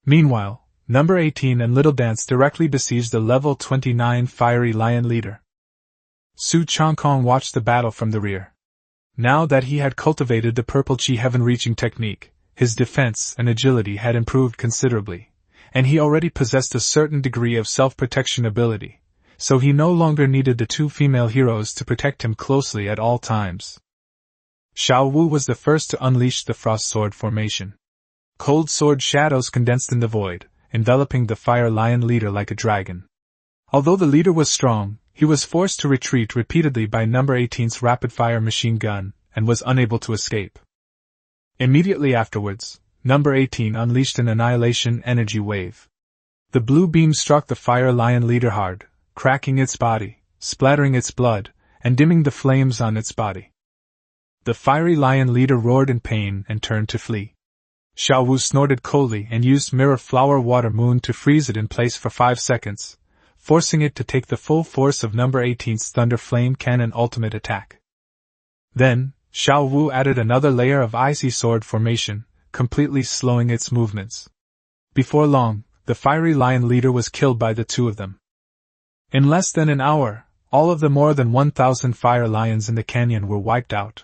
Meanwhile, number 18 and Little Dance directly besieged the level 29 fiery lion leader. Su Changkong watched the battle from the rear. Now that he had cultivated the purple chi heaven-reaching technique, his defense and agility had improved considerably, and he already possessed a certain degree of self-protection ability, so he no longer needed the 2 female heroes to protect him closely at all times. Xiao Wu was the first to unleash the Frost Sword formation. Cold sword shadows condensed in the void, enveloping the Fire Lion leader like a dragon. Although the leader was strong, he was forced to retreat repeatedly by number 18's rapid-fire machine gun, and was unable to escape. Immediately afterwards, number 18 unleashed an annihilation energy wave. The blue beam struck the Fire Lion leader hard, cracking its body, splattering its blood, and dimming the flames on its body. The Fiery Lion leader roared in pain and turned to flee. Xiao Wu snorted coldly and used Mirror Flower Water Moon to freeze it in place for 5 seconds, forcing it to take the full force of number 18's Thunder Flame Cannon ultimate attack. Then, Xiao Wu added another layer of icy sword formation, completely slowing its movements. Before long, the Fiery Lion leader was killed by the two of them. In less than an hour, all of the more than 1,000 fire lions in the canyon were wiped out.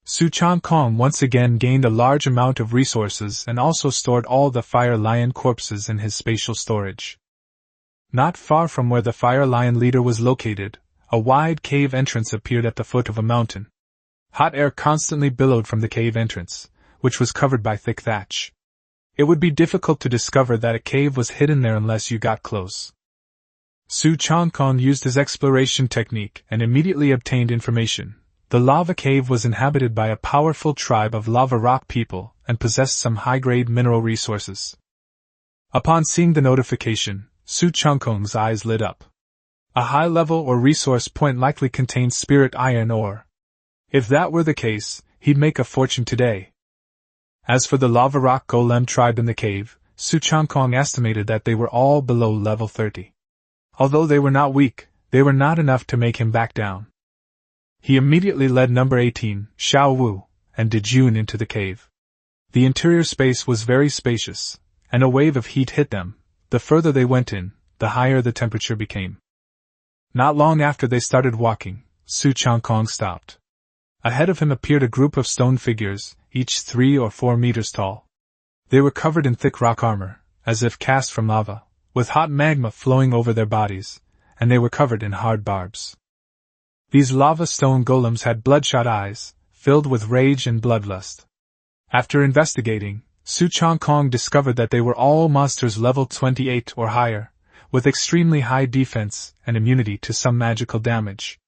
Su Changkong once again gained a large amount of resources and also stored all the Fire Lion corpses in his spatial storage. Not far from where the Fire Lion leader was located, a wide cave entrance appeared at the foot of a mountain. Hot air constantly billowed from the cave entrance, which was covered by thick thatch. It would be difficult to discover that a cave was hidden there unless you got close. Su Changkong used his exploration technique and immediately obtained information. The lava cave was inhabited by a powerful tribe of lava rock people and possessed some high-grade mineral resources. Upon seeing the notification, Su Changkong's eyes lit up. A high-level or resource point likely contained spirit iron ore. If that were the case, he'd make a fortune today. As for the lava rock golem tribe in the cave, Su Changkong estimated that they were all below level 30. Although they were not weak, they were not enough to make him back down. He immediately led number 18, Xiao Wu, and De Jun into the cave. The interior space was very spacious, and a wave of heat hit them. The further they went in, the higher the temperature became. Not long after they started walking, Su Changkong stopped. Ahead of him appeared a group of stone figures, each 3 or 4 meters tall. They were covered in thick rock armor, as if cast from lava, with hot magma flowing over their bodies, and they were covered in hard barbs. These lava stone golems had bloodshot eyes, filled with rage and bloodlust. After investigating, Su Changkong discovered that they were all monsters level 28 or higher, with extremely high defense and immunity to some magical damage.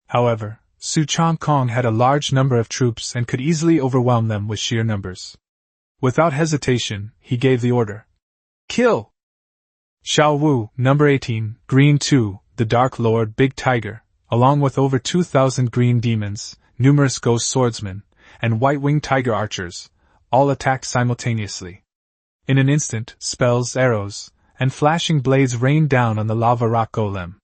However, Su Changkong had a large number of troops and could easily overwhelm them with sheer numbers. Without hesitation, he gave the order. Kill! Xiao Wu, number 18, Green 2, the Dark Lord Big Tiger, along with over 2,000 green demons, numerous ghost swordsmen, and white-winged tiger archers, all attacked simultaneously. In an instant, spells, arrows, and flashing blades rained down on the lava rock golem.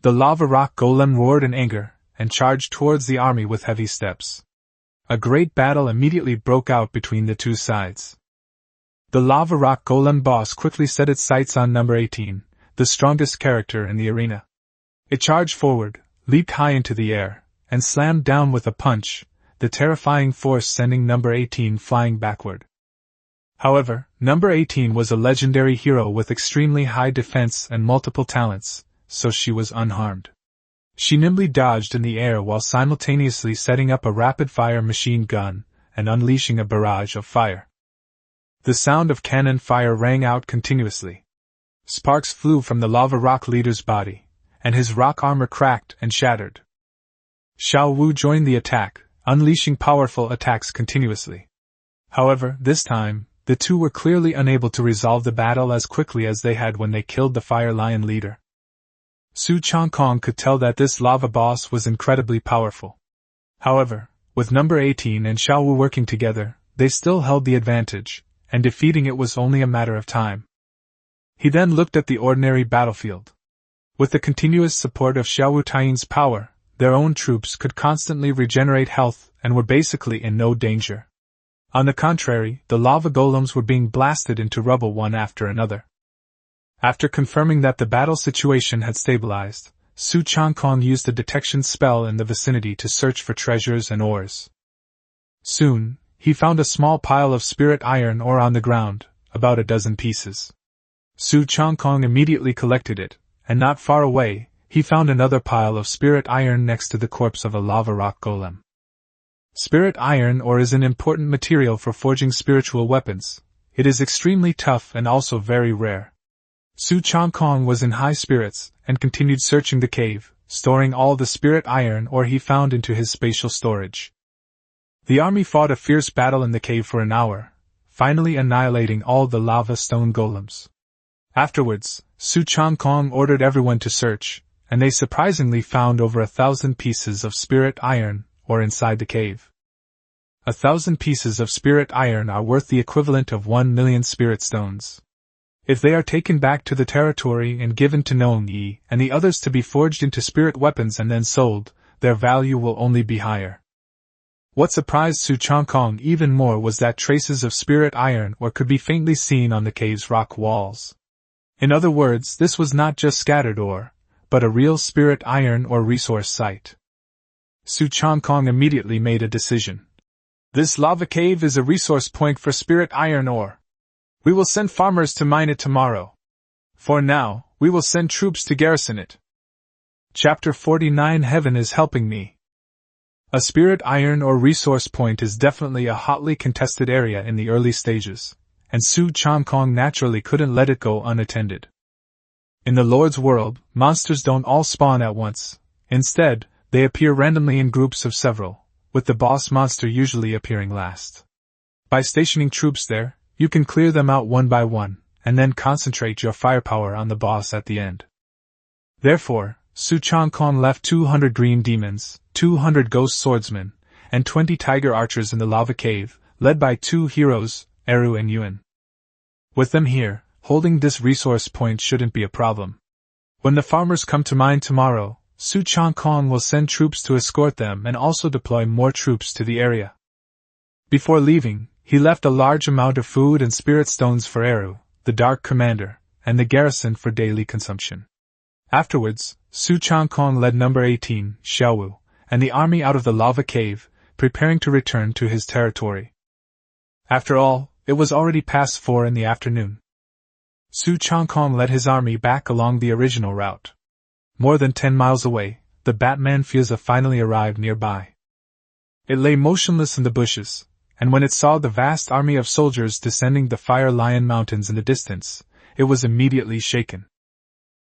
The lava rock golem roared in anger, and charged towards the army with heavy steps. A great battle immediately broke out between the two sides. The lava rock golem boss quickly set its sights on number 18, the strongest character in the arena. It charged forward, leaped high into the air, and slammed down with a punch, the terrifying force sending number 18 flying backward. However, number 18 was a legendary hero with extremely high defense and multiple talents, so she was unharmed. She nimbly dodged in the air while simultaneously setting up a rapid-fire machine gun and unleashing a barrage of fire. The sound of cannon fire rang out continuously. Sparks flew from the lava rock leader's body, and his rock armor cracked and shattered. Xiao Wu joined the attack, unleashing powerful attacks continuously. However, this time, the two were clearly unable to resolve the battle as quickly as they had when they killed the Fire Lion leader. Su Changkong could tell that this lava boss was incredibly powerful. However, with number 18 and Xiao Wu working together, they still held the advantage, and defeating it was only a matter of time. He then looked at the ordinary battlefield. With the continuous support of Xiao Wu Taiyin's power, their own troops could constantly regenerate health and were basically in no danger. On the contrary, the lava golems were being blasted into rubble one after another. After confirming that the battle situation had stabilized, Su Changkong used a detection spell in the vicinity to search for treasures and ores. Soon, he found a small pile of spirit iron ore on the ground, about a dozen pieces. Su Changkong immediately collected it, and not far away, he found another pile of spirit iron next to the corpse of a lava rock golem. Spirit iron ore is an important material for forging spiritual weapons. It is extremely tough and also very rare. Su Changkong was in high spirits and continued searching the cave, storing all the spirit iron ore he found into his spatial storage. The army fought a fierce battle in the cave for an hour, finally annihilating all the lava stone golems. Afterwards, Su Changkong ordered everyone to search, and they surprisingly found over 1,000 pieces of spirit iron ore inside the cave. 1,000 pieces of spirit iron are worth the equivalent of 1 million spirit stones. If they are taken back to the territory and given to Nong Yi and the others to be forged into spirit weapons and then sold, their value will only be higher. What surprised Su Changkong even more was that traces of spirit iron ore could be faintly seen on the cave's rock walls. In other words, this was not just scattered ore, but a real spirit iron ore resource site. Su Changkong immediately made a decision. This lava cave is a resource point for spirit iron ore. We will send farmers to mine it tomorrow. For now, we will send troops to garrison it. Chapter 49 Heaven is helping me. A spirit iron ore resource point is definitely a hotly contested area in the early stages, and Su Changkong naturally couldn't let it go unattended. In the Lord's world, monsters don't all spawn at once. Instead, they appear randomly in groups of several, with the boss monster usually appearing last. By stationing troops there, you can clear them out one by one, and then concentrate your firepower on the boss at the end. Therefore, Su Changkong left 200 green demons, 200 ghost swordsmen, and 20 tiger archers in the lava cave, led by 2 heroes, Eru and Yuan. With them here, holding this resource point shouldn't be a problem. When the farmers come to mine tomorrow, Su Changkong will send troops to escort them and also deploy more troops to the area. Before leaving, he left a large amount of food and spirit stones for Eru, the Dark Commander, and the garrison for daily consumption. Afterwards, Su Changkong led number 18, Xiaowu, and the army out of the lava cave, preparing to return to his territory. After all, it was already past 4 in the afternoon. Su Changkong led his army back along the original route. More than 10 miles away, the Batman Fiza finally arrived nearby. It lay motionless in the bushes, and when it saw the vast army of soldiers descending the Fire Lion Mountains in the distance, it was immediately shaken.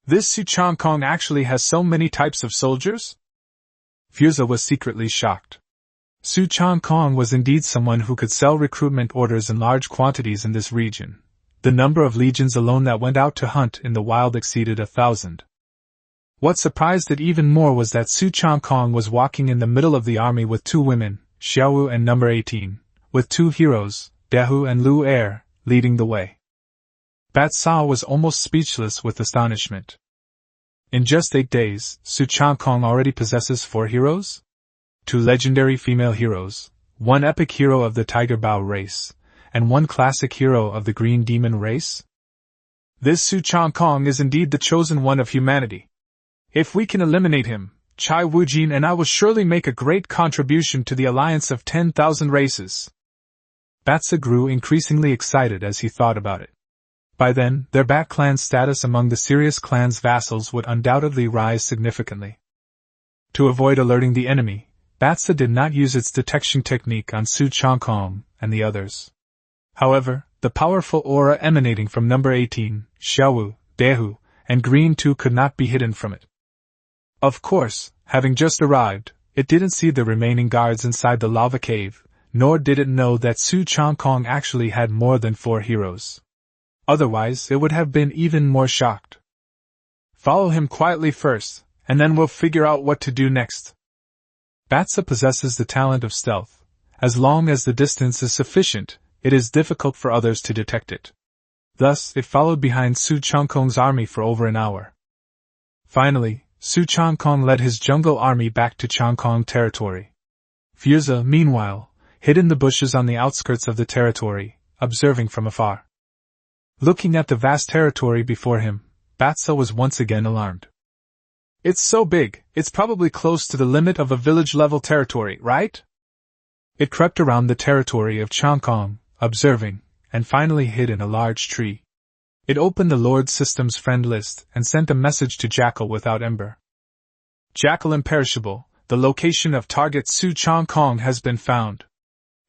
This Su Changkong actually has so many types of soldiers? Fiza was secretly shocked. Su Changkong was indeed someone who could sell recruitment orders in large quantities in this region. The number of legions alone that went out to hunt in the wild exceeded 1,000. What surprised it even more was that Su Changkong was walking in the middle of the army with 2 women, Xiaowu and number 18, with 2 heroes, Dehu and Lu Er, leading the way. Bat Sao was almost speechless with astonishment. In just 8 days, Su Changkong already possesses 4 heroes? 2 legendary female heroes, 1 epic hero of the Tiger Bao race, and 1 classic hero of the Green Demon race? This Su Changkong is indeed the chosen one of humanity. If we can eliminate him, Chai Wujin and I will surely make a great contribution to the alliance of 10,000 races. Batsa grew increasingly excited as he thought about it. By then, their Bat Clan's status among the Sirius Clan's vassals would undoubtedly rise significantly. To avoid alerting the enemy, Batsa did not use its detection technique on Su Changkong and the others. However, the powerful aura emanating from number 18, Xiaowu, Dehu, and Green 2 could not be hidden from it. Of course, having just arrived, it didn't see the remaining guards inside the lava cave, nor did it know that Su Changkong actually had more than 4 heroes. Otherwise, it would have been even more shocked. Follow him quietly first, and then we'll figure out what to do next. Batsa possesses the talent of stealth. As long as the distance is sufficient, it is difficult for others to detect it. Thus, it followed behind Su Changkong's army for over an hour. Finally, Su Changkong led his jungle army back to Changkong territory. Fiza, meanwhile, hid in the bushes on the outskirts of the territory, observing from afar. Looking at the vast territory before him, Batsa was once again alarmed. It's so big, it's probably close to the limit of a village-level territory, right? It crept around the territory of Changkong, observing, and finally hid in a large tree. It opened the Lord System's friend list and sent a message to Jackal without Ember. Jackal Imperishable, the location of target Su Changkong has been found.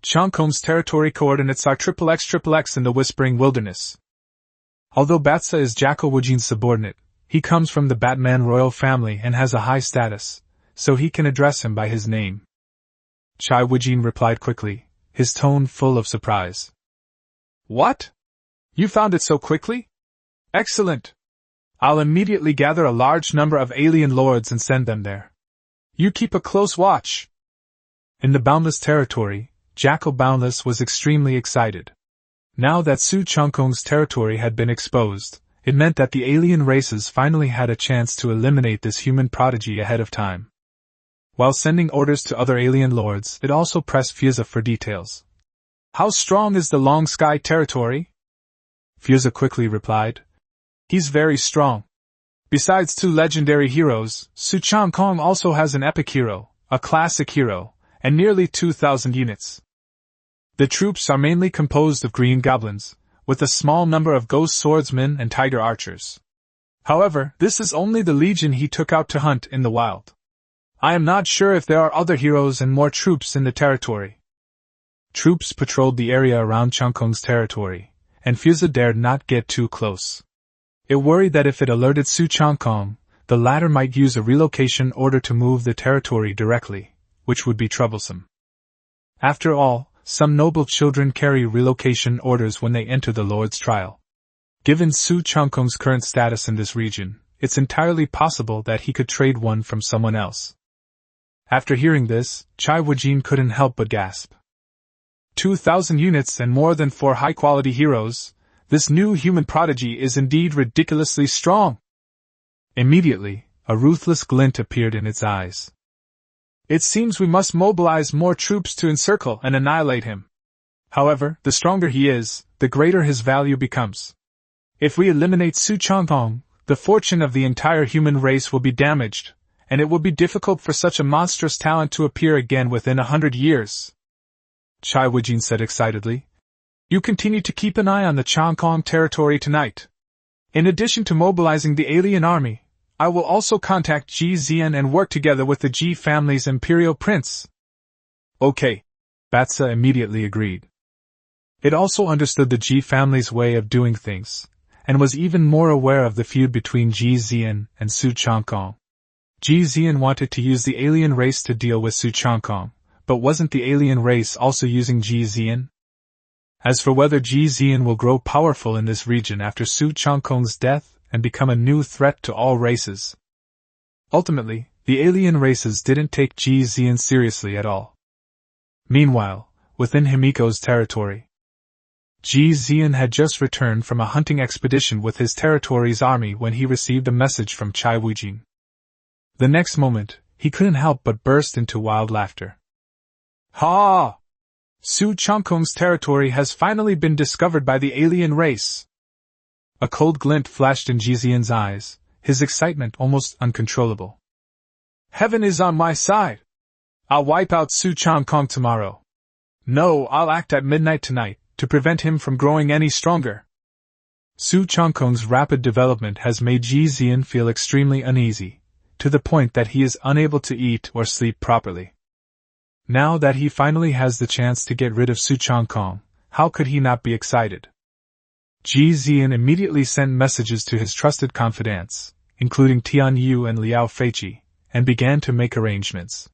Changkong's territory coordinates are XXX in the Whispering Wilderness. Although Batsa is Jackal Wujin's subordinate, he comes from the Batman royal family and has a high status, so he can address him by his name. Chai Wujin replied quickly, his tone full of surprise. What? You found it so quickly? Excellent! I'll immediately gather a large number of alien lords and send them there. You keep a close watch. In the Boundless territory, Jackal Boundless was extremely excited. Now that Su Changkong's territory had been exposed, it meant that the alien races finally had a chance to eliminate this human prodigy ahead of time. While sending orders to other alien lords, it also pressed Fuza for details. How strong is the Long Sky territory? Fuza quickly replied. He's very strong. Besides 2 legendary heroes, Su Changkong also has an epic hero, a classic hero, and nearly 2,000 units. The troops are mainly composed of green goblins, with a small number of ghost swordsmen and tiger archers. However, this is only the legion he took out to hunt in the wild. I am not sure if there are other heroes and more troops in the territory. Troops patrolled the area around Changkong's territory, and Fuza dared not get too close. It worried that if it alerted Su Changkong, the latter might use a relocation order to move the territory directly, which would be troublesome. After all, some noble children carry relocation orders when they enter the Lord's trial. Given Su Changkong's current status in this region, it's entirely possible that he could trade one from someone else. After hearing this, Chai Wujin couldn't help but gasp. 2,000 units and more than 4 high-quality heroes, this new human prodigy is indeed ridiculously strong. Immediately, a ruthless glint appeared in its eyes. It seems we must mobilize more troops to encircle and annihilate him. However, the stronger he is, the greater his value becomes. If we eliminate Su Changkong, the fortune of the entire human race will be damaged, and it will be difficult for such a monstrous talent to appear again within 100 years. Chai Wujin said excitedly. You continue to keep an eye on the Changkong territory tonight. In addition to mobilizing the alien army, I will also contact Ji Zi'an and work together with the Ji family's Imperial Prince. Okay. Batsa immediately agreed. It also understood the Ji family's way of doing things, and was even more aware of the feud between Ji Zi'an and Su Changkong. Ji Zi'an wanted to use the alien race to deal with Su Changkong, but wasn't the alien race also using Ji Zi'an? As for whether Ji Zi'an will grow powerful in this region after Su Changkong's death, and become a new threat to all races. Ultimately, the alien races didn't take Ji Zi'an seriously at all. Meanwhile, within Himiko's territory, Ji Zi'an had just returned from a hunting expedition with his territory's army when he received a message from Chai Wujin. The next moment, he couldn't help but burst into wild laughter. Ha! Su Changkong's territory has finally been discovered by the alien race. A cold glint flashed in Ji Zi'an's eyes, his excitement almost uncontrollable. Heaven is on my side! I'll wipe out Su Changkong tomorrow. No, I'll act at midnight tonight, to prevent him from growing any stronger. Su Changkong's rapid development has made Ji Zi'an feel extremely uneasy, to the point that he is unable to eat or sleep properly. Now that he finally has the chance to get rid of Su Changkong, how could he not be excited? Ji Zi'an immediately sent messages to his trusted confidants, including Tian Yu and Liao Feiqi, and began to make arrangements.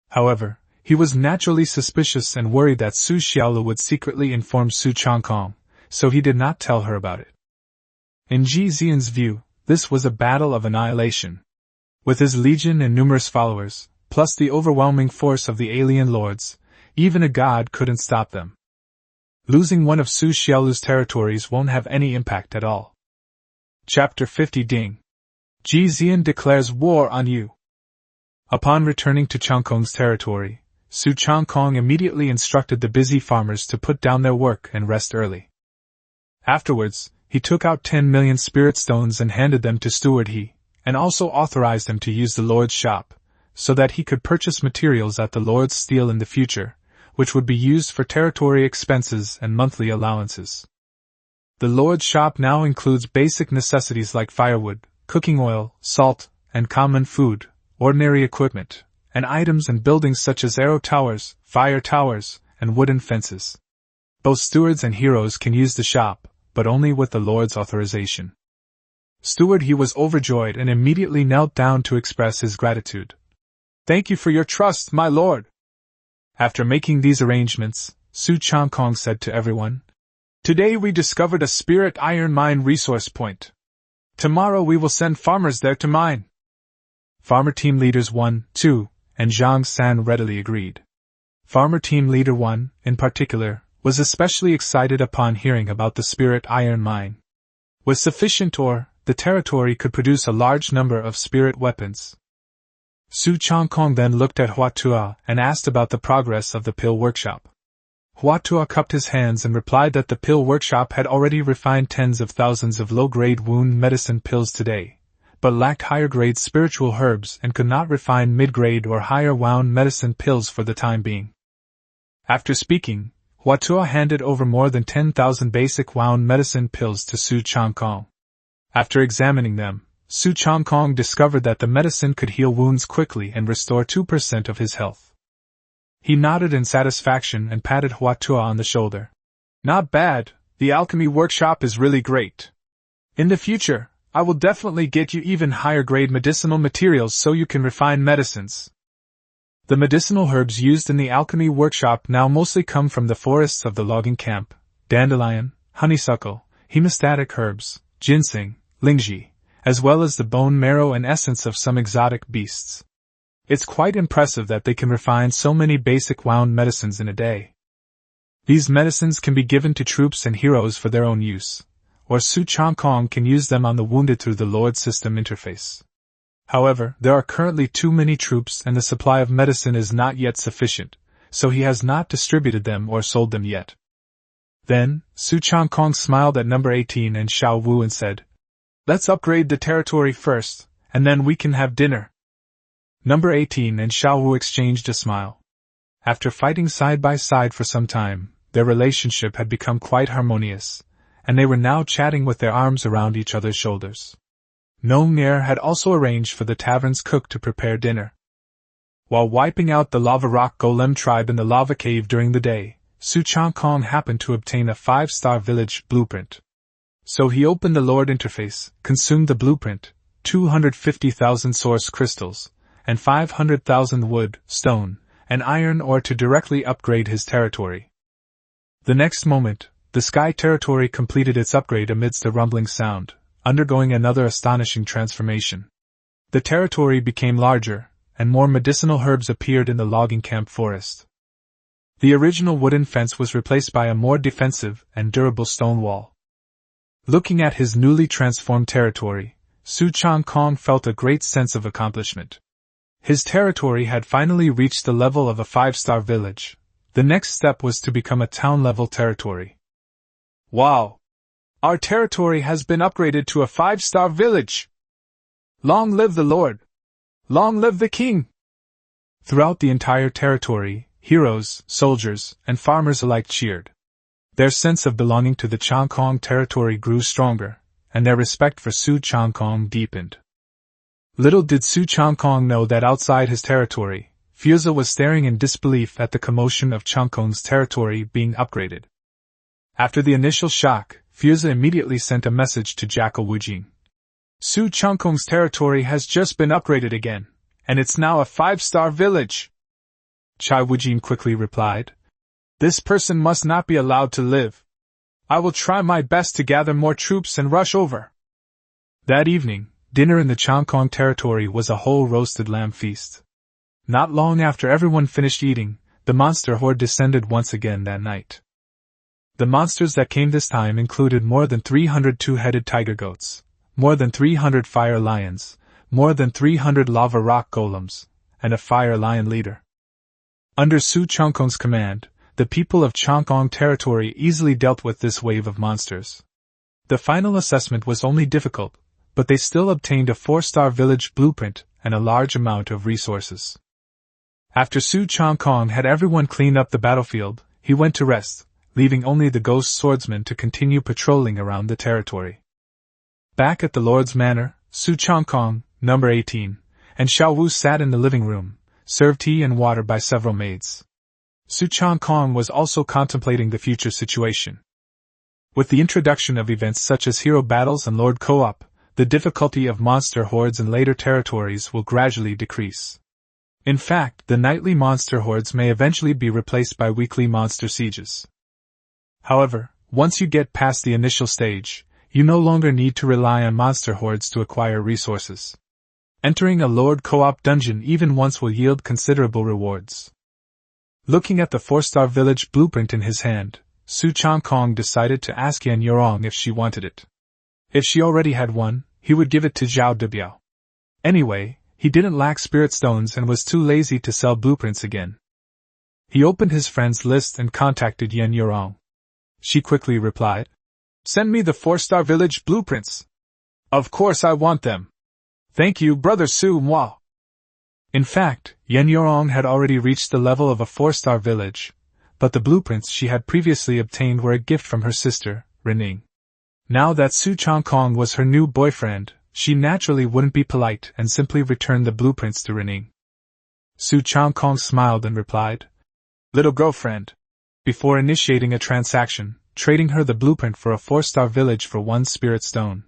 However, he was naturally suspicious and worried that Su Xiaolu would secretly inform Su Changkong, so he did not tell her about it. In Ji Zi'an's view, this was a battle of annihilation. With his legion and numerous followers, plus the overwhelming force of the alien lords, even a god couldn't stop them. Losing one of Su Xiaolu's territories won't have any impact at all. Chapter 50 Ding. Ji Zi'an declares war on you. Upon returning to Changkong's territory, Su Changkong immediately instructed the busy farmers to put down their work and rest early. Afterwards, he took out 10 million spirit stones and handed them to Steward He, and also authorized him to use the Lord's shop, so that he could purchase materials at the Lord's steel in the future, which would be used for territory expenses and monthly allowances. The Lord's shop now includes basic necessities like firewood, cooking oil, salt, and common food, ordinary equipment, and items and buildings such as arrow towers, fire towers, and wooden fences. Both stewards and heroes can use the shop, but only with the Lord's authorization. Steward He was overjoyed and immediately knelt down to express his gratitude. "Thank you for your trust, my lord." After making these arrangements, Su Changkong said to everyone, "Today we discovered a spirit iron mine resource point. Tomorrow we will send farmers there to mine." Farmer Team Leaders 1, 2, and Zhang San readily agreed. Farmer Team Leader 1, in particular, was especially excited upon hearing about the spirit iron mine. With sufficient ore, the territory could produce a large number of spirit weapons. Su Changkong then looked at Huatua and asked about the progress of the pill workshop. Huatua cupped his hands and replied that the pill workshop had already refined tens of thousands of low-grade wound medicine pills today, but lacked higher-grade spiritual herbs and could not refine mid-grade or higher wound medicine pills for the time being. After speaking, Huatua handed over more than 10,000 basic wound medicine pills to Su Changkong. After examining them, Su Changkong discovered that the medicine could heal wounds quickly and restore 2% of his health. He nodded in satisfaction and patted Huatua on the shoulder. "Not bad, the alchemy workshop is really great. In the future, I will definitely get you even higher grade medicinal materials so you can refine medicines." The medicinal herbs used in the alchemy workshop now mostly come from the forests of the logging camp: dandelion, honeysuckle, hemostatic herbs, ginseng, lingji, as well as the bone marrow and essence of some exotic beasts. It's quite impressive that they can refine so many basic wound medicines in a day. These medicines can be given to troops and heroes for their own use, or Su Changkong can use them on the wounded through the Lord system interface. However, there are currently too many troops and the supply of medicine is not yet sufficient, so he has not distributed them or sold them yet. Then, Su Changkong smiled at number 18 and Xiao Wu and said, "Let's upgrade the territory first, and then we can have dinner." Number 18 and Xiao Wu exchanged a smile. After fighting side by side for some time, their relationship had become quite harmonious, and they were now chatting with their arms around each other's shoulders. Nongner had also arranged for the tavern's cook to prepare dinner. While wiping out the lava rock golem tribe in the lava cave during the day, Su Changkong happened to obtain a 5-star village blueprint. So he opened the Lord interface, consumed the blueprint, 250,000 source crystals, and 500,000 wood, stone, and iron ore to directly upgrade his territory. The next moment, the sky territory completed its upgrade amidst a rumbling sound, undergoing another astonishing transformation. The territory became larger, and more medicinal herbs appeared in the logging camp forest. The original wooden fence was replaced by a more defensive and durable stone wall. Looking at his newly transformed territory, Su Changkong felt a great sense of accomplishment. His territory had finally reached the level of a 5-star village. The next step was to become a town-level territory. Wow! Our territory has been upgraded to a 5-star village! Long live the Lord! Long live the King! Throughout the entire territory, heroes, soldiers, and farmers alike cheered. Their sense of belonging to the Changkong territory grew stronger, and their respect for Su Changkong deepened. Little did Su Changkong know that outside his territory, Fuza was staring in disbelief at the commotion of Changkong's territory being upgraded. After the initial shock, Fuza immediately sent a message to Jackal Wujing. "Su Changkong's territory has just been upgraded again, and it's now a 5-star village." Chai Wujing quickly replied, "This person must not be allowed to live. I will try my best to gather more troops and rush over." That evening, dinner in the Changkong territory was a whole roasted lamb feast. Not long after everyone finished eating, the monster horde descended once again that night. The monsters that came this time included more than 300 two-headed tiger goats, more than 300 fire lions, more than 300 lava rock golems, and a fire lion leader. Under Su Changkong's command, the people of Changkong territory easily dealt with this wave of monsters. The final assessment was only difficult, but they still obtained a 4-star village blueprint and a large amount of resources. After Su Changkong had everyone clean up the battlefield, he went to rest, leaving only the ghost swordsman to continue patrolling around the territory. Back at the Lord's Manor, Su Changkong, number 18, and Xiao Wu sat in the living room, served tea and water by several maids. Su Changkong was also contemplating the future situation. With the introduction of events such as hero battles and Lord Co-op, the difficulty of monster hordes in later territories will gradually decrease. In fact, the nightly monster hordes may eventually be replaced by weekly monster sieges. However, once you get past the initial stage, you no longer need to rely on monster hordes to acquire resources. Entering a Lord Co-op dungeon even once will yield considerable rewards. Looking at the 4-star village blueprint in his hand, Su Changkong decided to ask Yan Yorong if she wanted it. If she already had one, he would give it to Zhao Debiao. Anyway, he didn't lack spirit stones and was too lazy to sell blueprints again. He opened his friends list and contacted Yan Yorong. She quickly replied, "Send me the 4-star village blueprints. Of course I want them. Thank you, Brother Su Mwa." In fact, Yan Yorong had already reached the level of a 4-star village, but the blueprints she had previously obtained were a gift from her sister, Rening. Now that Su Changkong was her new boyfriend, she naturally wouldn't be polite and simply returned the blueprints to Rening. Su Changkong smiled and replied, "Little girlfriend," before initiating a transaction, trading her the blueprint for a 4-star village for 1 spirit stone.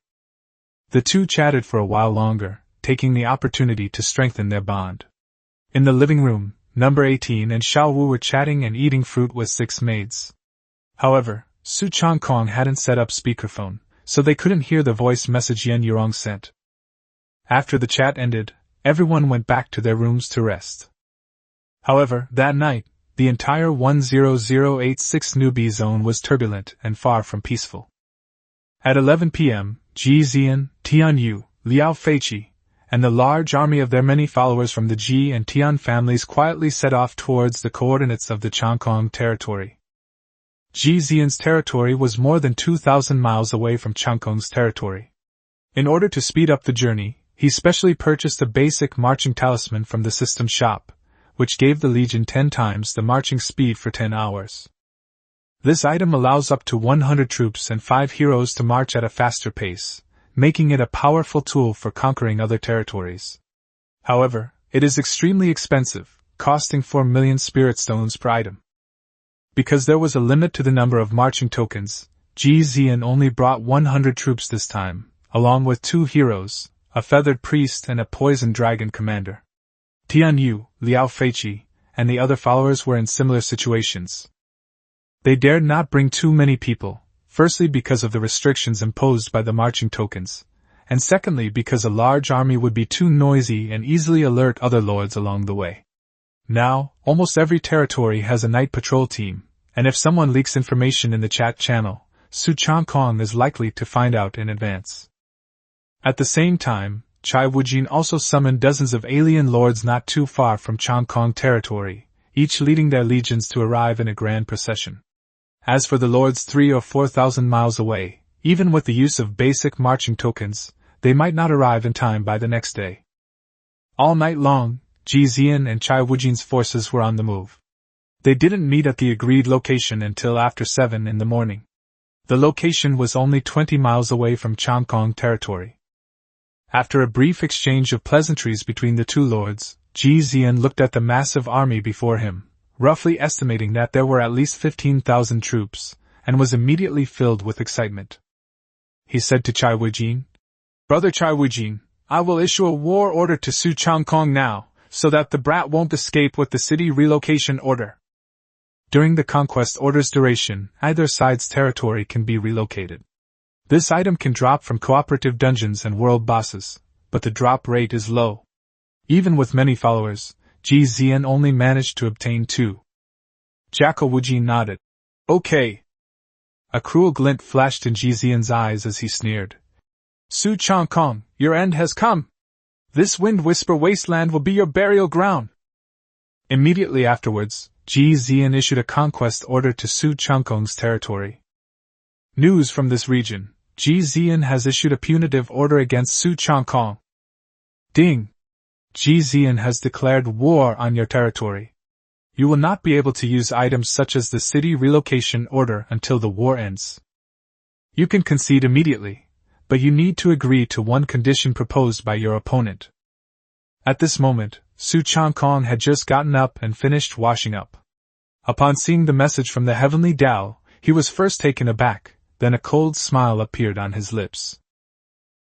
The two chatted for a while longer, taking the opportunity to strengthen their bond. In the living room, number 18 and Xiao Wu were chatting and eating fruit with 6 maids. However, Su Changkong hadn't set up speakerphone, so they couldn't hear the voice message Yan Yorong sent. After the chat ended, everyone went back to their rooms to rest. However, that night, the entire 10086 newbie zone was turbulent and far from peaceful. At 11 p.m., Ji Zi'an, Tian Yu, Liao Feiqi, and the large army of their many followers from the Ji and Tian families quietly set off towards the coordinates of the Changkong territory. Ji Zi'an's territory was more than 2,000 miles away from Changkong's territory. In order to speed up the journey, he specially purchased a basic marching talisman from the system shop, which gave the Legion 10 times the marching speed for 10 hours. This item allows up to 100 troops and 5 heroes to march at a faster pace, making it a powerful tool for conquering other territories. However, it is extremely expensive, costing 4 million spirit stones per item. Because there was a limit to the number of marching tokens, Ji Zi'an only brought 100 troops this time, along with 2 heroes, a feathered priest and a poison dragon commander. Tian Yu, Liao Feiqi, and the other followers were in similar situations. They dared not bring too many people, firstly because of the restrictions imposed by the marching tokens, and secondly because a large army would be too noisy and easily alert other lords along the way. Now, almost every territory has a night patrol team, and if someone leaks information in the chat channel, Su Changkong is likely to find out in advance. At the same time, Chai Wujin also summoned dozens of alien lords not too far from Changkong territory, each leading their legions to arrive in a grand procession. As for the lords 3,000 or 4,000 miles away, even with the use of basic marching tokens, they might not arrive in time by the next day. All night long, Ji Zi'an and Chai Wujin's forces were on the move. They didn't meet at the agreed location until after 7 in the morning. The location was only 20 miles away from Changkong territory. After a brief exchange of pleasantries between the two lords, Ji Zi'an looked at the massive army before him, roughly estimating that there were at least 15,000 troops, and was immediately filled with excitement. He said to Chai Wujin, "Brother Chai Wujin, I will issue a war order to Su Changkong now, so that the brat won't escape with the city relocation order." During the conquest order's duration, either side's territory can be relocated. This item can drop from cooperative dungeons and world bosses, but the drop rate is low. Even with many followers, Ji Zi'an only managed to obtain 2. Jackal Wujin nodded. "Okay." A cruel glint flashed in Ji Zi'an's eyes as he sneered. "Su Changkong, your end has come. This Wind Whisper wasteland will be your burial ground." Immediately afterwards, Ji Zi'an issued a conquest order to Su Changkong's territory. News from this region: Ji Zi'an has issued a punitive order against Su Changkong. Ding! Ji Zi'an has declared war on your territory. You will not be able to use items such as the city relocation order until the war ends. You can concede immediately, but you need to agree to one condition proposed by your opponent. At this moment, Su Changkong had just gotten up and finished washing up. Upon seeing the message from the heavenly Tao, he was first taken aback, then a cold smile appeared on his lips.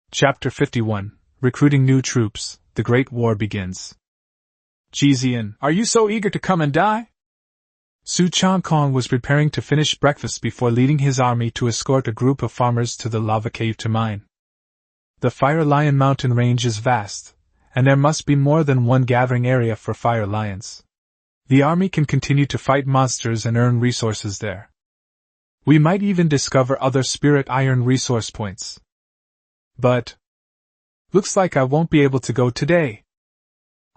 Chapter 51, Recruiting New Troops, The Great War Begins. Ji Zi'an, are you so eager to come and die? Su Changkong was preparing to finish breakfast before leading his army to escort a group of farmers to the lava cave to mine. The Fire Lion mountain range is vast, and there must be more than one gathering area for fire lions. The army can continue to fight monsters and earn resources there. We might even discover other spirit iron resource points. But looks like I won't be able to go today.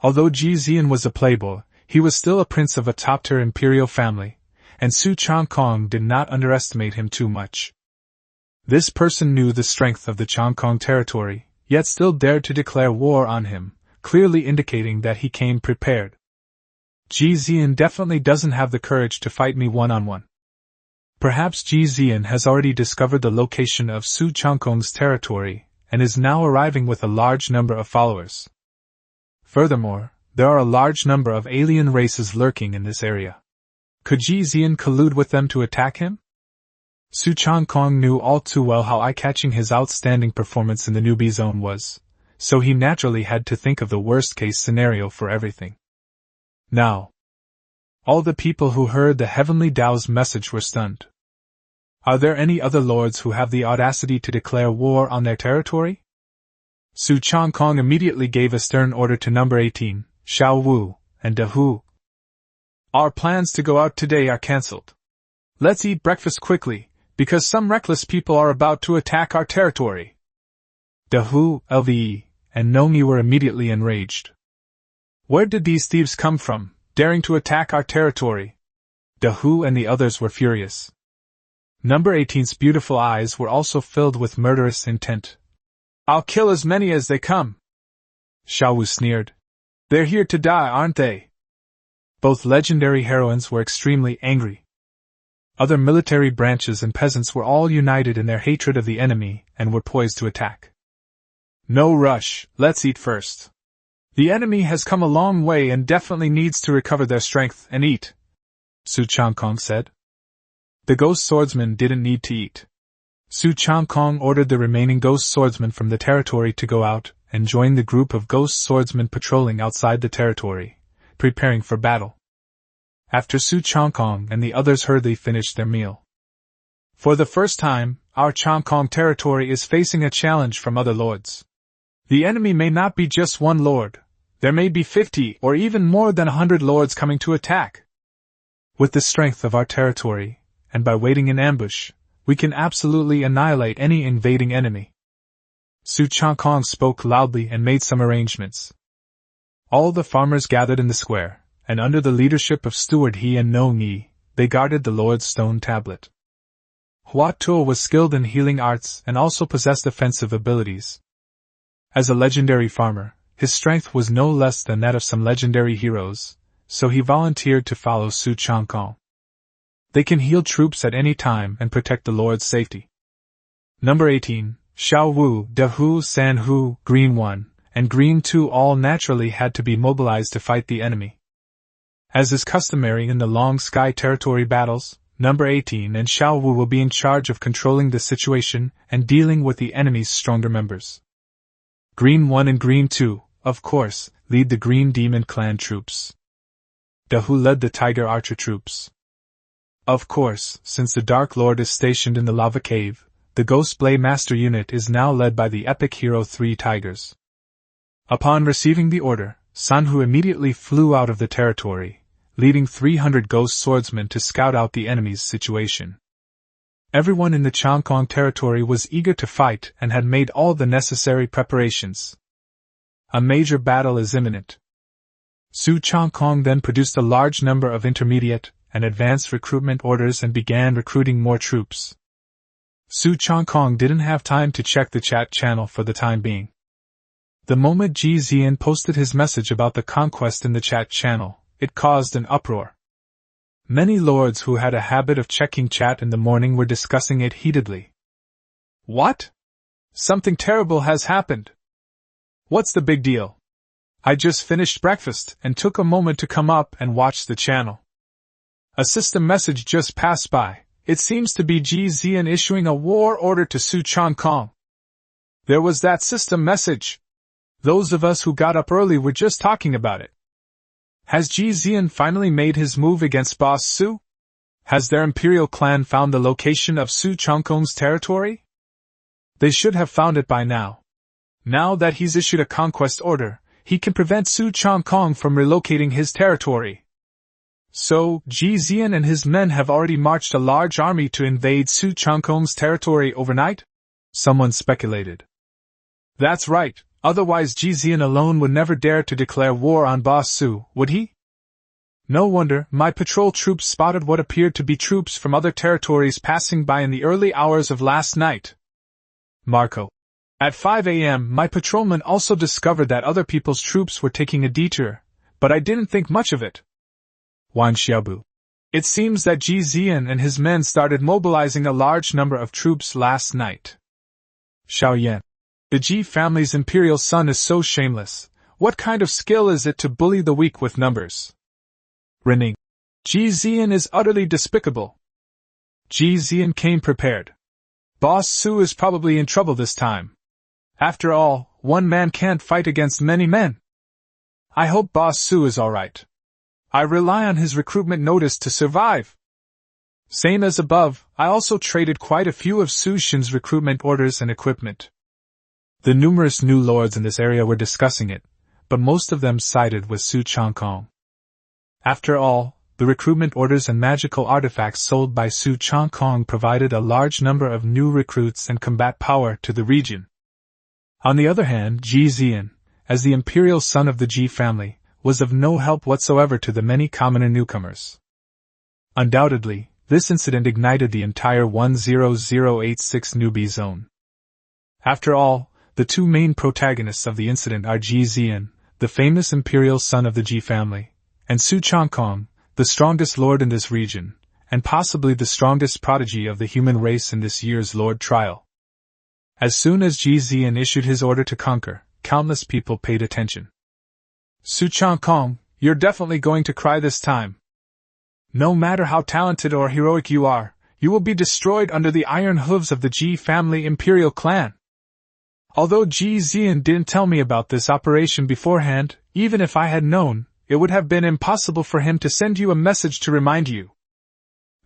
Although Ji Zi'an was a playboy, he was still a prince of a top-tier imperial family, and Su Changkong did not underestimate him too much. This person knew the strength of the Changkong territory, yet still dared to declare war on him, clearly indicating that he came prepared. Ji Zi'an definitely doesn't have the courage to fight me one-on-one. Perhaps Ji Zi'an has already discovered the location of Su Changkong's territory, and is now arriving with a large number of followers. Furthermore, there are a large number of alien races lurking in this area. Could Ji Zi'an collude with them to attack him? Su Changkong knew all too well how eye-catching his outstanding performance in the newbie zone was, so he naturally had to think of the worst-case scenario for everything. Now, all the people who heard the Heavenly Tao's message were stunned. Are there any other lords who have the audacity to declare war on their territory? Su Changkong immediately gave a stern order to number 18, Xiao Wu, and Da Hu. Our plans to go out today are cancelled. Let's eat breakfast quickly, because some reckless people are about to attack our territory. Da Hu, Lve, and Nongi were immediately enraged. Where did these thieves come from, daring to attack our territory? Da Hu and the others were furious. Number 18's beautiful eyes were also filled with murderous intent. I'll kill as many as they come. Xiao Wu sneered. They're here to die, aren't they? Both legendary heroines were extremely angry. Other military branches and peasants were all united in their hatred of the enemy and were poised to attack. No rush, let's eat first. The enemy has come a long way and definitely needs to recover their strength and eat, Su Changkong said. The ghost swordsman didn't need to eat. Su Changkong ordered the remaining ghost swordsmen from the territory to go out and join the group of ghost swordsmen patrolling outside the territory, preparing for battle. After Su Changkong and the others hurriedly finished their meal. For the first time, our Changkong territory is facing a challenge from other lords. The enemy may not be just one lord, there may be 50 or even more than 100 lords coming to attack. With the strength of our territory, and by waiting in ambush, we can absolutely annihilate any invading enemy. Su Changkong spoke loudly and made some arrangements. All the farmers gathered in the square, and under the leadership of Steward He and Nongi, they guarded the Lord's stone tablet. Hua Tuo was skilled in healing arts and also possessed offensive abilities. As a legendary farmer, his strength was no less than that of some legendary heroes, so he volunteered to follow Su Changkong. They can heal troops at any time and protect the Lord's safety. Number 18, Xiao Wu, Da Hu, San Hu, Green 1, and Green 2 all naturally had to be mobilized to fight the enemy. As is customary in the Long Sky territory battles, Number 18 and Xiao Wu will be in charge of controlling the situation and dealing with the enemy's stronger members. Green 1 and Green 2, of course, lead the Green Demon Clan troops. Da Hu led the Tiger Archer troops. Of course, since the Dark Lord is stationed in the lava cave, the Ghost Blade Master unit is now led by the epic hero 3 Tigers. Upon receiving the order, San Hu immediately flew out of the territory, leading 300 ghost swordsmen to scout out the enemy's situation. Everyone in the Changkong territory was eager to fight and had made all the necessary preparations. A major battle is imminent. Su Changkong then produced a large number of intermediate and advanced recruitment orders and began recruiting more troops. Su Changkong didn't have time to check the chat channel for the time being. The moment Ji Zi'an posted his message about the conquest in the chat channel, it caused an uproar. Many lords who had a habit of checking chat in the morning were discussing it heatedly. What? Something terrible has happened. What's the big deal? I just finished breakfast and took a moment to come up and watch the channel. A system message just passed by. It seems to be Ji Zi'an issuing a war order to Su Changkong. There was that system message. Those of us who got up early were just talking about it. Has Ji Zi'an finally made his move against Boss Su? Has their Imperial Clan found the location of Su Changkong's territory? They should have found it by now. Now that he's issued a conquest order, he can prevent Su Changkong from relocating his territory. So, Ji Zi'an and his men have already marched a large army to invade Su Changkong's territory overnight? Someone speculated. That's right, otherwise Ji Zi'an alone would never dare to declare war on Boss Su, would he? No wonder my patrol troops spotted what appeared to be troops from other territories passing by in the early hours of last night. Marco. At 5 a.m. my patrolman also discovered that other people's troops were taking a detour, but I didn't think much of it. Wan Xiaobu. It seems that Ji Zi'an and his men started mobilizing a large number of troops last night. Xiao Yan. The Ji family's imperial son is so shameless. What kind of skill is it to bully the weak with numbers? Rening. Ji Zi'an is utterly despicable. Ji Zi'an came prepared. Boss Su is probably in trouble this time. After all, one man can't fight against many men. I hope Boss Su is alright. I rely on his recruitment notice to survive. Same as above, I also traded quite a few of Su Shin's recruitment orders and equipment. The numerous new lords in this area were discussing it, but most of them sided with Su Changkong. After all, the recruitment orders and magical artifacts sold by Su Changkong provided a large number of new recruits and combat power to the region. On the other hand, Ji Zi'an, as the imperial son of the Ji family, was of no help whatsoever to the many commoner newcomers. Undoubtedly, this incident ignited the entire 10086 newbie zone. After all, the two main protagonists of the incident are Ji Zi'an, the famous imperial son of the Ji family, and Su Changkong, the strongest lord in this region, and possibly the strongest prodigy of the human race in this year's Lord trial. As soon as Ji Zi'an issued his order to conquer, countless people paid attention. Su Changkong, you're definitely going to cry this time. No matter how talented or heroic you are, you will be destroyed under the iron hooves of the Ji family Imperial Clan. Although Ji Zi'an didn't tell me about this operation beforehand, even if I had known, it would have been impossible for him to send you a message to remind you.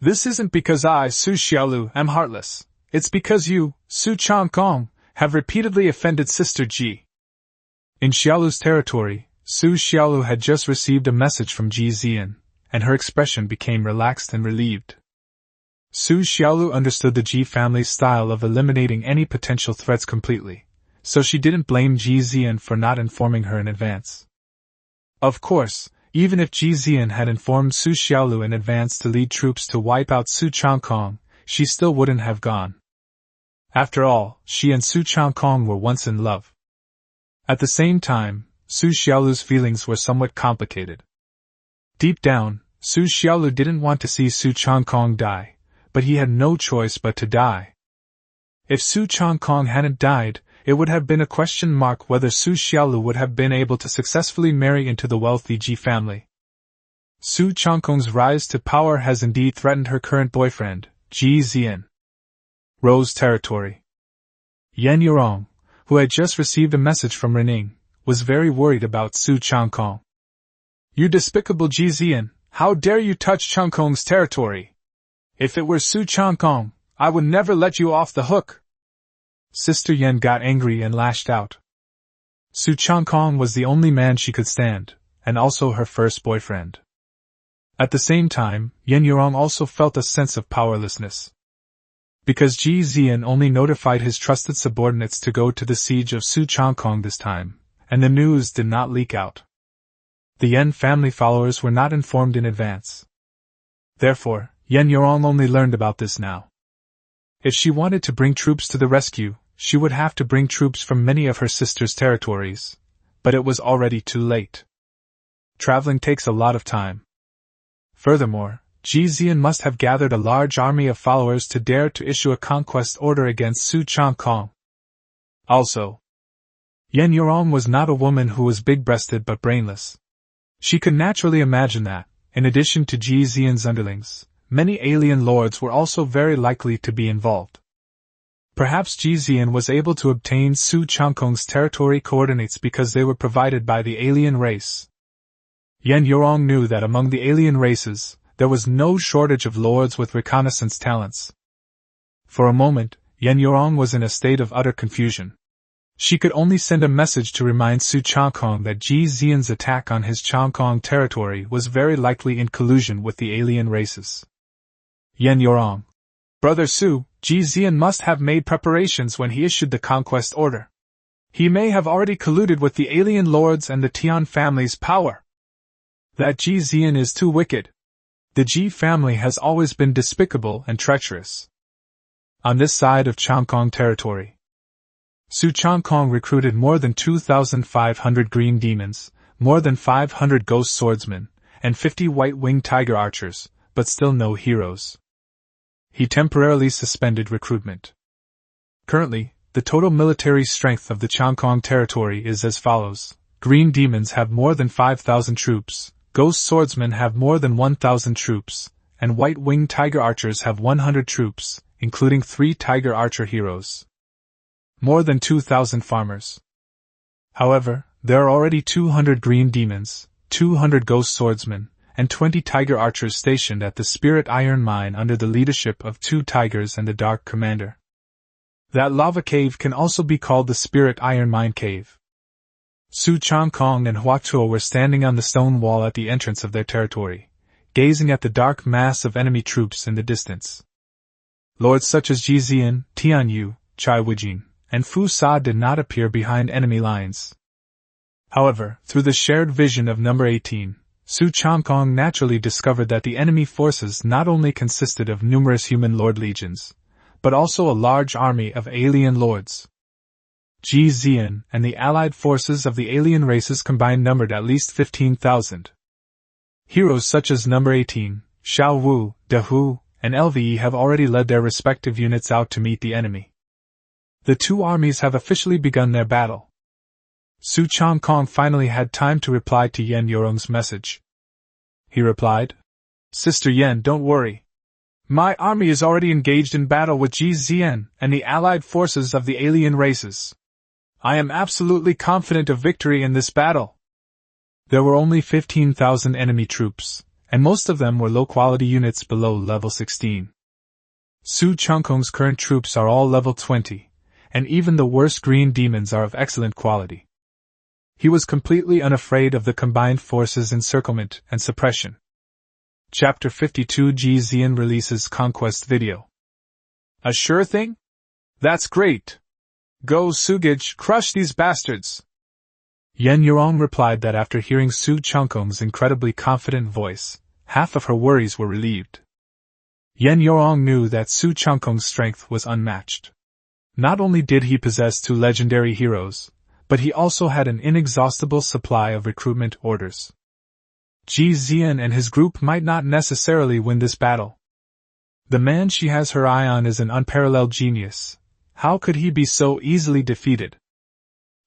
This isn't because I, Su Xiaolu, am heartless. It's because you, Su Changkong, have repeatedly offended Sister Ji. In Xiaolu's territory, Su Xiaolu had just received a message from Ji Zi'an, and her expression became relaxed and relieved. Su Xiaolu understood the Ji family's style of eliminating any potential threats completely, so she didn't blame Ji Zi'an for not informing her in advance. Of course, even if Ji Zi'an had informed Su Xiaolu in advance to lead troops to wipe out Su Changkong, she still wouldn't have gone. After all, she and Su Changkong were once in love. At the same time, Su Xiaolu's feelings were somewhat complicated. Deep down, Su Xiaolu didn't want to see Su Changkong die, but he had no choice but to die. If Su Changkong hadn't died, it would have been a question mark whether Su Xiaolu would have been able to successfully marry into the wealthy Ji family. Su Changkong's rise to power has indeed threatened her current boyfriend, Ji Zi'an. Rose territory. Yan Yurong, who had just received a message from Rening, was very worried about Su Changkong. You despicable Ji Zi'an, how dare you touch Changkong's territory? If it were Su Changkong, I would never let you off the hook. Sister Yan got angry and lashed out. Su Changkong was the only man she could stand, and also her first boyfriend. At the same time, Yan Yurong also felt a sense of powerlessness. Because Ji Zi'an only notified his trusted subordinates to go to the siege of Su Changkong this time, and the news did not leak out. The Yan family followers were not informed in advance. Therefore, Yan Yurong only learned about this now. If she wanted to bring troops to the rescue, she would have to bring troops from many of her sister's territories, but it was already too late. Traveling takes a lot of time. Furthermore, Ji Zi'an must have gathered a large army of followers to dare to issue a conquest order against Su Changkong. Also, Yan Yurong was not a woman who was big-breasted but brainless. She could naturally imagine that, in addition to Ji Zi'an's underlings, many alien lords were also very likely to be involved. Perhaps Ji Zi'an was able to obtain Su Changkong's territory coordinates because they were provided by the alien race. Yan Yurong knew that among the alien races, there was no shortage of lords with reconnaissance talents. For a moment, Yan Yurong was in a state of utter confusion. She could only send a message to remind Su Changkong that Ji Zi'an's attack on his Changkong territory was very likely in collusion with the alien races. Yan Yurong. Brother Su, Ji Zi'an must have made preparations when he issued the conquest order. He may have already colluded with the alien lords and the Tian family's power. That Ji Zi'an is too wicked. The Ji family has always been despicable and treacherous. On this side of Changkong territory, Su Changkong recruited more than 2,500 green demons, more than 500 ghost swordsmen, and 50 white-winged tiger archers, but still no heroes. He temporarily suspended recruitment. Currently, the total military strength of the Changkong territory is as follows. Green demons have more than 5,000 troops, ghost swordsmen have more than 1,000 troops, and white-winged tiger archers have 100 troops, including 3 tiger archer heroes. More than 2,000 farmers. However, there are already 200 green demons, 200 ghost swordsmen, and 20 tiger archers stationed at the Spirit Iron Mine under the leadership of 2 tigers and the Dark Commander. That lava cave can also be called the Spirit Iron Mine Cave. Su Changkong and Hua Tuo were standing on the stone wall at the entrance of their territory, gazing at the dark mass of enemy troops in the distance. Lords such as Ji Zi'an, Tian Yu, Chai Wijin, and Fu Sa did not appear behind enemy lines. However, through the shared vision of number 18, Su Changkong naturally discovered that the enemy forces not only consisted of numerous human lord legions, but also a large army of alien lords. Ji Zi'an and the allied forces of the alien races combined numbered at least 15,000. Heroes such as number 18, Xiao Wu, De Hu, and LVE have already led their respective units out to meet the enemy. The two armies have officially begun their battle. Su Changkong finally had time to reply to Yan Yurong's message. He replied, Sister Yan, don't worry. My army is already engaged in battle with Ji Zi'an and the allied forces of the alien races. I am absolutely confident of victory in this battle. There were only 15,000 enemy troops, and most of them were low-quality units below level 16. Su Changkong's current troops are all level 20, and even the worst green demons are of excellent quality. He was completely unafraid of the combined forces' encirclement and suppression. Chapter 52 Ji Zi'an releases conquest video. A sure thing? That's great! Go Sugij, crush these bastards! Yan Yurong replied that after hearing Su Changkong's incredibly confident voice, half of her worries were relieved. Yan Yurong knew that Su Changkong's strength was unmatched. Not only did he possess 2 legendary heroes, but he also had an inexhaustible supply of recruitment orders. Ji Zi'an and his group might not necessarily win this battle. The man she has her eye on is an unparalleled genius. How could he be so easily defeated?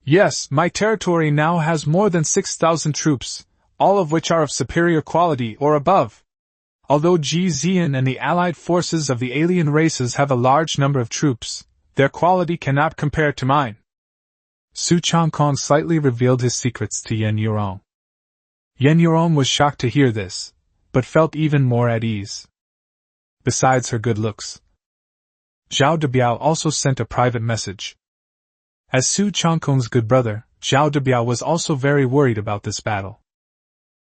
Yes, my territory now has more than 6,000 troops, all of which are of superior quality or above. Although Ji Zi'an and the allied forces of the alien races have a large number of troops, their quality cannot compare to mine. Su Changkong slightly revealed his secrets to Yan Yurong. Yan Yurong was shocked to hear this, but felt even more at ease. Besides her good looks, Zhao Debiao also sent a private message. As Su Changkong's good brother, Zhao Debiao was also very worried about this battle.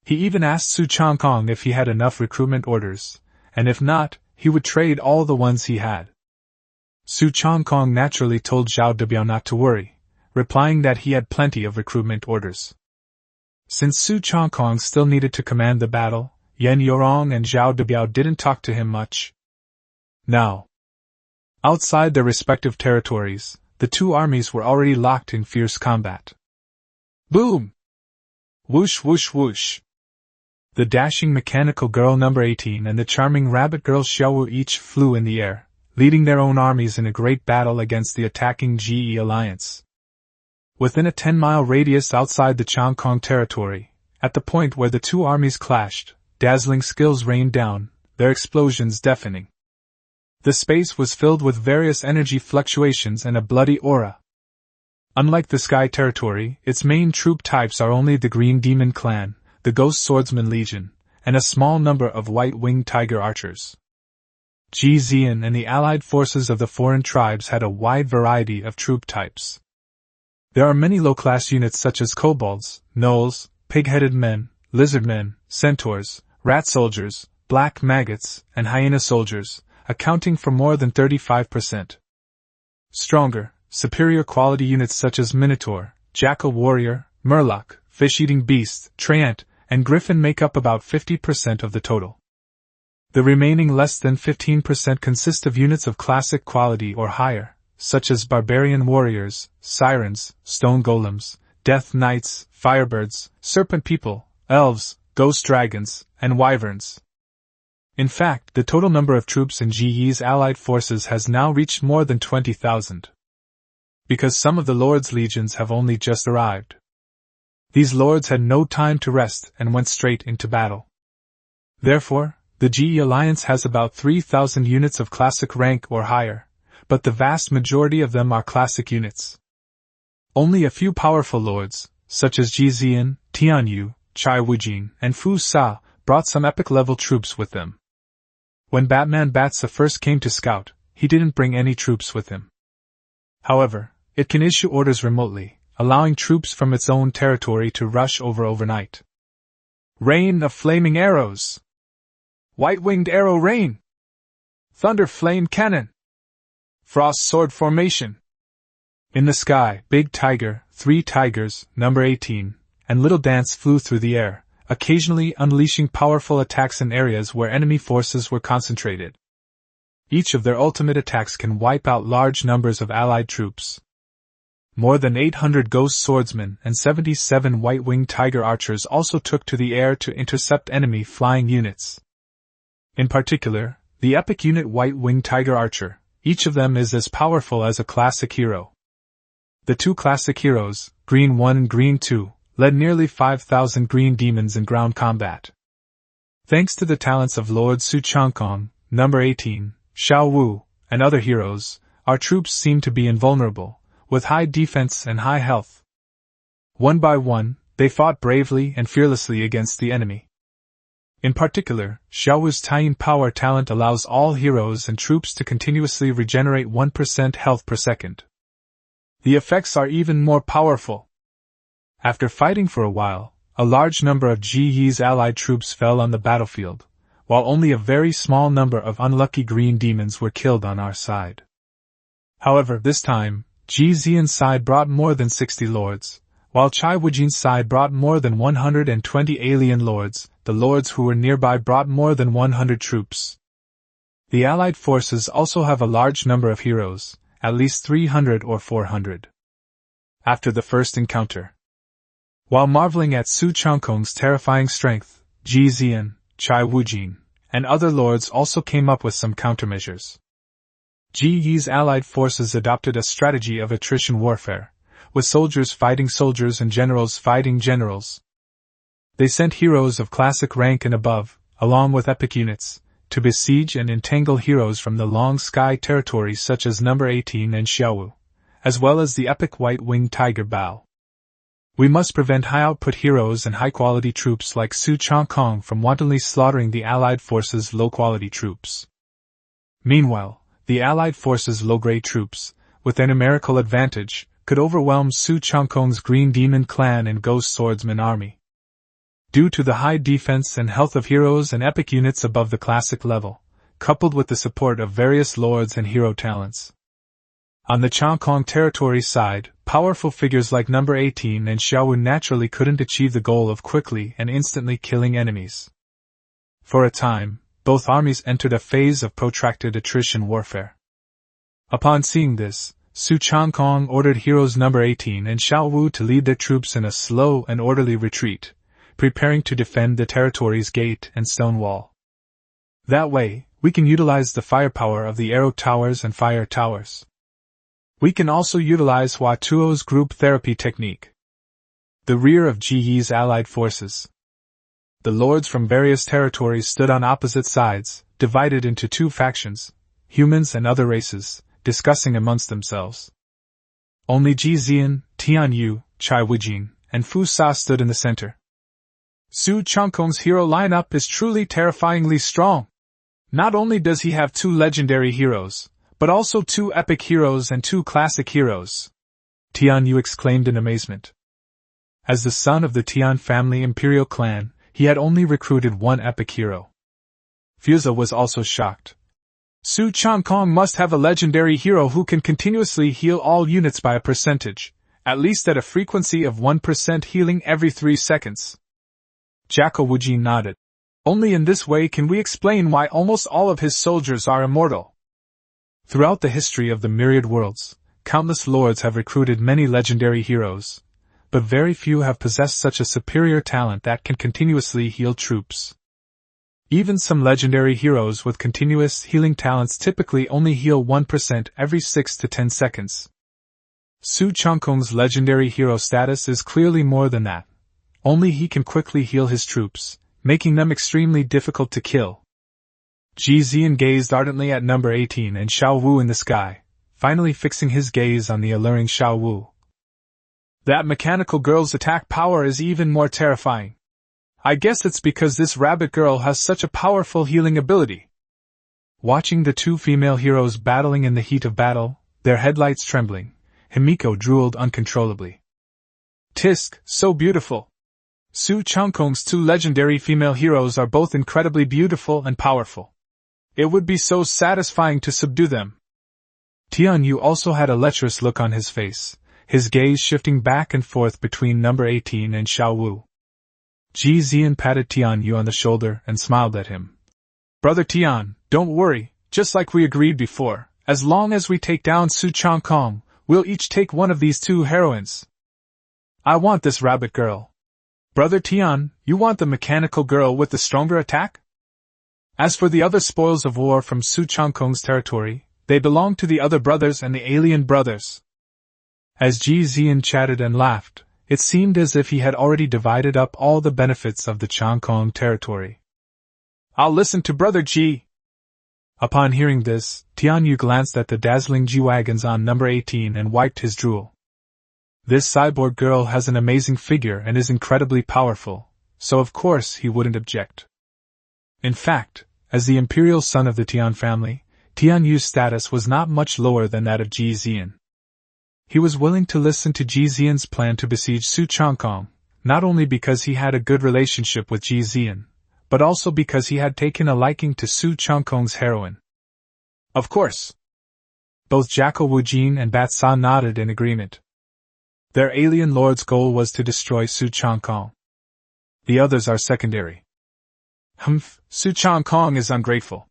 He even asked Su Changkong if he had enough recruitment orders, and if not, he would trade all the ones he had. Su Changkong naturally told Zhao Debiao not to worry, replying that he had plenty of recruitment orders. Since Su Changkong still needed to command the battle, Yan Yurong and Zhao Debiao didn't talk to him much. Now, outside their respective territories, the two armies were already locked in fierce combat. Boom! Whoosh whoosh whoosh! The dashing mechanical girl number 18 and the charming rabbit girl Xiaowu each flew in the air, leading their own armies in a great battle against the attacking GE alliance. Within a 10-mile radius outside the Changkong territory, at the point where the two armies clashed, dazzling skills rained down, their explosions deafening. The space was filled with various energy fluctuations and a bloody aura. Unlike the Sky territory, its main troop types are only the Green Demon Clan, the Ghost Swordsman Legion, and a small number of White-Winged Tiger Archers. Ji Zi'an and the allied forces of the foreign tribes had a wide variety of troop types. There are many low-class units such as kobolds, gnolls, pig-headed men, lizardmen, centaurs, rat soldiers, black maggots, and hyena soldiers, accounting for more than 35%. Stronger, superior quality units such as Minotaur, Jackal Warrior, Murloc, Fish-Eating Beast, Treant, and Griffin make up about 50% of the total. The remaining less than 15% consist of units of classic quality or higher, such as Barbarian Warriors, Sirens, Stone Golems, Death Knights, Firebirds, Serpent People, Elves, Ghost Dragons, and Wyverns. In fact, the total number of troops in Ji Yi's allied forces has now reached more than 20,000. Because some of the Lord's legions have only just arrived. These lords had no time to rest and went straight into battle. Therefore, the Ji Yi alliance has about 3,000 units of classic rank or higher, but the vast majority of them are classic units. Only a few powerful lords, such as Ji Zi'an, Tian Yu, Chai Wujin, and Fu Sa, brought some epic-level troops with them. When Batman Batsa first came to scout, he didn't bring any troops with him. However, it can issue orders remotely, allowing troops from its own territory to rush over overnight. Rain of Flaming Arrows! White-Winged Arrow Rain! Thunder Flame Cannon! Frost Sword Formation! In the sky, Big Tiger, 3 Tigers, number 18, and Little Dance flew through the air, occasionally unleashing powerful attacks in areas where enemy forces were concentrated. Each of their ultimate attacks can wipe out large numbers of allied troops. More than 800 Ghost Swordsmen and 77 White-Winged Tiger Archers also took to the air to intercept enemy flying units. In particular, the epic unit White-Winged Tiger Archer, each of them is as powerful as a classic hero. The two classic heroes, Green 1 and Green 2, led nearly 5,000 green demons in ground combat. Thanks to the talents of Lord Su Changkong, number 18, Xiao Wu, and other heroes, our troops seem to be invulnerable, with high defense and high health. One by one, they fought bravely and fearlessly against the enemy. In particular, Xiao Wu's Taiyin Power talent allows all heroes and troops to continuously regenerate 1% health per second. The effects are even more powerful. After fighting for a while, a large number of Ji Yi's allied troops fell on the battlefield, while only a very small number of unlucky green demons were killed on our side. However, this time, Ji Zi'an's side brought more than 60 lords, while Chai Wujin's side brought more than 120 alien lords. The lords who were nearby brought more than 100 troops. The allied forces also have a large number of heroes, at least 300 or 400. After the first encounter, while marveling at Su Changkong's terrifying strength, Ji Zi'an, Chai Wujin, and other lords also came up with some countermeasures. Ji Yi's allied forces adopted a strategy of attrition warfare, with soldiers fighting soldiers and generals fighting generals. They sent heroes of classic rank and above, along with epic units, to besiege and entangle heroes from the Long Sky territory such as number 18 and Xiaowu, as well as the epic White-Winged Tiger Bao. We must prevent high-output heroes and high-quality troops like Su Changkong from wantonly slaughtering the Allied forces' low-quality troops. Meanwhile, the Allied forces' low-grade troops, with a numerical advantage, could overwhelm Su Changkong's Green Demon Clan and Ghost Swordsman army. Due to the high defense and health of heroes and epic units above the classic level, coupled with the support of various lords and hero talents. On the Changkong territory side, powerful figures like number 18 and Xiaowu naturally couldn't achieve the goal of quickly and instantly killing enemies. For a time, both armies entered a phase of protracted attrition warfare. Upon seeing this, Su Changkong ordered heroes number 18 and Xiaowu to lead their troops in a slow and orderly retreat, preparing to defend the territory's gate and stone wall. That way, we can utilize the firepower of the arrow towers and fire towers. We can also utilize Hua Tuo's group therapy technique. The rear of Ji Yi's allied forces. The lords from various territories stood on opposite sides, divided into two factions, humans and other races, discussing amongst themselves. Only Ji Zi'an, Tian Yu, Chai Wujing, and Fu Sa stood in the center. Su Changkong's hero lineup is truly terrifyingly strong. Not only does he have 2 legendary heroes, but also 2 epic heroes and 2 classic heroes. Tian Yu exclaimed in amazement. As the son of the Tian family Imperial Clan, he had only recruited 1 epic hero. Fuza was also shocked. Su Changkong must have a legendary hero who can continuously heal all units by a percentage, at least at a frequency of 1% healing every 3 seconds. Jackal Wujin nodded. Only in this way can we explain why almost all of his soldiers are immortal. Throughout the history of the myriad worlds, countless lords have recruited many legendary heroes, but very few have possessed such a superior talent that can continuously heal troops. Even some legendary heroes with continuous healing talents typically only heal 1% every 6 to 10 seconds. Su Changkong's legendary hero status is clearly more than that. Only he can quickly heal his troops, making them extremely difficult to kill. Ji Zi'an gazed ardently at number 18 and Xiao Wu in the sky, finally fixing his gaze on the alluring Xiao Wu. That mechanical girl's attack power is even more terrifying. I guess it's because this rabbit girl has such a powerful healing ability. Watching the 2 female heroes battling in the heat of battle, their headlights trembling, Himiko drooled uncontrollably. Tisk, so beautiful. Su Changkong's 2 legendary female heroes are both incredibly beautiful and powerful. It would be so satisfying to subdue them. Tian Yu also had a lecherous look on his face, his gaze shifting back and forth between number 18 and Xiao Wu. Ji Zi'an patted Tian Yu on the shoulder and smiled at him. Brother Tian, don't worry, just like we agreed before, as long as we take down Su Changkong, we'll each take one of these 2 heroines. I want this rabbit girl. Brother Tian, you want the mechanical girl with the stronger attack? As for the other spoils of war from Su Changkong's territory, they belong to the other brothers and the alien brothers. As Ji Zi'an chatted and laughed, it seemed as if he had already divided up all the benefits of the Changkong territory. I'll listen to Brother Ji. Upon hearing this, Tian Yu glanced at the dazzling G-wagons on number 18 and wiped his drool. This cyborg girl has an amazing figure and is incredibly powerful, so of course he wouldn't object. In fact, as the imperial son of the Tian family, Tian Yu's status was not much lower than that of Ji Zi'an. He was willing to listen to Ji Zi'an's plan to besiege Su Changkong, not only because he had a good relationship with Ji Zi'an, but also because he had taken a liking to Su Changkong's heroine. Of course. Both Jackal Wujin and Bat Sa nodded in agreement. Their alien lord's goal was to destroy Su Changkong. The others are secondary. Su Changkong is ungrateful.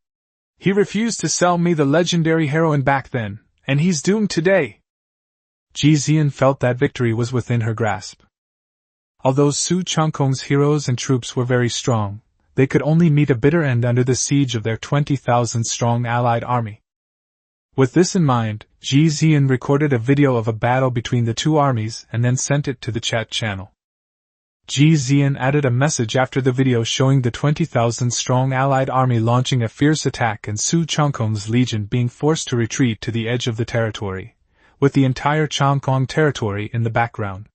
He refused to sell me the legendary heroine back then, and he's doomed today. Ji Zi'an felt that victory was within her grasp. Although Su Changkong's heroes and troops were very strong, they could only meet a bitter end under the siege of their 20,000-strong allied army. With this in mind, Ji Zi'an recorded a video of a battle between the 2 armies and then sent it to the chat channel. Ji Zi'an added a message after the video showing the 20,000-strong allied army launching a fierce attack and Su Changkong's legion being forced to retreat to the edge of the territory, with the entire Changkong territory in the background.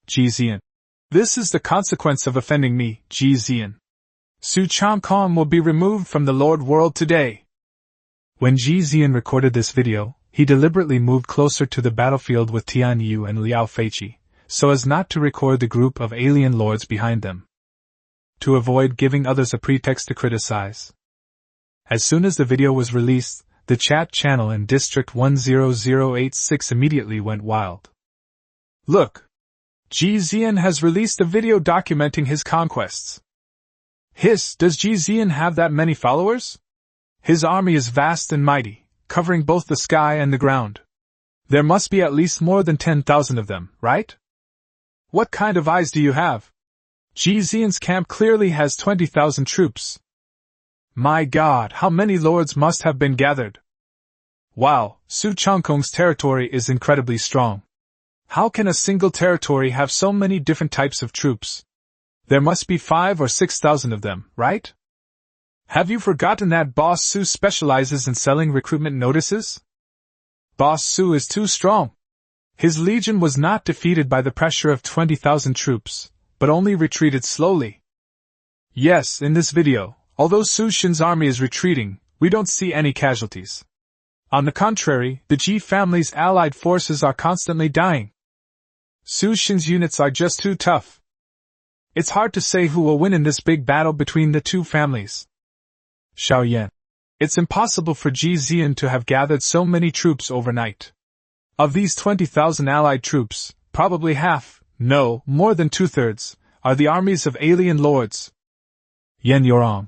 Ji Zi'an. This is the consequence of offending me, Ji Zi'an. Su Changkong will be removed from the Lord World today. When Ji Zi'an recorded this video, he deliberately moved closer to the battlefield with Tian Yu and Liao Feiqi, so as not to record the group of alien lords behind them, to avoid giving others a pretext to criticize. As soon as the video was released, the chat channel in District 10086 immediately went wild. Look! Ji Zi'an has released a video documenting his conquests. Does Ji Zi'an have that many followers? His army is vast and mighty, covering both the sky and the ground. There must be at least more than 10,000 of them, right? What kind of eyes do you have? Ji Zi'an's camp clearly has 20,000 troops. My God, how many lords must have been gathered? Wow, Su Changkong's territory is incredibly strong. How can a single territory have so many different types of troops? There must be 5,000 or 6,000 of them, right? Have you forgotten that Boss Su specializes in selling recruitment notices? Boss Su is too strong. His legion was not defeated by the pressure of 20,000 troops, but only retreated slowly. Yes, in this video, although Su Shin's army is retreating, we don't see any casualties. On the contrary, the Ji family's allied forces are constantly dying. Su Shin's units are just too tough. It's hard to say who will win in this big battle between the two families. Xiao Yan. It's impossible for Ji Zi'an to have gathered so many troops overnight. Of these 20,000 allied troops, probably half, no, more than 2/3, are the armies of alien lords. Yan Yorong.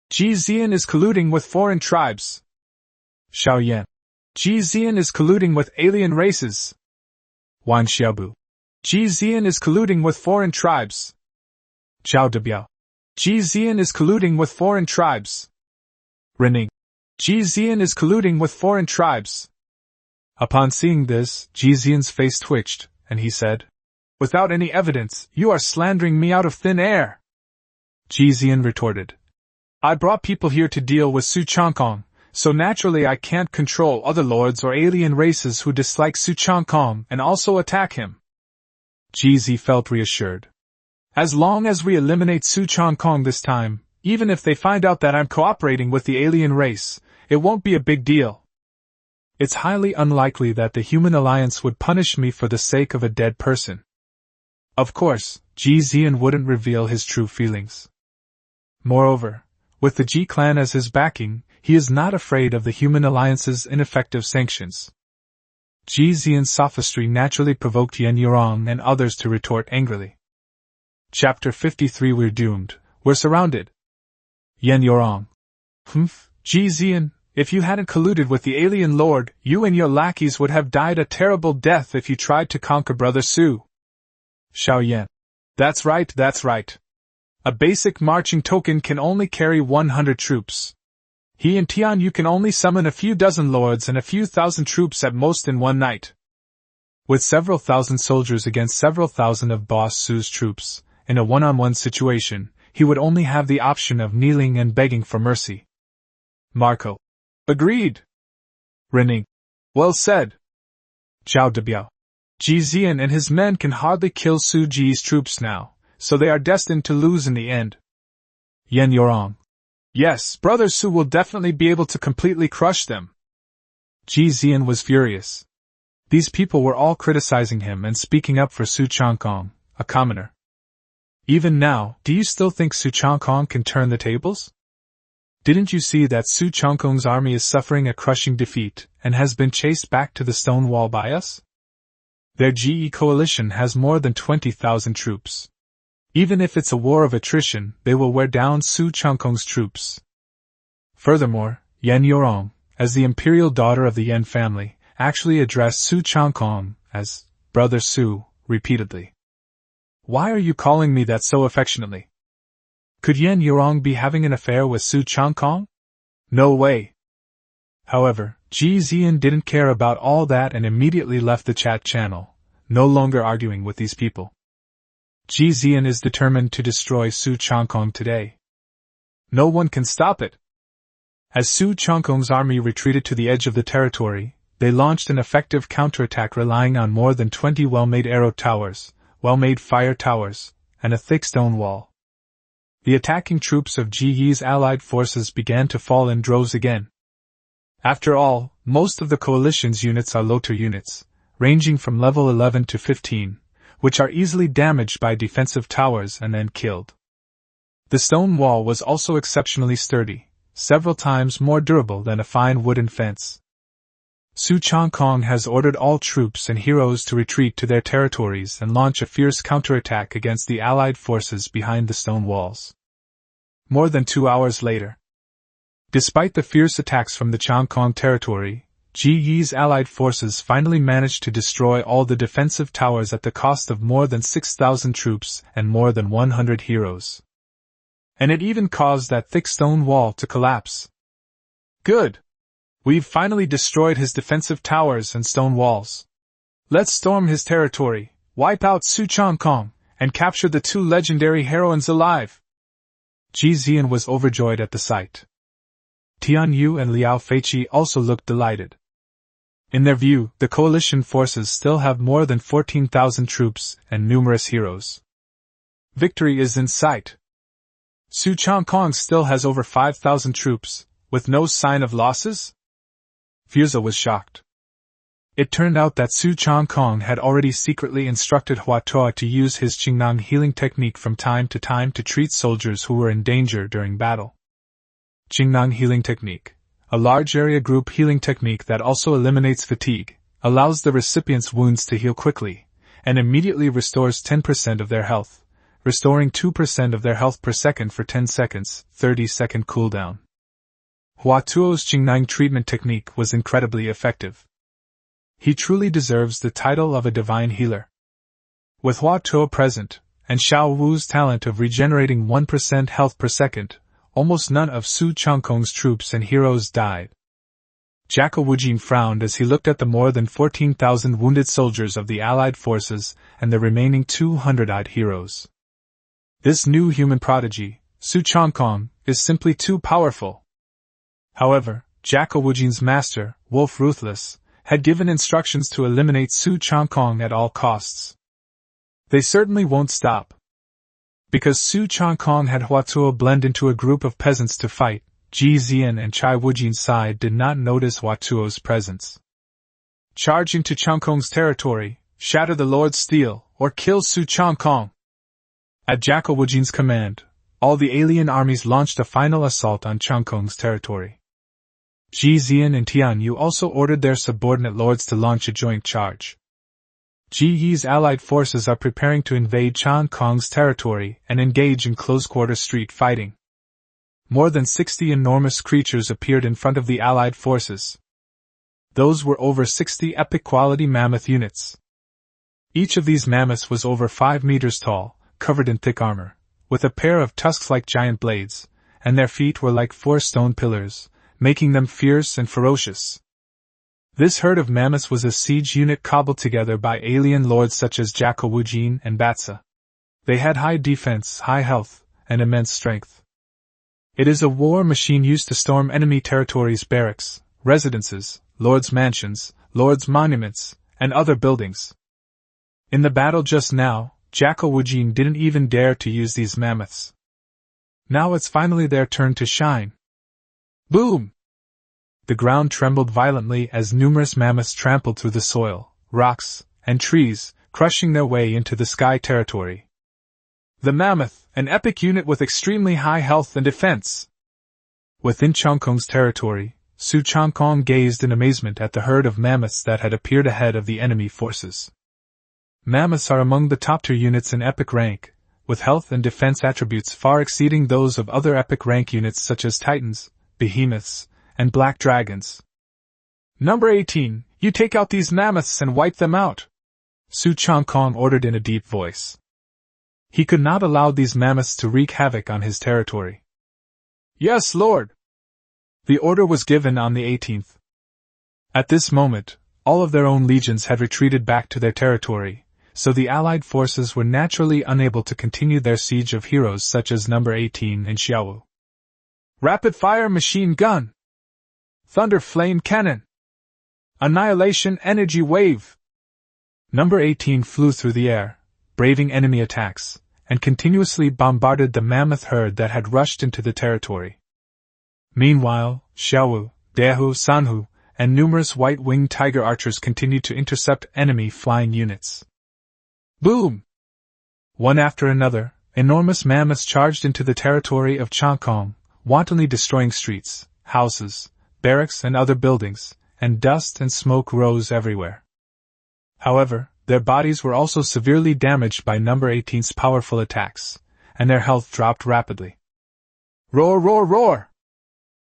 Ji Zi'an is colluding with foreign tribes. Xiao Yan. Ji Zi'an is colluding with alien races. Wan Xiaobu. Ji Zi'an is colluding with foreign tribes. Zhao Debiao. Ji Zi'an is colluding with foreign tribes. Rening. Ji Zi'an is colluding with foreign tribes. Upon seeing this, Ji Zi'an's face twitched, and he said, "Without any evidence, you are slandering me out of thin air." Ji Zi'an retorted, "I brought people here to deal with Su Changkong, so naturally I can't control other lords or alien races who dislike Su Changkong and also attack him." Ji Zi felt reassured. As long as we eliminate Su Changkong this time, even if they find out that I'm cooperating with the alien race, it won't be a big deal. It's highly unlikely that the human alliance would punish me for the sake of a dead person. Of course, Ji Zi'an wouldn't reveal his true feelings. Moreover, with the Ji clan as his backing, he is not afraid of the human alliance's ineffective sanctions. Ji Zi'an's sophistry naturally provoked Yan Yorong and others to retort angrily. Chapter 53. We're doomed. We're surrounded. Yan Yorong. Ji Zi'an, if you hadn't colluded with the alien lord, you and your lackeys would have died a terrible death if you tried to conquer Brother Su. Xiao Yan. That's right, that's right. A basic marching token can only carry 100 troops. He and Tian Yu can only summon a few dozen lords and a few thousand troops at most in one night. With several thousand soldiers against several thousand of Boss Su's troops, in a one-on-one situation, he would only have the option of kneeling and begging for mercy. Marco. Agreed. Rening. Well said. Zhao Debiao. Ji Zi'an and his men can hardly kill Su Ji's troops now, so they are destined to lose in the end. Yan Yorong. Yes, Brother Su will definitely be able to completely crush them. Ji Zi'an was furious. These people were all criticizing him and speaking up for Su Changkong, a commoner. Even now, do you still think Su Changkong can turn the tables? Didn't you see that Su Changkong's army is suffering a crushing defeat and has been chased back to the stone wall by us? Their GE coalition has more than 20,000 troops. Even if it's a war of attrition, they will wear down Su Changkong's troops. Furthermore, Yan Yorong, as the imperial daughter of the Yan family, actually addressed Su Changkong as Brother Su repeatedly. Why are you calling me that so affectionately? Could Yan Yorong be having an affair with Su Changkong? No way. However, Ji Zi'an didn't care about all that and immediately left the chat channel, no longer arguing with these people. Ji Zi'an is determined to destroy Su Changkong today. No one can stop it. As Su Changkong's army retreated to the edge of the territory, they launched an effective counterattack relying on more than 20 well-made arrow towers, well-made fire towers, and a thick stone wall. The attacking troops of Ji Yi's allied forces began to fall in droves again. After all, most of the coalition's units are low-tier units, ranging from level 11 to 15, which are easily damaged by defensive towers and then killed. The stone wall was also exceptionally sturdy, several times more durable than a fine wooden fence. Su Changkong has ordered all troops and heroes to retreat to their territories and launch a fierce counterattack against the allied forces behind the stone walls. More than 2 hours later. Despite the fierce attacks from the Changkong territory, Ji Yi's allied forces finally managed to destroy all the defensive towers at the cost of more than 6,000 troops and more than 100 heroes. And it even caused that thick stone wall to collapse. Good. We've finally destroyed his defensive towers and stone walls. Let's storm his territory, wipe out Su Changkong, and capture the two legendary heroines alive. Ji Zi'an was overjoyed at the sight. Tian Yu and Liao Feiqi also looked delighted. In their view, the coalition forces still have more than 14,000 troops and numerous heroes. Victory is in sight. Su Changkong still has over 5,000 troops, with no sign of losses? Fuzhou was shocked. It turned out that Su Changkong had already secretly instructed Hua Tuo to use his Qingnang healing technique from time to time to treat soldiers who were in danger during battle. Qingnang healing technique, a large area group healing technique that also eliminates fatigue, allows the recipient's wounds to heal quickly, and immediately restores 10% of their health, restoring 2% of their health per second for 10 seconds, 30-second cooldown. Hua Tuo's Qingnang treatment technique was incredibly effective. He truly deserves the title of a divine healer. With Hua Tuo present, and Xiao Wu's talent of regenerating 1% health per second, almost none of Su Changkong's troops and heroes died. Jacko Wujin frowned as he looked at the more than 14,000 wounded soldiers of the Allied forces and the remaining 200-odd heroes. This new human prodigy, Su Changkong, is simply too powerful. However, Jacko Wujin's master, Wolf Ruthless, had given instructions to eliminate Su Changkong at all costs. They certainly won't stop. Because Su Changkong had Hua Tuo blend into a group of peasants to fight, Ji Zi'an and Chai Wujin's side did not notice Hua Tuo's presence. Charge into Changkong's territory, shatter the Lord's steel, or kill Su Changkong. At Jacko Wujin's command, all the alien armies launched a final assault on Changkong's territory. Ji Zi'an and Tian Yu also ordered their subordinate lords to launch a joint charge. Ji Yi's allied forces are preparing to invade Changkong's territory and engage in close-quarter street fighting. More than 60 enormous creatures appeared in front of the allied forces. Those were over 60 epic-quality mammoth units. Each of these mammoths was over 5 meters tall, covered in thick armor, with a pair of tusks like giant blades, and their feet were like 4 stone pillars, making them fierce and ferocious. This herd of mammoths was a siege unit cobbled together by alien lords such as Jacko Wujin and Batsa. They had high defense, high health, and immense strength. It is a war machine used to storm enemy territories, barracks, residences, lords' mansions, lords' monuments, and other buildings. In the battle just now, Jacko Wujin didn't even dare to use these mammoths. Now it's finally their turn to shine. Boom! The ground trembled violently as numerous mammoths trampled through the soil, rocks, and trees, crushing their way into the sky territory. The mammoth, an epic unit with extremely high health and defense. Within Changkong's territory, Su Changkong gazed in amazement at the herd of mammoths that had appeared ahead of the enemy forces. Mammoths are among the top-tier units in epic rank, with health and defense attributes far exceeding those of other epic rank units such as titans, behemoths, and black dragons. Number 18, you take out these mammoths and wipe them out, Su Changkong ordered in a deep voice. He could not allow these mammoths to wreak havoc on his territory. Yes, Lord! The order was given on the 18th. At this moment, all of their own legions had retreated back to their territory, so the Allied forces were naturally unable to continue their siege of heroes such as Number 18 and Xiaowu. Rapid-fire machine gun! Thunder flame cannon! Annihilation energy wave! Number 18 flew through the air, braving enemy attacks, and continuously bombarded the mammoth herd that had rushed into the territory. Meanwhile, Xiaowu, Dehu, Sanhu, and numerous white-winged tiger archers continued to intercept enemy flying units. Boom! One after another, enormous mammoths charged into the territory of Changkong, wantonly destroying streets, houses, barracks and other buildings, and dust and smoke rose everywhere. However, their bodies were also severely damaged by Number 18's powerful attacks, and their health dropped rapidly. Roar, roar, roar!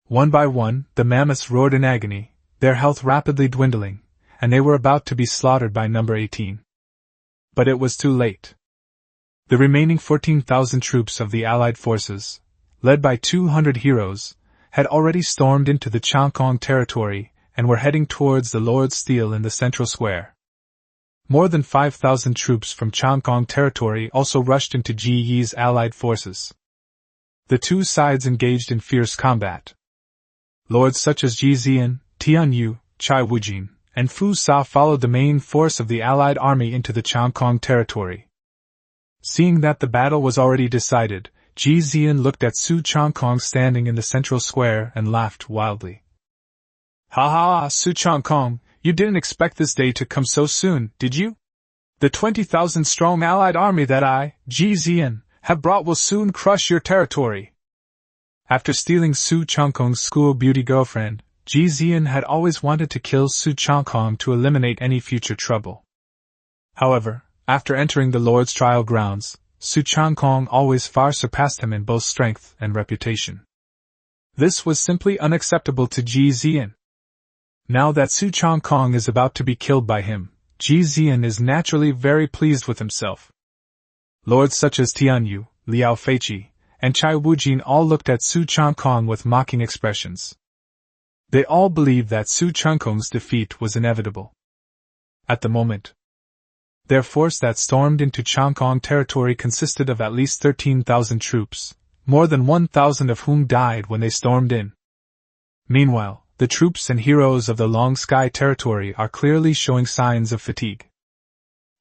One by one, the mammoths roared in agony, their health rapidly dwindling, and they were about to be slaughtered by Number 18. But it was too late. The remaining 14,000 troops of the Allied forces, led by 200 heroes, had already stormed into the Changkong territory and were heading towards the Lord's Steel in the central square. More than 5,000 troops from Changkong territory also rushed into Ji Yi's allied forces. The two sides engaged in fierce combat. Lords such as Ji Zi'an, Tian Yu, Chai Wujin, and Fu Sa followed the main force of the allied army into the Changkong territory. Seeing that the battle was already decided, Ji Zi'an looked at Su Changkong standing in the central square and laughed wildly. Ha ha, Su Changkong, you didn't expect this day to come so soon, did you? The 20,000-strong allied army that I, Ji Zi'an, have brought will soon crush your territory. After stealing Su Changkong's school beauty girlfriend, Ji Zi'an had always wanted to kill Su Changkong to eliminate any future trouble. However, after entering the Lord's trial grounds, Su Changkong always far surpassed him in both strength and reputation. This was simply unacceptable to Ji Zi'an. Now that Su Changkong is about to be killed by him, Ji Zi'an is naturally very pleased with himself. Lords such as Tian Yu, Liao Feiqi, and Chai Wujin all looked at Su Changkong with mocking expressions. They all believed that Su Changkong's defeat was inevitable. At the moment, their force that stormed into Changkong territory consisted of at least 13,000 troops, more than 1,000 of whom died when they stormed in. Meanwhile, the troops and heroes of the Long Sky territory are clearly showing signs of fatigue.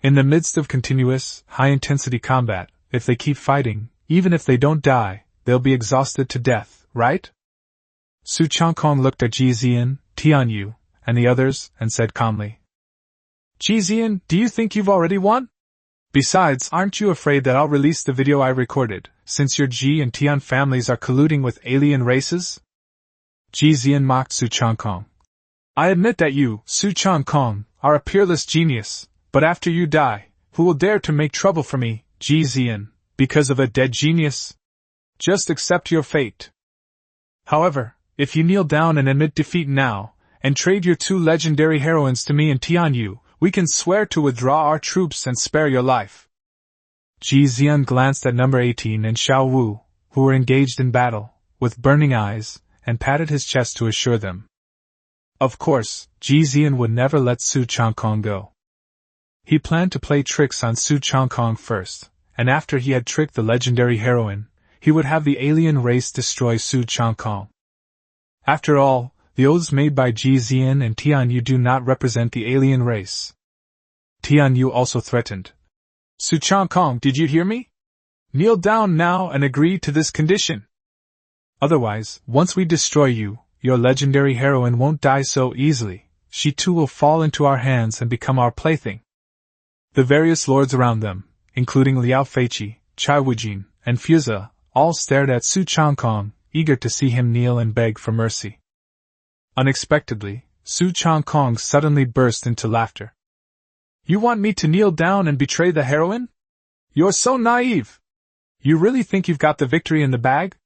In the midst of continuous, high-intensity combat, if they keep fighting, even if they don't die, they'll be exhausted to death, right? Su Changkong looked at Ji Zi'an, Tian Yu, and the others, and said calmly, Ji Zi'an, do you think you've already won? Besides, aren't you afraid that I'll release the video I recorded, since your Ji and Tian families are colluding with alien races? Ji Zi'an mocked Su Changkong. I admit that you, Su Changkong, are a peerless genius, but after you die, who will dare to make trouble for me, Ji Zi'an, because of a dead genius? Just accept your fate. However, if you kneel down and admit defeat now, and trade your two legendary heroines to me and Tian Yu, we can swear to withdraw our troops and spare your life. Ji Zi'an glanced at number 18 and Xiao Wu, who were engaged in battle, with burning eyes, and patted his chest to assure them. Of course, Ji Zi'an would never let Su Changkong go. He planned to play tricks on Su Changkong first, and after he had tricked the legendary heroine, he would have the alien race destroy Su Changkong. After all, the oaths made by Ji Zi'an and Tian Yu do not represent the alien race. Tian Yu also threatened. Su Changkong, did you hear me? Kneel down now and agree to this condition. Otherwise, once we destroy you, your legendary heroine won't die so easily. She too will fall into our hands and become our plaything. The various lords around them, including Liao Feiqi, Chai Wujin, and Fuza, all stared at Su Changkong, eager to see him kneel and beg for mercy. Unexpectedly, Su Changkong suddenly burst into laughter. You want me to kneel down and betray the heroine? You're so naive! You really think you've got the victory in the bag?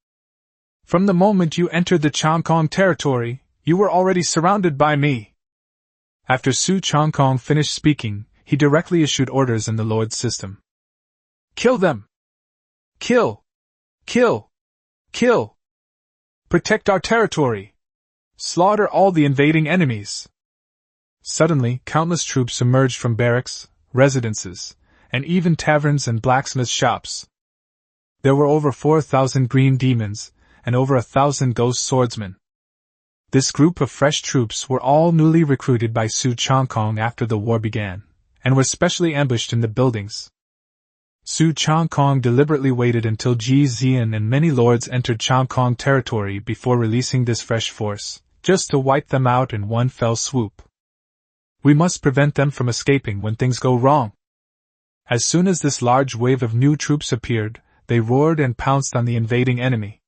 From the moment you entered the Changkong territory, you were already surrounded by me. After Su Changkong finished speaking, he directly issued orders in the Lord's system. Kill them! Kill! Kill! Kill! Protect our territory! Slaughter all the invading enemies! Suddenly, countless troops emerged from barracks, residences, and even taverns and blacksmith shops. There were over 4,000 green demons, and over 1,000 ghost swordsmen. This group of fresh troops were all newly recruited by Su Changkong after the war began, and were specially ambushed in the buildings. Su Changkong deliberately waited until Ji Zi'an and many lords entered Changkong territory before releasing this fresh force, just to wipe them out in one fell swoop. We must prevent them from escaping when things go wrong. As soon as this large wave of new troops appeared, they roared and pounced on the invading enemy.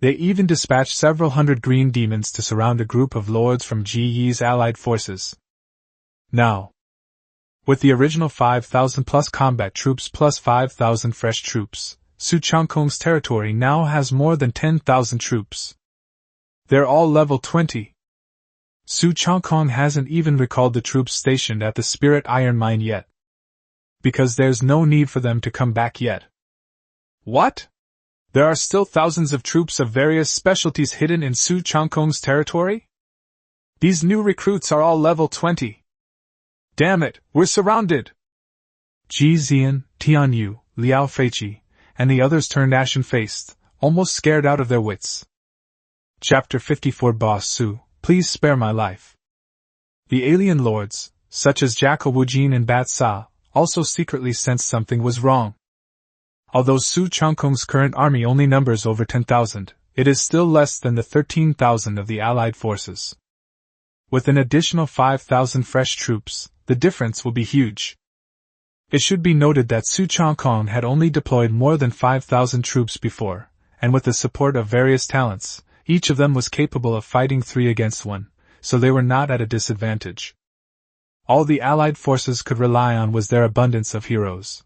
They even dispatched several hundred green demons to surround a group of lords from Ji Yi's allied forces. Now, with the original 5,000 plus combat troops plus 5,000 fresh troops, Su Changkong's territory now has more than 10,000 troops. They're all level 20. Su Changkong hasn't even recalled the troops stationed at the Spirit Iron Mine yet. Because there's no need for them to come back yet. What? There are still thousands of troops of various specialties hidden in Su Changkong's territory? These new recruits are all level 20. Damn it, we're surrounded! Ji Zi'an, Tianyu, Liao Feiqi, and the others turned ashen-faced, almost scared out of their wits. Chapter 54 Boss Su, please spare my life. The alien lords, such as Jackal Wujin and Bat Sa, also secretly sensed something was wrong. Although Su Changkong's current army only numbers over 10,000, it is still less than the 13,000 of the Allied forces. With an additional 5,000 fresh troops, the difference will be huge. It should be noted that Su Changkong had only deployed more than 5,000 troops before, and with the support of various talents, each of them was capable of fighting 3 against 1, so they were not at a disadvantage. All the Allied forces could rely on was their abundance of heroes.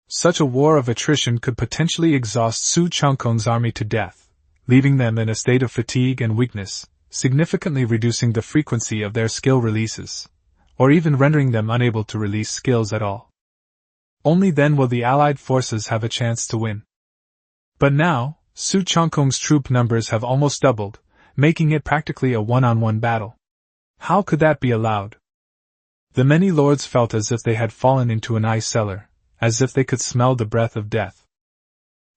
Such a war of attrition could potentially exhaust Su Changkong's army to death, leaving them in a state of fatigue and weakness, significantly reducing the frequency of their skill releases, or even rendering them unable to release skills at all. Only then will the Allied forces have a chance to win. But now, Su Changkong's troop numbers have almost doubled, making it practically a one-on-one battle. How could that be allowed? The many lords felt as if they had fallen into an ice cellar, as if they could smell the breath of death.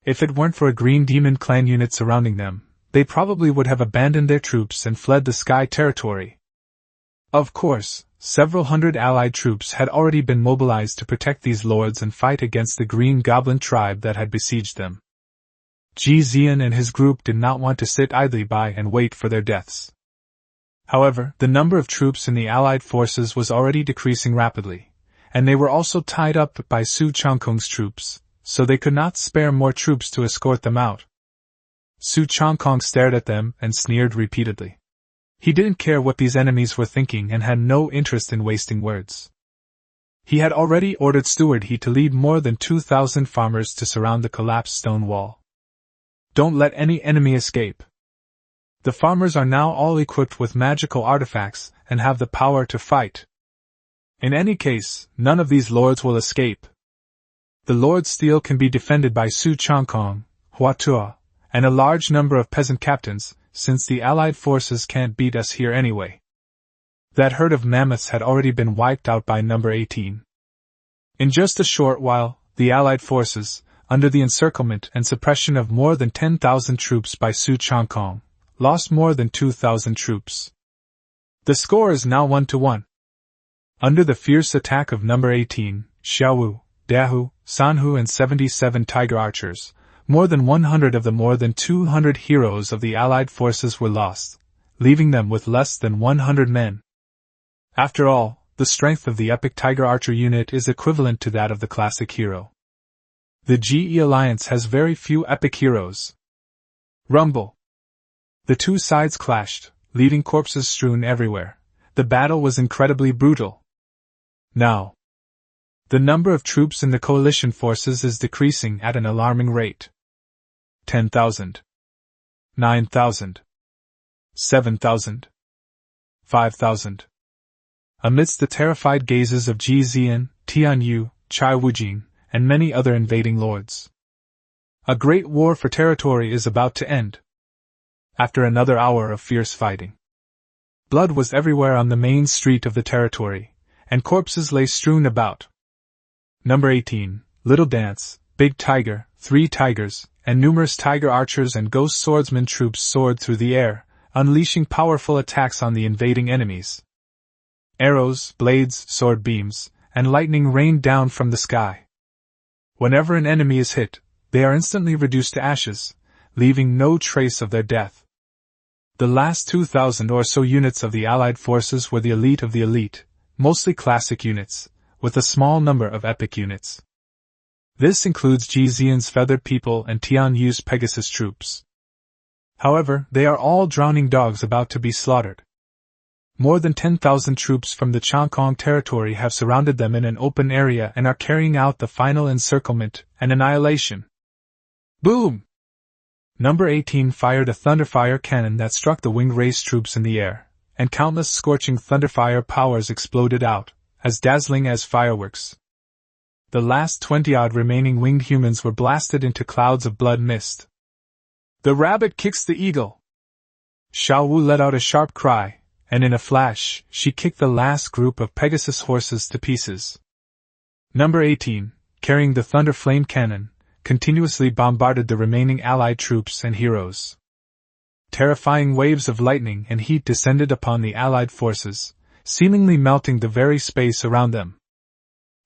If it weren't for a green demon clan unit surrounding them, they probably would have abandoned their troops and fled the Sky Territory. Of course, several hundred allied troops had already been mobilized to protect these lords and fight against the Green Goblin tribe that had besieged them. Ji Zi'an and his group did not want to sit idly by and wait for their deaths. However, the number of troops in the allied forces was already decreasing rapidly, and they were also tied up by Su Changkong's troops, so they could not spare more troops to escort them out. Su Changkong stared at them and sneered repeatedly. He didn't care what these enemies were thinking and had no interest in wasting words. He had already ordered Steward He to lead more than 2,000 farmers to surround the collapsed stone wall. Don't let any enemy escape. The farmers are now all equipped with magical artifacts and have the power to fight. In any case, none of these lords will escape. The Lord's Steel can be defended by Su Changkong, Huatua, and a large number of peasant captains, since the Allied forces can't beat us here anyway. That herd of mammoths had already been wiped out by number 18. In just a short while, the Allied forces, under the encirclement and suppression of more than 10,000 troops by Su Changkong, lost more than 2,000 troops. The score is now 1-1. Under the fierce attack of number 18, Xiaowu, Dahu, Sanhu and 77 tiger archers, more than 100 of the more than 200 heroes of the Allied forces were lost, leaving them with less than 100 men. After all, the strength of the epic tiger archer unit is equivalent to that of the classic hero. The GE Alliance has very few epic heroes. Rumble. The two sides clashed, leaving corpses strewn everywhere. The battle was incredibly brutal. Now, the number of troops in the coalition forces is decreasing at an alarming rate. 10,000. 9,000. 7,000. 5,000. Amidst the terrified gazes of Ji Zi'an, Tianyu, Chai Wujing, and many other invading lords, a great war for territory is about to end. After another hour of fierce fighting, blood was everywhere on the main street of the territory, and corpses lay strewn about. Number 18, Little Dance, Big Tiger, 3 tigers, and numerous tiger archers and ghost swordsman troops soared through the air, unleashing powerful attacks on the invading enemies. Arrows, blades, sword beams, and lightning rained down from the sky. Whenever an enemy is hit, they are instantly reduced to ashes, leaving no trace of their death. The last 2,000 or so units of the Allied forces were the elite of the elite, mostly classic units, with a small number of epic units. This includes Ji Zi'an's feathered people and Tianyu's Pegasus troops. However, they are all drowning dogs about to be slaughtered. More than 10,000 troops from the Changkong territory have surrounded them in an open area and are carrying out the final encirclement and annihilation. Boom! Number 18 fired a thunderfire cannon that struck the winged race troops in the air, and countless scorching thunderfire powers exploded out, as dazzling as fireworks. The last 20-odd remaining winged humans were blasted into clouds of blood mist. The rabbit kicks the eagle! Xiao Wu let out a sharp cry, and in a flash, she kicked the last group of Pegasus horses to pieces. Number 18, carrying the Thunder Flame Cannon, continuously bombarded the remaining Allied troops and heroes. Terrifying waves of lightning and heat descended upon the Allied forces, seemingly melting the very space around them.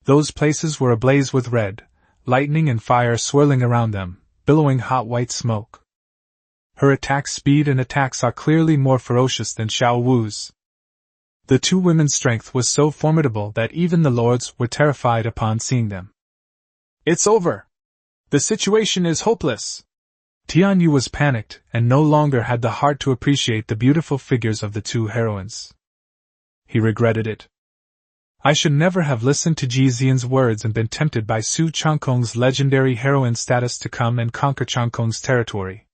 Those places were ablaze with red, lightning and fire swirling around them, billowing hot white smoke. Her attack speed and attacks are clearly more ferocious than Xiao Wu's. The two women's strength was so formidable that even the lords were terrified upon seeing them. It's over! The situation is hopeless! Tianyu was panicked and no longer had the heart to appreciate the beautiful figures of the two heroines. He regretted it. I should never have listened to Ji Zi'an's words and been tempted by Su Changkong's legendary heroine status to come and conquer Changkong's territory.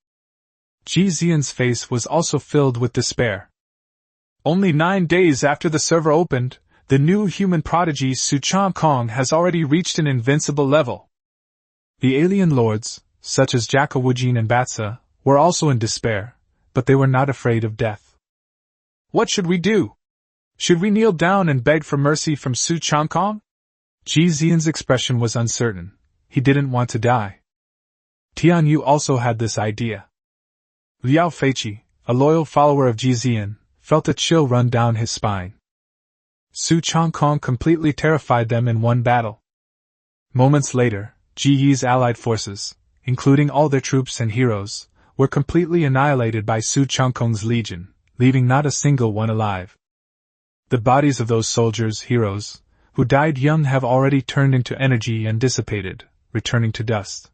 Ji Zi'an's face was also filled with despair. Only 9 days after the server opened, the new human prodigy Su Changkong has already reached an invincible level. The alien lords, such as Jaka Wujin and Batsa, were also in despair, but they were not afraid of death. What should we do? Should we kneel down and beg for mercy from Su Changkong? Ji Zi'an's expression was uncertain. He didn't want to die. Tianyu also had this idea. Liao Feiqi, a loyal follower of Ji Zi'an, felt a chill run down his spine. Su Changkong completely terrified them in one battle. Moments later, Ji Yi's allied forces, including all their troops and heroes, were completely annihilated by Su Changkong's legion, leaving not a single one alive. The bodies of those soldiers, heroes, who died young have already turned into energy and dissipated, returning to dust.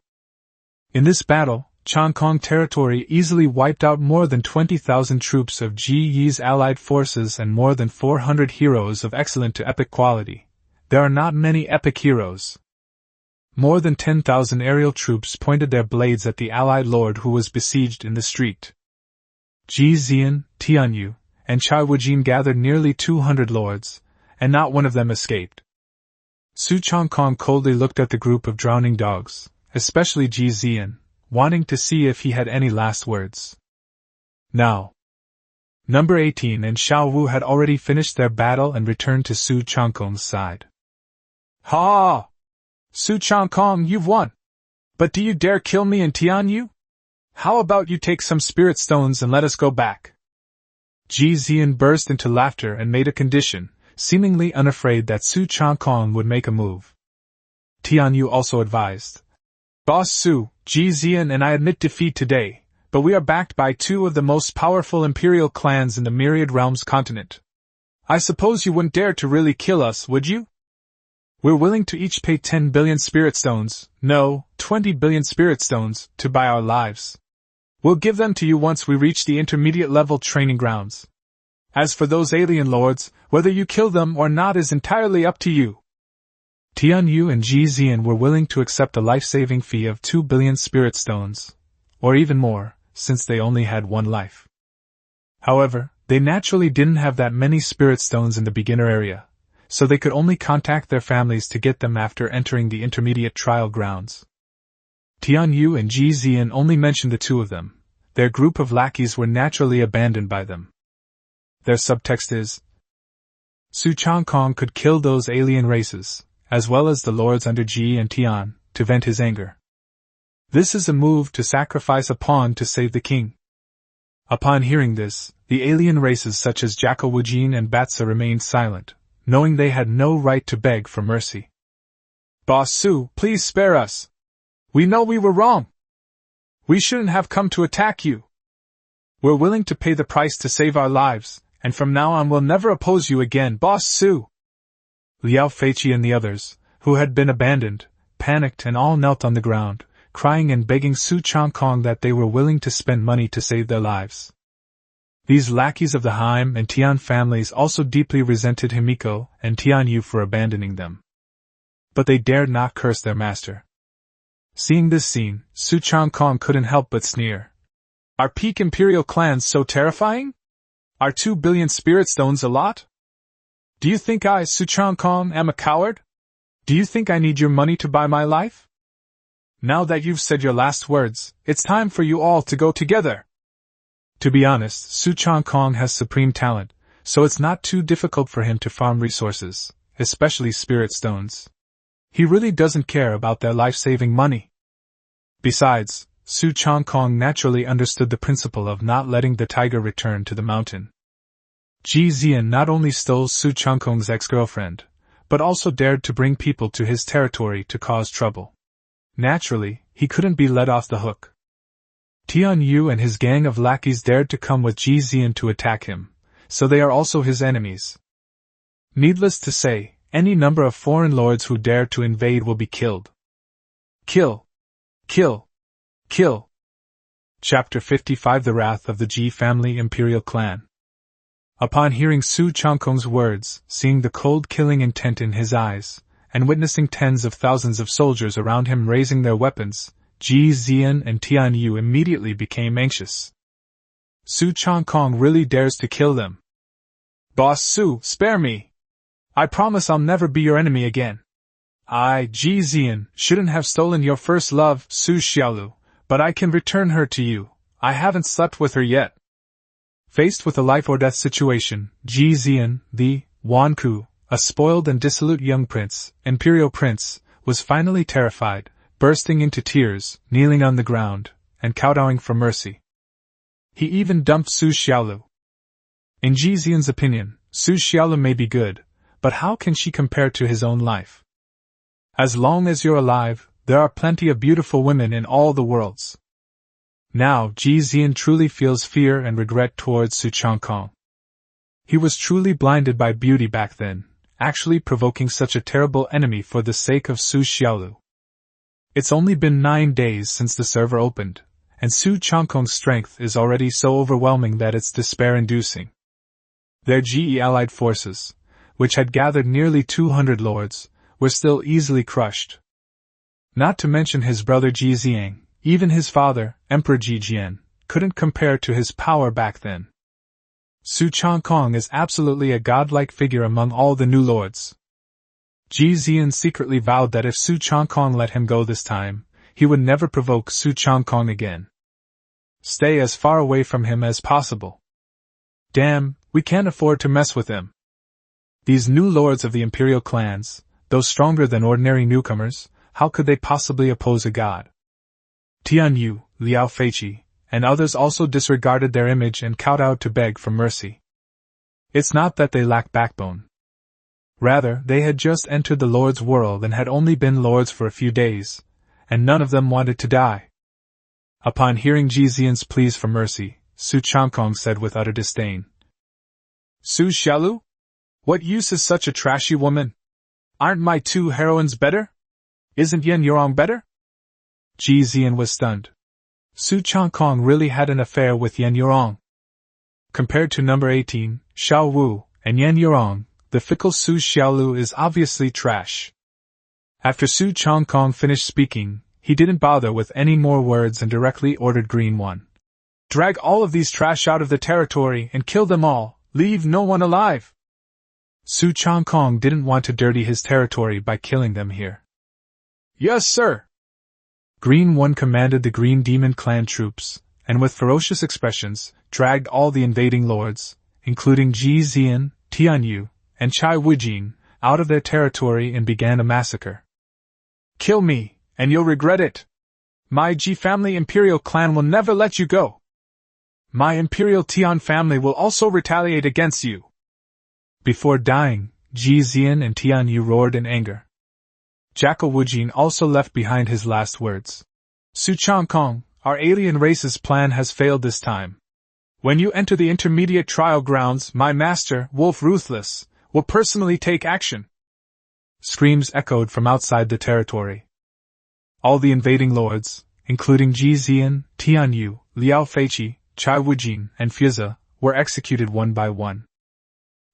In this battle, Changkong territory easily wiped out more than 20,000 troops of Ji Yi's allied forces and more than 400 heroes of excellent to epic quality. There are not many epic heroes. More than 10,000 aerial troops pointed their blades at the allied lord who was besieged in the street. Ji Zi'an, Tianyu, and Chai Wujin gathered nearly 200 lords, and not one of them escaped. Su Changkong coldly looked at the group of drowning dogs, especially Ji Zi'an, wanting to see if he had any last words. Now, Number 18 and Xiao Wu had already finished their battle and returned to Su Changkong's side. Ha! Su Changkong, you've won! But do you dare kill me and Tianyu? How about you take some spirit stones and let us go back? Ji Zi'an burst into laughter and made a condition, seemingly unafraid that Su Changkong would make a move. Tianyu also advised. Boss Su, Ji Zi'an and I admit defeat today, but we are backed by two of the most powerful Imperial clans in the Myriad Realms continent. I suppose you wouldn't dare to really kill us, would you? We're willing to each pay 10 billion spirit stones, no, 20 billion spirit stones, to buy our lives. We'll give them to you once we reach the intermediate level training grounds. As for those alien lords, whether you kill them or not is entirely up to you. Tianyu and Ji Zi'an were willing to accept a life-saving fee of 2 billion spirit stones, or even more, since they only had one life. However, they naturally didn't have that many spirit stones in the beginner area, so they could only contact their families to get them after entering the intermediate trial grounds. Tianyu and Ji Zi'an only mentioned the two of them. Their group of lackeys were naturally abandoned by them. Their subtext is, Su Changkong could kill those alien races, as well as the lords under Ji and Tian, to vent his anger. This is a move to sacrifice a pawn to save the king. Upon hearing this, the alien races such as Jaka Wujin and Batsa remained silent, knowing they had no right to beg for mercy. Boss Su, please spare us. We know we were wrong. We shouldn't have come to attack you. We're willing to pay the price to save our lives, and from now on we'll never oppose you again, Boss Su. Liao Feiqi and the others, who had been abandoned, panicked and all knelt on the ground, crying and begging Su Changkong that they were willing to spend money to save their lives. These lackeys of the Haim and Tian families also deeply resented Himiko and Tianyu for abandoning them. But they dared not curse their master. Seeing this scene, Su Changkong couldn't help but sneer. Are peak Imperial Clans so terrifying? Are 2 billion spirit stones a lot? Do you think I, Su Changkong, am a coward? Do you think I need your money to buy my life? Now that you've said your last words, it's time for you all to go together. To be honest, Su Changkong has supreme talent, so it's not too difficult for him to farm resources, especially spirit stones. He really doesn't care about their life-saving money. Besides, Su Changkong naturally understood the principle of not letting the tiger return to the mountain. Ji Zi'an not only stole Su Changkong's ex-girlfriend, but also dared to bring people to his territory to cause trouble. Naturally, he couldn't be let off the hook. Tian Yu and his gang of lackeys dared to come with Ji Zi'an to attack him, so they are also his enemies. Needless to say, any number of foreign lords who dare to invade will be killed. Kill! Kill! Kill! Chapter 55 The Wrath of the Ji Family Imperial Clan. Upon hearing Su Changkong's words, seeing the cold killing intent in his eyes, and witnessing tens of thousands of soldiers around him raising their weapons, Ji Zi'an and Tian Yu immediately became anxious. Su Changkong really dares to kill them. Boss Su, spare me! I promise I'll never be your enemy again. I, Ji Zi'an, shouldn't have stolen your first love, Su Xiaolu, but I can return her to you. I haven't slept with her yet. Faced with a life-or-death situation, Ji Zi'an, the Wanku, a spoiled and dissolute young prince, imperial prince, was finally terrified, bursting into tears, kneeling on the ground, and kowtowing for mercy. He even dumped Su Xiaolu. In Ji Zi'an's opinion, Su Xiaolu may be good, but how can she compare to his own life? As long as you're alive, there are plenty of beautiful women in all the worlds. Now Ji Zi'an truly feels fear and regret towards Su Changkong. He was truly blinded by beauty back then, actually provoking such a terrible enemy for the sake of Su Xiaolu. It's only been 9 days since the server opened, and Su Changkong's strength is already so overwhelming that it's despair-inducing. Their Ji allied forces, which had gathered nearly 200 lords, were still easily crushed. Not to mention his brother Ji Zi'an, even his father, Emperor Ji Zi'an, couldn't compare to his power back then. Su Changkong is absolutely a godlike figure among all the new lords. Ji Zi'an secretly vowed that if Su Changkong let him go this time, he would never provoke Su Changkong again. Stay as far away from him as possible. Damn, we can't afford to mess with him. These new lords of the Imperial Clans, though stronger than ordinary newcomers, how could they possibly oppose a god? Tian Yu, Liao Feiqi, and others also disregarded their image and kowtowed to beg for mercy. It's not that they lack backbone. Rather, they had just entered the Lord's world and had only been lords for a few days, and none of them wanted to die. Upon hearing Ji Zi'an's pleas for mercy, Su Changkong said with utter disdain, Su Xiaolu? What use is such a trashy woman? Aren't my 2 heroines better? Isn't Yan Yurong better? Ji Zi'an was stunned. Su Changkong really had an affair with Yan Yurong. Compared to number 18, Xiao Wu, and Yan Yurong, the fickle Su Xiaolu is obviously trash. After Su Changkong finished speaking, he didn't bother with any more words and directly ordered Green One. Drag all of these trash out of the territory and kill them all, leave no one alive. Su Changkong didn't want to dirty his territory by killing them here. Yes, sir. Green One commanded the Green Demon Clan troops, and with ferocious expressions, dragged all the invading lords, including Ji Zi'an, Tian Yu, and Chai Wujing, out of their territory and began a massacre. Kill me, and you'll regret it. My Ji family Imperial Clan will never let you go. My Imperial Tian family will also retaliate against you. Before dying, Ji Zi'an and Tian Yu roared in anger. Jackal Wujing also left behind his last words. Su Changkong, our alien race's plan has failed this time. When you enter the intermediate trial grounds, my master, Wolf Ruthless, will personally take action. Screams echoed from outside the territory. All the invading lords, including Ji Zi'an, Tian Yu, Liao Feiqi, Chai Wujing, and Fiza, were executed one by one.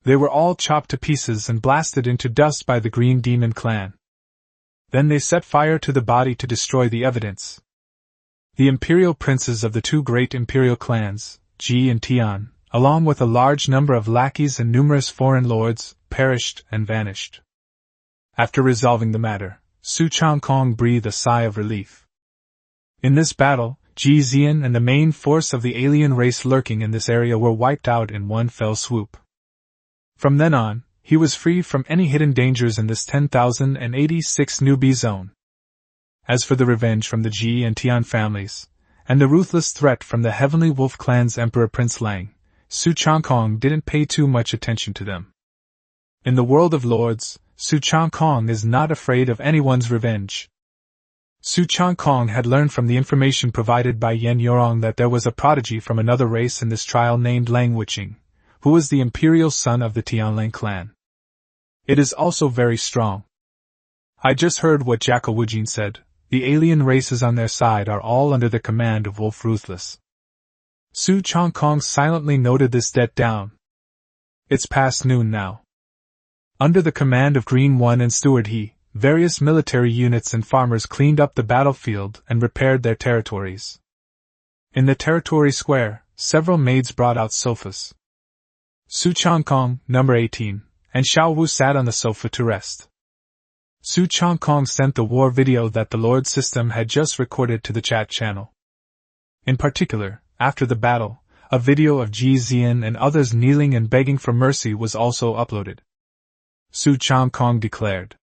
They were all chopped to pieces and blasted into dust by the Green Demon Clan. Then they set fire to the body to destroy the evidence. The imperial princes of the 2 great imperial clans, Ji and Tian, along with a large number of lackeys and numerous foreign lords, perished and vanished. After resolving the matter, Su Changkong breathed a sigh of relief. In this battle, Ji Zi'an and the main force of the alien race lurking in this area were wiped out in one fell swoop. From then on, he was free from any hidden dangers in this 10,086 newbie zone. As for the revenge from the Ji and Tian families, and the ruthless threat from the Heavenly Wolf Clan's Emperor Prince Lang, Su Changkong didn't pay too much attention to them. In the world of lords, Su Changkong is not afraid of anyone's revenge. Su Changkong had learned from the information provided by Yen Yorong that there was a prodigy from another race in this trial named Lang Wuqing, who was the imperial son of the Tianlang clan. It is also very strong. I just heard what Jackal Wujin said. The alien races on their side are all under the command of Wolf Ruthless. Su Changkong silently noted this debt down. It's past noon now. Under the command of Green One and Steward He, various military units and farmers cleaned up the battlefield and repaired their territories. In the territory square, several maids brought out sofas. Su Changkong, number 18, and Xiao Wu sat on the sofa to rest. Su Changkong sent the war video that the Lord system had just recorded to the chat channel. In particular, after the battle, a video of Ji Zi'an and others kneeling and begging for mercy was also uploaded. Su Changkong declared,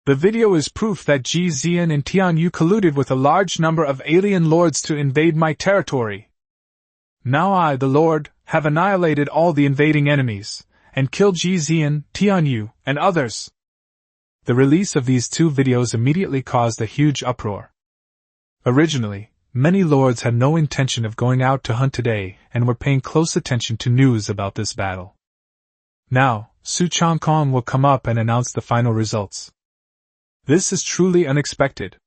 "The video is proof that Ji Zi'an and Tianyu colluded with a large number of alien lords to invade my territory. Now I, the Lord, have annihilated all the invading enemies, and killed Ji Zi'an, Tianyu, and others." The release of these two videos immediately caused a huge uproar. Originally, many lords had no intention of going out to hunt today and were paying close attention to news about this battle. Now, Su Changkong will come up and announce the final results. This is truly unexpected.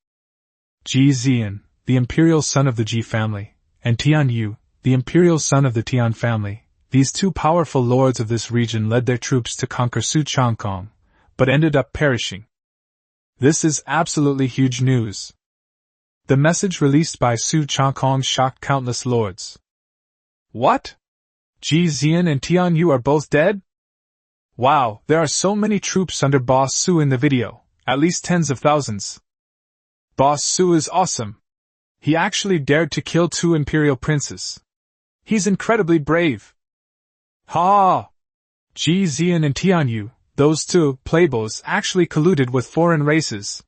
Ji Zi'an, the imperial son of the Ji family, and Tianyu, the imperial son of the Tian family, these two powerful lords of this region led their troops to conquer Su Changkong, but ended up perishing. This is absolutely huge news. The message released by Su Changkong shocked countless lords. What? Ji Zi'an and Tianyu are both dead? Wow, there are so many troops under Boss Su in the video, at least tens of thousands. Boss Su is awesome. He actually dared to kill two imperial princes. He's incredibly brave. Ha! Ji Zi'an and Tianyu, those two playboys, actually colluded with foreign races.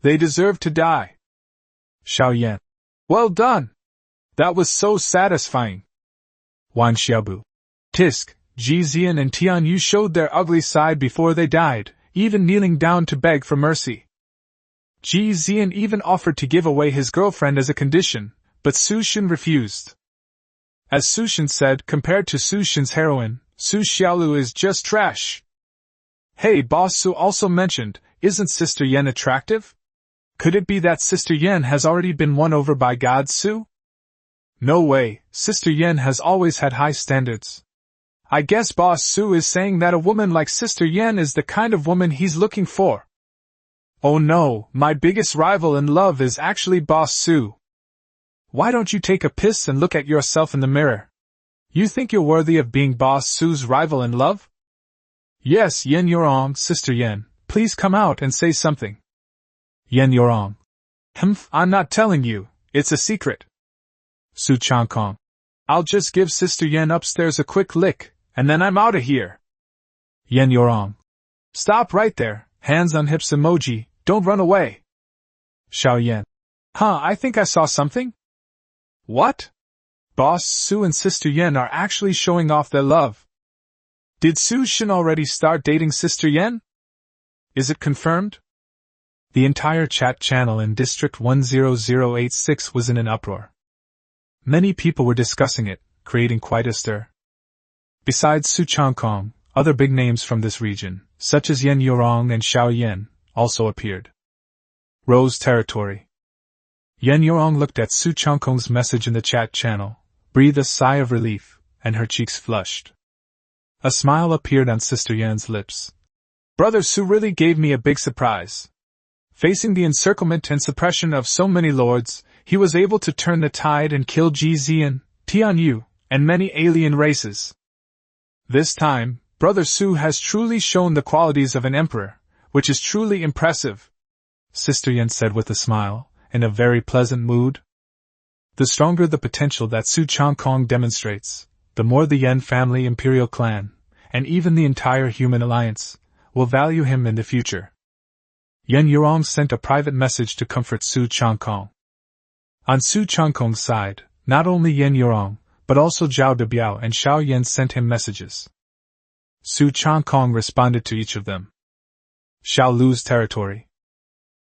They deserve to die. Xiao Yan. Well done! That was so satisfying. Wan Xiaobu. Tisk, Ji Zi'an and Tianyu showed their ugly side before they died, even kneeling down to beg for mercy. Ji Zi'an even offered to give away his girlfriend as a condition, but Su Shen refused. As Su Shen said, compared to Su Shen's heroine, Su Xiaolu is just trash. Hey, Boss Su also mentioned, isn't Sister Yen attractive? Could it be that Sister Yen has already been won over by God Su? No way, Sister Yen has always had high standards. I guess Boss Su is saying that a woman like Sister Yen is the kind of woman he's looking for. Oh no, my biggest rival in love is actually Boss Su. Why don't you take a piss and look at yourself in the mirror? You think you're worthy of being Boss Su's rival in love? Yes, Yen Yorong, Sister Yen, please come out and say something. Yen Yorong. I'm not telling you, it's a secret. Su Changkong. I'll just give Sister Yen upstairs a quick lick, and then I'm out of here. Yen Yorong. Stop right there, hands on hips emoji, don't run away. Xiao Yan. I think I saw something. What? Boss Su and Sister Yen are actually showing off their love. Did Su Shen already start dating Sister Yen? Is it confirmed? The entire chat channel in District 10086 was in an uproar. Many people were discussing it, creating quite a stir. Besides Su Changkong, other big names from this region, such as Yen Yorong and Xiao Yan, also appeared. Rose territory. Yen Yorong looked at Su Changkong's message in the chat channel, breathed a sigh of relief, and her cheeks flushed. A smile appeared on Sister Yan's lips. Brother Su really gave me a big surprise. Facing the encirclement and suppression of so many lords, he was able to turn the tide and kill Ji Zi'an, Tianyu, and many alien races. This time, Brother Su has truly shown the qualities of an emperor, which is truly impressive, Sister Yen said with a smile, in a very pleasant mood. The stronger the potential that Su Changkong demonstrates, the more the Yen family Imperial Clan, and even the entire human alliance, will value him in the future. Yen Yurong sent a private message to comfort Su Changkong. On Su Changkong's side, not only Yen Yurong, but also Zhao Debiao and Xiao Yan sent him messages. Su Changkong responded to each of them. Xiaolu's territory.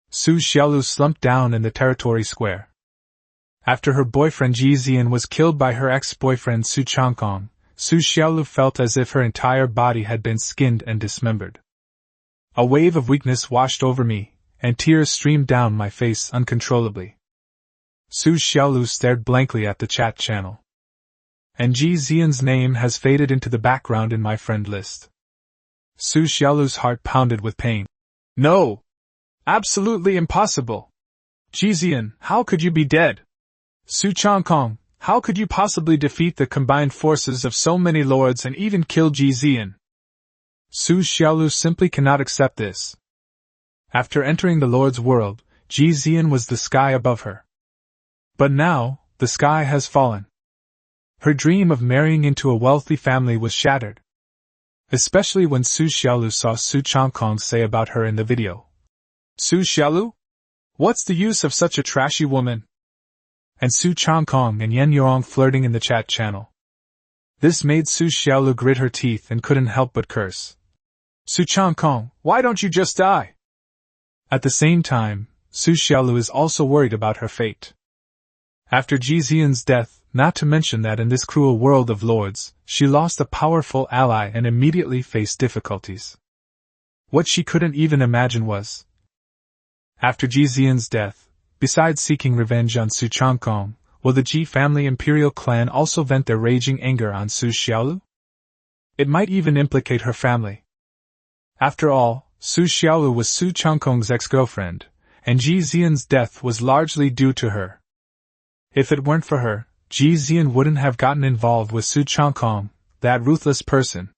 Su Xiaolu slumped down in the territory square. After her boyfriend Ji Zi'an was killed by her ex-boyfriend Su Changkong, Su Xiaolu felt as if her entire body had been skinned and dismembered. A wave of weakness washed over me, and tears streamed down my face uncontrollably. Su Xiaolu stared blankly at the chat channel. And Ji Zi'an's name has faded into the background in my friend list. Su Xiaolu's heart pounded with pain. No! Absolutely impossible! Ji Zi'an, how could you be dead? Su Changkong, how could you possibly defeat the combined forces of so many lords and even kill Ji Zi'an? Su Xiaolu simply cannot accept this. After entering the Lord's world, Ji Zi'an was the sky above her. But now, the sky has fallen. Her dream of marrying into a wealthy family was shattered. Especially when Su Xiaolu saw Su Changkong say about her in the video. Su Xiaolu? What's the use of such a trashy woman? And Su Changkong and Yen Yurong flirting in the chat channel. This made Su Xiaolu grit her teeth and couldn't help but curse. Su Changkong, why don't you just die? At the same time, Su Xiaolu is also worried about her fate. After Ji Zi'an's death, not to mention that in this cruel world of lords, she lost a powerful ally and immediately faced difficulties. What she couldn't even imagine was, after Ji Zi'an's death, besides seeking revenge on Su Changkong, will the Ji family Imperial Clan also vent their raging anger on Su Xiaolu? It might even implicate her family. After all, Su Xiaolu was Su Changkong's ex-girlfriend, and Ji Zi'an's death was largely due to her. If it weren't for her, Ji Zi'an wouldn't have gotten involved with Su Changkong, that ruthless person.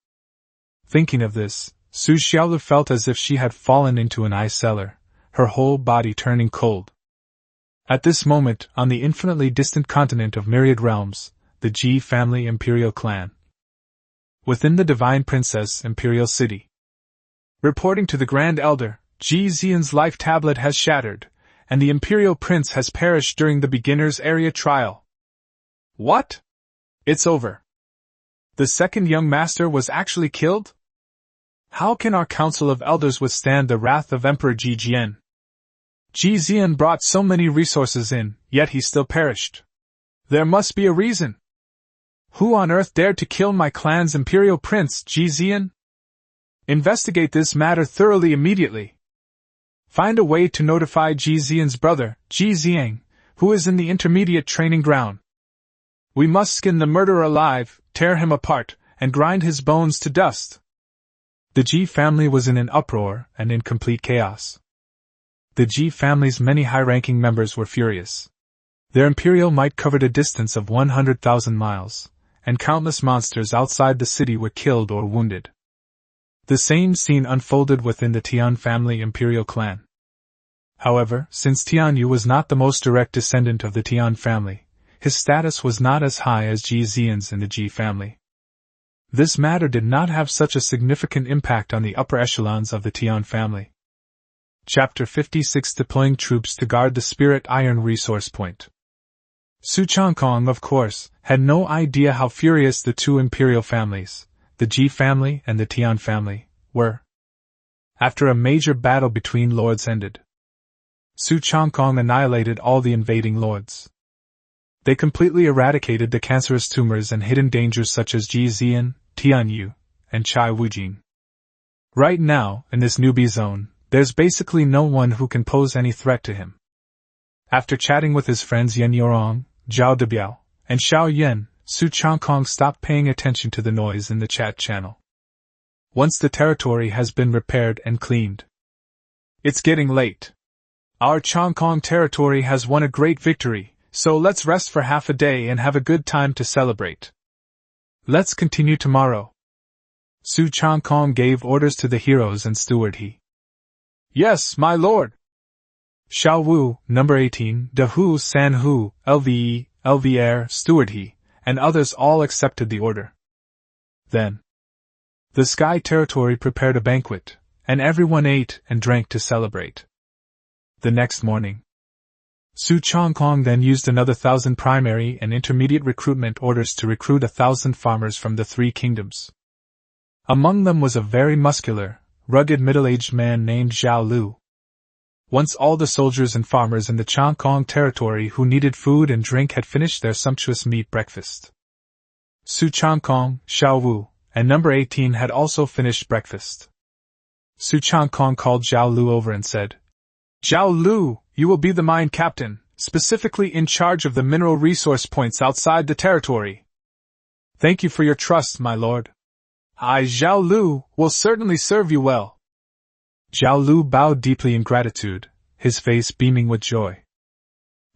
Thinking of this, Su Xiaolu felt as if she had fallen into an ice cellar, her whole body turning cold. At this moment, on the infinitely distant continent of myriad realms, the Ji family Imperial Clan. Within the Divine Princess Imperial City. Reporting to the Grand Elder, Ji Zi'an's life tablet has shattered, and the Imperial Prince has perished during the beginner's area trial. What? It's over. The second young master was actually killed? How can our Council of Elders withstand the wrath of Emperor Ji Zi'an? Ji Zi'an brought so many resources in, yet he still perished. There must be a reason. Who on earth dared to kill my clan's Imperial Prince, Ji Zi'an? Investigate this matter thoroughly immediately. Find a way to notify Ji Zi'an's brother, Ji Zi'an, who is in the intermediate training ground. We must skin the murderer alive, tear him apart, and grind his bones to dust. The Ji family was in an uproar and in complete chaos. The Ji family's many high-ranking members were furious. Their imperial might covered a distance of 100,000 miles, and countless monsters outside the city were killed or wounded. The same scene unfolded within the Tian family Imperial Clan. However, since Tianyu was not the most direct descendant of the Tian family, his status was not as high as Ji Zi'an's in the Ji family. This matter did not have such a significant impact on the upper echelons of the Tian family. Chapter 56 Deploying Troops to Guard the Spirit Iron Resource Point. Su Changkong, of course, had no idea how furious the two imperial families, the Ji family and the Tian family, were. After a major battle between lords ended, Su Changkong annihilated all the invading lords. They completely eradicated the cancerous tumors and hidden dangers such as Ji Zi'an, Tianyu, and Chai Wujing. Right now, in this newbie zone, there's basically no one who can pose any threat to him. After chatting with his friends Yen Yurong, Zhao Debiao, and Xiao Yan, Su Changkong stopped paying attention to the noise in the chat channel. Once the territory has been repaired and cleaned. It's getting late. Our Changkong territory has won a great victory, so let's rest for half a day and have a good time to celebrate. Let's continue tomorrow. Su Changkong gave orders to the heroes and steward he. Yes, my lord. Xiao Wu, number 18, De Hu San Hu, LVE, LVR, Steward He, and others all accepted the order. Then, the Sky Territory prepared a banquet, and everyone ate and drank to celebrate. The next morning, Su Changkong then used another 1,000 primary and intermediate recruitment orders to recruit 1,000 farmers from the three kingdoms. Among them was a very muscular, rugged middle-aged man named Zhao Lu. Once all the soldiers and farmers in the Changkong territory who needed food and drink had finished their sumptuous meat breakfast, Su Changkong, Xiao Wu, and number 18 had also finished breakfast. Su Changkong called Zhao Lu over and said, Zhao Lu, you will be the mine captain, specifically in charge of the mineral resource points outside the territory. Thank you for your trust, my lord. I, Zhao Lu, will certainly serve you well. Zhao Lu bowed deeply in gratitude, his face beaming with joy.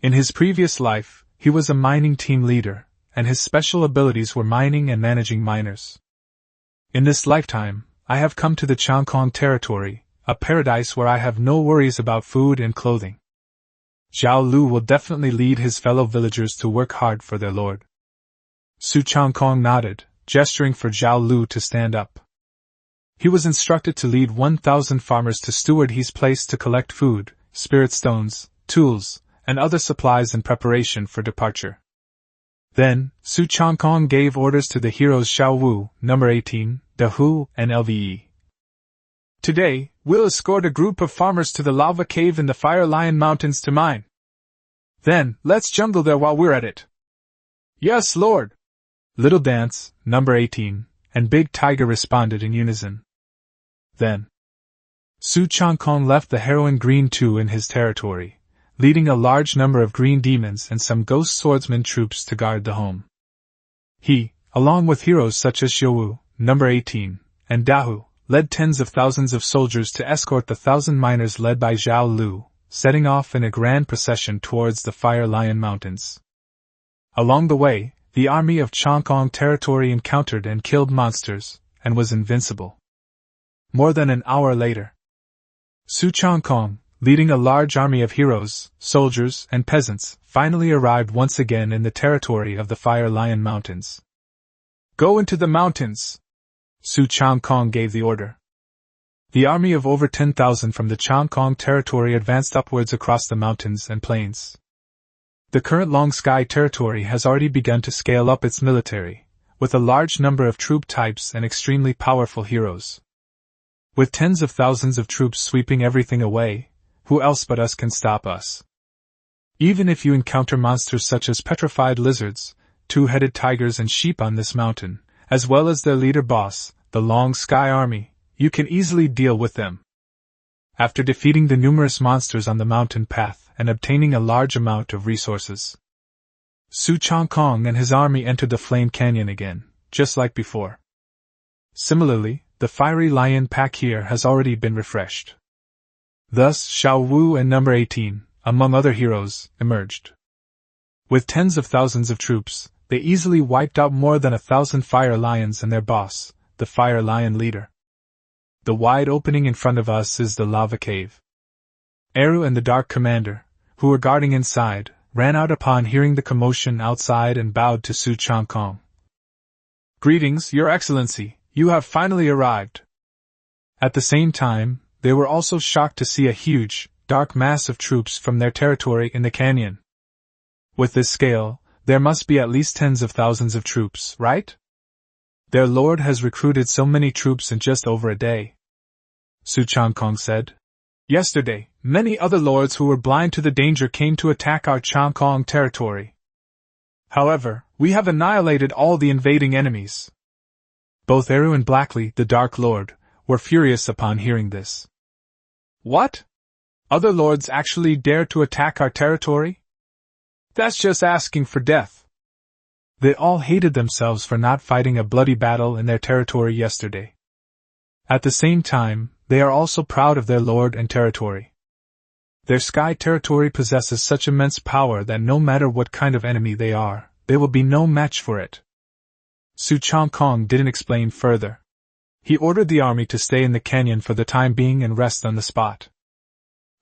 In his previous life, he was a mining team leader, and his special abilities were mining and managing miners. In this lifetime, I have come to the Changkong territory, a paradise where I have no worries about food and clothing. Zhao Lu will definitely lead his fellow villagers to work hard for their lord. Su Changkong nodded, gesturing for Zhao Lu to stand up. He was instructed to lead 1,000 farmers to Steward He's place to collect food, spirit stones, tools, and other supplies in preparation for departure. Then, Su Changkong gave orders to the heroes Xiao Wu, number 18, De Hu, and LVE. Today, we'll escort a group of farmers to the lava cave in the Fire Lion Mountains to mine. Then, let's jungle there while we're at it. Yes, Lord. Little Dance, number 18, and Big Tiger responded in unison. Then, Su Changkong left the heroine Green Tu in his territory, leading a large number of green demons and some ghost swordsman troops to guard the home. He, along with heroes such as Xiao Wu, number 18, and Dahu, led tens of thousands of soldiers to escort the 1,000 miners led by Zhao Lu, setting off in a grand procession towards the Fire Lion Mountains. Along the way, the army of Changkong territory encountered and killed monsters, and was invincible. More than an hour later, Su Changkong, leading a large army of heroes, soldiers, and peasants, finally arrived once again in the territory of the Fire Lion Mountains. Go into the mountains! Su Changkong gave the order. The army of over 10,000 from the Changkong territory advanced upwards across the mountains and plains. The current Long Sky territory has already begun to scale up its military, with a large number of troop types and extremely powerful heroes. With tens of thousands of troops sweeping everything away, who else but us can stop us? Even if you encounter monsters such as petrified lizards, two-headed tigers and sheep on this mountain, as well as their leader boss, the Long Sky Army, you can easily deal with them. After defeating the numerous monsters on the mountain path and obtaining a large amount of resources, Su Changkong and his army entered the Flame Canyon again, just like before. Similarly, the Fiery Lion pack here has already been refreshed. Thus, Xiao Wu and number 18, among other heroes, emerged. With tens of thousands of troops, they easily wiped out more than 1,000 Fire Lions and their boss, the Fire Lion leader. The wide opening in front of us is the lava cave. Eru and the Dark Commander, who were guarding inside, ran out upon hearing the commotion outside and bowed to Su Changkong. Greetings, Your Excellency, you have finally arrived. At the same time, they were also shocked to see a huge, dark mass of troops from their territory in the canyon. With this scale, there must be at least tens of thousands of troops, right? Their lord has recruited so many troops in just over a day. Su Changkong said. Yesterday, many other lords who were blind to the danger came to attack our Changkong territory. However, we have annihilated all the invading enemies. Both Eru and Blackley, the Dark Lord, were furious upon hearing this. What? Other lords actually dare to attack our territory? That's just asking for death. They all hated themselves for not fighting a bloody battle in their territory yesterday. At the same time, they are also proud of their lord and territory. Their sky territory possesses such immense power that no matter what kind of enemy they are, there will be no match for it. Su Changkong didn't explain further. He ordered the army to stay in the canyon for the time being and rest on the spot.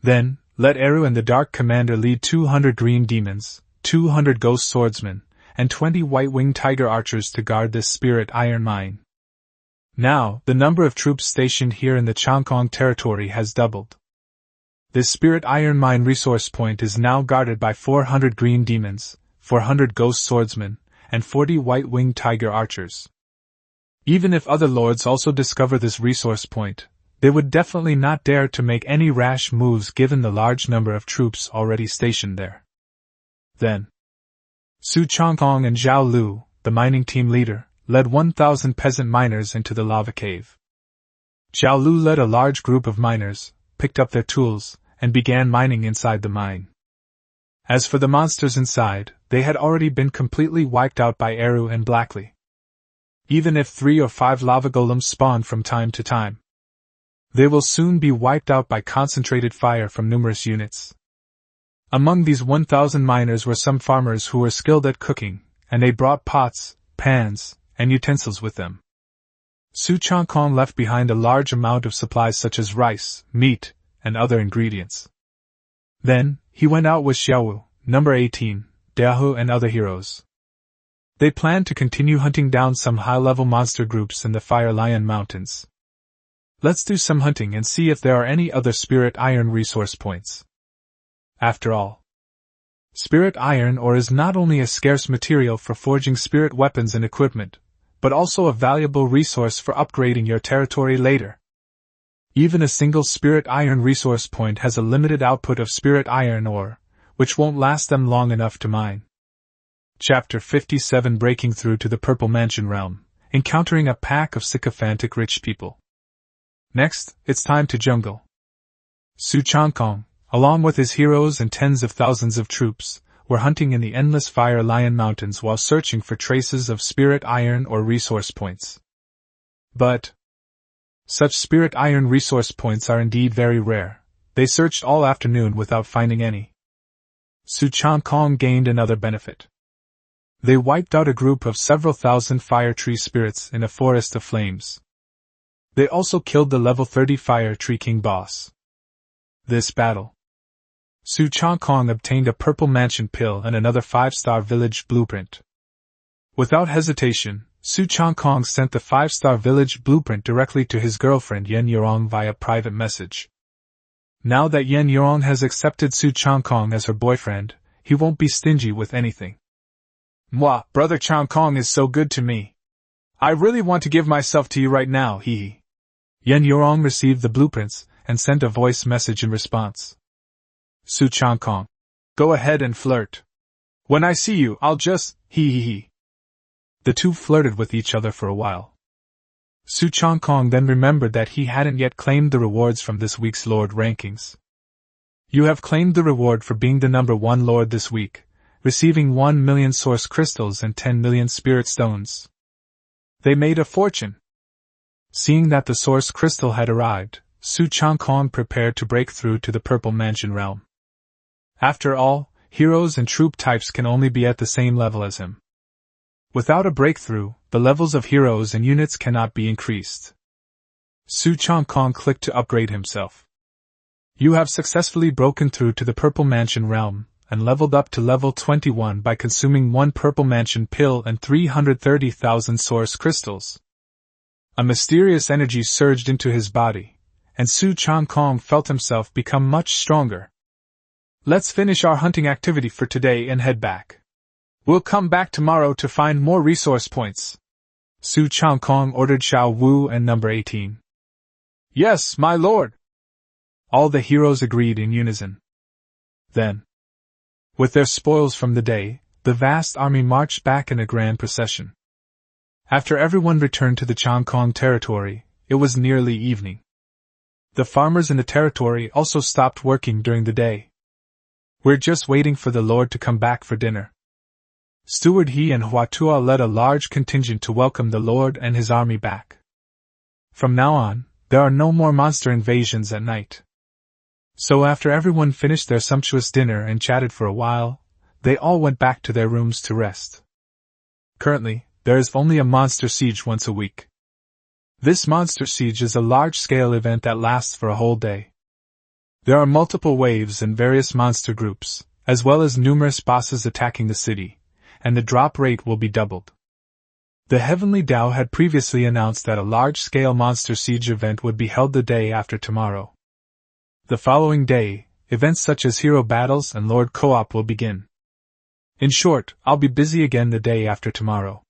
Then, let Eru and the Dark Commander lead 200 green demons, 200 ghost swordsmen, and 20 white-winged tiger archers to guard this spirit iron mine. Now, the number of troops stationed here in the Changkong territory has doubled. This spirit iron mine resource point is now guarded by 400 green demons, 400 ghost swordsmen, and 40 white-winged tiger archers. Even if other lords also discover this resource point, they would definitely not dare to make any rash moves given the large number of troops already stationed there. Then, Su Changkong and Zhao Lu, the mining team leader, led 1,000 peasant miners into the lava cave. Zhao Lu led a large group of miners, picked up their tools, and began mining inside the mine. As for the monsters inside, they had already been completely wiped out by Eru and Blackley. Even if 3 or 5 lava golems spawn from time to time, they will soon be wiped out by concentrated fire from numerous units. Among these 1,000 miners were some farmers who were skilled at cooking, and they brought pots, pans, and utensils with them. Su Changkong left behind a large amount of supplies such as rice, meat, and other ingredients. Then, he went out with Xiaowu, number 18, Dahu and other heroes. They planned to continue hunting down some high-level monster groups in the Fire Lion Mountains. Let's do some hunting and see if there are any other spirit iron resource points. After all, spirit iron ore is not only a scarce material for forging spirit weapons and equipment, but also a valuable resource for upgrading your territory later. Even a single spirit iron resource point has a limited output of spirit iron ore, which won't last them long enough to mine. Chapter 57 Breaking Through to the Purple Mansion Realm, Encountering a Pack of Sycophantic Rich People. Next, it's time to jungle. Su Changkong, along with his heroes and tens of thousands of troops, were hunting in the endless Fire Lion Mountains while searching for traces of spirit iron or resource points. But such spirit iron resource points are indeed very rare. They searched all afternoon without finding any. Su Changkong gained another benefit. They wiped out a group of several thousand fire tree spirits in a forest of flames. They also killed the level 30 Fire Tree King boss. This battle, Su Changkong obtained a purple mansion pill and another 5-star village blueprint. Without hesitation, Su Changkong sent the 5-star village blueprint directly to his girlfriend Yen Yurong via private message. Now that Yen Yurong has accepted Su Changkong as her boyfriend, he won't be stingy with anything. Mwah, brother Changkong is so good to me. I really want to give myself to you right now, hee. Yen Yurong received the blueprints and sent a voice message in response. Su Changkong, go ahead and flirt. When I see you, I'll just, hee. The two flirted with each other for a while. Su Changkong then remembered that he hadn't yet claimed the rewards from this week's Lord rankings. You have claimed the reward for being the number 1 Lord this week, receiving 1 million source crystals and 10 million spirit stones. They made a fortune. Seeing that the source crystal had arrived, Su Changkong prepared to break through to the Purple Mansion realm. After all, heroes and troop types can only be at the same level as him. Without a breakthrough, the levels of heroes and units cannot be increased. Su Changkong clicked to upgrade himself. You have successfully broken through to the Purple Mansion realm, and leveled up to level 21 by consuming 1 Purple Mansion pill and 330,000 source crystals. A mysterious energy surged into his body, and Su Changkong felt himself become much stronger. Let's finish our hunting activity for today and head back. We'll come back tomorrow to find more resource points. Su Changkong ordered Xiao Wu and number 18. Yes, my lord. All the heroes agreed in unison. Then, with their spoils from the day, the vast army marched back in a grand procession. After everyone returned to the Changkong territory, it was nearly evening. The farmers in the territory also stopped working during the day. We're just waiting for the Lord to come back for dinner. Steward He and Huatua led a large contingent to welcome the Lord and his army back. From now on, there are no more monster invasions at night. So after everyone finished their sumptuous dinner and chatted for a while, they all went back to their rooms to rest. Currently, there is only a monster siege once a week. This monster siege is a large-scale event that lasts for a whole day. There are multiple waves and various monster groups, as well as numerous bosses attacking the city, and the drop rate will be doubled. The Heavenly Tao had previously announced that a large-scale monster siege event would be held the day after tomorrow. The following day, events such as hero battles and Lord Co-op will begin. In short, I'll be busy again the day after tomorrow.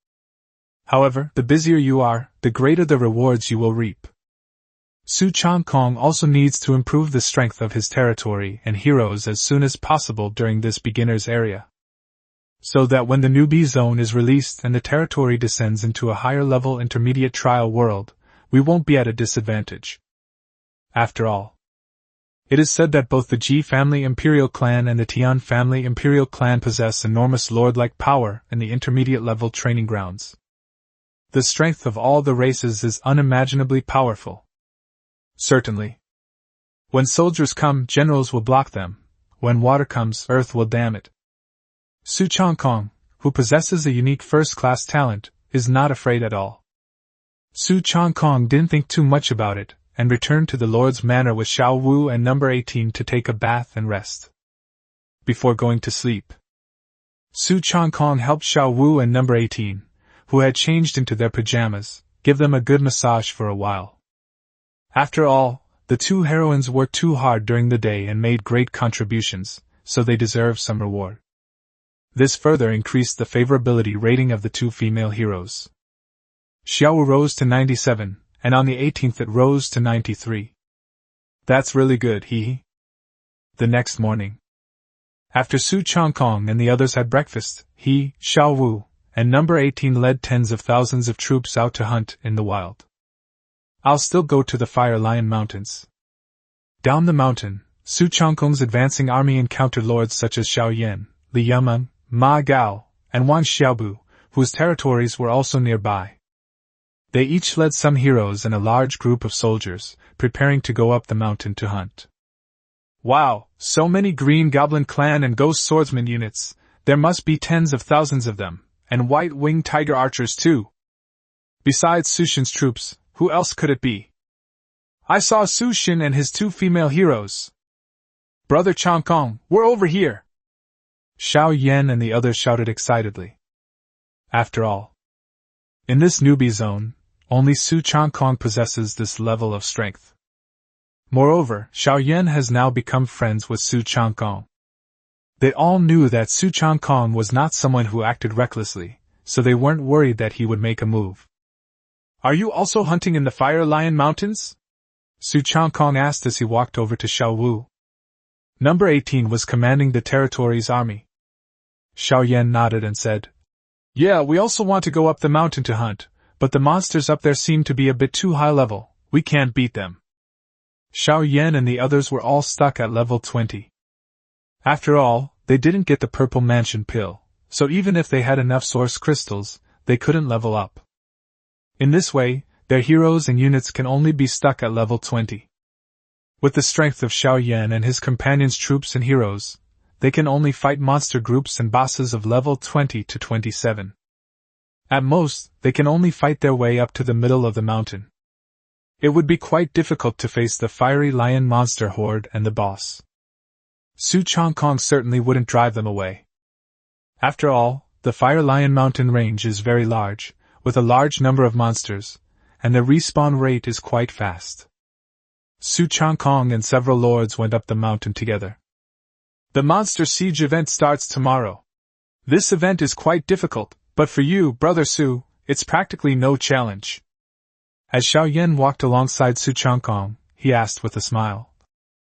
However, the busier you are, the greater the rewards you will reap. Su Changkong also needs to improve the strength of his territory and heroes as soon as possible during this beginner's area, so that when the newbie zone is released and the territory descends into a higher-level intermediate trial world, we won't be at a disadvantage. After all, it is said that both the Ji family Imperial Clan and the Tian family Imperial Clan possess enormous lord-like power in the intermediate-level training grounds. The strength of all the races is unimaginably powerful. Certainly. When soldiers come, generals will block them. When water comes, earth will dam it. Su Changkong, who possesses a unique first-class talent, is not afraid at all. Su Changkong didn't think too much about it, and returned to the Lord's Manor with Xiao Wu and number 18 to take a bath and rest. Before going to sleep, Su Changkong helped Xiao Wu and number 18, who had changed into their pajamas, give them a good massage for a while. After all, the two heroines worked too hard during the day and made great contributions, so they deserve some reward. This further increased the favorability rating of the two female heroes. Xiao Wu rose to 97, and on the 18th it rose to 93. That's really good, hee. The next morning, after Su Changkong and the others had breakfast, he, Xiao Wu, and number 18 led tens of thousands of troops out to hunt in the wild. I'll still go to the Fire Lion Mountains. Down the mountain, Su Changkong's advancing army encountered lords such as Xiao Yan, Li Yameng, Ma Gao, and Wang Xiaobu, whose territories were also nearby. They each led some heroes and a large group of soldiers, preparing to go up the mountain to hunt. Wow, so many Green Goblin Clan and Ghost Swordsman units, there must be tens of thousands of them, and White-Winged Tiger Archers too. Besides Su Xin's troops, who else could it be? I saw Su Xin and his two female heroes. Brother Changkong, we're over here! Xiao Yan and the others shouted excitedly. After all, in this newbie zone, only Su Changkong possesses this level of strength. Moreover, Xiao Yan has now become friends with Su Changkong. They all knew that Su Changkong was not someone who acted recklessly, so they weren't worried that he would make a move. Are you also hunting in the Fire Lion Mountains? Su Changkong asked as he walked over to Xiao Wu. Number 18 was commanding the territory's army. Xiao Yan nodded and said, Yeah, we also want to go up the mountain to hunt, but the monsters up there seem to be a bit too high level, we can't beat them. Xiao Yan and the others were all stuck at level 20. After all, they didn't get the Purple Mansion pill, so even if they had enough source crystals, they couldn't level up. In this way, their heroes and units can only be stuck at level 20. With the strength of Xiao Yan and his companions' troops and heroes, they can only fight monster groups and bosses of level 20 to 27. At most, they can only fight their way up to the middle of the mountain. It would be quite difficult to face the fiery lion monster horde and the boss. Su Changkong certainly wouldn't drive them away. After all, the Fire Lion mountain range is very large, with a large number of monsters, and the respawn rate is quite fast. Su Changkong and several lords went up the mountain together. The monster siege event starts tomorrow. This event is quite difficult, but for you, Brother Su, it's practically no challenge. As Xiao Yan walked alongside Su Changkong, he asked with a smile,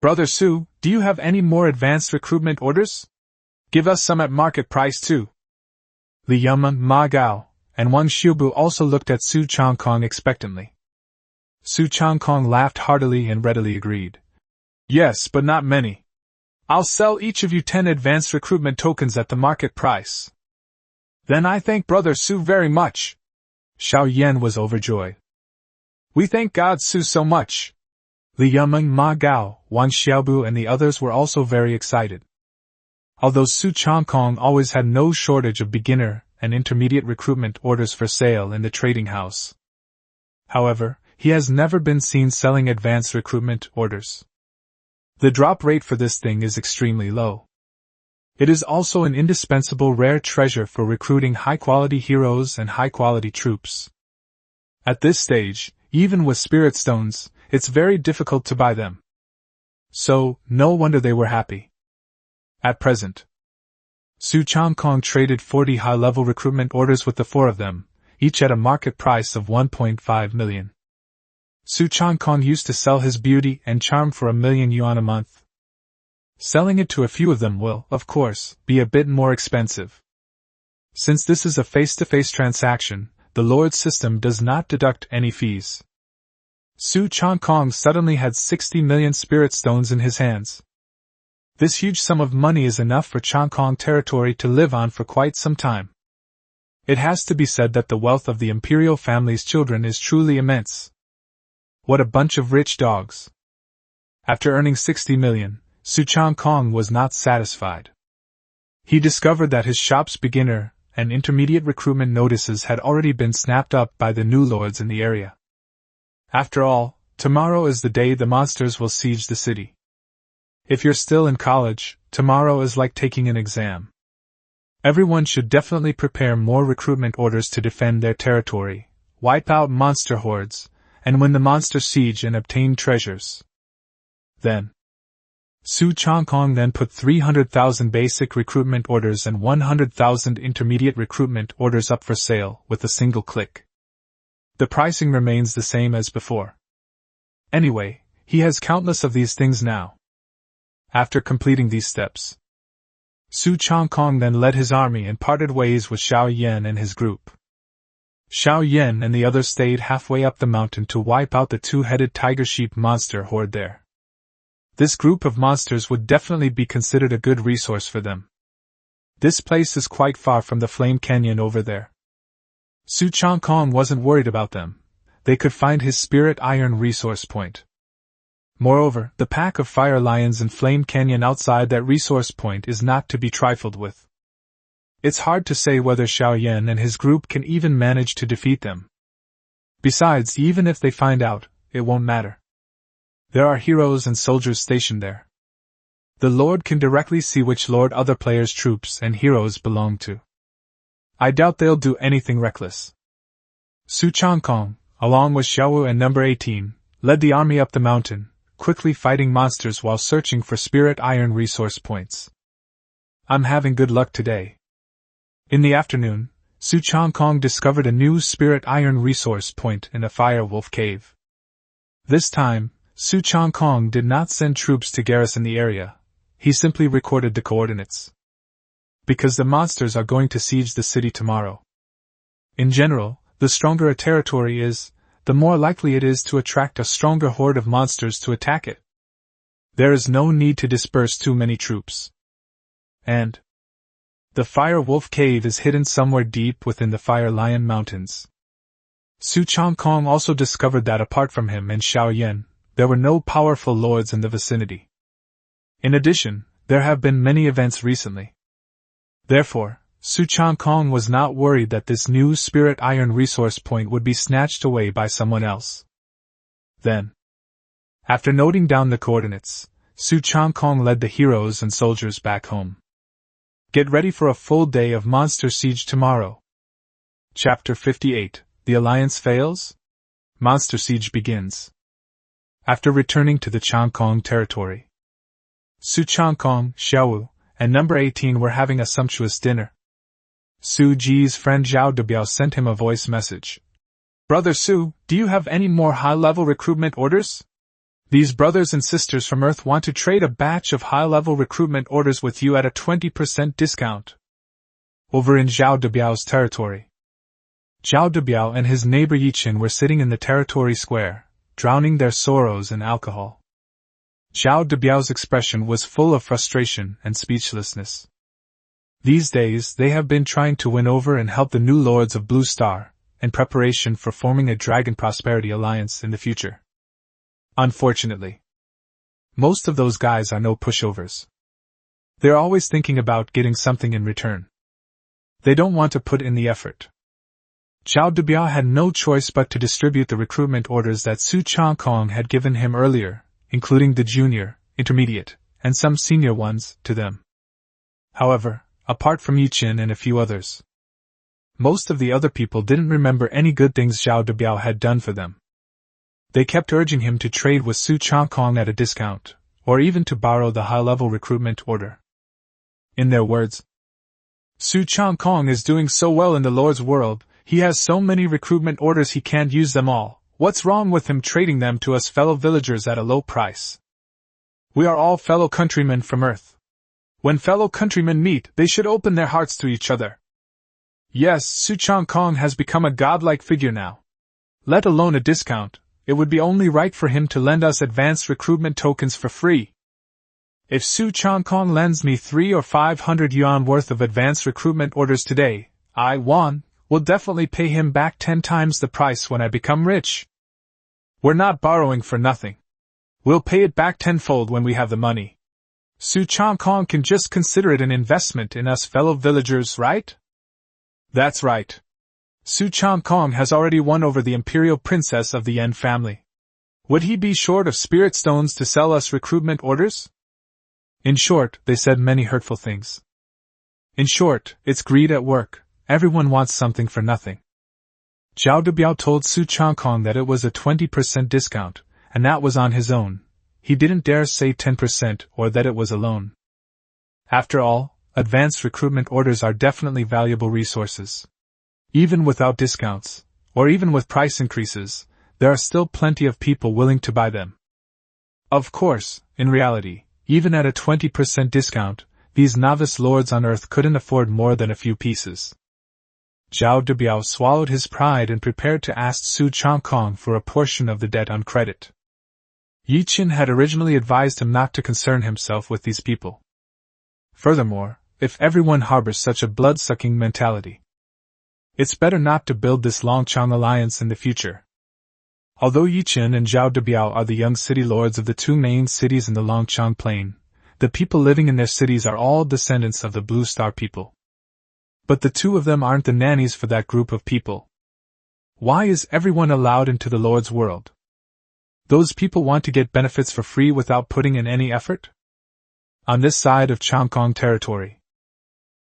Brother Su, do you have any more advanced recruitment orders? Give us some at market price too. Li Yameng, Ma Gao, and Wang Xiaobu also looked at Su Changkong expectantly. Su Changkong laughed heartily and readily agreed. Yes, but not many. I'll sell each of you 10 advanced recruitment tokens at the market price. Then I thank Brother Su very much. Xiao Yan was overjoyed. We thank God Su so much. Li Yameng, Ma Gao, Wang Xiaobu and the others were also very excited. Although Su Changkong always had no shortage of beginner and intermediate recruitment orders for sale in the trading house. However, he has never been seen selling advanced recruitment orders. The drop rate for this thing is extremely low. It is also an indispensable rare treasure for recruiting high-quality heroes and high-quality troops. At this stage, even with spirit stones, it's very difficult to buy them. So, no wonder they were happy. At present, Su Changkong traded 40 high-level recruitment orders with the 4 of them, each at a market price of 1.5 million. Su Changkong used to sell his beauty and charm for 1 million yuan a month. Selling it to a few of them will, of course, be a bit more expensive. Since this is a face-to-face transaction, the Lord's system does not deduct any fees. Su Changkong suddenly had 60 million spirit stones in his hands. This huge sum of money is enough for Changkong territory to live on for quite some time. It has to be said that the wealth of the imperial family's children is truly immense. What a bunch of rich dogs. After earning 60 million, Su Changkong was not satisfied. He discovered that his shop's beginner and intermediate recruitment notices had already been snapped up by the new lords in the area. After all, tomorrow is the day the monsters will siege the city. If you're still in college, tomorrow is like taking an exam. Everyone should definitely prepare more recruitment orders to defend their territory, wipe out monster hordes, and win the monster siege and obtain treasures. Then, Su Changkong then put 300,000 basic recruitment orders and 100,000 intermediate recruitment orders up for sale with a single click. The pricing remains the same as before. Anyway, he has countless of these things now. After completing these steps, Su Changkong then led his army and parted ways with Xiao Yan and his group. Xiao Yan and the others stayed halfway up the mountain to wipe out the two-headed tiger-sheep monster horde there. This group of monsters would definitely be considered a good resource for them. This place is quite far from the Flame Canyon over there. Su Changkong wasn't worried about them. They could find his spirit iron resource point. Moreover, the pack of fire lions in Flame Canyon outside that resource point is not to be trifled with. It's hard to say whether Xiao Yan and his group can even manage to defeat them. Besides, even if they find out, it won't matter. There are heroes and soldiers stationed there. The Lord can directly see which lord other players' troops and heroes belong to. I doubt they'll do anything reckless. Su Changkong, along with Xiaowu and number 18, led the army up the mountain, quickly fighting monsters while searching for spirit iron resource points. I'm having good luck today. In the afternoon, Su Changkong discovered a new spirit iron resource point in a fire wolf cave. This time, Su Changkong did not send troops to garrison the area, he simply recorded the coordinates. Because the monsters are going to siege the city tomorrow. In general, the stronger a territory is, the more likely it is to attract a stronger horde of monsters to attack it. There is no need to disperse too many troops. And the Fire Wolf Cave is hidden somewhere deep within the Fire Lion Mountains. Su Changkong also discovered that apart from him and Xiao Yan, there were no powerful lords in the vicinity. In addition, there have been many events recently. Therefore, Su Changkong was not worried that this new spirit iron resource point would be snatched away by someone else. Then, after noting down the coordinates, Su Changkong led the heroes and soldiers back home. Get ready for a full day of monster siege tomorrow. Chapter 58, The Alliance Fails? Monster Siege begins. After returning to the Changkong territory, Su Changkong, Xiaowu, and number 18 were having a sumptuous dinner. Su Ji's friend Zhao Debiao sent him a voice message. Brother Su, do you have any more high-level recruitment orders? These brothers and sisters from Earth want to trade a batch of high-level recruitment orders with you at a 20% discount. Over in Zhao Debiao's territory. Zhao Debiao and his neighbor Yichin were sitting in the territory square, drowning their sorrows in alcohol. Zhao Debiao's expression was full of frustration and speechlessness. These days they have been trying to win over and help the new lords of Blue Star, in preparation for forming a Dragon Prosperity Alliance in the future. Unfortunately, most of those guys are no pushovers. They're always thinking about getting something in return. They don't want to put in the effort. Zhao Debiao had no choice but to distribute the recruitment orders that Su Changkong had given him earlier, including the junior, intermediate, and some senior ones, to them. However, apart from Yi Qin and a few others, most of the other people didn't remember any good things Zhao Debiao had done for them. They kept urging him to trade with Su Changkong at a discount, or even to borrow the high-level recruitment order. In their words, Su Changkong is doing so well in the Lord's world, he has so many recruitment orders he can't use them all. What's wrong with him trading them to us fellow villagers at a low price? We are all fellow countrymen from Earth. When fellow countrymen meet, they should open their hearts to each other. Yes, Su Changkong has become a godlike figure now. Let alone a discount, it would be only right for him to lend us advanced recruitment tokens for free. If Su Changkong lends me 300 or 500 yuan worth of advanced recruitment orders today, I, Wan, will definitely pay him back 10 times the price when I become rich. We're not borrowing for nothing. We'll pay it back tenfold when we have the money. Su Changkong can just consider it an investment in us fellow villagers, right? That's right. Su Changkong has already won over the imperial princess of the Yan family. Would he be short of spirit stones to sell us recruitment orders? In short, they said many hurtful things. In short, it's greed at work. Everyone wants something for nothing. Zhao Debiao told Su Changkong that it was a 20% discount, and that was on his own. He didn't dare say 10% or that it was a loan. After all, advanced recruitment orders are definitely valuable resources. Even without discounts, or even with price increases, there are still plenty of people willing to buy them. Of course, in reality, even at a 20% discount, these novice lords on Earth couldn't afford more than a few pieces. Zhao Debiao swallowed his pride and prepared to ask Su Changkong for a portion of the debt on credit. Yi Qin had originally advised him not to concern himself with these people. Furthermore, if everyone harbors such a blood-sucking mentality, it's better not to build this Longchang alliance in the future. Although Yi Qin and Zhao Debiao are the young city lords of the two main cities in the Longchang Plain, the people living in their cities are all descendants of the Blue Star people. But the two of them aren't the nannies for that group of people. Why is everyone allowed into the Lord's world? Those people want to get benefits for free without putting in any effort? On this side of Changkong territory,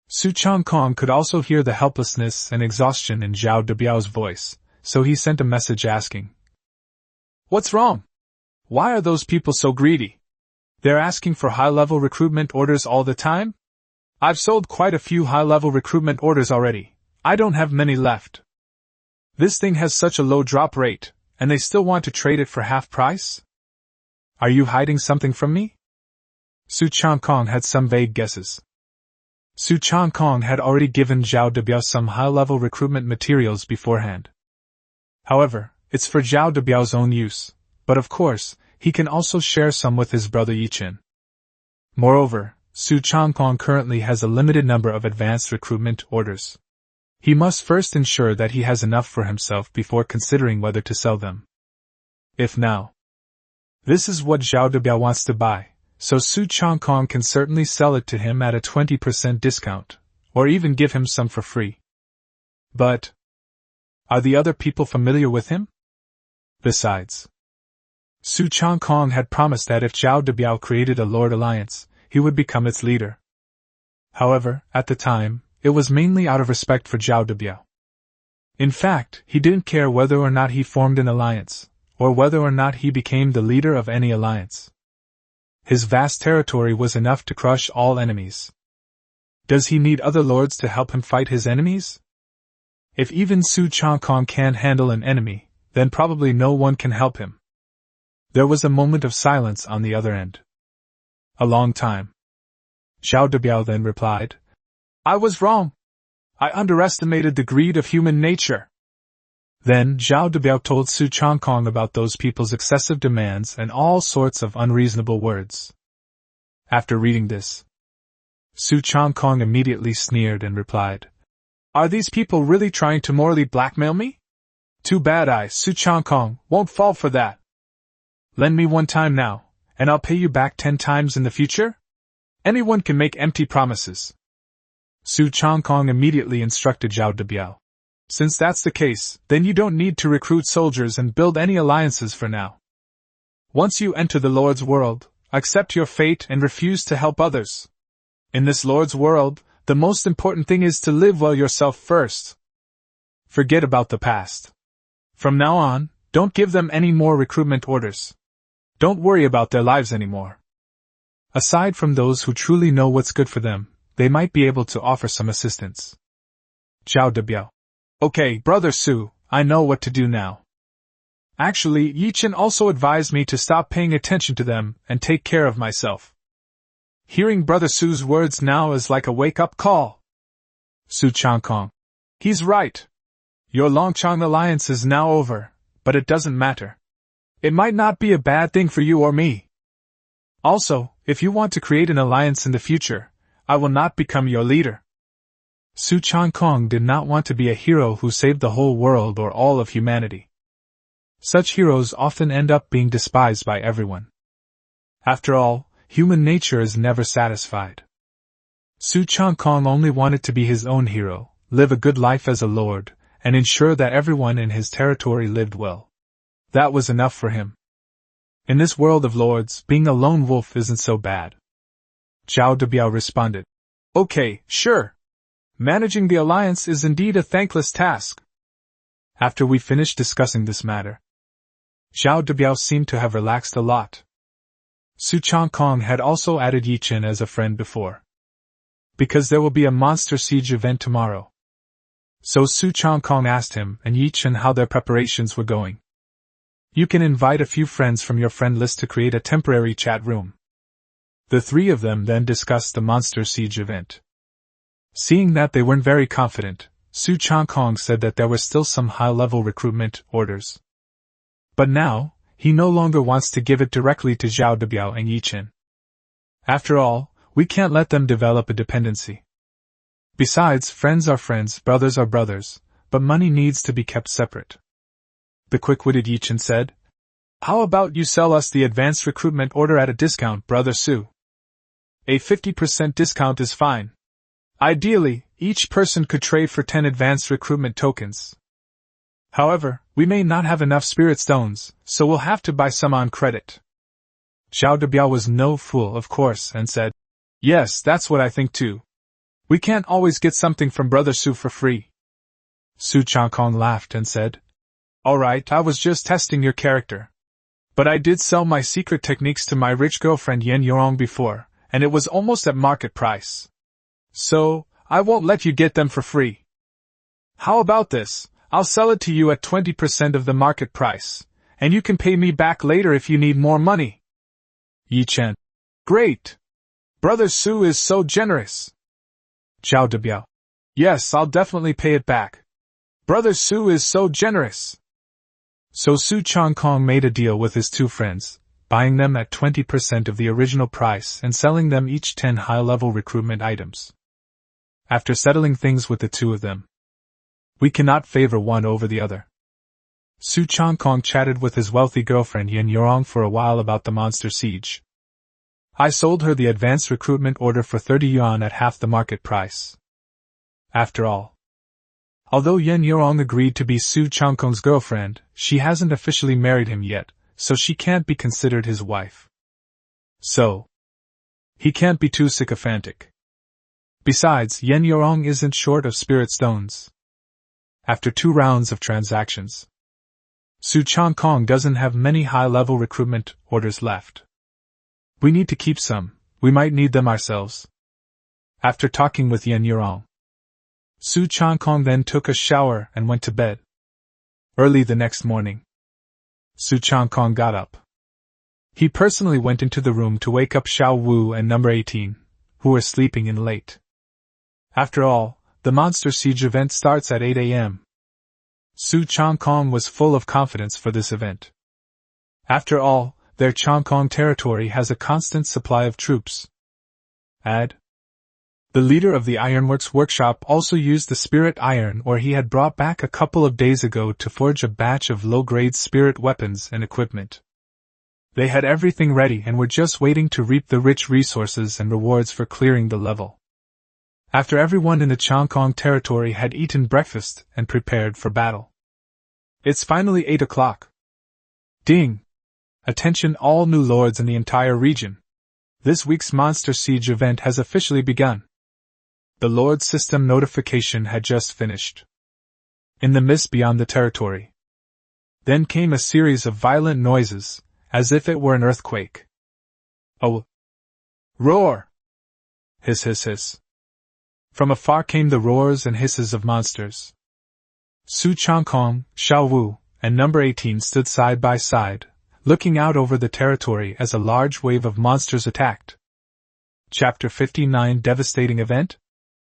Su Changkong could also hear the helplessness and exhaustion in Zhao Debiao's voice, so he sent a message asking, "What's wrong? Why are those people so greedy? They're asking for high-level recruitment orders all the time? I've sold quite a few high-level recruitment orders already. I don't have many left. This thing has such a low drop rate, and they still want to trade it for half price? Are you hiding something from me?" Su Changkong had some vague guesses. Su Changkong had already given Zhao Debiao some high-level recruitment materials beforehand. However, it's for Zhao Debiao's own use, but of course, he can also share some with his brother Yi Qin. Moreover, Su Changkong currently has a limited number of advanced recruitment orders. He must first ensure that he has enough for himself before considering whether to sell them. If now, this is what Zhao Debiao wants to buy, so Su Changkong can certainly sell it to him at a 20% discount, or even give him some for free. But are the other people familiar with him? Besides, Su Changkong had promised that if Zhao Debiao created a Lord Alliance, he would become its leader. However, at the time, it was mainly out of respect for Zhao Debiao. In fact, he didn't care whether or not he formed an alliance, or whether or not he became the leader of any alliance. His vast territory was enough to crush all enemies. Does he need other lords to help him fight his enemies? If even Su Changkong can't handle an enemy, then probably no one can help him. There was a moment of silence on the other end. A long time. Zhao Debiao then replied, "I was wrong. I underestimated the greed of human nature." Then Zhao Debiao told Su Changkong about those people's excessive demands and all sorts of unreasonable words. After reading this, Su Changkong immediately sneered and replied, "Are these people really trying to morally blackmail me? Too bad I, Su Changkong, won't fall for that. Lend me one time now, and I'll pay you back 10 times in the future? Anyone can make empty promises." Su Changkong immediately instructed Zhao Debiao, "Since that's the case, then you don't need to recruit soldiers and build any alliances for now. Once you enter the Lord's world, accept your fate and refuse to help others. In this Lord's world, the most important thing is to live well yourself first. Forget about the past. From now on, don't give them any more recruitment orders. Don't worry about their lives anymore. Aside from those who truly know what's good for them, they might be able to offer some assistance. Zhao Debiao. Okay, Brother Su, I know what to do now. Actually, Yichen also advised me to stop paying attention to them and take care of myself. Hearing Brother Su's words now is like a wake-up call. Su Changkong. He's right. Your Longchang alliance is now over, but it doesn't matter. It might not be a bad thing for you or me. Also, if you want to create an alliance in the future, I will not become your leader. Su Changkong did not want to be a hero who saved the whole world or all of humanity. Such heroes often end up being despised by everyone. After all, human nature is never satisfied. Su Changkong only wanted to be his own hero, live a good life as a lord, and ensure that everyone in his territory lived well. That was enough for him. In this world of lords, being a lone wolf isn't so bad. Zhao Debiao responded. Okay, sure. Managing the alliance is indeed a thankless task. After we finished discussing this matter, Zhao Debiao seemed to have relaxed a lot. Su Changkong had also added Yichen as a friend before. Because there will be a monster siege event tomorrow. So Su Changkong asked him and Yichen how their preparations were going. You can invite a few friends from your friend list to create a temporary chat room. The three of them then discussed the monster siege event. Seeing that they weren't very confident, Su Changkong said that there were still some high-level recruitment orders. But now, he no longer wants to give it directly to Zhao Debiao and Yichen. After all, we can't let them develop a dependency. Besides, friends are friends, brothers are brothers, but money needs to be kept separate. The quick-witted Yichen said, How about you sell us the advanced recruitment order at a discount, Brother Su? A 50% discount is fine. Ideally, each person could trade for 10 advanced recruitment tokens. However, we may not have enough spirit stones, so we'll have to buy some on credit. Zhao Debiao was no fool, of course, and said, Yes, that's what I think too. We can't always get something from Brother Su for free. Su Changkong laughed and said, Alright, I was just testing your character. But I did sell my secret techniques to my rich girlfriend Yen Yorong before, and it was almost at market price. So, I won't let you get them for free. How about this? I'll sell it to you at 20% of the market price, and you can pay me back later if you need more money. Yichen. Great! Brother Su is so generous. Zhao Debiao. Yes, I'll definitely pay it back. Brother Su is so generous. So Su Changkong made a deal with his two friends, buying them at 20% of the original price and selling them each 10 high-level recruitment items. After settling things with the two of them, we cannot favor one over the other. Su Changkong chatted with his wealthy girlfriend Yen Yorong for a while about the monster siege. I sold her the advanced recruitment order for 30 yuan at half the market price. After all, although Yen Yorong agreed to be Su Changkong's girlfriend, she hasn't officially married him yet, so she can't be considered his wife. So, he can't be too sycophantic. Besides, Yen Yorong isn't short of spirit stones. After 2 rounds of transactions, Su Changkong doesn't have many high-level recruitment orders left. We need to keep some, we might need them ourselves. After talking with Yen Yorong, Su Changkong then took a shower and went to bed. Early the next morning, Su Changkong got up. He personally went into the room to wake up Xiao Wu and number 18, who were sleeping in late. After all, the monster siege event starts at 8 a.m. Su Changkong was full of confidence for this event. After all, their Changkong territory has a constant supply of troops. The leader of the ironworks workshop also used the spirit iron ore he had brought back a couple of days ago to forge a batch of low-grade spirit weapons and equipment. They had everything ready and were just waiting to reap the rich resources and rewards for clearing the level. After everyone in the Changkong territory had eaten breakfast and prepared for battle. It's finally 8 o'clock. Ding! Attention all new lords in the entire region. This week's Monster Siege event has officially begun. The Lord System notification had just finished. In the mist beyond the territory. Then came a series of violent noises, as if it were an earthquake. Oh! Roar! Hiss hiss hiss. From afar came the roars and hisses of monsters. Su Changkong, Xiao Wu, and number 18 stood side by side, looking out over the territory as a large wave of monsters attacked. Chapter 59 Devastating Event?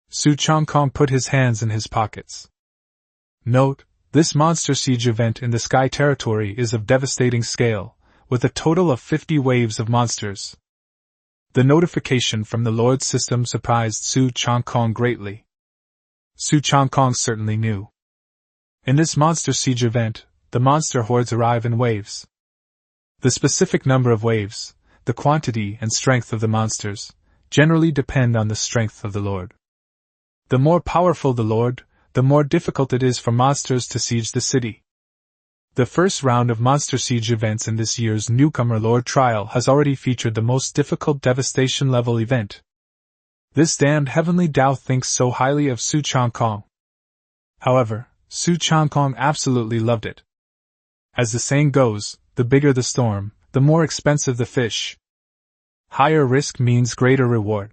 Su Changkong put his hands in his pockets. Note, this Monster Siege event in the Sky Territory is of devastating scale, with a total of 50 waves of monsters. The notification from the Lord System surprised Su Changkong greatly. Su Changkong certainly knew. In this Monster Siege event, the monster hordes arrive in waves. The specific number of waves, the quantity and strength of the monsters, generally depend on the strength of the Lord. The more powerful the Lord, the more difficult it is for monsters to siege the city. The first round of Monster Siege events in this year's Newcomer Lord Trial has already featured the most difficult devastation level event. This damned heavenly Tao thinks so highly of Su Changkong. However, Su Changkong absolutely loved it. As the saying goes, the bigger the storm, the more expensive the fish. Higher risk means greater reward.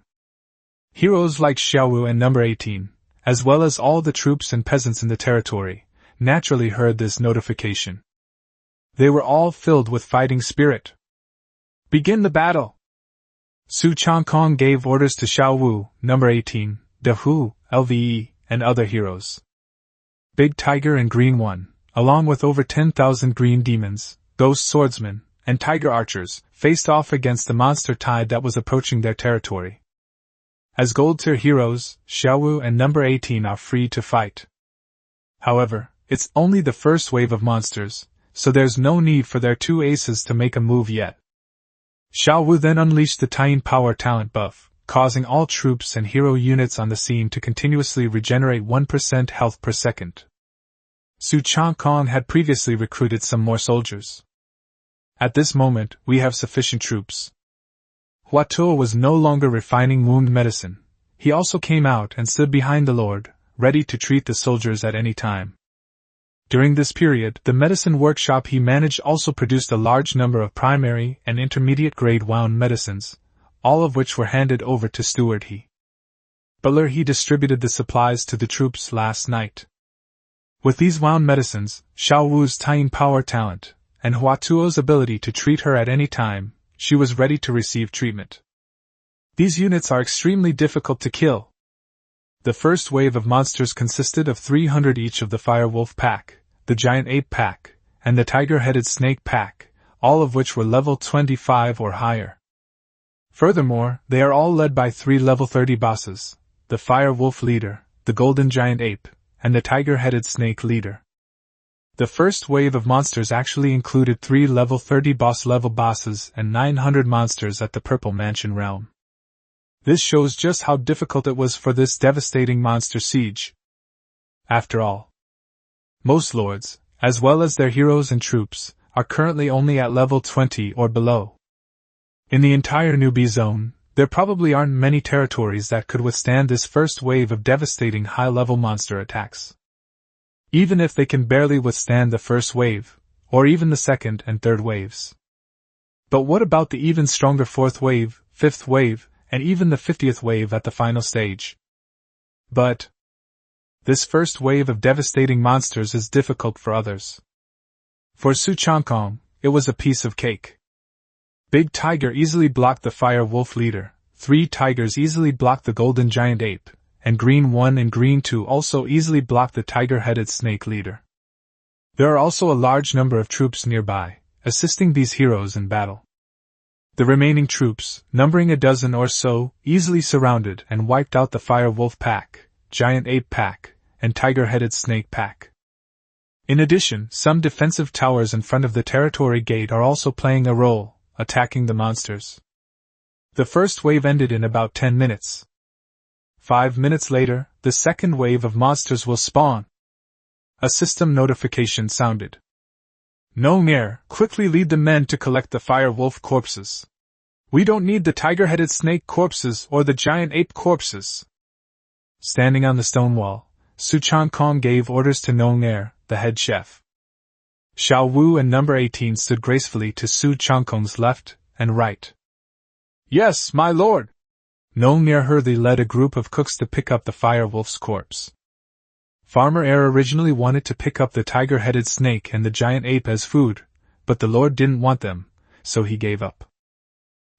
Heroes like Xiaowu and number 18, as well as all the troops and peasants in the territory, naturally heard this notification. They were all filled with fighting spirit. Begin the battle! Su Changkong gave orders to Xiaowu, number 18, De Hu, LVE, and other heroes. Big Tiger and Green One, along with over 10,000 green demons, ghost swordsmen, and tiger archers, faced off against the monster tide that was approaching their territory. As gold tier heroes, Xiaowu and number 18 are free to fight. However, it's only the first wave of monsters, so there's no need for their two aces to make a move yet. Xiaowu then unleashed the Tian Power talent buff, causing all troops and hero units on the scene to continuously regenerate 1% health per second. Su Changkong had previously recruited some more soldiers. At this moment, we have sufficient troops. Hua Tuo was no longer refining wound medicine. He also came out and stood behind the Lord, ready to treat the soldiers at any time. During this period, the medicine workshop he managed also produced a large number of primary and intermediate grade wound medicines, all of which were handed over to Steward He. Butler He distributed the supplies to the troops last night. With these wound medicines, Xiao Wu's Tian Power talent, and Hua Tuo's ability to treat her at any time, she was ready to receive treatment. These units are extremely difficult to kill. The first wave of monsters consisted of 300 each of the Fire Wolf pack, the Giant Ape pack, and the Tiger-Headed Snake pack, all of which were level 25 or higher. Furthermore, they are all led by 3 level 30 bosses, the Fire Wolf leader, the Golden Giant Ape, and the Tiger-Headed Snake leader. The first wave of monsters actually included 3 level 30 boss-level bosses and 900 monsters at the Purple Mansion realm. This shows just how difficult it was for this devastating monster siege. After all, most lords, as well as their heroes and troops, are currently only at level 20 or below. In the entire newbie zone, there probably aren't many territories that could withstand this first wave of devastating high-level monster attacks. Even if they can barely withstand the first wave, or even the second and third waves. But what about the even stronger fourth wave, fifth wave, and even the 50th wave at the final stage? But this first wave of devastating monsters is difficult for others. For Su Changkong, it was a piece of cake. Big Tiger easily blocked the Fire Wolf leader, 3 tigers easily blocked the Golden Giant Ape, and Green 1 and Green 2 also easily blocked the Tiger-Headed Snake leader. There are also a large number of troops nearby, assisting these heroes in battle. The remaining troops, numbering a dozen or so, easily surrounded and wiped out the Fire Wolf pack, Giant Ape pack, and Tiger-Headed Snake pack. In addition, some defensive towers in front of the territory gate are also playing a role, attacking the monsters. The first wave ended in about 10 minutes. 5 minutes later, the second wave of monsters will spawn. A system notification sounded. Nong'er, quickly lead the men to collect the fire wolf corpses. We don't need the tiger-headed snake corpses or the giant ape corpses. Standing on the stone wall, Su Changkong gave orders to Nong'er, the head chef. Xiao Wu and number 18 stood gracefully to Su Changkong's left and right. Yes, my lord! Nong'er hurriedly led a group of cooks to pick up the fire wolf's corpse. Farmer Air originally wanted to pick up the tiger-headed snake and the giant ape as food, but the lord didn't want them, so he gave up.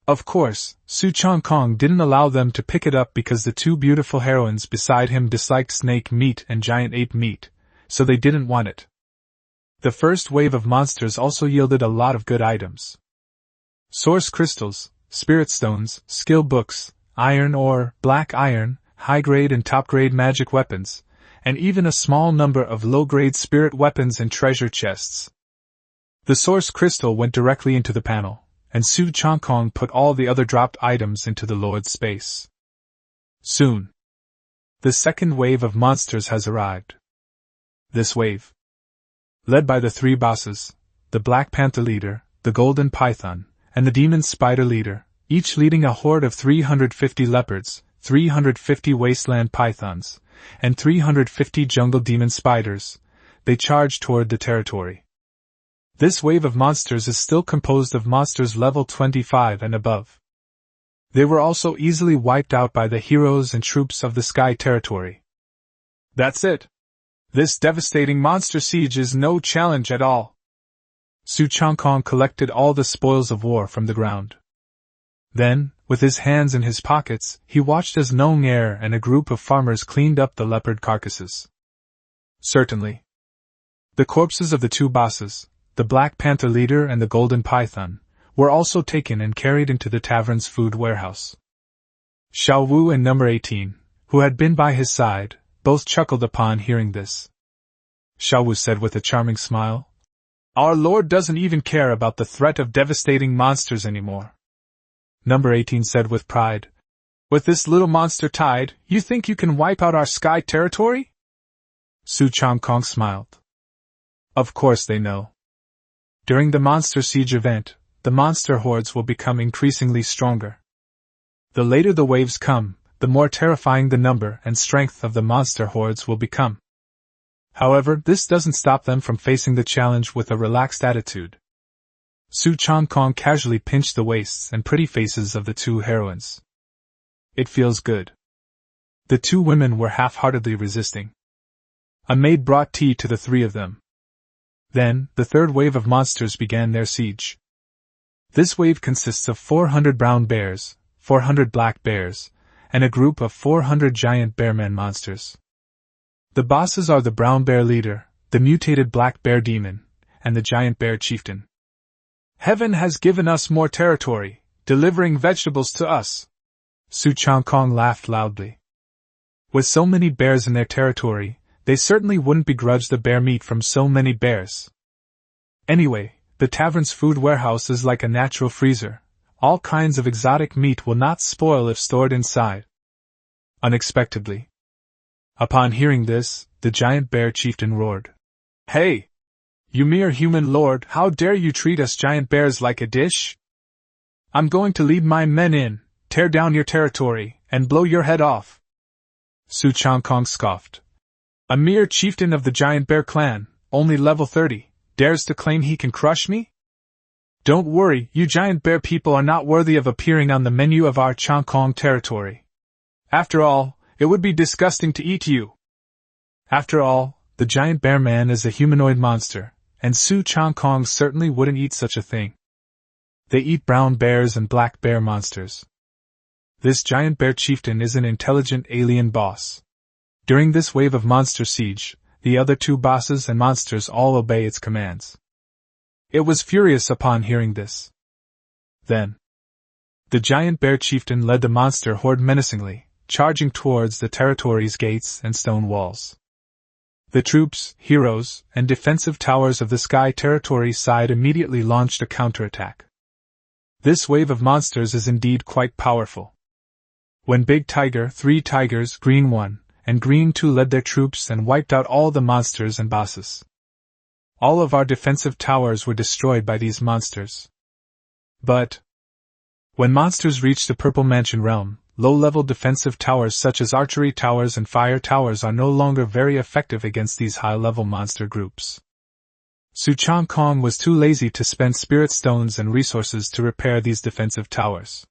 Of course, Su Changkong didn't allow them to pick it up because the two beautiful heroines beside him disliked snake meat and giant ape meat, so they didn't want it. The first wave of monsters also yielded a lot of good items. Source crystals, spirit stones, skill books, iron ore, black iron, high-grade and top-grade magic weapons, and even a small number of low-grade spirit weapons and treasure chests. The source crystal went directly into the panel, and Su Changkong put all the other dropped items into the lord's space. Soon, the second wave of monsters has arrived. This wave, led by the three bosses, the Black Panther leader, the Golden Python, and the Demon Spider leader, each leading a horde of 350 leopards, 350 wasteland pythons, and 350 jungle demon spiders, they charge toward the territory. This wave of monsters is still composed of monsters level 25 and above. They were also easily wiped out by the heroes and troops of the Sky Territory. That's it. This devastating monster siege is no challenge at all. Su Changkong collected all the spoils of war from the ground. Then, with his hands in his pockets, he watched as Nong'er and a group of farmers cleaned up the leopard carcasses. Certainly, the corpses of the two bosses, the Black Panther leader and the Golden Python, were also taken and carried into the tavern's food warehouse. Xiao Wu and number 18, who had been by his side, both chuckled upon hearing this. Xiao Wu said with a charming smile, "Our lord doesn't even care about the threat of devastating monsters anymore." Number 18 said with pride, "With this little monster tide, you think you can wipe out our Sky Territory?" Su Changkong smiled. Of course they know. During the Monster Siege event, the monster hordes will become increasingly stronger. The later the waves come, the more terrifying the number and strength of the monster hordes will become. However, this doesn't stop them from facing the challenge with a relaxed attitude. Su Changkong casually pinched the waists and pretty faces of the two heroines. It feels good. The two women were half-heartedly resisting. A maid brought tea to the three of them. Then, the third wave of monsters began their siege. This wave consists of 400 brown bears, 400 black bears, and a group of 400 giant bearman monsters. The bosses are the brown bear leader, the mutated black bear demon, and the giant bear chieftain. Heaven has given us more territory, delivering vegetables to us. Su Changkong laughed loudly. With so many bears in their territory, they certainly wouldn't begrudge the bear meat from so many bears. Anyway, the tavern's food warehouse is like a natural freezer. All kinds of exotic meat will not spoil if stored inside. Unexpectedly, upon hearing this, the giant bear chieftain roared, "Hey! You mere human lord, how dare you treat us giant bears like a dish? I'm going to lead my men in, tear down your territory, and blow your head off." Su Changkong scoffed. "A mere chieftain of the giant bear clan, only level 30, dares to claim he can crush me? Don't worry, you giant bear people are not worthy of appearing on the menu of our Changkong territory. After all, it would be disgusting to eat you." After all, the giant bear man is a humanoid monster, and Su Changkong certainly wouldn't eat such a thing. They eat brown bears and black bear monsters. This giant bear chieftain is an intelligent alien boss. During this wave of monster siege, the other two bosses and monsters all obey its commands. It was furious upon hearing this. Then, the giant bear chieftain led the monster horde menacingly, charging towards the territory's gates and stone walls. The troops, heroes, and defensive towers of the Sky Territory side immediately launched a counterattack. This wave of monsters is indeed quite powerful. When Big Tiger, 3 Tigers, Green 1, and Green 2 led their troops and wiped out all the monsters and bosses. All of our defensive towers were destroyed by these monsters. But when monsters reach the Purple Mansion realm, low-level defensive towers such as archery towers and fire towers are no longer very effective against these high-level monster groups. Su Changkong was too lazy to spend spirit stones and resources to repair these defensive towers.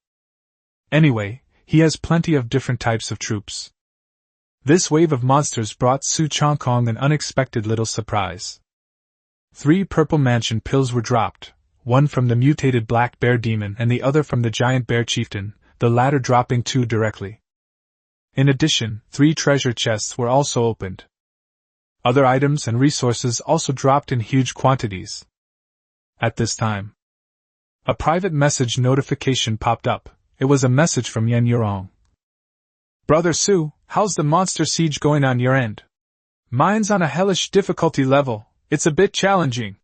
Anyway, he has plenty of different types of troops. This wave of monsters brought Su Changkong an unexpected little surprise. 3 Purple Mansion pills were dropped, one from the mutated Black Bear Demon and the other from the Giant Bear Chieftain, the latter dropping 2 directly. In addition, 3 treasure chests were also opened. Other items and resources also dropped in huge quantities. At this time, a private message notification popped up. It was a message from Yen Yurong. Brother Su, how's the monster siege going on your end? Mine's on a hellish difficulty level, it's a bit challenging.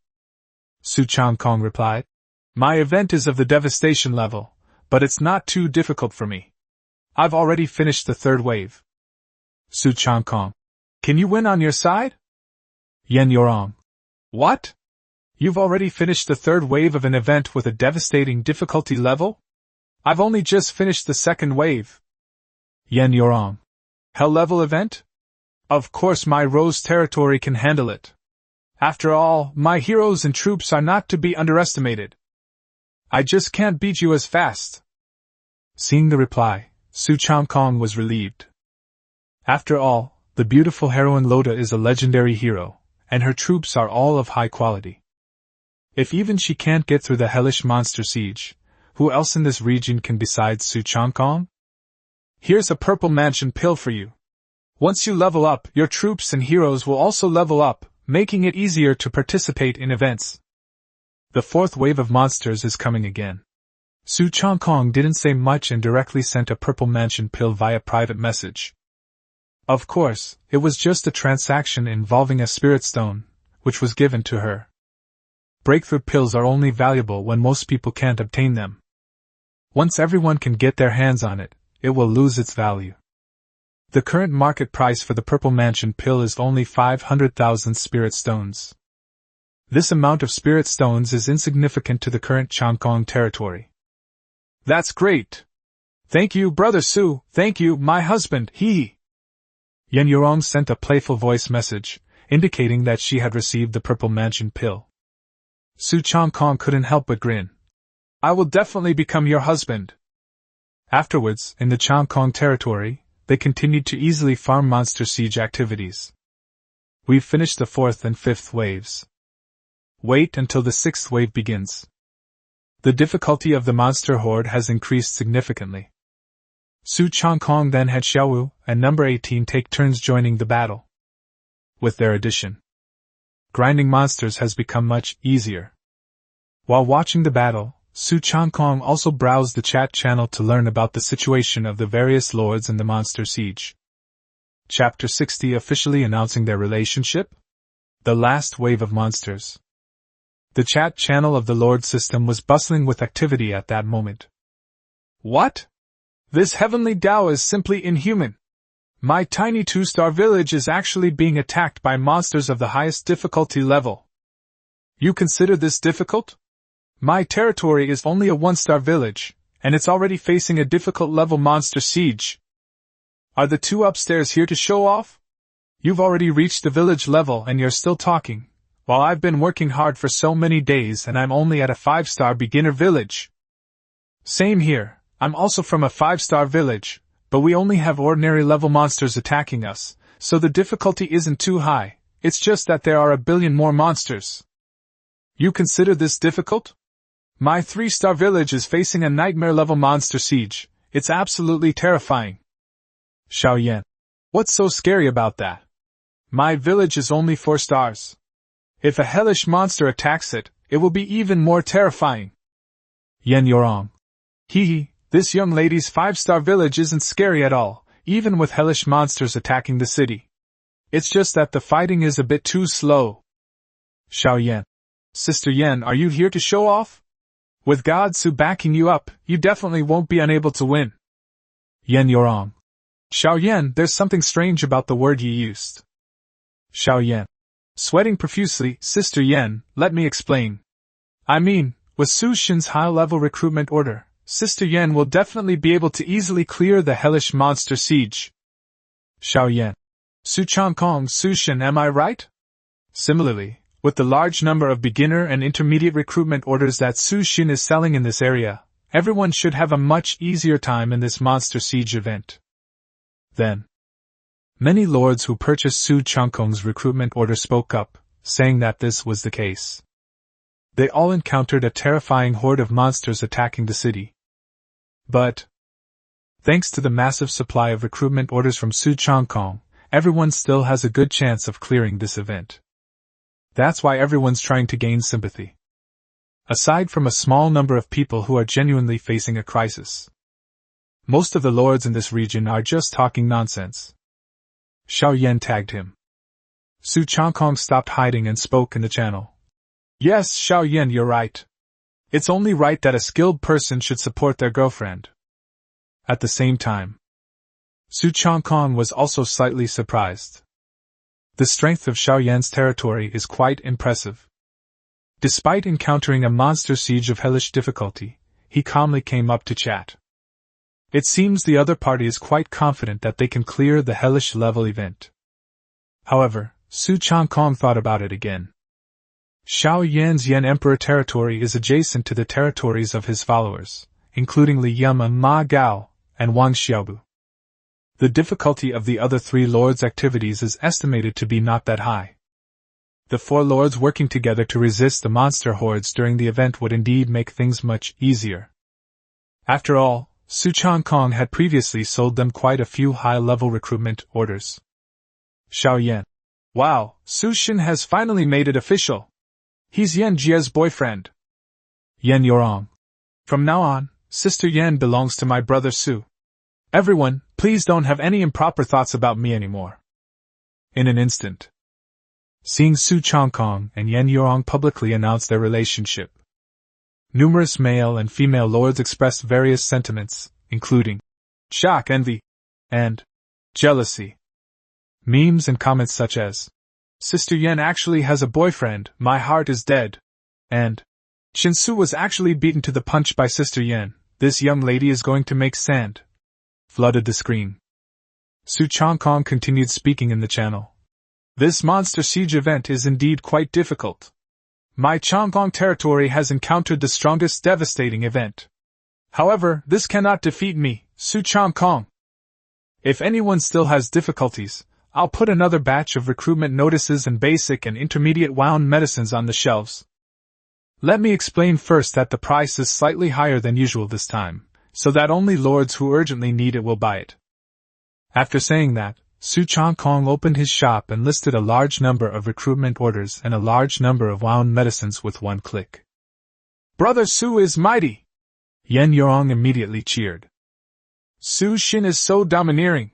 Su Changkong replied. My event is of the devastation level, but it's not too difficult for me. I've already finished the 3rd wave. Su Changkong. Can you win on your side? Yen Yurong. What? You've already finished the 3rd wave of an event with a devastating difficulty level? I've only just finished the 2nd wave. Yen Yurong. Hell level event? Of course my Rose territory can handle it. After all, my heroes and troops are not to be underestimated. I just can't beat you as fast. Seeing the reply, Su Changkong was relieved. After all, the beautiful heroine Loda is a legendary hero, and her troops are all of high quality. If even she can't get through the hellish monster siege, who else in this region can besides Su Changkong? Here's a Purple Mansion pill for you. Once you level up, your troops and heroes will also level up, making it easier to participate in events. The 4th wave of monsters is coming again. Su Changkong didn't say much and directly sent a Purple Mansion pill via private message. Of course, it was just a transaction involving a spirit stone, which was given to her. Breakthrough pills are only valuable when most people can't obtain them. Once everyone can get their hands on it, it will lose its value. The current market price for the Purple Mansion pill is only 500,000 spirit stones. This amount of spirit stones is insignificant to the current Changkong territory. That's great! Thank you, Brother Su, thank you, my husband, hee. Yen Yurong sent a playful voice message, indicating that she had received the Purple Mansion pill. Su Changkong couldn't help but grin. I will definitely become your husband. Afterwards, in the Changkong territory, they continued to easily farm monster siege activities. We've finished the 4th and 5th waves. Wait until the 6th wave begins. The difficulty of the monster horde has increased significantly. Su Changkong then had Xiaowu and number 18 take turns joining the battle. With their addition, grinding monsters has become much easier. While watching the battle, Su Changkong also browsed the chat channel to learn about the situation of the various lords in the monster siege. Chapter 60 officially announcing their relationship? The last wave of monsters. The chat channel of the Lord system was bustling with activity at that moment. What? This heavenly Tao is simply inhuman. My tiny 2-star village is actually being attacked by monsters of the highest difficulty level. You consider this difficult? My territory is only a 1-star village, and it's already facing a difficult level monster siege. Are the 2 upstairs here to show off? You've already reached the village level and you're still talking, while I've been working hard for so many days and I'm only at a 5-star beginner village. Same here, I'm also from a 5-star village, but we only have ordinary level monsters attacking us, so the difficulty isn't too high, it's just that there are a billion more monsters. You consider this difficult? My 3-star village is facing a nightmare-level monster siege. It's absolutely terrifying. Xiao Yan. What's so scary about that? My village is only 4 stars. If a hellish monster attacks it, it will be even more terrifying. Yen Yorong. Hee, this young lady's 5-star village isn't scary at all, even with hellish monsters attacking the city. It's just that the fighting is a bit too slow. Xiao Yan. Sister Yen, are you here to show off? With God Su backing you up, you definitely won't be unable to win. Yen Yorong. Xiao Yan, there's something strange about the word you used. Xiao Yan. sweating profusely. Sister Yan, let me explain. I mean, with Su Shin's high-level recruitment order, Sister Yan will definitely be able to easily clear the hellish monster siege. Xiao Yan. Su Changkong, Su Shin, am I right? Similarly, with the large number of beginner and intermediate recruitment orders that Su Shin is selling in this area, everyone should have a much easier time in this monster siege event. Then, many lords who purchased Su Changkong's recruitment order spoke up, saying that this was the case. They all encountered a terrifying horde of monsters attacking the city. But, thanks to the massive supply of recruitment orders from Su Changkong, everyone still has a good chance of clearing this event. That's why everyone's trying to gain sympathy. Aside from a small number of people who are genuinely facing a crisis, most of the lords in this region are just talking nonsense. Xiao Yan tagged him. Su Changkong stopped hiding and spoke in the channel. Yes, Xiao Yan, you're right. It's only right that a skilled person should support their girlfriend. At the same time, Su Changkong was also slightly surprised. The strength of Xiao Yan's territory is quite impressive. Despite encountering a monster siege of hellish difficulty, he calmly came up to chat. It seems the other party is quite confident that they can clear the hellish level event. However, Su Changkong thought about it again. Xiao Yan's Yan Emperor territory is adjacent to the territories of his followers, including Li Yama, Ma Gao, and Wang Xiaobu. The difficulty of the other three lords' activities is estimated to be not that high. The four lords working together to resist the monster hordes during the event would indeed make things much easier. After all, Su Changkong had previously sold them quite a few high-level recruitment orders. Xiao Yan. Wow, Su Shin has finally made it official. He's Yan Jie's boyfriend. Yan Yorong. From now on, Sister Yan belongs to my brother Su. Everyone, please don't have any improper thoughts about me anymore. In an instant, seeing Su Changkong and Yan Yorong publicly announce their relationship, numerous male and female lords expressed various sentiments, including shock, envy, and jealousy. Memes and comments such as, Sister Yan actually has a boyfriend, my heart is dead, and Shinsu was actually beaten to the punch by Sister Yan, this young lady is going to make sand, flooded the screen. Su Changkong continued speaking in the channel. This monster siege event is indeed quite difficult. My Changkong territory has encountered the strongest devastating event. However, this cannot defeat me, Su Changkong. If anyone still has difficulties, I'll put another batch of recruitment notices and basic and intermediate wound medicines on the shelves. Let me explain first that the price is slightly higher than usual this time, so that only lords who urgently need it will buy it. After saying that, Su Changkong opened his shop and listed a large number of recruitment orders and a large number of wound medicines with one click. Brother Su is mighty! Yan Yorong immediately cheered. Su Shin is so domineering.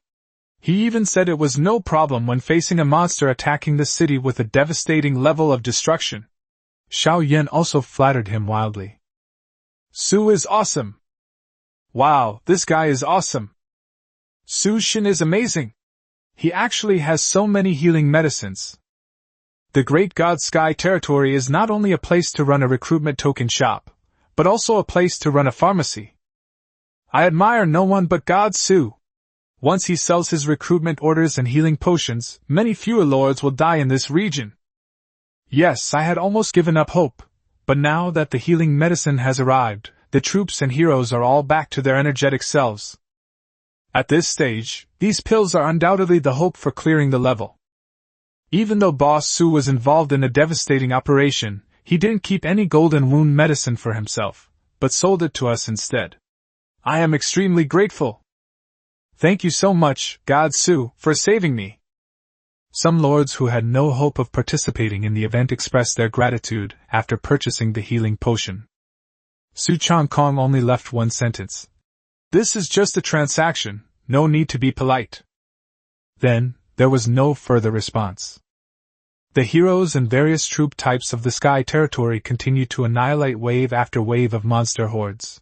He even said it was no problem when facing a monster attacking the city with a devastating level of destruction. Xiao Yan also flattered him wildly. Su is awesome! Wow, this guy is awesome! Su Shin is amazing! He actually has so many healing medicines. The Great God Sky territory is not only a place to run a recruitment token shop, but also a place to run a pharmacy. I admire no one but God Su. Once he sells his recruitment orders and healing potions, many fewer lords will die in this region. Yes, I had almost given up hope, but now that the healing medicine has arrived, the troops and heroes are all back to their energetic selves. At this stage, these pills are undoubtedly the hope for clearing the level. Even though Boss Su was involved in a devastating operation, he didn't keep any golden wound medicine for himself, but sold it to us instead. I am extremely grateful. Thank you so much, God Su, for saving me. Some lords who had no hope of participating in the event expressed their gratitude after purchasing the healing potion. Su Changkong only left one sentence. This is just a transaction, no need to be polite. Then, there was no further response. The heroes and various troop types of the Sky Territory continued to annihilate wave after wave of monster hordes.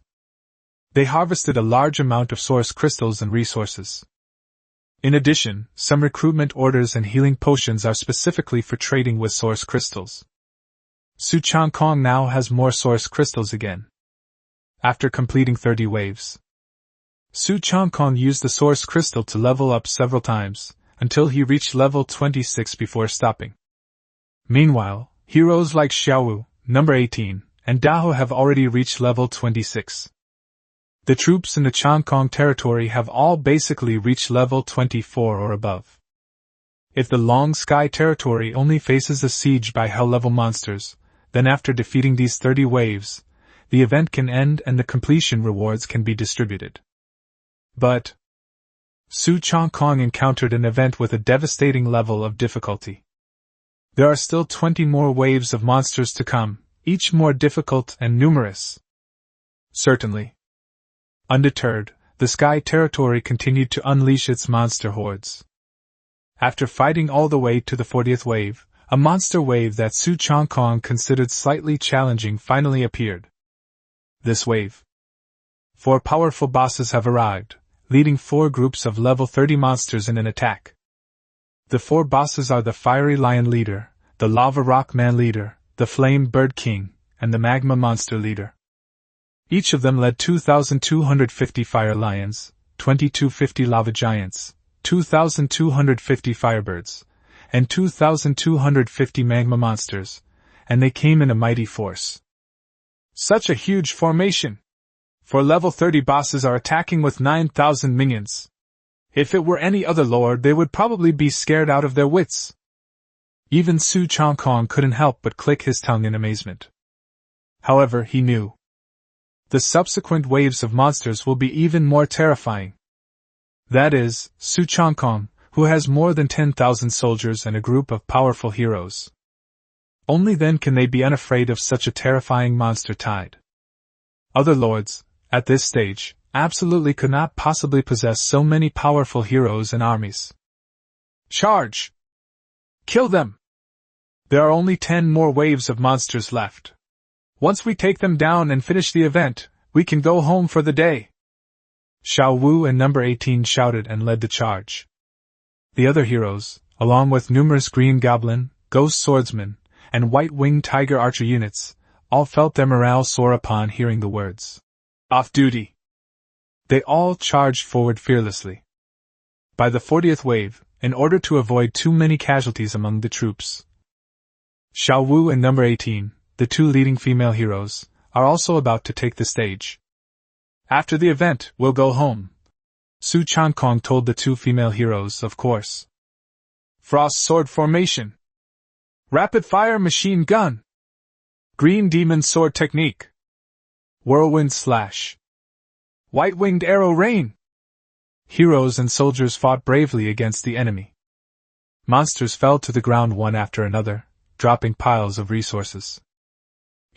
They harvested a large amount of source crystals and resources. In addition, some recruitment orders and healing potions are specifically for trading with source crystals. Su Changkong now has more source crystals again. After completing 30 waves, Su Changkong used the source crystal to level up several times, until he reached level 26 before stopping. Meanwhile, heroes like Xiaowu, number 18, and Daho have already reached level 26. The troops in the Changkong territory have all basically reached level 24 or above. If the Long Sky territory only faces a siege by hell-level monsters, then after defeating these 30 waves, the event can end and the completion rewards can be distributed. But Su Changkong encountered an event with a devastating level of difficulty. There are still 20 more waves of monsters to come, each more difficult and numerous. Certainly. Undeterred, the Sky territory continued to unleash its monster hordes. After fighting all the way to the 40th wave, a monster wave that Su Changkong considered slightly challenging finally appeared. This wave. 4 powerful bosses have arrived, leading 4 groups of level 30 monsters in an attack. The 4 bosses are the Fiery Lion Leader, the Lava Rock Man Leader, the Flame Bird King, and the Magma Monster Leader. Each of them led 2,250 Fire Lions, 2,250 Lava Giants, 2,250 Firebirds, and 2,250 Magma Monsters, and they came in a mighty force. Such a huge formation! For level 30 bosses are attacking with 9,000 minions. If it were any other lord, they would probably be scared out of their wits. Even Su Changkong couldn't help but click his tongue in amazement. However, he knew the subsequent waves of monsters will be even more terrifying. That is, Su Changkong, who has more than 10,000 soldiers and a group of powerful heroes. Only then can they be unafraid of such a terrifying monster tide. Other lords, at this stage, absolutely could not possibly possess so many powerful heroes and armies. Charge! Kill them! There are only 10 more waves of monsters left. Once we take them down and finish the event, we can go home for the day. Xiao Wu and number 18 shouted and led the charge. The other heroes, along with numerous green goblin, ghost swordsmen, and white-winged tiger archer units, all felt their morale soar upon hearing the words. Off duty! They all charged forward fearlessly. By the 40th wave, in order to avoid too many casualties among the troops, Xiao Wu and number 18, the 2 leading female heroes, are also about to take the stage. After the event, we'll go home. Su Changkong told the 2 female heroes, of course. Frost Sword Formation. Rapid Fire Machine Gun. Green Demon Sword Technique. Whirlwind Slash. White-Winged Arrow Rain. Heroes and soldiers fought bravely against the enemy. Monsters fell to the ground one after another, dropping piles of resources.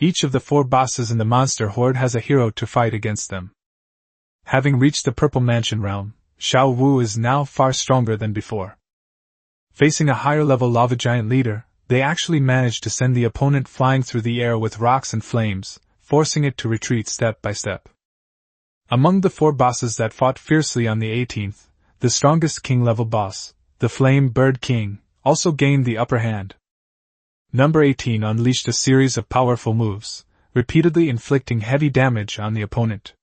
Each of the 4 bosses in the monster horde has a hero to fight against them. Having reached the Purple Mansion realm, Xiao Wu is now far stronger than before. Facing a higher-level lava giant leader, they actually managed to send the opponent flying through the air with rocks and flames, forcing it to retreat step by step. Among the 4 bosses that fought fiercely on the 18th, the strongest king-level boss, the Flame Bird King, also gained the upper hand. Number 18 unleashed a series of powerful moves, repeatedly inflicting heavy damage on the opponent.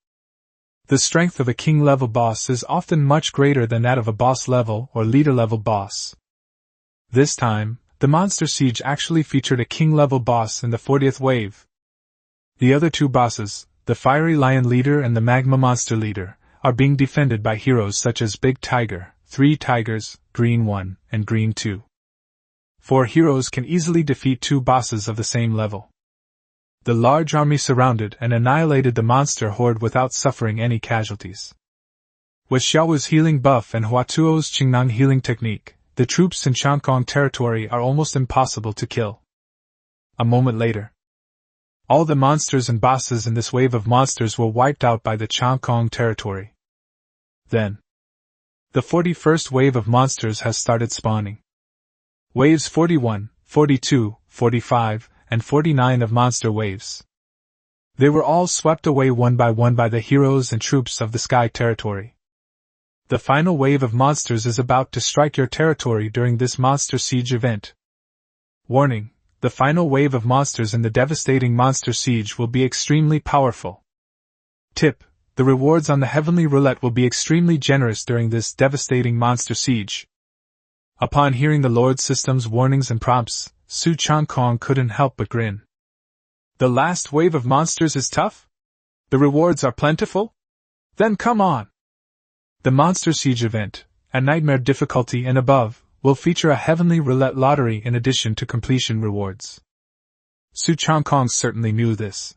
The strength of a king-level boss is often much greater than that of a boss-level or leader-level boss. This time, the monster siege actually featured a king-level boss in the 40th wave. The other 2 bosses, the Fiery Lion Leader and the Magma Monster Leader, are being defended by heroes such as Big Tiger, 3 Tigers, Green 1, and Green 2. 4 heroes can easily defeat 2 bosses of the same level. The large army surrounded and annihilated the monster horde without suffering any casualties. With Xiaowu's healing buff and Huatuo's Qingnang healing technique, the troops in Changkong territory are almost impossible to kill. A moment later, all the monsters and bosses in this wave of monsters were wiped out by the Changkong territory. Then, the 41st wave of monsters has started spawning. Waves 41, 42, 45, and 49 of monster waves. They were all swept away one by the heroes and troops of the Sky territory. The final wave of monsters is about to strike your territory during this monster siege event. Warning: the final wave of monsters in the devastating monster siege will be extremely powerful. Tip: the rewards on the heavenly roulette will be extremely generous during this devastating monster siege. Upon hearing the Lord System's warnings and prompts, Su Changkong couldn't help but grin. The last wave of monsters is tough? The rewards are plentiful? Then come on! The Monster Siege event, at Nightmare difficulty and above, will feature a heavenly roulette lottery in addition to completion rewards. Su Changkong certainly knew this.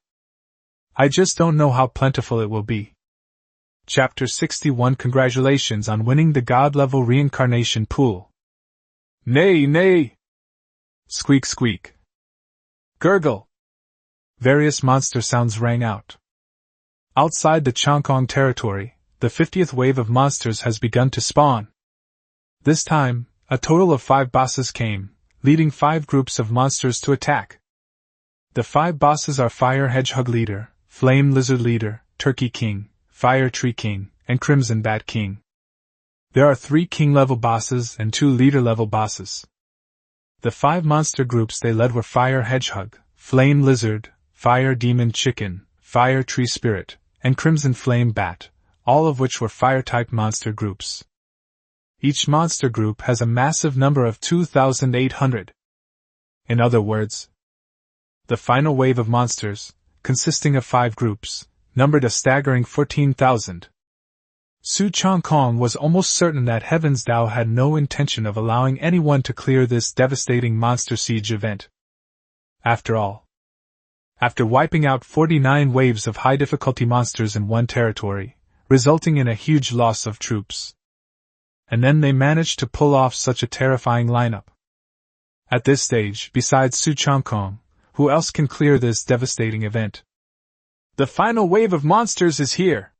I just don't know how plentiful it will be. Chapter 61. Congratulations on winning the God-level reincarnation pool. Nay, nay! Squeak, squeak. Gurgle! Various monster sounds rang out. Outside the Changkong territory, the 50th wave of monsters has begun to spawn. This time, a total of 5 bosses came, leading 5 groups of monsters to attack. The 5 bosses are Fire Hedgehog Leader, Flame Lizard Leader, Turkey King, Fire Tree King, and Crimson Bat King. There are 3 King-level bosses and 2 Leader-level bosses. The 5 monster groups they led were Fire Hedgehog, Flame Lizard, Fire Demon Chicken, Fire Tree Spirit, and Crimson Flame Bat, all of which were Fire-type monster groups. Each monster group has a massive number of 2,800. In other words, the final wave of monsters, consisting of 5 groups, numbered a staggering 14,000. Su Changkong was almost certain that Heaven's Dao had no intention of allowing anyone to clear this devastating monster siege event. After all, after wiping out 49 waves of high-difficulty monsters in one territory, resulting in a huge loss of troops. And then they managed to pull off such a terrifying lineup. At this stage, besides Su Changkong, who else can clear this devastating event? The final wave of monsters is here.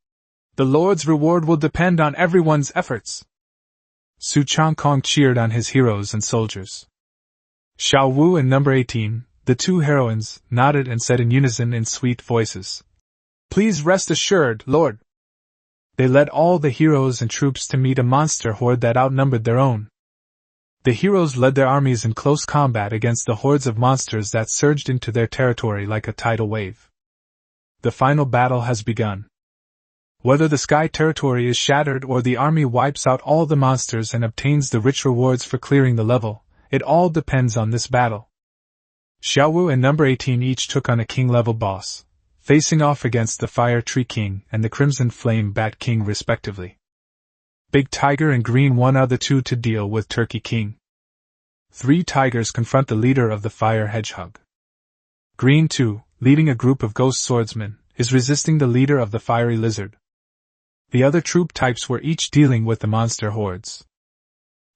The Lord's reward will depend on everyone's efforts. Su Changkong cheered on his heroes and soldiers. Xiao Wu and number 18, the 2 heroines, nodded and said in unison in sweet voices, "Please rest assured, Lord." They led all the heroes and troops to meet a monster horde that outnumbered their own. The heroes led their armies in close combat against the hordes of monsters that surged into their territory like a tidal wave. The final battle has begun. Whether the sky territory is shattered or the army wipes out all the monsters and obtains the rich rewards for clearing the level, it all depends on this battle. Xiao Wu and number 18 each took on a king-level boss, facing off against the Fire Tree King and the Crimson Flame Bat King respectively. Big Tiger and Green One are the 2 to deal with Turkey King. 3 tigers confront the leader of the Fire Hedgehog. Green 2, leading a group of ghost swordsmen, is resisting the leader of the Fiery Lizard. The other troop types were each dealing with the monster hordes.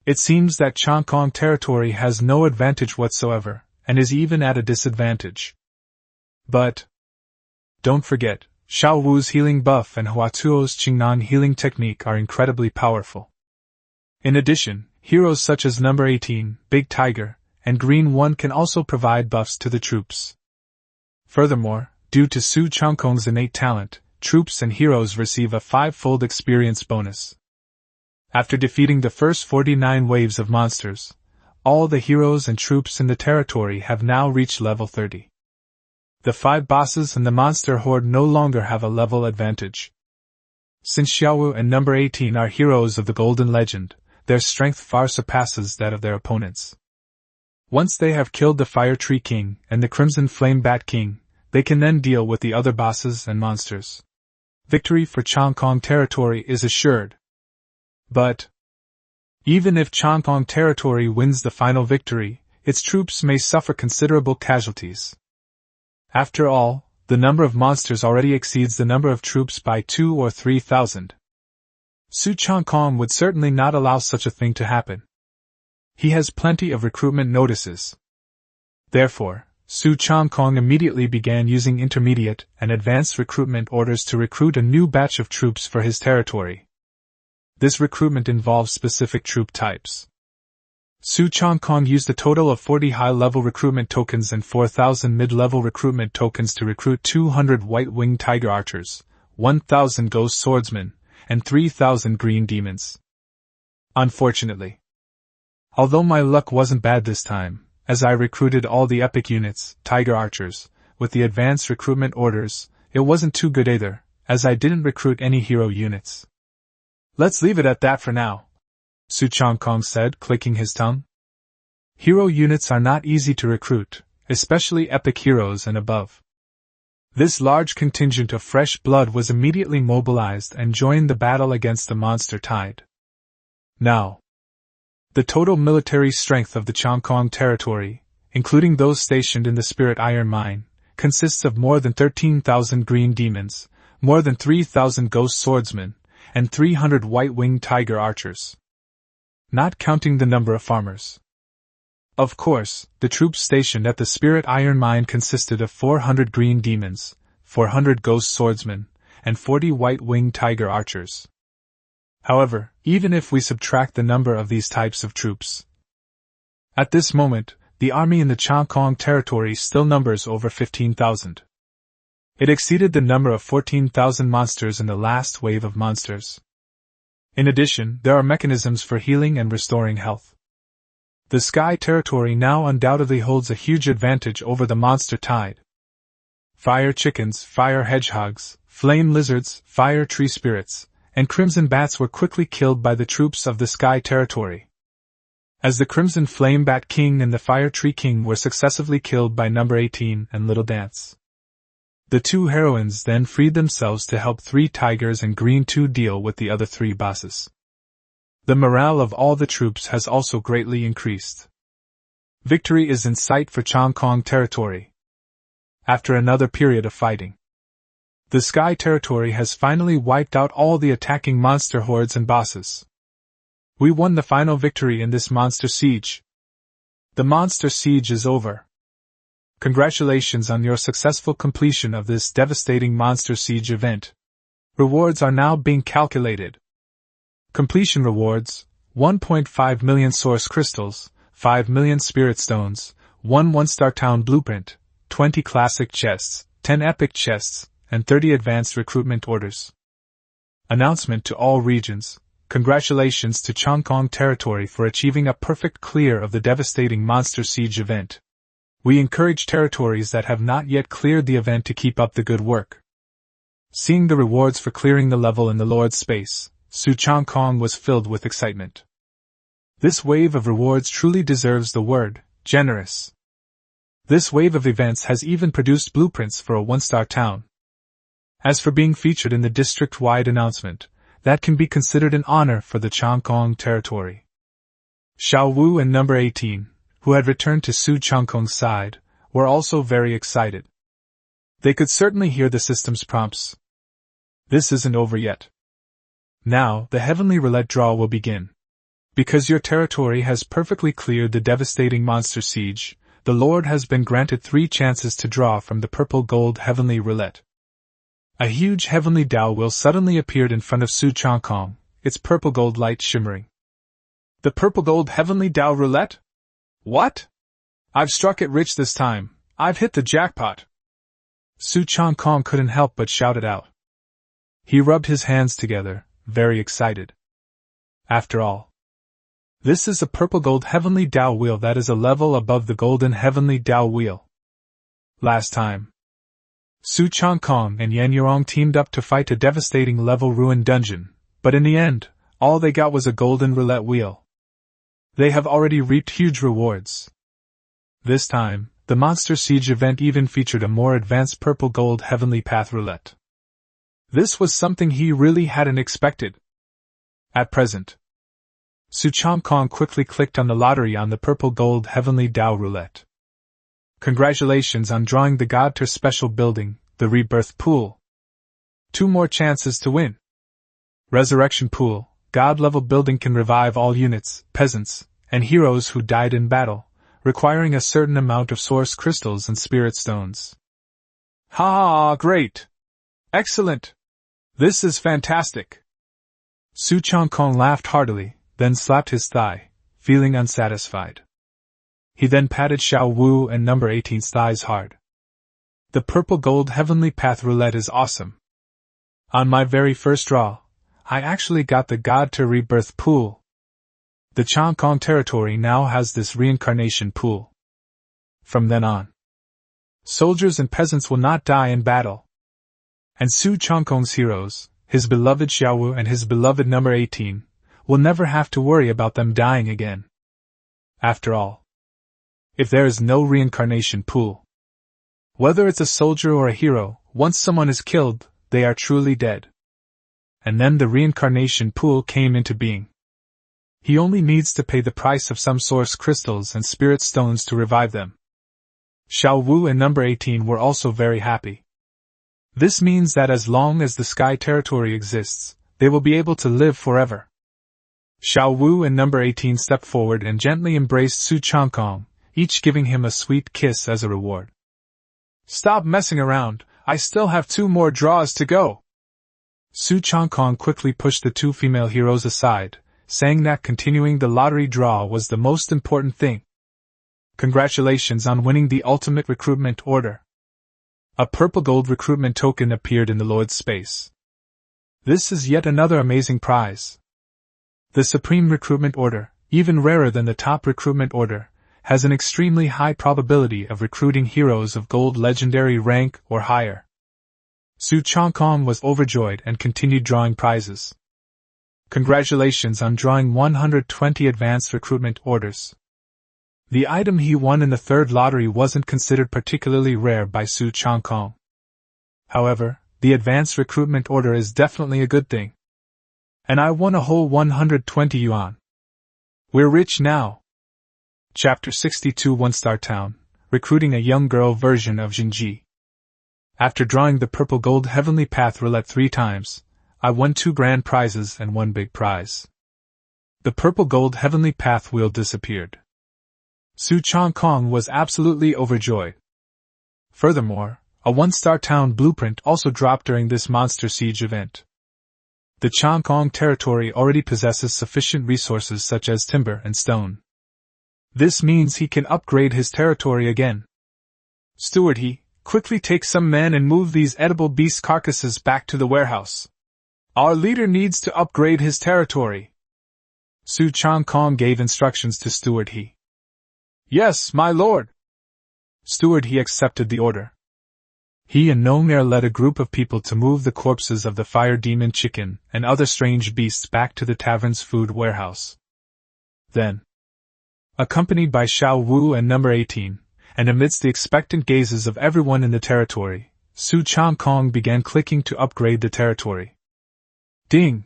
It seems that Changkong territory has no advantage whatsoever, and is even at a disadvantage. But don't forget, Xiao Wu's healing buff and Huatuo's Qingnan healing technique are incredibly powerful. In addition, heroes such as number 18, Big Tiger, and Green One can also provide buffs to the troops. Furthermore, due to Su Changkong's innate talent, troops and heroes receive a 5-fold experience bonus. After defeating the first 49 waves of monsters, all the heroes and troops in the territory have now reached level 30. The 5 bosses and the monster horde no longer have a level advantage. Since Xiaowu and number 18 are heroes of the Golden Legend, their strength far surpasses that of their opponents. Once they have killed the Fire Tree King and the Crimson Flame Bat King, they can then deal with the other bosses and monsters. Victory for Changkong territory is assured. But even if Changkong territory wins the final victory, its troops may suffer considerable casualties. After all, the number of monsters already exceeds the number of troops by 2,000 or 3,000. Su Changkong would certainly not allow such a thing to happen. He has plenty of recruitment notices. Therefore, Su Changkong immediately began using intermediate and advanced recruitment orders to recruit a new batch of troops for his territory. This recruitment involves specific troop types. Su Changkong used a total of 40 high-level recruitment tokens and 4,000 mid-level recruitment tokens to recruit 200 white-winged tiger archers, 1,000 ghost swordsmen, and 3,000 green demons. Unfortunately, although my luck wasn't bad this time, as I recruited all the epic units, tiger archers, with the advanced recruitment orders, it wasn't too good either, as I didn't recruit any hero units. Let's leave it at that for now, Su Changkong said, clicking his tongue. Hero units are not easy to recruit, especially epic heroes and above. This large contingent of fresh blood was immediately mobilized and joined the battle against the monster tide. Now, the total military strength of the Changkong territory, including those stationed in the Spirit Iron Mine, consists of more than 13,000 green demons, more than 3,000 ghost swordsmen, and 300 white-winged tiger archers. Not counting the number of farmers. Of course, the troops stationed at the Spirit Iron Mine consisted of 400 green demons, 400 ghost swordsmen, and 40 white-winged tiger archers. However, even if we subtract the number of these types of troops, at this moment, the army in the Changkong territory still numbers over 15,000. It exceeded the number of 14,000 monsters in the last wave of monsters. In addition, there are mechanisms for healing and restoring health. The Sky territory now undoubtedly holds a huge advantage over the monster tide. Fire chickens, fire hedgehogs, flame lizards, fire tree spirits, and crimson bats were quickly killed by the troops of the Sky territory. As the Crimson Flame Bat King and the Fire Tree King were successively killed by number 18 and Little Dance. The two heroines then freed themselves to help 3 tigers and Green 2 deal with the other 3 bosses. The morale of all the troops has also greatly increased. Victory is in sight for Changkong territory. After another period of fighting, the Sky territory has finally wiped out all the attacking monster hordes and bosses. We won the final victory in this monster siege. The monster siege is over. Congratulations on your successful completion of this devastating monster siege event. Rewards are now being calculated. Completion rewards: 1.5 million source crystals, 5 million spirit stones, 1 one-star town blueprint, 20 classic chests, 10 epic chests, and 30 advanced recruitment orders. Announcement to all regions. Congratulations to Changkong territory for achieving a perfect clear of the devastating monster siege event. We encourage territories that have not yet cleared the event to keep up the good work. Seeing the rewards for clearing the level in the Lord's space, Su Changkong was filled with excitement. This wave of rewards truly deserves the word generous. This wave of events has even produced blueprints for a one-star town. As for being featured in the district-wide announcement, that can be considered an honor for the Changkong territory. Xiao Wu and number 18, who had returned to Su Changkong's side, were also very excited. They could certainly hear the system's prompts. This isn't over yet. Now, the heavenly roulette draw will begin. Because your territory has perfectly cleared the devastating monster siege, the Lord has been granted 3 chances to draw from the purple gold heavenly roulette. A huge heavenly Dao wheel suddenly appeared in front of Su Changkong, its purple gold light shimmering. The purple gold heavenly Dao roulette? What? I've struck it rich this time. I've hit the jackpot. Su Changkong couldn't help but shout it out. He rubbed his hands together, very excited. After all, this is a purple gold heavenly Dao wheel that is a level above the golden heavenly Dao wheel. Last time, Su Changkong and Yan Yurong teamed up to fight a devastating level ruined dungeon, but in the end, all they got was a golden roulette wheel. They have already reaped huge rewards. This time, the Monster Siege event even featured a more advanced purple gold heavenly path roulette. This was something he really hadn't expected. At present, Su Changkong quickly clicked on the lottery on the purple gold heavenly Dao roulette. Congratulations on drawing the God Tier special building, the Rebirth Pool. 2 more chances to win. Resurrection Pool, God level building can revive all units, peasants, and heroes who died in battle, requiring a certain amount of source crystals and spirit stones. Ha! Great! Excellent! This is fantastic! Su Changkong laughed heartily, then slapped his thigh, feeling unsatisfied. He then patted Xiao Wu and number 18's thighs hard. The purple gold heavenly path roulette is awesome. On my very first draw, I actually got the God to Rebirth pool. The Changkong territory now has this reincarnation pool. From then on, soldiers and peasants will not die in battle. And Su Changkong's heroes, his beloved Xiaowu and his beloved number 18, will never have to worry about them dying again. After all, if there is no reincarnation pool, whether it's a soldier or a hero, once someone is killed, they are truly dead. And then the reincarnation pool came into being. He only needs to pay the price of some source crystals and spirit stones to revive them. Xiaowu and number 18 were also very happy. This means that as long as the sky territory exists, they will be able to live forever. Xiaowu and number 18 stepped forward and gently embraced Su Changkong, each giving him a sweet kiss as a reward. Stop messing around, I still have 2 more draws to go. Su Changkong quickly pushed the 2 female heroes aside, saying that continuing the lottery draw was the most important thing. Congratulations on winning the ultimate recruitment order. A purple gold recruitment token appeared in the Lord's space. This is yet another amazing prize. The Supreme Recruitment Order, even rarer than the top recruitment order, has an extremely high probability of recruiting heroes of gold legendary rank or higher. Su Changkong was overjoyed and continued drawing prizes. Congratulations on drawing 120 advanced recruitment orders. The item he won in the 3rd lottery wasn't considered particularly rare by Su Changkong. However, the advanced recruitment order is definitely a good thing. And I won a whole 120 yuan. We're rich now. Chapter 62 1-Star Town, recruiting a young girl version of Jinji. After drawing the purple gold heavenly path roulette 3 times, I won 2 grand prizes and 1 big prize. The purple gold heavenly path wheel disappeared. Su Changkong was absolutely overjoyed. Furthermore, a 1-Star Town blueprint also dropped during this monster siege event. The Changkong territory already possesses sufficient resources such as timber and stone. This means he can upgrade his territory again. Steward, quickly take some men and move these edible beast carcasses back to the warehouse. Our leader needs to upgrade his territory. Su Changkong gave instructions to Steward He. Yes, my lord. Steward He accepted the order. He and Nongmare led a group of people to move the corpses of the fire demon chicken and other strange beasts back to the tavern's food warehouse. Then, accompanied by Xiaowu and number 18, and amidst the expectant gazes of everyone in the territory, Su Changkong began clicking to upgrade the territory. Ding!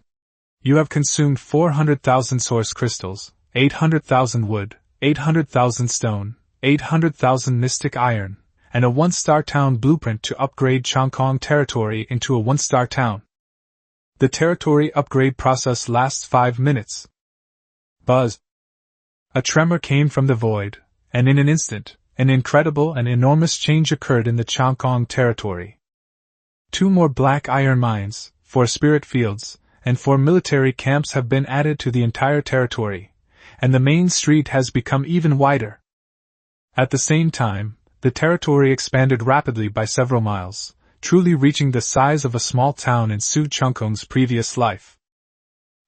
You have consumed 400,000 source crystals, 800,000 wood, 800,000 stone, 800,000 mystic iron, and a 1-Star Town blueprint to upgrade Changkong territory into a 1-Star Town. The territory upgrade process lasts 5 minutes. Buzz! A tremor came from the void, and in an instant, an incredible and enormous change occurred in the Changkong territory. 2 more black iron mines, 4 spirit fields, and 4 military camps have been added to the entire territory, and the main street has become even wider. At the same time, the territory expanded rapidly by several miles, truly reaching the size of a small town in Su Changkong's previous life.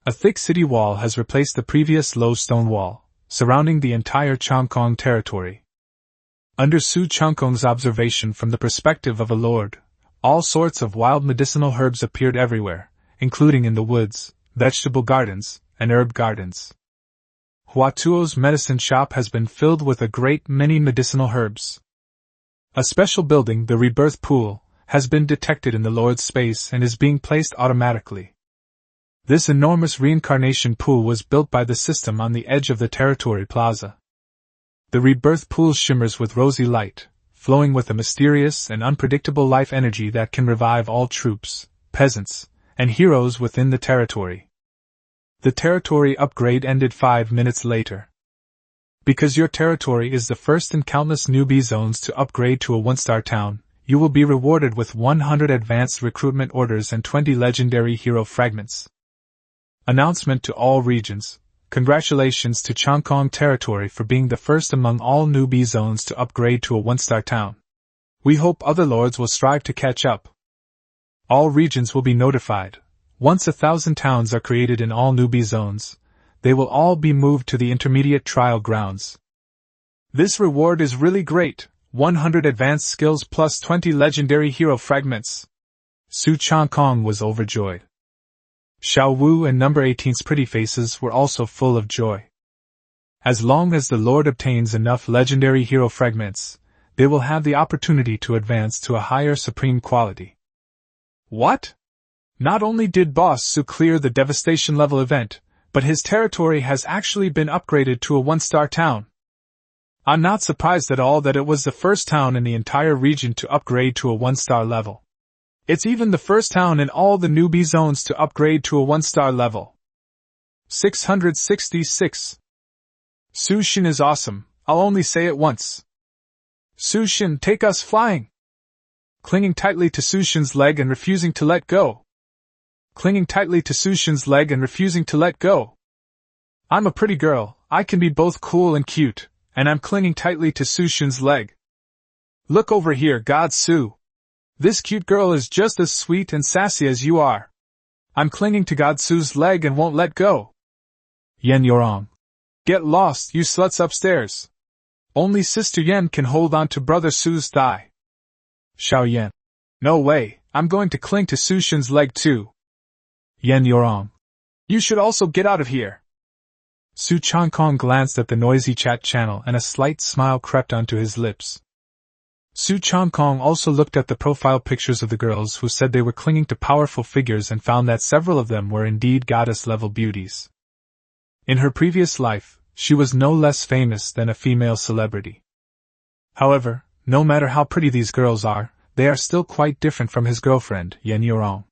A thick city wall has replaced the previous low stone wall, surrounding the entire Changkong territory. Under Su Changkong's observation from the perspective of a lord, all sorts of wild medicinal herbs appeared everywhere, including in the woods, vegetable gardens, and herb gardens. Huatuo's medicine shop has been filled with a great many medicinal herbs. A special building, the Rebirth Pool, has been detected in the Lord's space and is being placed automatically. This enormous reincarnation pool was built by the system on the edge of the territory plaza. The Rebirth Pool shimmers with rosy light, flowing with a mysterious and unpredictable life energy that can revive all troops, peasants, and heroes within the territory. The territory upgrade ended 5 minutes later. Because your territory is the first in countless newbie zones to upgrade to a 1-Star Town, you will be rewarded with 100 advanced recruitment orders and 20 legendary hero fragments. Announcement to all regions. Congratulations to Changkong territory for being the first among all newbie zones to upgrade to a 1-Star Town. We hope other lords will strive to catch up. All regions will be notified. Once 1,000 towns are created in all newbie zones, they will all be moved to the intermediate trial grounds. This reward is really great, 100 advanced skills plus 20 legendary hero fragments. Su Changkong was overjoyed. Xiao Wu and number 18's pretty faces were also full of joy. As long as the Lord obtains enough legendary hero fragments, they will have the opportunity to advance to a higher supreme quality. What? Not only did Boss Su clear the devastation level event, but his territory has actually been upgraded to a 1-star town. I'm not surprised at all that it was the first town in the entire region to upgrade to a 1-star level. It's even the first town in all the newbie zones to upgrade to a 1-star level. 666. Su Shin is awesome, I'll only say it once. Su Shin, take us flying! Clinging tightly to Su Shin's leg and refusing to let go. Clinging tightly to Su Shin's leg and refusing to let go. I'm a pretty girl, I can be both cool and cute, and I'm clinging tightly to Su Shin's leg. Look over here, God Su. This cute girl is just as sweet and sassy as you are. I'm clinging to God Su's leg and won't let go. Yen Yorong. Get lost, you sluts upstairs. Only Sister Yen can hold on to Brother Su's thigh. Xiao Yan. No way, I'm going to cling to Su Shin's leg too. Yen Yorong. You should also get out of here. Su Changkong glanced at the noisy chat channel and a slight smile crept onto his lips. Su Changkong also looked at the profile pictures of the girls who said they were clinging to powerful figures and found that several of them were indeed goddess-level beauties. In her previous life, she was no less famous than a female celebrity. However, no matter how pretty these girls are, they are still quite different from his girlfriend, Yen Yorong.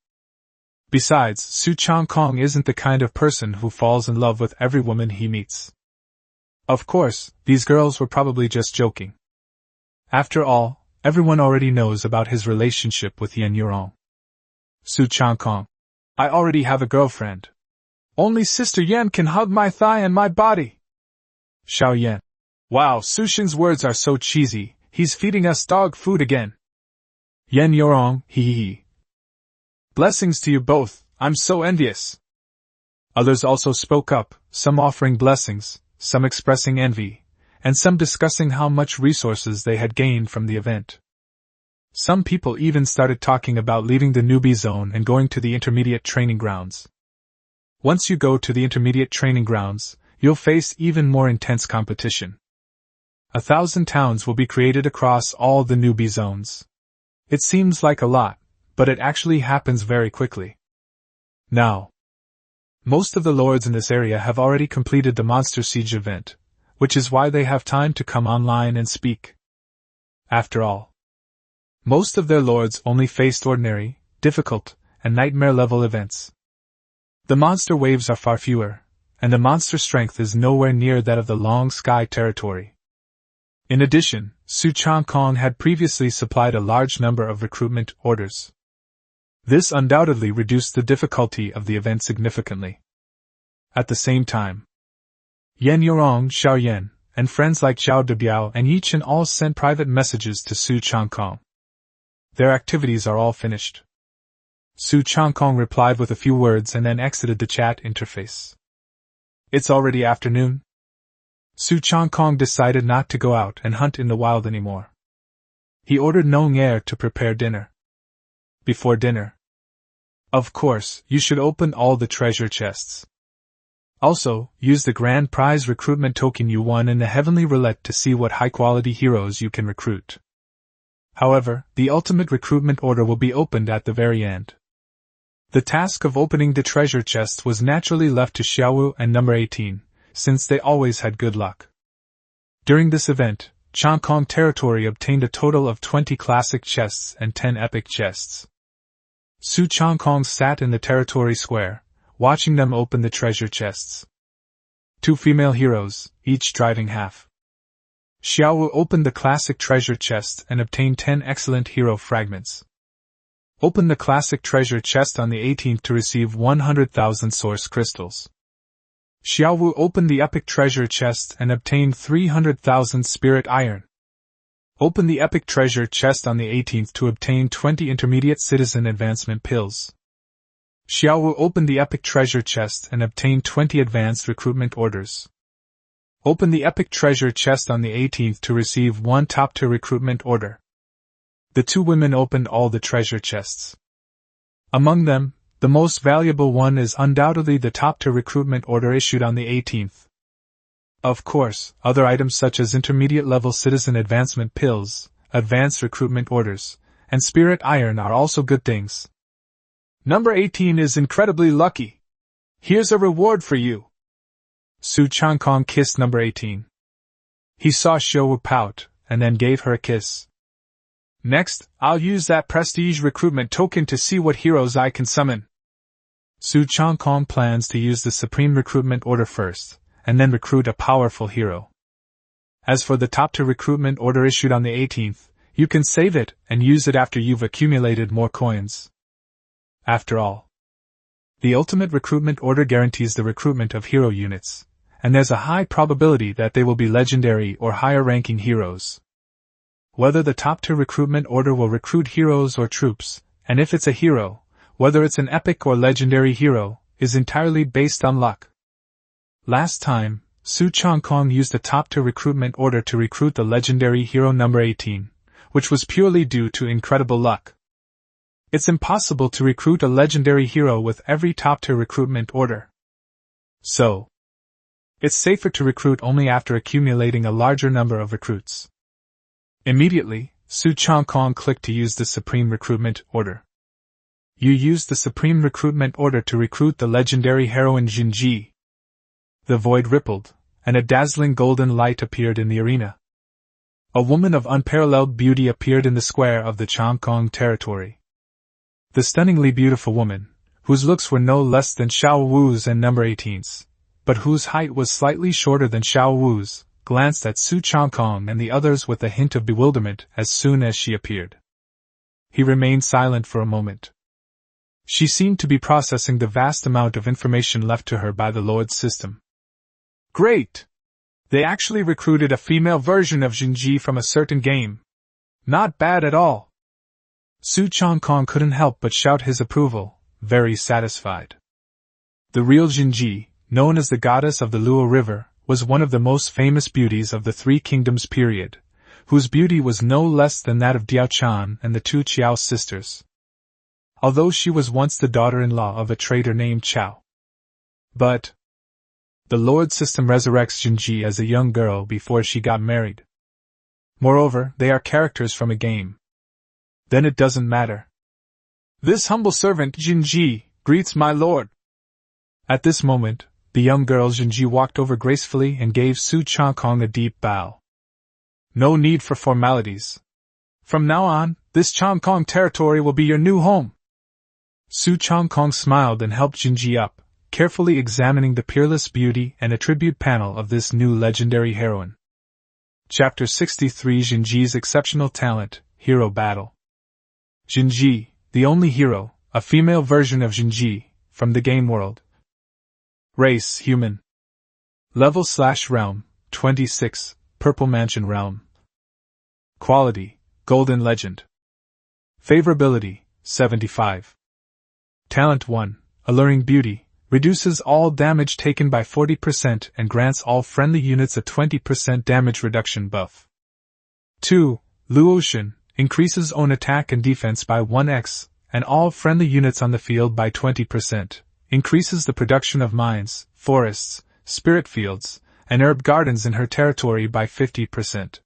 Besides, Su Changkong isn't the kind of person who falls in love with every woman he meets. Of course, these girls were probably just joking. After all, everyone already knows about his relationship with Yen Yorong. Su Changkong. I already have a girlfriend. Only Sister Yen can hug my thigh and my body. Xiao Yan. Wow, Su Shin's words are so cheesy, he's feeding us dog food again. Yen Yorong, hee hee hee. Blessings to you both, I'm so envious. Others also spoke up, some offering blessings, some expressing envy, and some discussing how much resources they had gained from the event. Some people even started talking about leaving the newbie zone and going to the intermediate training grounds. Once you go to the intermediate training grounds, you'll face even more intense competition. 1,000 towns will be created across all the newbie zones. It seems like a lot, but it actually happens very quickly. Now, most of the lords in this area have already completed the Monster Siege event, which is why they have time to come online and speak. After all, most of their lords only faced ordinary, difficult, and nightmare-level events. The monster waves are far fewer, and the monster strength is nowhere near that of the Long Sky territory. In addition, Su Changkong had previously supplied a large number of recruitment orders. This undoubtedly reduced the difficulty of the event significantly. At the same time, Yen Yorong, Xiao Yan, and friends like Zhao Debiao and each and all sent private messages to Su Changkong. Their activities are all finished. Su Changkong replied with a few words and then exited the chat interface. It's already afternoon. Su Changkong decided not to go out and hunt in the wild anymore. He ordered Nong Er to prepare dinner. Before dinner, of course, you should open all the treasure chests. Also, use the grand prize recruitment token you won in the Heavenly Roulette to see what high-quality heroes you can recruit. However, the ultimate recruitment order will be opened at the very end. The task of opening the treasure chests was naturally left to Xiaowu and number 18, since they always had good luck. During this event, Changkong territory obtained a total of 20 classic chests and 10 epic chests. Su Changkong sat in the territory square, watching them open the treasure chests. 2 female heroes, each driving half. Xiaowu opened the classic treasure chest and obtained 10 excellent hero fragments. Open the classic treasure chest on the 18th to receive 100,000 source crystals. Xiaowu opened the epic treasure chest and obtained 300,000 spirit iron. Open the epic treasure chest on the 18th to obtain 20 intermediate citizen advancement pills. Xiaowu opened the epic treasure chest and obtained 20 advanced recruitment orders. Open the epic treasure chest on the 18th to receive 1 top-tier recruitment order. The two women opened all the treasure chests. Among them, the most valuable one is undoubtedly the top-tier recruitment order issued on the 18th. Of course, other items such as intermediate-level citizen advancement pills, advanced recruitment orders, and spirit iron are also good things. Number 18 is incredibly lucky. Here's a reward for you. Su Changkong kissed number 18. He saw Xiaowu pout, and then gave her a kiss. Next, I'll use that prestige recruitment token to see what heroes I can summon. Su Changkong plans to use the Supreme Recruitment Order first, and then recruit a powerful hero. As for the top-tier recruitment order issued on the 18th, you can save it and use it after you've accumulated more coins. After all, the ultimate recruitment order guarantees the recruitment of hero units, and there's a high probability that they will be legendary or higher-ranking heroes. Whether the top-tier recruitment order will recruit heroes or troops, and if it's a hero, whether it's an epic or legendary hero, is entirely based on luck. Last time, Su Changkong used a top-tier recruitment order to recruit the legendary hero number 18, which was purely due to incredible luck. It's impossible to recruit a legendary hero with every top-tier recruitment order. So, it's safer to recruit only after accumulating a larger number of recruits. Immediately, Su Changkong clicked to use the Supreme Recruitment Order. You used the Supreme Recruitment Order to recruit the legendary heroine Ji. The void rippled, and a dazzling golden light appeared in the arena. A woman of unparalleled beauty appeared in the square of the Changkong territory. The stunningly beautiful woman, whose looks were no less than Xiaowu's and number 18's, but whose height was slightly shorter than Xiaowu's, glanced at Su Changkong and the others with a hint of bewilderment as soon as she appeared. He remained silent for a moment. She seemed to be processing the vast amount of information left to her by the Lord's system. Great! They actually recruited a female version of Jinji from a certain game. Not bad at all. Su Changkong couldn't help but shout his approval, very satisfied. The real Jinji, known as the goddess of the Luo River, was one of the most famous beauties of the Three Kingdoms period, whose beauty was no less than that of Diaochan and the two Qiao sisters. Although she was once the daughter-in-law of a trader named Chao. But the Lord system resurrects Jinji as a young girl before she got married. Moreover, they are characters from a game. Then it doesn't matter. This humble servant, Jinji, greets my lord. At this moment, the young girl Jinji walked over gracefully and gave Su Changkong a deep bow. No need for formalities. From now on, this Changkong territory will be your new home. Su Changkong smiled and helped Jinji up, carefully examining the peerless beauty and attribute panel of this new legendary heroine. Chapter 63 Jinji's Exceptional Talent, Hero Battle. Jinji, the only hero, a female version of Jinji, from the game world. Race, human. Level/realm, 26, Purple Mansion Realm. Quality, Golden Legend. Favorability, 75. Talent 1, Alluring Beauty, reduces all damage taken by 40% and grants all friendly units a 20% damage reduction buff. 2, Luotian, increases own attack and defense by 1x, and all friendly units on the field by 20%, increases the production of mines, forests, spirit fields, and herb gardens in her territory by 50%.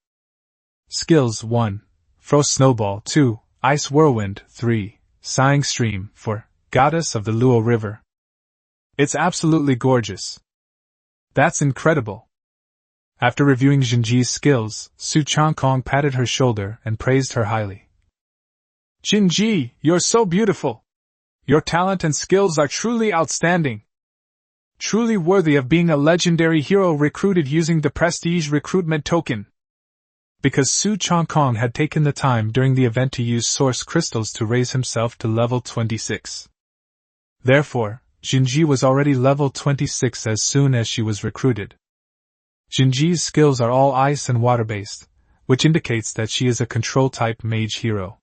Skills 1, Frost Snowball 2, Ice Whirlwind 3, Sighing Stream 4, Goddess of the Luo River. It's absolutely gorgeous. That's incredible. After reviewing Jinji's skills, Su Changkong patted her shoulder and praised her highly. Jinji, you're so beautiful. Your talent and skills are truly outstanding. Truly worthy of being a legendary hero recruited using the prestige recruitment token. Because Su Changkong had taken the time during the event to use source crystals to raise himself to level 26. Therefore, Jinji was already level 26 as soon as she was recruited. Jinji's skills are all ice and water-based, which indicates that she is a control-type mage hero.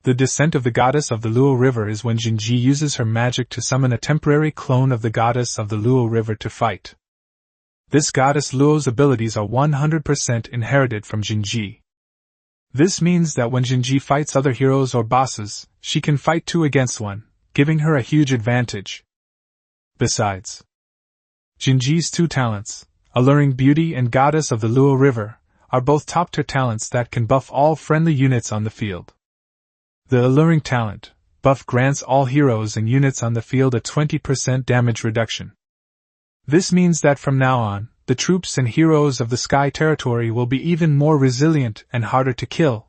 The descent of the goddess of the Luo River is when Jinji uses her magic to summon a temporary clone of the goddess of the Luo River to fight. This goddess Luo's abilities are 100% inherited from Jinji. This means that when Jinji fights other heroes or bosses, she can fight 2 against 1, giving her a huge advantage. Besides, Jinji's 2 talents, Alluring Beauty and Goddess of the Luo River, are both top-tier talents that can buff all friendly units on the field. The Alluring talent, buff, grants all heroes and units on the field a 20% damage reduction. This means that from now on, the troops and heroes of the Sky Territory will be even more resilient and harder to kill.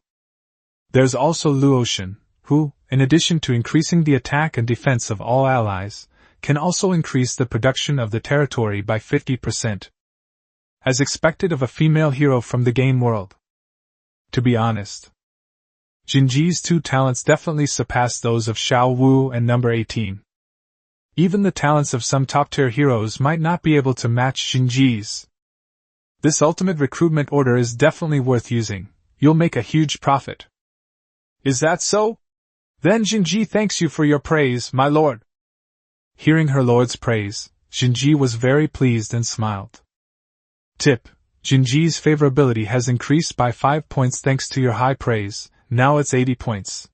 There's also Luotian, who, in addition to increasing the attack and defense of all allies, can also increase the production of the territory by 50%. As expected of a female hero from the game world. To be honest, Jinji's 2 talents definitely surpass those of Xiao Wu and number 18. Even the talents of some top-tier heroes might not be able to match Jinji's. This ultimate recruitment order is definitely worth using. You'll make a huge profit. Is that so? Then Jinji thanks you for your praise, my lord. Hearing her lord's praise, Jinji was very pleased and smiled. Tip: Jinji's favorability has increased by 5 points thanks to your high praise, now it's 80 points.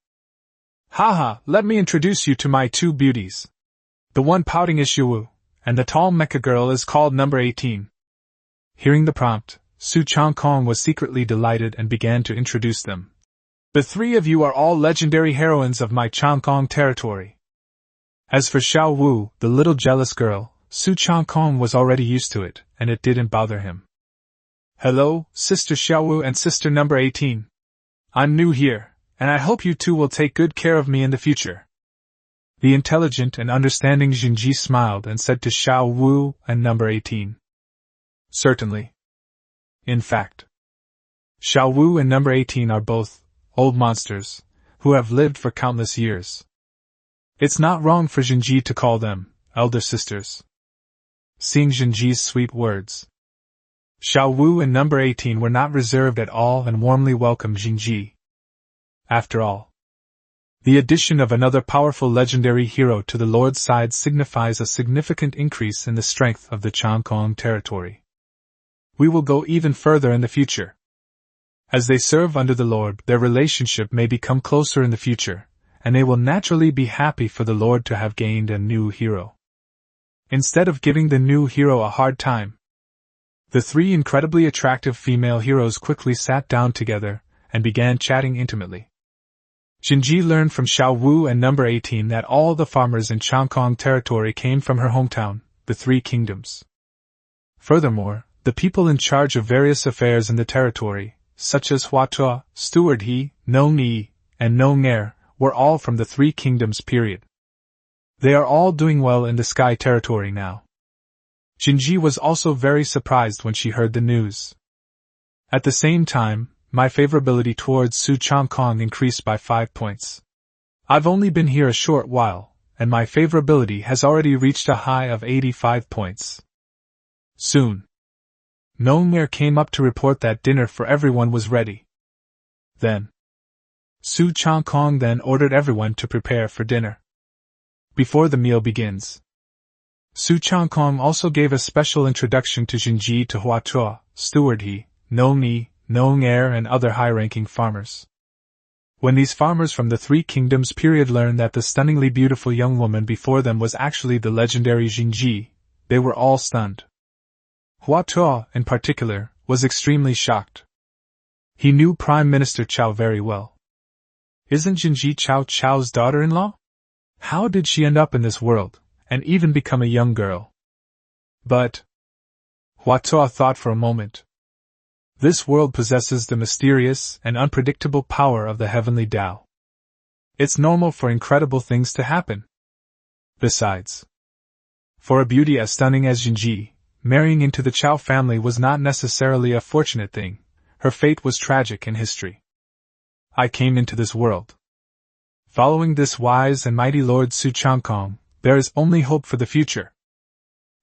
Haha, let me introduce you to my 2 beauties. The one pouting is Xiaowu, and the tall mecha girl is called number 18. Hearing the prompt, Su Changkong was secretly delighted and began to introduce them. The 3 of you are all legendary heroines of my Changkong territory. As for Xiao Wu, the little jealous girl, Su Changkong was already used to it, and it didn't bother him. Hello, Sister Xiao Wu and Sister number 18. I'm new here, and I hope you 2 will take good care of me in the future. The intelligent and understanding Jinji smiled and said to Xiao Wu and number 18. Certainly. In fact, Xiao Wu and number 18 are both old monsters who have lived for countless years. It's not wrong for Jinji to call them elder sisters. Seeing Jinji's sweet words, Xiao Wu and number 18 were not reserved at all and warmly welcomed Jinji. After all, the addition of another powerful legendary hero to the Lord's side signifies a significant increase in the strength of the Changkong territory. We will go even further in the future. As they serve under the Lord, their relationship may become closer in the future, and they will naturally be happy for the Lord to have gained a new hero. Instead of giving the new hero a hard time, the 3 incredibly attractive female heroes quickly sat down together and began chatting intimately. Jinji learned from Xiao Wu and number 18 that all the farmers in Changkong territory came from her hometown, the 3 kingdoms. Furthermore, the people in charge of various affairs in the territory, such as Huatua, Steward He, Nong Yi, and Nong Er, were all from the 3 kingdoms period. They are all doing well in the Sky territory now. Jinji was also very surprised when she heard the news. At the same time, my favorability towards Su Changkong increased by 5 points. I've only been here a short while, and my favorability has already reached a high of 85 points. Soon, Nong Er came up to report that dinner for everyone was ready. Then, Su Changkong then ordered everyone to prepare for dinner. Before the meal begins, Su Changkong also gave a special introduction to Jinji to Huatua, Steward He, Nong Yi, Nong Er and other high-ranking farmers. When these farmers from the 3 kingdoms period learned that the stunningly beautiful young woman before them was actually the legendary Jinji, they were all stunned. Huatua, in particular, was extremely shocked. He knew Prime Minister Chao very well. Isn't Jinji Chao's daughter-in-law? How did she end up in this world, and even become a young girl? But Huatua thought for a moment. This world possesses the mysterious and unpredictable power of the heavenly Tao. It's normal for incredible things to happen. Besides, for a beauty as stunning as Jinji, marrying into the Chao family was not necessarily a fortunate thing. Her fate was tragic in history. I came into this world. Following this wise and mighty Lord Su Changkong, there is only hope for the future.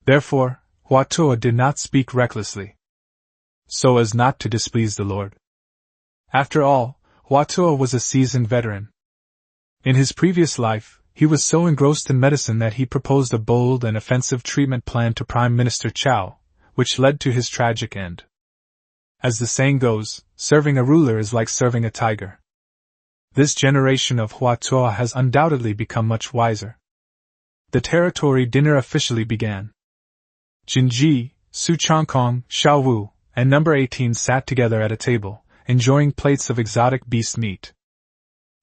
Therefore, Huatua did not speak recklessly, so as not to displease the Lord. After all, Huatua was a seasoned veteran. In his previous life, he was so engrossed in medicine that he proposed a bold and offensive treatment plan to Prime Minister Chao, which led to his tragic end. As the saying goes, serving a ruler is like serving a tiger. This generation of Huatua has undoubtedly become much wiser. The territory dinner officially began. Jinji, Su Changkong, Xiao Wu, and number 18 sat together at a table, enjoying plates of exotic beast meat.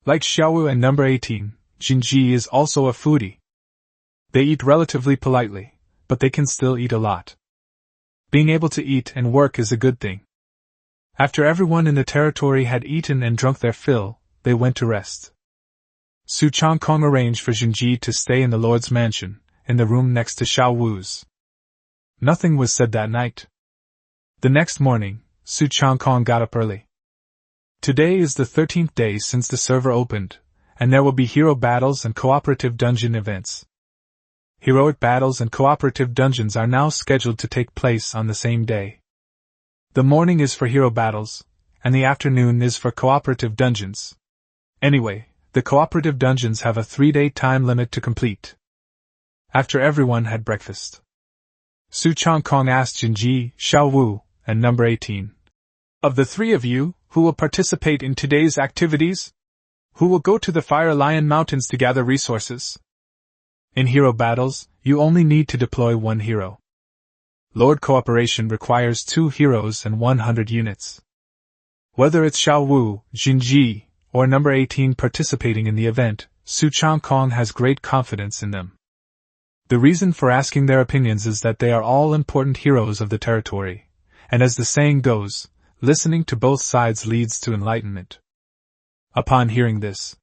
Like Xiao Wu and number 18, Jinji is also a foodie. They eat relatively politely, but they can still eat a lot. Being able to eat and work is a good thing. After everyone in the territory had eaten and drunk their fill, they went to rest. Su Changkong arranged for Jinji to stay in the Lord's mansion, in the room next to Xiao Wu's. Nothing was said that night. The next morning, Su Changkong got up early. Today is the 13th day since the server opened, and there will be hero battles and cooperative dungeon events. Heroic battles and cooperative dungeons are now scheduled to take place on the same day. The morning is for hero battles, and the afternoon is for cooperative dungeons. Anyway, the cooperative dungeons have a 3-day time limit to complete. After everyone had breakfast, Su Changkong asked Jinji, Xiao Wu, and number 18. Of the three of you, who will participate in today's activities? Who will go to the Fire Lion Mountains to gather resources? In hero battles, you only need to deploy one hero. Lord cooperation requires 2 heroes and 100 units. Whether it's Xiao Wu, Jinji, or number 18 participating in the event, Su Changkong has great confidence in them. The reason for asking their opinions is that they are all important heroes of the territory, and as the saying goes, listening to both sides leads to enlightenment. Upon hearing this,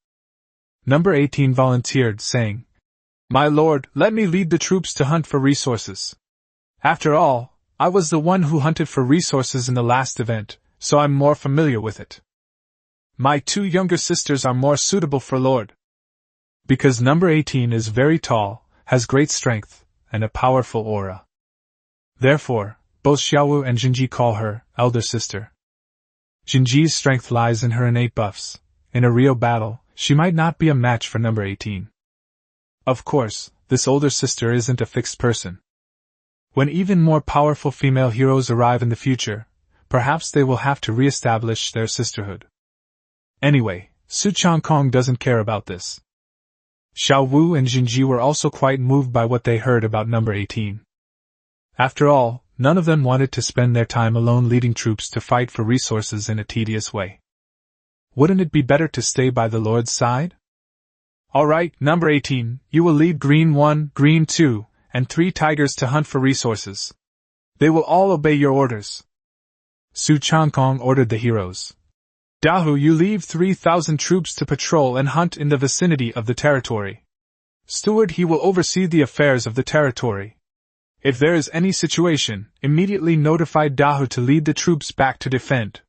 number 18 volunteered, saying, "My lord, let me lead the troops to hunt for resources. After all, I was the one who hunted for resources in the last event, so I'm more familiar with it. My 2 younger sisters are more suitable for lord." Because number 18 is very tall, has great strength, and a powerful aura. Therefore, both Xiaowu and Jinji call her elder sister. Jinji's strength lies in her innate buffs. In a real battle, she might not be a match for number 18. Of course, this older sister isn't a fixed person. When even more powerful female heroes arrive in the future, perhaps they will have to re-establish their sisterhood. Anyway, Su Changkong doesn't care about this. Xiao Wu and Jinji were also quite moved by what they heard about number 18. After all, none of them wanted to spend their time alone leading troops to fight for resources in a tedious way. Wouldn't it be better to stay by the Lord's side? Alright, number 18, you will lead Green 1, Green 2, and 3 tigers to hunt for resources. They will all obey your orders. Su Changkong ordered the heroes. Dahu, you leave 3,000 troops to patrol and hunt in the vicinity of the territory. Steward, he will oversee the affairs of the territory. If there is any situation, immediately notify Dahu to lead the troops back to defend.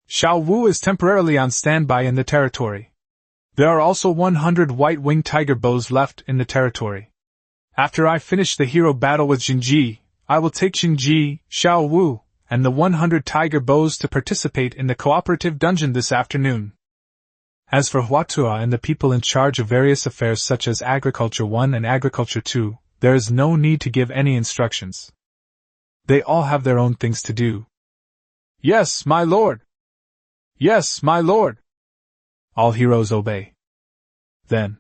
Xiao Wu is temporarily on standby in the territory. There are also 100 white-winged tiger bows left in the territory. After I finish the hero battle with Jinji, I will take Jinji, Xiao Wu, and the 100 tiger bows to participate in the cooperative dungeon this afternoon. As for Huatua and the people in charge of various affairs such as Agriculture 1 and Agriculture 2, there is no need to give any instructions. They all have their own things to do. Yes, my lord! Yes, my lord! All heroes obey. Then,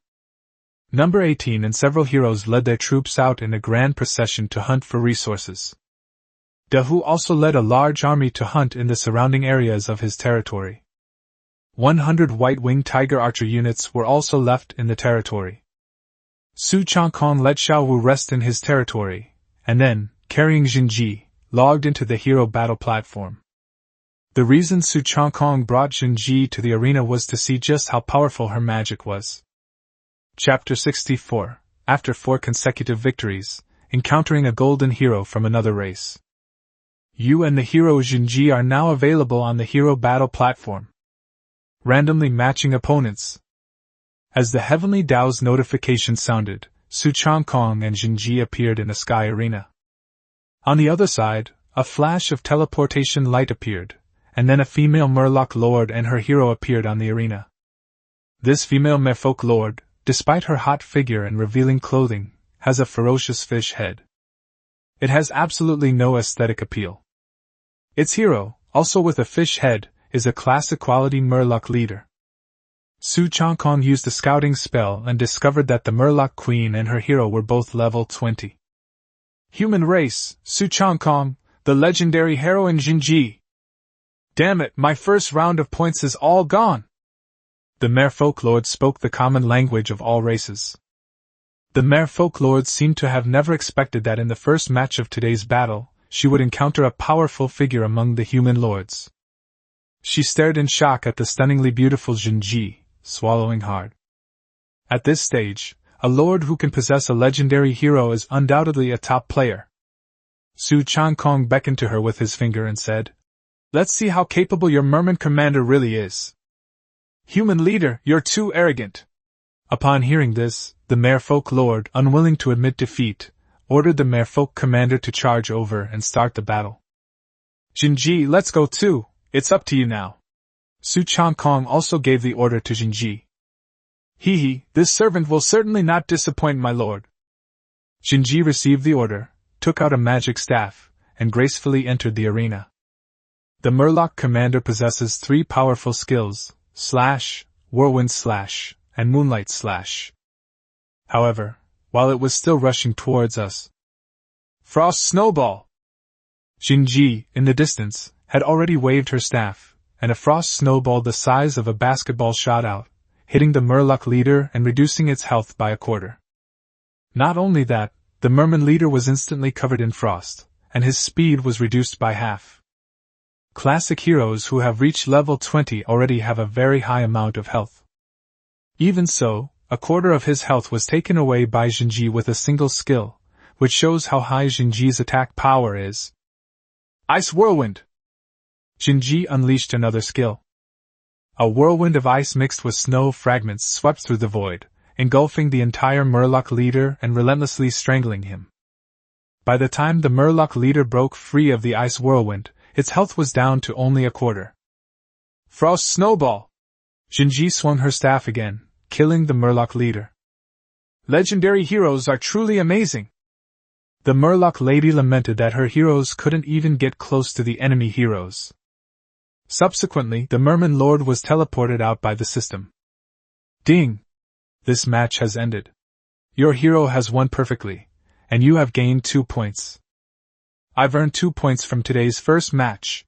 number 18 and several heroes led their troops out in a grand procession to hunt for resources. Dahu also led a large army to hunt in the surrounding areas of his territory. 100 white-winged tiger archer units were also left in the territory. Su Changkong let Xiao Wu rest in his territory, and then, carrying Jinji, logged into the hero battle platform. The reason Su Changkong brought Jinji to the arena was to see just how powerful her magic was. Chapter 64. After 4 consecutive victories, encountering a golden hero from another race. You and the hero Jinji are now available on the hero battle platform. Randomly matching opponents. As the Heavenly Dao's notification sounded, Su Changkong and Jinji appeared in a sky arena. On the other side, a flash of teleportation light appeared, and then a female Murloc Lord and her hero appeared on the arena. This female merfolk lord, despite her hot figure and revealing clothing, has a ferocious fish head. It has absolutely no aesthetic appeal. Its hero, also with a fish head, is a classic quality Murloc leader. Su Changkong used a scouting spell and discovered that the Murloc Queen and her hero were both level 20. Human race, Su Changkong, the legendary heroine Ji. Damn it, my first round of points is all gone! The merfolk lord spoke the common language of all races. The merfolk lord seemed to have never expected that in the first match of today's battle, she would encounter a powerful figure among the human lords. She stared in shock at the stunningly beautiful Ji, swallowing hard. At this stage, a lord who can possess a legendary hero is undoubtedly a top player. Su Changkong beckoned to her with his finger and said, "Let's see how capable your merman commander really is." "Human leader, you're too arrogant." Upon hearing this, the merfolk lord, unwilling to admit defeat, ordered the merfolk commander to charge over and start the battle. "Ji, let's go too, it's up to you now." Su Changkong also gave the order to Ji. "Hee, this servant will certainly not disappoint my lord." Ji received the order, took out a magic staff, and gracefully entered the arena. The Murloc commander possesses 3 powerful skills: Slash, Whirlwind Slash, and Moonlight Slash. However, while it was still rushing towards us, Frost Snowball! Ji, in the distance, had already waved her staff, and a frost snowball the size of a basketball shot out, hitting the Murloc leader and reducing its health by a quarter. Not only that, the merman leader was instantly covered in frost, and his speed was reduced by half. Classic heroes who have reached level 20 already have a very high amount of health. Even so, a quarter of his health was taken away by Ji with a single skill, which shows how high Ji's attack power is. Ice Whirlwind! Ji unleashed another skill. A whirlwind of ice mixed with snow fragments swept through the void, engulfing the entire Murloc leader and relentlessly strangling him. By the time the Murloc leader broke free of the ice whirlwind, its health was down to only a quarter. Frost Snowball! Ji swung her staff again, killing the Murloc leader. Legendary heroes are truly amazing! The Murloc lady lamented that her heroes couldn't even get close to the enemy heroes. Subsequently, the Merman Lord was teleported out by the system. Ding! This match has ended. Your hero has won perfectly, and you have gained 2 points. I've earned 2 points from today's first match.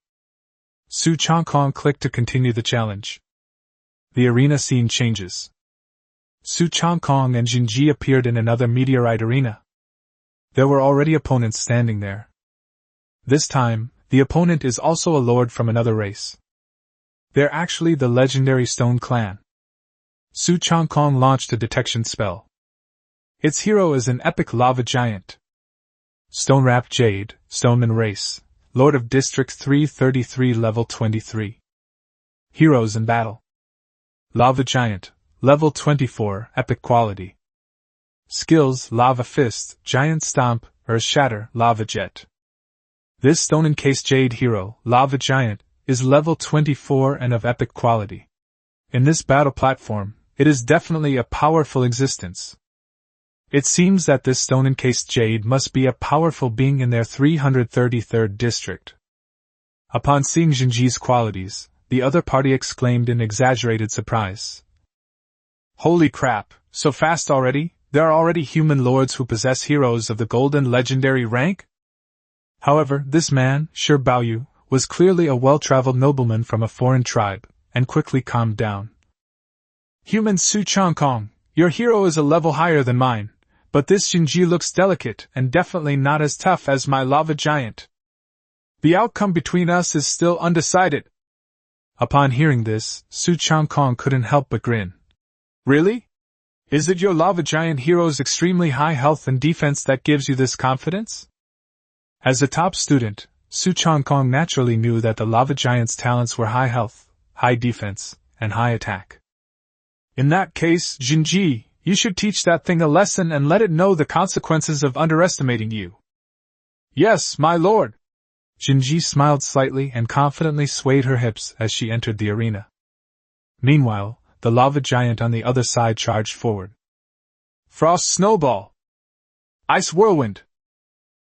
Su Changkong clicked to continue the challenge. The arena scene changes. Su Changkong and Ji appeared in another meteorite arena. There were already opponents standing there. This time, the opponent is also a lord from another race. They're actually the legendary Stone Clan. Su Changkong launched a detection spell. Its hero is an epic lava giant. Stone-wrapped Jade, Stoneman race, Lord of District 333 level 23. Heroes in battle. Lava Giant, level 24, epic quality. Skills: Lava Fist, Giant Stomp, Earth Shatter, Lava Jet. This stone-encased Jade hero, Lava Giant, is level 24 and of epic quality. In this battle platform, it is definitely a powerful existence. It seems that this stone-encased Jade must be a powerful being in their 333rd district. Upon seeing Ji's qualities, the other party exclaimed in exaggerated surprise. Holy crap, so fast already? There are already human lords who possess heroes of the golden legendary rank? However, this man, Shi Baoyu, was clearly a well-traveled nobleman from a foreign tribe, and quickly calmed down. Human Su Changkong, your hero is a level higher than mine, but this Ji looks delicate and definitely not as tough as my lava giant. The outcome between us is still undecided. Upon hearing this, Su Changkong couldn't help but grin. Really? Is it your lava giant hero's extremely high health and defense that gives you this confidence? As a top student, Su Changkong naturally knew that the lava giant's talents were high health, high defense, and high attack. In that case, Ji, you should teach that thing a lesson and let it know the consequences of underestimating you. Yes, my lord. Ji smiled slightly and confidently swayed her hips as she entered the arena. Meanwhile, the lava giant on the other side charged forward. Frost snowball! Ice whirlwind!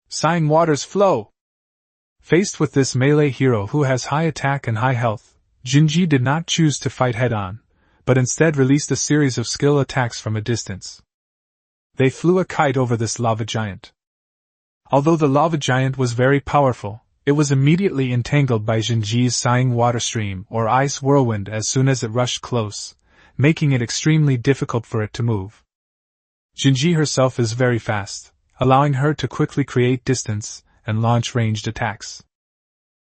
Sighing waters flow! Faced with this melee hero who has high attack and high health, Jinji did not choose to fight head-on, but instead released a series of skill attacks from a distance. They flew a kite over this lava giant. Although the lava giant was very powerful, it was immediately entangled by Jinji's sighing water stream or ice whirlwind as soon as it rushed close, making it extremely difficult for it to move. Jinji herself is very fast, allowing her to quickly create distance and launch ranged attacks.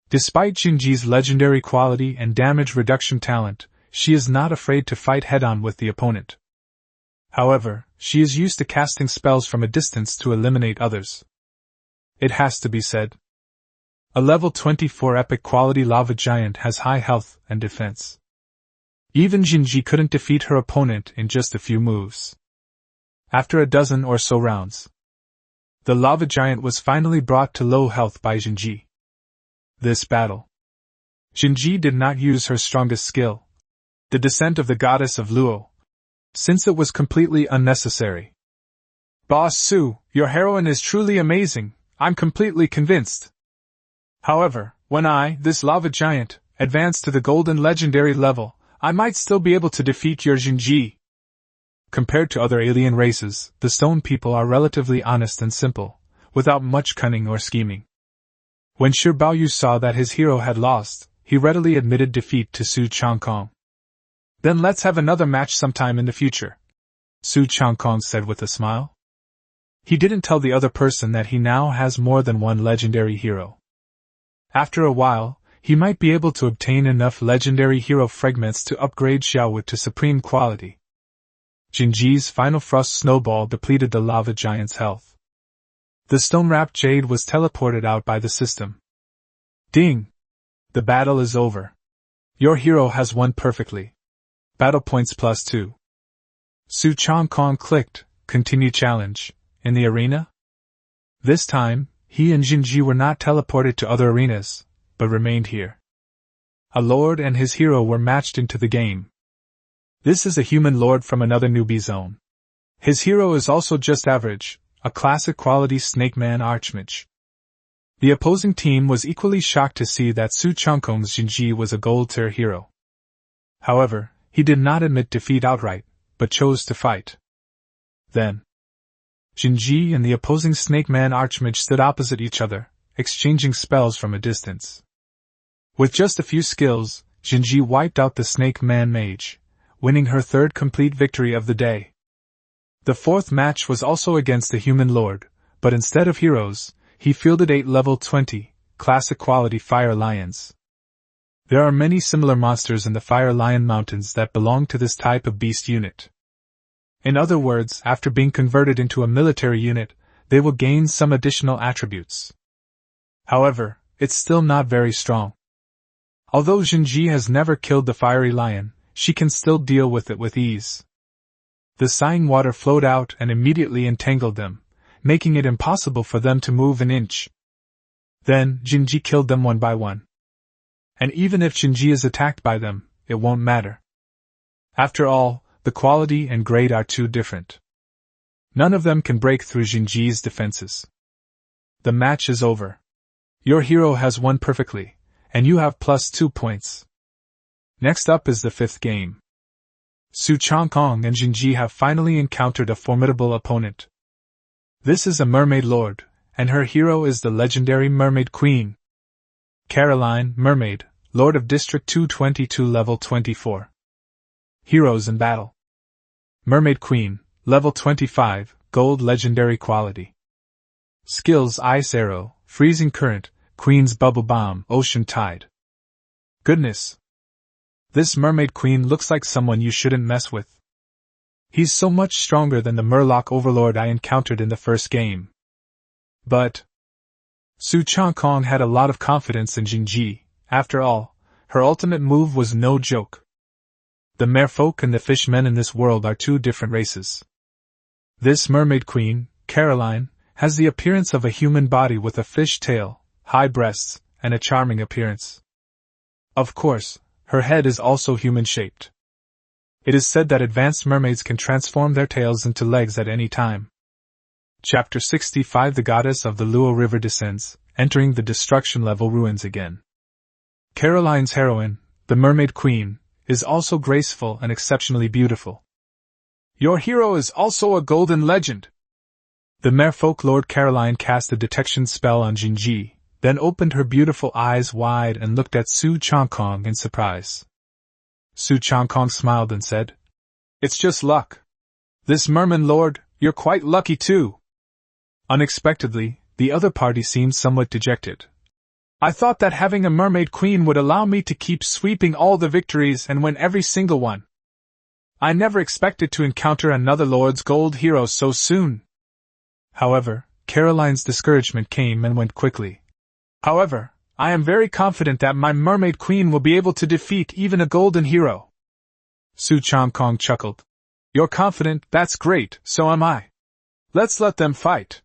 Despite Jinji's legendary quality and damage reduction talent, she is not afraid to fight head-on with the opponent. However, she is used to casting spells from a distance to eliminate others. It has to be said. A level 24 epic quality lava giant has high health and defense. Even Jinji couldn't defeat her opponent in just a few moves. After a dozen or so rounds, the lava giant was finally brought to low health by Jinji. This battle, Jinji did not use her strongest skill, the descent of the goddess of Luo, since it was completely unnecessary. Boss Su, your heroine is truly amazing, I'm completely convinced. However, when I, this lava giant, advance to the golden legendary level, I might still be able to defeat your Jinji. Compared to other alien races, the stone people are relatively honest and simple, without much cunning or scheming. When Shi Baoyu saw that his hero had lost, he readily admitted defeat to Su Changkong. Then let's have another match sometime in the future, Su Changkong said with a smile. He didn't tell the other person that he now has more than one legendary hero. After a while, he might be able to obtain enough legendary hero fragments to upgrade Xiaowu to supreme quality. Jinji's final frost snowball depleted the lava giant's health. The stone-wrapped jade was teleported out by the system. Ding! The battle is over. Your hero has won perfectly. Battle points +2. Su Changkong clicked, continue challenge, in the arena? This time, he and Jinji were not teleported to other arenas, but remained here. A lord and his hero were matched into the game. This is a human lord from another newbie zone. His hero is also just average, a classic quality snake man archmage. The opposing team was equally shocked to see that Su Changkong's Jinji was a gold tier hero. However, he did not admit defeat outright, but chose to fight. Then, Jinji and the opposing snake man archmage stood opposite each other, exchanging spells from a distance. With just a few skills, Jinji wiped out the snake man mage, winning her third complete victory of the day. The fourth match was also against the human lord, but instead of heroes, he fielded 8 level 20, classic quality fire lions. There are many similar monsters in the Fire Lion Mountains that belong to this type of beast unit. In other words, after being converted into a military unit, they will gain some additional attributes. However, it's still not very strong. Although Jinji has never killed the fiery lion, she can still deal with it with ease. The sighing water flowed out and immediately entangled them, making it impossible for them to move an inch. Then, Jinji killed them one by one. And even if Jinji is attacked by them, it won't matter. After all, the quality and grade are too different. None of them can break through Jinji's defenses. The match is over. Your hero has won perfectly, and you have +2 points. Next up is the 5th game. Su Changkong and Jinji have finally encountered a formidable opponent. This is a mermaid lord, and her hero is the legendary Mermaid Queen. Caroline, Mermaid, Lord of District 222 level 24. Heroes in battle. Mermaid Queen, level 25, gold legendary quality. Skills: Ice Arrow, Freezing Current, Queen's Bubble Bomb, Ocean Tide. Goodness! This Mermaid Queen looks like someone you shouldn't mess with. He's so much stronger than the Murloc Overlord I encountered in the first game. But Su Changkong had a lot of confidence in Jinji. After all, her ultimate move was no joke. The merfolk and the fishmen in this world are two different races. This Mermaid Queen, Caroline, has the appearance of a human body with a fish tail, high breasts, and a charming appearance. Of course, her head is also human-shaped. It is said that advanced mermaids can transform their tails into legs at any time. Chapter 65 The Goddess of the Luo River descends, entering the destruction level ruins again. Caroline's heroine, the Mermaid Queen, is also graceful and exceptionally beautiful. Your hero is also a golden legend. The merfolk Lord Caroline cast a detection spell on Jinji, then opened her beautiful eyes wide and looked at Su Changkong in surprise. Su Changkong smiled and said, "It's just luck. This merman lord, you're quite lucky too." Unexpectedly, the other party seemed somewhat dejected. "I thought that having a mermaid queen would allow me to keep sweeping all the victories and win every single one. I never expected to encounter another Lord's Gold hero so soon." However, Caroline's discouragement came and went quickly. "However, I am very confident that my mermaid queen will be able to defeat even a golden hero." Su Changkong chuckled. "You're confident, that's great, so am I. Let's let them fight."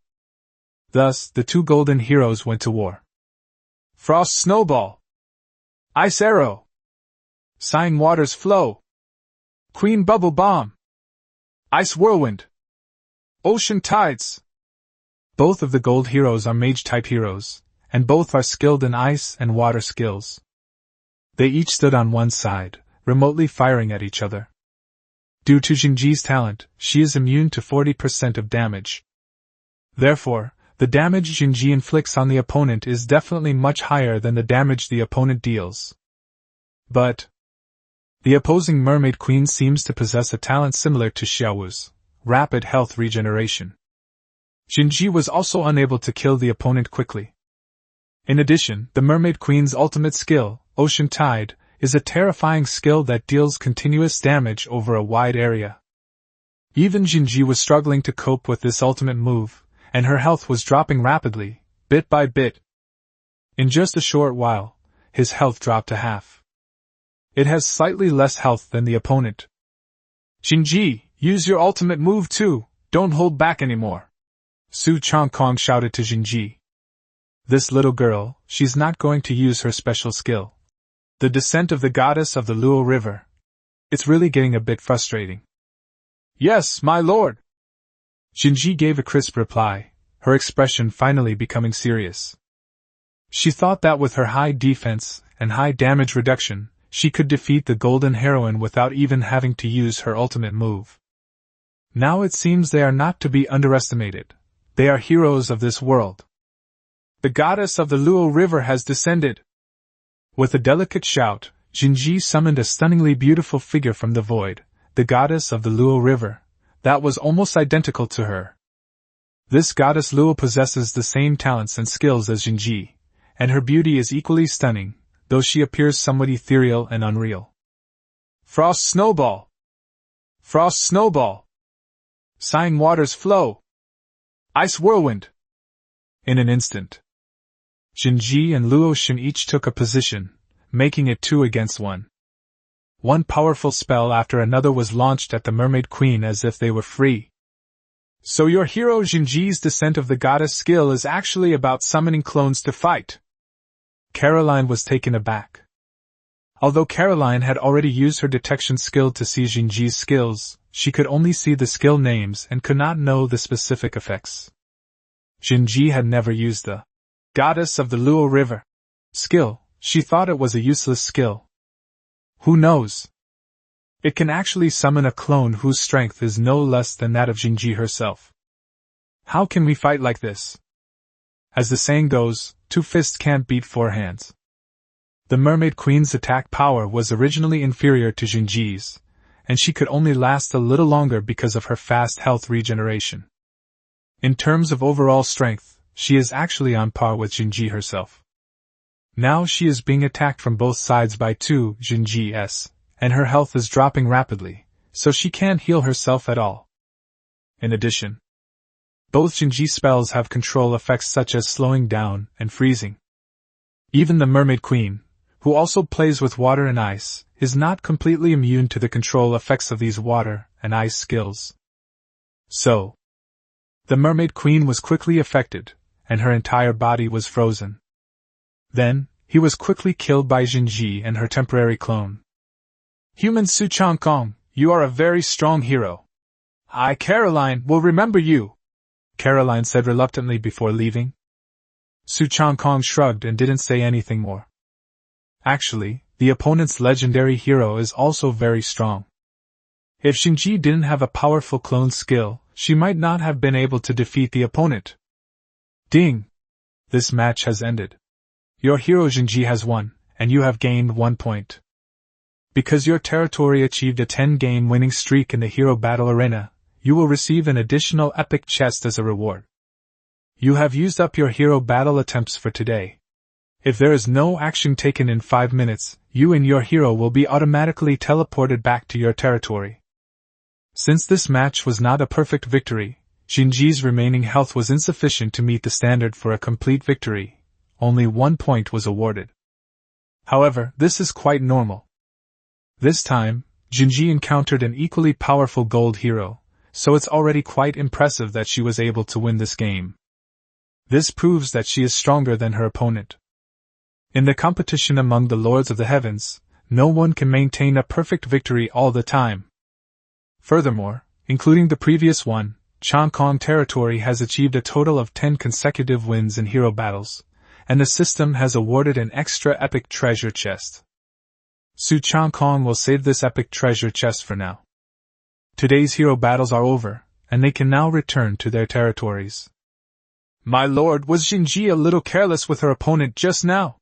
Thus, the two golden heroes went to war. Frost Snowball, Ice Arrow, Sighing Waters Flow, Queen Bubble Bomb, Ice Whirlwind, Ocean Tides. Both of the gold heroes are mage-type heroes, and both are skilled in ice and water skills. They each stood on one side, remotely firing at each other. Due to Jinji's talent, she is immune to 40% of damage. Therefore, the damage Jinji inflicts on the opponent is definitely much higher than the damage the opponent deals. But the opposing mermaid queen seems to possess a talent similar to Xiaowu's, rapid health regeneration. Jinji was also unable to kill the opponent quickly. In addition, the mermaid queen's ultimate skill, Ocean Tide, is a terrifying skill that deals continuous damage over a wide area. Even Jinji was struggling to cope with this ultimate move, and her health was dropping rapidly, bit by bit. In just a short while, his health dropped to half. It has slightly less health than the opponent. "Jinji, use your ultimate move too, don't hold back anymore," Su Changkong shouted to Jinji. This little girl, she's not going to use her special skill. The descent of the goddess of the Luo River. It's really getting a bit frustrating. "Yes, my lord." Jinji gave a crisp reply, her expression finally becoming serious. She thought that with her high defense and high damage reduction, she could defeat the golden heroine without even having to use her ultimate move. Now it seems they are not to be underestimated. They are heroes of this world. The goddess of the Luo River has descended. With a delicate shout, Jinji summoned a stunningly beautiful figure from the void, the goddess of the Luo River, that was almost identical to her. This goddess Luo possesses the same talents and skills as Jinji, and her beauty is equally stunning, though she appears somewhat ethereal and unreal. Frost Snowball, Frost Snowball, Sighing Waters Flow, Ice Whirlwind. In an instant, Jinji and Luo Xin each took a position, making it 2 against 1. One powerful spell after another was launched at the Mermaid Queen as if they were free. "So your hero Jinji's descent of the goddess skill is actually about summoning clones to fight?" Caroline was taken aback. Although Caroline had already used her detection skill to see Jinji's skills, she could only see the skill names and could not know the specific effects. Jinji had never used the goddess of the Luo River skill. She thought it was a useless skill. Who knows? It can actually summon a clone whose strength is no less than that of Jinji herself. How can we fight like this? As the saying goes, 2 fists can't beat 4 hands. The Mermaid Queen's attack power was originally inferior to Jinji's, and she could only last a little longer because of her fast health regeneration. In terms of overall strength, she is actually on par with Jinji herself. Now she is being attacked from both sides by 2 Jinji's, and her health is dropping rapidly, so she can't heal herself at all. In addition, both Jinji's spells have control effects such as slowing down and freezing. Even the Mermaid Queen, who also plays with water and ice, is not completely immune to the control effects of these water and ice skills. So, the Mermaid Queen was quickly affected, and her entire body was frozen. Then, he was quickly killed by Jinji and her temporary clone. "Human Su Changkong, you are a very strong hero. I, Caroline, will remember you," Caroline said reluctantly before leaving. Su Changkong shrugged and didn't say anything more. Actually, the opponent's legendary hero is also very strong. If Xingji didn't have a powerful clone skill, she might not have been able to defeat the opponent. Ding! This match has ended. Your hero Xingji has won, and you have gained 1 point. Because your territory achieved a 10-game winning streak in the hero battle arena, you will receive an additional epic chest as a reward. You have used up your hero battle attempts for today. If there is no action taken in 5 minutes, you and your hero will be automatically teleported back to your territory. Since this match was not a perfect victory, Xingji's remaining health was insufficient to meet the standard for a complete victory. Only 1 point was awarded. However, this is quite normal. This time, Xingji encountered an equally powerful gold hero, so it's already quite impressive that she was able to win this game. This proves that she is stronger than her opponent. In the competition among the Lords of the Heavens, no one can maintain a perfect victory all the time. Furthermore, including the previous one, Changkong territory has achieved a total of 10 consecutive wins in hero battles, and the system has awarded an extra epic treasure chest. Su Changkong will save this epic treasure chest for now. Today's hero battles are over, and they can now return to their territories. My lord, was Xingji a little careless with her opponent just now?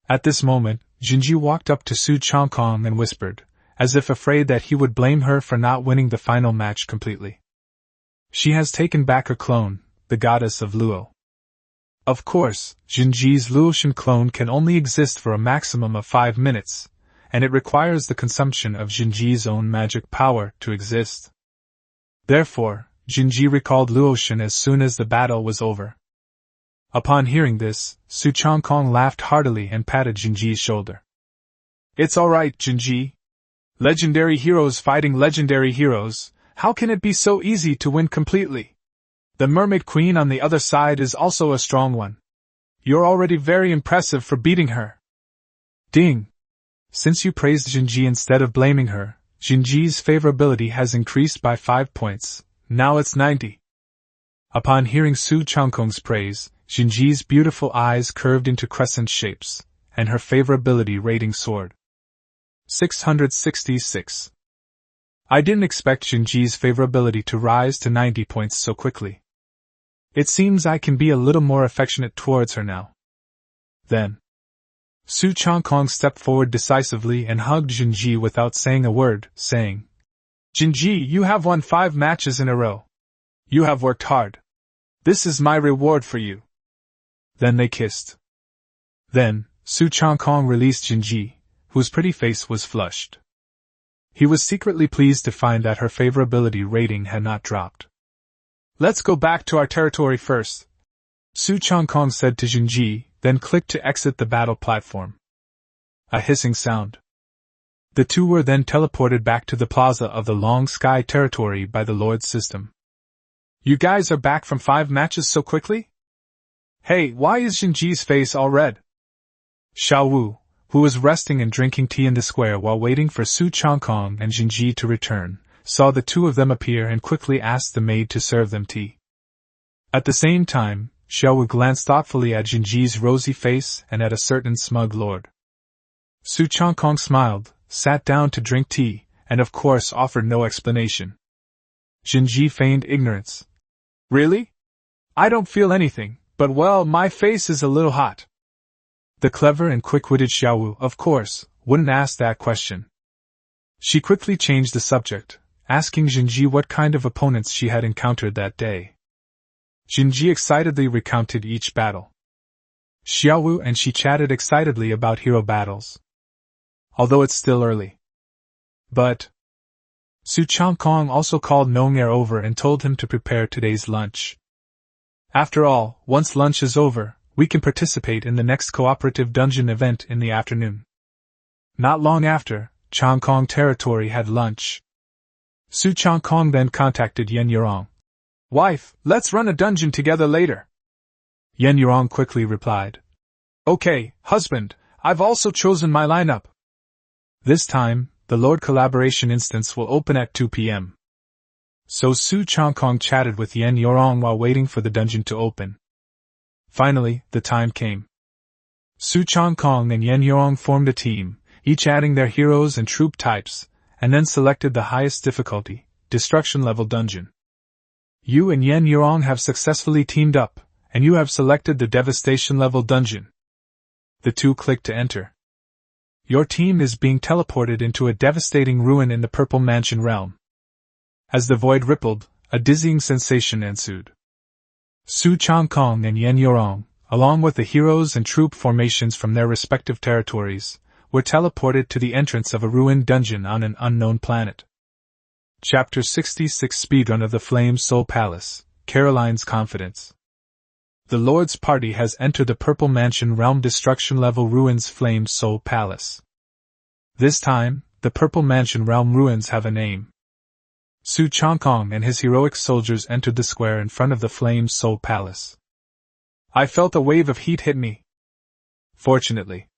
At this moment, Xingji walked up to Su Changkong and whispered, as if afraid that he would blame her for not winning the final match completely. She has taken back her clone, the goddess of Luo. Of course, Xingji's Luotian clone can only exist for a maximum of 5 minutes, and it requires the consumption of Xingji's own magic power to exist. Therefore, Xingji recalled Luotian as soon as the battle was over. Upon hearing this, Su Changkong laughed heartily and patted Xingji's shoulder. It's alright, Xingji. Legendary heroes fighting legendary heroes, how can it be so easy to win completely? The Mermaid Queen on the other side is also a strong one. You're already very impressive for beating her. Ding! Since you praised Xingji instead of blaming her, Xingji's favorability has increased by 5 points, now it's 90. Upon hearing Su Changkong's praise, Xingji's beautiful eyes curved into crescent shapes, and her favorability rating soared. 666. I didn't expect Xingji's favorability to rise to 90 points so quickly. It seems I can be a little more affectionate towards her now. Then, Su Changkong stepped forward decisively and hugged Xingji without saying a word, saying, Xingji, you have won 5 matches in a row. You have worked hard. This is my reward for you. Then they kissed. Then, Su Changkong released Xingji, whose pretty face was flushed. He was secretly pleased to find that her favorability rating had not dropped. Let's go back to our territory first, Su Changkong said to Xingji, then clicked to exit the battle platform. A hissing sound. The two were then teleported back to the plaza of the Long Sky territory by the Lord's system. You guys are back from 5 matches so quickly? Hey, why is Xingji's face all red? Xiao Wu, who was resting and drinking tea in the square while waiting for Su Changkong and Xingji to return, saw the two of them appear and quickly asked the maid to serve them tea. At the same time, Xiao Wu glanced thoughtfully at Xingji's rosy face and at a certain smug lord. Su Changkong smiled, sat down to drink tea, and of course offered no explanation. Xingji feigned ignorance. Really? I don't feel anything, but well, my face is a little hot. The clever and quick-witted Xiao Wu, of course, wouldn't ask that question. She quickly changed the subject, asking Xingji what kind of opponents she had encountered that day. Xingji excitedly recounted each battle. Xiao Wu and she chatted excitedly about hero battles. Although it's still early. But Su Changkong also called Nong'er over and told him to prepare today's lunch. After all, once lunch is over, we can participate in the next cooperative dungeon event in the afternoon. Not long after, Changkong territory had lunch. Su Changkong then contacted Yen Yurong. Wife, let's run a dungeon together later. Yen Yurong quickly replied. Okay, husband, I've also chosen my lineup. This time, the Lord Collaboration instance will open at 2 p.m. So Su Changkong chatted with Yen Yorong while waiting for the dungeon to open. Finally, the time came. Su Changkong and Yen Yorong formed a team, each adding their heroes and troop types, and then selected the highest difficulty, destruction level dungeon. You and Yen Yorong have successfully teamed up, and you have selected the devastation level dungeon. The two clicked to enter. Your team is being teleported into a devastating ruin in the Purple Mansion realm. As the void rippled, a dizzying sensation ensued. Su Changkong and Yen Yorong, along with the heroes and troop formations from their respective territories, were teleported to the entrance of a ruined dungeon on an unknown planet. Chapter 66 Speedrun of the Flame Soul Palace, Caroline's Confidence. The Lord's party has entered the Purple Mansion Realm Destruction Level Ruins Flame Soul Palace. This time, the Purple Mansion Realm ruins have a name. Su Changkong and his heroic soldiers entered the square in front of the Flame Soul Palace. I felt a wave of heat hit me. Fortunately,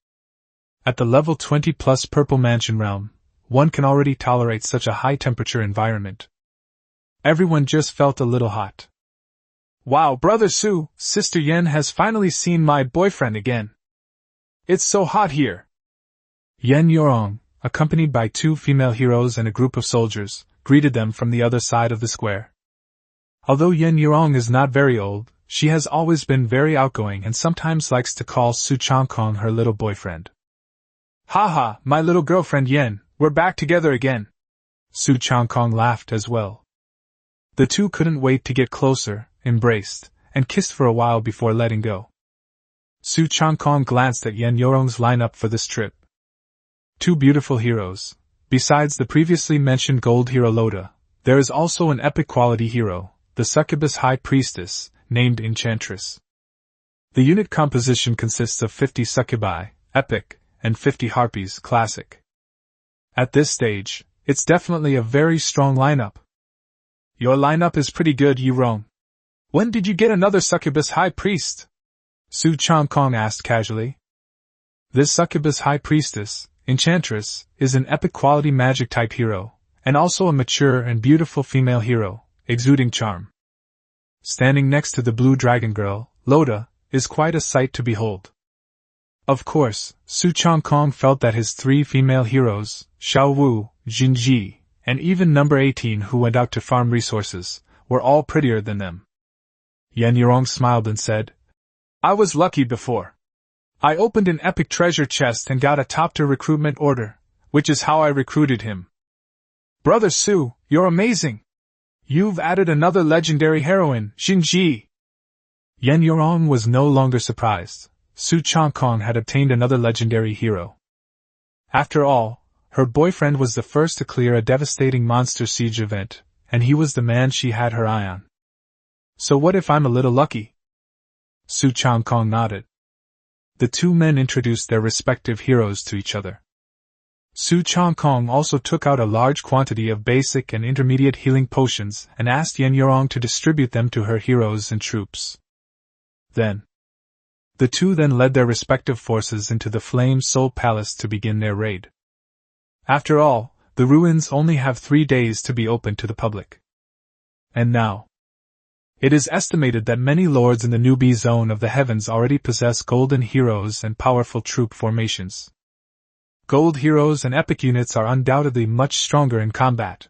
at the level 20 plus Purple Mansion Realm, one can already tolerate such a high temperature environment. Everyone just felt a little hot. Wow, Brother Su, Sister Yen has finally seen my boyfriend again. It's so hot here. Yen Yorong, accompanied by two female heroes and a group of soldiers, greeted them from the other side of the square. Although Yen Yorong is not very old, she has always been very outgoing and sometimes likes to call Su Changkong her little boyfriend. Haha, my little girlfriend Yen, we're back together again. Su Changkong laughed as well. The two couldn't wait to get closer, embraced, and kissed for a while before letting go. Su Changkong glanced at Yen Yorong's lineup for this trip. Two beautiful heroes. Besides the previously mentioned gold hero Loda, there is also an epic quality hero, the succubus high priestess, named Enchantress. The unit composition consists of 50 succubi, epic, and 50 harpies, classic. At this stage, it's definitely a very strong lineup. Your lineup is pretty good, Yorong. When did you get another succubus high priest? Su Changkong asked casually. This succubus high priestess, Enchantress, is an epic quality magic type hero, and also a mature and beautiful female hero, exuding charm. Standing next to the blue dragon girl, Loda, is quite a sight to behold. Of course, Su Changkong felt that his three female heroes, Xiaowu, Jinji, and even number 18 who went out to farm resources, were all prettier than them. Yen Yorong smiled and said, I was lucky before. I opened an epic treasure chest and got a top-tier recruitment order, which is how I recruited him. Brother Su, you're amazing! You've added another legendary heroine, Jinji! Yen Yorong was no longer surprised. Su Changkong had obtained another legendary hero. After all, her boyfriend was the first to clear a devastating monster siege event, and he was the man she had her eye on. So what if I'm a little lucky? Su Changkong nodded. The two men introduced their respective heroes to each other. Su Changkong also took out a large quantity of basic and intermediate healing potions and asked Yen Yorong to distribute them to her heroes and troops. The two then led their respective forces into the Flame Soul Palace to begin their raid. After all, the ruins only have 3 days to be open to the public. And now, it is estimated that many lords in the newbie zone of the heavens already possess golden heroes and powerful troop formations. Gold heroes and epic units are undoubtedly much stronger in combat.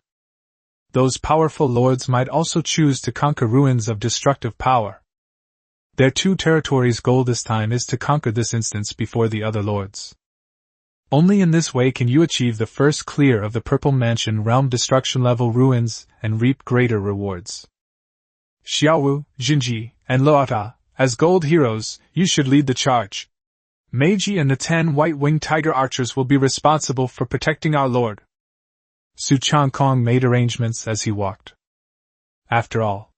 Those powerful lords might also choose to conquer ruins of destructive power. Their two territories' goal this time is to conquer this instance before the other lords. Only in this way can you achieve the first clear of the Purple Mansion realm destruction level ruins and reap greater rewards. Xiaowu, Jinji, and Loata, as gold heroes, you should lead the charge. Meiji and the 10 white-winged tiger archers will be responsible for protecting our lord. Su Changkong made arrangements as he walked. After all,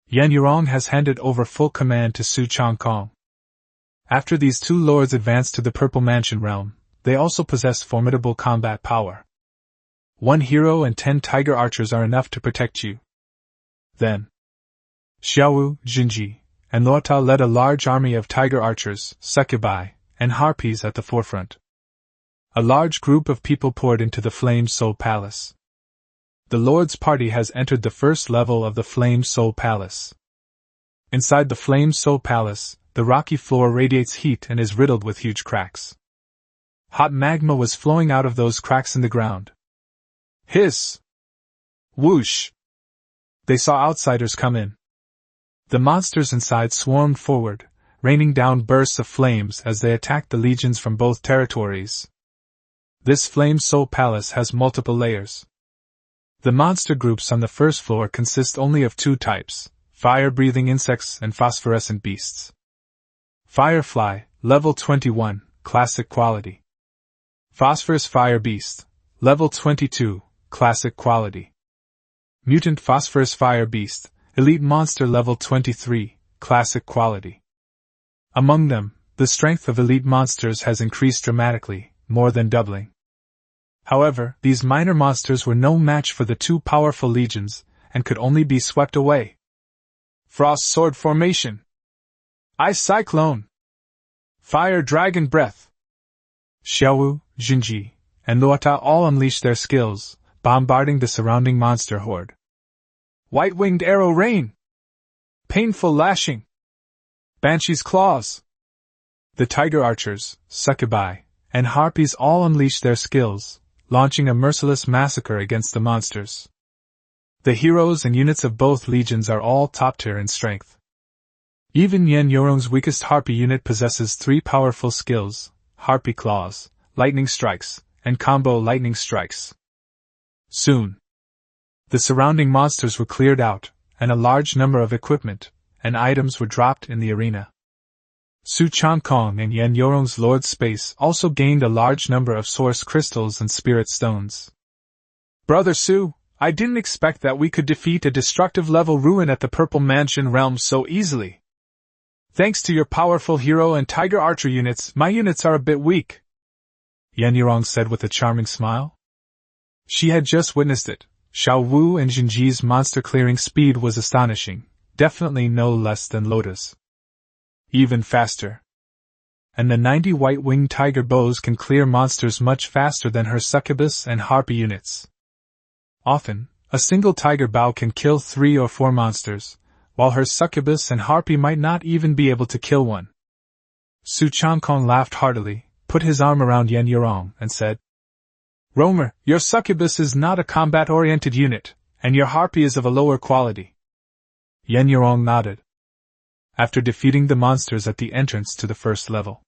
Yen Yorong has handed over full command to Su Changkong. After these two lords advance to the Purple Mansion realm, they also possess formidable combat power. 1 hero and 10 tiger archers are enough to protect you. Then, Xiaowu, Jinji, and Luota led a large army of tiger archers, succubi, and harpies at the forefront. A large group of people poured into the Flame Soul Palace. The Lord's party has entered the first level of the Flame Soul Palace. Inside the Flame Soul Palace, the rocky floor radiates heat and is riddled with huge cracks. Hot magma was flowing out of those cracks in the ground. Hiss! Whoosh! They saw outsiders come in. The monsters inside swarmed forward, raining down bursts of flames as they attacked the legions from both territories. This Flame Soul Palace has multiple layers. The monster groups on the first floor consist only of two types: fire-breathing insects and phosphorescent beasts. Firefly, level 21, classic quality. Phosphorus Fire Beast, level 22, classic quality. Mutant Phosphorus Fire Beast, elite monster level 23, classic quality. Among them, the strength of elite monsters has increased dramatically, more than doubling. However, these minor monsters were no match for the two powerful legions, and could only be swept away. Frost Sword Formation, Ice Cyclone, Fire Dragon Breath. Xiaowu, Jinji, and Luota all unleashed their skills, bombarding the surrounding monster horde. White-Winged Arrow Rain, Painful Lashing, Banshee's Claws. The Tiger Archers, Succubi, and Harpies all unleashed their skills, launching a merciless massacre against the monsters. The heroes and units of both legions are all top tier in strength. Even Yen Yorong's weakest Harpy unit possesses three powerful skills: Harpy Claws, Lightning Strikes, and Combo Lightning Strikes. Soon, the surrounding monsters were cleared out, and a large number of equipment and items were dropped in the arena. Su Changkong and Yen Yorong's Lord Space also gained a large number of source crystals and spirit stones. Brother Su, I didn't expect that we could defeat a destructive level ruin at the Purple Mansion realm so easily. Thanks to your powerful hero and tiger archer units, my units are a bit weak, Yen Yorong said with a charming smile. She had just witnessed it. Xiao Wu and Jinji's monster clearing speed was astonishing, definitely no less than Lota's. Even faster. And the 90 white-winged tiger bows can clear monsters much faster than her succubus and harpy units. Often, a single tiger bow can kill 3 or 4 monsters, while her succubus and harpy might not even be able to kill one. Su Changkong laughed heartily, put his arm around Yen Yorong, and said, Romer, your succubus is not a combat-oriented unit, and your harpy is of a lower quality. Yen Yorong nodded. After defeating the monsters at the entrance to the first level,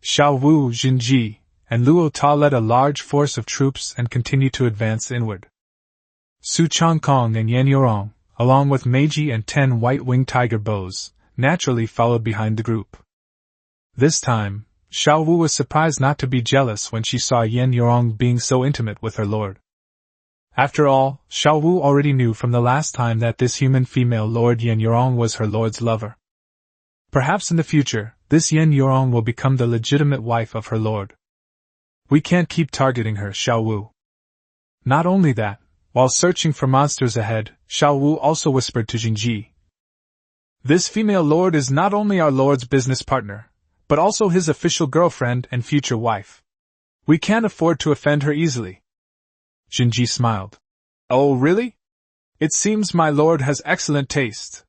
Xiao Wu, Jinji, and Luo Ta led a large force of troops and continued to advance inward. Su Changkong and Yen Yorong, along with Meiji and 10 white-winged tiger bows, naturally followed behind the group. This time, Xiao Wu was surprised not to be jealous when she saw Yen Yorong being so intimate with her lord. After all, Xiao Wu already knew from the last time that this human female lord Yen Yorong was her lord's lover. Perhaps in the future, this Yen Yorong will become the legitimate wife of her lord. We can't keep targeting her, Xiao Wu. Not only that, while searching for monsters ahead, Xiao Wu also whispered to Jinji. This female lord is not only our lord's business partner, but also his official girlfriend and future wife. We can't afford to offend her easily. Jinji smiled. Oh, really? It seems my lord has excellent taste.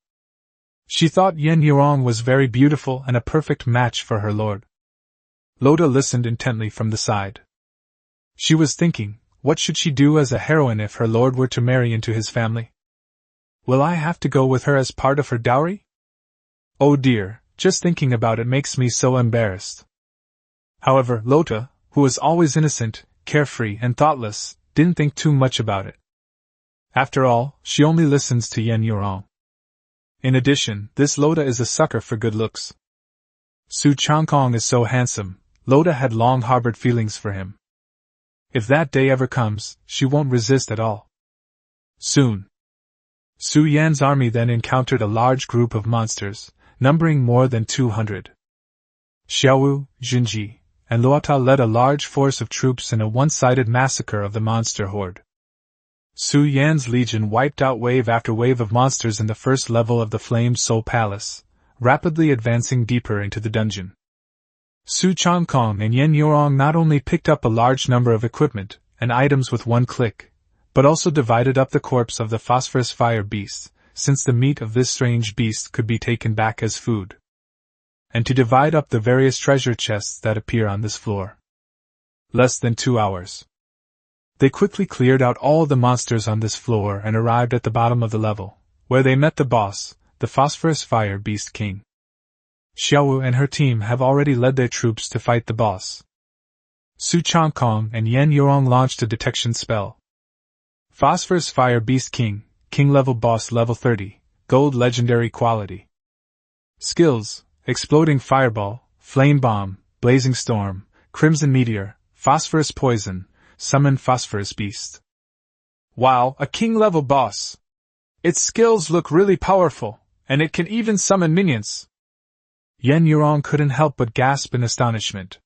She thought Yen Yorong was very beautiful and a perfect match for her lord. Lota listened intently from the side. She was thinking, what should she do as a heroine if her lord were to marry into his family? Will I have to go with her as part of her dowry? Oh dear, just thinking about it makes me so embarrassed. However, Lota, who was always innocent, carefree, and thoughtless, didn't think too much about it. After all, she only listens to Yen Yorong. In addition, this Lota is a sucker for good looks. Su Changkong is so handsome, Lota had long harbored feelings for him. If that day ever comes, she won't resist at all. Soon. Su Yan's army then encountered a large group of monsters, numbering more than 200. Xiaowu, Jinji, and Luota led a large force of troops in a one-sided massacre of the monster horde. Su Yan's legion wiped out wave after wave of monsters in the first level of the Flame Soul Palace, rapidly advancing deeper into the dungeon. Su Changkong and Yen Yorong not only picked up a large number of equipment and items with one click, but also divided up the corpse of the phosphorus fire beast, since the meat of this strange beast could be taken back as food, and to divide up the various treasure chests that appear on this floor. Less than 2 hours. They quickly cleared out all the monsters on this floor and arrived at the bottom of the level, where they met the boss, the phosphorus fire beast king. Xiaowu and her team have already led their troops to fight the boss. Su Changkong and Yen Yorong launched a detection spell. Phosphorus Fire Beast King, King level boss level 30, gold legendary quality. Skills: Exploding Fireball, Flame Bomb, Blazing Storm, Crimson Meteor, Phosphorus Poison, Summon Phosphorus Beast. Wow, a king level boss! Its skills look really powerful, and it can even summon minions. Yen Yorong couldn't help but gasp in astonishment.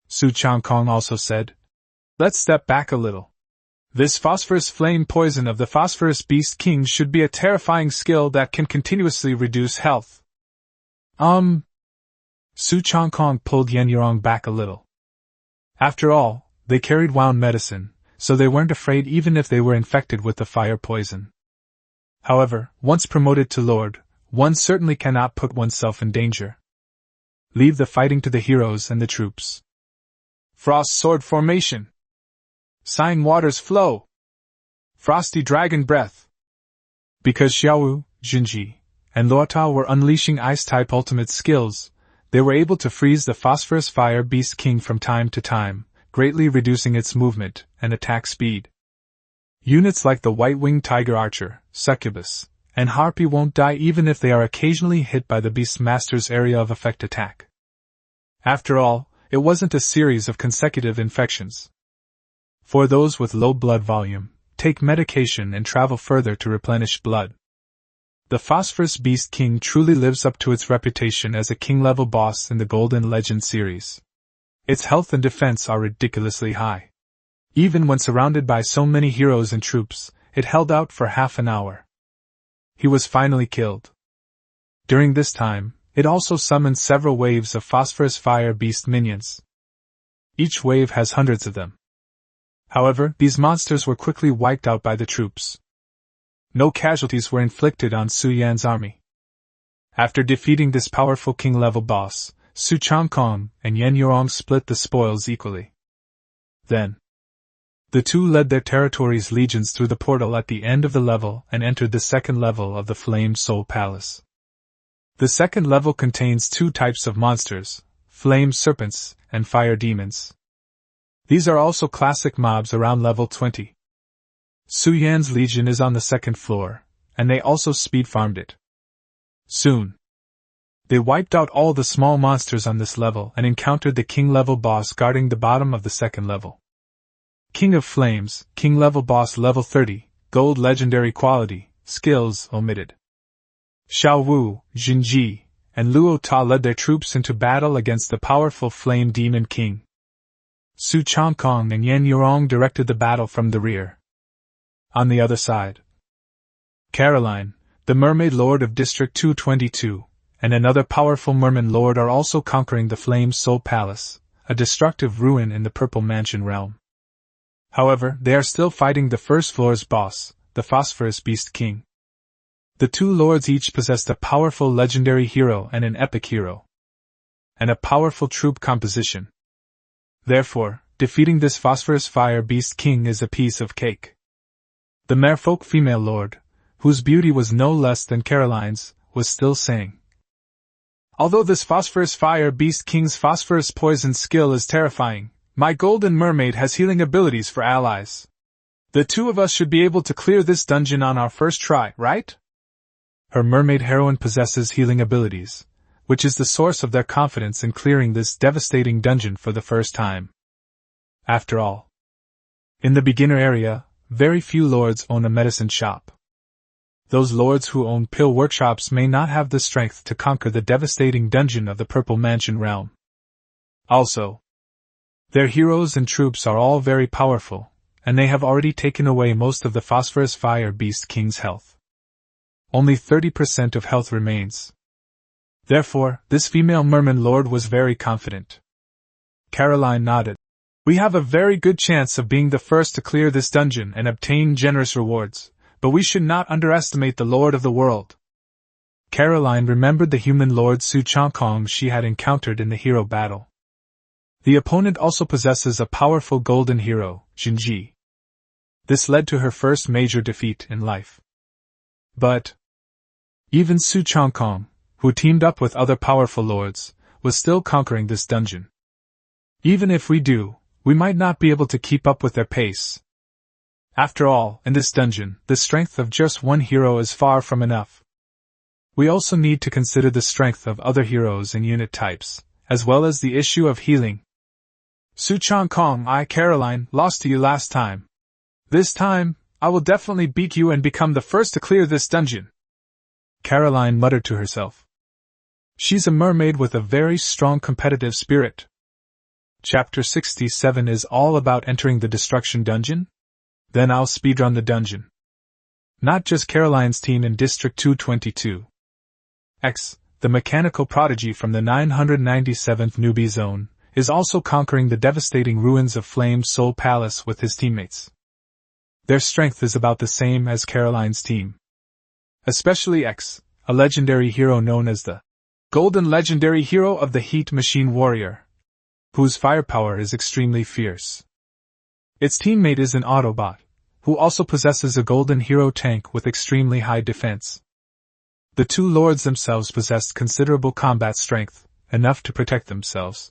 Su Changkong also said, "Let's step back a little. This phosphorus flame poison of the Phosphorus Beast King should be a terrifying skill that can continuously reduce health." Su Changkong pulled Yen Yorong back a little. After all, they carried wound medicine, so they weren't afraid even if they were infected with the fire poison. However, once promoted to Lord, one certainly cannot put oneself in danger. Leave the fighting to the heroes and the troops. Frost Sword Formation. Sighing Waters Flow. Frosty Dragon Breath. Because Xiaowu, Junji, and Luotao were unleashing Ice-type ultimate skills, they were able to freeze the Phosphorus Fire Beast King from time to time, greatly reducing its movement and attack speed. Units like the White-Winged Tiger Archer, Succubus, and Harpy won't die even if they are occasionally hit by the Beastmaster's area of effect attack. After all, it wasn't a series of consecutive infections. For those with low blood volume, take medication and travel further to replenish blood. The Phosphorus Beast King truly lives up to its reputation as a king-level boss in the Golden Legend series. Its health and defense are ridiculously high. Even when surrounded by so many heroes and troops, it held out for half an hour. He was finally killed. During this time, it also summoned several waves of Phosphorus Fire Beast minions. Each wave has hundreds of them. However, these monsters were quickly wiped out by the troops. No casualties were inflicted on Su Yan's army. After defeating this powerful king-level boss, Su Changkong and Yen Yorong split the spoils equally. Then, the two led their territory's legions through the portal at the end of the level and entered the second level of the Flame Soul Palace. The second level contains two types of monsters, flame serpents and fire demons. These are also classic mobs around level 20. Su Yan's legion is on the second floor, and they also speed farmed it. Soon, they wiped out all the small monsters on this level and encountered the king-level boss guarding the bottom of the second level. King of Flames, king-level boss level 30, gold legendary quality, skills omitted. Xiaowu, Junji, and Luo Ta led their troops into battle against the powerful Flame Demon King. Su Changkong and Yen Yorong directed the battle from the rear. On the other side, Caroline, the Mermaid Lord of District 222, and another powerful Merman Lord are also conquering the Flame Soul Palace, a destructive ruin in the Purple Mansion realm. However, they are still fighting the first floor's boss, the Phosphorus Beast King. The two lords each possessed a powerful legendary hero and an epic hero, and a powerful troop composition. Therefore, defeating this Phosphorus Fire Beast King is a piece of cake. The merfolk female lord, whose beauty was no less than Caroline's, was still saying, "Although this Phosphorus Fire Beast King's phosphorus poison skill is terrifying, my golden mermaid has healing abilities for allies. The two of us should be able to clear this dungeon on our first try, right?" Her mermaid heroine possesses healing abilities, which is the source of their confidence in clearing this devastating dungeon for the first time. After all, in the beginner area, very few lords own a medicine shop. Those lords who own pill workshops may not have the strength to conquer the devastating dungeon of the Purple Mansion realm. Also, their heroes and troops are all very powerful, and they have already taken away most of the Phosphorus Fire Beast King's health. Only 30% of health remains. Therefore, this female merman lord was very confident. Caroline nodded. We have a very good chance of being the first to clear this dungeon and obtain generous rewards, but we should not underestimate the Lord of the World. Caroline remembered the human lord Su Changkong she had encountered in the hero battle. The opponent also possesses a powerful golden hero, Jinji. This led to her first major defeat in life. But even Su Changkong, who teamed up with other powerful lords, was still conquering this dungeon. Even if we do, we might not be able to keep up with their pace. After all, in this dungeon, the strength of just one hero is far from enough. We also need to consider the strength of other heroes and unit types, as well as the issue of healing. Su Changkong, Caroline, lost to you last time. This time, I will definitely beat you and become the first to clear this dungeon. Caroline muttered to herself. She's a mermaid with a very strong competitive spirit. Chapter 67 is all about entering the destruction dungeon? Then I'll speedrun the dungeon. Not just Caroline's team in District 222. The mechanical prodigy from the 997th newbie zone, is also conquering the devastating ruins of Flame Soul Palace with his teammates. Their strength is about the same as Caroline's team. Especially X, a legendary hero known as the Golden Legendary Hero of the Heat Machine Warrior, whose firepower is extremely fierce. Its teammate is an Autobot, who also possesses a Golden Hero tank with extremely high defense. The two lords themselves possessed considerable combat strength, enough to protect themselves.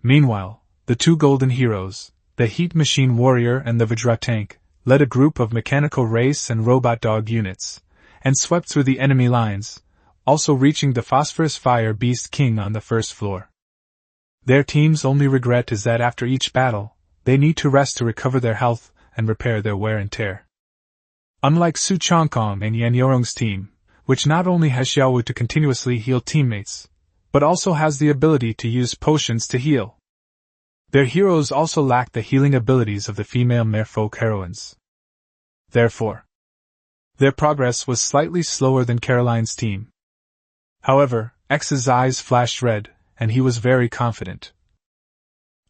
Meanwhile, the two Golden Heroes, the Heat Machine Warrior and the Vajra tank, led a group of mechanical race and robot dog units, and swept through the enemy lines, also reaching the Phosphorus Fire Beast King on the first floor. Their team's only regret is that after each battle, they need to rest to recover their health and repair their wear and tear. Unlike Su Changkong and Yan Yorong's team, which not only has Xiaowu to continuously heal teammates, but also has the ability to use potions to heal. Their heroes also lack the healing abilities of the female merfolk heroines. Therefore, their progress was slightly slower than Caroline's team. However, X's eyes flashed red, and he was very confident.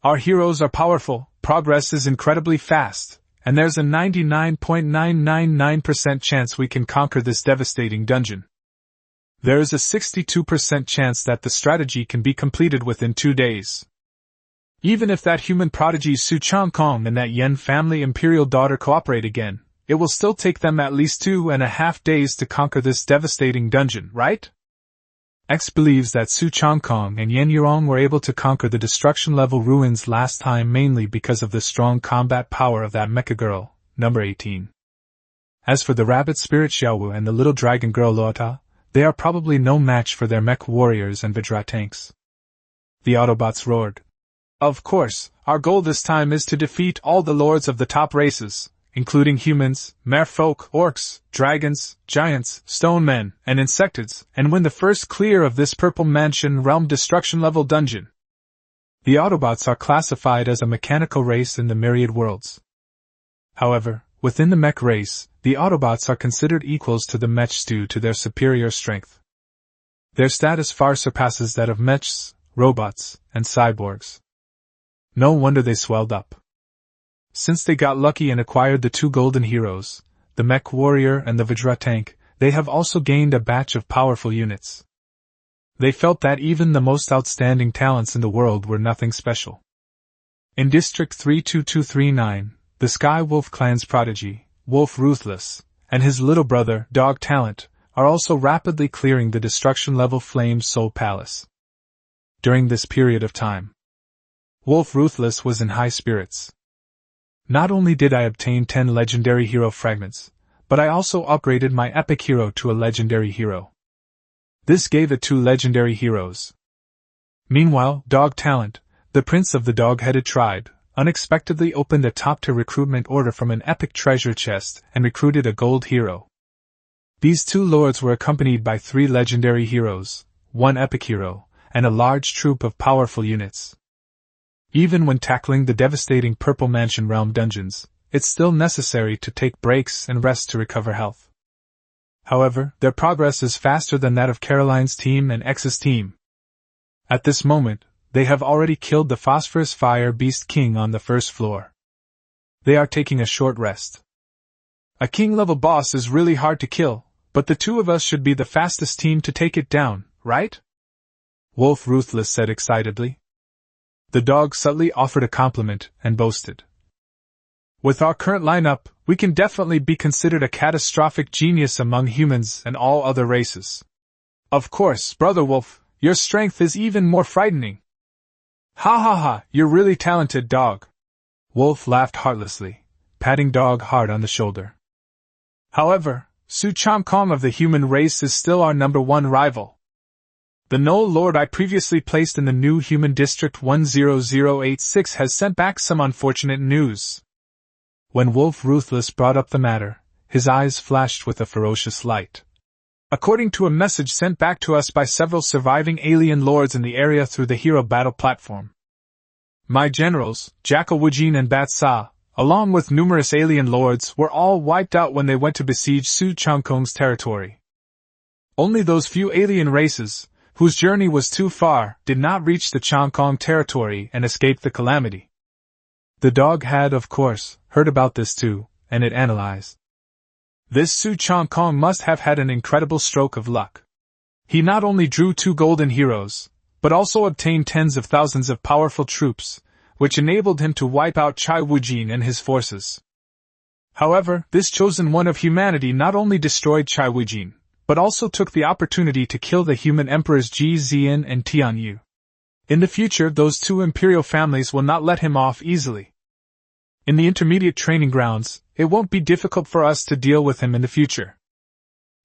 Our heroes are powerful, progress is incredibly fast, and there's a 99.999% chance we can conquer this devastating dungeon. There is a 62% chance that the strategy can be completed within 2 days. Even if that human prodigy Su Changkong and that Yen family imperial daughter cooperate again, it will still take them at least 2.5 days to conquer this devastating dungeon, right? X believes that Su Changkong and Yan Yurong were able to conquer the destruction-level ruins last time mainly because of the strong combat power of that mecha girl, number 18. As for the rabbit spirit Xiaowu and the little dragon girl Lota, they are probably no match for their mech warriors and Vajra tanks. The Autobots roared. Of course, our goal this time is to defeat all the lords of the top races, including humans, merfolk, orcs, dragons, giants, stone men, and insectoids, and win the first clear of this Purple Mansion Realm destruction-level dungeon. The Autobots are classified as a mechanical race in the Myriad Worlds. However, within the mech race, the Autobots are considered equals to the mechs due to their superior strength. Their status far surpasses that of mechs, robots, and cyborgs. No wonder they swelled up. Since they got lucky and acquired the two golden heroes, the mech warrior and the Vajra tank, they have also gained a batch of powerful units. They felt that even the most outstanding talents in the world were nothing special. In District 32239, the Sky Wolf Clan's prodigy, Wolf Ruthless, and his little brother, Dog Talent, are also rapidly clearing the destruction-level Flame Soul Palace. During this period of time, Wolf Ruthless was in high spirits. Not only did I obtain 10 legendary hero fragments, but I also upgraded my epic hero to a legendary hero. This gave it 2 legendary heroes. Meanwhile, Dog Talent, the prince of the dog-headed tribe, unexpectedly opened a top-tier recruitment order from an epic treasure chest and recruited a gold hero. These 2 lords were accompanied by 3 legendary heroes, 1 epic hero, and a large troop of powerful units. Even when tackling the devastating Purple Mansion Realm dungeons, it's still necessary to take breaks and rest to recover health. However, their progress is faster than that of Caroline's team and X's team. At this moment, they have already killed the Phosphorus Fire Beast King on the first floor. They are taking a short rest. A king-level boss is really hard to kill, but the two of us should be the fastest team to take it down, right? Wolf Ruthless said excitedly. The dog subtly offered a compliment and boasted. With our current lineup, we can definitely be considered a catastrophic genius among humans and all other races. Of course, Brother Wolf, your strength is even more frightening. Ha ha ha, you're really talented, dog. Wolf laughed heartlessly, patting Dog hard on the shoulder. However, Su Changkong of the human race is still our #1 rival. The Knoll Lord I previously placed in the new human district 10086 has sent back some unfortunate news. When Wolf Ruthless brought up the matter, his eyes flashed with a ferocious light. According to a message sent back to us by several surviving alien lords in the area through the hero battle platform. My generals, Jackal Wujin and Bat Sa, along with numerous alien lords, were all wiped out when they went to besiege Su Changkong's territory. Only those few alien races, whose journey was too far, did not reach the Changkong territory and escape the calamity. The dog had, of course, heard about this too, and it analyzed. This Su Changkong must have had an incredible stroke of luck. He not only drew 2 golden heroes, but also obtained tens of thousands of powerful troops, which enabled him to wipe out Chai Wujin and his forces. However, this chosen one of humanity not only destroyed Chai Wujin, but also took the opportunity to kill the human emperors Ji Zi'an and Tian Yu. In the future, those 2 imperial families will not let him off easily. In the intermediate training grounds, it won't be difficult for us to deal with him in the future.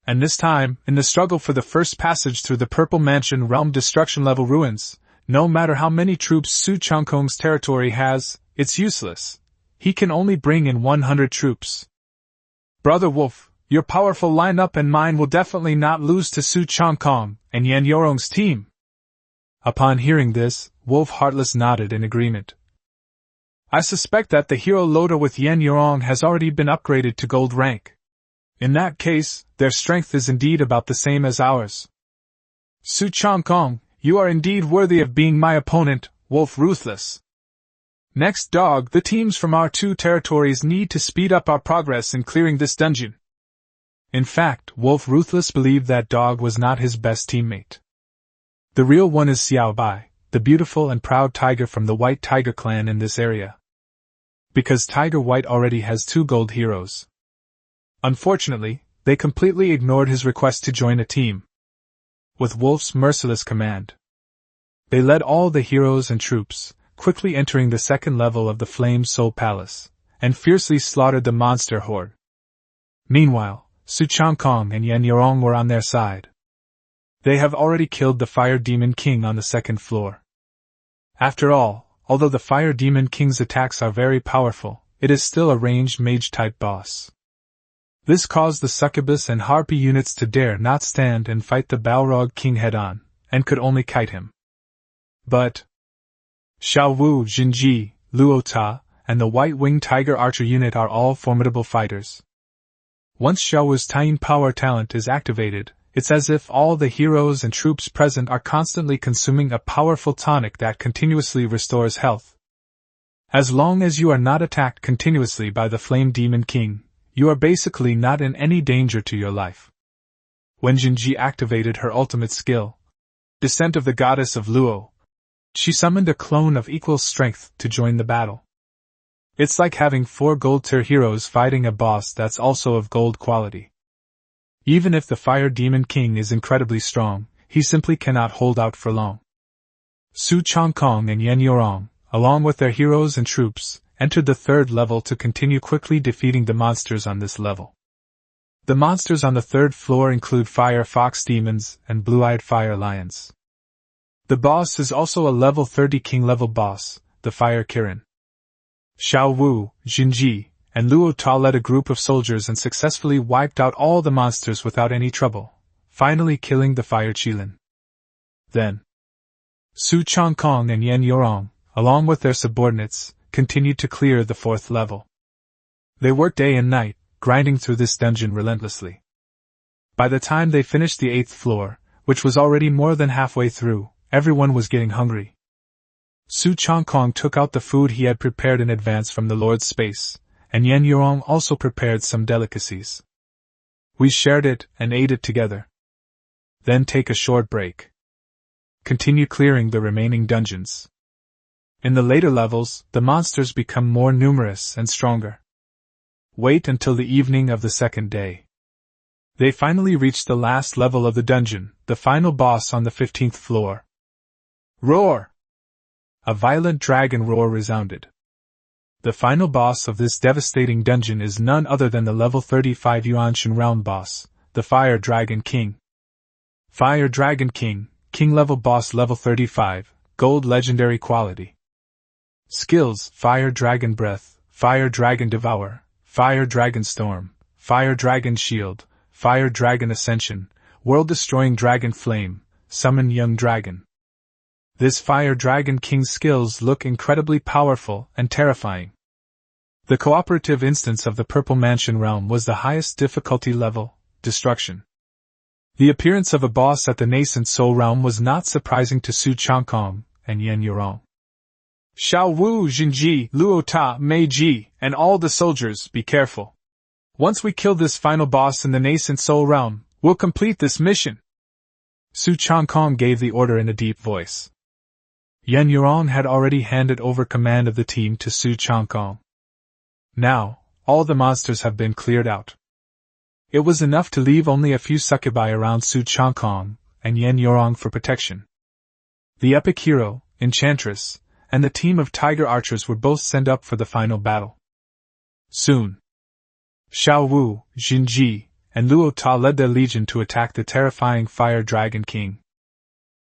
And this time, in the struggle for the first passage through the Purple Mansion Realm destruction-level ruins, no matter how many troops Su Changkong's territory has, it's useless. He can only bring in 100 troops. Brother Wolf, your powerful lineup and mine will definitely not lose to Su Changkong and Yan Yorong's team. Upon hearing this, Wolf Heartless nodded in agreement. I suspect that the hero loader with Yan Yorong has already been upgraded to gold rank. In that case, their strength is indeed about the same as ours. Su Changkong, you are indeed worthy of being my opponent, Wolf Ruthless. Next, Dog, the teams from our 2 territories need to speed up our progress in clearing this dungeon. In fact, Wolf Ruthless believed that Dog was not his best teammate. The real one is Xiao Bai, the beautiful and proud tiger from the White Tiger clan in this area. Because Tiger White already has 2 gold heroes. Unfortunately, they completely ignored his request to join a team. With Wolf's merciless command, they led all the heroes and troops, quickly entering the 2nd level of the Flame Soul Palace, and fiercely slaughtered the monster horde. Meanwhile, Su Changkong and Yan Yorong were on their side. They have already killed the Fire Demon King on the 2nd floor. After all, although the Fire Demon King's attacks are very powerful, it is still a ranged mage-type boss. This caused the Succubus and Harpy units to dare not stand and fight the Balrog King head-on, and could only kite him. But Xiao Wu, Jinji, Luo Ta, and the White-Winged Tiger Archer unit are all formidable fighters. Once Xiao Wu's Tien power talent is activated, it's as if all the heroes and troops present are constantly consuming a powerful tonic that continuously restores health. As long as you are not attacked continuously by the Flame Demon King, you are basically not in any danger to your life. When Jinji activated her ultimate skill, Descent of the Goddess of Luo, she summoned a clone of equal strength to join the battle. It's like having 4 gold-tier heroes fighting a boss that's also of gold quality. Even if the Fire Demon King is incredibly strong, he simply cannot hold out for long. Su Changkong and Yan Yorong, along with their heroes and troops, entered the 3rd level to continue quickly defeating the monsters on this level. The monsters on the 3rd floor include Fire Fox Demons and Blue-Eyed Fire Lions. The boss is also a level 30 king-level boss, the Fire Kirin. Xiao Wu, Jinji, and Luo Ta led a group of soldiers and successfully wiped out all the monsters without any trouble, finally killing the Fire Qilin. Then, Su Changkong and Yan Yorong, along with their subordinates, continued to clear the 4th level. They worked day and night, grinding through this dungeon relentlessly. By the time they finished the 8th floor, which was already more than halfway through, everyone was getting hungry. Su Changkong took out the food he had prepared in advance from the Lord's space, and Yen Yurong also prepared some delicacies. We shared it and ate it together. Then take a short break. Continue clearing the remaining dungeons. In the later levels, the monsters become more numerous and stronger. Wait until the evening of the second day. They finally reached the last level of the dungeon, the final boss on the 15th floor. Roar! A violent dragon roar resounded. The final boss of this devastating dungeon is none other than the level 35 Yuanshan round boss, the Fire Dragon King. Fire Dragon King, King level boss level 35, gold legendary quality. Skills: Fire Dragon Breath, Fire Dragon Devour, Fire Dragon Storm, Fire Dragon Shield, Fire Dragon Ascension, World-Destroying Dragon Flame, Summon Young Dragon. This Fire Dragon King's skills look incredibly powerful and terrifying. The cooperative instance of the Purple Mansion realm was the highest difficulty level, Destruction. The appearance of a boss at the nascent Soul realm was not surprising to Su Changkong and Yen Yurong. Xiao Wu, Jinji, Luo Ta, Mei Ji, and all the soldiers, be careful. Once we kill this final boss in the nascent Soul realm, we'll complete this mission. Su Changkong gave the order in a deep voice. Yen Yurong had already handed over command of the team to Su Changkong. Now, all the monsters have been cleared out. It was enough to leave only a few succubi around Su Changkong and Yen Yurong for protection. The epic hero, Enchantress, and the team of tiger archers were both sent up for the final battle. Soon, Xiao Wu, Jinji, and Luo Ta led their legion to attack the terrifying Fire Dragon King.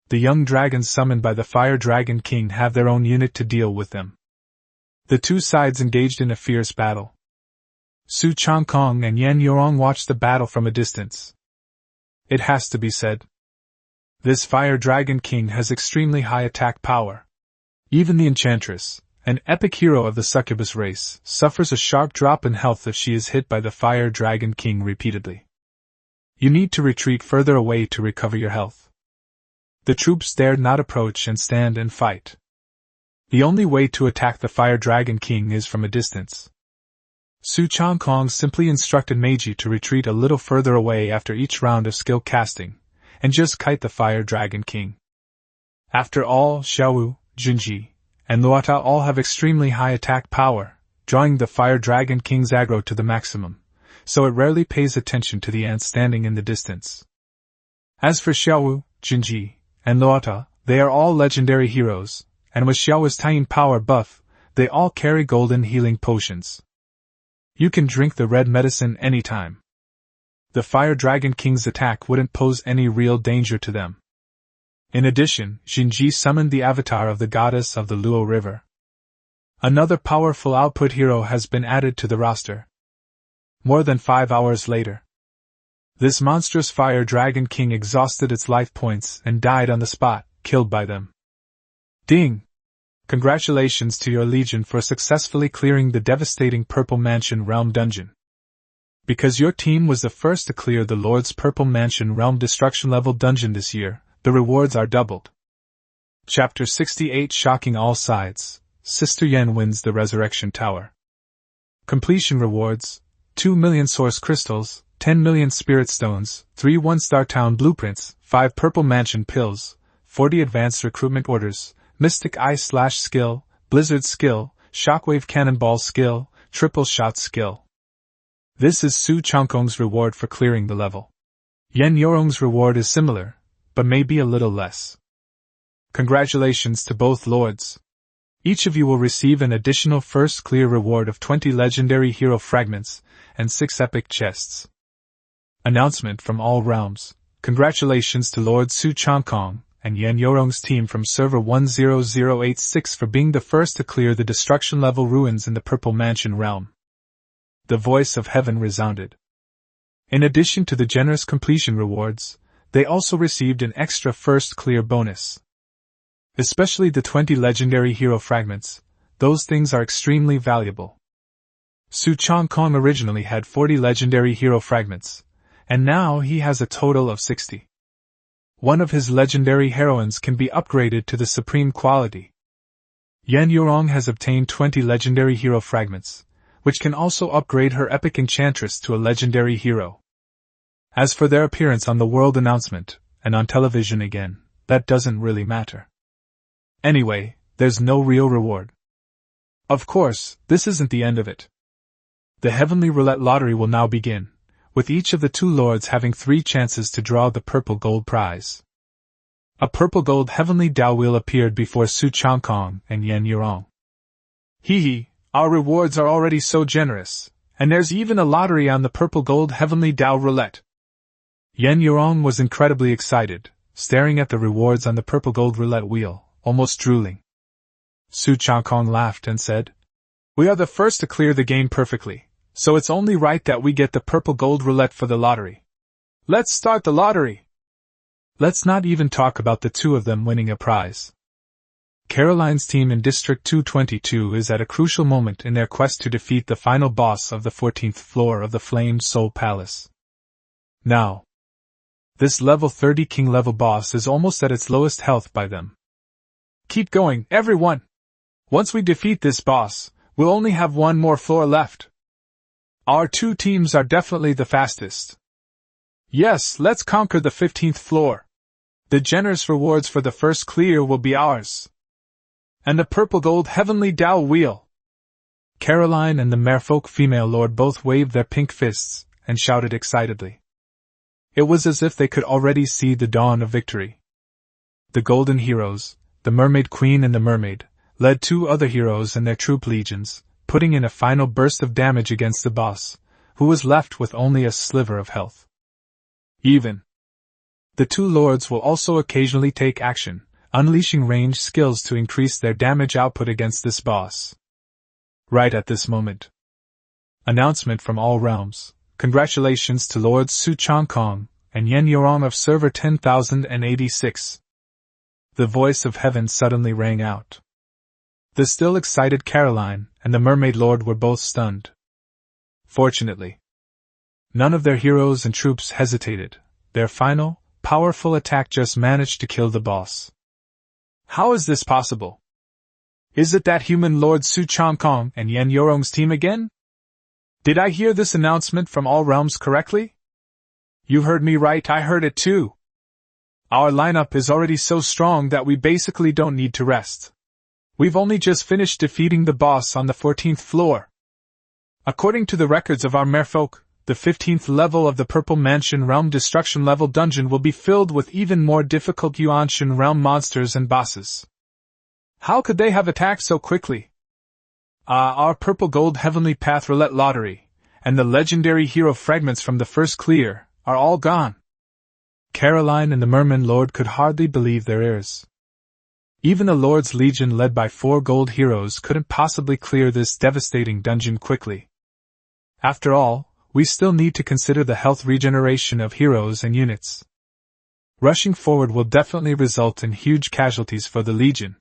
The young dragons summoned by the Fire Dragon King have their own unit to deal with them. The two sides engaged in a fierce battle. Su Changkong and Yen Yurong watched the battle from a distance. It has to be said. This Fire Dragon King has extremely high attack power. Even the Enchantress, an epic hero of the succubus race, suffers a sharp drop in health if she is hit by the Fire Dragon King repeatedly. You need to retreat further away to recover your health. The troops dared not approach and stand and fight. The only way to attack the Fire Dragon King is from a distance. Su Changkong simply instructed Meiji to retreat a little further away after each round of skill casting, and just kite the Fire Dragon King. After all, Xiaowu, Junji, and Luota all have extremely high attack power, drawing the Fire Dragon King's aggro to the maximum, so it rarely pays attention to the ants standing in the distance. As for Xiaowu, Junji, and Luota, they are all legendary heroes, and with Xiao's tiny power buff, they all carry golden healing potions. You can drink the red medicine anytime. The Fire Dragon King's attack wouldn't pose any real danger to them. In addition, Jinji summoned the avatar of the goddess of the Luo River. Another powerful output hero has been added to the roster. More than 5 hours later, this monstrous Fire Dragon King exhausted its life points and died on the spot, killed by them. Ding! Congratulations to your legion for successfully clearing the devastating Purple Mansion Realm dungeon. Because your team was the first to clear the Lord's Purple Mansion Realm destruction level dungeon this year, the rewards are doubled. Chapter 68 Shocking All Sides, Sister Yen wins the Resurrection Tower. Completion rewards: 2 million Source Crystals, 10 million Spirit Stones, 3 1-star Town Blueprints, 5 Purple Mansion Pills, 40 Advanced Recruitment Orders, Mystic Eye/Skill, Blizzard Skill, Shockwave Cannonball Skill, Triple Shot Skill. This is Su Changkong's reward for clearing the level. Yen Yurong's reward is similar, but may be a little less. Congratulations to both lords. Each of you will receive an additional first clear reward of 20 legendary hero fragments and 6 epic chests. Announcement from all realms. Congratulations to Lord Su Changkong and Yen Yurong's team from server 10086 for being the first to clear the destruction level ruins in the Purple Mansion realm. The voice of heaven resounded. In addition to the generous completion rewards, they also received an extra first clear bonus. Especially the 20 legendary hero fragments, those things are extremely valuable. Su Changkong originally had 40 legendary hero fragments, and now he has a total of 60. One of his legendary heroines can be upgraded to the supreme quality. Yan Yurong has obtained 20 legendary hero fragments, which can also upgrade her epic enchantress to a legendary hero. As for their appearance on the world announcement, and on television again, that doesn't really matter. Anyway, there's no real reward. Of course, this isn't the end of it. The Heavenly Roulette Lottery will now begin, with each of the two lords having 3 chances to draw the purple gold prize. A purple gold Heavenly Dao wheel appeared before Su Changkong and Yan Yurong. Hee, our rewards are already so generous, and there's even a lottery on the purple gold Heavenly Dao roulette. Yan Yurong was incredibly excited, staring at the rewards on the purple gold roulette wheel, almost drooling. Su Changkong laughed and said, "We are the first to clear the game perfectly, so it's only right that we get the purple gold roulette for the lottery. Let's start the lottery." Let's not even talk about the two of them winning a prize. Caroline's team in District 222 is at a crucial moment in their quest to defeat the final boss of the 14th floor of the Flame Soul Palace. Now, this level 30 king level boss is almost at its lowest health by them. Keep going, everyone! Once we defeat this boss, we'll only have one more floor left. Our two teams are definitely the fastest. Yes, let's conquer the 15th floor. The generous rewards for the first clear will be ours. And the purple gold Heavenly Dao wheel. Caroline and the merfolk female lord both waved their pink fists and shouted excitedly. It was as if they could already see the dawn of victory. The golden heroes, the mermaid queen and the mermaid, led 2 other heroes and their troop legions, putting in a final burst of damage against the boss, who was left with only a sliver of health. Even the 2 lords will also occasionally take action, unleashing ranged skills to increase their damage output against this boss. Right at this moment. Announcement from all realms. Congratulations to Lords Su Changkong and Yan Yurong of Server 10,086. The voice of heaven suddenly rang out. The still excited Caroline and the Mermaid Lord were both stunned. Fortunately, none of their heroes and troops hesitated. Their final, powerful attack just managed to kill the boss. How is this possible? Is it that human Lord Su Changkong and Yan Yurong's team again? Did I hear this announcement from all realms correctly? You heard me right, I heard it too. Our lineup is already so strong that we basically don't need to rest. We've only just finished defeating the boss on the 14th floor. According to the records of our merfolk, the 15th level of the Purple Mansion Realm Destruction level dungeon will be filled with even more difficult Yuanshan Realm monsters and bosses. How could they have attacked so quickly? Our purple gold Heavenly Path Roulette Lottery, and the legendary hero fragments from the first clear, are all gone. Caroline and the Merman Lord could hardly believe their ears. Even a Lord's Legion led by 4 gold heroes couldn't possibly clear this devastating dungeon quickly. After all, we still need to consider the health regeneration of heroes and units. Rushing forward will definitely result in huge casualties for the Legion.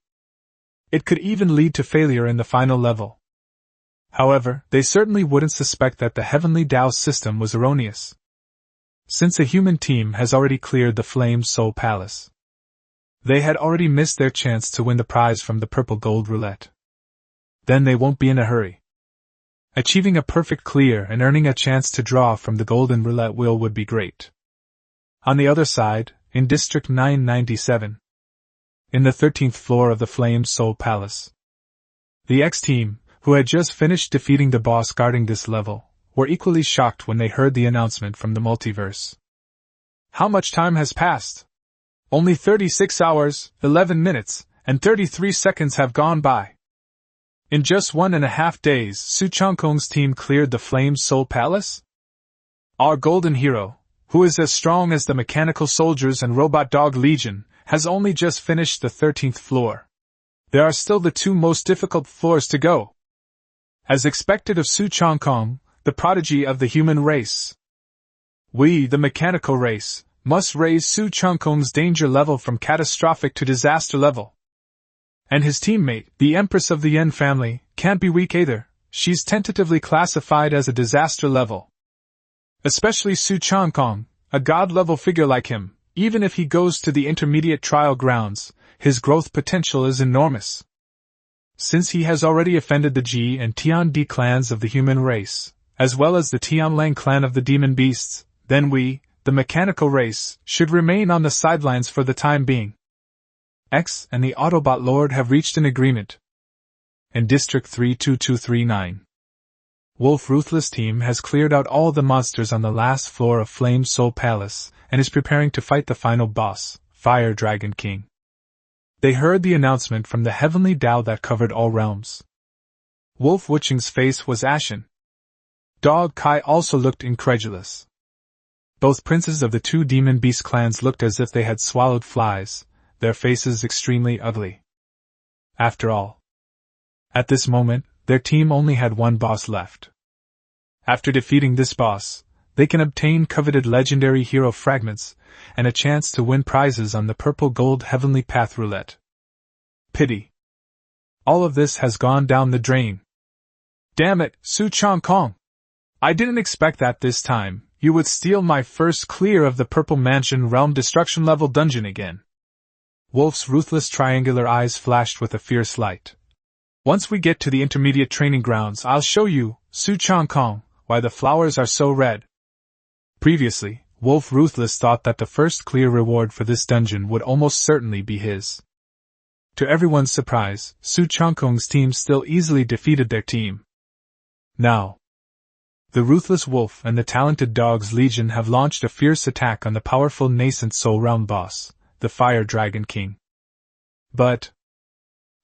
It could even lead to failure in the final level. However, they certainly wouldn't suspect that the Heavenly Dao system was erroneous, since a human team has already cleared the Flame Soul Palace. They had already missed their chance to win the prize from the purple gold roulette. Then they won't be in a hurry. Achieving a perfect clear and earning a chance to draw from the golden roulette wheel would be great. On the other side, in District 997, in the 13th floor of the Flame Soul Palace, the X-Team, who had just finished defeating the boss guarding this level, were equally shocked when they heard the announcement from the multiverse. How much time has passed? Only 36 hours, 11 minutes, and 33 seconds have gone by. In just 1.5 days, Su Changkong's team cleared the Flame Soul Palace? Our golden hero, who is as strong as the Mechanical Soldiers and Robot Dog Legion, has only just finished the 13th floor. There are still the 2 most difficult floors to go. As expected of Su Changkong, the prodigy of the human race, we, the mechanical race, must raise Su Changkong's danger level from catastrophic to disaster level. And his teammate, the Empress of the Yen family, can't be weak either. She's tentatively classified as a disaster level. Especially Su Changkong, a god-level figure like him. Even if he goes to the intermediate trial grounds, his growth potential is enormous. Since he has already offended the Ji and Tiandi clans of the human race, as well as the Tianlang clan of the demon beasts, then we, the mechanical race, should remain on the sidelines for the time being. X and the Autobot Lord have reached an agreement. In District 32239. Wolf Ruthless team has cleared out all the monsters on the last floor of Flame Soul Palace, and is preparing to fight the final boss, Fire Dragon King. They heard the announcement from the heavenly Tao that covered all realms. Wolf Wucheng's face was ashen. Dog Kai also looked incredulous. Both princes of the two demon beast clans looked as if they had swallowed flies, their faces extremely ugly. After all, at this moment, their team only had one boss left. After defeating this boss, they can obtain coveted legendary hero fragments, and a chance to win prizes on the purple gold heavenly path roulette. Pity. All of this has gone down the drain. Damn it, Su Changkong! I didn't expect that this time you would steal my first clear of the Purple Mansion realm destruction level dungeon again. Wolf's ruthless triangular eyes flashed with a fierce light. Once we get to the intermediate training grounds, I'll show you, Su Changkong, why the flowers are so red. Previously, Wolf Ruthless thought that the first clear reward for this dungeon would almost certainly be his. To everyone's surprise, Su Changkong's team still easily defeated their team. Now, the Ruthless Wolf and the talented Dog's Legion have launched a fierce attack on the powerful nascent Soul Realm boss, the Fire Dragon King. But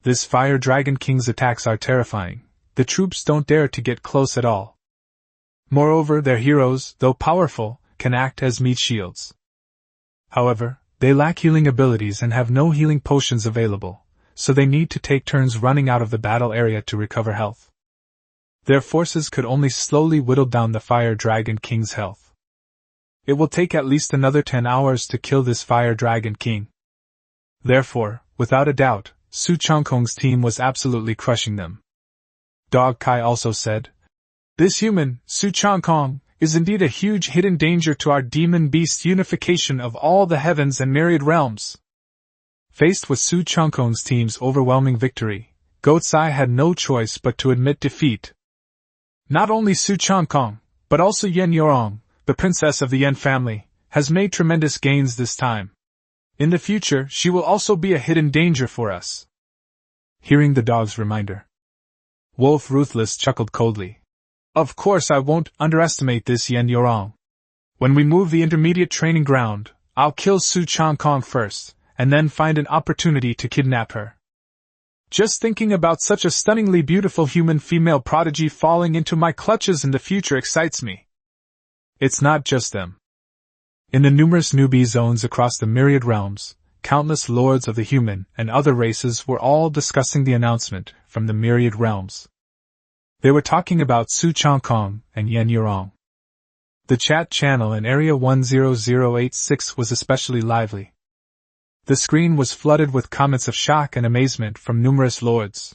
this Fire Dragon King's attacks are terrifying. The troops don't dare to get close at all. Moreover, their heroes, though powerful, can act as meat shields. However, they lack healing abilities and have no healing potions available, so they need to take turns running out of the battle area to recover health. Their forces could only slowly whittle down the Fire Dragon King's health. It will take at least another 10 hours to kill this Fire Dragon King. Therefore, without a doubt, Su Changkong's team was absolutely crushing them. Dog Kai also said, "This human, Su Changkong, is indeed a huge hidden danger to our demon beast unification of all the heavens and myriad realms." Faced with Su Changkong's team's overwhelming victory, Goatsai had no choice but to admit defeat. Not only Su Changkong, but also Yen Yorong, the princess of the Yen family, has made tremendous gains this time. In the future, she will also be a hidden danger for us. Hearing the dog's reminder, Wolf Ruthless chuckled coldly. Of course I won't underestimate this Yen Yorong. When we move the intermediate training ground, I'll kill Su Changkong first, and then find an opportunity to kidnap her. Just thinking about such a stunningly beautiful human female prodigy falling into my clutches in the future excites me. It's not just them. In the numerous newbie zones across the myriad realms, countless lords of the human and other races were all discussing the announcement from the myriad realms. They were talking about Su Changkong and Yen Yorong. The chat channel in Area 10086 was especially lively. The screen was flooded with comments of shock and amazement from numerous lords.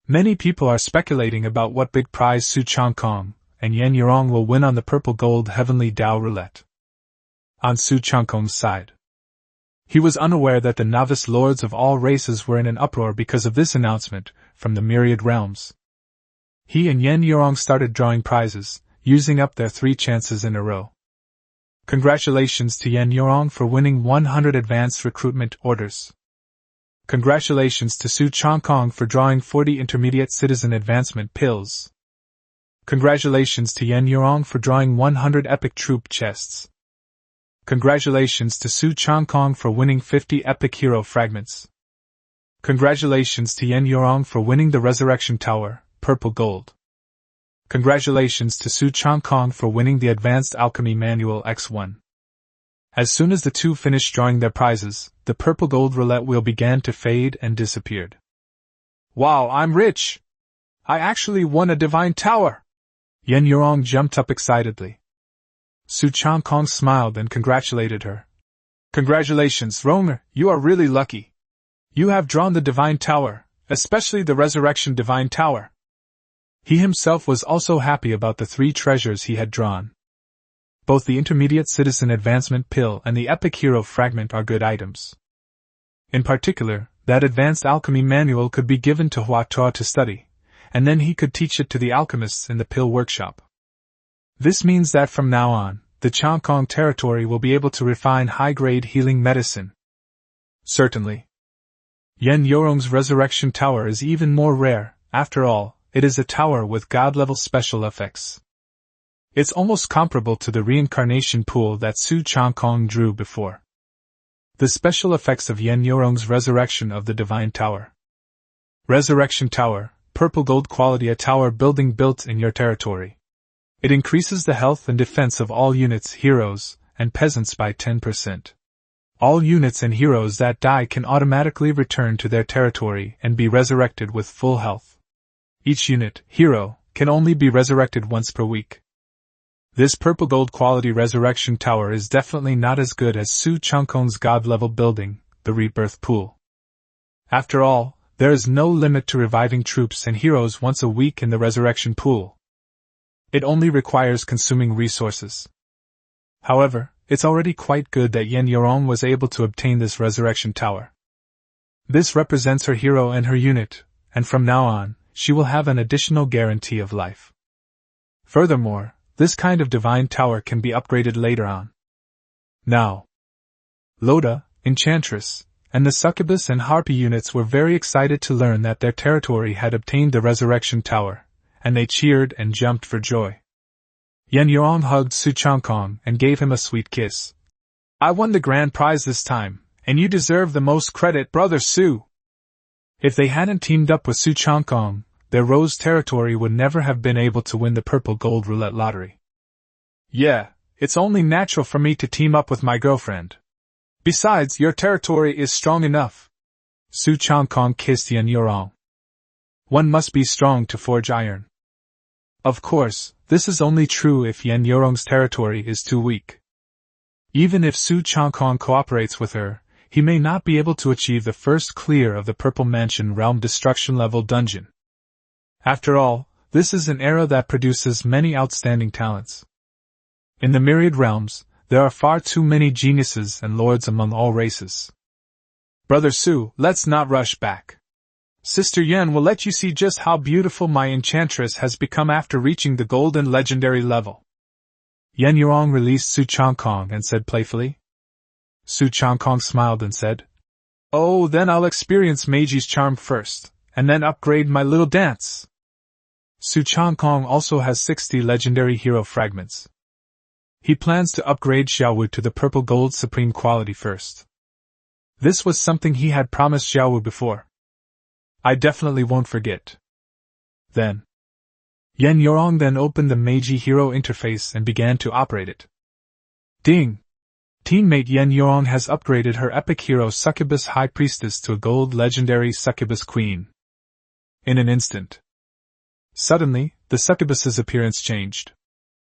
Many people are speculating about what big prize Su Changkong and Yen Yorong will win on the purple gold heavenly Tao roulette. On Su Changkong's side, he was unaware that the novice lords of all races were in an uproar because of this announcement from the myriad realms. He and Yen Yorong started drawing prizes, using up their 3 chances in a row. Congratulations to Yen Yorong for winning 100 advanced recruitment orders. Congratulations to Su Changkong for drawing 40 intermediate citizen advancement pills. Congratulations to Yen Yorong for drawing 100 epic troop chests. Congratulations to Su Changkong for winning 50 epic hero fragments. Congratulations to Yen Yorong for winning the Resurrection Tower, purple gold. Congratulations to Su Changkong for winning the Advanced Alchemy Manual X1. As soon as the two finished drawing their prizes, the purple gold roulette wheel began to fade and disappeared. Wow, I'm rich! I actually won a Divine Tower! Yen Yorong jumped up excitedly. Su Changkong smiled and congratulated her. Congratulations, Ronger, you are really lucky. You have drawn the Divine Tower, especially the Resurrection Divine Tower. He himself was also happy about the 3 treasures he had drawn. Both the Intermediate Citizen Advancement Pill and the Epic Hero Fragment are good items. In particular, that advanced alchemy manual could be given to Hua Tuo to study, and then he could teach it to the alchemists in the pill workshop. This means that from now on, the Changkong territory will be able to refine high-grade healing medicine. Certainly. Yen Yorong's Resurrection Tower is even more rare. After all, it is a tower with god-level special effects. It's almost comparable to the reincarnation pool that Su Changkong drew before. The special effects of Yen Yorong's Resurrection of the Divine Tower. Resurrection Tower, purple gold quality, a tower building built in your territory. It increases the health and defense of all units, heroes, and peasants by 10%. All units and heroes that die can automatically return to their territory and be resurrected with full health. Each unit, hero, can only be resurrected once per week. This purple gold quality resurrection tower is definitely not as good as Su Changkong's god-level building, the Rebirth Pool. After all, there is no limit to reviving troops and heroes once a week in the resurrection pool. It only requires consuming resources. However, it's already quite good that Yen Yorong was able to obtain this resurrection tower. This represents her hero and her unit, and from now on, she will have an additional guarantee of life. Furthermore, this kind of divine tower can be upgraded later on. Now, Loda, Enchantress, and the Succubus and Harpy units were very excited to learn that their territory had obtained the Resurrection Tower, and they cheered and jumped for joy. Yen Yorong hugged Su Changkong and gave him a sweet kiss. "I won the grand prize this time, and you deserve the most credit, Brother Su." If they hadn't teamed up with Su Changkong, their Rose territory would never have been able to win the Purple Gold Roulette Lottery. "Yeah, it's only natural for me to team up with my girlfriend. Besides, your territory is strong enough." Su Changkong kissed Yen Yorong. "One must be strong to forge iron." Of course, this is only true if Yen Yorong's territory is too weak. Even if Su Changkong cooperates with her, he may not be able to achieve the first clear of the Purple Mansion Realm Destruction level dungeon. After all, this is an era that produces many outstanding talents. In the myriad realms, there are far too many geniuses and lords among all races. "Brother Su, let's not rush back. Sister Yen will let you see just how beautiful my enchantress has become after reaching the golden legendary level." Yen Yorong released Su Changkong and said playfully. Su Changkong smiled and said, "Oh, then I'll experience Meiji's charm first, and then upgrade my little dance." Su Changkong also has 60 legendary hero fragments. He plans to upgrade Xiaowu to the purple gold supreme quality first. This was something he had promised Xiaowu before. "I definitely won't forget." Then, Yen Yorong then opened the Meiji Hero interface and began to operate it. Ding! Teammate Yen Yorong has upgraded her epic hero Succubus High Priestess to a gold legendary Succubus Queen. In an instant. Suddenly, the succubus's appearance changed.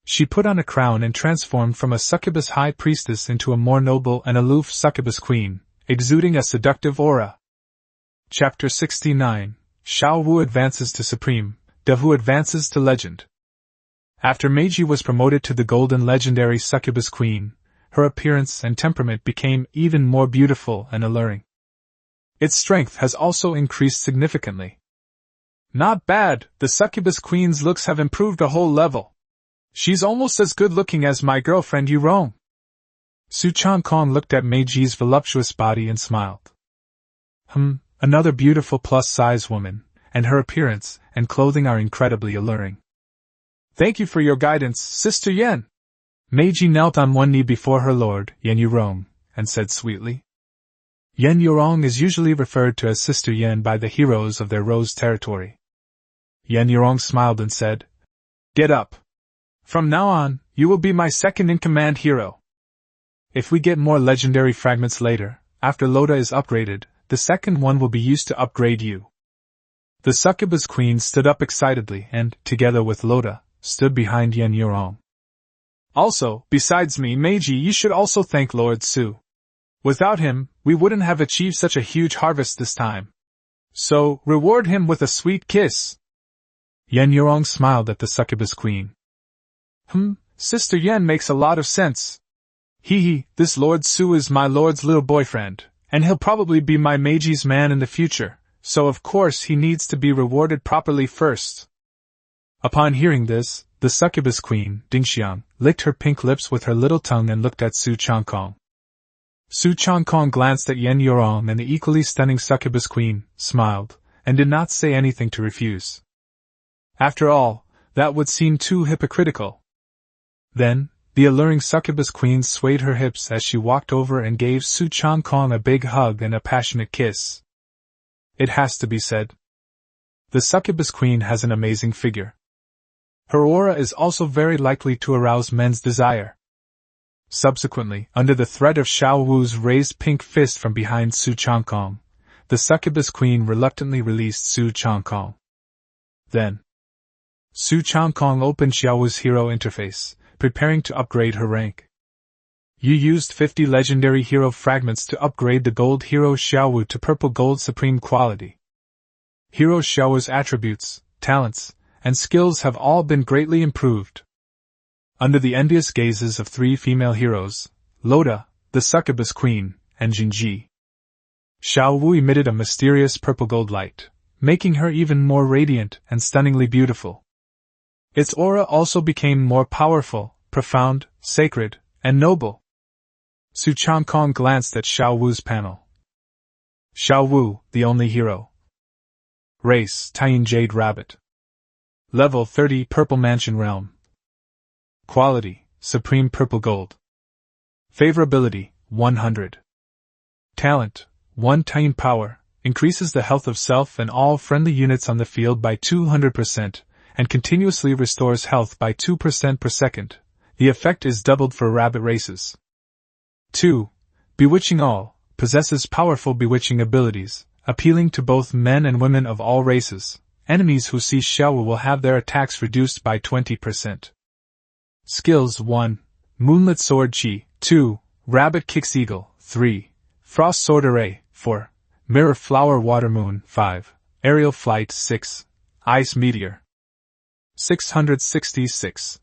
She put on a crown and transformed from a succubus high priestess into a more noble and aloof succubus queen, exuding a seductive aura. Chapter 69, Xiao Wu advances to Supreme, De Wu advances to Legend. After Meiji was promoted to the golden legendary succubus queen, her appearance and temperament became even more beautiful and alluring. Its strength has also increased significantly. "Not bad, the succubus queen's looks have improved a whole level. She's almost as good looking as my girlfriend Yurong." Su Changkong looked at Meiji's voluptuous body and smiled. Another beautiful plus-size woman, and her appearance and clothing are incredibly alluring. "Thank you for your guidance, Sister Yen." Meiji knelt on one knee before her lord, Yen Yurong, and said sweetly. Yen Yurong is usually referred to as Sister Yen by the heroes of their Rose territory. Yen Yurong smiled and said, "Get up. From now on, you will be my second-in-command hero. If we get more legendary fragments later, after Loda is upgraded, the second one will be used to upgrade you." The succubus queen stood up excitedly and, together with Loda, stood behind Yen Yurong. "Also, besides me, Meiji, you should also thank Lord Su. Without him, we wouldn't have achieved such a huge harvest this time. So, reward him with a sweet kiss." Yen Yurong smiled at the succubus queen. Sister Yen makes a lot of sense. This Lord Su is my lord's little boyfriend, and he'll probably be my Meiji's man in the future, so of course he needs to be rewarded properly first. Upon hearing this, the succubus queen, Dingxiang, licked her pink lips with her little tongue and looked at Su Changkong. Su Changkong glanced at Yen Yorong and the equally stunning succubus queen, smiled, and did not say anything to refuse. After all, that would seem too hypocritical. Then, the alluring succubus queen swayed her hips as she walked over and gave Su Changkong a big hug and a passionate kiss. It has to be said. The succubus queen has an amazing figure. Her aura is also very likely to arouse men's desire. Subsequently, under the threat of Xiao Wu's raised pink fist from behind Su Changkong, the succubus queen reluctantly released Su Changkong. Then, Su Changkong opened Xiao Wu's hero interface, preparing to upgrade her rank. You used 50 legendary hero fragments to upgrade the gold hero Xiao Wu to purple gold supreme quality. Hero Xiao Wu's attributes, talents, and skills have all been greatly improved. Under the envious gazes of 3 female heroes, Loda, the succubus queen, and Jinji, Xiao Wu emitted a mysterious purple gold light, making her even more radiant and stunningly beautiful. Its aura also became more powerful, profound, sacred, and noble. Su Changkong glanced at Xiao Wu's panel. Xiao Wu, the only hero. Race, Taiyin Jade Rabbit. Level 30, Purple Mansion Realm. Quality, Supreme Purple Gold. Favorability, 100. Talent, 1 Taiyin Power, increases the health of self and all friendly units on the field by 200%, and continuously restores health by 2% per second. The effect is doubled for rabbit races. 2. Bewitching All, possesses powerful bewitching abilities, appealing to both men and women of all races. Enemies who see Xiao Wu will have their attacks reduced by 20%. Skills 1. Moonlit Sword Chi, 2. Rabbit Kicks Eagle, 3. Frost Sword Array, 4. Mirror Flower Water Moon, 5. Aerial Flight, 6. Ice Meteor. 666.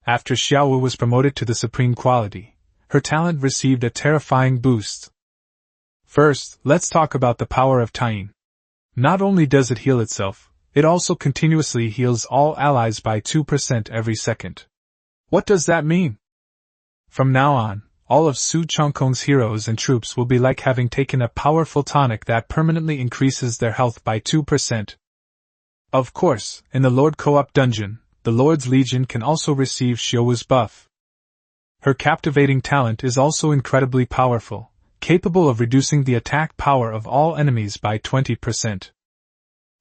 After Xiao Wu was promoted to the supreme quality, her talent received a terrifying boost. First, let's talk about the power of Taiyin. Not only does it heal itself, it also continuously heals all allies by 2% every second. What does that mean? From now on, all of Su Changkong's heroes and troops will be like having taken a powerful tonic that permanently increases their health by 2%. Of course, in the Lord Co-op dungeon, the Lord's Legion can also receive Xiao Wu's buff. Her captivating talent is also incredibly powerful, capable of reducing the attack power of all enemies by 20%.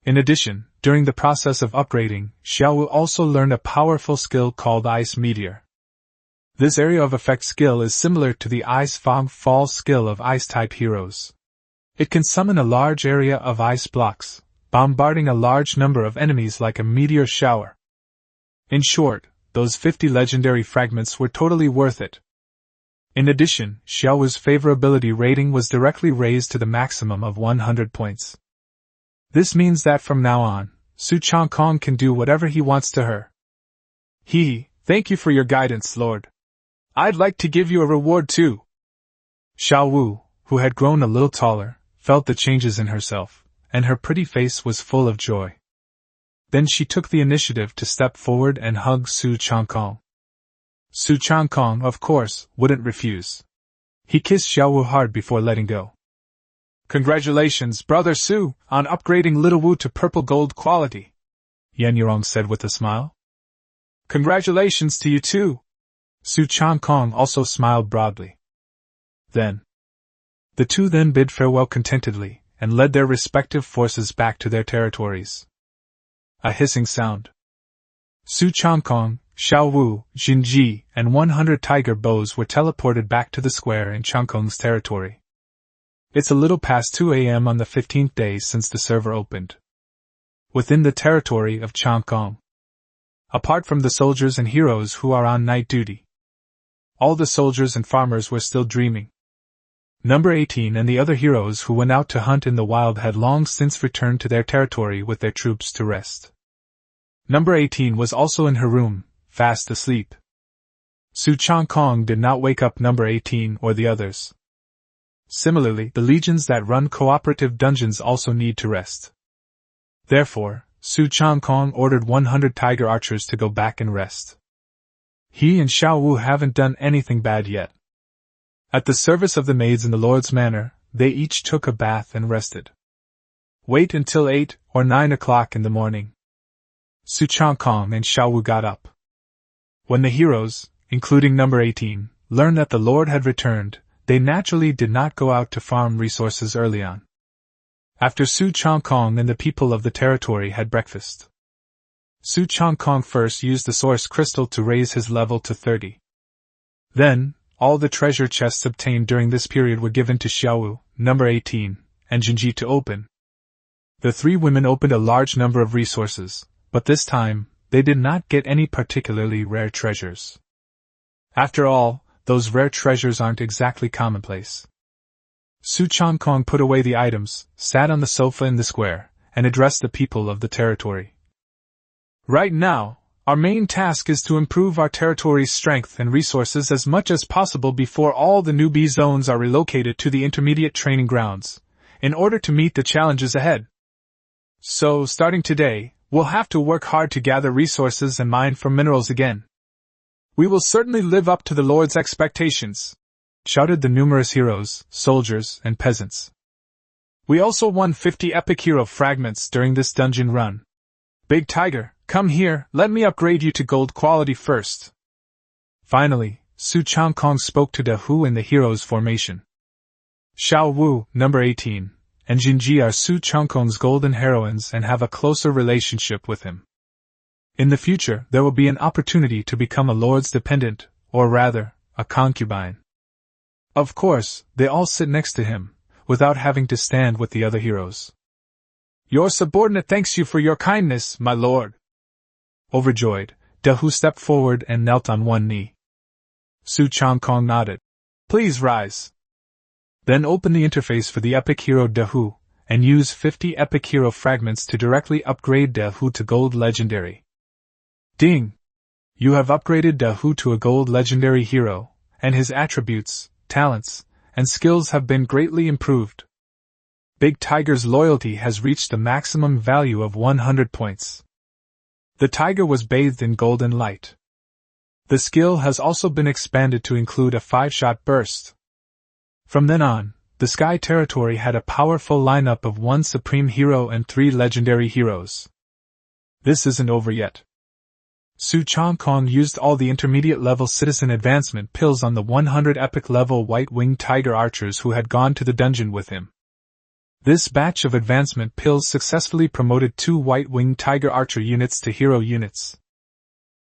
In addition, during the process of upgrading, Xiao Wu also learned a powerful skill called Ice Meteor. This area of effect skill is similar to the Ice Fog Fall skill of Ice-type heroes. It can summon a large area of ice blocks, bombarding a large number of enemies like a meteor shower. In short, those 50 legendary fragments were totally worth it. In addition, Xiao Wu's favorability rating was directly raised to the maximum of 100 points. This means that from now on, Su Changkong can do whatever he wants to her. Thank you for your guidance, Lord. I'd like to give you a reward too. Xiao Wu, who had grown a little taller, felt the changes in herself, and her pretty face was full of joy. Then she took the initiative to step forward and hug Su Changkong. Su Changkong, of course, wouldn't refuse. He kissed Xiao Wu hard before letting go. Congratulations, Brother Su, on upgrading Little Wu to purple gold quality, Yen Yorong said with a smile. Congratulations to you too. Su Changkong also smiled broadly. Then, the two then bid farewell contentedly, and led their respective forces back to their territories. A hissing sound. Su Changkong, Xiao Wu, Jinji, and 100 tiger bows were teleported back to the square in Changkong's territory. It's a little past 2 a.m. on the 15th day since the server opened. Within the territory of Changkong. Apart from the soldiers and heroes who are on night duty, all the soldiers and farmers were still dreaming. Number 18 and the other heroes who went out to hunt in the wild had long since returned to their territory with their troops to rest. Number 18 was also in her room, fast asleep. Su Changkong did not wake up number 18 or the others. Similarly, the legions that run cooperative dungeons also need to rest. Therefore, Su Changkong ordered 100 tiger archers to go back and rest. He and Xiao Wu haven't done anything bad yet. At the service of the maids in the Lord's manor, they each took a bath and rested. Wait until 8 or 9 o'clock in the morning. Su Changkong and Xiao Wu got up. When the heroes, including number 18, learned that the Lord had returned, they naturally did not go out to farm resources early on. After Su Changkong and the people of the territory had breakfast, Su Changkong first used the source crystal to raise his level to 30. Then, all the treasure chests obtained during this period were given to Xiaowu, number 18, and Jinji to open. The three women opened a large number of resources, but this time, they did not get any particularly rare treasures. After all, those rare treasures aren't exactly commonplace. Su Changkong put away the items, sat on the sofa in the square, and addressed the people of the territory. Right now, our main task is to improve our territory's strength and resources as much as possible before all the newbie zones are relocated to the intermediate training grounds, in order to meet the challenges ahead. So, starting today, we'll have to work hard to gather resources and mine for minerals again. We will certainly live up to the Lord's expectations, shouted the numerous heroes, soldiers, and peasants. We also won 50 epic hero fragments during this dungeon run. Big Tiger, come here, let me upgrade you to gold quality first. Finally, Su Changkong spoke to Dahu in the heroes formation. Xiao Wu, number 18, and Jinji are Su Changkong's golden heroines and have a closer relationship with him. In the future, there will be an opportunity to become a lord's dependent, or rather, a concubine. Of course, they all sit next to him, without having to stand with the other heroes. Your subordinate thanks you for your kindness, my lord. Overjoyed, Dahu stepped forward and knelt on one knee. Su Changkong nodded. Please rise. Then open the interface for the epic hero Dahu, and use 50 epic hero fragments to directly upgrade Dahu to gold legendary. Ding! You have upgraded Dahu to a gold legendary hero, and his attributes, talents, and skills have been greatly improved. Big Tiger's loyalty has reached a maximum value of 100 points. The tiger was bathed in golden light. The skill has also been expanded to include a 5-shot burst. From then on, the Sky Territory had a powerful lineup of 1 supreme hero and 3 legendary heroes. This isn't over yet. Su Changkong used all the intermediate-level citizen advancement pills on the 100 epic-level white-winged tiger archers who had gone to the dungeon with him. This batch of advancement pills successfully promoted 2 white-winged tiger archer units to hero units.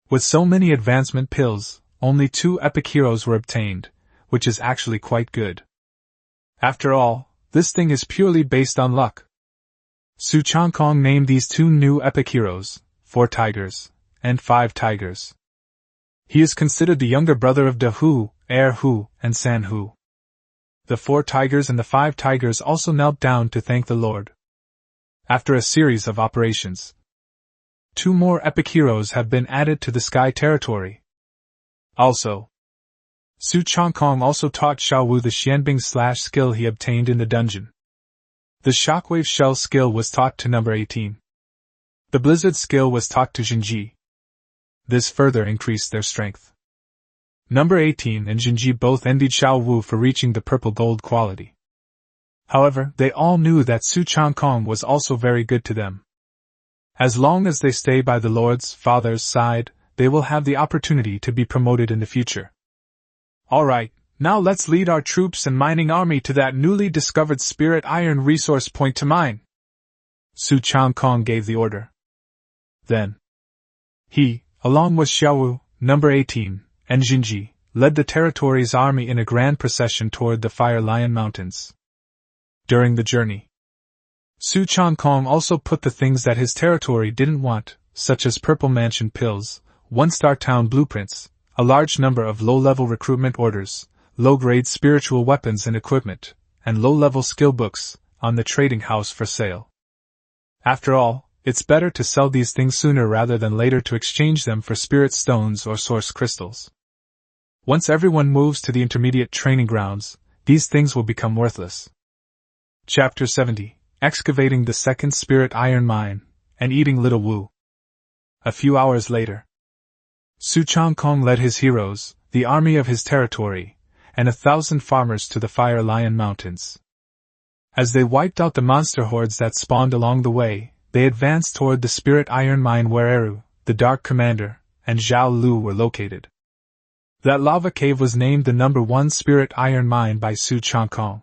With so many advancement pills, only 2 epic heroes were obtained, which is actually quite good. After all, this thing is purely based on luck. Su Changkong named these 2 new epic heroes, 4 tigers, and 5 tigers. He is considered the younger brother of Dahu, Air Hu, and San Hu. The 4 tigers and the 5 tigers also knelt down to thank the Lord. After a series of operations, 2 more epic heroes have been added to the Sky Territory. Also, Su Changkong also taught Xiao Wu the Xianbing slash skill he obtained in the dungeon. The Shockwave Shell skill was taught to number 18. The Blizzard skill was taught to Jinji. This further increased their strength. Number 18 and Jinji both envied Xiao Wu for reaching the purple gold quality. However, they all knew that Su Changkong was also very good to them. As long as they stay by the Lord's father's side, they will have the opportunity to be promoted in the future. Alright, now let's lead our troops and mining army to that newly discovered spirit iron resource point to mine. Su Changkong gave the order. Then, he, along with Xiao Wu, number 18, and Jinji, led the territory's army in a grand procession toward the Fire Lion Mountains. During the journey, Su Changkong also put the things that his territory didn't want, such as purple mansion pills, 1-star town blueprints, a large number of low-level recruitment orders, low-grade spiritual weapons and equipment, and low-level skill books, on the trading house for sale. After all, it's better to sell these things sooner rather than later to exchange them for spirit stones or source crystals. Once everyone moves to the intermediate training grounds, these things will become worthless. Chapter 70. Excavating the second spirit iron mine, and eating Little Wu. A few hours later, Su Changkong led his heroes, the army of his territory, and 1,000 farmers to the Fire Lion Mountains. As they wiped out the monster hordes that spawned along the way, they advanced toward the spirit iron mine where Eru, the Dark Commander, and Zhao Lu were located. That lava cave was named the number 1 spirit iron mine by Su Changkong.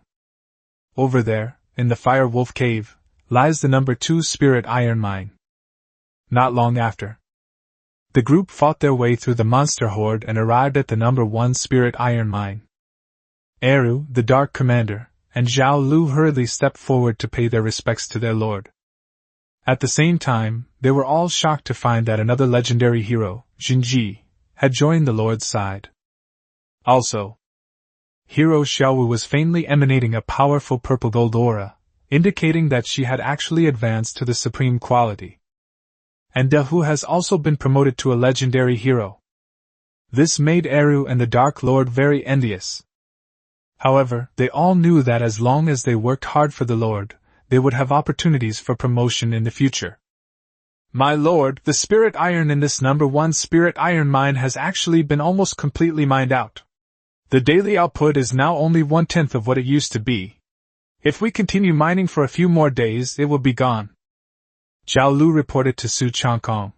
Over there, in the Fire Wolf Cave, lies the number 2 spirit iron mine. Not long after, the group fought their way through the monster horde and arrived at the number 1 spirit iron mine. Eru, the Dark Commander, and Zhao Lu hurriedly stepped forward to pay their respects to their lord. At the same time, they were all shocked to find that another legendary hero, Jinji, had joined the lord's side. Also, Hero Xiaowu was faintly emanating a powerful purple gold aura, indicating that she had actually advanced to the supreme quality. And Dehu has also been promoted to a legendary hero. This made Eru and the Dark Lord very envious. However, they all knew that as long as they worked hard for the Lord, they would have opportunities for promotion in the future. My lord, the spirit iron in this number 1 spirit iron mine has actually been almost completely mined out. The daily output is now only 1/10 of what it used to be. If we continue mining for a few more days, it will be gone. Zhao Lu reported to Su Changkong.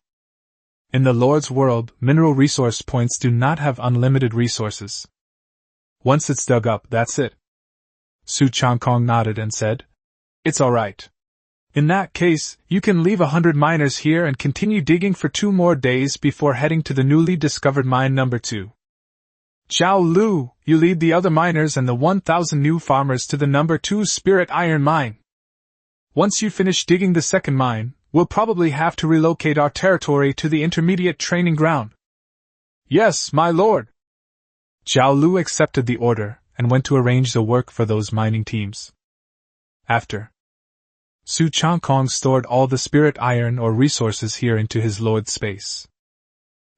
In the Lord's world, mineral resource points do not have unlimited resources. Once it's dug up, that's it. Su Changkong nodded and said, "It's alright. In that case, you can leave 100 miners here and continue digging for 2 more days before heading to the newly discovered mine number 2. Zhao Lu, you lead the other miners and the 1,000 new farmers to the number 2 spirit iron mine. Once you finish digging the second mine, we'll probably have to relocate our territory to the intermediate training ground." "Yes, my lord." Zhao Lu accepted the order and went to arrange the work for those mining teams. After, Su Changkong stored all the spirit iron or resources here into his lord's space.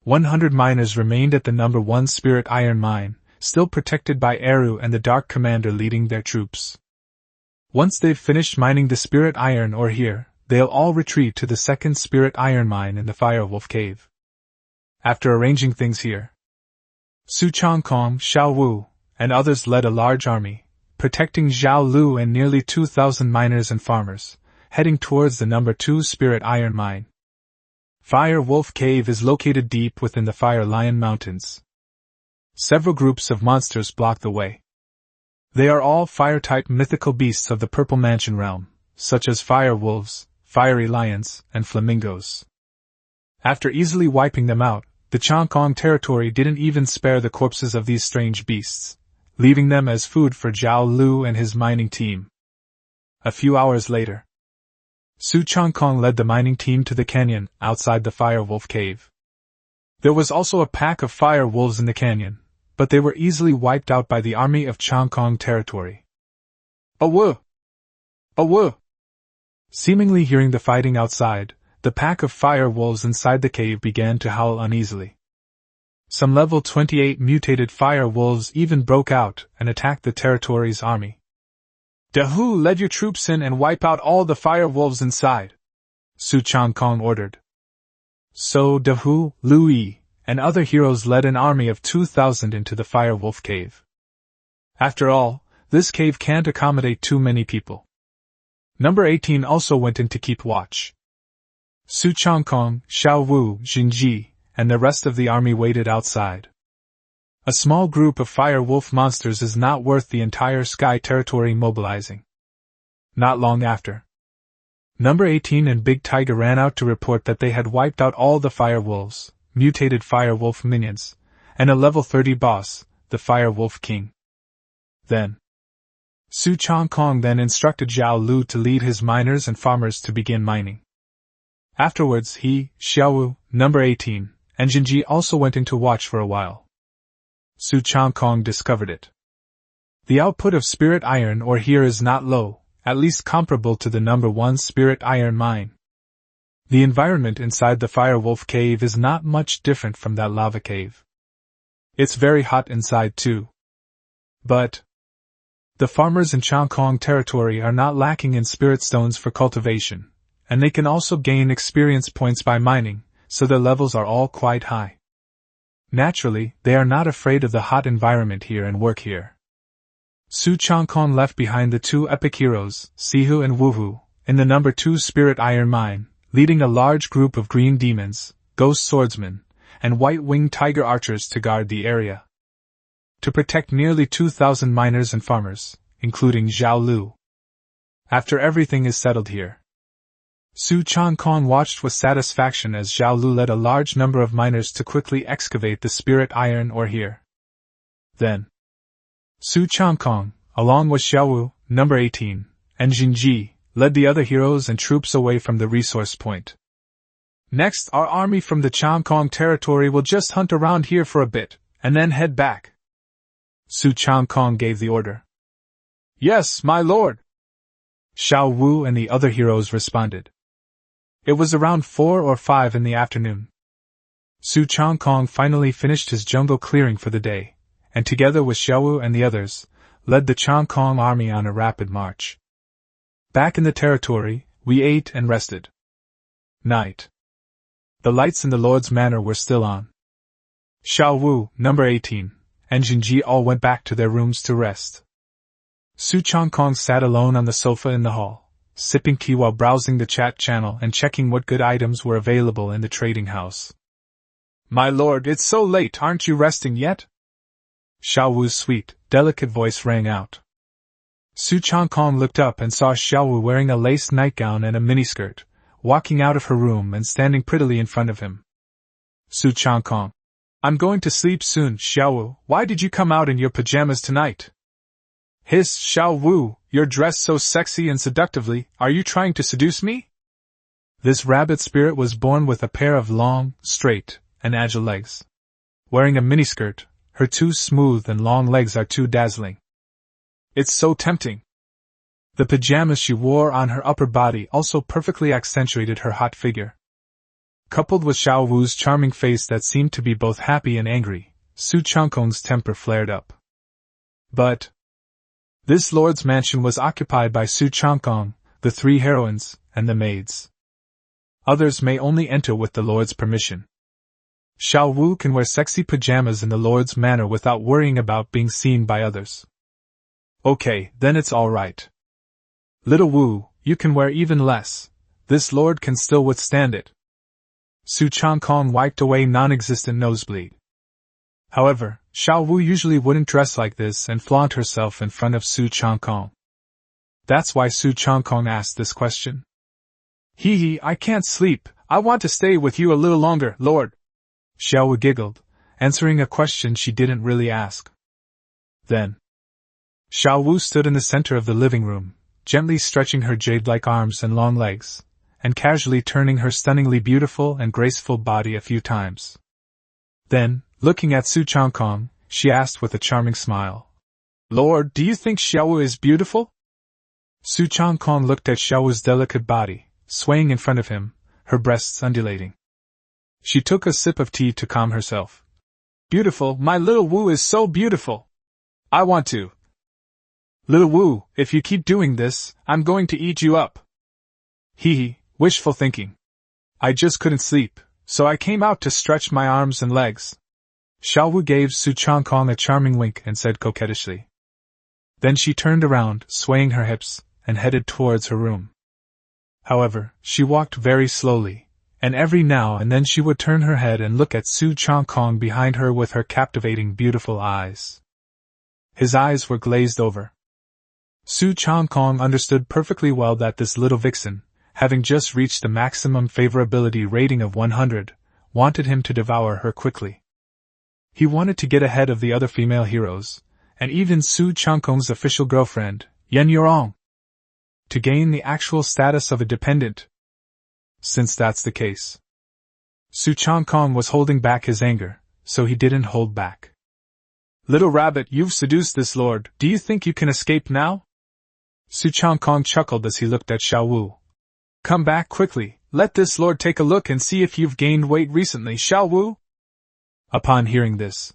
100 miners remained at the number 1 spirit iron mine, still protected by Eru and the Dark Commander leading their troops. Once they've finished mining the spirit iron ore here, they'll all retreat to the second spirit iron mine in the Fire Wolf Cave. After arranging things here, Su Changkong, Xiao Wu, and others led a large army, protecting Zhao Lu and nearly 2,000 miners and farmers, heading towards the number 2 spirit iron mine. Fire Wolf Cave is located deep within the Fire Lion Mountains. Several groups of monsters block the way. They are all fire-type mythical beasts of the Purple Mansion realm, such as fire wolves, fiery lions, and flamingos. After easily wiping them out, the Changkong territory didn't even spare the corpses of these strange beasts, leaving them as food for Zhao Lu and his mining team. A few hours later, Su Changkong led the mining team to the canyon outside the Fire Wolf Cave. There was also a pack of fire wolves in the canyon, but they were easily wiped out by the army of Changkong territory. "Awu! Awu!" Seemingly hearing the fighting outside, the pack of fire wolves inside the cave began to howl uneasily. Some level 28 mutated fire wolves even broke out and attacked the territory's army. "Dehu, lead your troops in and wipe out all the fire wolves inside," Su Changkong ordered. So Dehu, Lu Yi, and other heroes led an army of 2,000 into the Fire Wolf Cave. After all, this cave can't accommodate too many people. Number 18 also went in to keep watch. Su Changkong, Xiao Wu, Jinji, and the rest of the army waited outside. A small group of fire wolf monsters is not worth the entire sky territory mobilizing. Not long after, Number 18 and Big Tiger ran out to report that they had wiped out all the fire wolves, mutated fire wolf minions, and a level 30 boss, the Fire Wolf King. Then, Su Changkong then instructed Zhao Lu to lead his miners and farmers to begin mining. Afterwards he, Xiaowu, Number 18, and Jinji also went into watch for a while. Su Changkong discovered it. The output of spirit iron ore here is not low, at least comparable to the number 1 spirit iron mine. The environment inside the Fire Wolf Cave is not much different from that lava cave. It's very hot inside too. But the farmers in Changkong territory are not lacking in spirit stones for cultivation, and they can also gain experience points by mining, so their levels are all quite high. Naturally, they are not afraid of the hot environment here and work here. Su Changkong left behind the two epic heroes, Sihu and Wuhu, in the number 2 spirit iron mine, leading a large group of green demons, ghost swordsmen, and white-winged tiger archers to guard the area. To protect nearly 2,000 miners and farmers, including Zhao Lu. After everything is settled here, Su Changkong watched with satisfaction as Zhao Lu led a large number of miners to quickly excavate the spirit iron ore here. Then, Su Changkong, along with Xiaowu, number 18, and Jinji, led the other heroes and troops away from the resource point. Next, our army from the Changkong territory will just hunt around here for a bit, and then head back. Su Changkong gave the order. Yes, my lord! Xiao Wu and the other heroes responded. It was around 4 or 5 in the afternoon. Su Changkong finally finished his jungle clearing for the day, and together with Xiaowu and the others, led the Changkong army on a rapid march. Back in the territory, we ate and rested. Night. The lights in the Lord's Manor were still on. Xiaowu, number 18, and Jinji all went back to their rooms to rest. Su Changkong sat alone on the sofa in the hall, sipping tea while browsing the chat channel and checking what good items were available in the trading house. My lord, it's so late, aren't you resting yet? Xiaowu's sweet, delicate voice rang out. Su Changkong looked up and saw Xiaowu wearing a lace nightgown and a miniskirt, walking out of her room and standing prettily in front of him. Su Changkong. I'm going to sleep soon, Xiaowu. Why did you come out in your pajamas tonight? Hiss, Xiaowu, you're dressed so sexy and seductively, are you trying to seduce me? This rabbit spirit was born with a pair of long, straight, and agile legs. Wearing a miniskirt, her 2 smooth and long legs are too dazzling. It's so tempting. The pajamas she wore on her upper body also perfectly accentuated her hot figure. Coupled with Xiao Wu's charming face that seemed to be both happy and angry, Su Changkong's temper flared up. But this lord's mansion was occupied by Su Changkong, the 3 heroines, and the maids. Others may only enter with the lord's permission. Xiao Wu can wear sexy pajamas in the lord's manor without worrying about being seen by others. Okay, then it's all right. Little Wu, you can wear even less. This lord can still withstand it. Su Changkong wiped away non-existent nosebleed. However, Xiao Wu usually wouldn't dress like this and flaunt herself in front of Su Changkong. That's why Su Changkong asked this question. Hee hee, I can't sleep. I want to stay with you a little longer, lord. Xiao Wu giggled, answering a question she didn't really ask. Then, Xiao Wu stood in the center of the living room, gently stretching her jade-like arms and long legs, and casually turning her stunningly beautiful and graceful body a few times. Then, looking at Su Changkong, she asked with a charming smile, Lord, do you think Xiaowu is beautiful? Su Changkong looked at Xiaowu's delicate body, swaying in front of him, her breasts undulating. She took a sip of tea to calm herself. Beautiful, my little Wu is so beautiful. I want to. Little Wu, if you keep doing this, I'm going to eat you up. Hee hee, wishful thinking. I just couldn't sleep, so I came out to stretch my arms and legs. Xiao Wu gave Su Changkong a charming wink and said coquettishly. Then she turned around, swaying her hips, and headed towards her room. However, she walked very slowly, and every now and then she would turn her head and look at Su Changkong behind her with her captivating beautiful eyes. His eyes were glazed over. Su Changkong understood perfectly well that this little vixen, having just reached the maximum favorability rating of 100, wanted him to devour her quickly. He wanted to get ahead of the other female heroes, and even Su Changkong's official girlfriend, Yan Yurong, to gain the actual status of a dependent. Since that's the case, Su Changkong was holding back his anger, so he didn't hold back. Little rabbit, you've seduced this lord, do you think you can escape now? Su Changkong chuckled as he looked at Xiao Wu. Come back quickly, let this lord take a look and see if you've gained weight recently, Xiao Wu. Upon hearing this,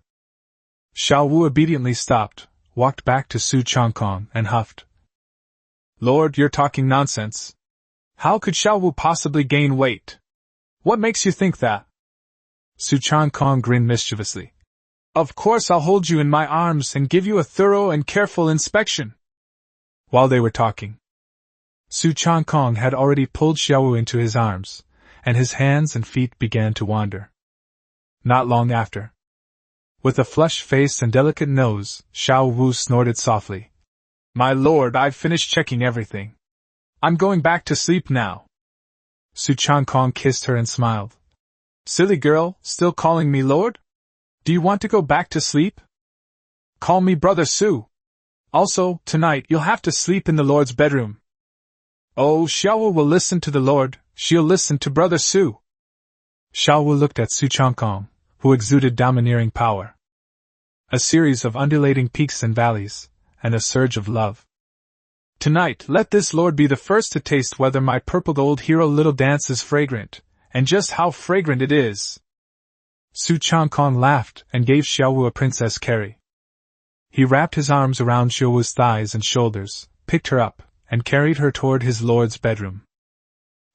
Xiao Wu obediently stopped, walked back to Su Changkong, and huffed. Lord, you're talking nonsense. How could Xiao Wu possibly gain weight? What makes you think that? Su Changkong grinned mischievously. Of course I'll hold you in my arms and give you a thorough and careful inspection. While they were talking, Su Changkong had already pulled Xiao Wu into his arms, and his hands and feet began to wander. Not long after, with a flushed face and delicate nose, Xiao Wu snorted softly. My lord, I've finished checking everything. I'm going back to sleep now. Su Changkong kissed her and smiled. Silly girl, still calling me lord? Do you want to go back to sleep? Call me Brother Su. Also, tonight you'll have to sleep in the lord's bedroom. Oh, Xiao Wu will listen to the lord, she'll listen to Brother Su. Xiao Wu looked at Su Changkong, who exuded domineering power. A series of undulating peaks and valleys, and a surge of love. Tonight, let this lord be the first to taste whether my purple gold hero little dance is fragrant, and just how fragrant it is. Su Changkong laughed and gave Xiao Wu a princess carry. He wrapped his arms around Xiao Wu's thighs and shoulders, picked her up, and carried her toward his lord's bedroom.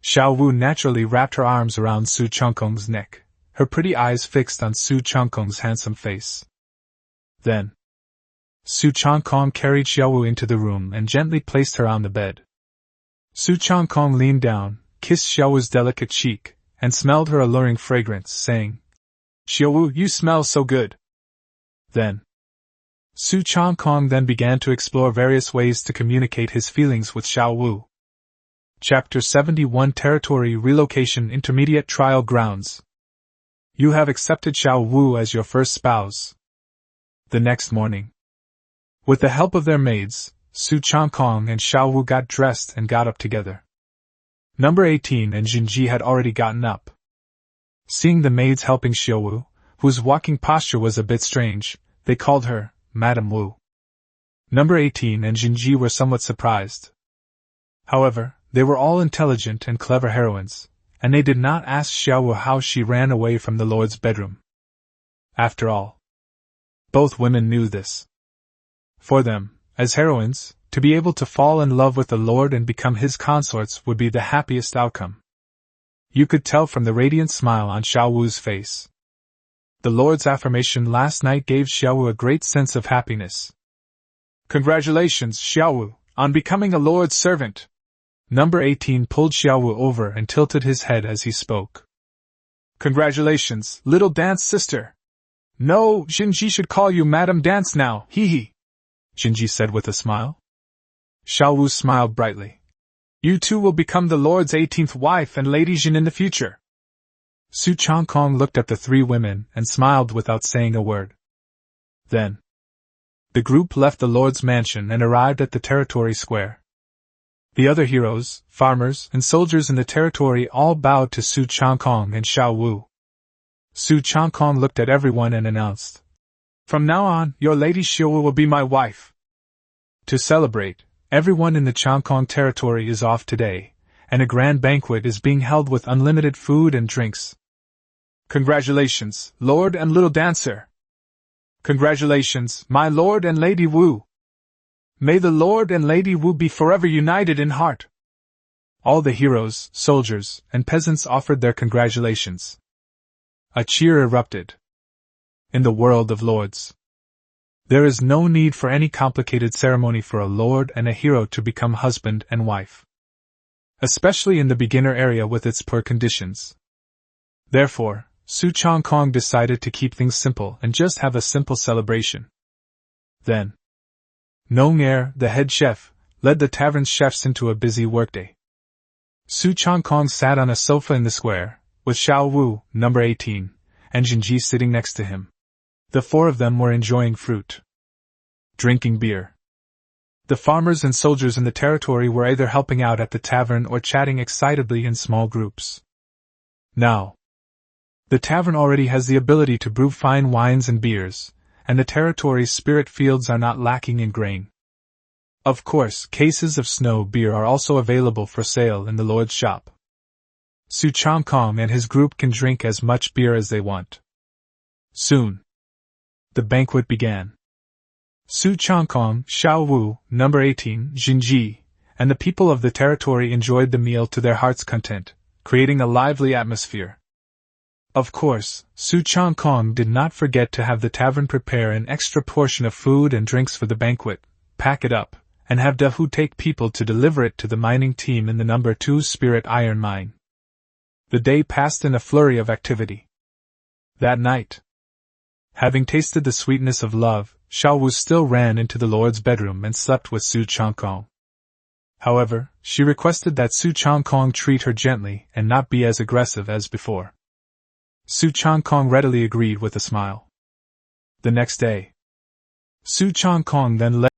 Xiao Wu naturally wrapped her arms around Su Changkong's neck, her pretty eyes fixed on Su Changkong's handsome face. Then, Su Changkong carried Xiao Wu into the room and gently placed her on the bed. Su Changkong leaned down, kissed Xiao Wu's delicate cheek, and smelled her alluring fragrance, saying, Xiao Wu, you smell so good. Then, Su Changkong then began to explore various ways to communicate his feelings with Xiao Wu. Chapter 71 Territory Relocation Intermediate Trial Grounds. You have accepted Xiao Wu as your first spouse. The next morning, with the help of their maids, Su Changkong and Xiao Wu got dressed and got up together. Number 18 and Jinji had already gotten up. Seeing the maids helping Xiao Wu, whose walking posture was a bit strange, they called her Madam Wu. Number 18 and Jinji were somewhat surprised. However, they were all intelligent and clever heroines, and they did not ask Xiao Wu how she ran away from the lord's bedroom. After all, both women knew this. For them, as heroines, to be able to fall in love with the lord and become his consorts would be the happiest outcome. You could tell from the radiant smile on Xiao Wu's face. The lord's affirmation last night gave Xiao Wu a great sense of happiness. Congratulations, Xiao Wu, on becoming a lord's servant. Number 18 pulled Xiao Wu over and tilted his head as he spoke. Congratulations, little dance sister. No, Jinji should call you Madam Dance now, hee, Jinji said with a smile. Xiao Wu smiled brightly. You too will become the lord's 18th wife and Lady Jin in the future. Su Changkong looked at the three women and smiled without saying a word. Then, the group left the lord's mansion and arrived at the territory square. The other heroes, farmers, and soldiers in the territory all bowed to Su Changkong and Xiao Wu. Su Changkong looked at everyone and announced, From now on, your Lady Xiao Wu will be my wife. To celebrate, everyone in the Changkong territory is off today, and a grand banquet is being held with unlimited food and drinks. Congratulations, Lord and Little Dancer. Congratulations, my Lord and Lady Wu. May the Lord and Lady Wu be forever united in heart. All the heroes, soldiers, and peasants offered their congratulations. A cheer erupted. In the world of lords, there is no need for any complicated ceremony for a lord and a hero to become husband and wife, especially in the beginner area with its poor conditions. Therefore, Su Changkong decided to keep things simple and just have a simple celebration. Then, Nong Er, the head chef, led the tavern's chefs into a busy workday. Su Changkong sat on a sofa in the square, with Xiao Wu, number 18, and Jinji sitting next to him. The four of them were enjoying fruit, drinking beer. The farmers and soldiers in the territory were either helping out at the tavern or chatting excitedly in small groups. Now, the tavern already has the ability to brew fine wines and beers, and the territory's spirit fields are not lacking in grain. Of course, cases of snow beer are also available for sale in the lord's shop. Su Changkong and his group can drink as much beer as they want. Soon, The banquet began. Su Changkong, Xiao Wu, number 18, Jinji, and the people of the territory enjoyed the meal to their heart's content, creating a lively atmosphere. Of course, Su Changkong did not forget to have the tavern prepare an extra portion of food and drinks for the banquet, pack it up, and have De Hu take people to deliver it to the mining team in the number 2 Spirit Iron Mine. The day passed in a flurry of activity. That night, having tasted the sweetness of love, Xiao Wu still ran into the Lord's bedroom and slept with Su Changkong. However, she requested that Su Changkong treat her gently and not be as aggressive as before. Su Changkong readily agreed with a smile. The next day, Su Changkong then led